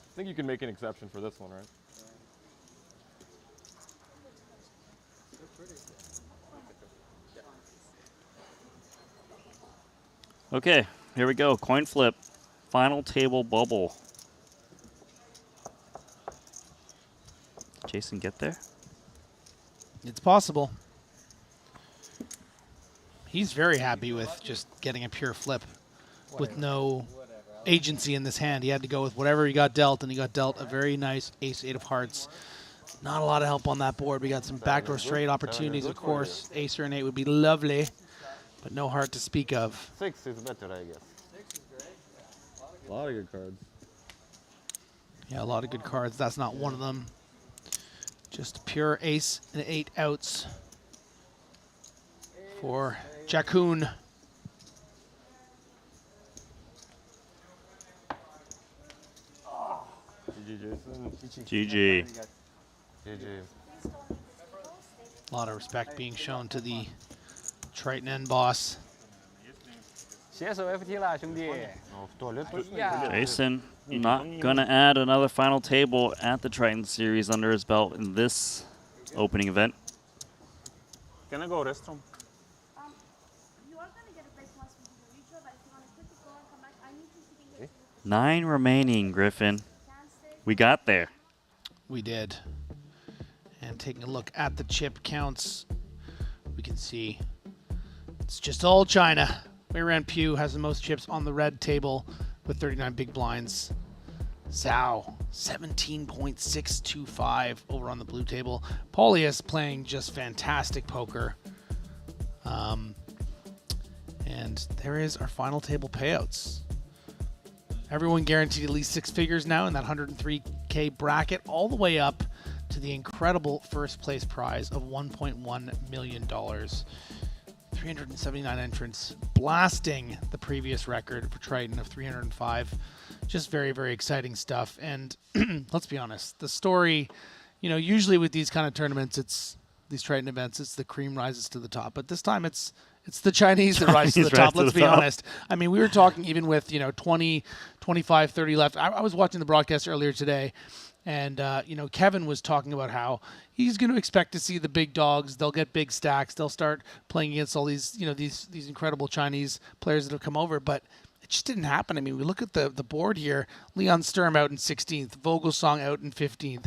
I think you can make an exception for this one, right? They're pretty. Okay, here we go. Coin flip. Final table bubble. Jason, get there? It's possible. He's very happy with just getting a pure flip with no agency in this hand. He had to go with whatever he got dealt, and he got dealt a very nice ace-8 of hearts. Not a lot of help on that board. We got some backdoor straight opportunities, of course. Ace or an 8 would be lovely, but no heart to speak of. 6 is better, I guess. 6 is great. A lot of good cards. Yeah, a lot of good cards. That's not one of them. Just pure ace and 8 outs for Jakun. GG, Jason. GG. GG. A lot of respect being shown to the Triton end boss. 携手 FT 啦，兄弟。 Jason not going to add another final table at the Triton Series under his belt in this opening event. Can I go restroom? You are going to get a break once we do the retro, but if you want to quickly go and come back, I need to see if you can get 9 remaining, Griffin. We got there. We did. And taking a look at the chip counts, we can see it's just all China. Weiran Pugh has the most chips on the red table with 39 big blinds. Zhao, 17.625 over on the blue table. Paulius playing just fantastic poker. And there is our final table payouts. Everyone guaranteed at least 6 figures now in that 103K bracket, all the way up to the incredible first place prize of $1.1 million. 379 entrants, blasting the previous record for Triton of 305. Just very, very exciting stuff. And let's be honest, the story, usually with these kind of tournaments, these Triton events, it's the cream rises to the top. But this time it's the Chinese that rise to the top, let's be honest. I mean, we were talking even with, 20, 25, 30 left. I was watching the broadcast earlier today, and, Kevin was talking about how he's going to expect to see the big dogs. They'll get big stacks. They'll start playing against all these, these incredible Chinese players that have come over. But it just didn't happen. I mean, we look at the board here. Leon Sturm out in 16th. Vogelsong out in 15th.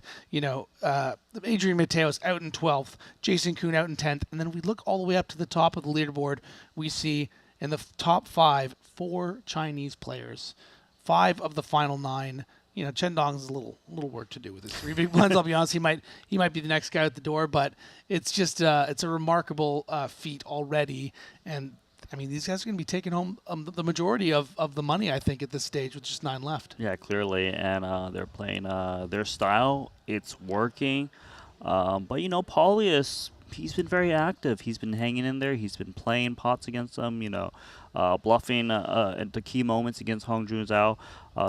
Adrian Mateos out in 12th. Jason Kuhn out in 10th. And then we look all the way up to the top of the leaderboard. We see in the top 5, 4 Chinese players. 5 of the final 9. Chen Dong has a little work to do with his 3 big blinds. I'll be honest, he might be the next guy at the door, but it's just it's a remarkable feat already. And I mean, these guys are going to be taking home the majority of the money, I think, at this stage with just 9 left. Yeah, clearly, and they're playing their style. It's working, but Paulius, he's been very active. He's been hanging in there. He's been playing pots against them. Bluffing at the key moments against Hong Jun Zhao.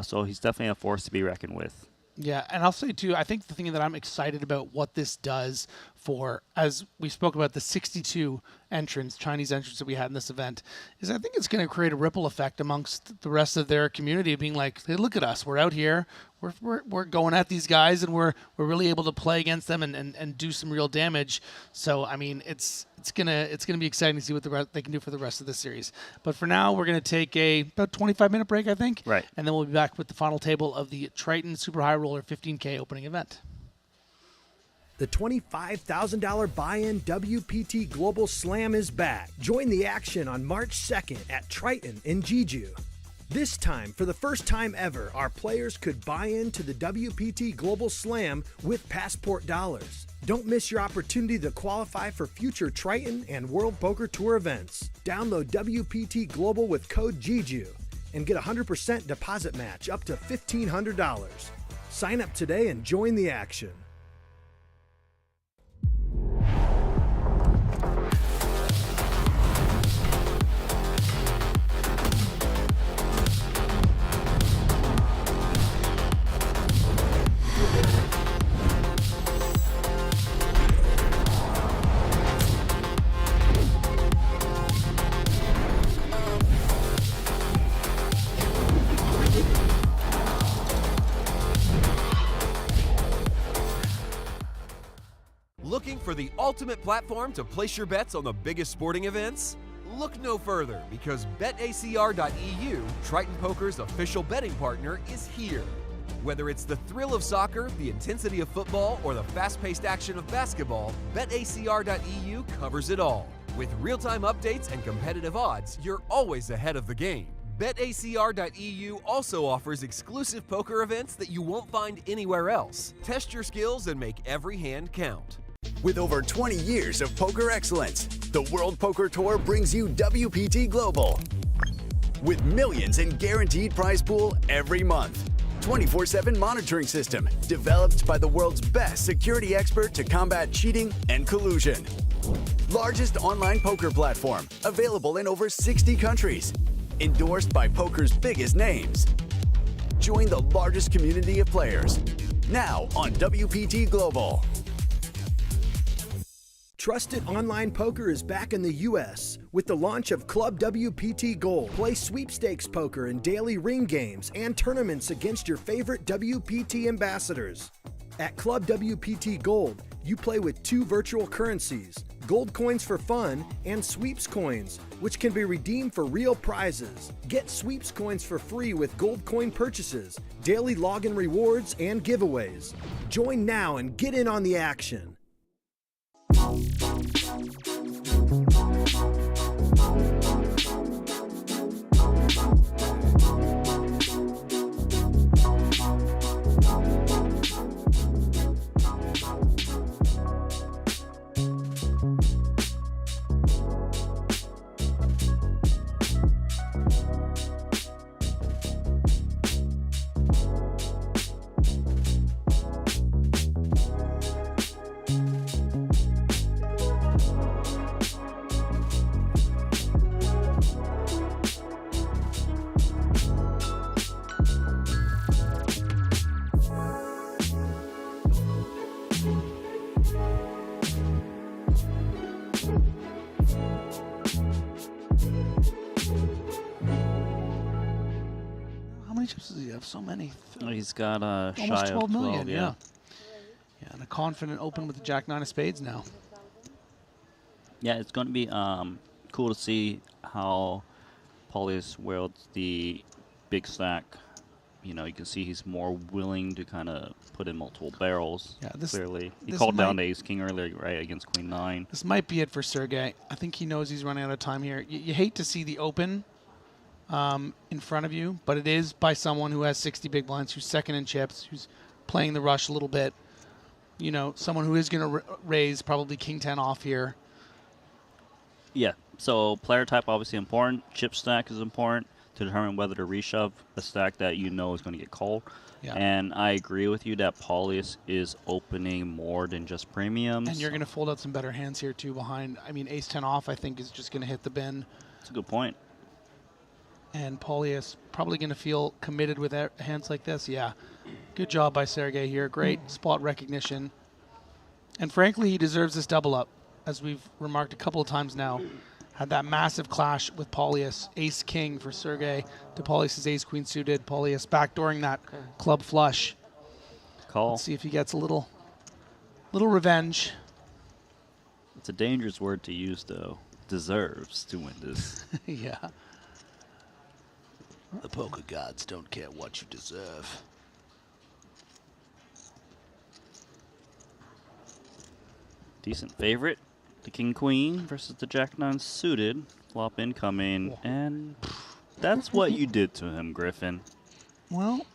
So he's definitely a force to be reckoned with. Yeah, and I'll say, too, I think the thing that I'm excited about what this does for, as we spoke about the 62 Chinese entrants that we had in this event, is I think it's going to create a ripple effect amongst the rest of their community, being like, hey, look at us. We're out here. We're going at these guys, and we're really able to play against them and do some real damage. So, I mean, it's gonna be exciting to see what they can do for the rest of this series. But for now, we're gonna take about 25-minute break, I think. Right. And then we'll be back with the final table of the Triton Super High Roller 15K opening event. The $25,000 buy-in WPT Global Slam is back. Join the action on March 2nd at Triton in Jeju. This time, for the first time ever, our players could buy into the WPT Global Slam with passport dollars. Don't miss your opportunity to qualify for future Triton and World Poker Tour events. Download WPT Global with code Jeju and get a 100% deposit match up to $1,500. Sign up today and join the action. Looking for the ultimate platform to place your bets on the biggest sporting events? Look no further, because BetACR.eu, Triton Poker's official betting partner, is here. Whether it's the thrill of soccer, the intensity of football, or the fast-paced action of basketball, BetACR.eu covers it all. With real-time updates and competitive odds, you're always ahead of the game. BetACR.eu also offers exclusive poker events that you won't find anywhere else. Test your skills and make every hand count. With over 20 years of poker excellence, the World Poker Tour brings you WPT Global. With millions in guaranteed prize pool every month. 24/7 monitoring system developed by the world's best security expert to combat cheating and collusion. Largest online poker platform available in over 60 countries. Endorsed by poker's biggest names. Join the largest community of players. Now on WPT Global. Trusted online poker is back in the U.S. with the launch of Club WPT Gold. Play sweepstakes poker in daily ring games and tournaments against your favorite WPT ambassadors. At Club WPT Gold, you play with 2 virtual currencies, gold coins for fun and sweeps coins, which can be redeemed for real prizes. Get sweeps coins for free with gold coin purchases, daily login rewards, and giveaways. Join now and get in on the action. How many chips does he have? So many. He's got Almost shy 12 of million, 12, yeah. Yeah, and a confident open with the Jack 9 of spades now. Yeah, it's going to be cool to see how Paulius wields the big stack. You know, you can see he's more willing to kind of put in multiple barrels. Yeah, this clearly. He this called down might- to Ace King earlier, right, against Queen 9. This might be it for Sergey. I think he knows he's running out of time here. You hate to see the open in front of you, but it is by someone who has 60 big blinds, who's second in chips, who's playing the rush a little bit. You know, someone who is going to raise probably King 10 off here. Yeah, so player type obviously important. Chip stack is important to determine whether to reshove a stack that you know is going to get called. Yeah. And I agree with you that Paulius is opening more than just premiums. And you're going to fold out some better hands here, too, behind. I mean, Ace 10 off, I think, is just going to hit the bin. That's a good point. And Paulius probably going to feel committed with hands like this. Yeah, good job by Sergey here. Great spot recognition. And frankly, he deserves this double up, as we've remarked a couple of times now. Had that massive clash with Paulius. Ace-King for Sergey to Paulius's Ace-Queen suited. Paulius backdooring that club flush. Call. Let's see if he gets a little revenge. It's a dangerous word to use, though. Deserves to win this. Yeah. The poker gods don't care what you deserve. Decent favorite. The King Queen versus the Jack 9 suited. Flop incoming. And that's what you did to him, Griffin. Well,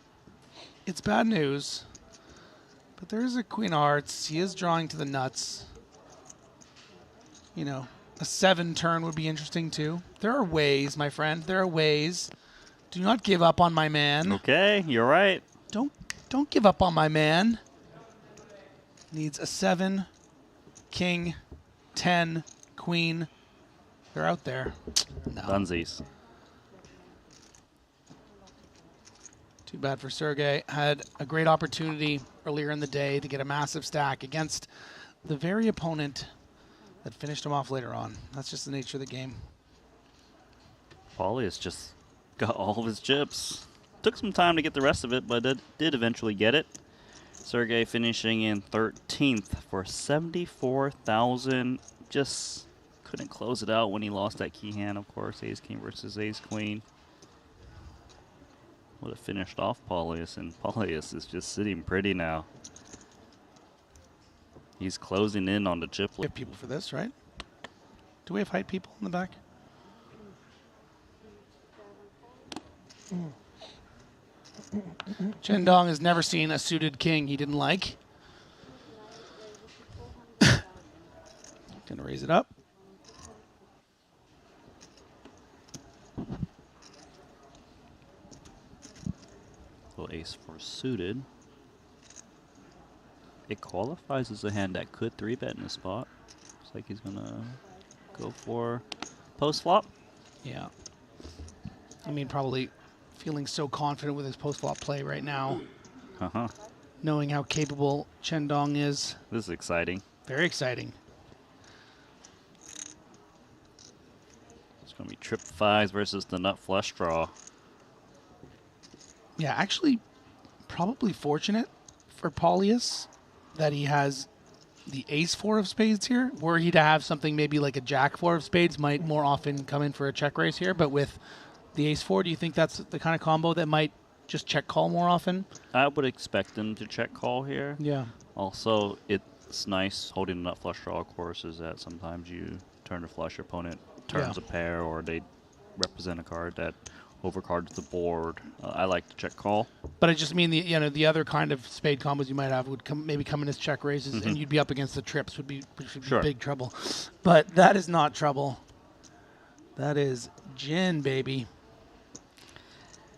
it's bad news. But there is a Queen of Hearts. He is drawing to the nuts. You know, a 7 turn would be interesting too. There are ways, my friend. There are ways. Do not give up on my man. Okay, you're right. Don't give up on my man. Needs a 7, King, 10, Queen. They're out there. No. Dunsies. Too bad for Sergey. Had a great opportunity earlier in the day to get a massive stack against the very opponent that finished him off later on. That's just the nature of the game. Paulius just got all of his chips. Took some time to get the rest of it, but did eventually get it. Sergey finishing in 13th for 74,000. Just couldn't close it out when he lost that key hand, of course. Ace King versus Ace Queen. Would have finished off Paulius, and Paulius is just sitting pretty now. He's closing in on the chip. We have people for this, right? Do we have height people in the back? Chen Dong has never seen a suited king he didn't like. Gonna raise it up. Little ace 4 suited. It qualifies as a hand that could 3-bet in the spot. Looks like he's gonna go for post flop. Yeah. I mean, probably feeling so confident with his post-flop play right now. Uh-huh. Knowing how capable Chen Dong is. This is exciting. Very exciting. It's gonna be trip 5s versus the nut flush draw. Yeah, actually, probably fortunate for Paulius that he has the ace 4 of spades here. Were he to have something maybe like a jack 4 of spades, might more often come in for a check raise here. But with the ace 4, do you think that's the kind of combo that might just check call more often? I would expect him to check call here. Yeah. Also, it's nice holding a nut flush draw, of course, is that sometimes you turn to flush, your opponent turns a pair, or they represent a card that overcards the board. I like to check call. But I just mean the other kind of spade combos you might have would maybe come in as check raises, and you'd be up against the trips, which would be big trouble. But that is not trouble. That is gin, baby.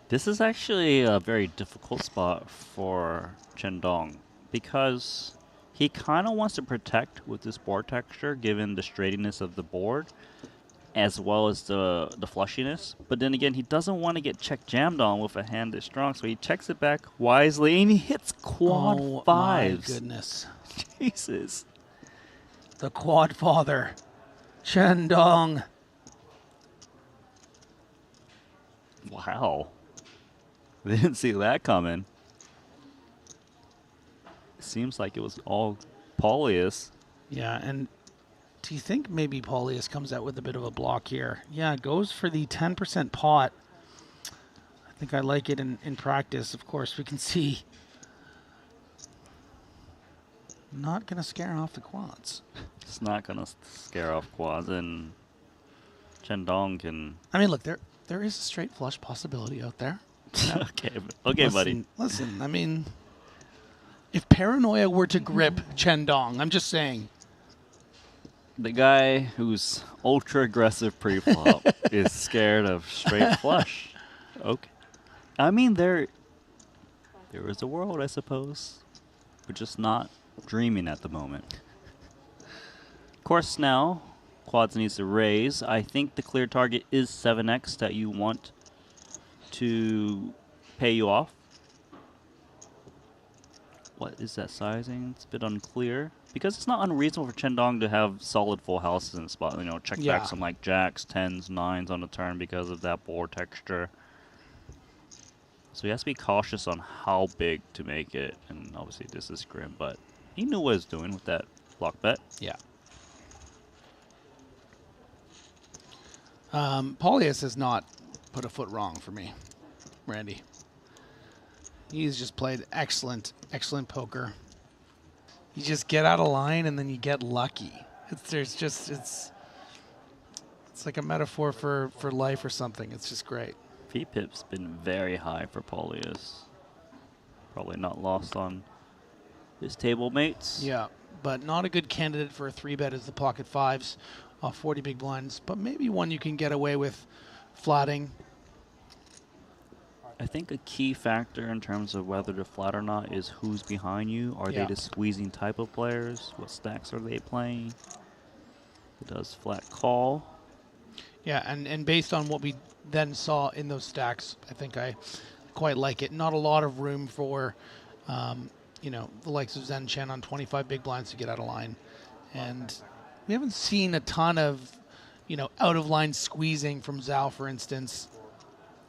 This is actually a very difficult spot for Chen Dong because he kind of wants to protect with this board texture given the straightiness of the board as well as the flushiness. But then again, he doesn't want to get check jammed on with a hand this strong, so he checks it back wisely and he hits quad 5s. My goodness. Jesus. the quad father, Chen Dong. Wow. They didn't see that coming. Seems like it was all Paulius. Yeah, and do you think maybe Paulius comes out with a bit of a block here? Yeah, goes for the 10% pot. I think I like it in practice. Of course, we can see. Not going to scare off the quads. It's not going to scare off quads, and Chen Dong can... I mean, look, there is a straight flush possibility out there. Yeah. Okay, buddy. Listen, I mean, if paranoia were to grip Chen Dong, I'm just saying. The guy who's ultra aggressive pre-flop is scared of straight flush. Okay. I mean, there is a world, I suppose. We're just not dreaming at the moment. Of course, now, quads needs to raise. I think the clear target is 7x that you want to pay you off. What is that sizing? It's a bit unclear. Because it's not unreasonable for Chen Dong to have solid full houses in the spot. You know, check back some like jacks, 10s, 9s on the turn because of that board texture. So he has to be cautious on how big to make it. And obviously this is grim, but he knew what he was doing with that block bet. Yeah. Paulius has not put a foot wrong for me, Randy. He's just played excellent poker. You just get out of line and then you get lucky. It's like a metaphor for life or something. It's just great. VPIP's been very high for Paulius. Probably not lost on his table mates. Yeah, but not a good candidate for a 3-bet is the pocket fives off 40 big blinds, but maybe one you can get away with flatting. I think a key factor in terms of whether to flat or not is who's behind you. Are they the squeezing type of players? What stacks are they playing? It does flat call. Yeah, and based on what we then saw in those stacks, I think I quite like it. Not a lot of room for, you know, the likes of Zen Chen on 25 big blinds to get out of line. And we haven't seen a ton of, you know, out of line squeezing from Zhao, for instance.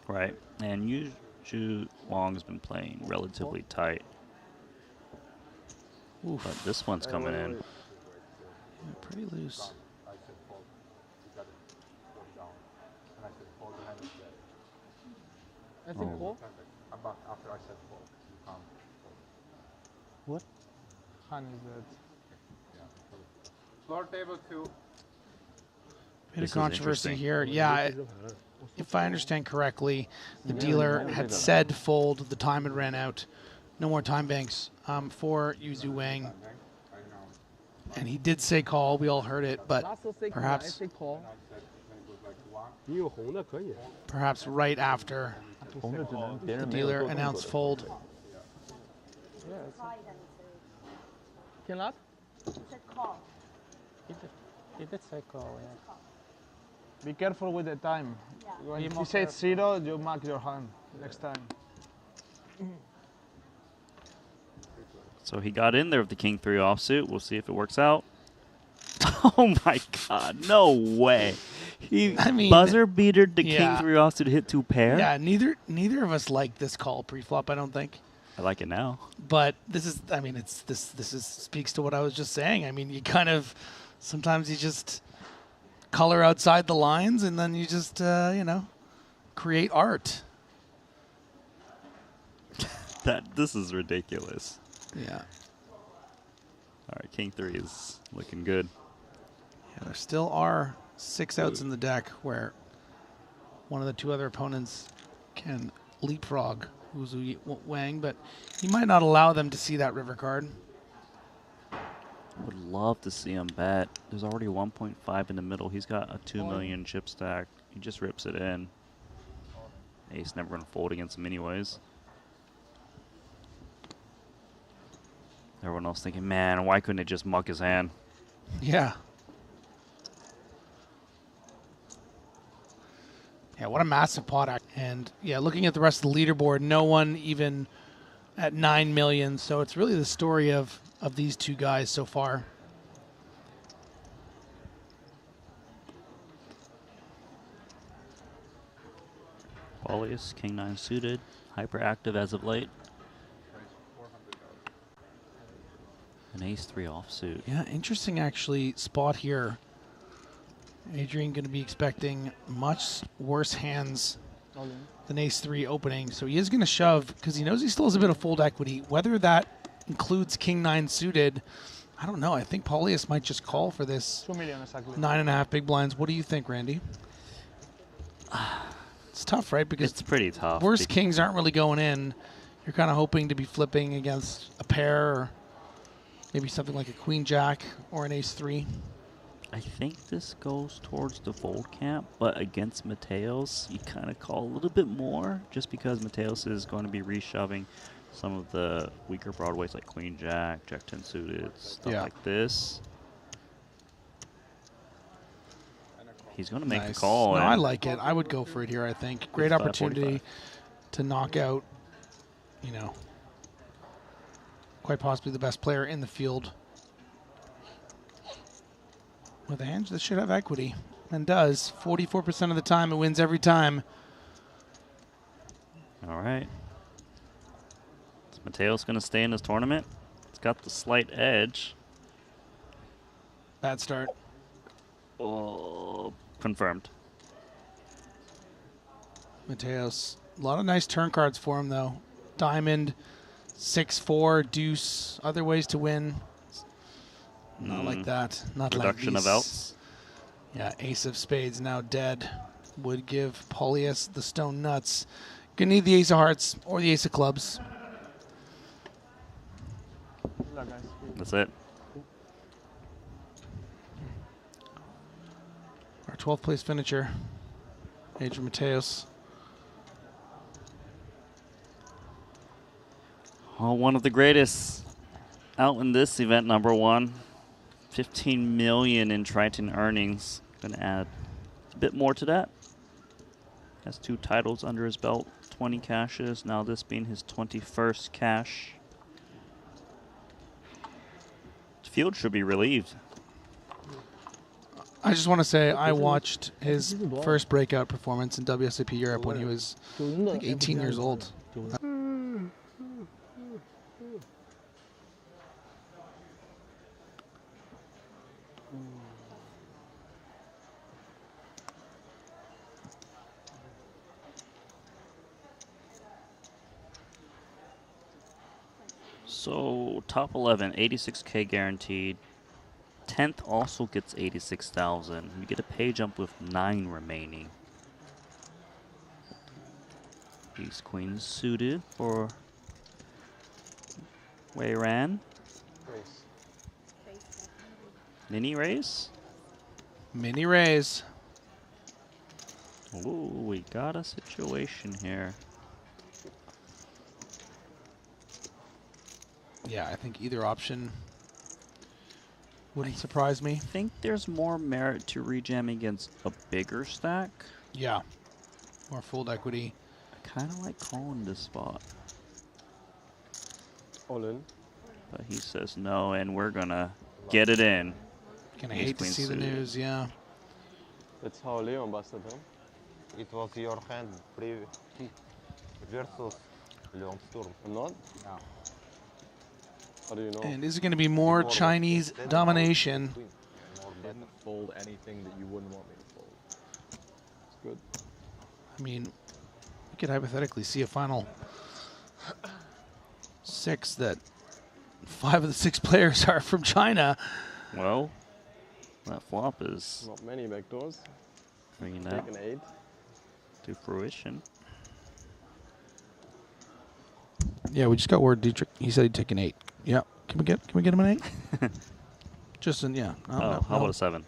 Right, and Jeju Wong's been playing relatively tight. Oof. But this one's coming in. Yeah, pretty loose. I think fold. After I said fold, you can't. What? Hand is it? Floor table 2. Bit of controversy here. Yeah, if I understand correctly, the dealer had said fold, the time had ran out. No more time banks for Yuzu Wang. And he did say call. We all heard it, but perhaps right after the dealer announced fold. Cannot? He did say call, yeah. Be careful with the time. When Be you more say careful. 0, you mark your hand next time. So he got in there with the King 3 offsuit. We'll see if it works out. Oh my God, no way. He buzzer beatered the King 3 offsuit to hit 2 pair? Yeah, neither of us like this call pre-flop, I don't think. I like it now. But this is, I mean, this speaks to what I was just saying. I mean, you kind of, sometimes you just color outside the lines and then you just, you know, create art. This is ridiculous. Yeah. All right, King 3 is looking good. Yeah, there still are 6 outs in the deck where one of the 2 other opponents can leapfrog Wuzu Wang, but he might not allow them to see that river card. Would love to see him bet. There's already 1.5 in the middle. He's got a 2 million chip stack. He just rips it in. Ace never going to fold against him anyways. Everyone else thinking, man, why couldn't it just muck his hand? Yeah. Yeah, what a massive pot act. And yeah, looking at the rest of the leaderboard, no one even at 9 million. So it's really the story of these 2 guys so far. Paulius, king 9 suited, hyperactive as of late. An ace 3 offsuit. Yeah, interesting actually spot here. Adrian going to be expecting much worse hands than ace 3 opening, so he is going to shove because he knows he still has a bit of fold equity. Whether that includes king 9 suited, I don't know. I think Paulius might just call for this 9.5 big blinds. What do you think, Randy? It's tough, right? Because it's pretty tough. Worst kings aren't really going in. You're kind of hoping to be flipping against a pair or maybe something like a queen jack or an ace 3. I think this goes towards the fold camp, but against Mateos, you kind of call a little bit more just because Mateos is going to be reshoving some of the weaker broadways like queen jack, jack 10 suited, stuff like this. He's going to make the call. No, I like it. I would go for it here, I think. Great opportunity to knock out, you know, quite possibly the best player in the field. With a hand that should have equity, and does. 44% of the time, it wins every time. All right. Is Mateos going to stay in this tournament? It's got the slight edge. Bad start. Oh, confirmed. Mateos. A lot of nice turn cards for him, though. Diamond, 6-4, deuce, other ways to win. Not like that. Not Reduction like of outs. Yeah, ace of spades now dead. Would give Paulius the stone nuts. Gonna need the ace of hearts or the ace of clubs. That's it. Our 12th place finisher, Adrian Mateos. Oh, one of the greatest out in this event, number 1. 15 million in Triton earnings. Gonna add a bit more to that. Has 2 titles under his belt, 20 cashes. Now this being his 21st cash. The field should be relieved. I just want to say I watched his first breakout performance in WSOP Europe when he was like 18 years old. So top 11, 86K guaranteed. 10th also gets 86,000. You get a pay jump with 9 remaining. Ace queen suited for Wei Ran. Mini raise. Mini raise. Ooh, we got a situation here. Yeah, I think either option wouldn't surprise me. I think there's more merit to rejamming against a bigger stack. Yeah, more fold equity. I kind of like calling this spot. All in. But he says no, and we're going to get it in. Gonna hate to see the news, yeah. That's how Leon busted him. It was your hand versus Leon Sturm. I'm not? No. How do you know? And is it going to be more Chinese domination? Didn't fold anything that you wouldn't want me to fold. It's good. I mean, we could hypothetically see a final 6 that 5 of the 6 players are from China. Well, that flop is Not many backdoors. bringing that Take an 8. to fruition. Yeah, we just got word Dietrich. He said he'd take an 8. Yeah, can we get him an 8? Just an How about a 7?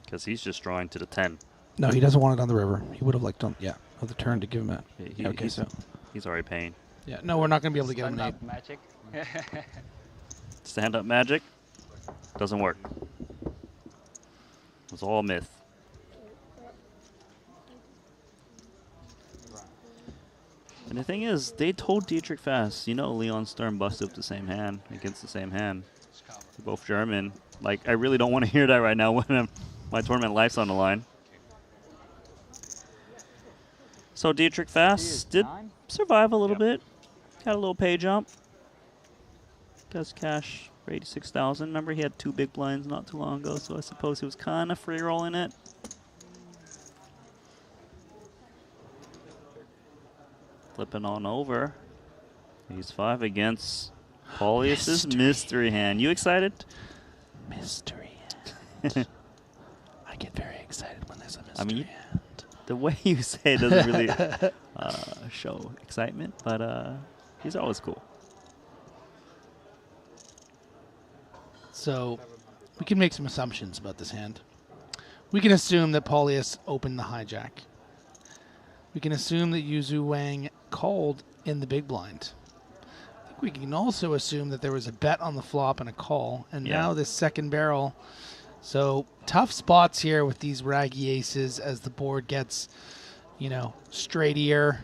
Because he's just drawing to the 10. No, he doesn't want it on the river. He would have liked on on the turn to give him a. Okay, he's, so he's already paying. yeah, no, we're not going to be able to get him an 8. Magic. Stand up magic doesn't work. It's all a myth. And the thing is, they told Dietrich fast, you know, Leon Sturm busted with the same hand against the same hand. They're both German. Like, I really don't want to hear that right now when my tournament life's on the line. So Dietrich Fast did survive a little bit. Got a little pay jump. Got his cash for 86,000. Remember, he had 2 big blinds not too long ago, so I suppose he was kind of free rolling it. Flipping on over. He's 5 against Paulius's mystery hand. You excited? Mystery hand. I get very excited when there's a mystery I mean, hand. the way you say it doesn't really show excitement, but he's always cool. So we can make some assumptions about this hand. We can assume that Paulius opened the hijack. We can assume that Yuzu Wang called in the big blind. I think we can also assume that there was a bet on the flop and a call, and now this second barrel. So tough spots here with these raggy aces as the board gets, you know, straightier.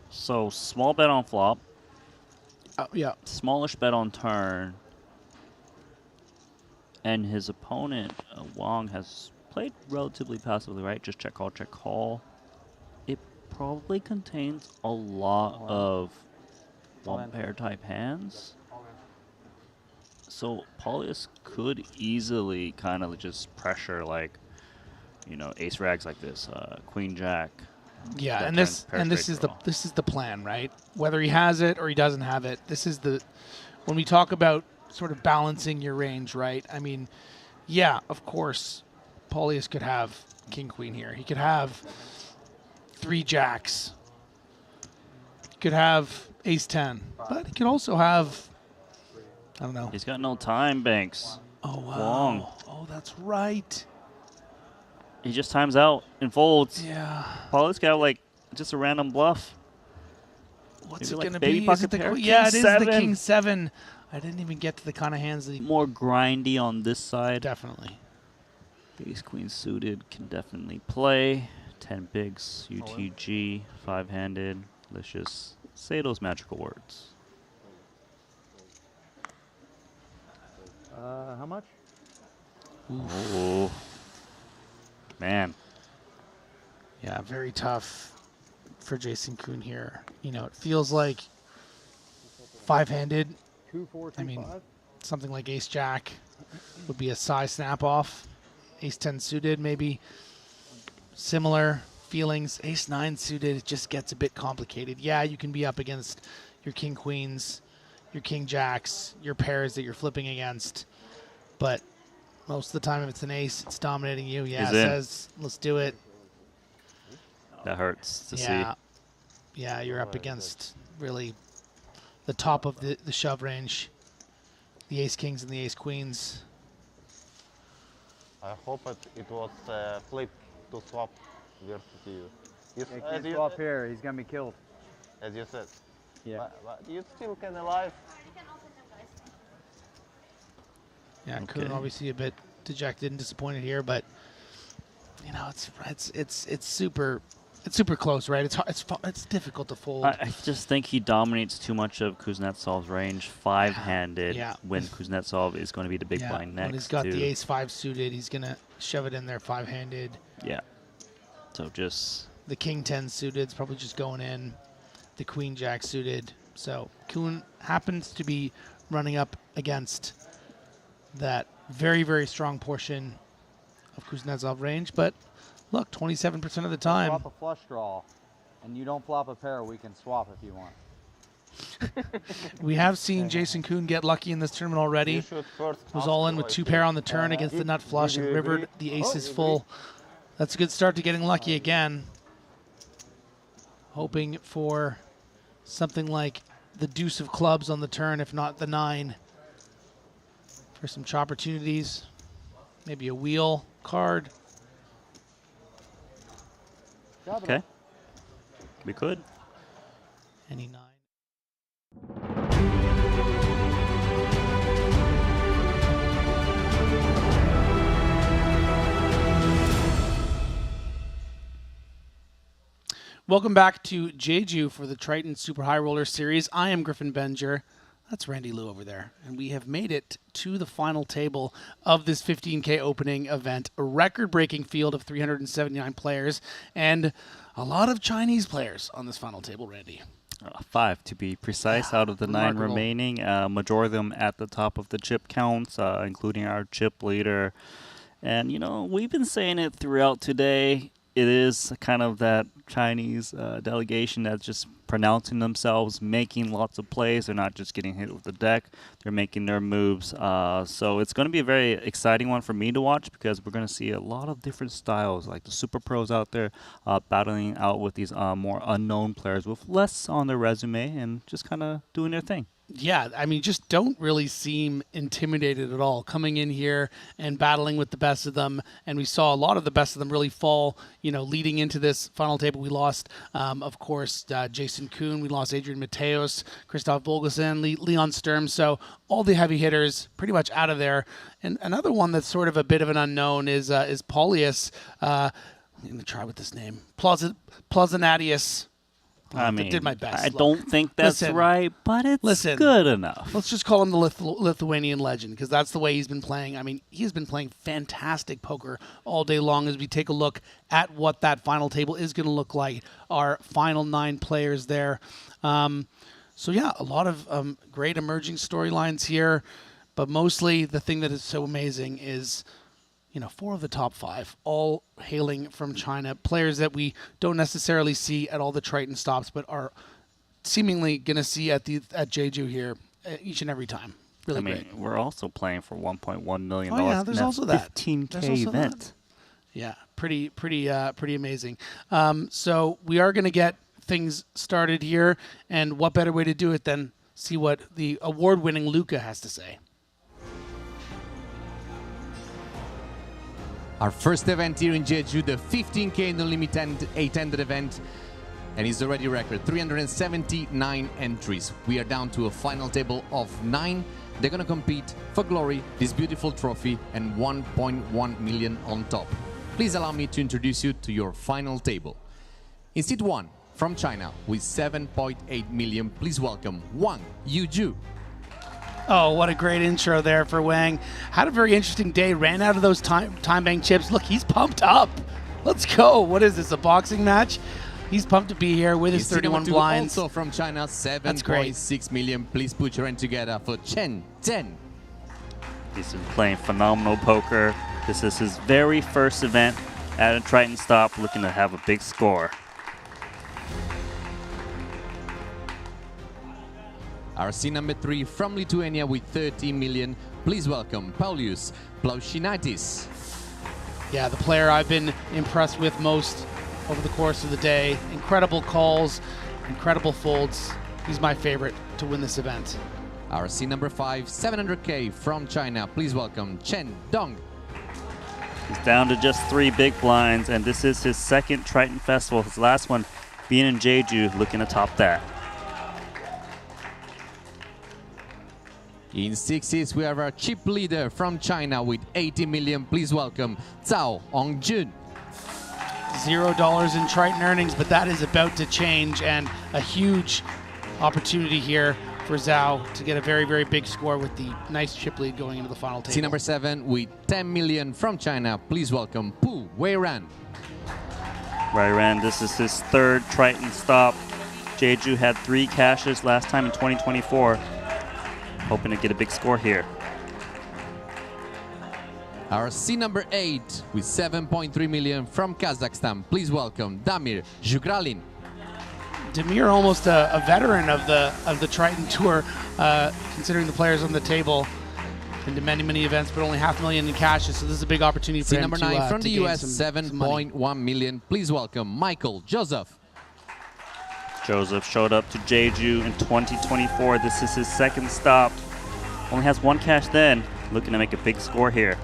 So small bet on flop. Oh, yeah. Smallish bet on turn. And his opponent, Wang, has played relatively passively, right? Just check call. It probably contains a lot of one pair type hands. So Paulius could easily kind of just pressure, like, you know, ace rags like this, queen jack. Yeah, and this is the plan, right? Whether he has it or he doesn't have it, this is the when we talk about sort of balancing your range, right? I mean, yeah, of course, Paulius could have king queen here. He could have 3 jacks. He could have ace 10, but he could also have, I don't know. He's got no time banks. Oh wow! Wang. Oh, that's right. He just times out and folds. Yeah. Paulius got like just a random bluff. What's Maybe it like going to baby be? Is pocket it the pair? yeah, King it is seven. the king 7. I didn't even get to the kind of hands that he More grindy on this side. Definitely. Ace queen suited can definitely play. 10 bigs, UTG, 5-handed. Let's just say those magical words. How much? Oh, man. Yeah, very tough for Jason Kuhn here. You know, it feels like 5-handed. 2, 4, 2, I mean, 5. something like ace jack would be a size snap off. Ace 10 suited, maybe similar feelings. Ace 9 suited, it just gets a bit complicated. Yeah, you can be up against your king queens, your king jacks, your pairs that you're flipping against, but most of the time, if it's an ace, it's dominating you. Yeah, it says, let's do it. That hurts to see. Yeah, you're up against really the top of the shove range. The ace kings and the ace queens. I hope it was flip to swap versus you. He can't swap here. He's going to be killed. As you said. Yeah. But you still can alive. Yeah, Kuhn obviously a bit dejected and disappointed here, but you know it's super close, right? It's difficult to fold. I just think he dominates too much of Kuznetsov's range 5-handed when Kuznetsov is going to be the big blind next. When he's got the ace 5 suited, he's gonna shove it in there 5-handed. Yeah. So just the king 10 suited is probably just going in. The queen jack suited. So Kuhn happens to be running up against that very, very strong portion of Kuznetsov range, but look, 27% of the time. Flop a flush draw, and you don't flop a pair, we can swap if you want. We have seen Jason Kuhn get lucky in this tournament already. Was all in with 2 pair on the turn against the nut flush and rivered the aces full. That's a good start to getting lucky again. Hoping for something like the deuce of clubs on the turn, if not the 9. For some opportunities, maybe a wheel card. okay. We could. Any 9. Welcome back to Jeju for the Triton Super High Roller Series. I am Griffin Benger. That's Randy Liu over there. And we have made it to the final table of this 15K opening event. A record-breaking field of 379 players and a lot of Chinese players on this final table, Randy. 5 to be precise out of the 9 remarkable. remaining. Majority of them at the top of the chip counts, including our chip leader. And, you know, we've been saying it throughout today. It is kind of that Chinese delegation that's just pronouncing themselves, making lots of plays. They're not just getting hit with the deck. They're making their moves. So it's going to be a very exciting one for me to watch because we're going to see a lot of different styles, like the super pros out there battling out with these more unknown players with less on their resume and just kind of doing their thing. Yeah, I mean, just don't really seem intimidated at all coming in here and battling with the best of them. And we saw a lot of the best of them really fall, you know, leading into this final table. We lost, of course, Jason Kuhn. We lost Adrian Mateos, Christoph Volgelson, Leon Sturm. So all the heavy hitters pretty much out of there. And another one that's sort of a bit of an unknown is Paulius. I'm going to try with this name. Plazanatius. I mean, did my best. I don't think that's right, but it's good enough. Let's just call him the Lithuanian legend because that's the way he's been playing. I mean, he's been playing fantastic poker all day long as we take a look at what that final table is going to look like. Our final 9 players there. So, yeah, a lot of great emerging storylines here, but mostly the thing that is so amazing is, you know, 4 of the top 5, all hailing from China. Players that we don't necessarily see at all the Triton stops, but are seemingly going to see at Jeju here each and every time. Really great. We're also playing for $1.1 million. Oh yeah, there's also that 15K event. That. Yeah, pretty amazing. So we are going to get things started here, and what better way to do it than see what the award-winning Luca has to say. Our first event here in Jeju, the 15K Unlimited 800 event, and it's already record, 379 entries. We are down to a final table of 9. They're gonna compete for glory, this beautiful trophy, and 1.1 million on top. Please allow me to introduce you to your final table. In seat 1, from China, with 7.8 million, please welcome Wang Yuju. Oh, what a great intro there for Wang. Had a very interesting day, ran out of those time bank chips. Look, he's pumped up. Let's go. What is this, a boxing match? He's pumped to be here with his 31 blinds. Also from China, 7.6 million. Please put your hand together for Chen Zhen. He's been playing phenomenal poker. This is his very first event at a Triton stop, looking to have a big score. Our seat number 3 from Lithuania with 30 million. Please welcome Paulius Plaušinaitis. Yeah, the player I've been impressed with most over the course of the day. Incredible calls, incredible folds. He's my favorite to win this event. Our seat number 5, 700K from China. Please welcome Chen Dong. He's down to just 3 big blinds, and this is his second Triton Festival. His last one being in Jeju, looking to top that. In 6s, we have our chip leader from China with 80 million. Please welcome Zhao Ongjun. $0 in Triton earnings, but that is about to change, and a huge opportunity here for Zhao to get a very, very big score with the nice chip lead going into the final table. Seat number 7 with 10 million from China. Please welcome Pu Weiran. Weiran, this is his 3rd Triton stop. Jeju had 3 cashes last time in 2024. Hoping to get a big score here. Our seat number 8 with 7.3 million from Kazakhstan. Please welcome Damir Zhugralin. Damir, almost a veteran of the Triton Tour, considering the players on the table. Been to many events, but only $500,000 in cashes, so this is a big opportunity for seat him number to 9 from the US, some 7.1 million. Please welcome Michael Joseph. Joseph showed up to Jeju in 2024. This is his 2nd stop. Only has 1 cash then. Looking to make a big score here.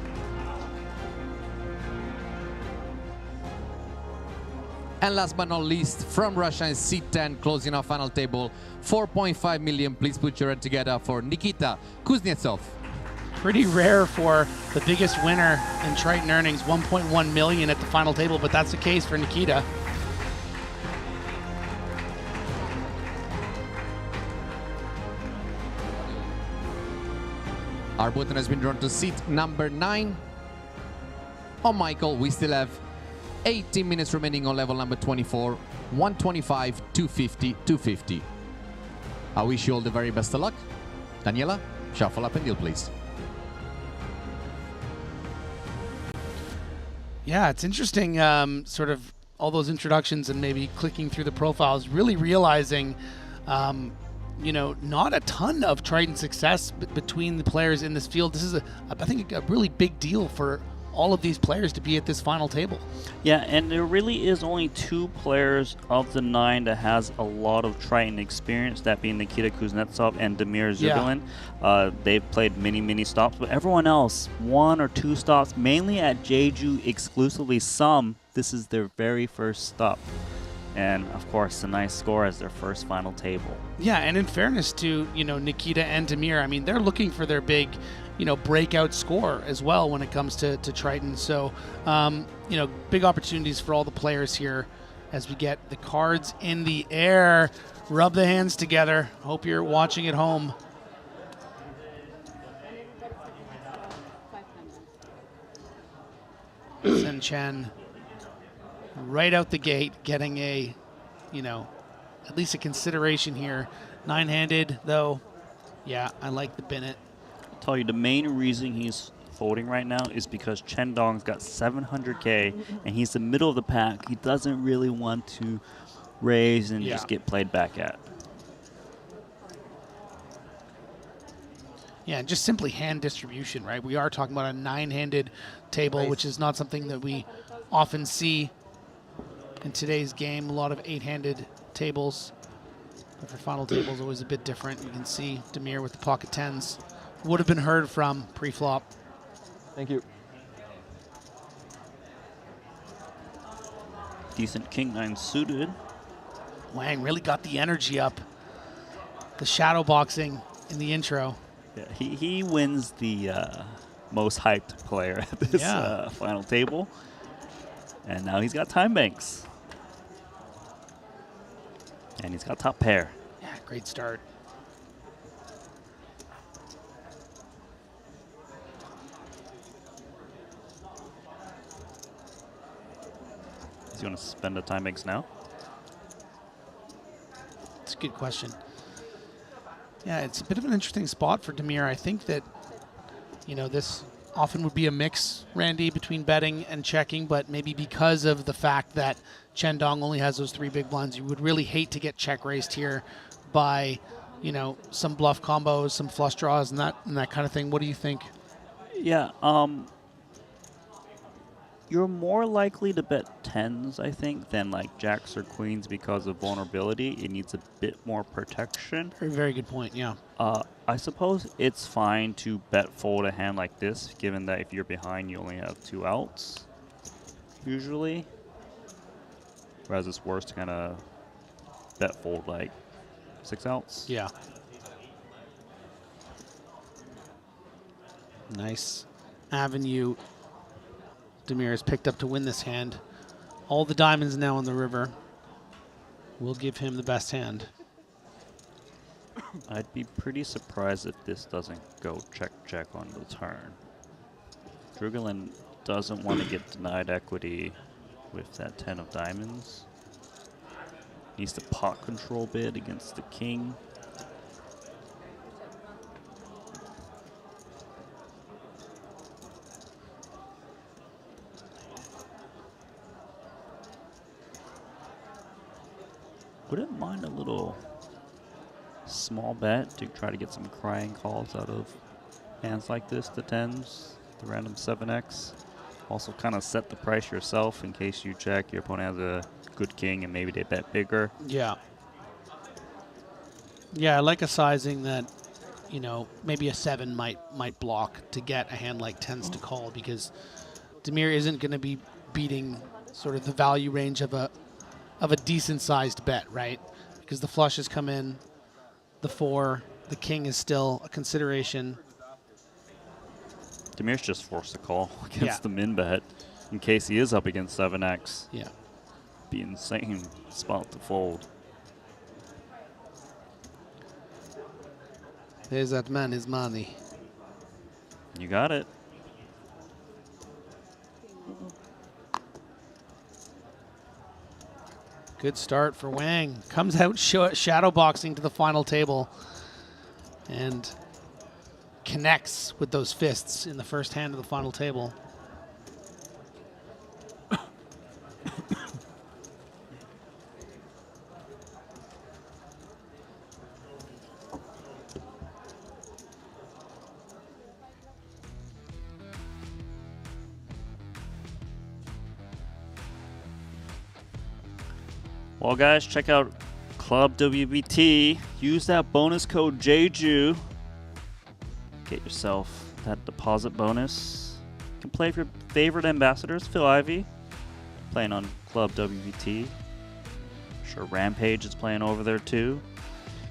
And last but not least, from Russia in seat 10, closing our final table, 4.5 million. Please put your hand together for Nikita Kuznetsov. Pretty rare for the biggest winner in Triton earnings, 1.1 million at the final table, but that's the case for Nikita. Our button has been drawn to seat number 9. On Michael, we still have 18 minutes remaining on level number 24. 125, 250, 250. I wish you all the very best of luck. Daniela, shuffle up and deal, please. Yeah, it's interesting, sort of all those introductions and maybe clicking through the profiles, really realizing, you know, not a ton of Triton success between the players in this field. This is, I think, a really big deal for all of these players to be at this final table. Yeah, and there really is only 2 players of the 9 that has a lot of Triton experience, that being Nikita Kuznetsov and Damir Zugulin. Yeah. They've played many stops, but everyone else, 1 or 2 stops, mainly at Jeju exclusively. Some, this is their very first stop. And, of course, a nice score as their first final table. Yeah, and in fairness to, you know, Nikita and Damir, I mean, they're looking for their big, you know, breakout score as well when it comes to Triton. So, you know, big opportunities for all the players here as we get the cards in the air. Rub the hands together. Hope you're watching at home. Sen Chen right out the gate getting a, you know, at least a consideration here. 9-handed, though. Yeah, I like the Bennett. I'll tell you, the main reason he's folding right now is because Chen Dong's got 700K, and he's the middle of the pack. He doesn't really want to raise and just get played back at. Yeah, just simply hand distribution, right? We are talking about a 9-handed table, which is not something that we often see in today's game. A lot of 8-handed tables. But for final tables, always a bit different. You can see Damir with the pocket 10s. Would have been heard from pre-flop. Thank you. Decent king 9 suited. Wang really got the energy up. The shadow boxing in the intro. Yeah, he wins the most hyped player at this final table. And now he's got time banks. And he's got top pair. Yeah, great start. Is he going to spend the time banks now? It's a good question. Yeah, it's a bit of an interesting spot for Damir. I think that, you know, this often would be a mix, Randy, between betting and checking, but maybe because of the fact that Chen Dong only has those 3 big blinds, you would really hate to get check raised here by, you know, some bluff combos, some flush draws, and that kind of thing. What do you think? Yeah, you're more likely to bet 10s, I think, than like jacks or queens because of vulnerability. It needs a bit more protection. Very good point, yeah. I suppose it's fine to bet fold a hand like this, given that if you're behind, you only have 2 outs, usually. Whereas it's worse to kind of bet fold like 6 outs. Yeah. Nice avenue Damir has picked up to win this hand. All the diamonds now on the river will give him the best hand. I'd be pretty surprised if this doesn't go check on the turn. Drugelin doesn't want to get denied equity with that 10 of diamonds. Needs to pot control bid against the king. Wouldn't mind a little small bet to try to get some crying calls out of hands like this, the 10s, the random 7x. Also kind of set the price yourself in case you check, your opponent has a good king and maybe they bet bigger. Yeah. Yeah, I like a sizing that, you know, maybe a 7 might block to get a hand like 10s to call, because Damir isn't going to be beating sort of the value range of a decent sized bet, right? Because the flushes come in, the 4, the king is still a consideration. Damir's just forced to call against the min bet in case he is up against 7x. Yeah. Be insane spot to fold. There's that man, his money. You got it. Good start for Wang. Comes out shadow boxing to the final table and connects with those fists in the first hand of the final table. Well, guys, check out Club WBT. Use that bonus code Jeju. Get yourself that deposit bonus. You can play with your favorite ambassadors. Phil Ivey playing on Club WBT. I'm sure Rampage is playing over there too.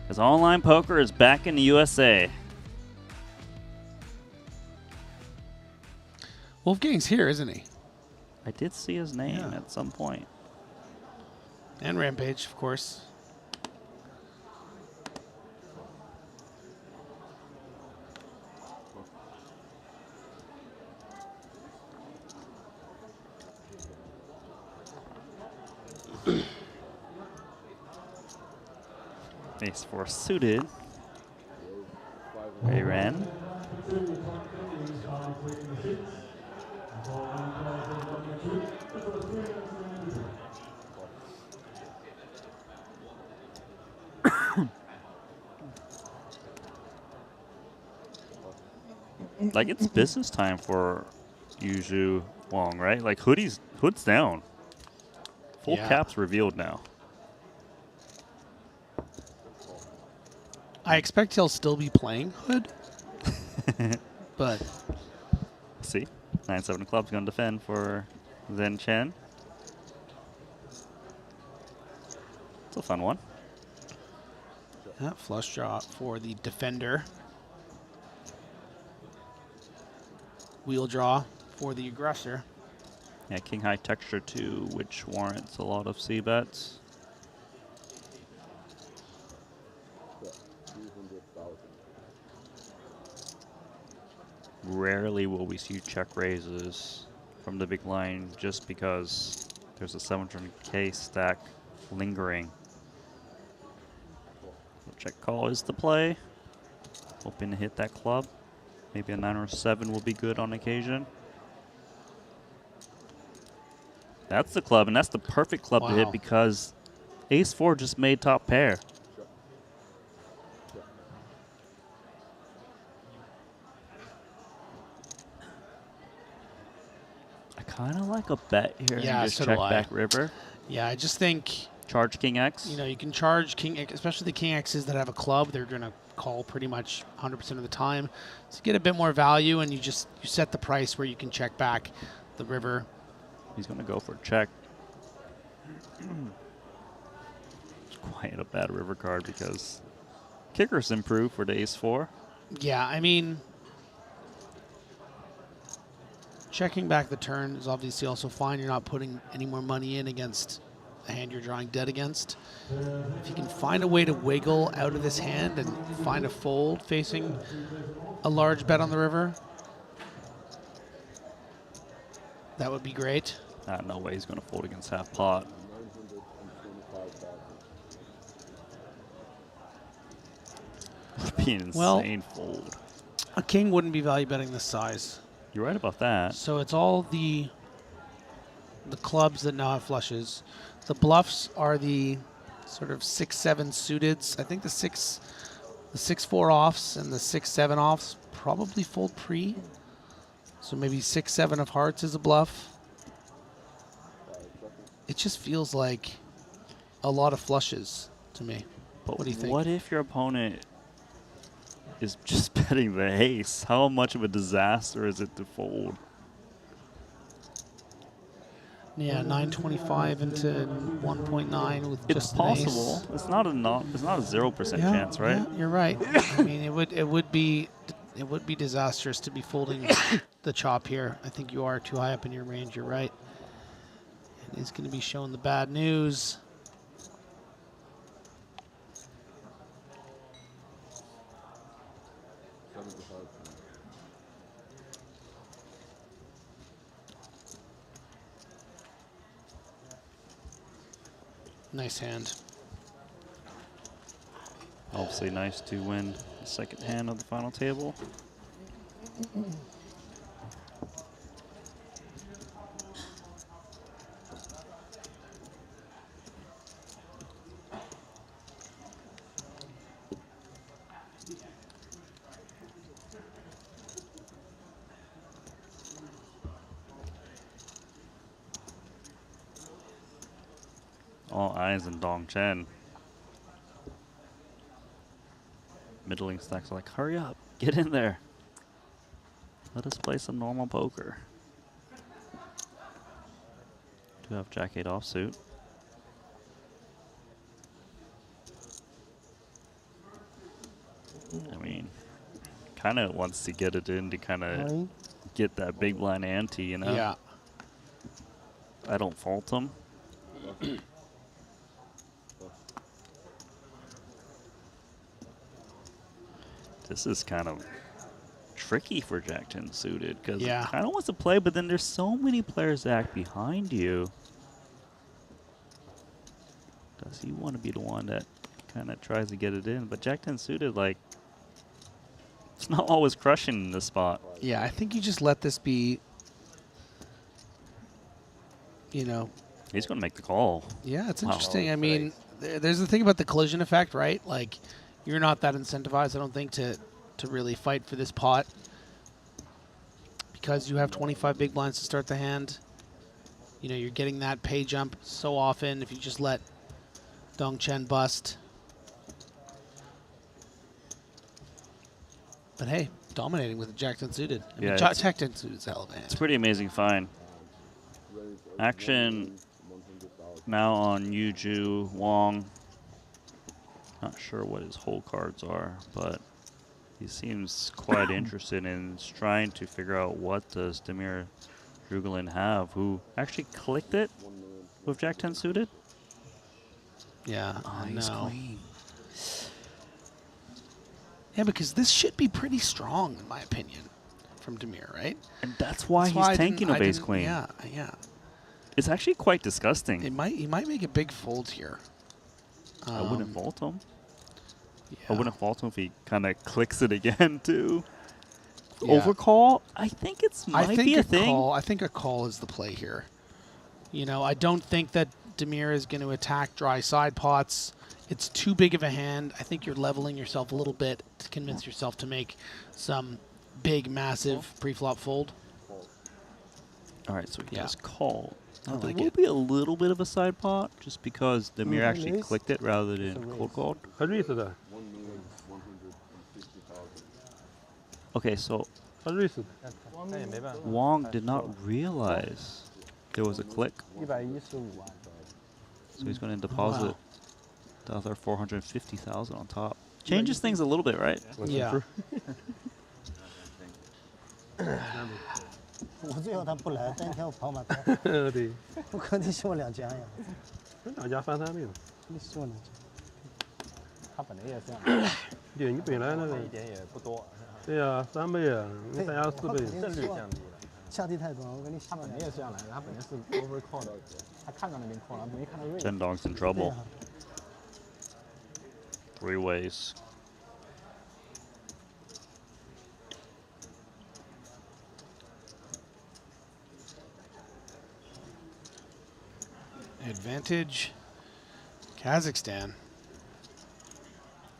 Because online poker is back in the USA. Wolfgang's here, isn't he? I did see his name at some point. And Rampage, of course. Ace-4 suited. Ray ran. Like, it's business time for Jeju Wong, right? Like, hood's down. Full cap's revealed now. I expect he'll still be playing Hood. But see, 9-7 club's going to defend for Zen Chen. It's a fun one. Flush draw for the defender. Wheel draw for the aggressor. Yeah, king high texture too, which warrants a lot of C bets. Rarely will we see check raises from the big line just because there's a 700K stack lingering. So check call is the play. Hoping to hit that club. Maybe a 9 or 7 will be good on occasion. That's the club, and that's the perfect club to hit because Ace-4 just made top pair. I kind of like a bet here and just so check do I. back river. Yeah, I just think charge King X. You know, you can charge King X, especially the King X's that have a club. They're going to call pretty much 100% of the time. So you get a bit more value, and you set the price where you can check back the river. He's going to go for a check. It's quite a bad river card because kickers improve for the Ace-4. Yeah, I mean, checking back the turn is obviously also fine. You're not putting any more money in against a hand you're drawing dead against. If you can find a way to wiggle out of this hand and find a fold facing a large bet on the river, that would be great. No way he's going to fold against half pot. Would be an insane fold. A king wouldn't be value betting this size. You're right about that. So it's all the clubs that now have flushes. The bluffs are the sort of 6-7 suiteds. I think the 6-4 offs and the 6-7 offs probably fold pre. So maybe 6-7 of hearts is a bluff. It just feels like a lot of flushes to me. But what do you think? What if your opponent is just betting the ace? How much of a disaster is it to fold? Yeah, 925 into 1.9 with It's just possible. An ace. It's not a 0% chance, right? Yeah, you're right. I mean, it would be disastrous to be folding the chop here. I think you are too high up in your range. You're right. And he's going to be showing the bad news. Nice hand. Obviously nice to win the second hand of the final table. All eyes on Dong Chen. Middling stacks are like, hurry up, get in there. Let us play some normal poker. Do have Jack-8 offsuit. I mean, kind of wants to get it in to kind of get that big blind ante, you know? Yeah. I don't fault him. This is kind of tricky for Jack-10 suited because Yeah. kind of wants to play, but then there's so many players that act behind you. Does he want to be the one that kind of tries to get it in? But Jack-10 suited, like, it's not always crushing in this spot. Yeah, I think you just let this be, you know. He's going to make the call. Yeah, it's Wow. interesting. I mean, there's the thing about the collision effect, right? Like, you're not that incentivized, I don't think, to really fight for this pot because you have 25 big blinds to start the hand. You know, you're getting that pay jump so often if you just let Dong Chen bust. But hey, dominating with a Jack-10 suited. I mean, Jack-10 suited is a hell of a hand. It's pretty amazing find. Action now on Jeju Wong. Not sure what his whole cards are, but he seems quite interested in trying to figure out what does Damir Drugelin have, who actually clicked it with Jack-10 suited. Yeah, Oh, I he's know. queen. Yeah, because this should be pretty strong, in my opinion, from Damir, right? And that's why That's why he's I tanking didn't- a I base didn't- queen. Yeah, yeah. It's actually quite disgusting. He might make a big fold here. I wouldn't fault him. I yeah. wouldn't fault him if he kind of clicks it again too. Yeah. Overcall? I think it's might be a thing. Call, I think a call is the play here. You know, I don't think that Damir is going to attack dry side pots. It's too big of a hand. I think you're leveling yourself a little bit to convince yourself to make some big, massive pre-flop fold. All right, so he Yeah. does call. I Now, there like will it. be a little bit of a side pot just because Damir actually clicked it rather than cold called. Okay, so Wong did not realize there was a click, so he's going to deposit the other 450,000 on top. Changes things a little bit, right? Yeah. 我最后他不来，单挑跑马灯。对。不可能送2家呀。2家翻3倍了。你送2家。他本来也这样。对，你本来那个。一点也不多。对呀，3倍啊，你3家4倍，胜率降低了。下地太多，我跟你他本来也这样来的，他本来是 overcall 的，他看到那边 call 了，没看到 raise。 Chen Dong's in trouble. 3 ways. Advantage, Kazakhstan.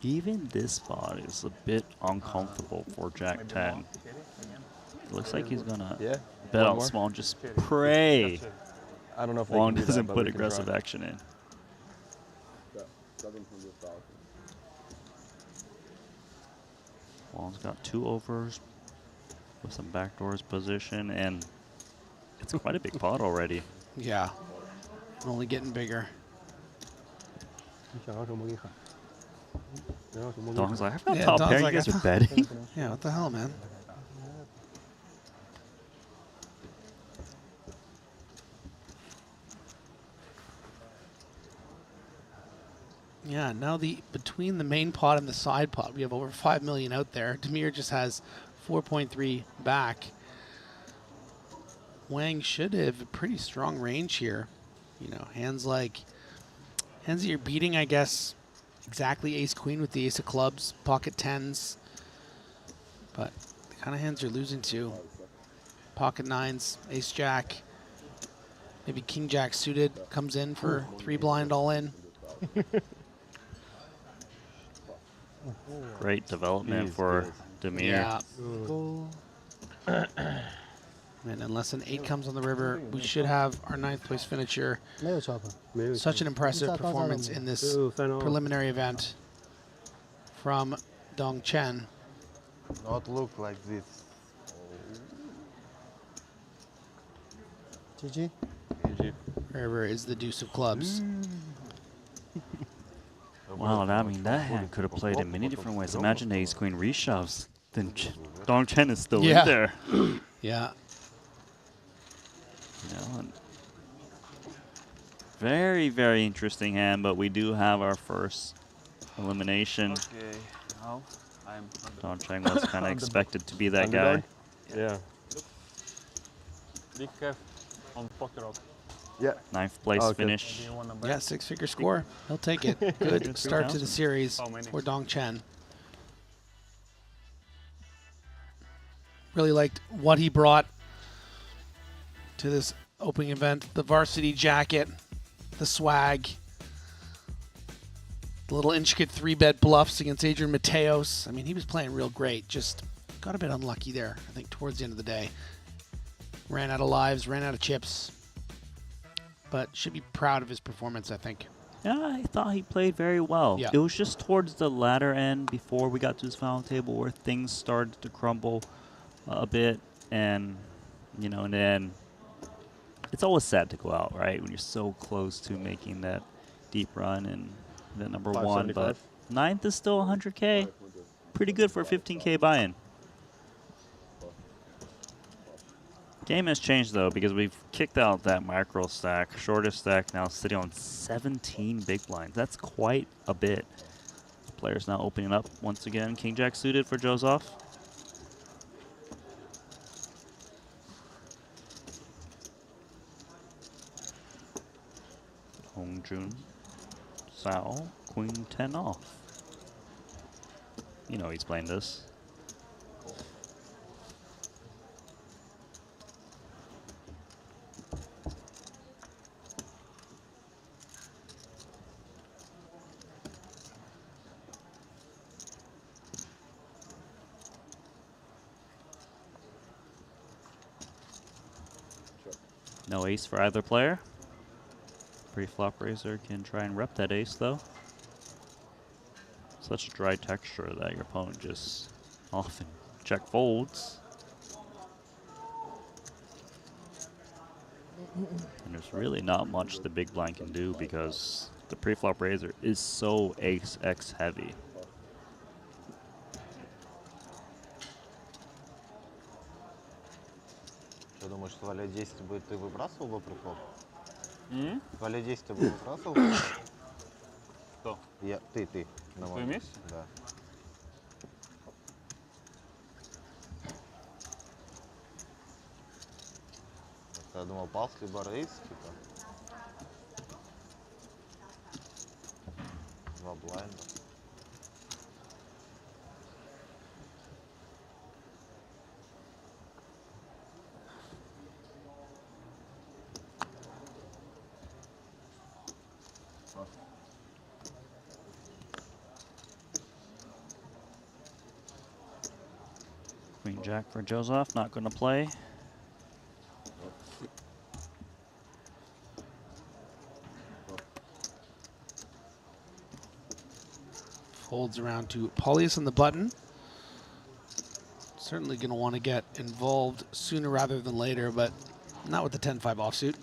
Even this spot is a bit uncomfortable for Jack-10. Looks like he's gonna bet out small and just pray I don't know if they Wong can do that, doesn't but put we can aggressive try. action in. Wong's got 2 overs with some backdoors position, and it's quite a big pot already. Yeah. Only getting bigger. Dong's like, I've got Yeah, top Dong's pair, you like, guys I are thought- betting? Yeah, what the hell, man? Yeah, now between the main pot and the side pot, we have over 5 million out there. Damir just has 4.3 back. Wang should have a pretty strong range here. You know, hands like Hands that you're beating, I guess, exactly ace-queen with the ace of clubs, pocket tens. But the kind of hands you're losing to, pocket nines, ace-jack, maybe king-jack suited comes in for 3 blind all in. Great development for Demir. Yeah. And unless an 8 comes on the river, we should have our 9th place finisher. Such an impressive performance in this preliminary event from Dong Chen. Not look like this. GG. River is the deuce of clubs. Wow, I mean, that hand could have played in many different ways. Imagine ace-queen reshoves. Then Dong Chen is still in there. Yeah. You know, and very, very interesting hand, but we do have our first elimination. Okay, now I'm. Dong Chen was kind of expected to be that guy. Yeah. Be careful on poker rock. Yeah. 9th place finish. Yeah, 6-figure score. He'll take it. Good start to the series for Dong Chen. Really liked what he brought to this opening event. The varsity jacket, the swag, the little intricate 3-bet bluffs against Adrian Mateos. I mean, he was playing real great. Just got a bit unlucky there, I think, towards the end of the day. Ran out of lives, ran out of chips. But should be proud of his performance, I think. Yeah, I thought he played very well. Yeah. It was just towards the latter end before we got to his final table where things started to crumble a bit. And, you know, and then it's always sad to go out, right? When you're so close to making that deep run and the number 1. But 9th is still 100K. Pretty good for a 15K buy-in. Game has changed though because we've kicked out that macro stack. Shortest stack now sitting on 17 big blinds. That's quite a bit. Players now opening up once again. King Jack suited for Joseph. Hong Jun, Sao, Queen 10 off. You know he's playing this. No ace for either player. Pre-flop raiser can try and rep that ace though. Such a dry texture that your opponent just often check folds. And there's really not much the big blind can do because the pre-flop raiser is so ace-x heavy. Что думаешь, Валя 10 бы ты выбрасывал бы приход? Валя 10 ты бы выбрасывал бы? Кто? Ты. На твоем месте? Да. Я думал, палс либо рейс, типа. 2 блайнда. Queen Jack for Joseph, not going to play. Folds around to Paulius on the button. Certainly going to want to get involved sooner rather than later, but not with the 10-5 offsuit.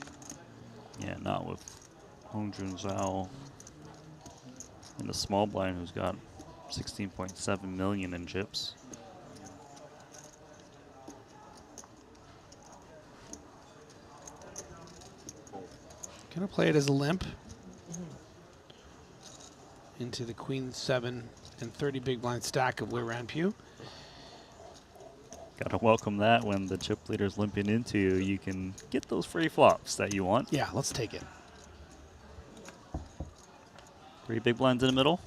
Yeah, not with Hong Jun Zhao in the small blind who's got 16.7 million in chips. Gonna play it as a limp into the Queen 7 and 30 big blind stack of Wei Ranpu. Gotta welcome that when the chip leader's limping into you. You can get those free flops that you want. Yeah, let's take it. 3 big blinds in the middle.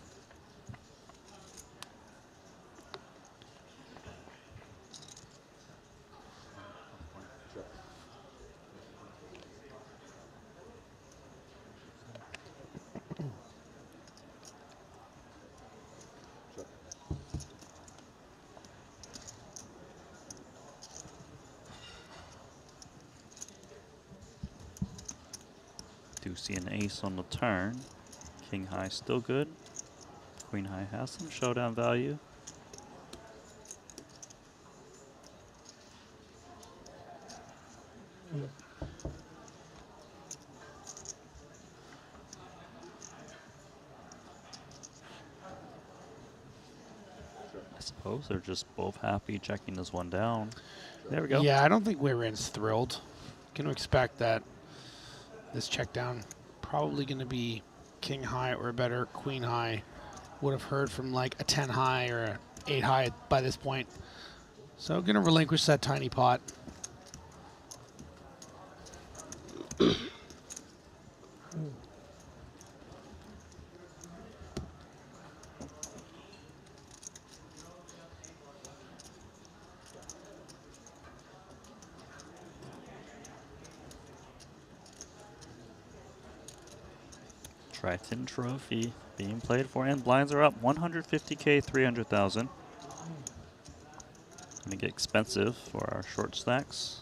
Do see an ace on the turn. King high still good. Queen high has some showdown value. I suppose they're just both happy checking this one down. There we go. Yeah, I don't think Weiren's thrilled. Going to expect that this check down probably going to be king high or better queen high. Would have heard from like a 10 high or a 8 high by this point. So going to relinquish that tiny pot. Triton trophy being played for, and blinds are up 150K, 300,000. Gonna get expensive for our short stacks.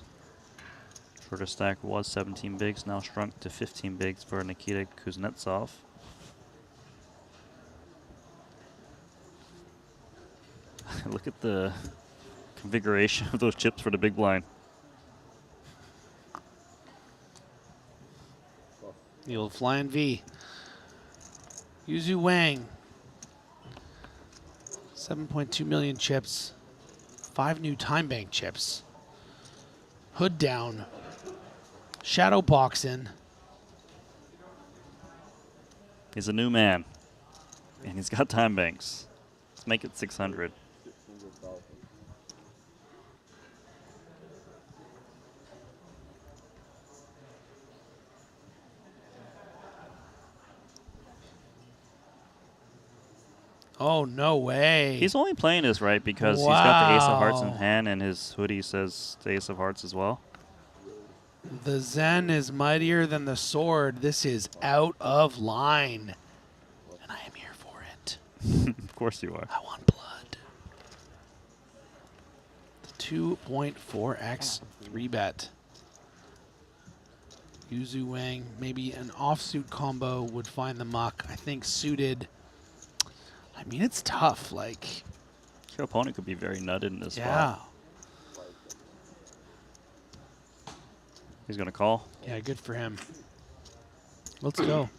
Shorter stack was 17 bigs, now shrunk to 15 bigs for Nikita Kuznetsov. Look at the configuration of those chips for the big blind. The old flying V. Yuzu Wang. 7.2 million chips. 5 new time bank chips. Hood down. Shadow boxing. He's a new man, and he's got time banks. Let's make it 600. Oh, no way. He's only playing this right because he's got the ace of hearts in Wow. hand, and his hoodie says the ace of hearts as well. The Zen is mightier than the sword. This is out of line. And I am here for it. Of course you are. I want blood. The 2.4x 3-bet. Yuzu Wang, maybe an offsuit combo would find the muck. I think suited. I mean, it's tough. Like, Your opponent could be very nutted in this yeah. spot. He's going to call. Yeah, good for him. Let's go.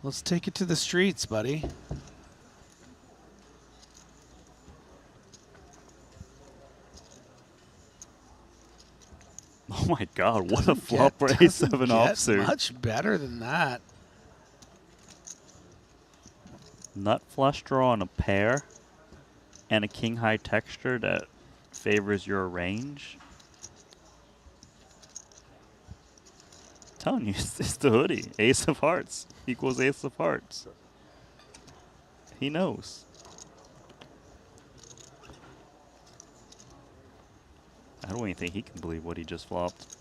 Let's take it to the streets, buddy. Oh my God, what a flop for A7 offsuit. Much better than that. Nut flush draw on a pair and a king high texture that favors your range. I'm telling you, it's the hoodie. Ace of hearts equals ace of hearts. He knows. I don't even think he can believe what he just flopped.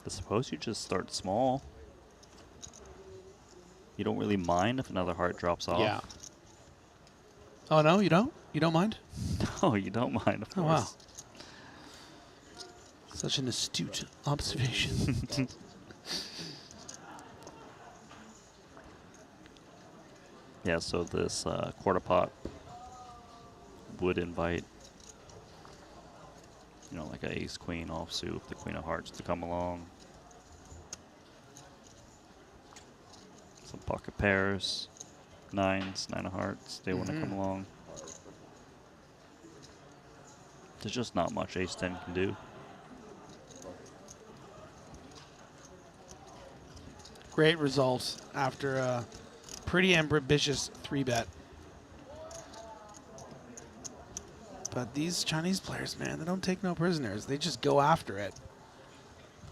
I suppose you just start small. You don't really mind if another heart drops off. Yeah. Oh, no, you don't? You don't mind? No, you don't mind, of course. Oh, wow. Such an astute observation. Yeah, so this quarter pot would invite, you know, like an ace queen offsuit, the queen of hearts to come along. Some pocket pairs, nines, 9 of hearts, they want to come along. There's just not much ace 10 can do. Great result after a pretty ambitious 3-bet. But these Chinese players, man, they don't take no prisoners. They just go after it.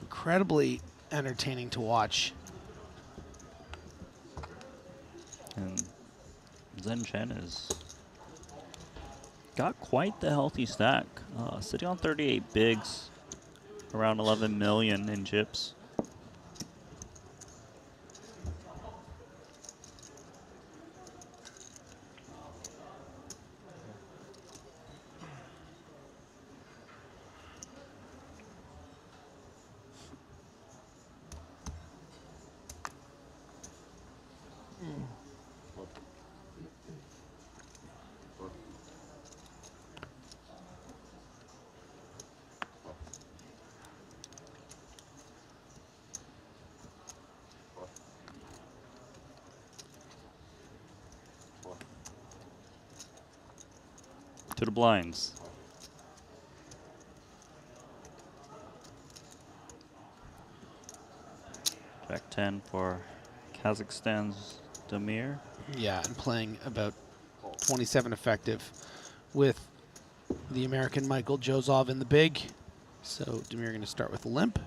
Incredibly entertaining to watch. And Zhen Chen has got quite the healthy stack. Sitting on 38 bigs, around 11 million in chips. To the blinds. Jack 10 for Kazakhstan's Damir. Yeah, and playing about 27 effective with the American Michael Josov in the big. So Damir going to start with a limp.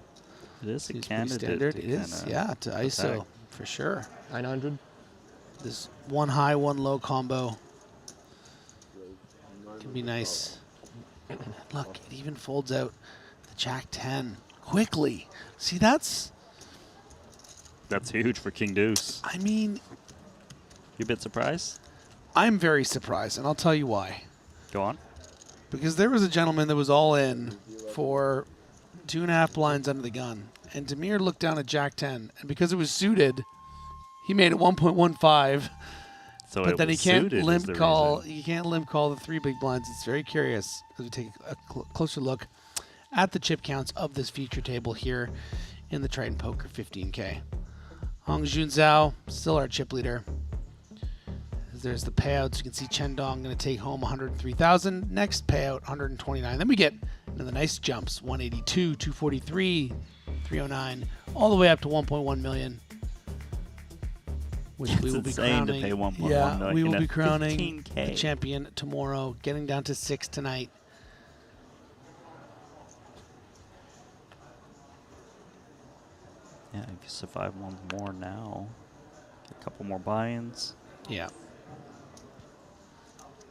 It is a Seems pretty candidate standard. to It is, kinda yeah, to ISO attack. for sure. 900. This one high, one low combo can be nice. Look, it even folds out the Jack 10 quickly. See, that's huge for King Deuce. I mean, You a bit surprised? I'm very surprised, and I'll tell you why. Go on. Because there was a gentleman that was all in for 2.5 blinds under the gun, and Damir looked down at Jack 10, and because it was suited, he made it 1.15. So but it then he was can't suited is limp the call. reason. He can't limp call the 3 big blinds. It's very curious as we take a closer look at the chip counts of this feature table here in the Triton Poker 15K. Hong Junzhao, still our chip leader. As there's the payouts, you can see Chen Dong going to take home 103,000. Next payout, 129. Then we get into the nice jumps: 182, 243, 309, all the way up to 1.1 million. Which we will be insane to crowning. pay 1.1 yeah, million we will in be a crowning 15K. the champion tomorrow. Getting down to 6 tonight. Yeah, if you survive one more now, get a couple more buy-ins. Yeah.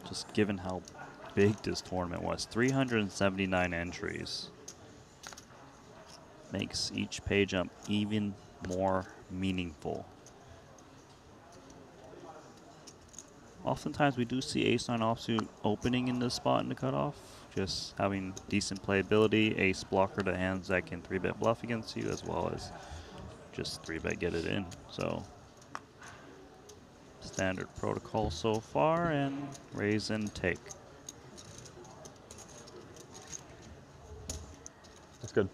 Just given how big this tournament was, 379 entries. Makes each pay jump even more meaningful. Oftentimes we do see ace-9 offsuit opening in this spot in the cutoff. Just having decent playability, ace blocker to hands that can 3-bet bluff against you, as well as just 3-bet get it in. So standard protocol so far, and raise and take. That's good.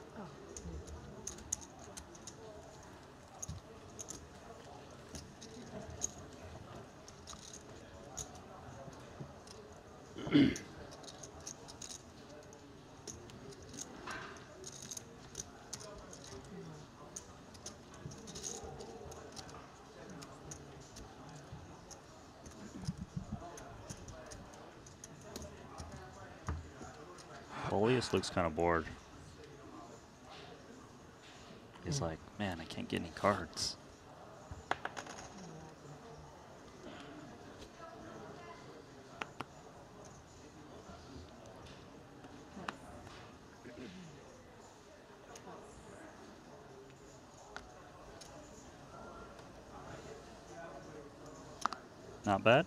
Polius looks kind of bored. He's like, man, I can't get any cards. Not bad.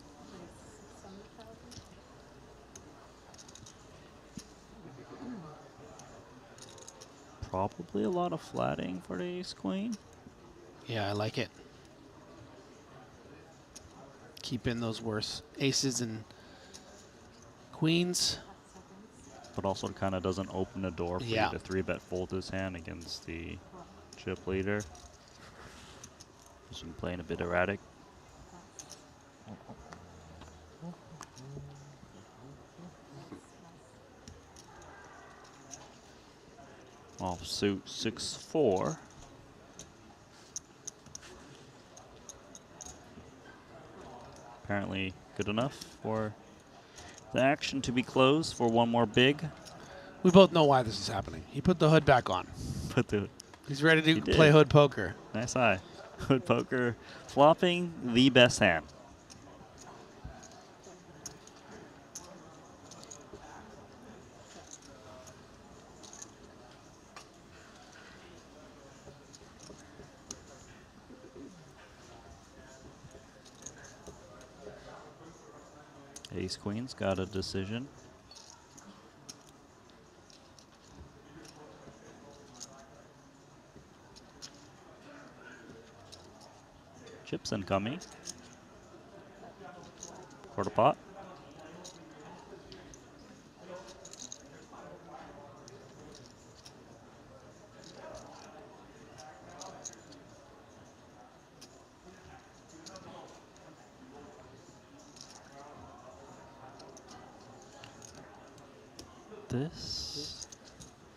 Probably a lot of flatting for the ace-queen. Yeah, I like it. Keep in those worse aces and queens. But also kind of doesn't open the door for Yeah. you to 3-bet fold his hand against the chip leader. Just been playing a bit erratic. Offsuit 6-4. Apparently good enough for The action to be closed for one more big. We both know why this is happening. He put the hood back on. He's ready to play hood poker. Nice eye. Hood poker. Flopping the best hand. Ace Queen's got a decision. Chips incoming. Quarter pot.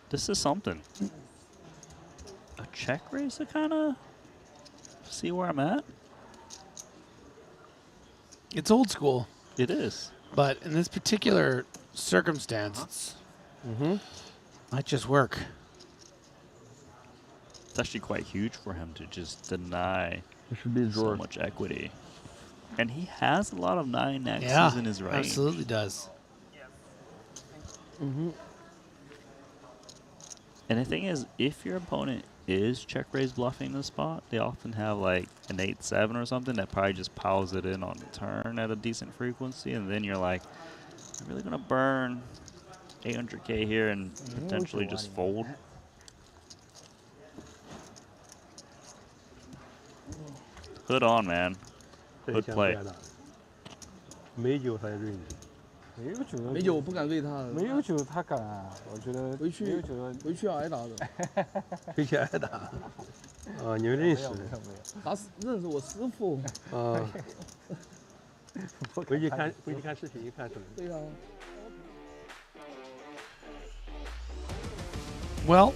This is something. A check raise to kind of see where I'm at. It's old school. It is. But in this particular circumstance, might just work. It's actually quite huge for him to just deny be a so drawer. much equity. And he has a lot of 9X's Yeah, in his range. absolutely does. And the thing is, if your opponent is check raise bluffing the spot, they often have like an 8-7 or something that probably just piles it in on the turn at a decent frequency, and then you're like, I'm really gonna burn 800K here and potentially just fold. Hood on, man. Hood play. 没酒才瑞你。没有酒，没酒我不敢对他。没有酒他敢啊？我觉得回去回去要挨打的。回去挨打。啊，你们认识？他认识我师傅。啊。回去看视频看什么？对啊。 Well,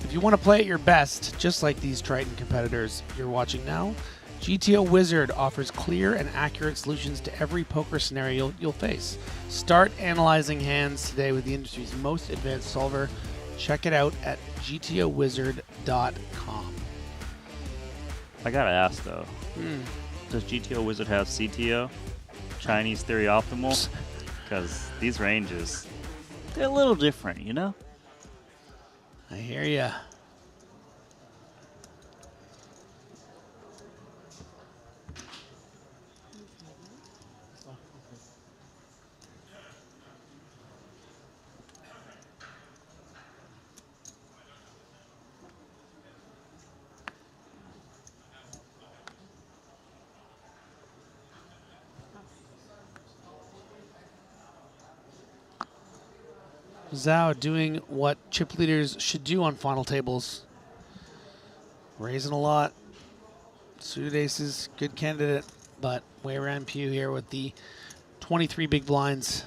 if you want to play at your best, just like these Triton competitors you're watching now, GTO Wizard offers clear and accurate solutions to every poker scenario you'll face. Start analyzing hands today with the industry's most advanced solver. Check it out at gtowizard.com. I gotta ask though, does GTO Wizard have CTO? Chinese Theory Optimal? Because these ranges, they're a little different, you know? I hear ya. Zhao doing what chip leaders should do on final tables. Raising a lot. Suited aces, good candidate, but way around Pew here with the 23 big blinds.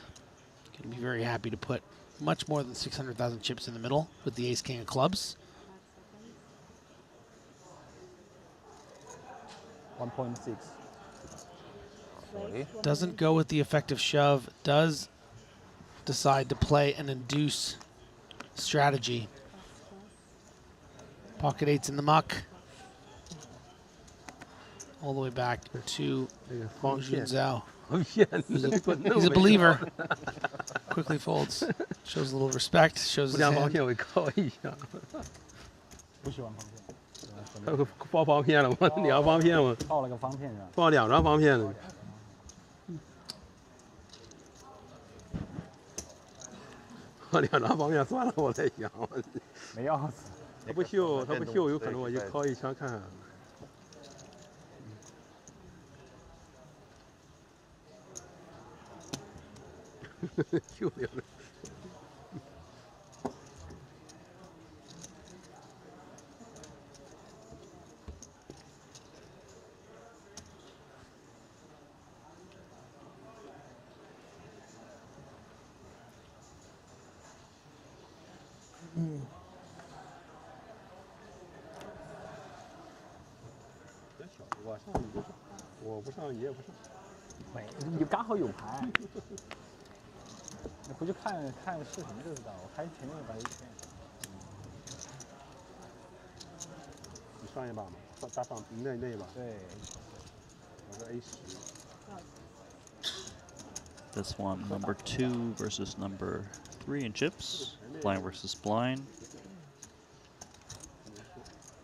Going to be very happy to put much more than 600,000 chips in the middle with the ace-king of clubs. 1.6. Doesn't go with the effective shove, does decide to play an induce strategy. Pocket eights in the muck. All the way back to Jun Zhao. He's a believer. Quickly folds. Shows a little respect. Shows his hand. 不喜欢方片。包方片了吗？2张方片吗？报了个方片是吧？报2张方片了。报2张方片算了，我在想。没钥匙。他不秀，有可能我就敲一枪看看。秀了。 我不上，你也不上。没，你刚好有牌。回去看看视频就知道，我还前面有把一圈。你上一把嘛，大上那一把。对。我是 A10。This one, number 2 versus number 3 in chips. Blind versus blind.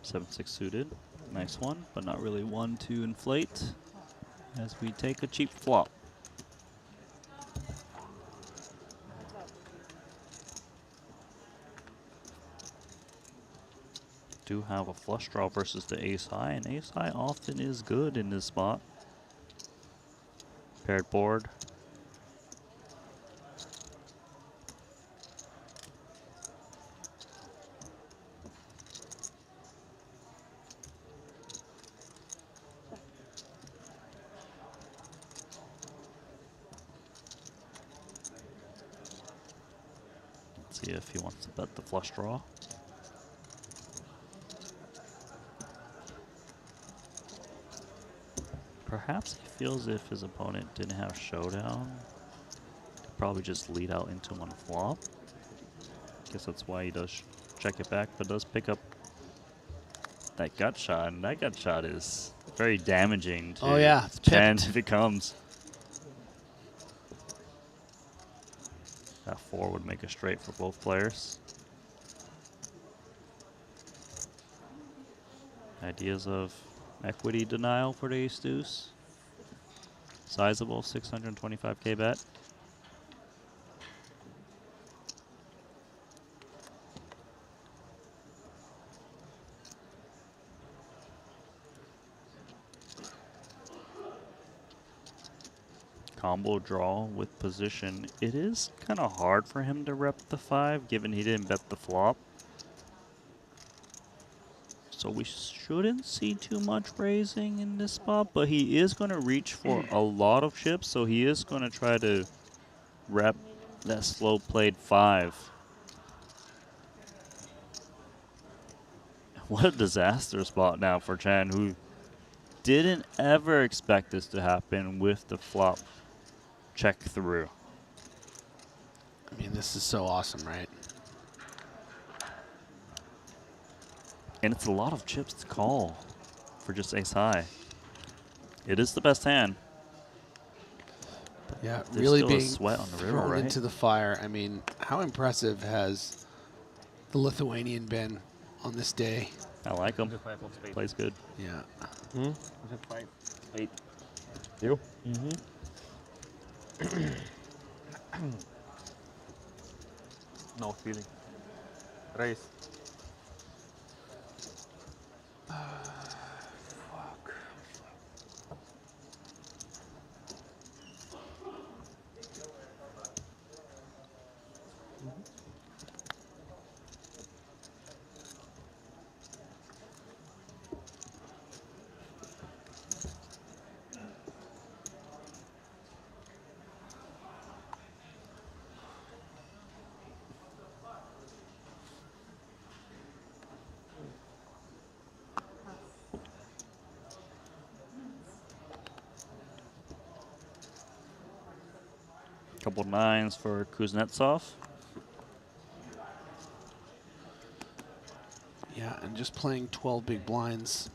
7-6 suited. Nice one, but not really one to inflate as we take a cheap flop. Do have a flush draw versus the ace high, and ace high often is good in this spot. Paired board. Let's see if he wants to bet the flush draw. Perhaps he feels if his opponent didn't have showdown, he'd probably just lead out into him on flop. Guess that's why he does check it back, but does pick up that gut shot, and that gut shot is very damaging to Chen if it comes. That 4 would make a straight for both players. Ideas of equity denial for the ace deuce. Sizable 625K bet. Combo draw with position. It is kind of hard for him to rep the 5 given he didn't bet the flop. So we shouldn't see too much raising in this spot, but he is going to reach for a lot of chips, so he is going to try to rep that slow played 5. What a disaster spot now for Chen, who didn't ever expect this to happen with the flop check through. I mean, this is so awesome, right? And it's a lot of chips to call for just ace high. It is the best hand. Yeah, There's really still being a sweat on the river, thrown right? into the fire. I mean, how impressive has the Lithuanian been on this day? I like him. Plays good. Yeah. Hmm? 8. You? No feeling. Raise. Fuck. Couple 9s for Kuznetsov. Yeah, and just playing 12 big blinds,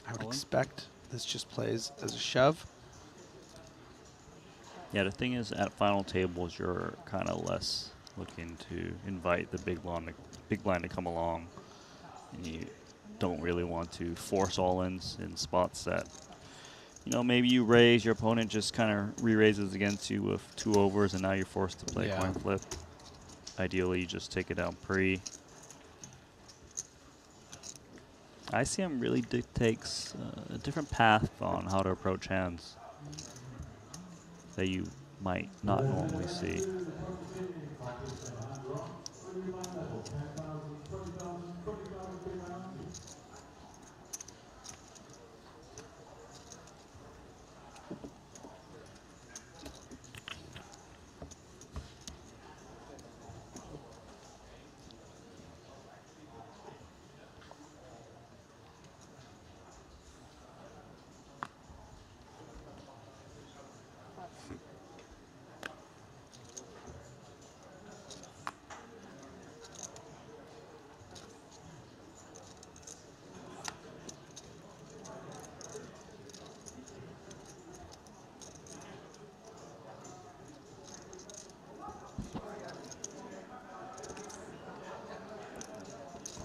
I would expect this just plays as a shove. Yeah, the thing is, at final tables, you're kind of less looking to invite the big blind to come along, and you don't really want to force all-ins in spots that, you know, maybe you raise, your opponent just kind of re-raises against you with 2 overs, and now you're forced to play coin flip. Ideally, you just take it down pre. ICM really dictates a different path on how to approach hands that you might not normally see.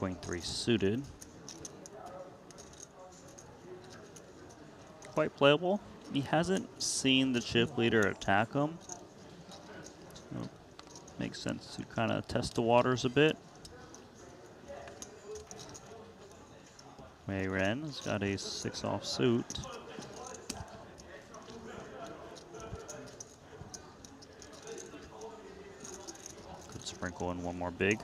Queen 3 suited. Quite playable. He hasn't seen the chip leader attack him. So makes sense to kind of test the waters a bit. Wei Ren has got a 6 offsuit. Could sprinkle in one more big.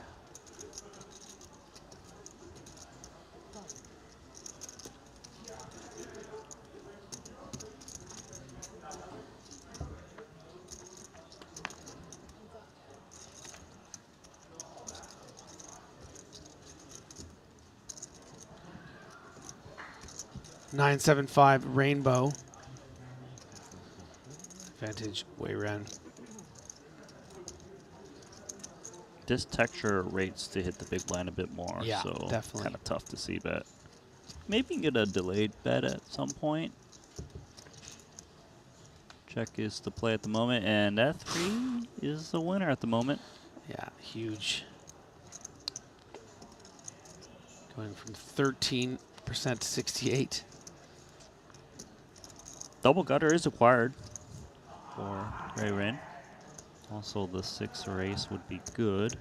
$9.75 Rainbow. Advantage Wei Ren. This texture rates to hit the big blind a bit more, Yeah, so definitely. kind of tough to see bet. Maybe get a delayed bet at some point. Check is the play at the moment, and F3 is the winner at the moment. Yeah, huge. Going from 13% to 68. Double gutter is acquired for Wei Ren. Also, the 6 or ace would be good.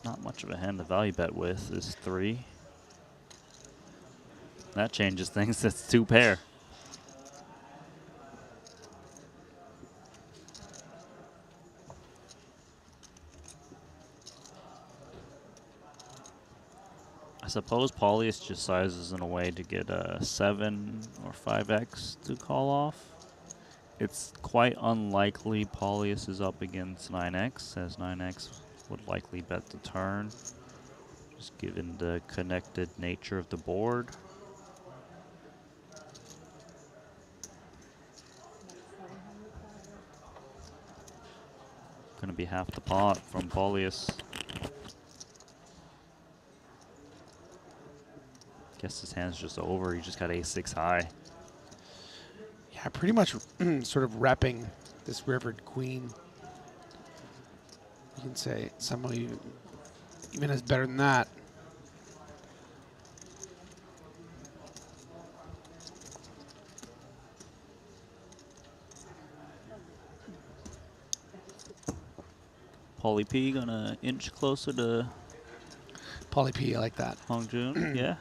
Not much of a hand to value bet with is 3. That changes things. That's 2 pair. I suppose Paulius just sizes in a way to get a 7 or 5x to call off. It's quite unlikely Paulius is up against 9x, as 9x would likely bet the turn, just given the connected nature of the board. Gonna be half the pot from Paulius. Guess his hand's just over. He just got ace-6 high. Yeah, pretty much sort of repping this rivered queen. You can say somehow even is better than that. Paulie P gonna inch closer to Paulie P, I like that. Hong Jun. Yeah.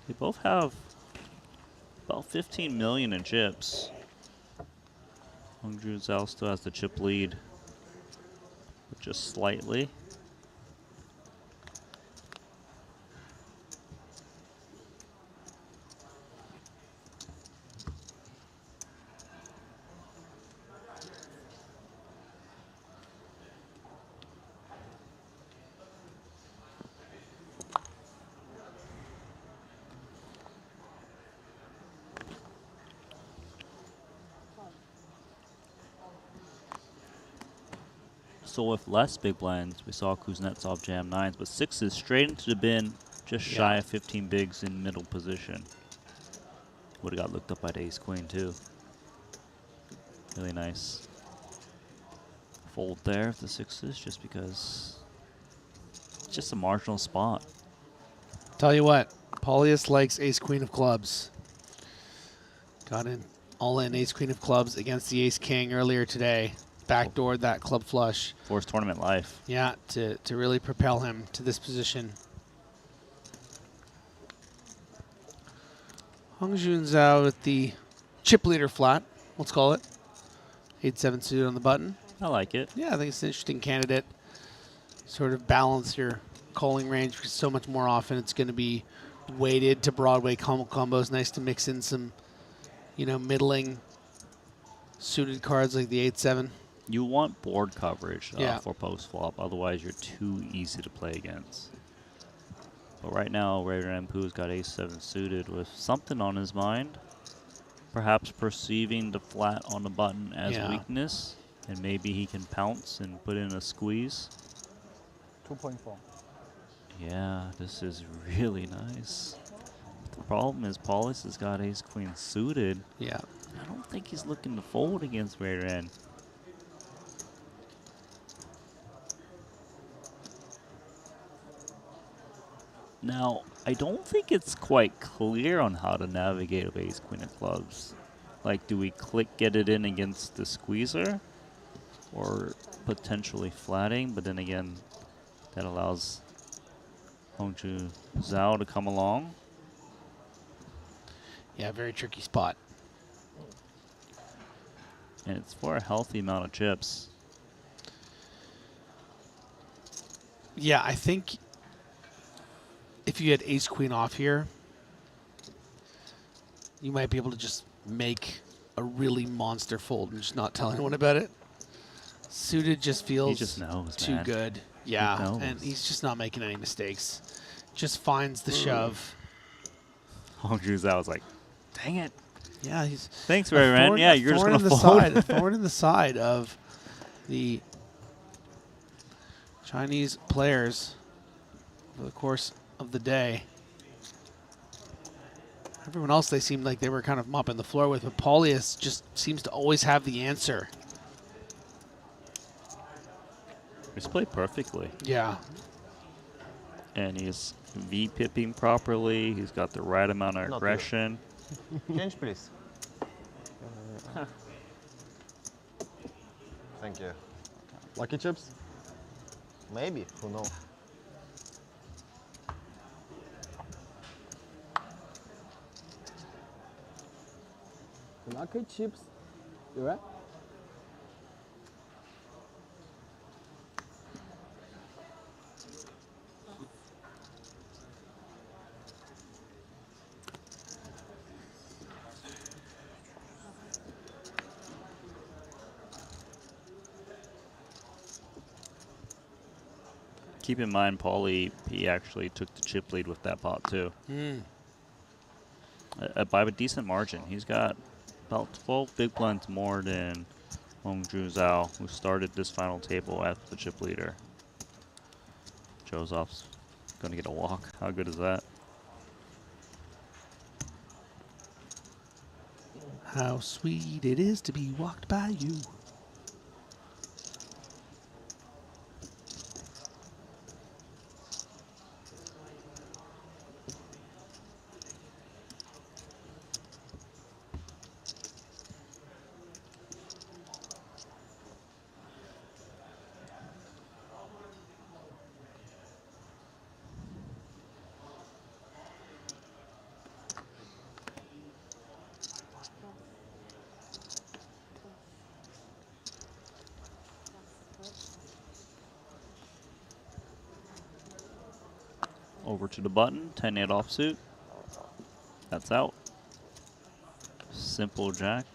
They both have about 15 million in chips. Hong Jun Zhao still has the chip lead, but just slightly. So with less big blinds, we saw Kuznetsov jam 9s, but 6s straight into the bin, just shy of 15 bigs in middle position. Would have got looked up by the ace-queen too. Really nice fold there of the 6s, just because it's just a marginal spot. Tell you what, Paulius likes ace-queen of clubs. Got in all-in ace-queen of clubs against the ace-king earlier today. Backdoored that club flush. For his tournament life. Yeah, to really propel him to this position. Hong Jun Zhao with the chip leader flat, let's call it. 8-7 suited on the button. I like it. Yeah, I think it's an interesting candidate. Sort of balance your calling range, because so much more often it's going to be weighted to Broadway combos. Nice to mix in some, middling suited cards like the 8-7. You want board coverage Yeah. for post-flop, otherwise you're too easy to play against. But right now, Raider Mpu's got ace-7 suited with something on his mind. Perhaps perceiving the flat on the button as weakness, and maybe he can pounce and put in a squeeze. 2.4. Yeah, this is really nice. The problem is Paulus has got ace-queen suited. Yeah. I don't think he's looking to fold against Raider N. Now, I don't think it's quite clear on how to navigate with ace queen of clubs. Like, do we click get it in against the squeezer? Or potentially flatting, but then again, that allows Hongju Zhao to come along. Yeah, very tricky spot. And it's for a healthy amount of chips. Yeah, I think if you had ace queen off here, you might be able to just make a really monster fold and just not tell anyone about it. Suited just feels He just knows, too man. good. He Yeah, knows. and he's just not making any mistakes. Just finds the shove. Hongju Zhao was like, dang it. Yeah, he's Thanks, a Ray Ran. thorn- Yeah, a you're just thorn going in to the fold. side, a thorn in the side of the Chinese players over the course of the day. Everyone else, they seemed like they were kind of mopping the floor with, but Paulius just seems to always have the answer. He's played perfectly. Yeah. And he's V-pipping properly. He's got the right amount of Not you. aggression. Change, please. Thank you. Lucky chips? Maybe, who knows? Lucky chips. You right? Keep in mind, Paulie, he actually took the chip lead with that pot, too. By a decent margin. He's got about 12 big blinds more than Hongju Zhao, who started this final table as the chip leader. Joseph's going to get a walk. How good is that? How sweet it is to be walked by you. Over to the button, 10-8 offsuit. That's out. Simple jack.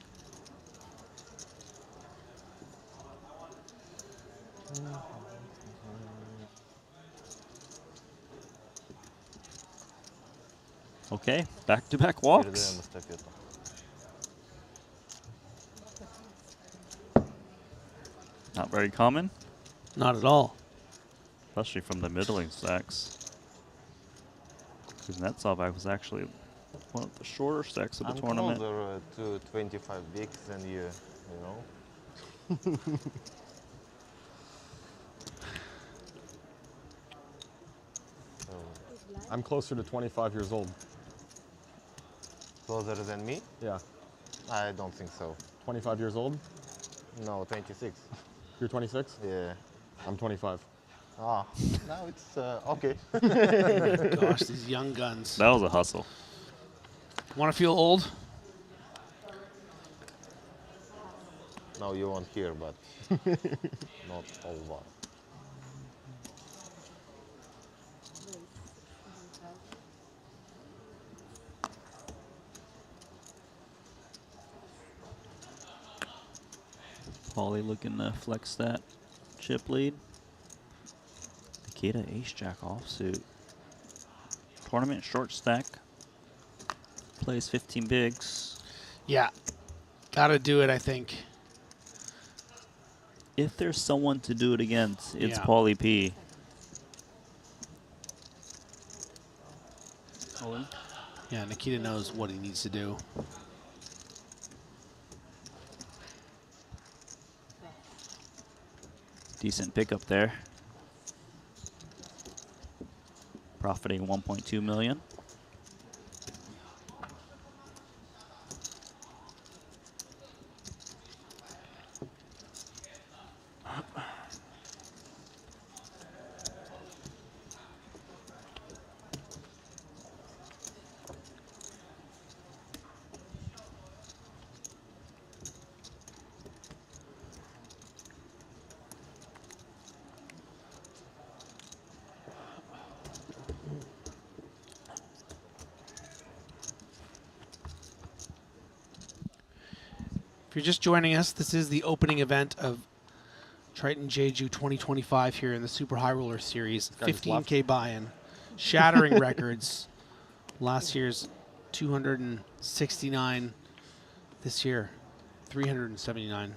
Okay, back-to-back walks. Not very common. Not at all. Especially from the middling stacks. Because Netsovak was actually one of the shorter stacks of the tournament. I'm closer to 25 bigs than you know. I'm closer to 25 years old. Closer than me? Yeah. I don't think so. 25 years old? No, 26. You're 26? Yeah. I'm 25. Ah, now it's okay. Gosh, these young guns. That was a hustle. Want to feel old? No, you won't hear, but not over. Paulie looking to flex that chip lead. Nikita ace-jack offsuit. Tournament short stack. Plays 15 bigs. Yeah. Gotta do it, I think. If there's someone to do it against, it's Yeah. Paulie P. Yeah, Nikita knows what he needs to do. Decent pickup there. profiting 1.2 million. If you're just joining us, this is the opening event of Triton Jeju 2025 here in the Super High Roller Series. 15K buy-in, shattering records. Last year's 269, this year 379.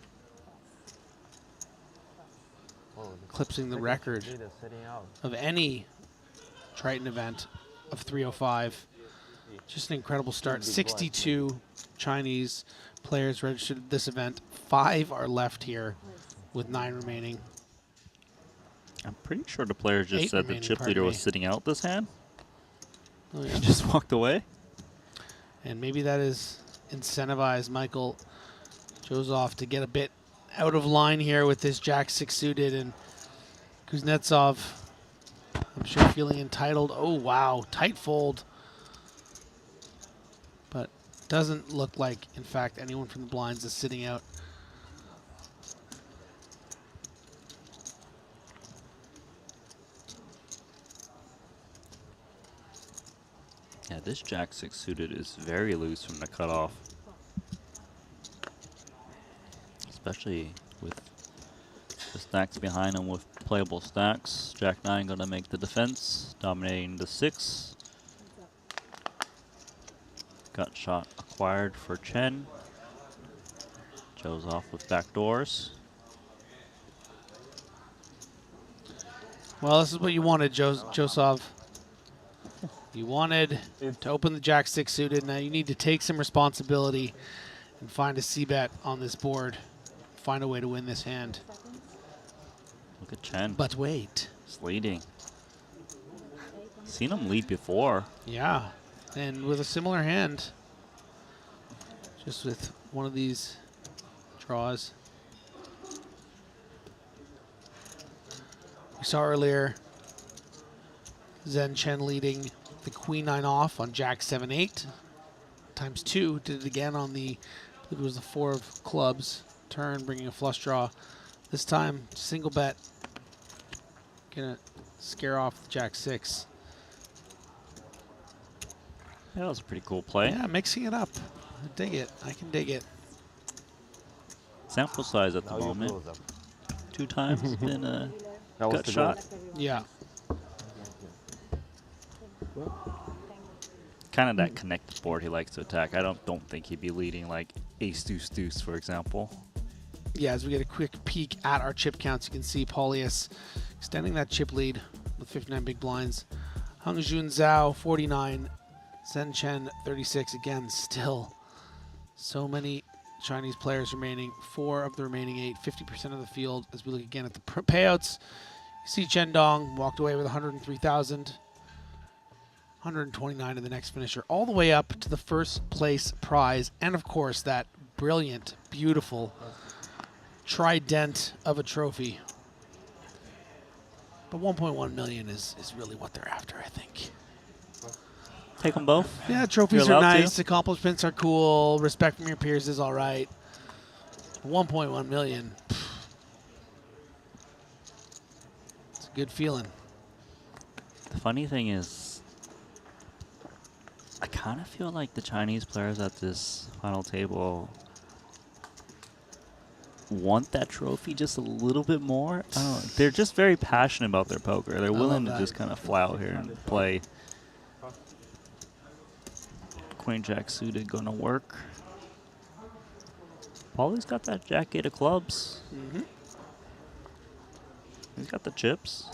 Eclipsing the record of any Triton event of 305. Just an incredible start. 62 Chinese players registered at this event. 5 are left here with 9 remaining. I'm pretty sure the player just 8 said the remaining, chip pardon leader was me. sitting out this hand. Oh, yeah. He just walked away. And maybe that is incentivized Michael Joseph to get a bit out of line here with this Jack 6 suited, and Kuznetsov, I'm sure, feeling entitled. Oh, wow, tight fold. But doesn't look like, in fact, anyone from the blinds is sitting out. Yeah, this Jack 6 suited is very loose from the cutoff. Especially with the stacks behind him with playable stacks. Jack 9 gonna make the defense, dominating the 6. Gut shot acquired for Chen. Joe's off with backdoors. Well, this is what you wanted, Joseph. You wanted to open the Jack 6 suited. Now you need to take some responsibility and find a C-bet on this board. Find a way to win this hand. Look at Chen. But wait. He's leading. Seen him lead before. Yeah, and with a similar hand. Just with one of these draws. We saw earlier Zhen Chen leading the Queen 9 off on Jack 7-8 times 2. Did it again on the, I believe it was the 4 of clubs turn, bringing a flush draw. This time, single bet. Gonna scare off the Jack 6. Yeah, that was a pretty cool play. Yeah, mixing it up. I dig it. I can dig it. Sample size at the moment. 2 times been a gut shot. Yeah. Kind of that connected board he likes to attack. I don't think he'd be leading like ace deuce deuce, for example. Yeah, as we get a quick peek at our chip counts, you can see Paulius extending that chip lead with 59 big blinds. Hung Jun Zhao, 49. Zhen Chen, 36. Again, still so many Chinese players remaining. 4 of the remaining 8, 50% of the field. As we look again at the payouts, you see Chen Dong walked away with 103,000. 129 to the next finisher, all the way up to the first place prize, and of course that brilliant, beautiful trident of a trophy. But 1.1 million is really what they're after, I think. Take them both. Yeah, trophies You're are allowed nice, to. accomplishments are cool, respect from your peers is all right. 1.1 million. It's a good feeling. The funny thing is, I kind of feel like the Chinese players at this final table want that trophy just a little bit more. I don't know. They're just very passionate about their poker. They're willing to just kind of fly out here and play. Queen Jack suited gonna work. Paulie's got that Jack 8 of clubs. Mm-hmm. He's got the chips.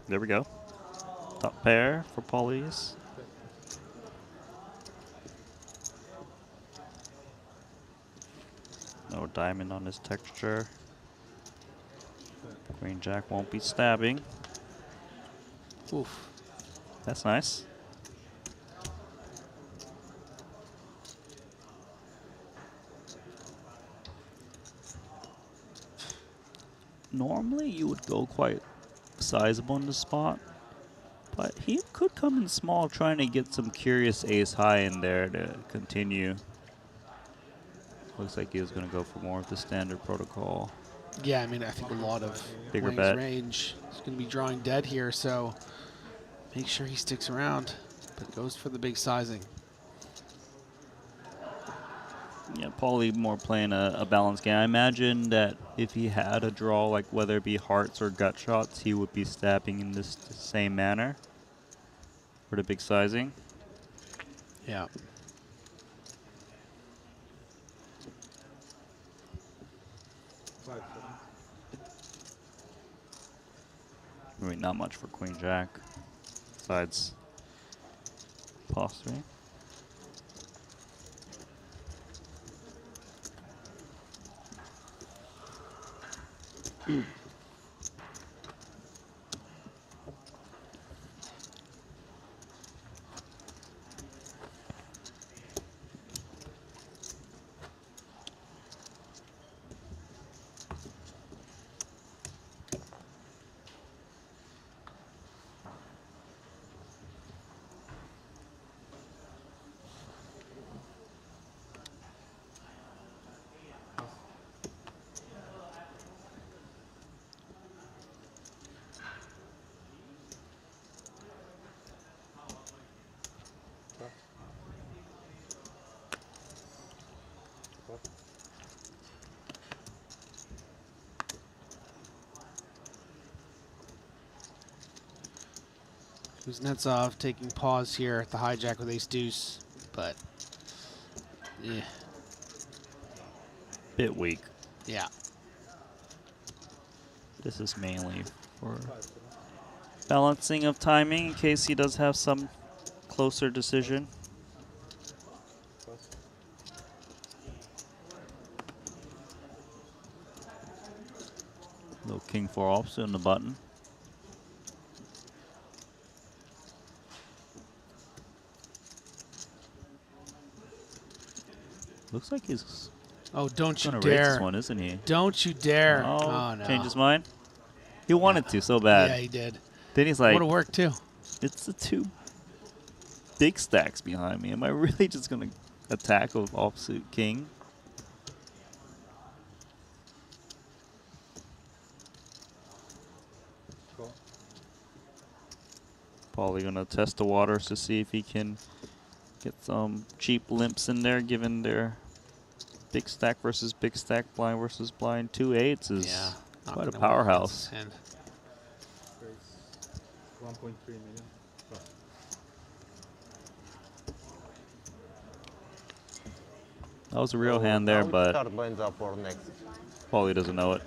There we go. Top pair for Paulie's. diamond on his texture. Queen Jack won't be stabbing. Oof. That's nice. Normally you would go quite sizable in the spot, but he could come in small trying to get some curious ace high in there to continue. Looks like he was going to go for more of the standard protocol. Yeah, I mean, I think a lot of Bigger Wang's bet. range is going to be drawing dead here, so make sure he sticks around, but goes for the big sizing. Yeah, Paulie more playing a balanced game. I imagine that if he had a draw, like whether it be hearts or gut shots, he would be stabbing in this same manner for the big sizing. Yeah. I mean, not much for Queen Jack, besides pass 3. Kuznetsov taking pause here at the hijack with ace deuce, but yeah. Bit weak. Yeah. This is mainly for balancing of timing in case he does have some closer decision. Little king 4 offsuit on the button. Looks like he's don't you gonna dare. raise this one, isn't he? Don't you dare. Oh, no. change his mind? He wanted to so bad. Yeah, he did. Then he's like, Would have worked too. It's the 2 big stacks behind me. Am I really just going to attack with offsuit king? Probably going to test the waters to see if he can get some cheap limps in there, given their big stack versus big stack, blind versus blind. 2 8s is quite a powerhouse. 1.3 million. That was a real hand there, but Start blinds up or next. Paulie doesn't know it.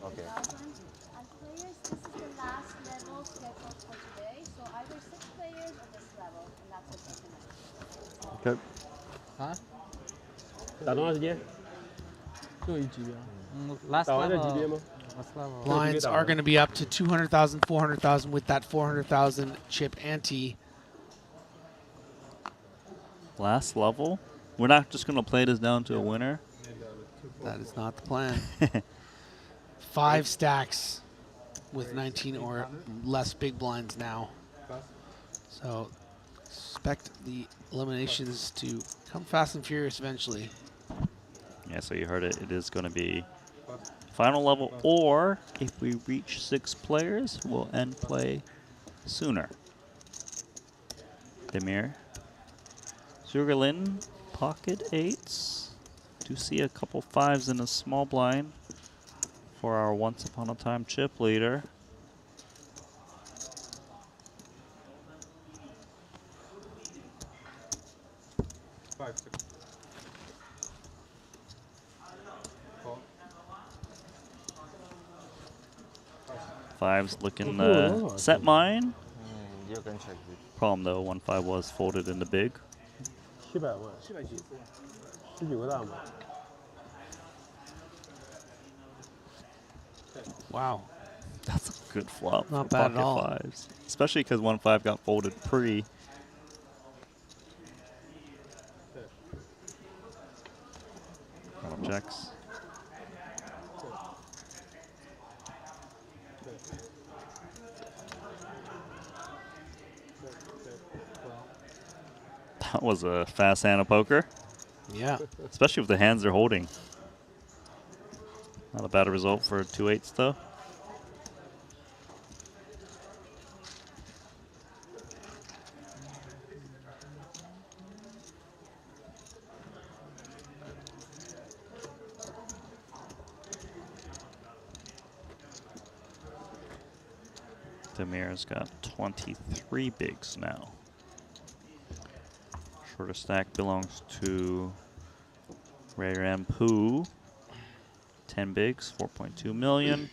Okay. Players, this is the last level scheduled for today, so either 6 players or this level, and that's it for tonight. OK。 Hả? 打多长时间？就一级别。Last 打完这 level. 级别吗？ Last level. Blinds are going to be up to 200,000, 400,000 with that 400,000 chip ante. Last level? We're not just going to play this down to a winner? That is not the plan. 5 stacks with 19 or less big blinds now. So expect the eliminations to come fast and furious eventually. Yeah, so you heard it. It is going to be final level, or if we reach 6 players, we'll end play sooner. Demir. Zurgelin, pocket 8s. Do see a couple 5s in a small blind for our once upon a time chip leader. Fives looking set mine. You can check it. Problem though, 1-5 was folded in the big. 700万，19个大吗？ Wow. That's a good flop. Not for bad at pocket all. fives. Especially because 1-5 got folded pre. Checks. That was a fast hand of poker. Yeah. Especially with the hands they're holding. Not a bad result for 2-8s though. Demir's got 23 bigs now. Shorter stack belongs to Ray Poo. 10 bigs, 4.2 million.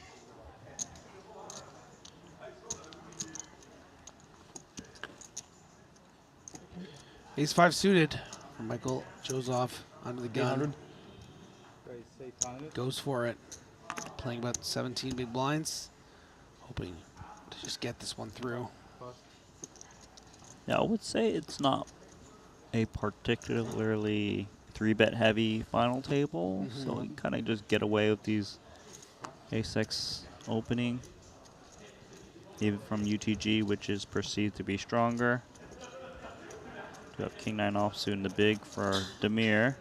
Ace-5 suited for Michael Joseph under the gun. Goes for it. Playing about 17 big blinds. Hoping to just get this one through. Yeah, I would say it's not a particularly 3-bet heavy final table, so you kind of just get away with these ace-x opening, even from UTG, which is perceived to be stronger. We have king-9 offsuit in the big for Demir.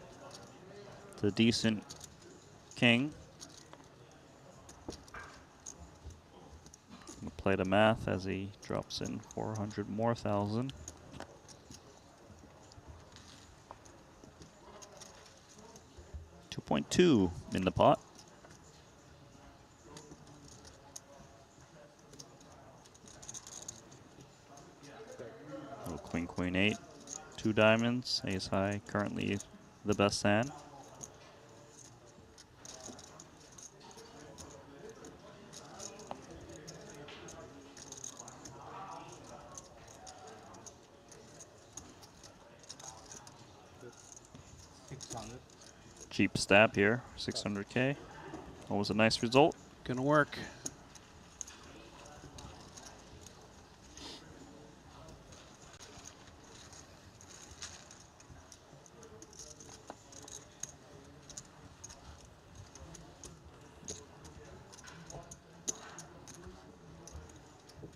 It's a decent king. We'll play the math as he drops in 400 more thousand. $2.2 in the pot. Little queen, queen, 8. 2 diamonds. Ace high, currently the best hand. Cheap stab here, 600K. Always a nice result. Gonna work.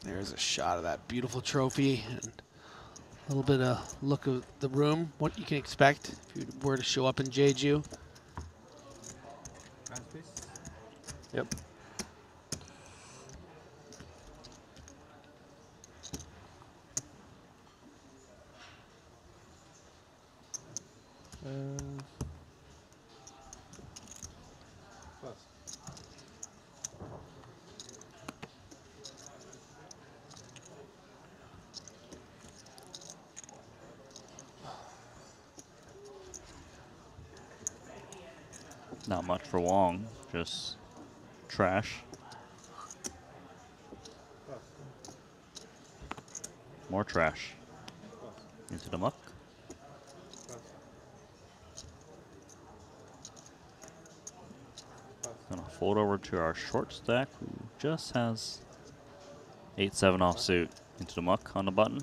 There's a shot of that beautiful trophy and a little bit of look of the room, what you can expect if you were to show up in Jeju. Yep. Not much for Wong, just trash. More trash. Into the muck. Gonna fold over to our short stack, who just has 8-7 offsuit. Into the muck on the button.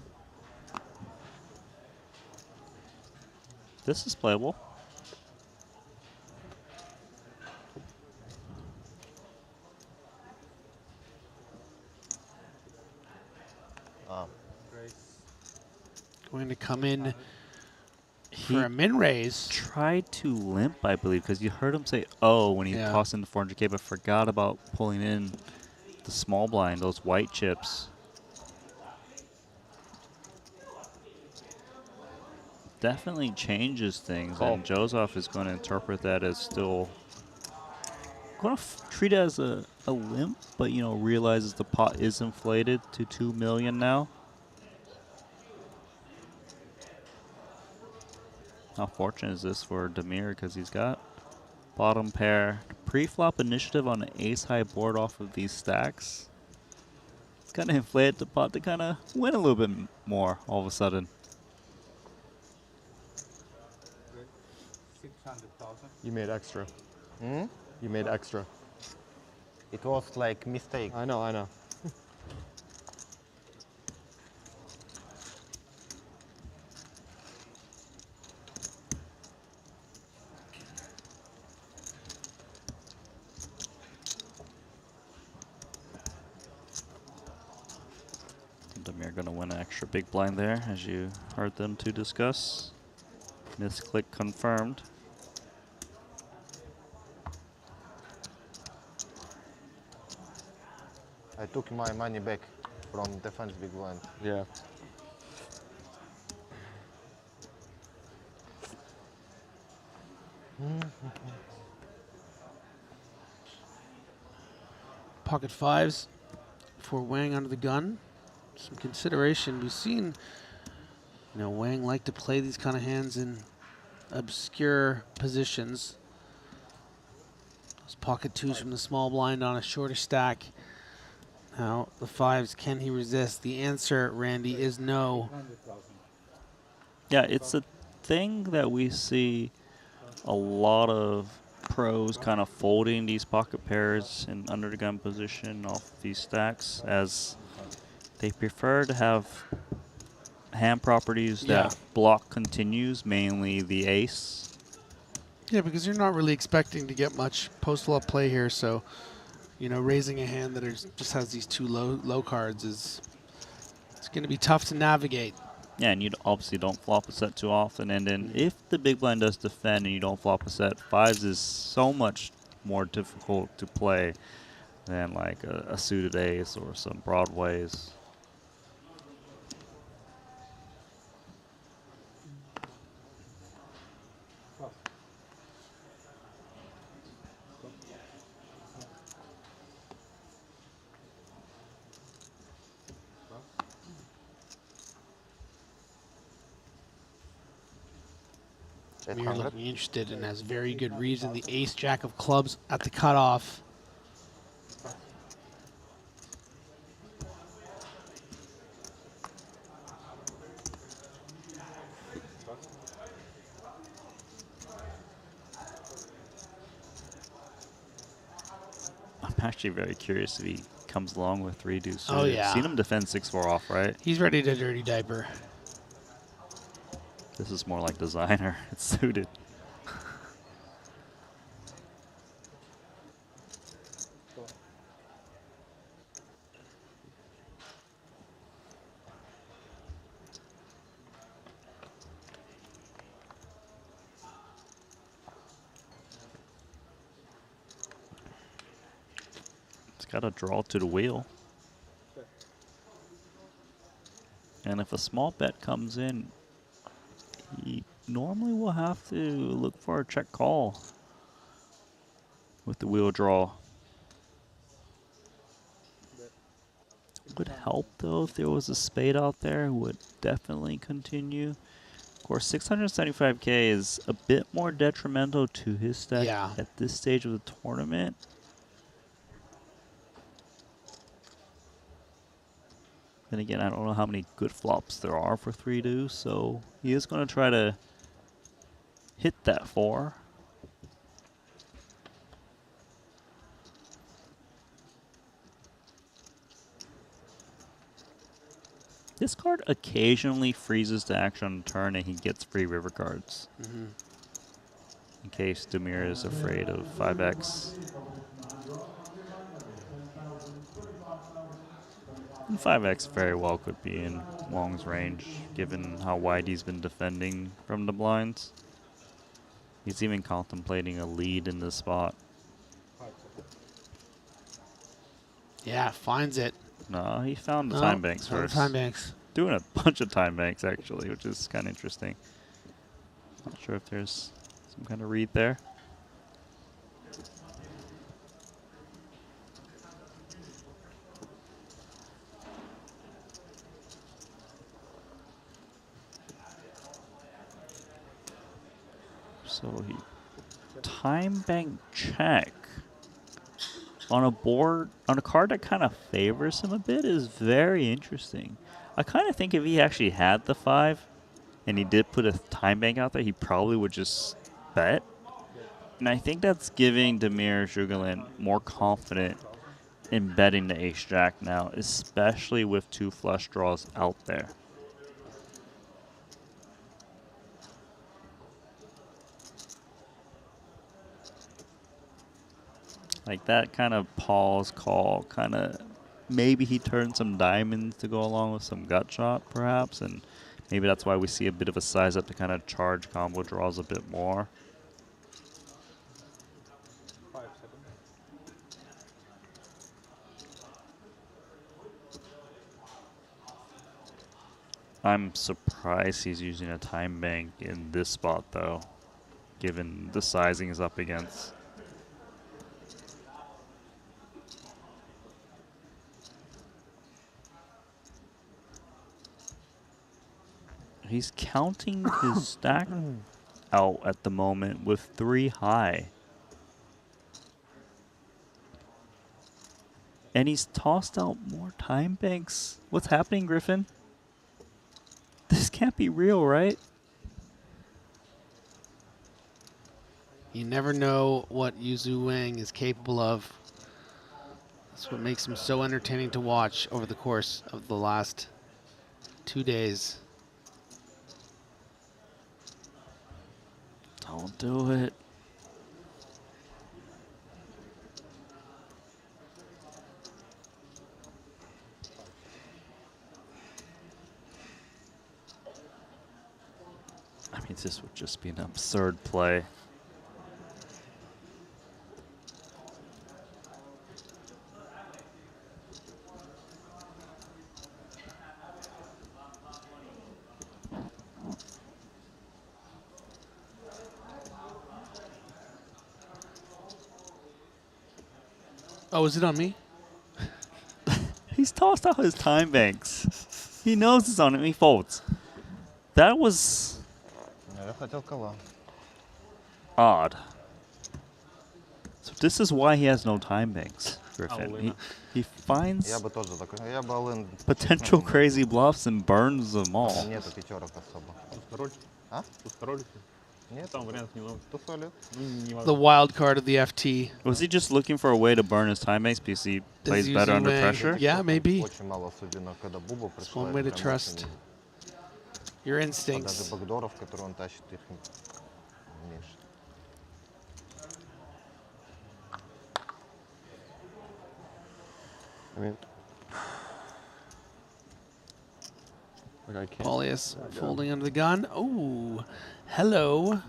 This is playable. Going to come in for a min raise. Tried to limp, I believe, because you heard him say "oh" when he tossed in the 400K, but forgot about pulling in the small blind, those white chips. Definitely changes things, and Joseph is going to interpret that as still going to treat it as a limp, but you know, realizes the pot is inflated to 2 million now. How fortunate is this for Demir, because he's got bottom pair pre-flop initiative on an ace-high board off of these stacks. It's kind of inflated the pot to kind of win a little bit more all of a sudden. You made extra. You made extra. It was like mistake. I know, I know. Demir going to win an extra big blind there, as you heard them two discuss. Misclick confirmed. I took my money back from defense big blind. Yeah. Pocket fives for Wang under the gun. Some consideration. We've seen, Wang like to play these kind of hands in obscure positions. Those pocket twos from the small blind on a shorter stack. Now, the fives, can he resist? The answer, Randy, is no. Yeah, it's a thing that we see a lot of pros kind of folding these pocket pairs in under the gun position off these stacks, as they prefer to have hand properties that block continues, mainly the ace. Yeah, because you're not really expecting to get much post-flop play here, so raising a hand that just has these two low cards it's going to be tough to navigate. Yeah, and you obviously don't flop a set too often, and then if the big blind does defend and you don't flop a set, fives is so much more difficult to play than like a suited ace or some broadways. We're looking interested and has very good reason. The ace jack of clubs at the cutoff. I'm actually very curious if he comes along with 3 deuce. Oh, yeah. Seen him defend 6-4 off, right? He's ready to dirty diaper. This is more like designer. It's suited. It's got a draw to the wheel. And if a small bet comes in, he normally will have to look for a check call with the wheel draw. Would help though if there was a spade out there, would definitely continue. Of course, 675K is a bit more detrimental to his stack at this stage of the tournament. Then again, I don't know how many good flops there are for 3 deuce, so he is going to try to hit that 4. This card occasionally freezes to action on turn and he gets free river cards. In case Demir is afraid of 5x. And 5x very well could be in Wong's range, given how wide he's been defending from the blinds. He's even contemplating a lead in this spot. Yeah, finds it. No, he found the time banks first. Time banks. Doing a bunch of time banks, actually, which is kind of interesting. Not sure if there's some kind of read there. So he time bank check on a board, on a card that kind of favors him a bit is very interesting. I kind of think if he actually had the 5 and he did put a time bank out there, he probably would just bet. And I think that's giving Demir Zhugelin more confident in betting the ace-jack now, especially with 2 flush draws out there. Like that kind of pause call, kind of maybe he turned some diamonds to go along with some gut shot perhaps, and maybe that's why we see a bit of a size up to kind of charge combo draws a bit more. 5 seconds. I'm surprised he's using a time bank in this spot though, given the sizing is up against. He's counting his stack out at the moment with 3 high. And he's tossed out more time banks. What's happening, Griffin? This can't be real, right? You never know what Yuzu Wang is capable of. That's what makes him so entertaining to watch over the course of the last 2 days. Don't do it. I mean, this would just be an absurd play. Oh, is it on me? He's tossed out his time banks. He knows it's on him. He folds. That was odd. So this is why he has no time banks, Griffin. He finds potential crazy bluffs and burns them all. The wild card of the FT. Was he just looking for a way to burn his time banks because he plays better under pressure? Yeah, maybe. It's one way to trust your instincts. I mean, like I can't. Paulius folding under the gun. Oh, hello.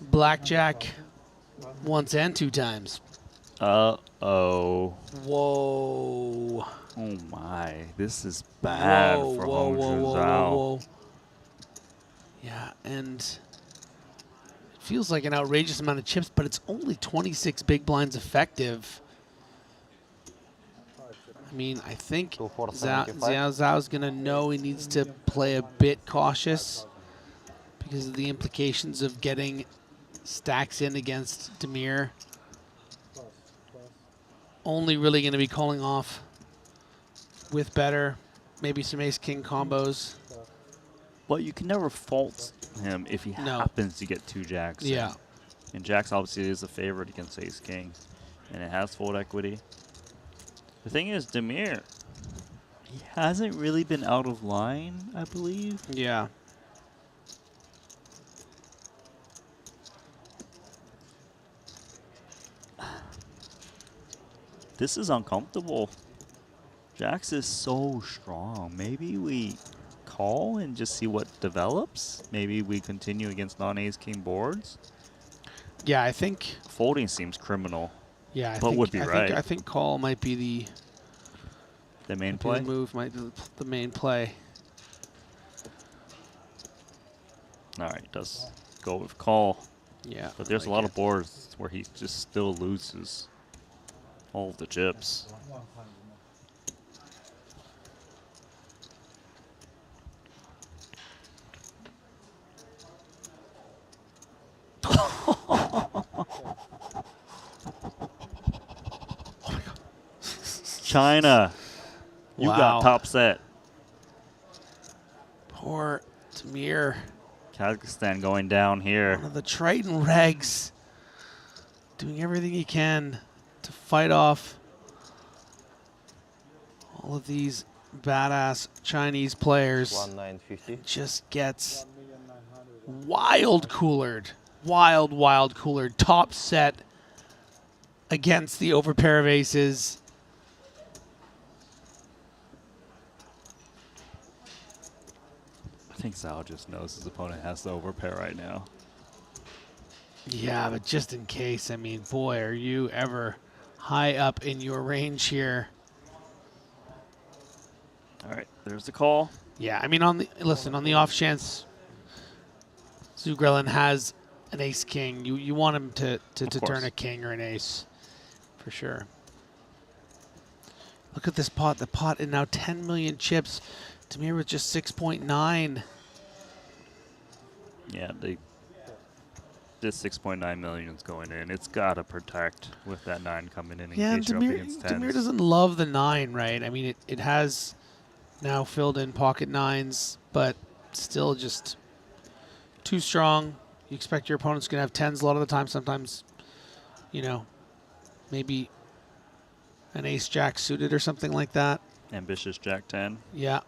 Blackjack once and 2 times. Uh-oh. Whoa. Oh, my. This is bad for Hong Zhao. Yeah, and it feels like an outrageous amount of chips, but it's only 26 big blinds effective. I mean, I think Zhao's going to know he needs to play a bit cautious because of the implications of getting stacks in against Demir. Only really going to be calling off with better, maybe some ace-king combos. Well, you can never fault him if he happens to get 2 jacks. Yeah. And jacks obviously is a favorite against ace-king, and it has fold equity. The thing is, Demir, he hasn't really been out of line, I believe. Yeah. This is uncomfortable. Jax is so strong. Maybe we call and just see what develops. Maybe we continue against non-ace king boards. Yeah, I think folding seems criminal. Yeah, I think call might be the main play. The move might be the main play. All right, does go with call. Yeah, but there's a lot of boards where he just still loses all of the chips. China, you got top set. Poor Demir. Kazakhstan going down here. One of the Triton regs doing everything he can to fight off all of these badass Chinese players. 1950. Just gets wild coolered. Wild coolered. Top set against the overpair of aces. I think Zhao just knows his opponent has to overpair right now. Yeah, but just in case, I mean, boy, are you ever high up in your range here. All right, there's the call. Yeah, I mean, on the off chance Zhu Grelin has an ace king, you want him to turn a king or an ace for sure. Look at this pot. The pot is now 10 million chips. Damir with just 6.9. Yeah, this 6.9 million is going in. It's got to protect with that 9 coming in Yeah, and case you're up against 10s. Damir doesn't love the 9, right? I mean, it has now filled in pocket 9s, but still just too strong. You expect your opponent's going to have 10s a lot of the time. Sometimes, you know, maybe an ace-jack suited or something like that. Ambitious Jack 10. Yeah.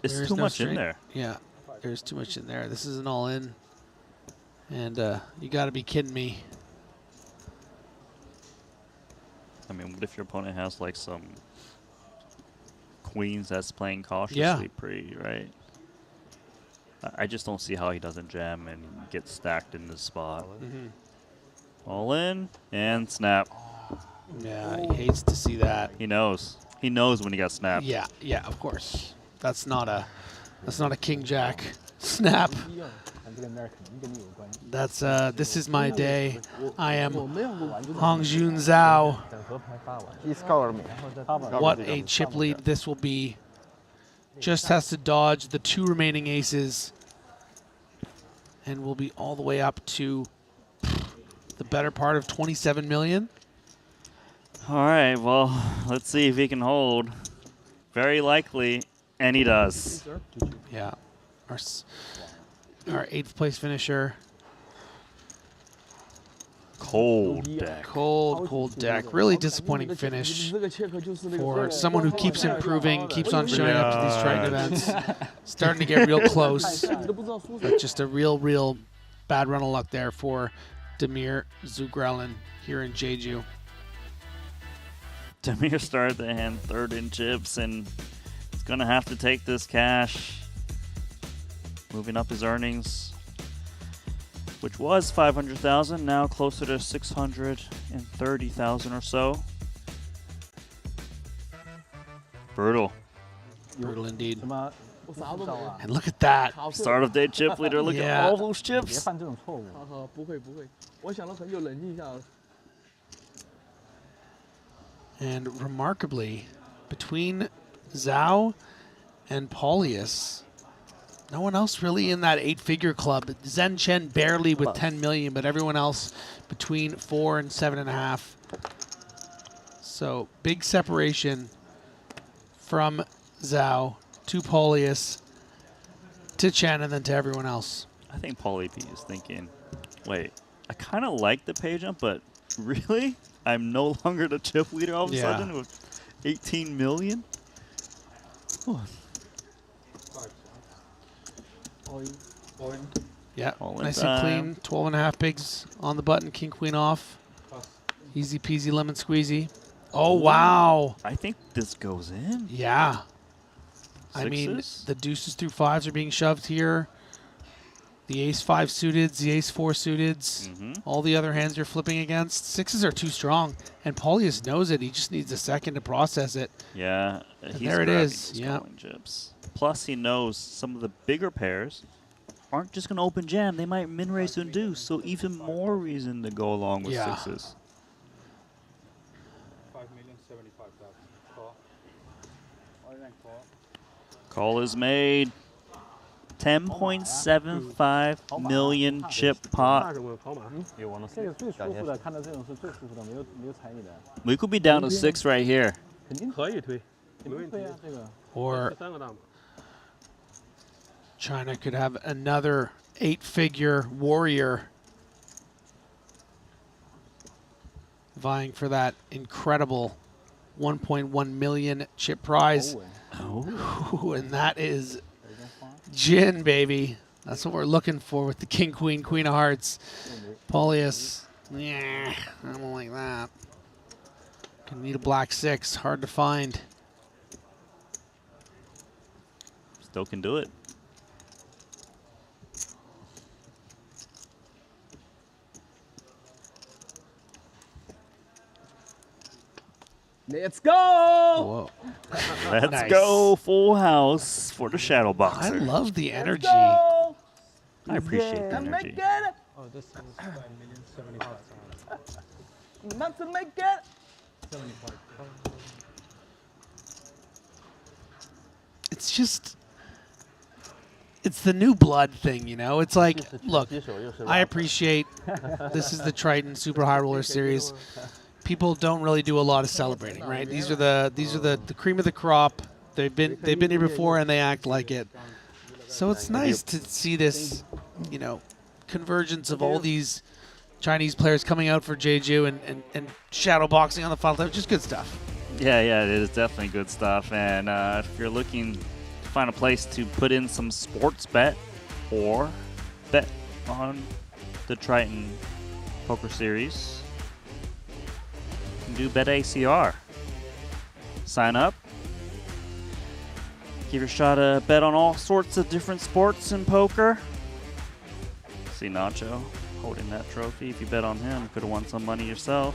It's too much in there. Yeah, there's too much in there. This is an all-in. And you got to be kidding me. I mean, what if your opponent has like some queens that's playing cautiously pre, right? I just don't see how he doesn't jam and get stacked in this spot. All in and snap. Yeah, he hates to see that. He knows. He knows when he got snapped. Yeah, of course. That's not a king jack snap. That's this is my day. I am Hongjun Zhao. He's colored me. What a chip lead this will be. Just has to dodge the 2 remaining aces. And we'll be all the way up to the better part of 27 million. All right, well, let's see if he can hold. Very likely, and he does. Yeah. Our 8th place finisher. Cold deck. Cold deck. Really disappointing finish for someone who keeps improving, keeps on showing up to these Triton events. Starting to get real close. But just a real bad run of luck there for Damir Zhu Grelin here in Jeju. Damir started the hand 3rd in chips, and he's going to have to take this cash. Moving up his earnings, which was 500,000, now closer to 630,000 or so. Brutal. Brutal indeed. And look at that. Start of day chip leader. Look at all those chips. And remarkably, between Zhao and Paulius, no one else really in that 8-figure club. Zhen Chen barely with 10 million, but everyone else between 4 and 7.5. So big separation from Zhao to Paulius to Chen and then to everyone else. I think Paulie P is thinking, wait, I kind of like the pay jump, but really? I'm no longer the chip leader all of a sudden with 18 million? Oh. Yeah, nice and clean. 12.5 bigs on the button. King, queen off. Easy peasy lemon squeezy. Oh, wow. I think this goes in. Yeah. I mean, the deuces through 5s are being shoved here. The ace-5 suited, the ace-4 suited. All the other hands you're flipping against. 6s are too strong. And Paulius knows it. He just needs a second to process it. Yeah. And there it is. Yeah. Chips. Plus, he knows some of the bigger pairs aren't just going to open jam. They might min-raise to induce, so even more reason to go along with 6s. 5,075,000. Call is made. 10.75 million chip pot. We could be down to 6 right here. Or China could have another 8-figure warrior. vying for that incredible 1.1 million chip prize. Oh. And that is Jin, baby. That's what we're looking for with the King, Queen, Queen of Hearts. Paulius, yeah, I don't like that. Gonna need a black 6, hard to find. Still can do it. Let's go! Whoa. Let's Nice. go, full house for the shadow boxer. I love the energy. I appreciate the energy. Oh, this is 5,075,000. Not to make it. 75. It's just, it's the new blood thing, you know? It's like, look, I appreciate this is the Triton Super High Roller Series. People don't really do a lot of celebrating, right? These are the cream of the crop. They've been here before and they act like it. So it's nice to see this, you know, convergence of all these Chinese players coming out for Jeju and shadow boxing on the final time. Just good stuff. Yeah, it is definitely good stuff. And if you're looking to find a place to put in some sports bet or bet on the Triton Poker Series, do Bet ACR. Sign up. Give your shot a bet on all sorts of different sports in poker. See Nacho holding that trophy. If you bet on him, you could have won some money yourself.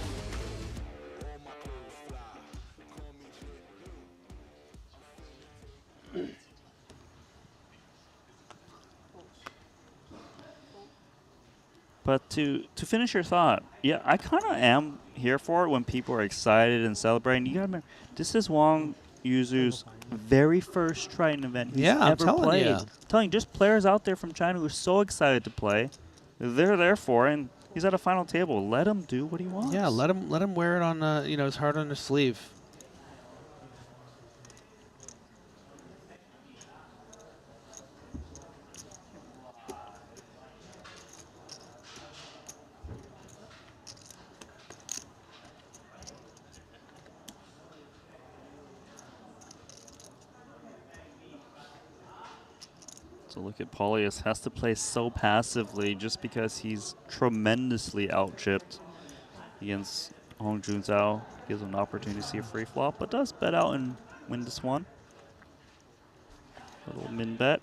But to finish your thought, yeah, I kind of am here for it when people are excited and celebrating. You gotta remember, this is Wang Yuzu's very first Triton event he's Yeah, I'm ever telling played. you. Telling you, just players out there from China who are so excited to play. They're there for it, and he's at a final table. Let him do what he wants. Yeah, let him wear it on you know, his heart on his sleeve. So look at Paulius, has to play so passively just because he's tremendously out-chipped against Hong Jun Zhao. Gives him an opportunity to see a free flop, but does bet out and win this one. A little min bet.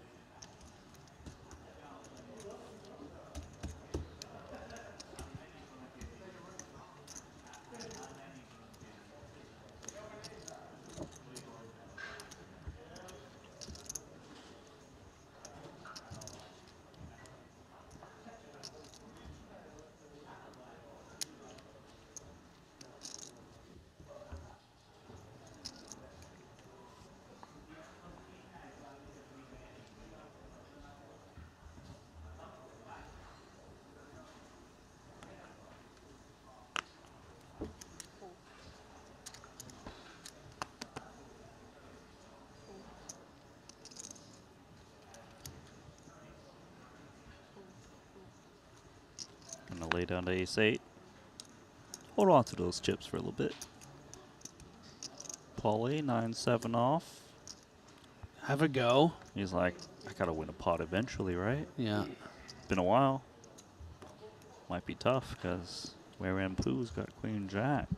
Gonna lay down to ace-8. Hold on to those chips for a little bit. Paulie, 9-7 off. Have a go. He's like, I gotta win a pot eventually, right? Yeah. Been a while. Might be tough because Wei-Ran Poo's got Queen Jack.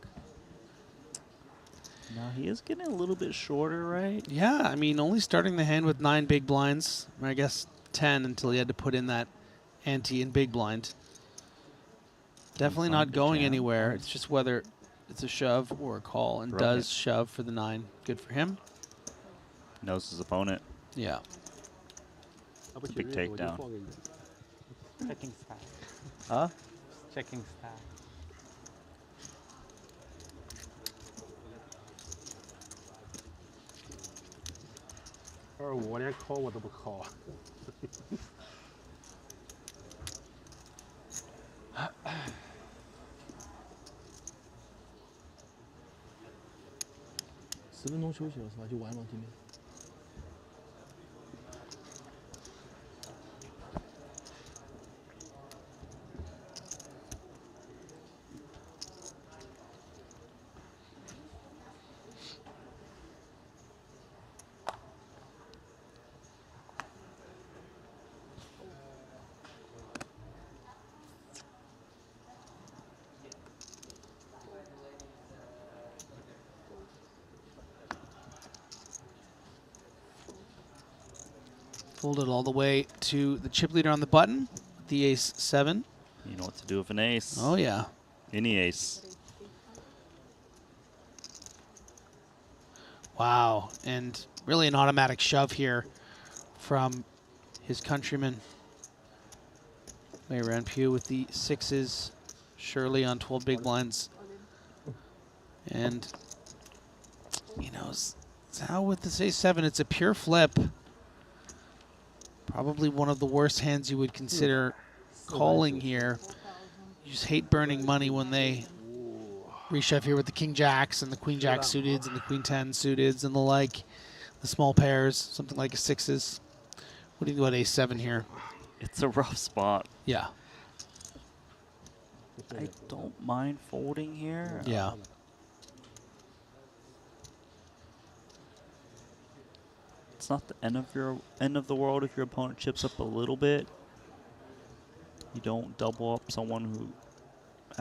Now he is getting a little bit shorter, right? Yeah, I mean, only starting the hand with 9 big blinds. I guess 10 until he had to put in that ante in big blind. Definitely not going anywhere. It's just whether it's a shove or a call, and does shove for the 9. Good for him. Knows his opponent. Yeah. It's a big takedown. Checking style. Huh? Checking style.我连 call 我都不 call。10分钟休息了是吧？就完了今天。Folded all the way to the chip leader on the button, the ace-7. You know what to do with an ace. Oh, yeah. Any ace. Wow, and really an automatic shove here from his countryman. Wei Ranpu with the 6s, Shirley on 12 big blinds. And, you know, Zhao with this ace-7, it's a pure flip. Probably one of the worst hands you would consider calling here. You just hate burning money when they reshove here with the king jacks and the queen jack suiteds and the queen 10 suiteds and the like, the small pairs, something like a 6s. What do you do about ace-7 here? It's a rough spot. Yeah. I don't mind folding here. Yeah. It's not the end of the world if your opponent chips up a little bit. You don't double up someone who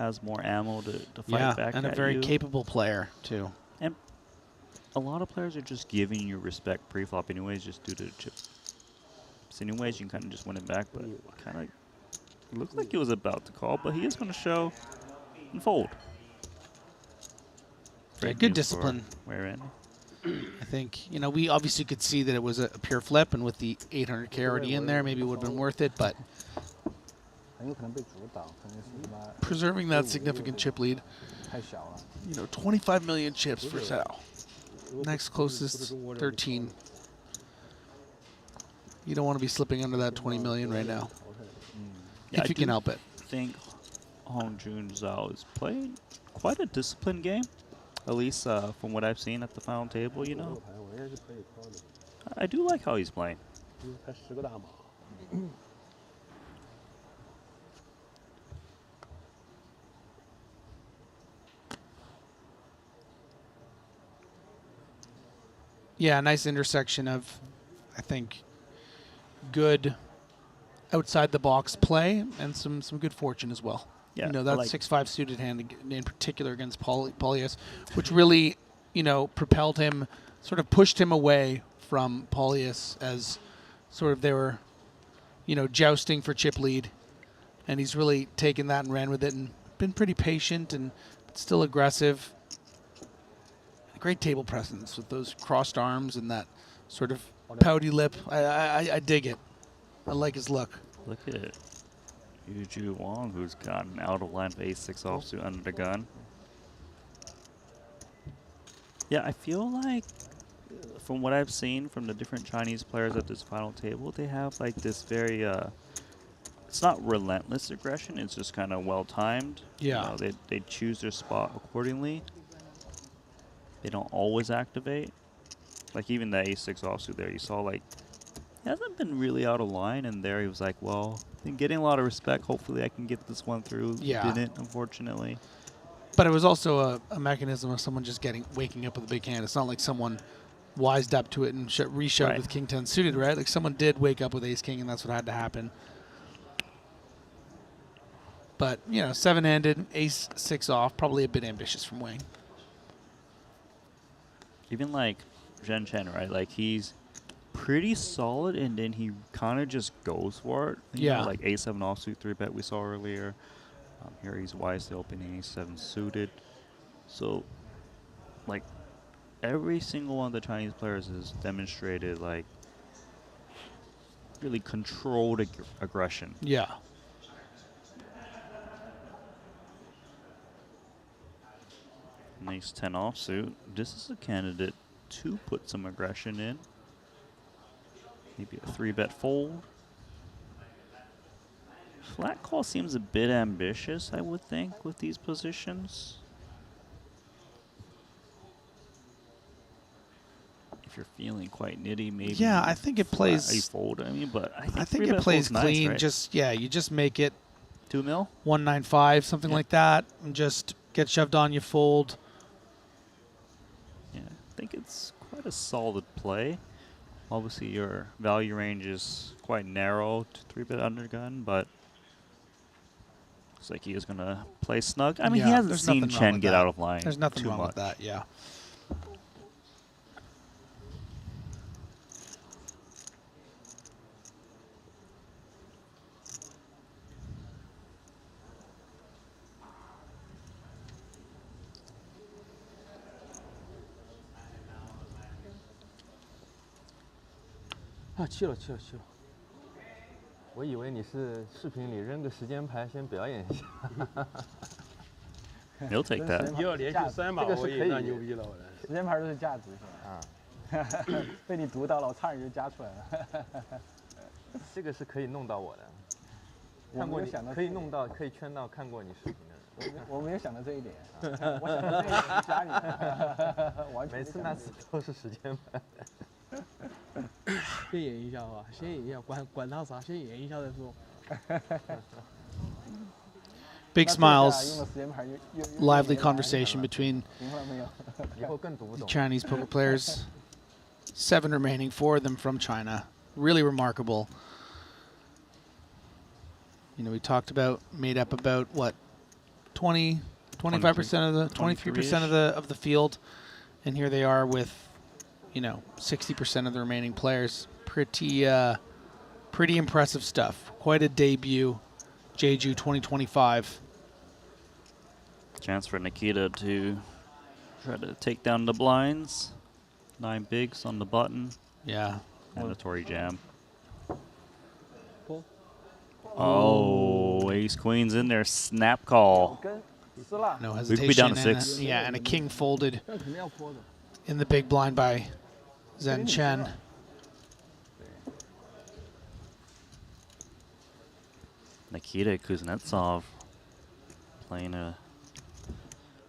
has more ammo to fight back and at a very you. capable player, too. And a lot of players are just giving you respect pre-flop anyways, just due to the chip. So anyways, you can kind of just win it back, but kind of looks like he was about to call, but he is going to show and fold. Yeah, good discipline. Where in? I think, you know, we obviously could see that it was a pure flip, and with the 800K already in there, maybe it would have been worth it, but preserving that significant chip lead. You know, 25 million chips for Zhao. Next closest, 13. You don't want to be slipping under that 20 million right now, Yeah, if you can help it. I think Hongjun Zhao is playing quite a disciplined game, at least from what I've seen at the final table, you know. I do like how he's playing. Yeah, nice intersection of, I think, good outside-the-box play and some good fortune as well. Yeah, you know, I that like 6-5 suited hand in particular against Polius, which really, you know, propelled him, sort of pushed him away from Polius as sort of they were, you know, jousting for chip lead. And he's really taken that and ran with it and been pretty patient and still aggressive. Great table presence with those crossed arms and that sort of pouty lip. I dig it. I like his look. Look at Jeju Wong, who's gotten out of line for ace-6 offsuit under the gun. Yeah, I feel like from what I've seen from the different Chinese players at this final table, they have like this very, it's not relentless aggression, it's just kind of well-timed. Yeah. You know, they choose their spot accordingly. They don't always activate. Like even the ace-6 offsuit there, you saw like, he hasn't been really out of line, and there he was like, well, been getting a lot of respect. Hopefully I can get this one through. Yeah. Didn't, unfortunately. But it was also a mechanism of someone just waking up with a big hand. It's not like someone wised up to it and reshoved with king 10 suited, right? Like someone did wake up with ace king, and that's what had to happen. But, you know, 7-handed, ace-6 off, probably a bit ambitious from Wang. Even like Zhen Chen, right? Like he's pretty solid, and then he kind of just goes for it. You know, like a7 offsuit 3-bet we saw earlier. Here he's wisely opening a7 suited. So, like every single one of the Chinese players has demonstrated like really controlled aggression. Yeah. Nice 10 offsuit. This is a candidate to put some aggression in. Maybe a 3-bet fold. Flat call seems a bit ambitious, I would think, with these positions. If you're feeling quite nitty, maybe. Yeah, I think it plays. You fold. I mean, but I think it plays clean. Nice, right? Just you just make it 2 mil, 195, something like that, and just get shoved on. You fold. Yeah, I think it's quite a solid play. Obviously, your value range is quite narrow to 3-bet undergun, but looks like he is going to play snug. I mean, he hasn't seen Chen get out of line. There's nothing too wrong much. with that, yeah. 啊，去了。我以为你是视频里扔个时间牌先表演一下。You'll take that. 1-2连续3把我也那牛逼了，我的。时间牌都是价值啊，被你读到了，我差点就加出来了。这个是可以弄到我的。看过你可以弄到，可以圈到看过你视频的人。我没有想到这一点，我想到这一点加你。每次那次都是时间牌。先演一下吧，先演一下，管他啥，先演一下再说。Big smiles, lively conversation between the Chinese poker players. 7 remaining, 4 of them from China. Really remarkable. You know, we talked about, made up about what, 25% of the 23% of the field, and here they are with, you know, 60% of the remaining players. Pretty impressive stuff. Quite a debut, Jeju 2025. Chance for Nikita to try to take down the blinds. 9 bigs on the button. Yeah. Mandatory jam. Oh, ace queen's in there. Snap call. No We could be down to hesitation. 6. Yeah, and a king folded in the big blind by Zhen Chen. Nikita Kuznetsov playing a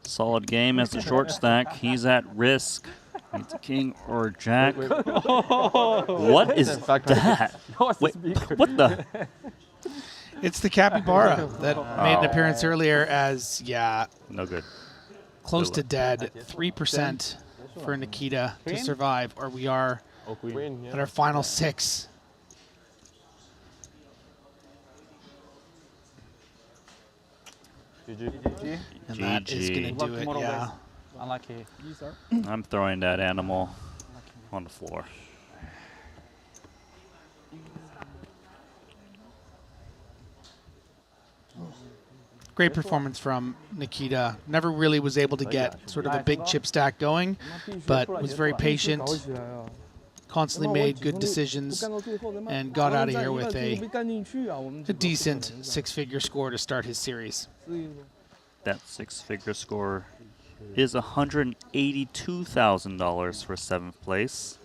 solid game as the short stack. He's at risk. Needs a king or jack. What is that? Wait, what the? It's the capybara that made an appearance earlier as, yeah. No good. Close to dead. 3% for Nikita to survive, or we are at our final 6. GG. And that is going to do it, yeah. Unlucky. I'm throwing that animal on the floor. Great performance from Nikita. Never really was able to get sort of a big chip stack going, but was very patient, constantly made good decisions, and got out of here with a decent 6-figure score to start his series. That 6-figure score is $182,000 for 7th place.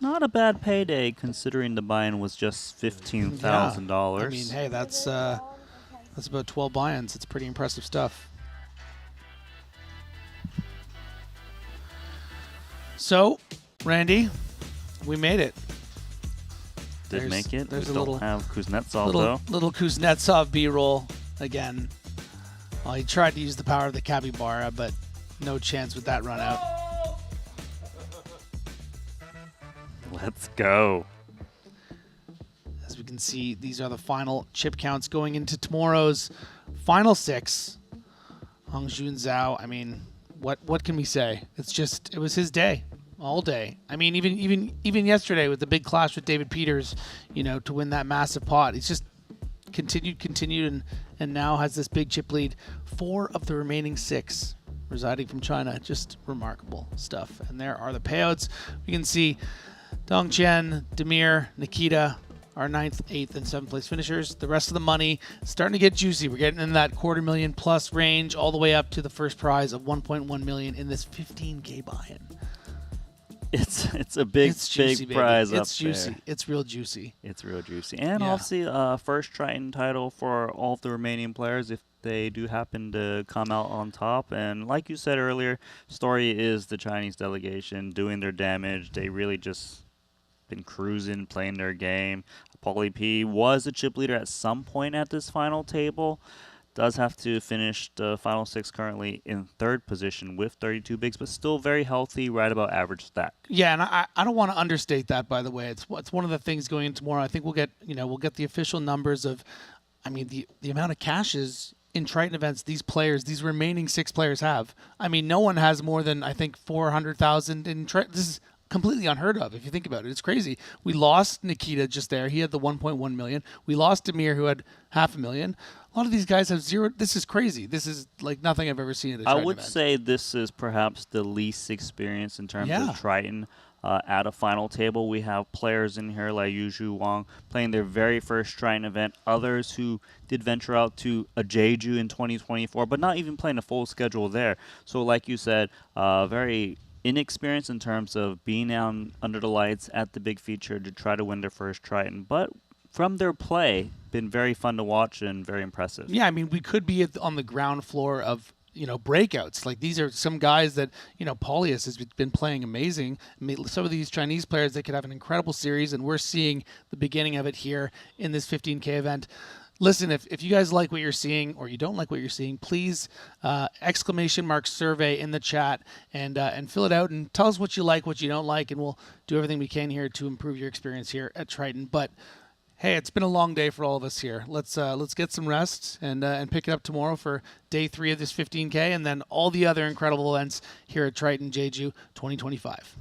Not a bad payday considering the buy-in was just $15,000. I mean, hey, that's about 12 buy-ins. It's pretty impressive stuff. So, Randy, we made it. Did make it. There's We a don't little have Kuznetsov though. Little Kuznetsov B-roll again. Well, he tried to use the power of the capybara, but no chance with that run out. Let's go. As we can see, these are the final chip counts going into tomorrow's final 6. Hong Jun Zhao, I mean, what can we say? It was his day, all day. I mean, even yesterday with the big clash with David Peters, you know, to win that massive pot. He's just continued, and now has this big chip lead. 4 of the remaining 6 residing from China. Just remarkable stuff. And there are the payouts. We can see Dongchen, Demir, Nikita, our 9th, 8th, and 7th place finishers. The rest of the money is starting to get juicy. We're getting in that $250,000+ range, all the way up to the first prize of $1.1 million in this 15K buy-in. It's a big juicy, prize baby. up It's juicy. there. It's real juicy. It's real juicy. And Yeah. obviously, first Triton title for all of the remaining players if they do happen to come out on top. And like you said earlier, story is the Chinese delegation doing their damage. They really just been cruising, playing their game. Paulie P was a chip leader at some point at this final table. Does have to finish the final 6 currently in 3rd position with 32 bigs, but still very healthy, right about average stack. Yeah, and I don't want to understate that, by the way. It's one of the things going into tomorrow. I think we'll get the official numbers of, I mean, the amount of cashes in Triton events these remaining 6 players have. I mean, no one has more than, I think, 400,000 in Triton. This is completely unheard of if you think about it. It's crazy. We lost Nikita just there. He had the 1.1 million. We lost Demir, who had $500,000. A lot of these guys have zero. This is crazy. This is like nothing I've ever seen at a Triton I would event. say this is perhaps the least experienced in terms Yeah. of Triton. At a final table, we have players in here like Jeju Wang playing their very first Triton event. Others who did venture out to a Jeju in 2024, but not even playing a full schedule there. So like you said, very inexperienced in terms of being down under the lights at the big feature to try to win their first Triton. But from their play, been very fun to watch and very impressive. Yeah, I mean, we could be on the ground floor of, breakouts. Like, these are some guys that, Paulius has been playing amazing. I mean, some of these Chinese players, they could have an incredible series, and we're seeing the beginning of it here in this 15K event. Listen, if you guys like what you're seeing or you don't like what you're seeing, please !survey in the chat and fill it out and tell us what you like, what you don't like, and we'll do everything we can here to improve your experience here at Triton. But hey, it's been a long day for all of us here. Let's get some rest and pick it up tomorrow for day 3 of this 15K and then all the other incredible events here at Triton Jeju 2025.